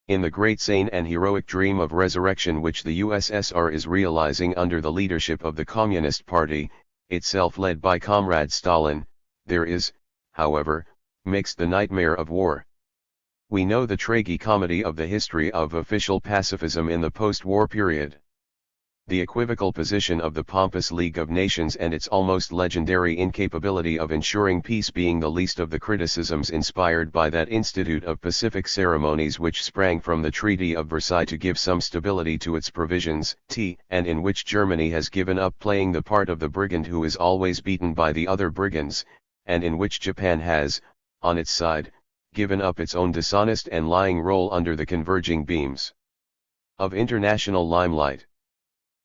In the great sane and heroic dream of resurrection which the USSR is realizing under the leadership of the Communist Party, itself led by Comrade Stalin, there is, however, mixed the nightmare of war. We know the tragicomedy of the history of official pacifism in the post-war period. The equivocal position of the pompous League of Nations and its almost legendary incapability of ensuring peace being the least of the criticisms inspired by that Institute of Pacific Ceremonies which sprang from the Treaty of Versailles to give some stability to its provisions, and in which Germany has given up playing the part of the brigand who is always beaten by the other brigands, and in which Japan has, on its side, given up its own dishonest and lying role under the converging beams of international limelight.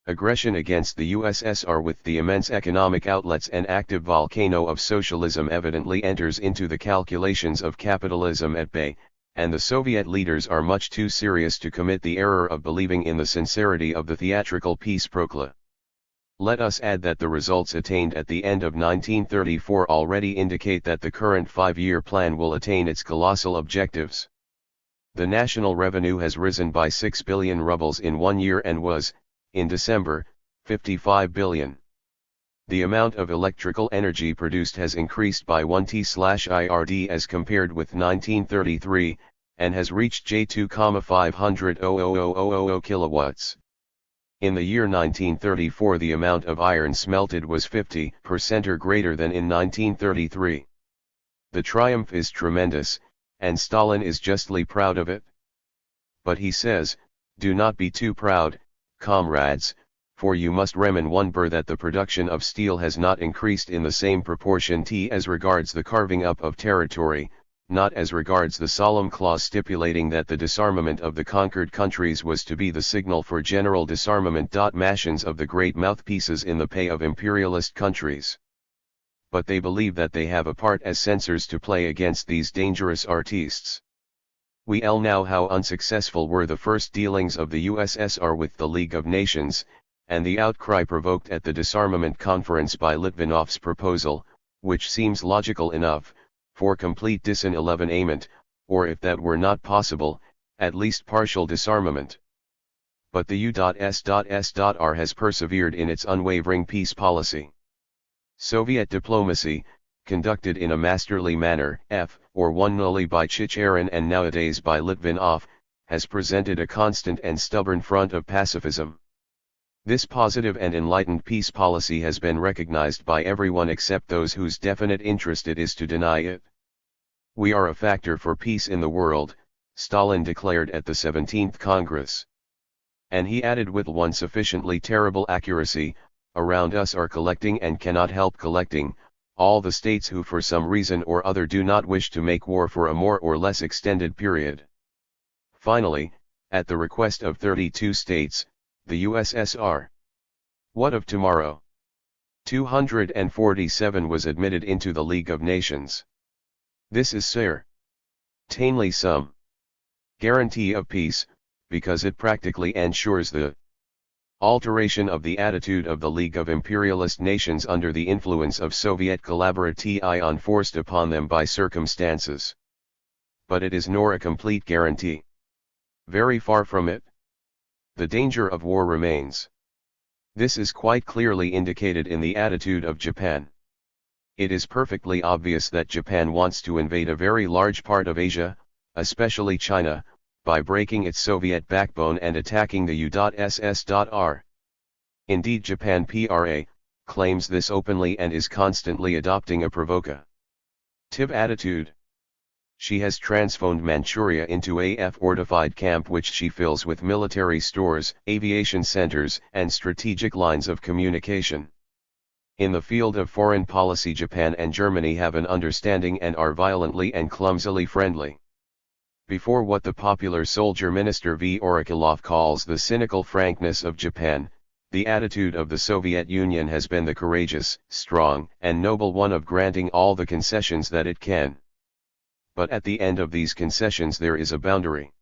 Aggression against the USSR with the immense economic outlets and active volcano of socialism evidently enters into the calculations of capitalism at bay, and the Soviet leaders are much too serious to commit the error of believing in the sincerity of the theatrical peace proclamation. Let us add that the results attained at the end of 1934 already indicate that the current 5-year plan will attain its colossal objectives. The national revenue has risen by 6 billion rubles in 1 year and was, in December, 55 billion. The amount of electrical energy produced has increased by 1 T/IRD as compared with 1933, and has reached J2,500,000 kilowatts. In the year 1934 the amount of iron smelted was 50% or greater than in 1933. The triumph is tremendous, and Stalin is justly proud of it. But he says, do not be too proud, comrades, for you must remember that the production of steel has not increased in the same proportion as regards the carving up of territory, not as regards the solemn clause stipulating that the disarmament of the conquered countries was to be the signal for general disarmament. Machines of the great mouthpieces in the pay of imperialist countries. But they believe that they have a part as censors to play against these dangerous artistes. We all know how unsuccessful were the first dealings of the USSR with the League of Nations, and the outcry provoked at the disarmament conference by Litvinov's proposal, which seems logical enough, for complete disarmament, or if that were not possible, at least partial disarmament. But the U.S.S.R. has persevered in its unwavering peace policy. Soviet diplomacy, conducted in a masterly manner, won only by Chicherin and nowadays by Litvinov, has presented a constant and stubborn front of pacifism. This positive and enlightened peace policy has been recognized by everyone except those whose definite interest it is to deny it. We are a factor for peace in the world, Stalin declared at the 17th Congress. And he added with one sufficiently terrible accuracy, around us are collecting and cannot help collecting, all the states who for some reason or other do not wish to make war for a more or less extended period. Finally, at the request of 32 states, the USSR. What of tomorrow? 247 was admitted into the League of Nations. This is certainly some guarantee of peace, because it practically ensures the alteration of the attitude of the League of Imperialist Nations under the influence of Soviet collaboration forced upon them by circumstances. But it is nor a complete guarantee. Very far from it. The danger of war remains. This is quite clearly indicated in the attitude of Japan. It is perfectly obvious that Japan wants to invade a very large part of Asia, especially China, by breaking its Soviet backbone and attacking the USSR. Indeed, Japan claims this openly and is constantly adopting a provocative attitude. She has transformed Manchuria into a fortified camp which she fills with military stores, aviation centers, and strategic lines of communication. In the field of foreign policy, Japan and Germany have an understanding and are violently and clumsily friendly. Before what the popular soldier minister V. Orikhalov calls the cynical frankness of Japan, the attitude of the Soviet Union has been the courageous, strong, and noble one of granting all the concessions that it can. But at the end of these concessions there is a boundary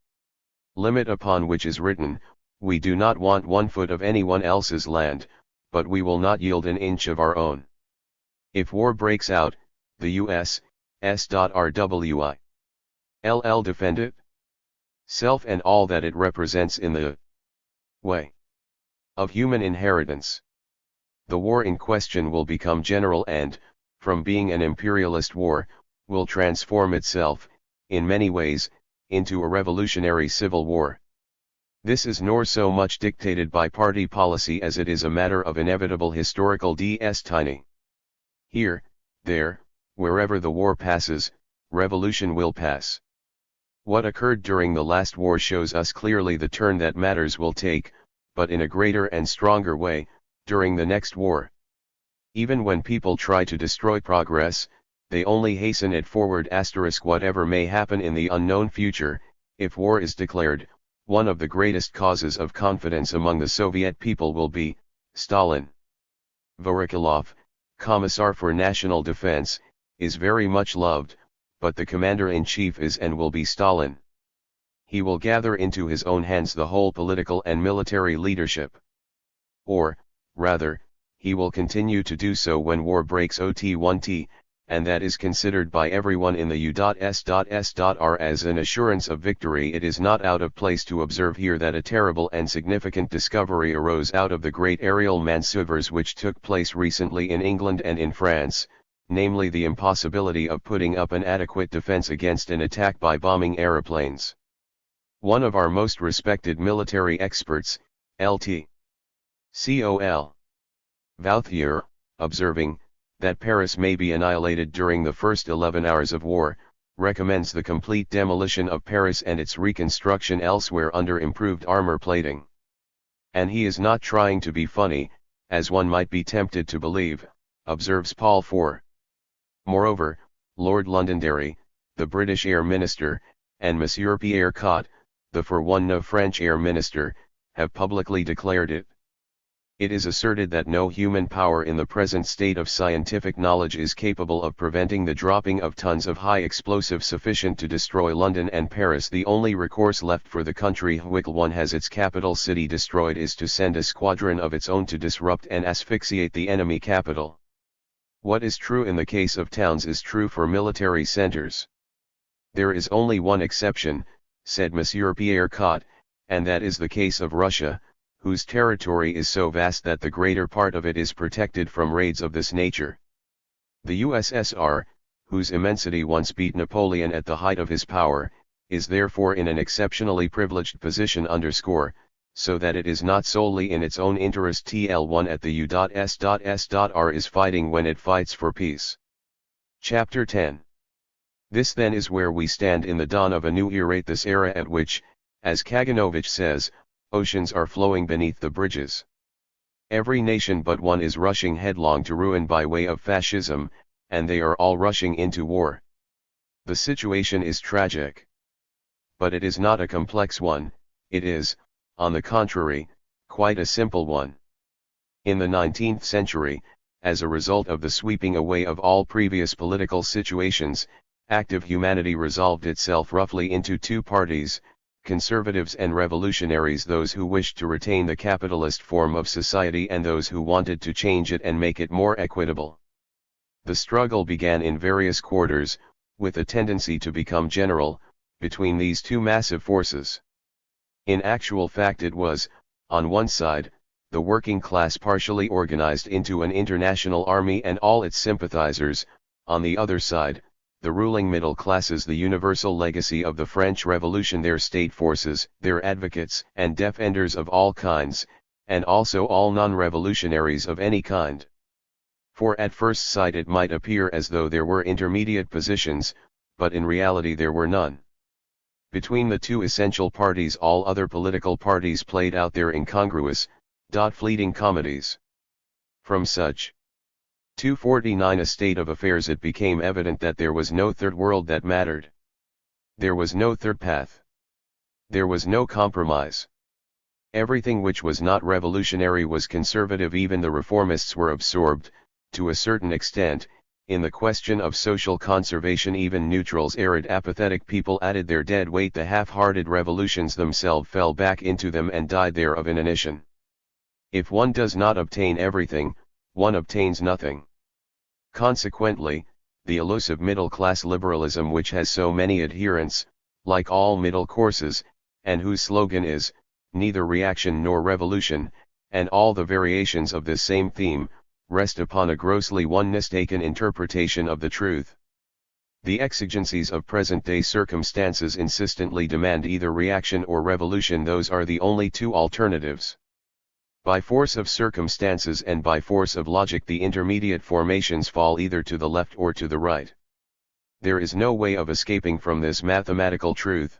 limit upon which is written, "We do not want 1 foot of anyone else's land, but we will not yield an inch of our own." If war breaks out, the U.S.'s.RWI. LL defend it? Self and all that it represents in the way of human inheritance. The war in question will become general and, from being an imperialist war, will transform itself, in many ways, into a revolutionary civil war. This is nor so much dictated by party policy as it is a matter of inevitable historical destiny. Here, there, wherever the war passes, revolution will pass. What occurred during the last war shows us clearly the turn that matters will take, but in a greater and stronger way, during the next war. Even when people try to destroy progress, they only hasten it forward. Whatever may happen in the unknown future, if war is declared, one of the greatest causes of confidence among the Soviet people will be Stalin. Vorokhalov, Commissar for National Defense, is very much loved, but the commander-in-chief is and will be Stalin. He will gather into his own hands the whole political and military leadership. Or, rather, he will continue to do so when war breaks out, and that is considered by everyone in the U.S.S.R. as an assurance of victory. It is not out of place to observe here that a terrible and significant discovery arose out of the great aerial maneuvers which took place recently in England and in France, namely the impossibility of putting up an adequate defense against an attack by bombing aeroplanes. One of our most respected military experts, Lt. Col. Vauthier, observing that Paris may be annihilated during the first 11 hours of war, recommends the complete demolition of Paris and its reconstruction elsewhere under improved armor plating. And he is not trying to be funny, as one might be tempted to believe, observes Paul IV. Moreover, Lord Londonderry, the British Air Minister, and Monsieur Pierre Cot, the French Air Minister, have publicly declared it. It is asserted that no human power in the present state of scientific knowledge is capable of preventing the dropping of tons of high explosive sufficient to destroy London and Paris. The only recourse left for the country which one has its capital city destroyed is to send a squadron of its own to disrupt and asphyxiate the enemy capital. What is true in the case of towns is true for military centers. There is only one exception, said Monsieur Pierre Cot, and that is the case of Russia, whose territory is so vast that the greater part of it is protected from raids of this nature. The USSR, whose immensity once beat Napoleon at the height of his power, is therefore in an exceptionally privileged position so that it is not solely in its own interest. TL1 at the U.S.S.R. is fighting when it fights for peace. Chapter 10. This then is where we stand in the dawn of a new era, this era at which, as Kaganovich says, oceans are flowing beneath the bridges. Every nation but one is rushing headlong to ruin by way of fascism, and they are all rushing into war. The situation is tragic. But it is not a complex one, it is, on the contrary, quite a simple one. In the 19th century, as a result of the sweeping away of all previous political situations, active humanity resolved itself roughly into two parties, conservatives and revolutionaries, those who wished to retain the capitalist form of society and those who wanted to change it and make it more equitable. The struggle began in various quarters, with a tendency to become general, between these two massive forces. In actual fact it was, on one side, the the working class partially organized into an international army and all its sympathizers; on the other side, the ruling middle classes, the universal legacy of the French Revolution, their state forces, their advocates and defenders of all kinds, and also all non-revolutionaries of any kind. For at first sight it might appear as though there were intermediate positions, but in reality there were none. Between the two essential parties all other political parties played out their incongruous, fleeting comedies. From such 249 a state of affairs it became evident that there was no third world that mattered. There was no third path. There was no compromise. Everything which was not revolutionary was conservative. Even the reformists were absorbed, to a certain extent, in the question of social conservation. Even neutrals, arid apathetic people, added their dead weight. The half-hearted revolutions themselves fell back into them and died there of inanition. If one does not obtain everything, one obtains nothing. Consequently, the elusive middle-class liberalism, which has so many adherents, like all middle courses, and whose slogan is, neither reaction nor revolution, and all the variations of this same theme, rest upon a grossly mistaken interpretation of the truth. The exigencies of present-day circumstances insistently demand either reaction or revolution. Those are the only two alternatives. By force of circumstances and by force of logic the intermediate formations fall either to the left or to the right. There is no way of escaping from this mathematical truth.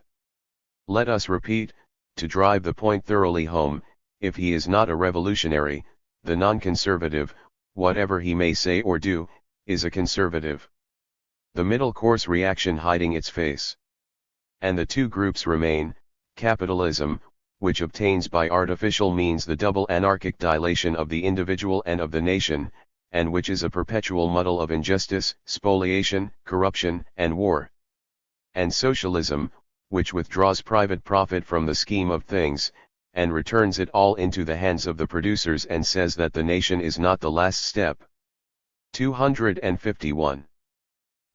Let us repeat, to drive the point thoroughly home, if he is not a revolutionary, the non-conservative, whatever he may say or do, is a conservative. The middle course reaction hiding its face. And the two groups remain: capitalism, which obtains by artificial means the double anarchic dilation of the individual and of the nation, and which is a perpetual muddle of injustice, spoliation, corruption, and war. And socialism, which withdraws private profit from the scheme of things, and returns it all into the hands of the producers and says that the nation is not the last step. 251.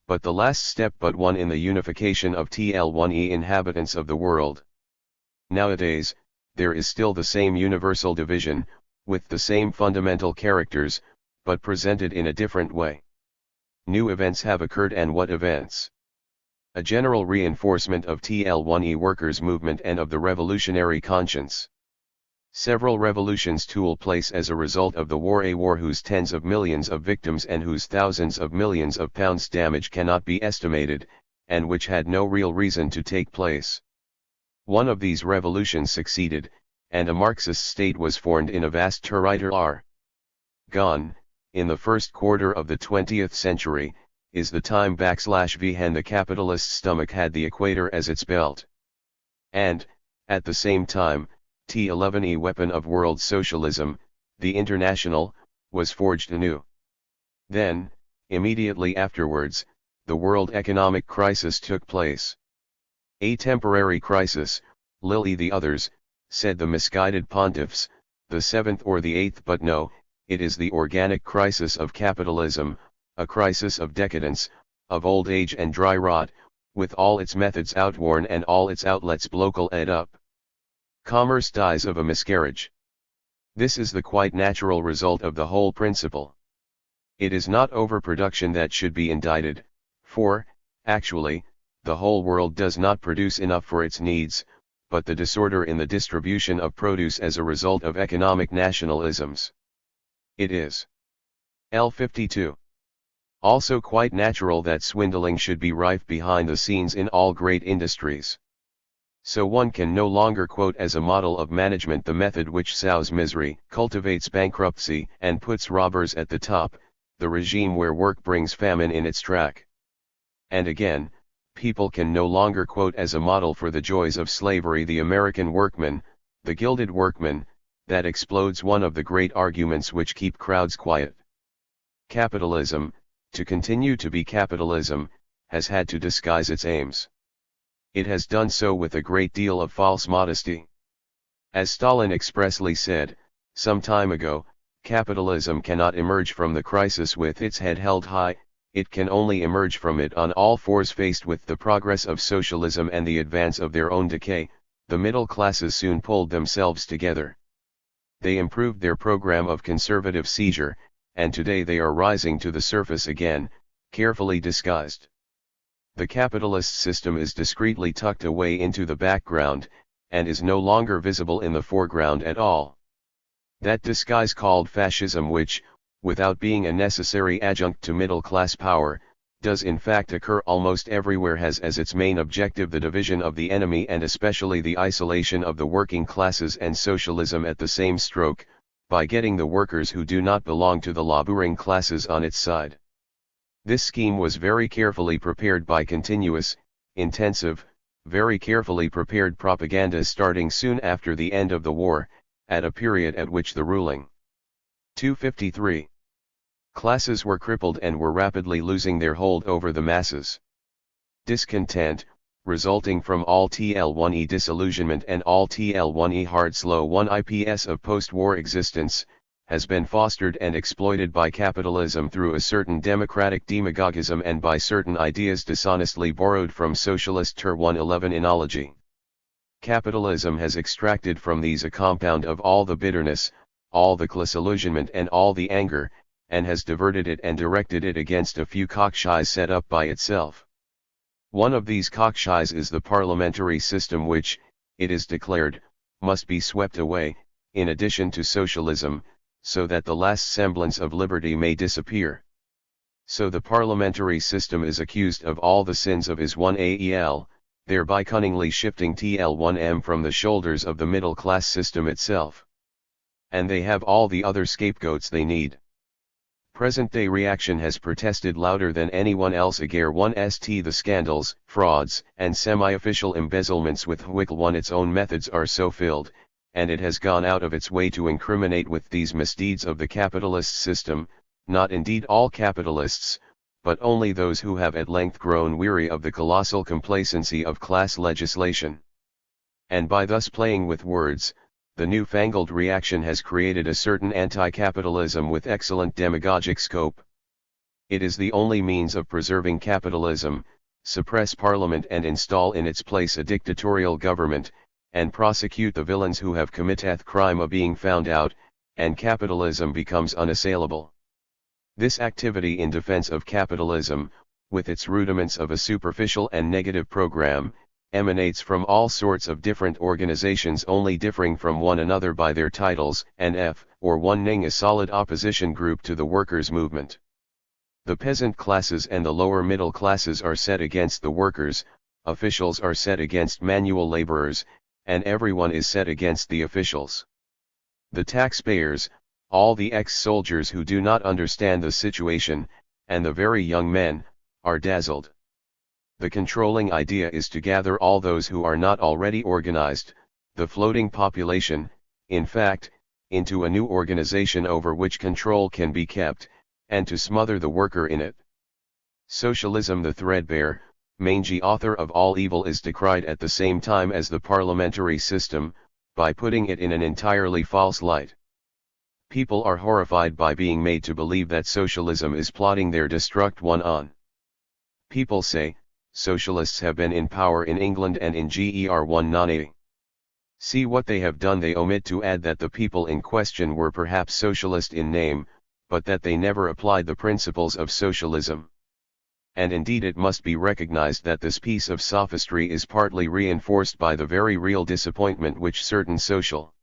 But the last step but one in the unification of TL1E inhabitants of the world. Nowadays, there is still the same universal division, with the same fundamental characters, but presented in a different way. New events have occurred. And what events? A general reinforcement of TL1E workers' movement and of the revolutionary conscience. Several revolutions took place as a result of the war, a war whose tens of millions of victims and whose thousands of millions of pounds damage cannot be estimated, and which had no real reason to take place. One of these revolutions succeeded, and a Marxist state was formed in a vast territoire. Gone, in the first quarter of the 20th century, is the time when the capitalist stomach had the equator as its belt. And, at the same time, T11E weapon of world socialism, the International, was forged anew. Then, immediately afterwards, the world economic crisis took place. A temporary crisis, lily the others, said the misguided pontiffs, the seventh or the eighth, but no, it is the organic crisis of capitalism, a crisis of decadence, of old age and dry rot, with all its methods outworn and all its outlets blocked up. Commerce dies of a miscarriage. This is the quite natural result of the whole principle. It is not overproduction that should be indicted, for, actually, the whole world does not produce enough for its needs, but the disorder in the distribution of produce as a result of economic nationalisms. It is L52. Also quite natural that swindling should be rife behind the scenes in all great industries. So one can no longer quote as a model of management the method which sows misery, cultivates bankruptcy, and puts robbers at the top, the regime where work brings famine in its track. And again, people can no longer quote as a model for the joys of slavery the American workman, the gilded workman, that explodes one of the great arguments which keep crowds quiet. Capitalism, to continue to be capitalism, has had to disguise its aims. It has done so with a great deal of false modesty. As Stalin expressly said, some time ago, capitalism cannot emerge from the crisis with its head held high, it can only emerge from it on all fours. Faced with the progress of socialism and the advance of their own decay, the middle classes soon pulled themselves together. They improved their program of conservative seizure, and today they are rising to the surface again, carefully disguised. The capitalist system is discreetly tucked away into the background, and is no longer visible in the foreground at all. That disguise called fascism, which, without being a necessary adjunct to middle-class power, does in fact occur almost everywhere, has as its main objective the division of the enemy and especially the isolation of the working classes and socialism at the same stroke, by getting the workers who do not belong to the laboring classes on its side. This scheme was very carefully prepared by continuous, intensive, very carefully prepared propaganda starting soon after the end of the war, at a period at which the ruling 253 classes were crippled and were rapidly losing their hold over the masses. Discontent, resulting from all TL1E disillusionment and all TL1E hard slow 1 IPS of post-war existence, has been fostered and exploited by capitalism through a certain democratic demagogism and by certain ideas dishonestly borrowed from socialist THIRD-111 enology. Capitalism has extracted from these a compound of all the bitterness, all the disillusionment and all the anger, and has diverted it and directed it against a few cockshies set up by itself. One of these cockshies is the parliamentary system which, it is declared, must be swept away, in addition to socialism, so that the last semblance of liberty may disappear. So the parliamentary system is accused of all the sins of his 1AEL, thereby cunningly shifting TL1M from the shoulders of the middle-class system itself. And they have all the other scapegoats they need. Present-day reaction has protested louder than anyone else against the scandals, frauds, and semi-official embezzlements with which its own methods are so filled, and it has gone out of its way to incriminate with these misdeeds of the capitalist system, not indeed all capitalists, but only those who have at length grown weary of the colossal complacency of class legislation. And by thus playing with words, the newfangled reaction has created a certain anti-capitalism with excellent demagogic scope. It is the only means of preserving capitalism, suppress parliament and install in its place a dictatorial government, and prosecute the villains who have committed crime of being found out, and capitalism becomes unassailable. This activity in defense of capitalism, with its rudiments of a superficial and negative program, emanates from all sorts of different organizations only differing from one another by their titles, or one-ing a solid opposition group to the workers' movement. The peasant classes and the lower middle classes are set against the workers, officials are set against manual laborers, and everyone is set against the officials. The taxpayers, all the ex-soldiers who do not understand the situation, and the very young men, are dazzled. The controlling idea is to gather all those who are not already organized, the floating population, in fact, into a new organization over which control can be kept, and to smother the worker in it. Socialism, the threadbare, mangy author of all evil, is decried at the same time as the parliamentary system, by putting it in an entirely false light. People are horrified by being made to believe that socialism is plotting their destruction on. People say, socialists have been in power in England and in GER1 See what they have done. They omit to add that the people in question were perhaps socialist in name, but that they never applied the principles of socialism. And indeed it must be recognized that this piece of sophistry is partly reinforced by the very real disappointment which certain social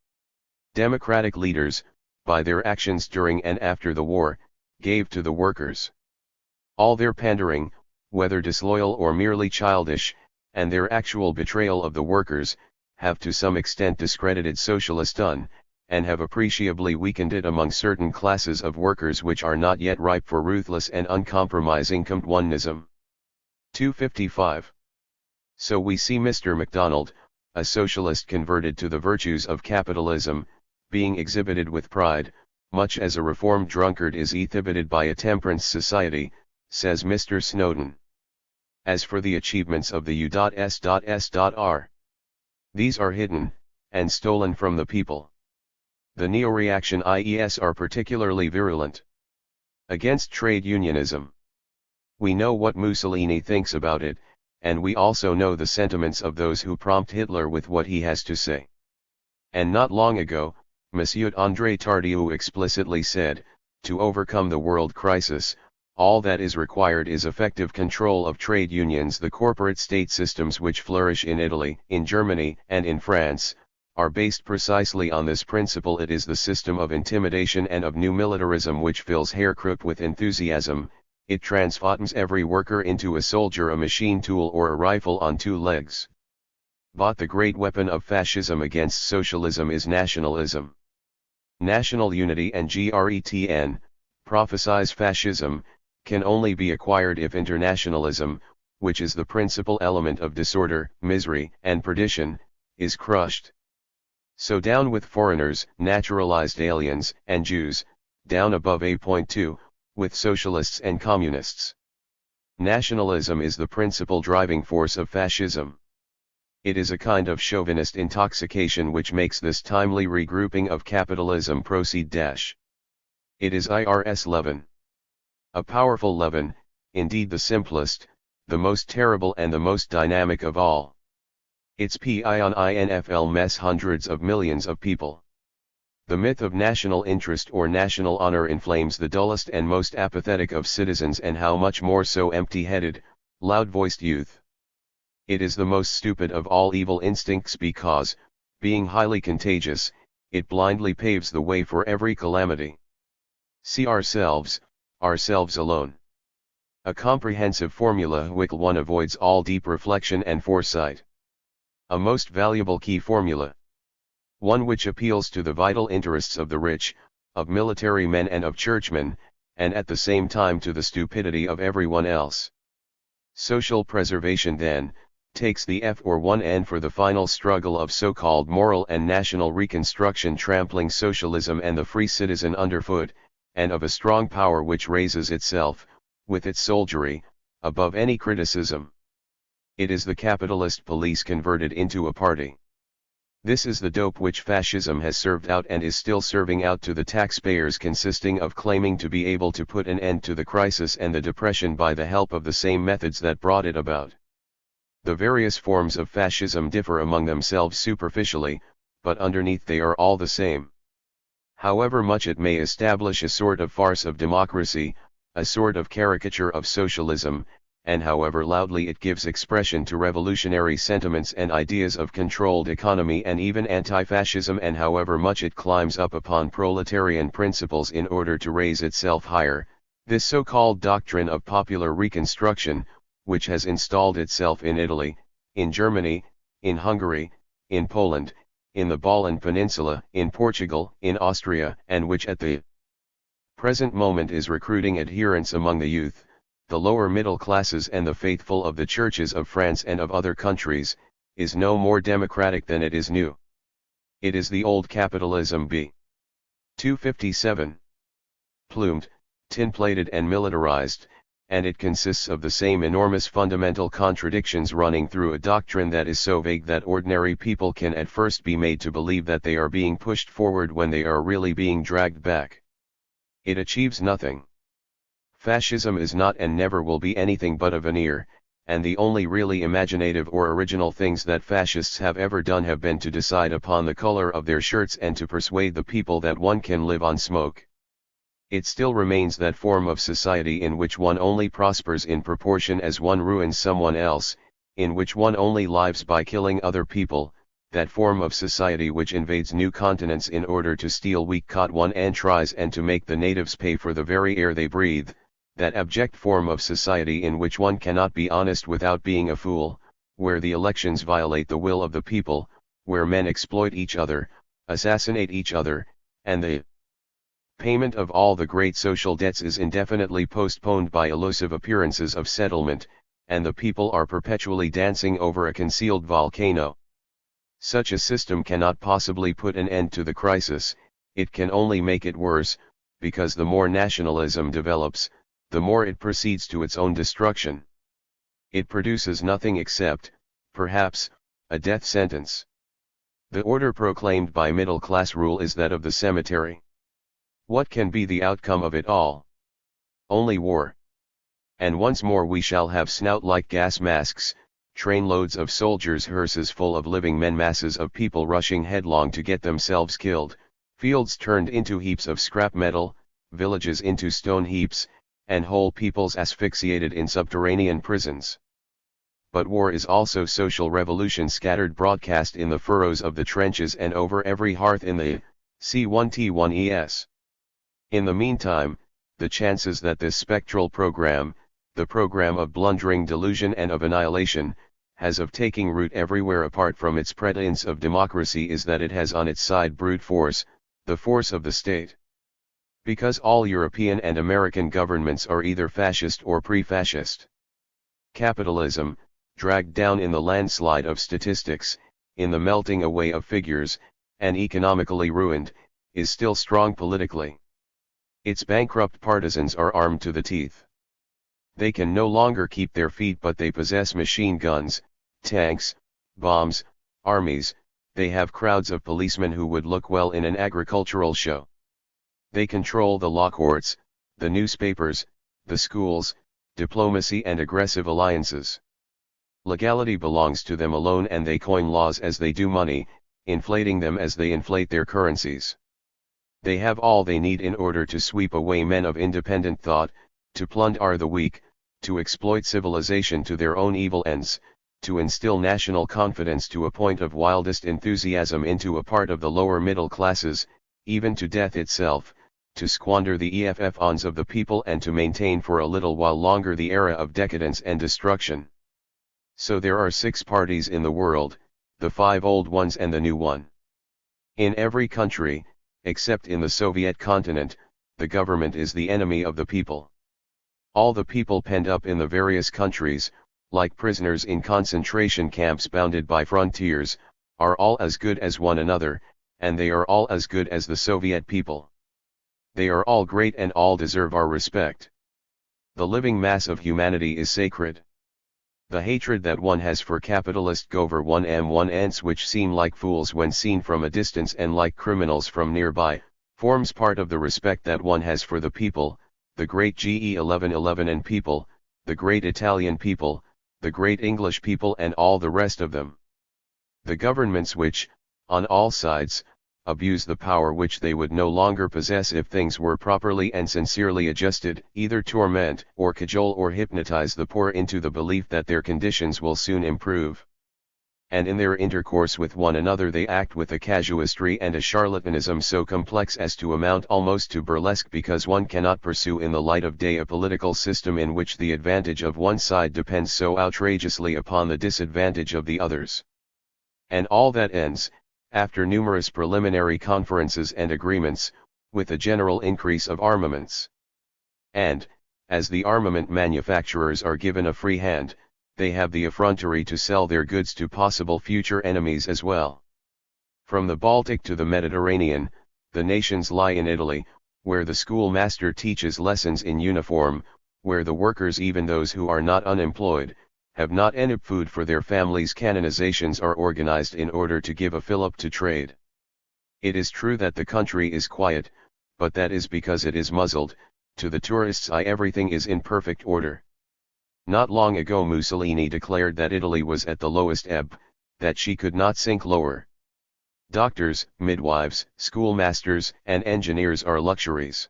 democratic leaders, by their actions during and after the war, gave to the workers. All their pandering, whether disloyal or merely childish, and their actual betrayal of the workers, have to some extent discredited socialism, and have appreciably weakened it among certain classes of workers which are not yet ripe for ruthless and uncompromising communism. 255. So we see Mr. MacDonald, a socialist converted to the virtues of capitalism, being exhibited with pride, much as a reformed drunkard is exhibited by a temperance society, says Mr. Snowden. As for the achievements of the U.S.S.R., these are hidden, and stolen from the people. The neo-reaction IES are particularly virulent against trade unionism. We know what Mussolini thinks about it, and we also know the sentiments of those who prompt Hitler with what he has to say. And not long ago, Monsieur André Tardieu explicitly said, to overcome the world crisis, all that is required is effective control of trade unions. The corporate state systems which flourish in Italy, in Germany, and in France, are based precisely on this principle. It is the system of intimidation and of new militarism which fills Herr Krupp with enthusiasm. It transforms every worker into a soldier, a machine tool, or a rifle on two legs. But the great weapon of fascism against socialism is nationalism. National unity and GRETN, prophesies fascism, can only be acquired if internationalism, which is the principal element of disorder, misery, and perdition, is crushed. So down with foreigners, naturalized aliens, and Jews, down above A.2, with socialists and communists. Nationalism is the principal driving force of fascism. It is a kind of chauvinist intoxication which makes this timely regrouping of capitalism proceed. It is IRS leaven. A powerful leaven, indeed the simplest, the most terrible and the most dynamic of all. Its PION-INFL mess hundreds of millions of people. The myth of national interest or national honor inflames the dullest and most apathetic of citizens, and how much more so empty-headed, loud-voiced youth. It is the most stupid of all evil instincts because, being highly contagious, it blindly paves the way for every calamity. See ourselves alone. A comprehensive formula which one avoids all deep reflection and foresight. A most valuable key formula. One which appeals to the vital interests of the rich, of military men and of churchmen, and at the same time to the stupidity of everyone else. Social preservation, then, takes the F or 1N for the final struggle of so-called moral and national reconstruction, trampling socialism and the free citizen underfoot, and of a strong power which raises itself, with its soldiery, above any criticism. It is the capitalist police converted into a party. This is the dope which fascism has served out and is still serving out to the taxpayers, consisting of claiming to be able to put an end to the crisis and the depression by the help of the same methods that brought it about. The various forms of fascism differ among themselves superficially, but underneath they are all the same. However much it may establish a sort of farce of democracy, a sort of caricature of socialism, and however loudly it gives expression to revolutionary sentiments and ideas of controlled economy and even anti-fascism, and however much it climbs up upon proletarian principles in order to raise itself higher, this so-called doctrine of popular reconstruction, which has installed itself in Italy, in Germany, in Hungary, in Poland, in the Balkan Peninsula, in Portugal, in Austria, and which at the present moment is recruiting adherents among the youth, the lower middle classes and the faithful of the churches of France and of other countries, is no more democratic than it is new. It is the old capitalism B. 257. Plumed, tin-plated and militarized, and it consists of the same enormous fundamental contradictions running through a doctrine that is so vague that ordinary people can at first be made to believe that they are being pushed forward when they are really being dragged back. It achieves nothing. Fascism is not and never will be anything but a veneer, and the only really imaginative or original things that fascists have ever done have been to decide upon the color of their shirts and to persuade the people that one can live on smoke. It still remains that form of society in which one only prospers in proportion as one ruins someone else, in which one only lives by killing other people, that form of society which invades new continents in order to steal weak cotton and tries and to make the natives pay for the very air they breathe, that abject form of society in which one cannot be honest without being a fool, where the elections violate the will of the people, where men exploit each other, assassinate each other, and the payment of all the great social debts is indefinitely postponed by elusive appearances of settlement, and the people are perpetually dancing over a concealed volcano. Such a system cannot possibly put an end to the crisis, it can only make it worse, because the more nationalism develops, the more it proceeds to its own destruction. It produces nothing except, perhaps, a death sentence. The order proclaimed by middle-class rule is that of the cemetery. What can be the outcome of it all? Only war. And once more we shall have snout-like gas masks, trainloads of soldiers, hearses full of living men, masses of people rushing headlong to get themselves killed, Fields turned into heaps of scrap metal, villages into stone heaps, and whole peoples asphyxiated in subterranean prisons. But war is also social revolution scattered broadcast in the furrows of the trenches and over every hearth in the C1T1ES. In the meantime, the chances that this spectral program, the program of blundering delusion and of annihilation, has of taking root everywhere apart from its pretense of democracy is that it has on its side brute force, the force of the state. Because all European and American governments are either fascist or pre-fascist. Capitalism, dragged down in the landslide of statistics, in the melting away of figures, and economically ruined, is still strong politically. Its bankrupt partisans are armed to the teeth. They can no longer keep their feet, but they possess machine guns, tanks, bombs, armies, they have crowds of policemen who would look well in an agricultural show. They control the law courts, the newspapers, the schools, diplomacy and aggressive alliances. Legality belongs to them alone, and they coin laws as they do money, inflating them as they inflate their currencies. They have all they need in order to sweep away men of independent thought, to plunder the weak, to exploit civilization to their own evil ends, to instill national confidence to a point of wildest enthusiasm into a part of the lower middle classes, even to death itself, to squander the EFF-ons of the people and to maintain for a little while longer the era of decadence and destruction. So there are 6 parties in the world, the 5 old ones and the new one. In every country, except in the Soviet continent, the government is the enemy of the people. All the people penned up in the various countries, like prisoners in concentration camps bounded by frontiers, are all as good as one another, and they are all as good as the Soviet people. They are all great and all deserve our respect. The living mass of humanity is sacred. The hatred that one has for capitalist governments which seem like fools when seen from a distance and like criminals from nearby, forms part of the respect that one has for the people, the great GE1111 people, the great Italian people, the great English people and all the rest of them. The governments which, on all sides, abuse the power which they would no longer possess if things were properly and sincerely adjusted, either torment or cajole or hypnotize the poor into the belief that their conditions will soon improve. And in their intercourse with one another they act with a casuistry and a charlatanism so complex as to amount almost to burlesque, because one cannot pursue in the light of day a political system in which the advantage of one side depends so outrageously upon the disadvantage of the others. And all that ends, after numerous preliminary conferences and agreements, with a general increase of armaments. And, as the armament manufacturers are given a free hand, they have the effrontery to sell their goods to possible future enemies as well. From the Baltic to the Mediterranean, the nations lie in Italy, where the schoolmaster teaches lessons in uniform, where the workers, even those who are not unemployed, have not enough food for their families. Canonizations are organized in order to give a fillip to trade. It is true that the country is quiet, but that is because it is muzzled. To the tourist's eye everything is in perfect order. Not long ago Mussolini declared that Italy was at the lowest ebb, that she could not sink lower. Doctors, midwives, schoolmasters, and engineers are luxuries.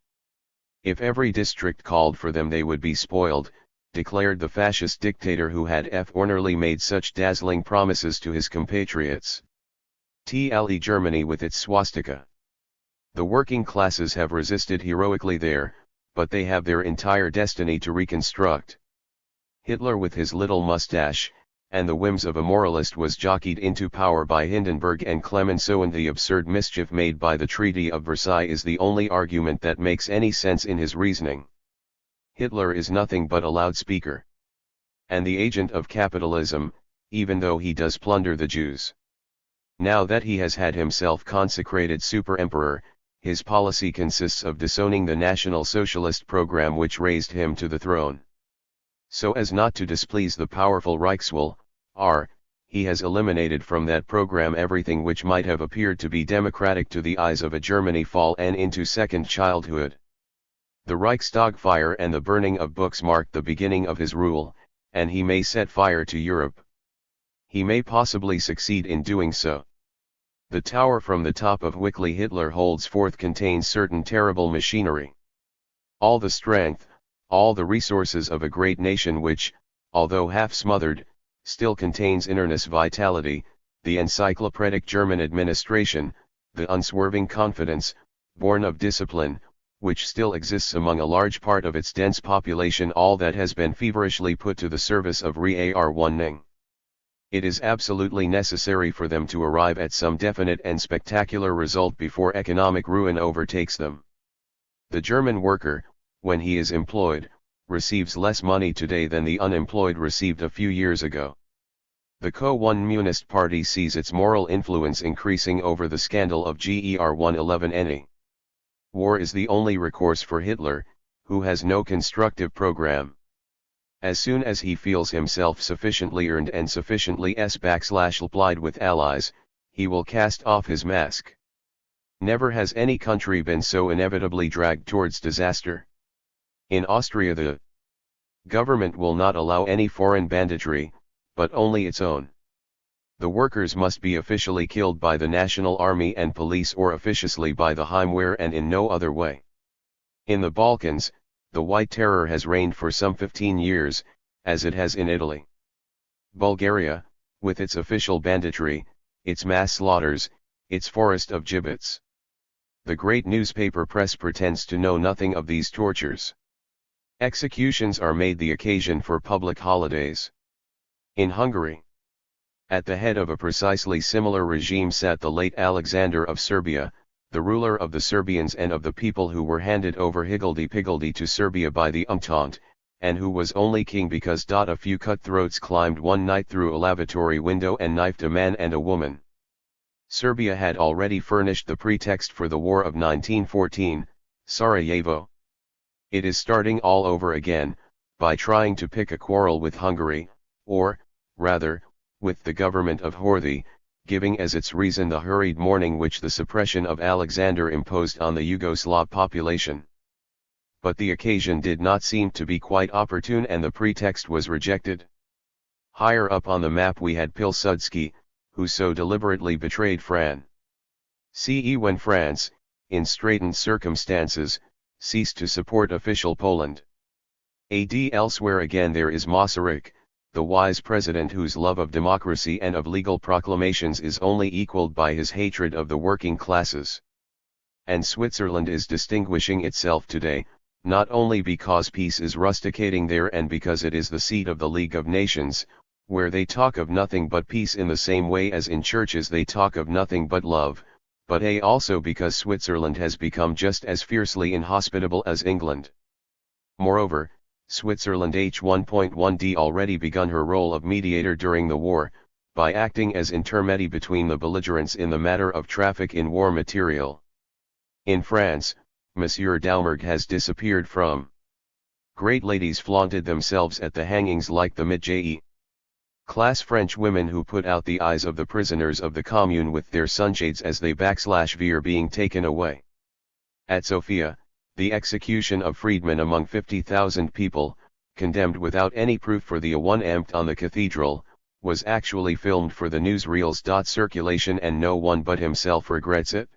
If every district called for them they would be spoiled, declared the fascist dictator who had formerly made such dazzling promises to his compatriots. THE Germany with its swastika. The working classes have resisted heroically there, but they have their entire destiny to reconstruct. Hitler with his little mustache, and the whims of a moralist, was jockeyed into power by Hindenburg and Clemenceau, and the absurd mischief made by the Treaty of Versailles is the only argument that makes any sense in his reasoning. Hitler is nothing but a loudspeaker. And the agent of capitalism, even though he does plunder the Jews. Now that he has had himself consecrated super-emperor, his policy consists of disowning the National Socialist program which raised him to the throne. So as not to displease the powerful Reichswehr, he has eliminated from that program everything which might have appeared to be democratic to the eyes of a Germany fallen into second childhood. The Reichstag fire and the burning of books marked the beginning of his rule, and he may set fire to Europe. He may possibly succeed in doing so. The tower from the top of which Hitler holds forth contains certain terrible machinery. All the strength, all the resources of a great nation which, although half smothered, still contains innermost vitality, the encyclopedic German administration, the unswerving confidence, born of discipline, which still exists among a large part of its dense population, all that has been feverishly put to the service of re-ar-1ing. It is absolutely necessary for them to arrive at some definite and spectacular result before economic ruin overtakes them. The German worker, when he is employed, receives less money today than the unemployed received a few years ago. The Communist Party sees its moral influence increasing over the scandal of GER-111. War is the only recourse for Hitler, who has no constructive program. As soon as he feels himself sufficiently earned and sufficiently plied with allies, he will cast off his mask. Never has any country been so inevitably dragged towards disaster. In Austria the government will not allow any foreign banditry, but only its own. The workers must be officially killed by the national army and police or officiously by the Heimwehr and in no other way. In the Balkans, the White Terror has reigned for some 15 years, as it has in Italy. Bulgaria, with its official banditry, its mass slaughters, its forest of gibbets. The great newspaper press pretends to know nothing of these tortures. Executions are made the occasion for public holidays. In Hungary, at the head of a precisely similar regime sat the late Alexander of Serbia, the ruler of the Serbians and of the people who were handed over higgledy-piggledy to Serbia by the Entente, and who was only king because a few cutthroats climbed one night through a lavatory window and knifed a man and a woman. Serbia had already furnished the pretext for the War of 1914, Sarajevo. It is starting all over again, by trying to pick a quarrel with Hungary, or, rather, with the government of Horthy, giving as its reason the hurried mourning which the suppression of Alexander imposed on the Yugoslav population. But the occasion did not seem to be quite opportune and the pretext was rejected. Higher up on the map we had Pilsudski, who so deliberately betrayed France. When France, in straitened circumstances, ceased to support official Poland. Elsewhere again there is Masaryk, the wise president whose love of democracy and of legal proclamations is only equaled by his hatred of the working classes. And Switzerland is distinguishing itself today, not only because peace is rusticating there and because it is the seat of the League of Nations, where they talk of nothing but peace in the same way as in churches they talk of nothing but love, but also because Switzerland has become just as fiercely inhospitable as England. Moreover, Switzerland H1.1d already begun her role of mediator during the war, by acting as intermediary between the belligerents in the matter of traffic in war material. In France, Monsieur Doumergue has disappeared from. Great ladies flaunted themselves at the hangings like the mid-J.E. class French women who put out the eyes of the prisoners of the Commune with their sunshades as they veer being taken away. At Sofia, the execution of freedmen among 50,000 people, condemned without any proof for the one amped on the cathedral, was actually filmed for the newsreels. Circulation and no one but himself regrets it.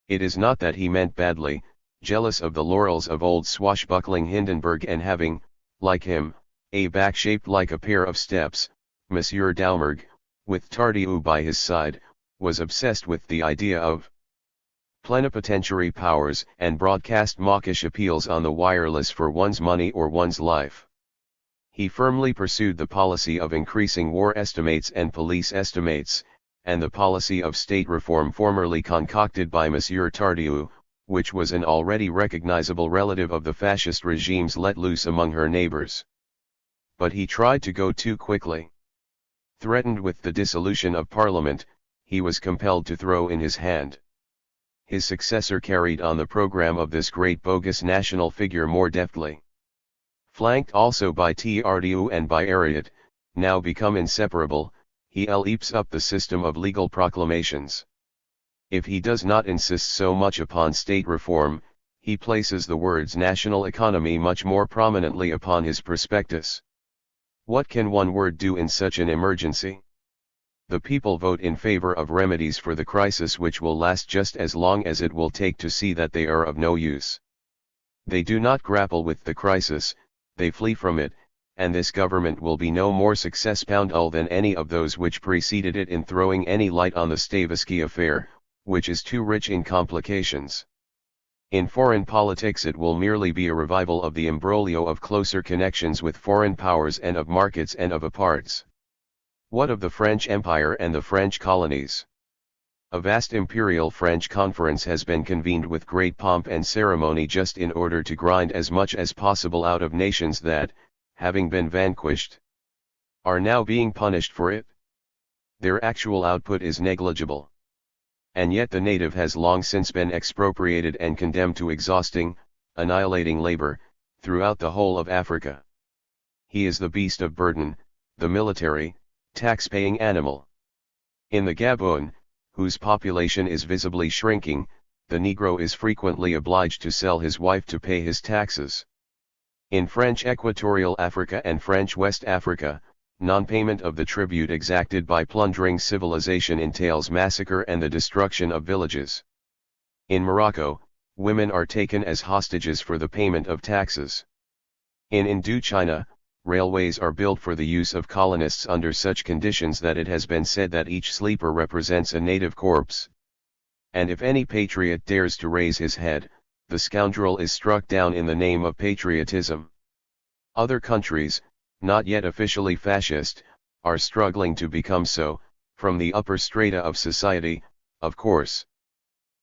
It is not that he meant badly, jealous of the laurels of old swashbuckling Hindenburg and having, like him, a back shaped like a pair of steps, Monsieur Doumergue, with Tardieu by his side, was obsessed with the idea of plenipotentiary powers and broadcast mawkish appeals on the wireless for one's money or one's life. He firmly pursued the policy of increasing war estimates and police estimates, and the policy of state reform formerly concocted by Monsieur Tardieu, which was an already recognizable relative of the fascist regimes let loose among her neighbors. But he tried to go too quickly. Threatened with the dissolution of Parliament, he was compelled to throw in his hand. His successor carried on the program of this great bogus national figure more deftly. Flanked also by Tardieu and by Ariot, now become inseparable, he leaps up the system of legal proclamations. If he does not insist so much upon state reform, he places the words national economy much more prominently upon his prospectus. What can one word do in such an emergency? The people vote in favor of remedies for the crisis which will last just as long as it will take to see that they are of no use. They do not grapple with the crisis, they flee from it, and this government will be no more successful than any of those which preceded it in throwing any light on the Stavisky affair, which is too rich in complications. In foreign politics it will merely be a revival of the imbroglio of closer connections with foreign powers and of markets and of aparts. What of the French Empire and the French colonies? A vast imperial French conference has been convened with great pomp and ceremony just in order to grind as much as possible out of nations that, having been vanquished, are now being punished for it. Their actual output is negligible. And yet the native has long since been expropriated and condemned to exhausting, annihilating labor, throughout the whole of Africa. He is the beast of burden, the military, tax-paying animal. In the Gabon, whose population is visibly shrinking, the Negro is frequently obliged to sell his wife to pay his taxes. In French Equatorial Africa and French West Africa, non-payment of the tribute exacted by plundering civilization entails massacre and the destruction of villages. In Morocco, women are taken as hostages for the payment of taxes. In Indochina, railways are built for the use of colonists under such conditions that it has been said that each sleeper represents a native corpse. And if any patriot dares to raise his head, the scoundrel is struck down in the name of patriotism. Other countries, not yet officially fascist, are struggling to become so, from the upper strata of society, of course.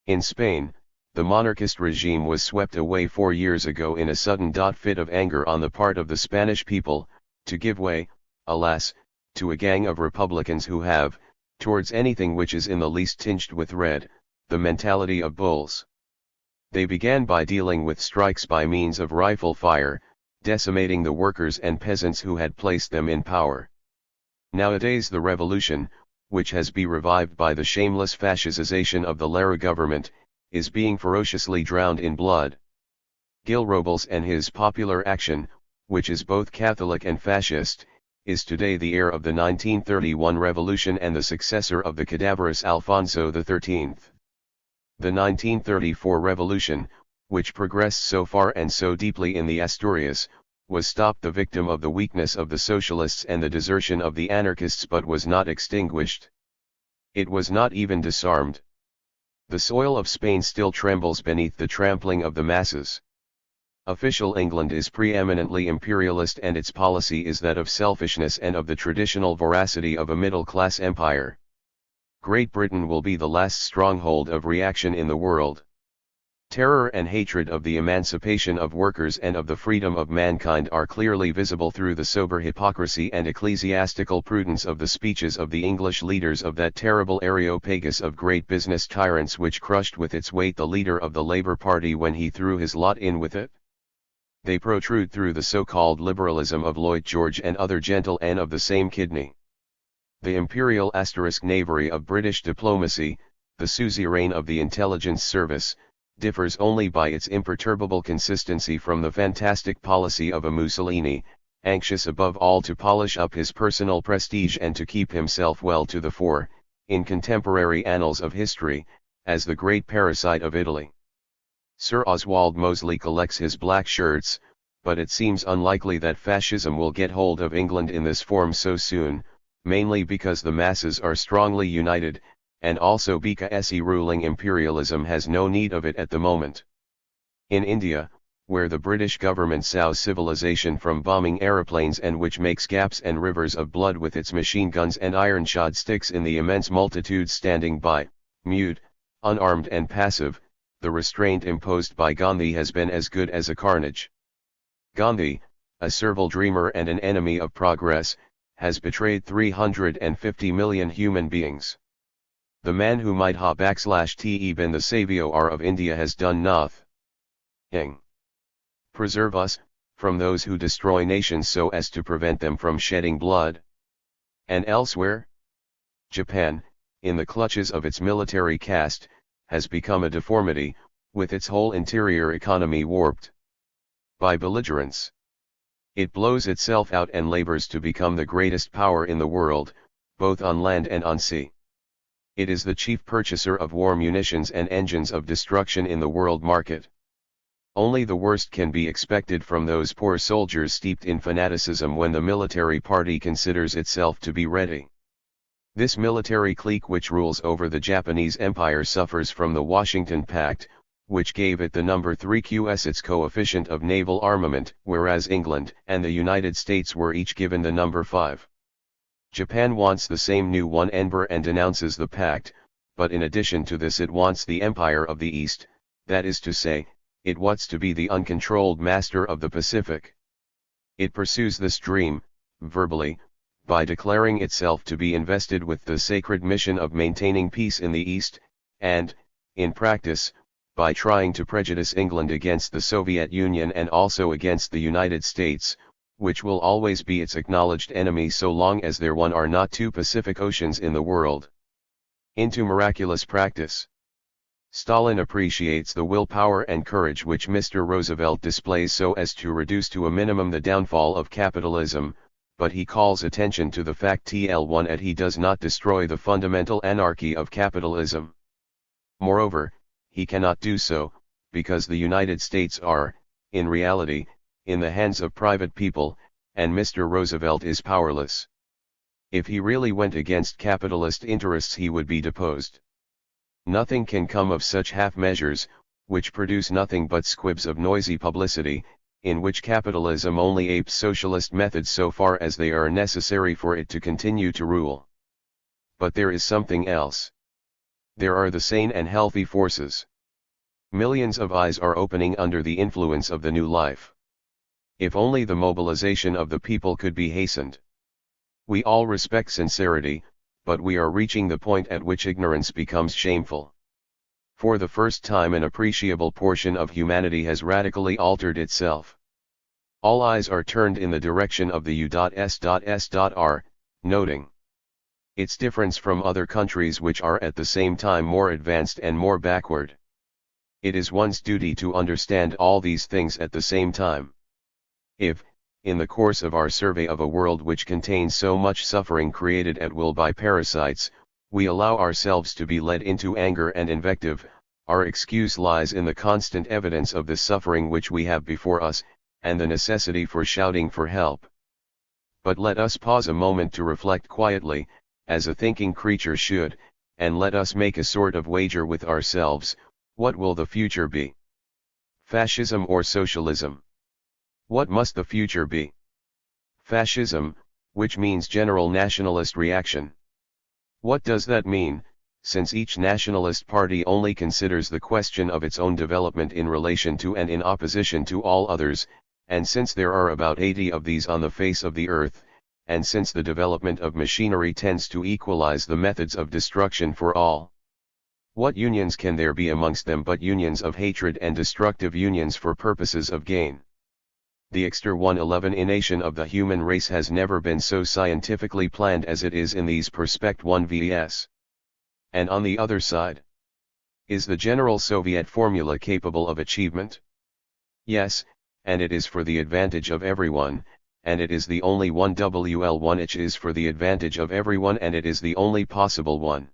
In Spain, the monarchist regime was swept away 4 years ago in a sudden fit of anger on the part of the Spanish people, to give way, alas, to a gang of republicans who have, towards anything which is in the least tinged with red, the mentality of bulls. They began by dealing with strikes by means of rifle fire, decimating the workers and peasants who had placed them in power. Nowadays the revolution, which has been revived by the shameless fascization of the Lara government, is being ferociously drowned in blood. Gil Robles and his Popular Action, which is both Catholic and fascist, is today the heir of the 1931 revolution and the successor of the cadaverous Alfonso XIII. The 1934 revolution, which progressed so far and so deeply in the Asturias, was stopped the victim of the weakness of the socialists and the desertion of the anarchists, but was not extinguished. It was not even disarmed. The soil of Spain still trembles beneath the trampling of the masses. Official England is preeminently imperialist, and its policy is that of selfishness and of the traditional voracity of a middle-class empire. Great Britain will be the last stronghold of reaction in the world. Terror and hatred of the emancipation of workers and of the freedom of mankind are clearly visible through the sober hypocrisy and ecclesiastical prudence of the speeches of the English leaders of that terrible Areopagus of great business tyrants which crushed with its weight the leader of the Labour Party when he threw his lot in with it. They protrude through the so-called liberalism of Lloyd George and other gentlemen of the same kidney. The imperial knavery of British diplomacy, the suzerain of the intelligence service, differs only by its imperturbable consistency from the fantastic policy of a Mussolini, anxious above all to polish up his personal prestige and to keep himself well to the fore, in contemporary annals of history, as the great parasite of Italy. Sir Oswald Mosley collects his black shirts, but it seems unlikely that fascism will get hold of England in this form so soon, mainly because the masses are strongly united, and also because ruling imperialism has no need of it at the moment. In India, where the British government sows civilization from bombing aeroplanes and which makes gaps and rivers of blood with its machine guns and iron-shod sticks in the immense multitudes standing by, mute, unarmed and passive, the restraint imposed by Gandhi has been as good as a carnage. Gandhi, a servile dreamer and an enemy of progress, has betrayed 350 million human beings. The man who might ha / been the savior of India has done nothing. Preserve us, from those who destroy nations so as to prevent them from shedding blood. And elsewhere? Japan, in the clutches of its military caste, has become a deformity, with its whole interior economy warped by belligerence. It blows itself out and labors to become the greatest power in the world, both on land and on sea. It is the chief purchaser of war munitions and engines of destruction in the world market. Only the worst can be expected from those poor soldiers steeped in fanaticism when the military party considers itself to be ready. This military clique which rules over the Japanese Empire suffers from the Washington Pact, which gave it the number 3 QS its coefficient of naval armament, whereas England and the United States were each given the number 5. Japan wants the same new one NBR and denounces the pact, but in addition to this it wants the Empire of the East, that is to say, it wants to be the uncontrolled master of the Pacific. It pursues this dream, verbally, by declaring itself to be invested with the sacred mission of maintaining peace in the East, and, in practice, by trying to prejudice England against the Soviet Union and also against the United States, which will always be its acknowledged enemy so long as there are not 2 Pacific Oceans in the world. Into miraculous practice. Stalin appreciates the willpower and courage which Mr. Roosevelt displays so as to reduce to a minimum the downfall of capitalism, but he calls attention to the fact that he does not destroy the fundamental anarchy of capitalism. Moreover, he cannot do so, because the United States are, in reality, in the hands of private people, and Mr. Roosevelt is powerless. If he really went against capitalist interests he would be deposed. Nothing can come of such half measures, which produce nothing but squibs of noisy publicity, in which capitalism only apes socialist methods so far as they are necessary for it to continue to rule. But there is something else. There are the sane and healthy forces. Millions of eyes are opening under the influence of the new life. If only the mobilization of the people could be hastened. We all respect sincerity, but we are reaching the point at which ignorance becomes shameful. For the first time an appreciable portion of humanity has radically altered itself. All eyes are turned in the direction of the U.S.S.R, noting its difference from other countries which are at the same time more advanced and more backward. It is one's duty to understand all these things at the same time. If, in the course of our survey of a world which contains so much suffering created at will by parasites, we allow ourselves to be led into anger and invective, our excuse lies in the constant evidence of the suffering which we have before us, and the necessity for shouting for help. But let us pause a moment to reflect quietly, as a thinking creature should, and let us make a sort of wager with ourselves: what will the future be? Fascism or socialism? What must the future be? Fascism, which means general nationalist reaction. What does that mean, since each nationalist party only considers the question of its own development in relation to and in opposition to all others, and since there are about 80 of these on the face of the earth, and since the development of machinery tends to equalize the methods of destruction for all? What unions can there be amongst them but unions of hatred and destructive unions for purposes of gain? The extermination of the human race has never been so scientifically planned as it is in these Perspect 1 vs. And on the other side, is the general Soviet formula capable of achievement? Yes, and it is for the advantage of everyone, and it is the only one. WL1 it is for the advantage of everyone, and it is the only possible one.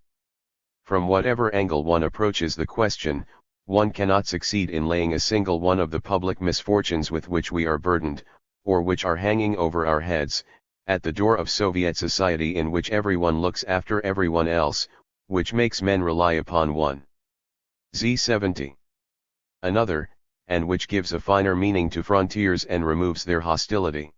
From whatever angle one approaches the question, one cannot succeed in laying a single one of the public misfortunes with which we are burdened, or which are hanging over our heads, at the door of Soviet society in which everyone looks after everyone else, which makes men rely upon one. Z70. Another, and which gives a finer meaning to frontiers and removes their hostility.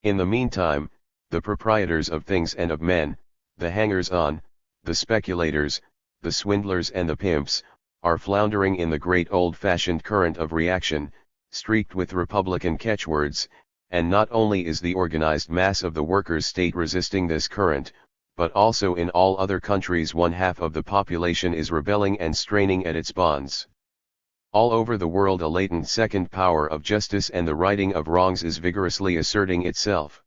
In the meantime, the proprietors of things and of men, the hangers-on, the speculators, the swindlers and the pimps, are floundering in the great old-fashioned current of reaction, streaked with Republican catchwords, and not only is the organized mass of the workers' state resisting this current, but also in all other countries 1/2 of the population is rebelling and straining at its bonds. All over the world a latent second power of justice and the righting of wrongs is vigorously asserting itself.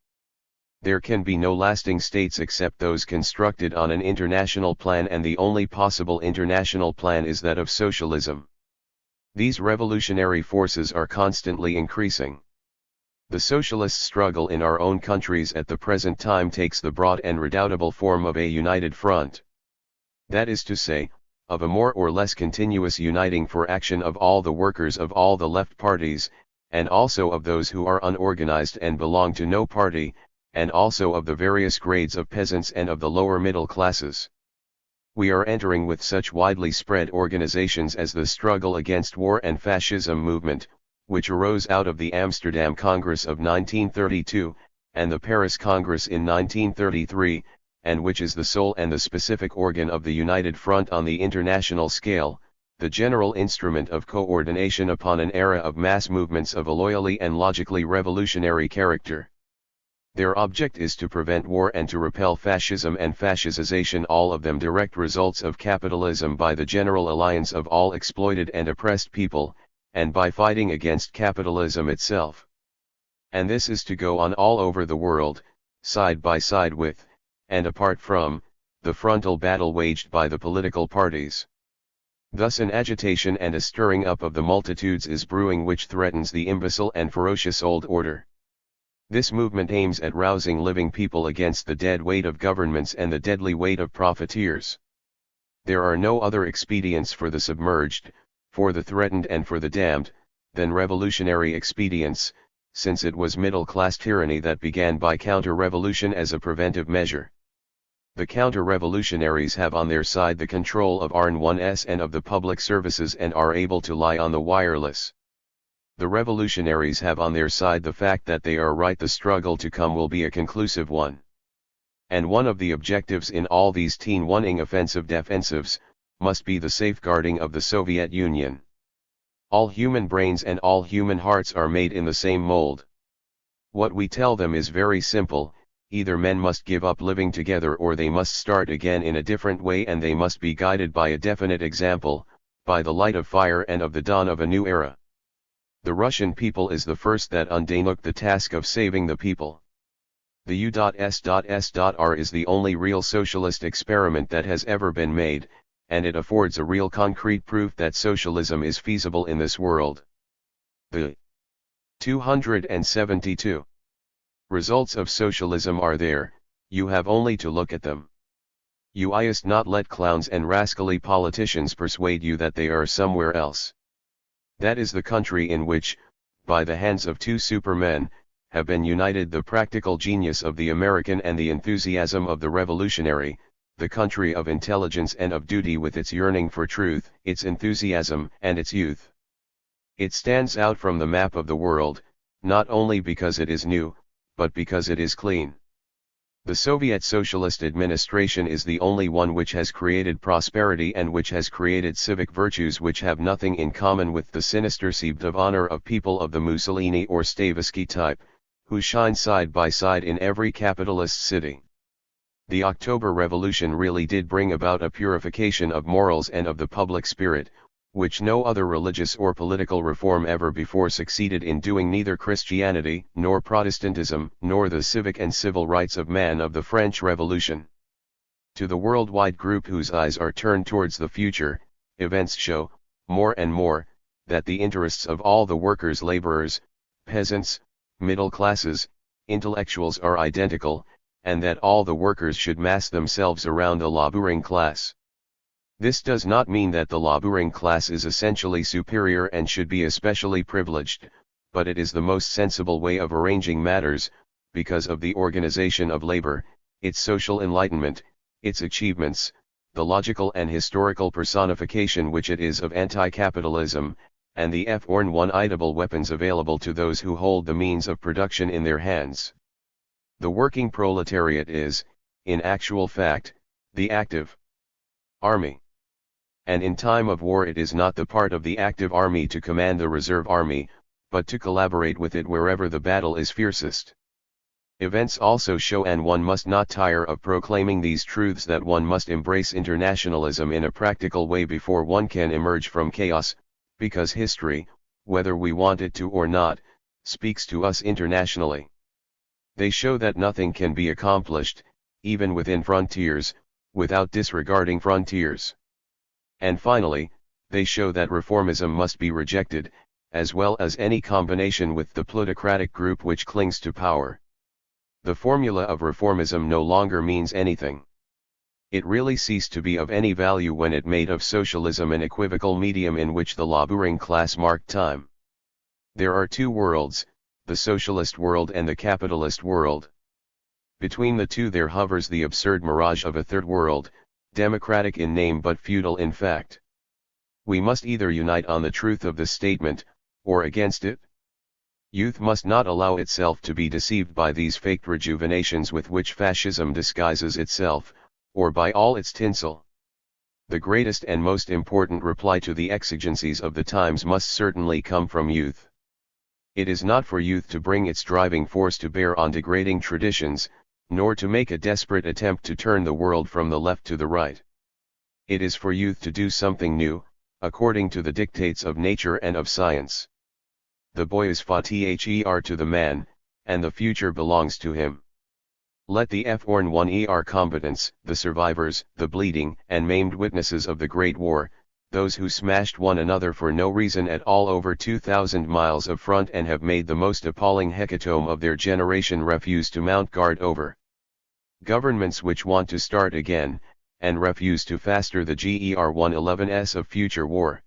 There can be no lasting states except those constructed on an international plan, and the only possible international plan is that of socialism. These revolutionary forces are constantly increasing. The socialist struggle in our own countries at the present time takes the broad and redoubtable form of a united front. That is to say, of a more or less continuous uniting for action of all the workers of all the left parties, and also of those who are unorganized and belong to no party, and also of the various grades of peasants and of the lower middle classes. We are entering with such widely spread organizations as the struggle against war and fascism movement, which arose out of the Amsterdam Congress of 1932, and the Paris Congress in 1933, and which is the sole and the specific organ of the United Front on the international scale, the general instrument of coordination upon an era of mass movements of a loyally and logically revolutionary character. Their object is to prevent war and to repel fascism and fascization, all of them direct results of capitalism, by the general alliance of all exploited and oppressed people, and by fighting against capitalism itself. And this is to go on all over the world, side by side with, and apart from, the frontal battle waged by the political parties. Thus an agitation and a stirring up of the multitudes is brewing which threatens the imbecile and ferocious old order. This movement aims at rousing living people against the dead weight of governments and the deadly weight of profiteers. There are no other expedients for the submerged, for the threatened and for the damned, than revolutionary expedients, since it was middle-class tyranny that began by counter-revolution as a preventive measure. The counter-revolutionaries have on their side the control of RN1S and of the public services and are able to lie on the wireless. The revolutionaries have on their side the fact that they are right. The struggle to come will be a conclusive one. And one of the objectives in all these teen-wanting offensive defensives, must be the safeguarding of the Soviet Union. All human brains and all human hearts are made in the same mold. What we tell them is very simple: either men must give up living together or they must start again in a different way, and they must be guided by a definite example, by the light of fire and of the dawn of a new era. The Russian people is the first that undertook the task of saving the people. The U.S.S.R. is the only real socialist experiment that has ever been made, and it affords a real concrete proof that socialism is feasible in this world. The 272 results of socialism are there, you have only to look at them. You must not let clowns and rascally politicians persuade you that they are somewhere else. That is the country in which, by the hands of two supermen, have been united the practical genius of the American and the enthusiasm of the revolutionary, the country of intelligence and of duty, with its yearning for truth, its enthusiasm, and its youth. It stands out from the map of the world, not only because it is new, but because it is clean. The Soviet Socialist administration is the only one which has created prosperity and which has created civic virtues which have nothing in common with the sinister sieve of honor of people of the Mussolini or Stavisky type, who shine side by side in every capitalist city. The October Revolution really did bring about a purification of morals and of the public spirit, which no other religious or political reform ever before succeeded in doing. Neither Christianity, nor Protestantism, nor the civic and civil rights of man of the French Revolution. To the worldwide group whose eyes are turned towards the future, events show, more and more, that the interests of all the workers, laborers, peasants, middle classes, intellectuals are identical, and that all the workers should mass themselves around the laboring class. This does not mean that the laboring class is essentially superior and should be especially privileged, but it is the most sensible way of arranging matters, because of the organization of labor, its social enlightenment, its achievements, the logical and historical personification which it is of anti-capitalism, and the formidable weapons available to those who hold the means of production in their hands. The working proletariat is, in actual fact, the active army. And in time of war it is not the part of the active army to command the reserve army, but to collaborate with it wherever the battle is fiercest. Events also show, and one must not tire of proclaiming these truths, that one must embrace internationalism in a practical way before one can emerge from chaos, because history, whether we want it to or not, speaks to us internationally. They show that nothing can be accomplished, even within frontiers, without disregarding frontiers. And finally, they show that reformism must be rejected, as well as any combination with the plutocratic group which clings to power. The formula of reformism no longer means anything. It really ceased to be of any value when it made of socialism an equivocal medium in which the laboring class marked time. There are two worlds, the socialist world and the capitalist world. Between the two there hovers the absurd mirage of a third world, democratic in name but feudal in fact. We must either unite on the truth of this statement, or against it. Youth must not allow itself to be deceived by these faked rejuvenations with which fascism disguises itself, or by all its tinsel. The greatest and most important reply to the exigencies of the times must certainly come from youth. It is not for youth to bring its driving force to bear on degrading traditions, nor to make a desperate attempt to turn the world from the left to the right. It is for youth to do something new, according to the dictates of nature and of science. The boy is fa-ther to the man, and the future belongs to him. Let the F-1 combatants, the survivors, the bleeding and maimed witnesses of the Great War, those who smashed one another for no reason at all over 2,000 miles of front and have made the most appalling hecatomb of their generation refuse to mount guard over. Governments which want to start again, and refuse to faster the GER-111s of future war.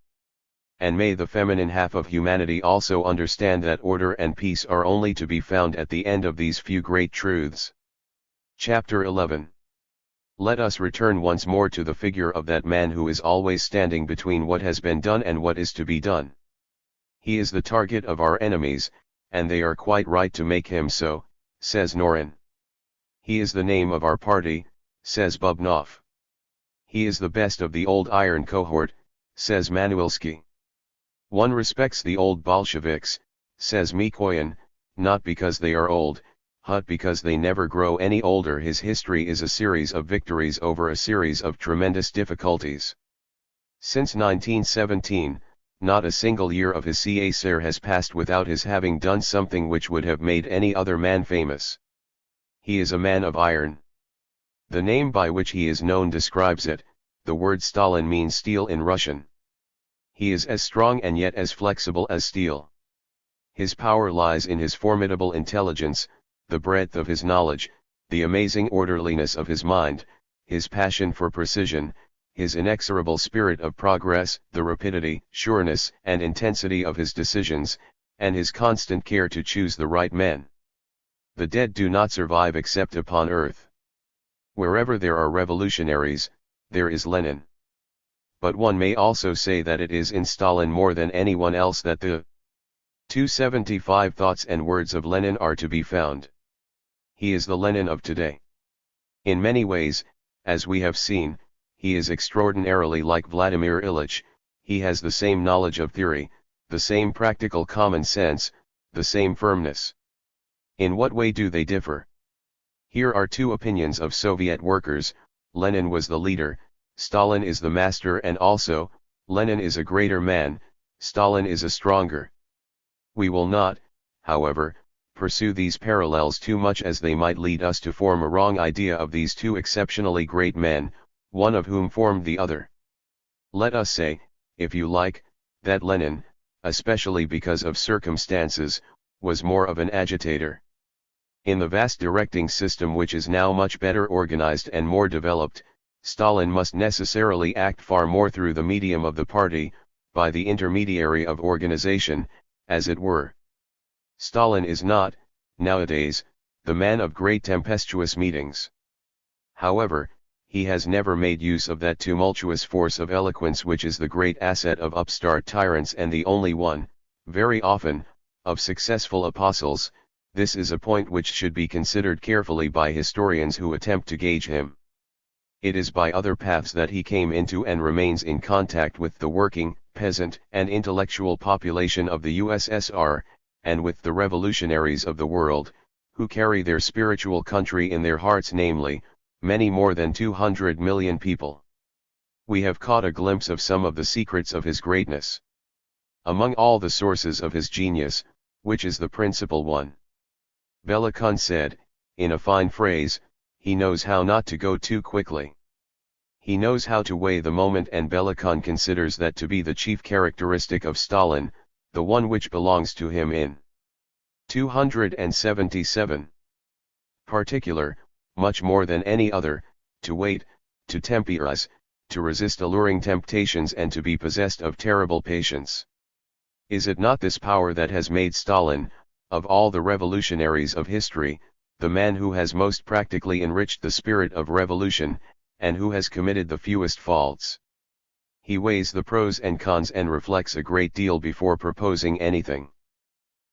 And may the feminine half of humanity also understand that order and peace are only to be found at the end of these few great truths. Chapter 11. Let us return once more to the figure of that man who is always standing between what has been done and what is to be done. He is the target of our enemies, and they are quite right to make him so, says Norin. He is the name of our party, says Bubnov. He is the best of the old iron cohort, says Manuilsky. One respects the old Bolsheviks, says Mikoyan, not because they are old, but because they never grow any older. His history is a series of victories over a series of tremendous difficulties. Since 1917, not a single year of his CASER has passed without his having done something which would have made any other man famous. He is a man of iron. The name by which he is known describes it. The word Stalin means steel in Russian. He is as strong and yet as flexible as steel. His power lies in his formidable intelligence, the breadth of his knowledge, the amazing orderliness of his mind, his passion for precision, his inexorable spirit of progress, the rapidity, sureness, and intensity of his decisions, and his constant care to choose the right men. The dead do not survive except upon earth. Wherever there are revolutionaries, there is Lenin. But one may also say that it is in Stalin more than anyone else that the 275 thoughts and words of Lenin are to be found. He is the Lenin of today. In many ways, as we have seen, he is extraordinarily like Vladimir Ilyich. He has the same knowledge of theory, the same practical common sense, the same firmness. In what way do they differ? Here are two opinions of Soviet workers. Lenin was the leader, Stalin is the master, and also, Lenin is a greater man, Stalin is a stronger. We will not, however, pursue these parallels too much, as they might lead us to form a wrong idea of these two exceptionally great men, one of whom formed the other. Let us say, if you like, that Lenin, especially because of circumstances, was more of an agitator. In the vast directing system which is now much better organized and more developed, Stalin must necessarily act far more through the medium of the party, by the intermediary of organization, as it were. Stalin is not, nowadays, the man of great tempestuous meetings. However, he has never made use of that tumultuous force of eloquence which is the great asset of upstart tyrants and the only one, very often, of successful apostles. This is a point which should be considered carefully by historians who attempt to gauge him. It is by other paths that he came into and remains in contact with the working, peasant, and intellectual population of the USSR, and with the revolutionaries of the world, who carry their spiritual country in their hearts, namely, many more than 200 million people. We have caught a glimpse of some of the secrets of his greatness. Among all the sources of his genius, which is the principal one? Bellakun said, in a fine phrase, he knows how not to go too quickly. He knows how to weigh the moment, and Bellakun considers that to be the chief characteristic of Stalin, the one which belongs to him in 277. Particular, much more than any other, to wait, to temporize, to resist alluring temptations and to be possessed of terrible patience. Is it not this power that has made Stalin, of all the revolutionaries of history, the man who has most practically enriched the spirit of revolution, and who has committed the fewest faults? He weighs the pros and cons and reflects a great deal before proposing anything.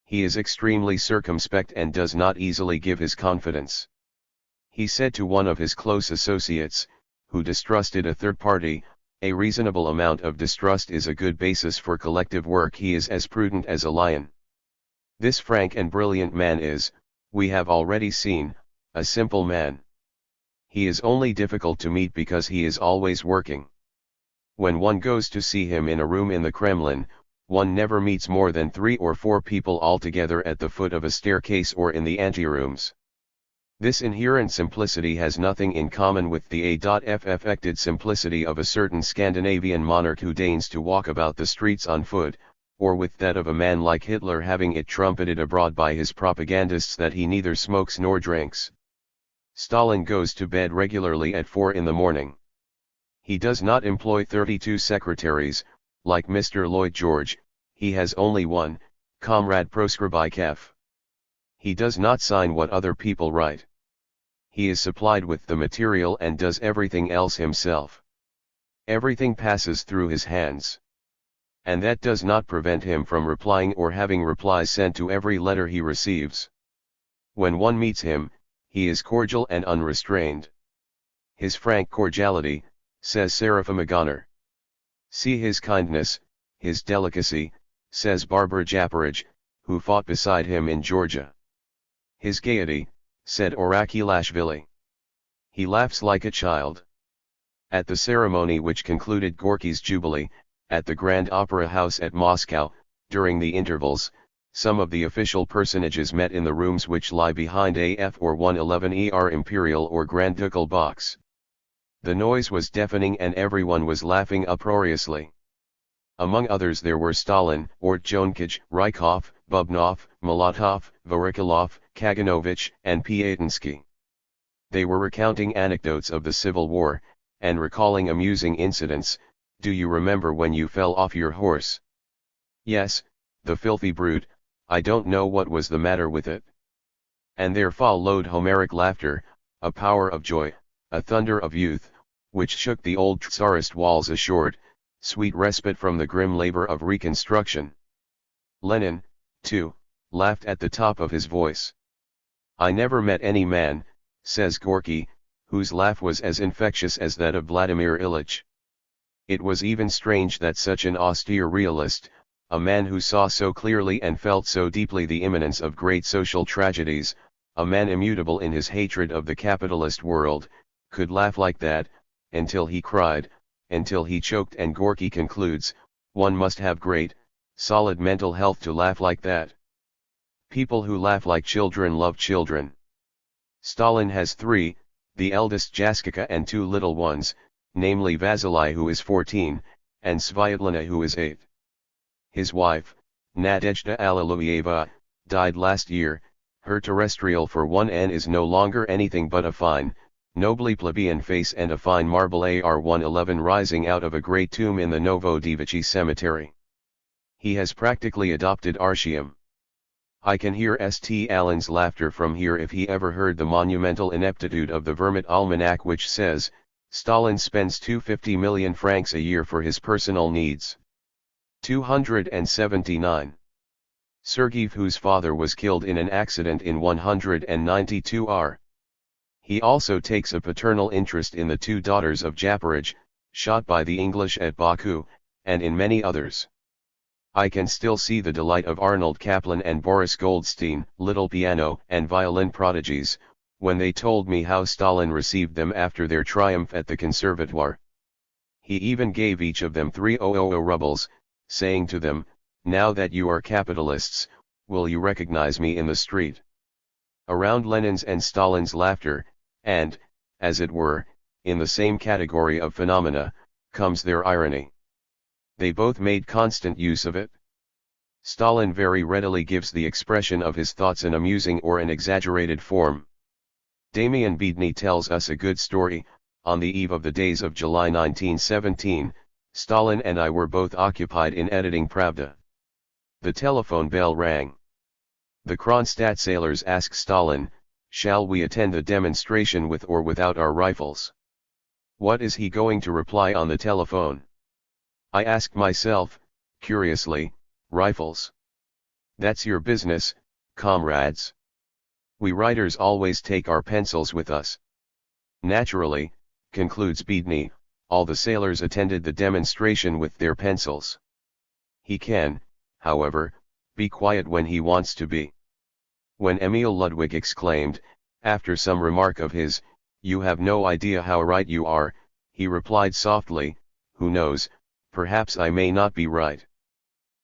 He is extremely circumspect and does not easily give his confidence. He said to one of his close associates, who distrusted a third party, "A reasonable amount of distrust is a good basis for collective work. He is as prudent as a lion." This frank and brilliant man is, we have already seen, a simple man. He is only difficult to meet because he is always working. When one goes to see him in a room in the Kremlin, one never meets more than 3 or 4 people altogether at the foot of a staircase or in the anterooms. This inherent simplicity has nothing in common with the affected simplicity of a certain Scandinavian monarch who deigns to walk about the streets on foot, or with that of a man like Hitler having it trumpeted abroad by his propagandists that he neither smokes nor drinks. Stalin goes to bed regularly at 4 in the morning. He does not employ 32 secretaries, like Mr. Lloyd George. He has only one, Comrade Proscribikev. He does not sign what other people write. He is supplied with the material and does everything else himself. Everything passes through his hands. And that does not prevent him from replying or having replies sent to every letter he receives. When one meets him, he is cordial and unrestrained. His frank cordiality, says Seraphim Agoner. See his kindness, his delicacy, says Barbar Japaraj, who fought beside him in Georgia. His gaiety, said Orakilashvili. He laughs like a child. At the ceremony which concluded Gorky's Jubilee, at the Grand Opera House at Moscow, during the intervals, some of the official personages met in the rooms which lie behind AF or 111 Imperial or Grand Ducal Box. The noise was deafening and everyone was laughing uproariously. Among others there were Stalin, Ortjonkij, Rykov, Bubnov, Molotov, Vorokilov, Kaganovich, and Piatinsky. They were recounting anecdotes of the Civil War, and recalling amusing incidents. "Do you remember when you fell off your horse?" "Yes, the filthy brute, I don't know what was the matter with it." And there followed Homeric laughter, a power of joy, a thunder of youth, which shook the old Tsarist walls a short, sweet respite from the grim labor of reconstruction. Lenin, too, laughed at the top of his voice. "I never met any man," says Gorky, "whose laugh was as infectious as that of Vladimir Ilyich." It was even strange that such an austere realist, a man who saw so clearly and felt so deeply the imminence of great social tragedies, a man immutable in his hatred of the capitalist world, could laugh like that, until he cried, until he choked. And Gorky concludes, one must have great, solid mental health to laugh like that. People who laugh like children love children. Stalin has 3, the eldest Jaskika and 2 little ones, namely Vasily who is 14, and Svyatlana who is 8. His wife, Nadezhda Alliluyeva, died last year. Her terrestrial for 1N is no longer anything but a fine, nobly plebeian face and a fine marble AR-111 rising out of a great tomb in the Novodevichy cemetery. He has practically adopted Artyom. I can hear St. Allen's laughter from here if he ever heard the monumental ineptitude of the Vermont Almanac, which says, Stalin spends 250 million francs a year for his personal needs. 279. Sergeyev, whose father was killed in an accident in 192 R. He also takes a paternal interest in the 2 daughters of Japaraj, shot by the English at Baku, and in many others. I can still see the delight of Arnold Kaplan and Boris Goldstein, little piano and violin prodigies, when they told me how Stalin received them after their triumph at the Conservatoire. He even gave each of them 300 rubles, saying to them, "Now that you are capitalists, will you recognize me in the street?" Around Lenin's and Stalin's laughter, and, as it were, in the same category of phenomena, comes their irony. They both made constant use of it. Stalin very readily gives the expression of his thoughts an amusing or an exaggerated form. Damian Beedney tells us a good story. On the eve of the days of July 1917, Stalin and I were both occupied in editing Pravda. The telephone bell rang. The Kronstadt sailors asked Stalin, "Shall we attend the demonstration with or without our rifles?" What is he going to reply on the telephone? I asked myself, curiously, rifles? That's your business, comrades. We writers always take our pencils with us. Naturally, concludes Beedney, all the sailors attended the demonstration with their pencils. He can, however, be quiet when he wants to be. When Emil Ludwig exclaimed, after some remark of his, "You have no idea how right you are," he replied softly, "Who knows, perhaps I may not be right."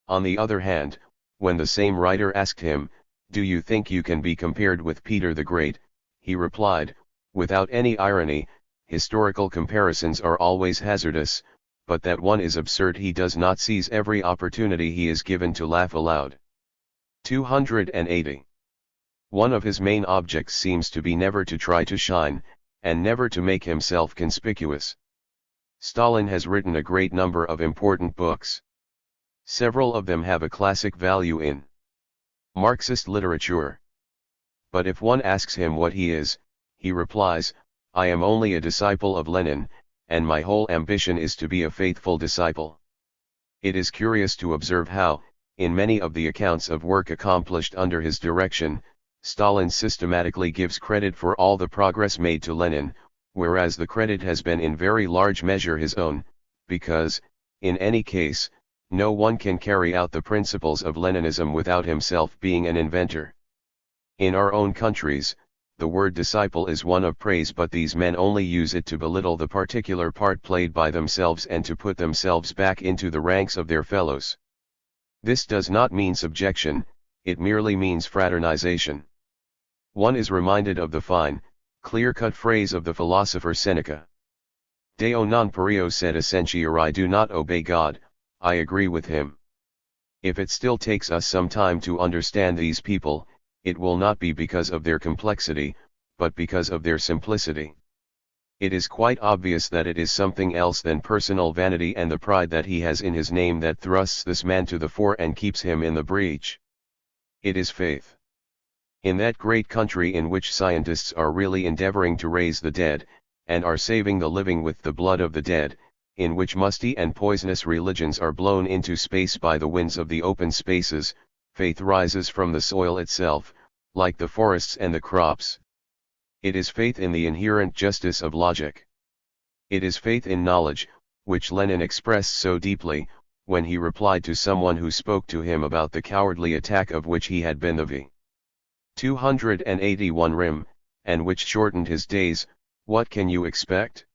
On the other hand, when the same writer asked him, "Do you think you can be compared with Peter the Great?" he replied, without any irony, "Historical comparisons are always hazardous, but that one is absurd. He does not seize every opportunity he is given to laugh aloud." 280. One of his main objects seems to be never to try to shine, and never to make himself conspicuous. Stalin has written a great number of important books. Several of them have a classic value in Marxist literature. But if one asks him what he is, he replies, "I am only a disciple of Lenin, and my whole ambition is to be a faithful disciple." It is curious to observe how, in many of the accounts of work accomplished under his direction, Stalin systematically gives credit for all the progress made to Lenin, whereas the credit has been in very large measure his own, because, in any case, no one can carry out the principles of Leninism without himself being an inventor. In our own countries, the word disciple is one of praise, but these men only use it to belittle the particular part played by themselves and to put themselves back into the ranks of their fellows. This does not mean subjection, it merely means fraternization. One is reminded of the fine, clear-cut phrase of the philosopher Seneca. Deo non perio sed essentiare. I do not obey God. I agree with him. If it still takes us some time to understand these people, it will not be because of their complexity, but because of their simplicity. It is quite obvious that it is something else than personal vanity and the pride that he has in his name that thrusts this man to the fore and keeps him in the breach. It is faith. In that great country in which scientists are really endeavoring to raise the dead, and are saving the living with the blood of the dead, in which musty and poisonous religions are blown into space by the winds of the open spaces, faith rises from the soil itself, like the forests and the crops. It is faith in the inherent justice of logic. It is faith in knowledge, which Lenin expressed so deeply, when he replied to someone who spoke to him about the cowardly attack of which he had been the v. 281 rim, and which shortened his days. What can you expect?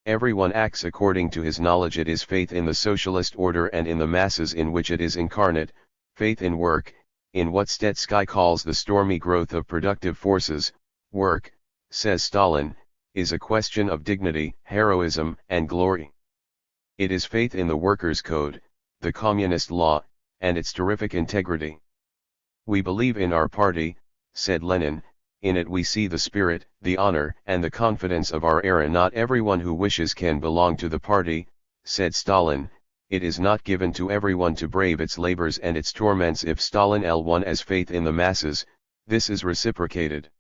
Everyone acts according to his knowledge. It is faith in the socialist order and in the masses in which it is incarnate, faith in work, in what Stetsky calls the stormy growth of productive forces. Work, says Stalin, is a question of dignity, heroism, and glory. It is faith in the workers' code, the communist law, and its terrific integrity. We believe in our party, said Lenin, in it we see the spirit, the honor, and the confidence of our era. Not everyone who wishes can belong to the party, said Stalin, it is not given to everyone to brave its labors and its torments. If Stalin L1 as faith in the masses, this is reciprocated.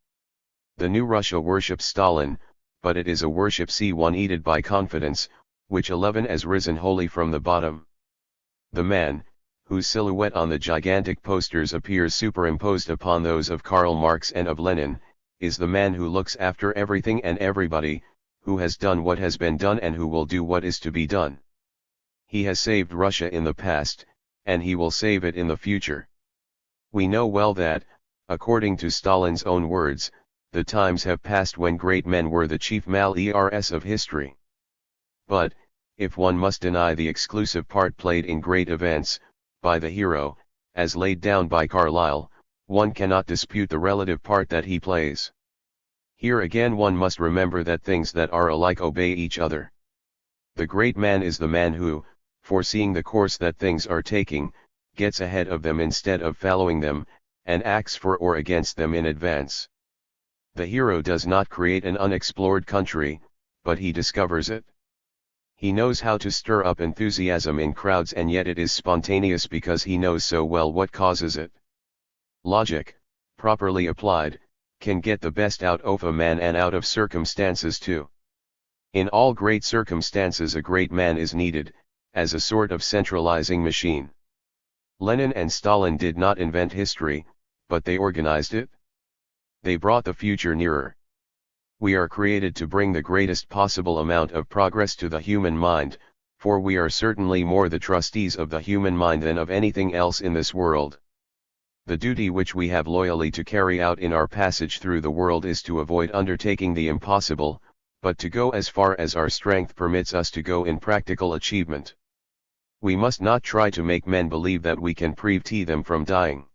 The new Russia worships Stalin, but it is a worship C1 aided by confidence, which 11 has risen wholly from the bottom. The man, whose silhouette on the gigantic posters appears superimposed upon those of Karl Marx and of Lenin, is the man who looks after everything and everybody, who has done what has been done and who will do what is to be done. He has saved Russia in the past, and he will save it in the future. We know well that, according to Stalin's own words, the times have passed when great men were the chief malheurs of history. But, if one must deny the exclusive part played in great events, by the hero, as laid down by Carlyle, one cannot dispute the relative part that he plays. Here again one must remember that things that are alike obey each other. The great man is the man who, foreseeing the course that things are taking, gets ahead of them instead of following them, and acts for or against them in advance. The hero does not create an unexplored country, but he discovers it. He knows how to stir up enthusiasm in crowds, and yet it is spontaneous because he knows so well what causes it. Logic, properly applied, can get the best out of a man and out of circumstances too. In all great circumstances a great man is needed, as a sort of centralizing machine. Lenin and Stalin did not invent history, but they organized it. They brought the future nearer. We are created to bring the greatest possible amount of progress to the human mind, for we are certainly more the trustees of the human mind than of anything else in this world. The duty which we have loyally to carry out in our passage through the world is to avoid undertaking the impossible, but to go as far as our strength permits us to go in practical achievement. We must not try to make men believe that we can prevent them from dying.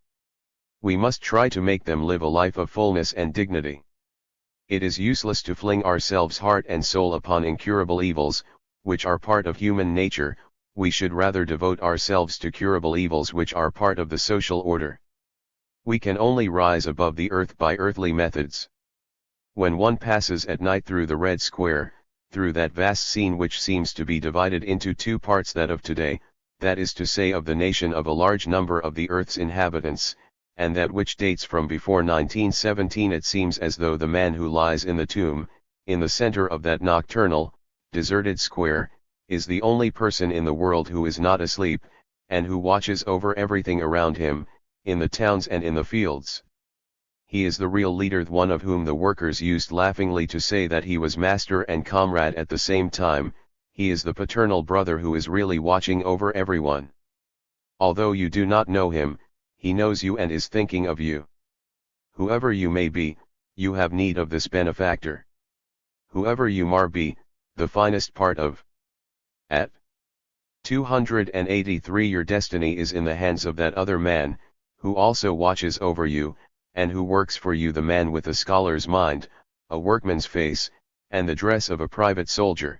We must try to make them live a life of fullness and dignity. It is useless to fling ourselves heart and soul upon incurable evils, which are part of human nature. We should rather devote ourselves to curable evils which are part of the social order. We can only rise above the earth by earthly methods. When one passes at night through the Red Square, through that vast scene which seems to be divided into two parts, that of today, that is to say of the nation of a large number of the earth's inhabitants, and that which dates from before 1917, it seems as though the man who lies in the tomb, in the center of that nocturnal, deserted square, is the only person in the world who is not asleep, and who watches over everything around him, in the towns and in the fields. He is the real leader, one of whom the workers used laughingly to say that he was master and comrade at the same time. He is the paternal brother who is really watching over everyone. Although you do not know him, he knows you and is thinking of you. Whoever you may be, you have need of this benefactor. Whoever you may be, the finest part of. At 283, your destiny is in the hands of that other man, who also watches over you, and who works for you, the man with a scholar's mind, a workman's face, and the dress of a private soldier.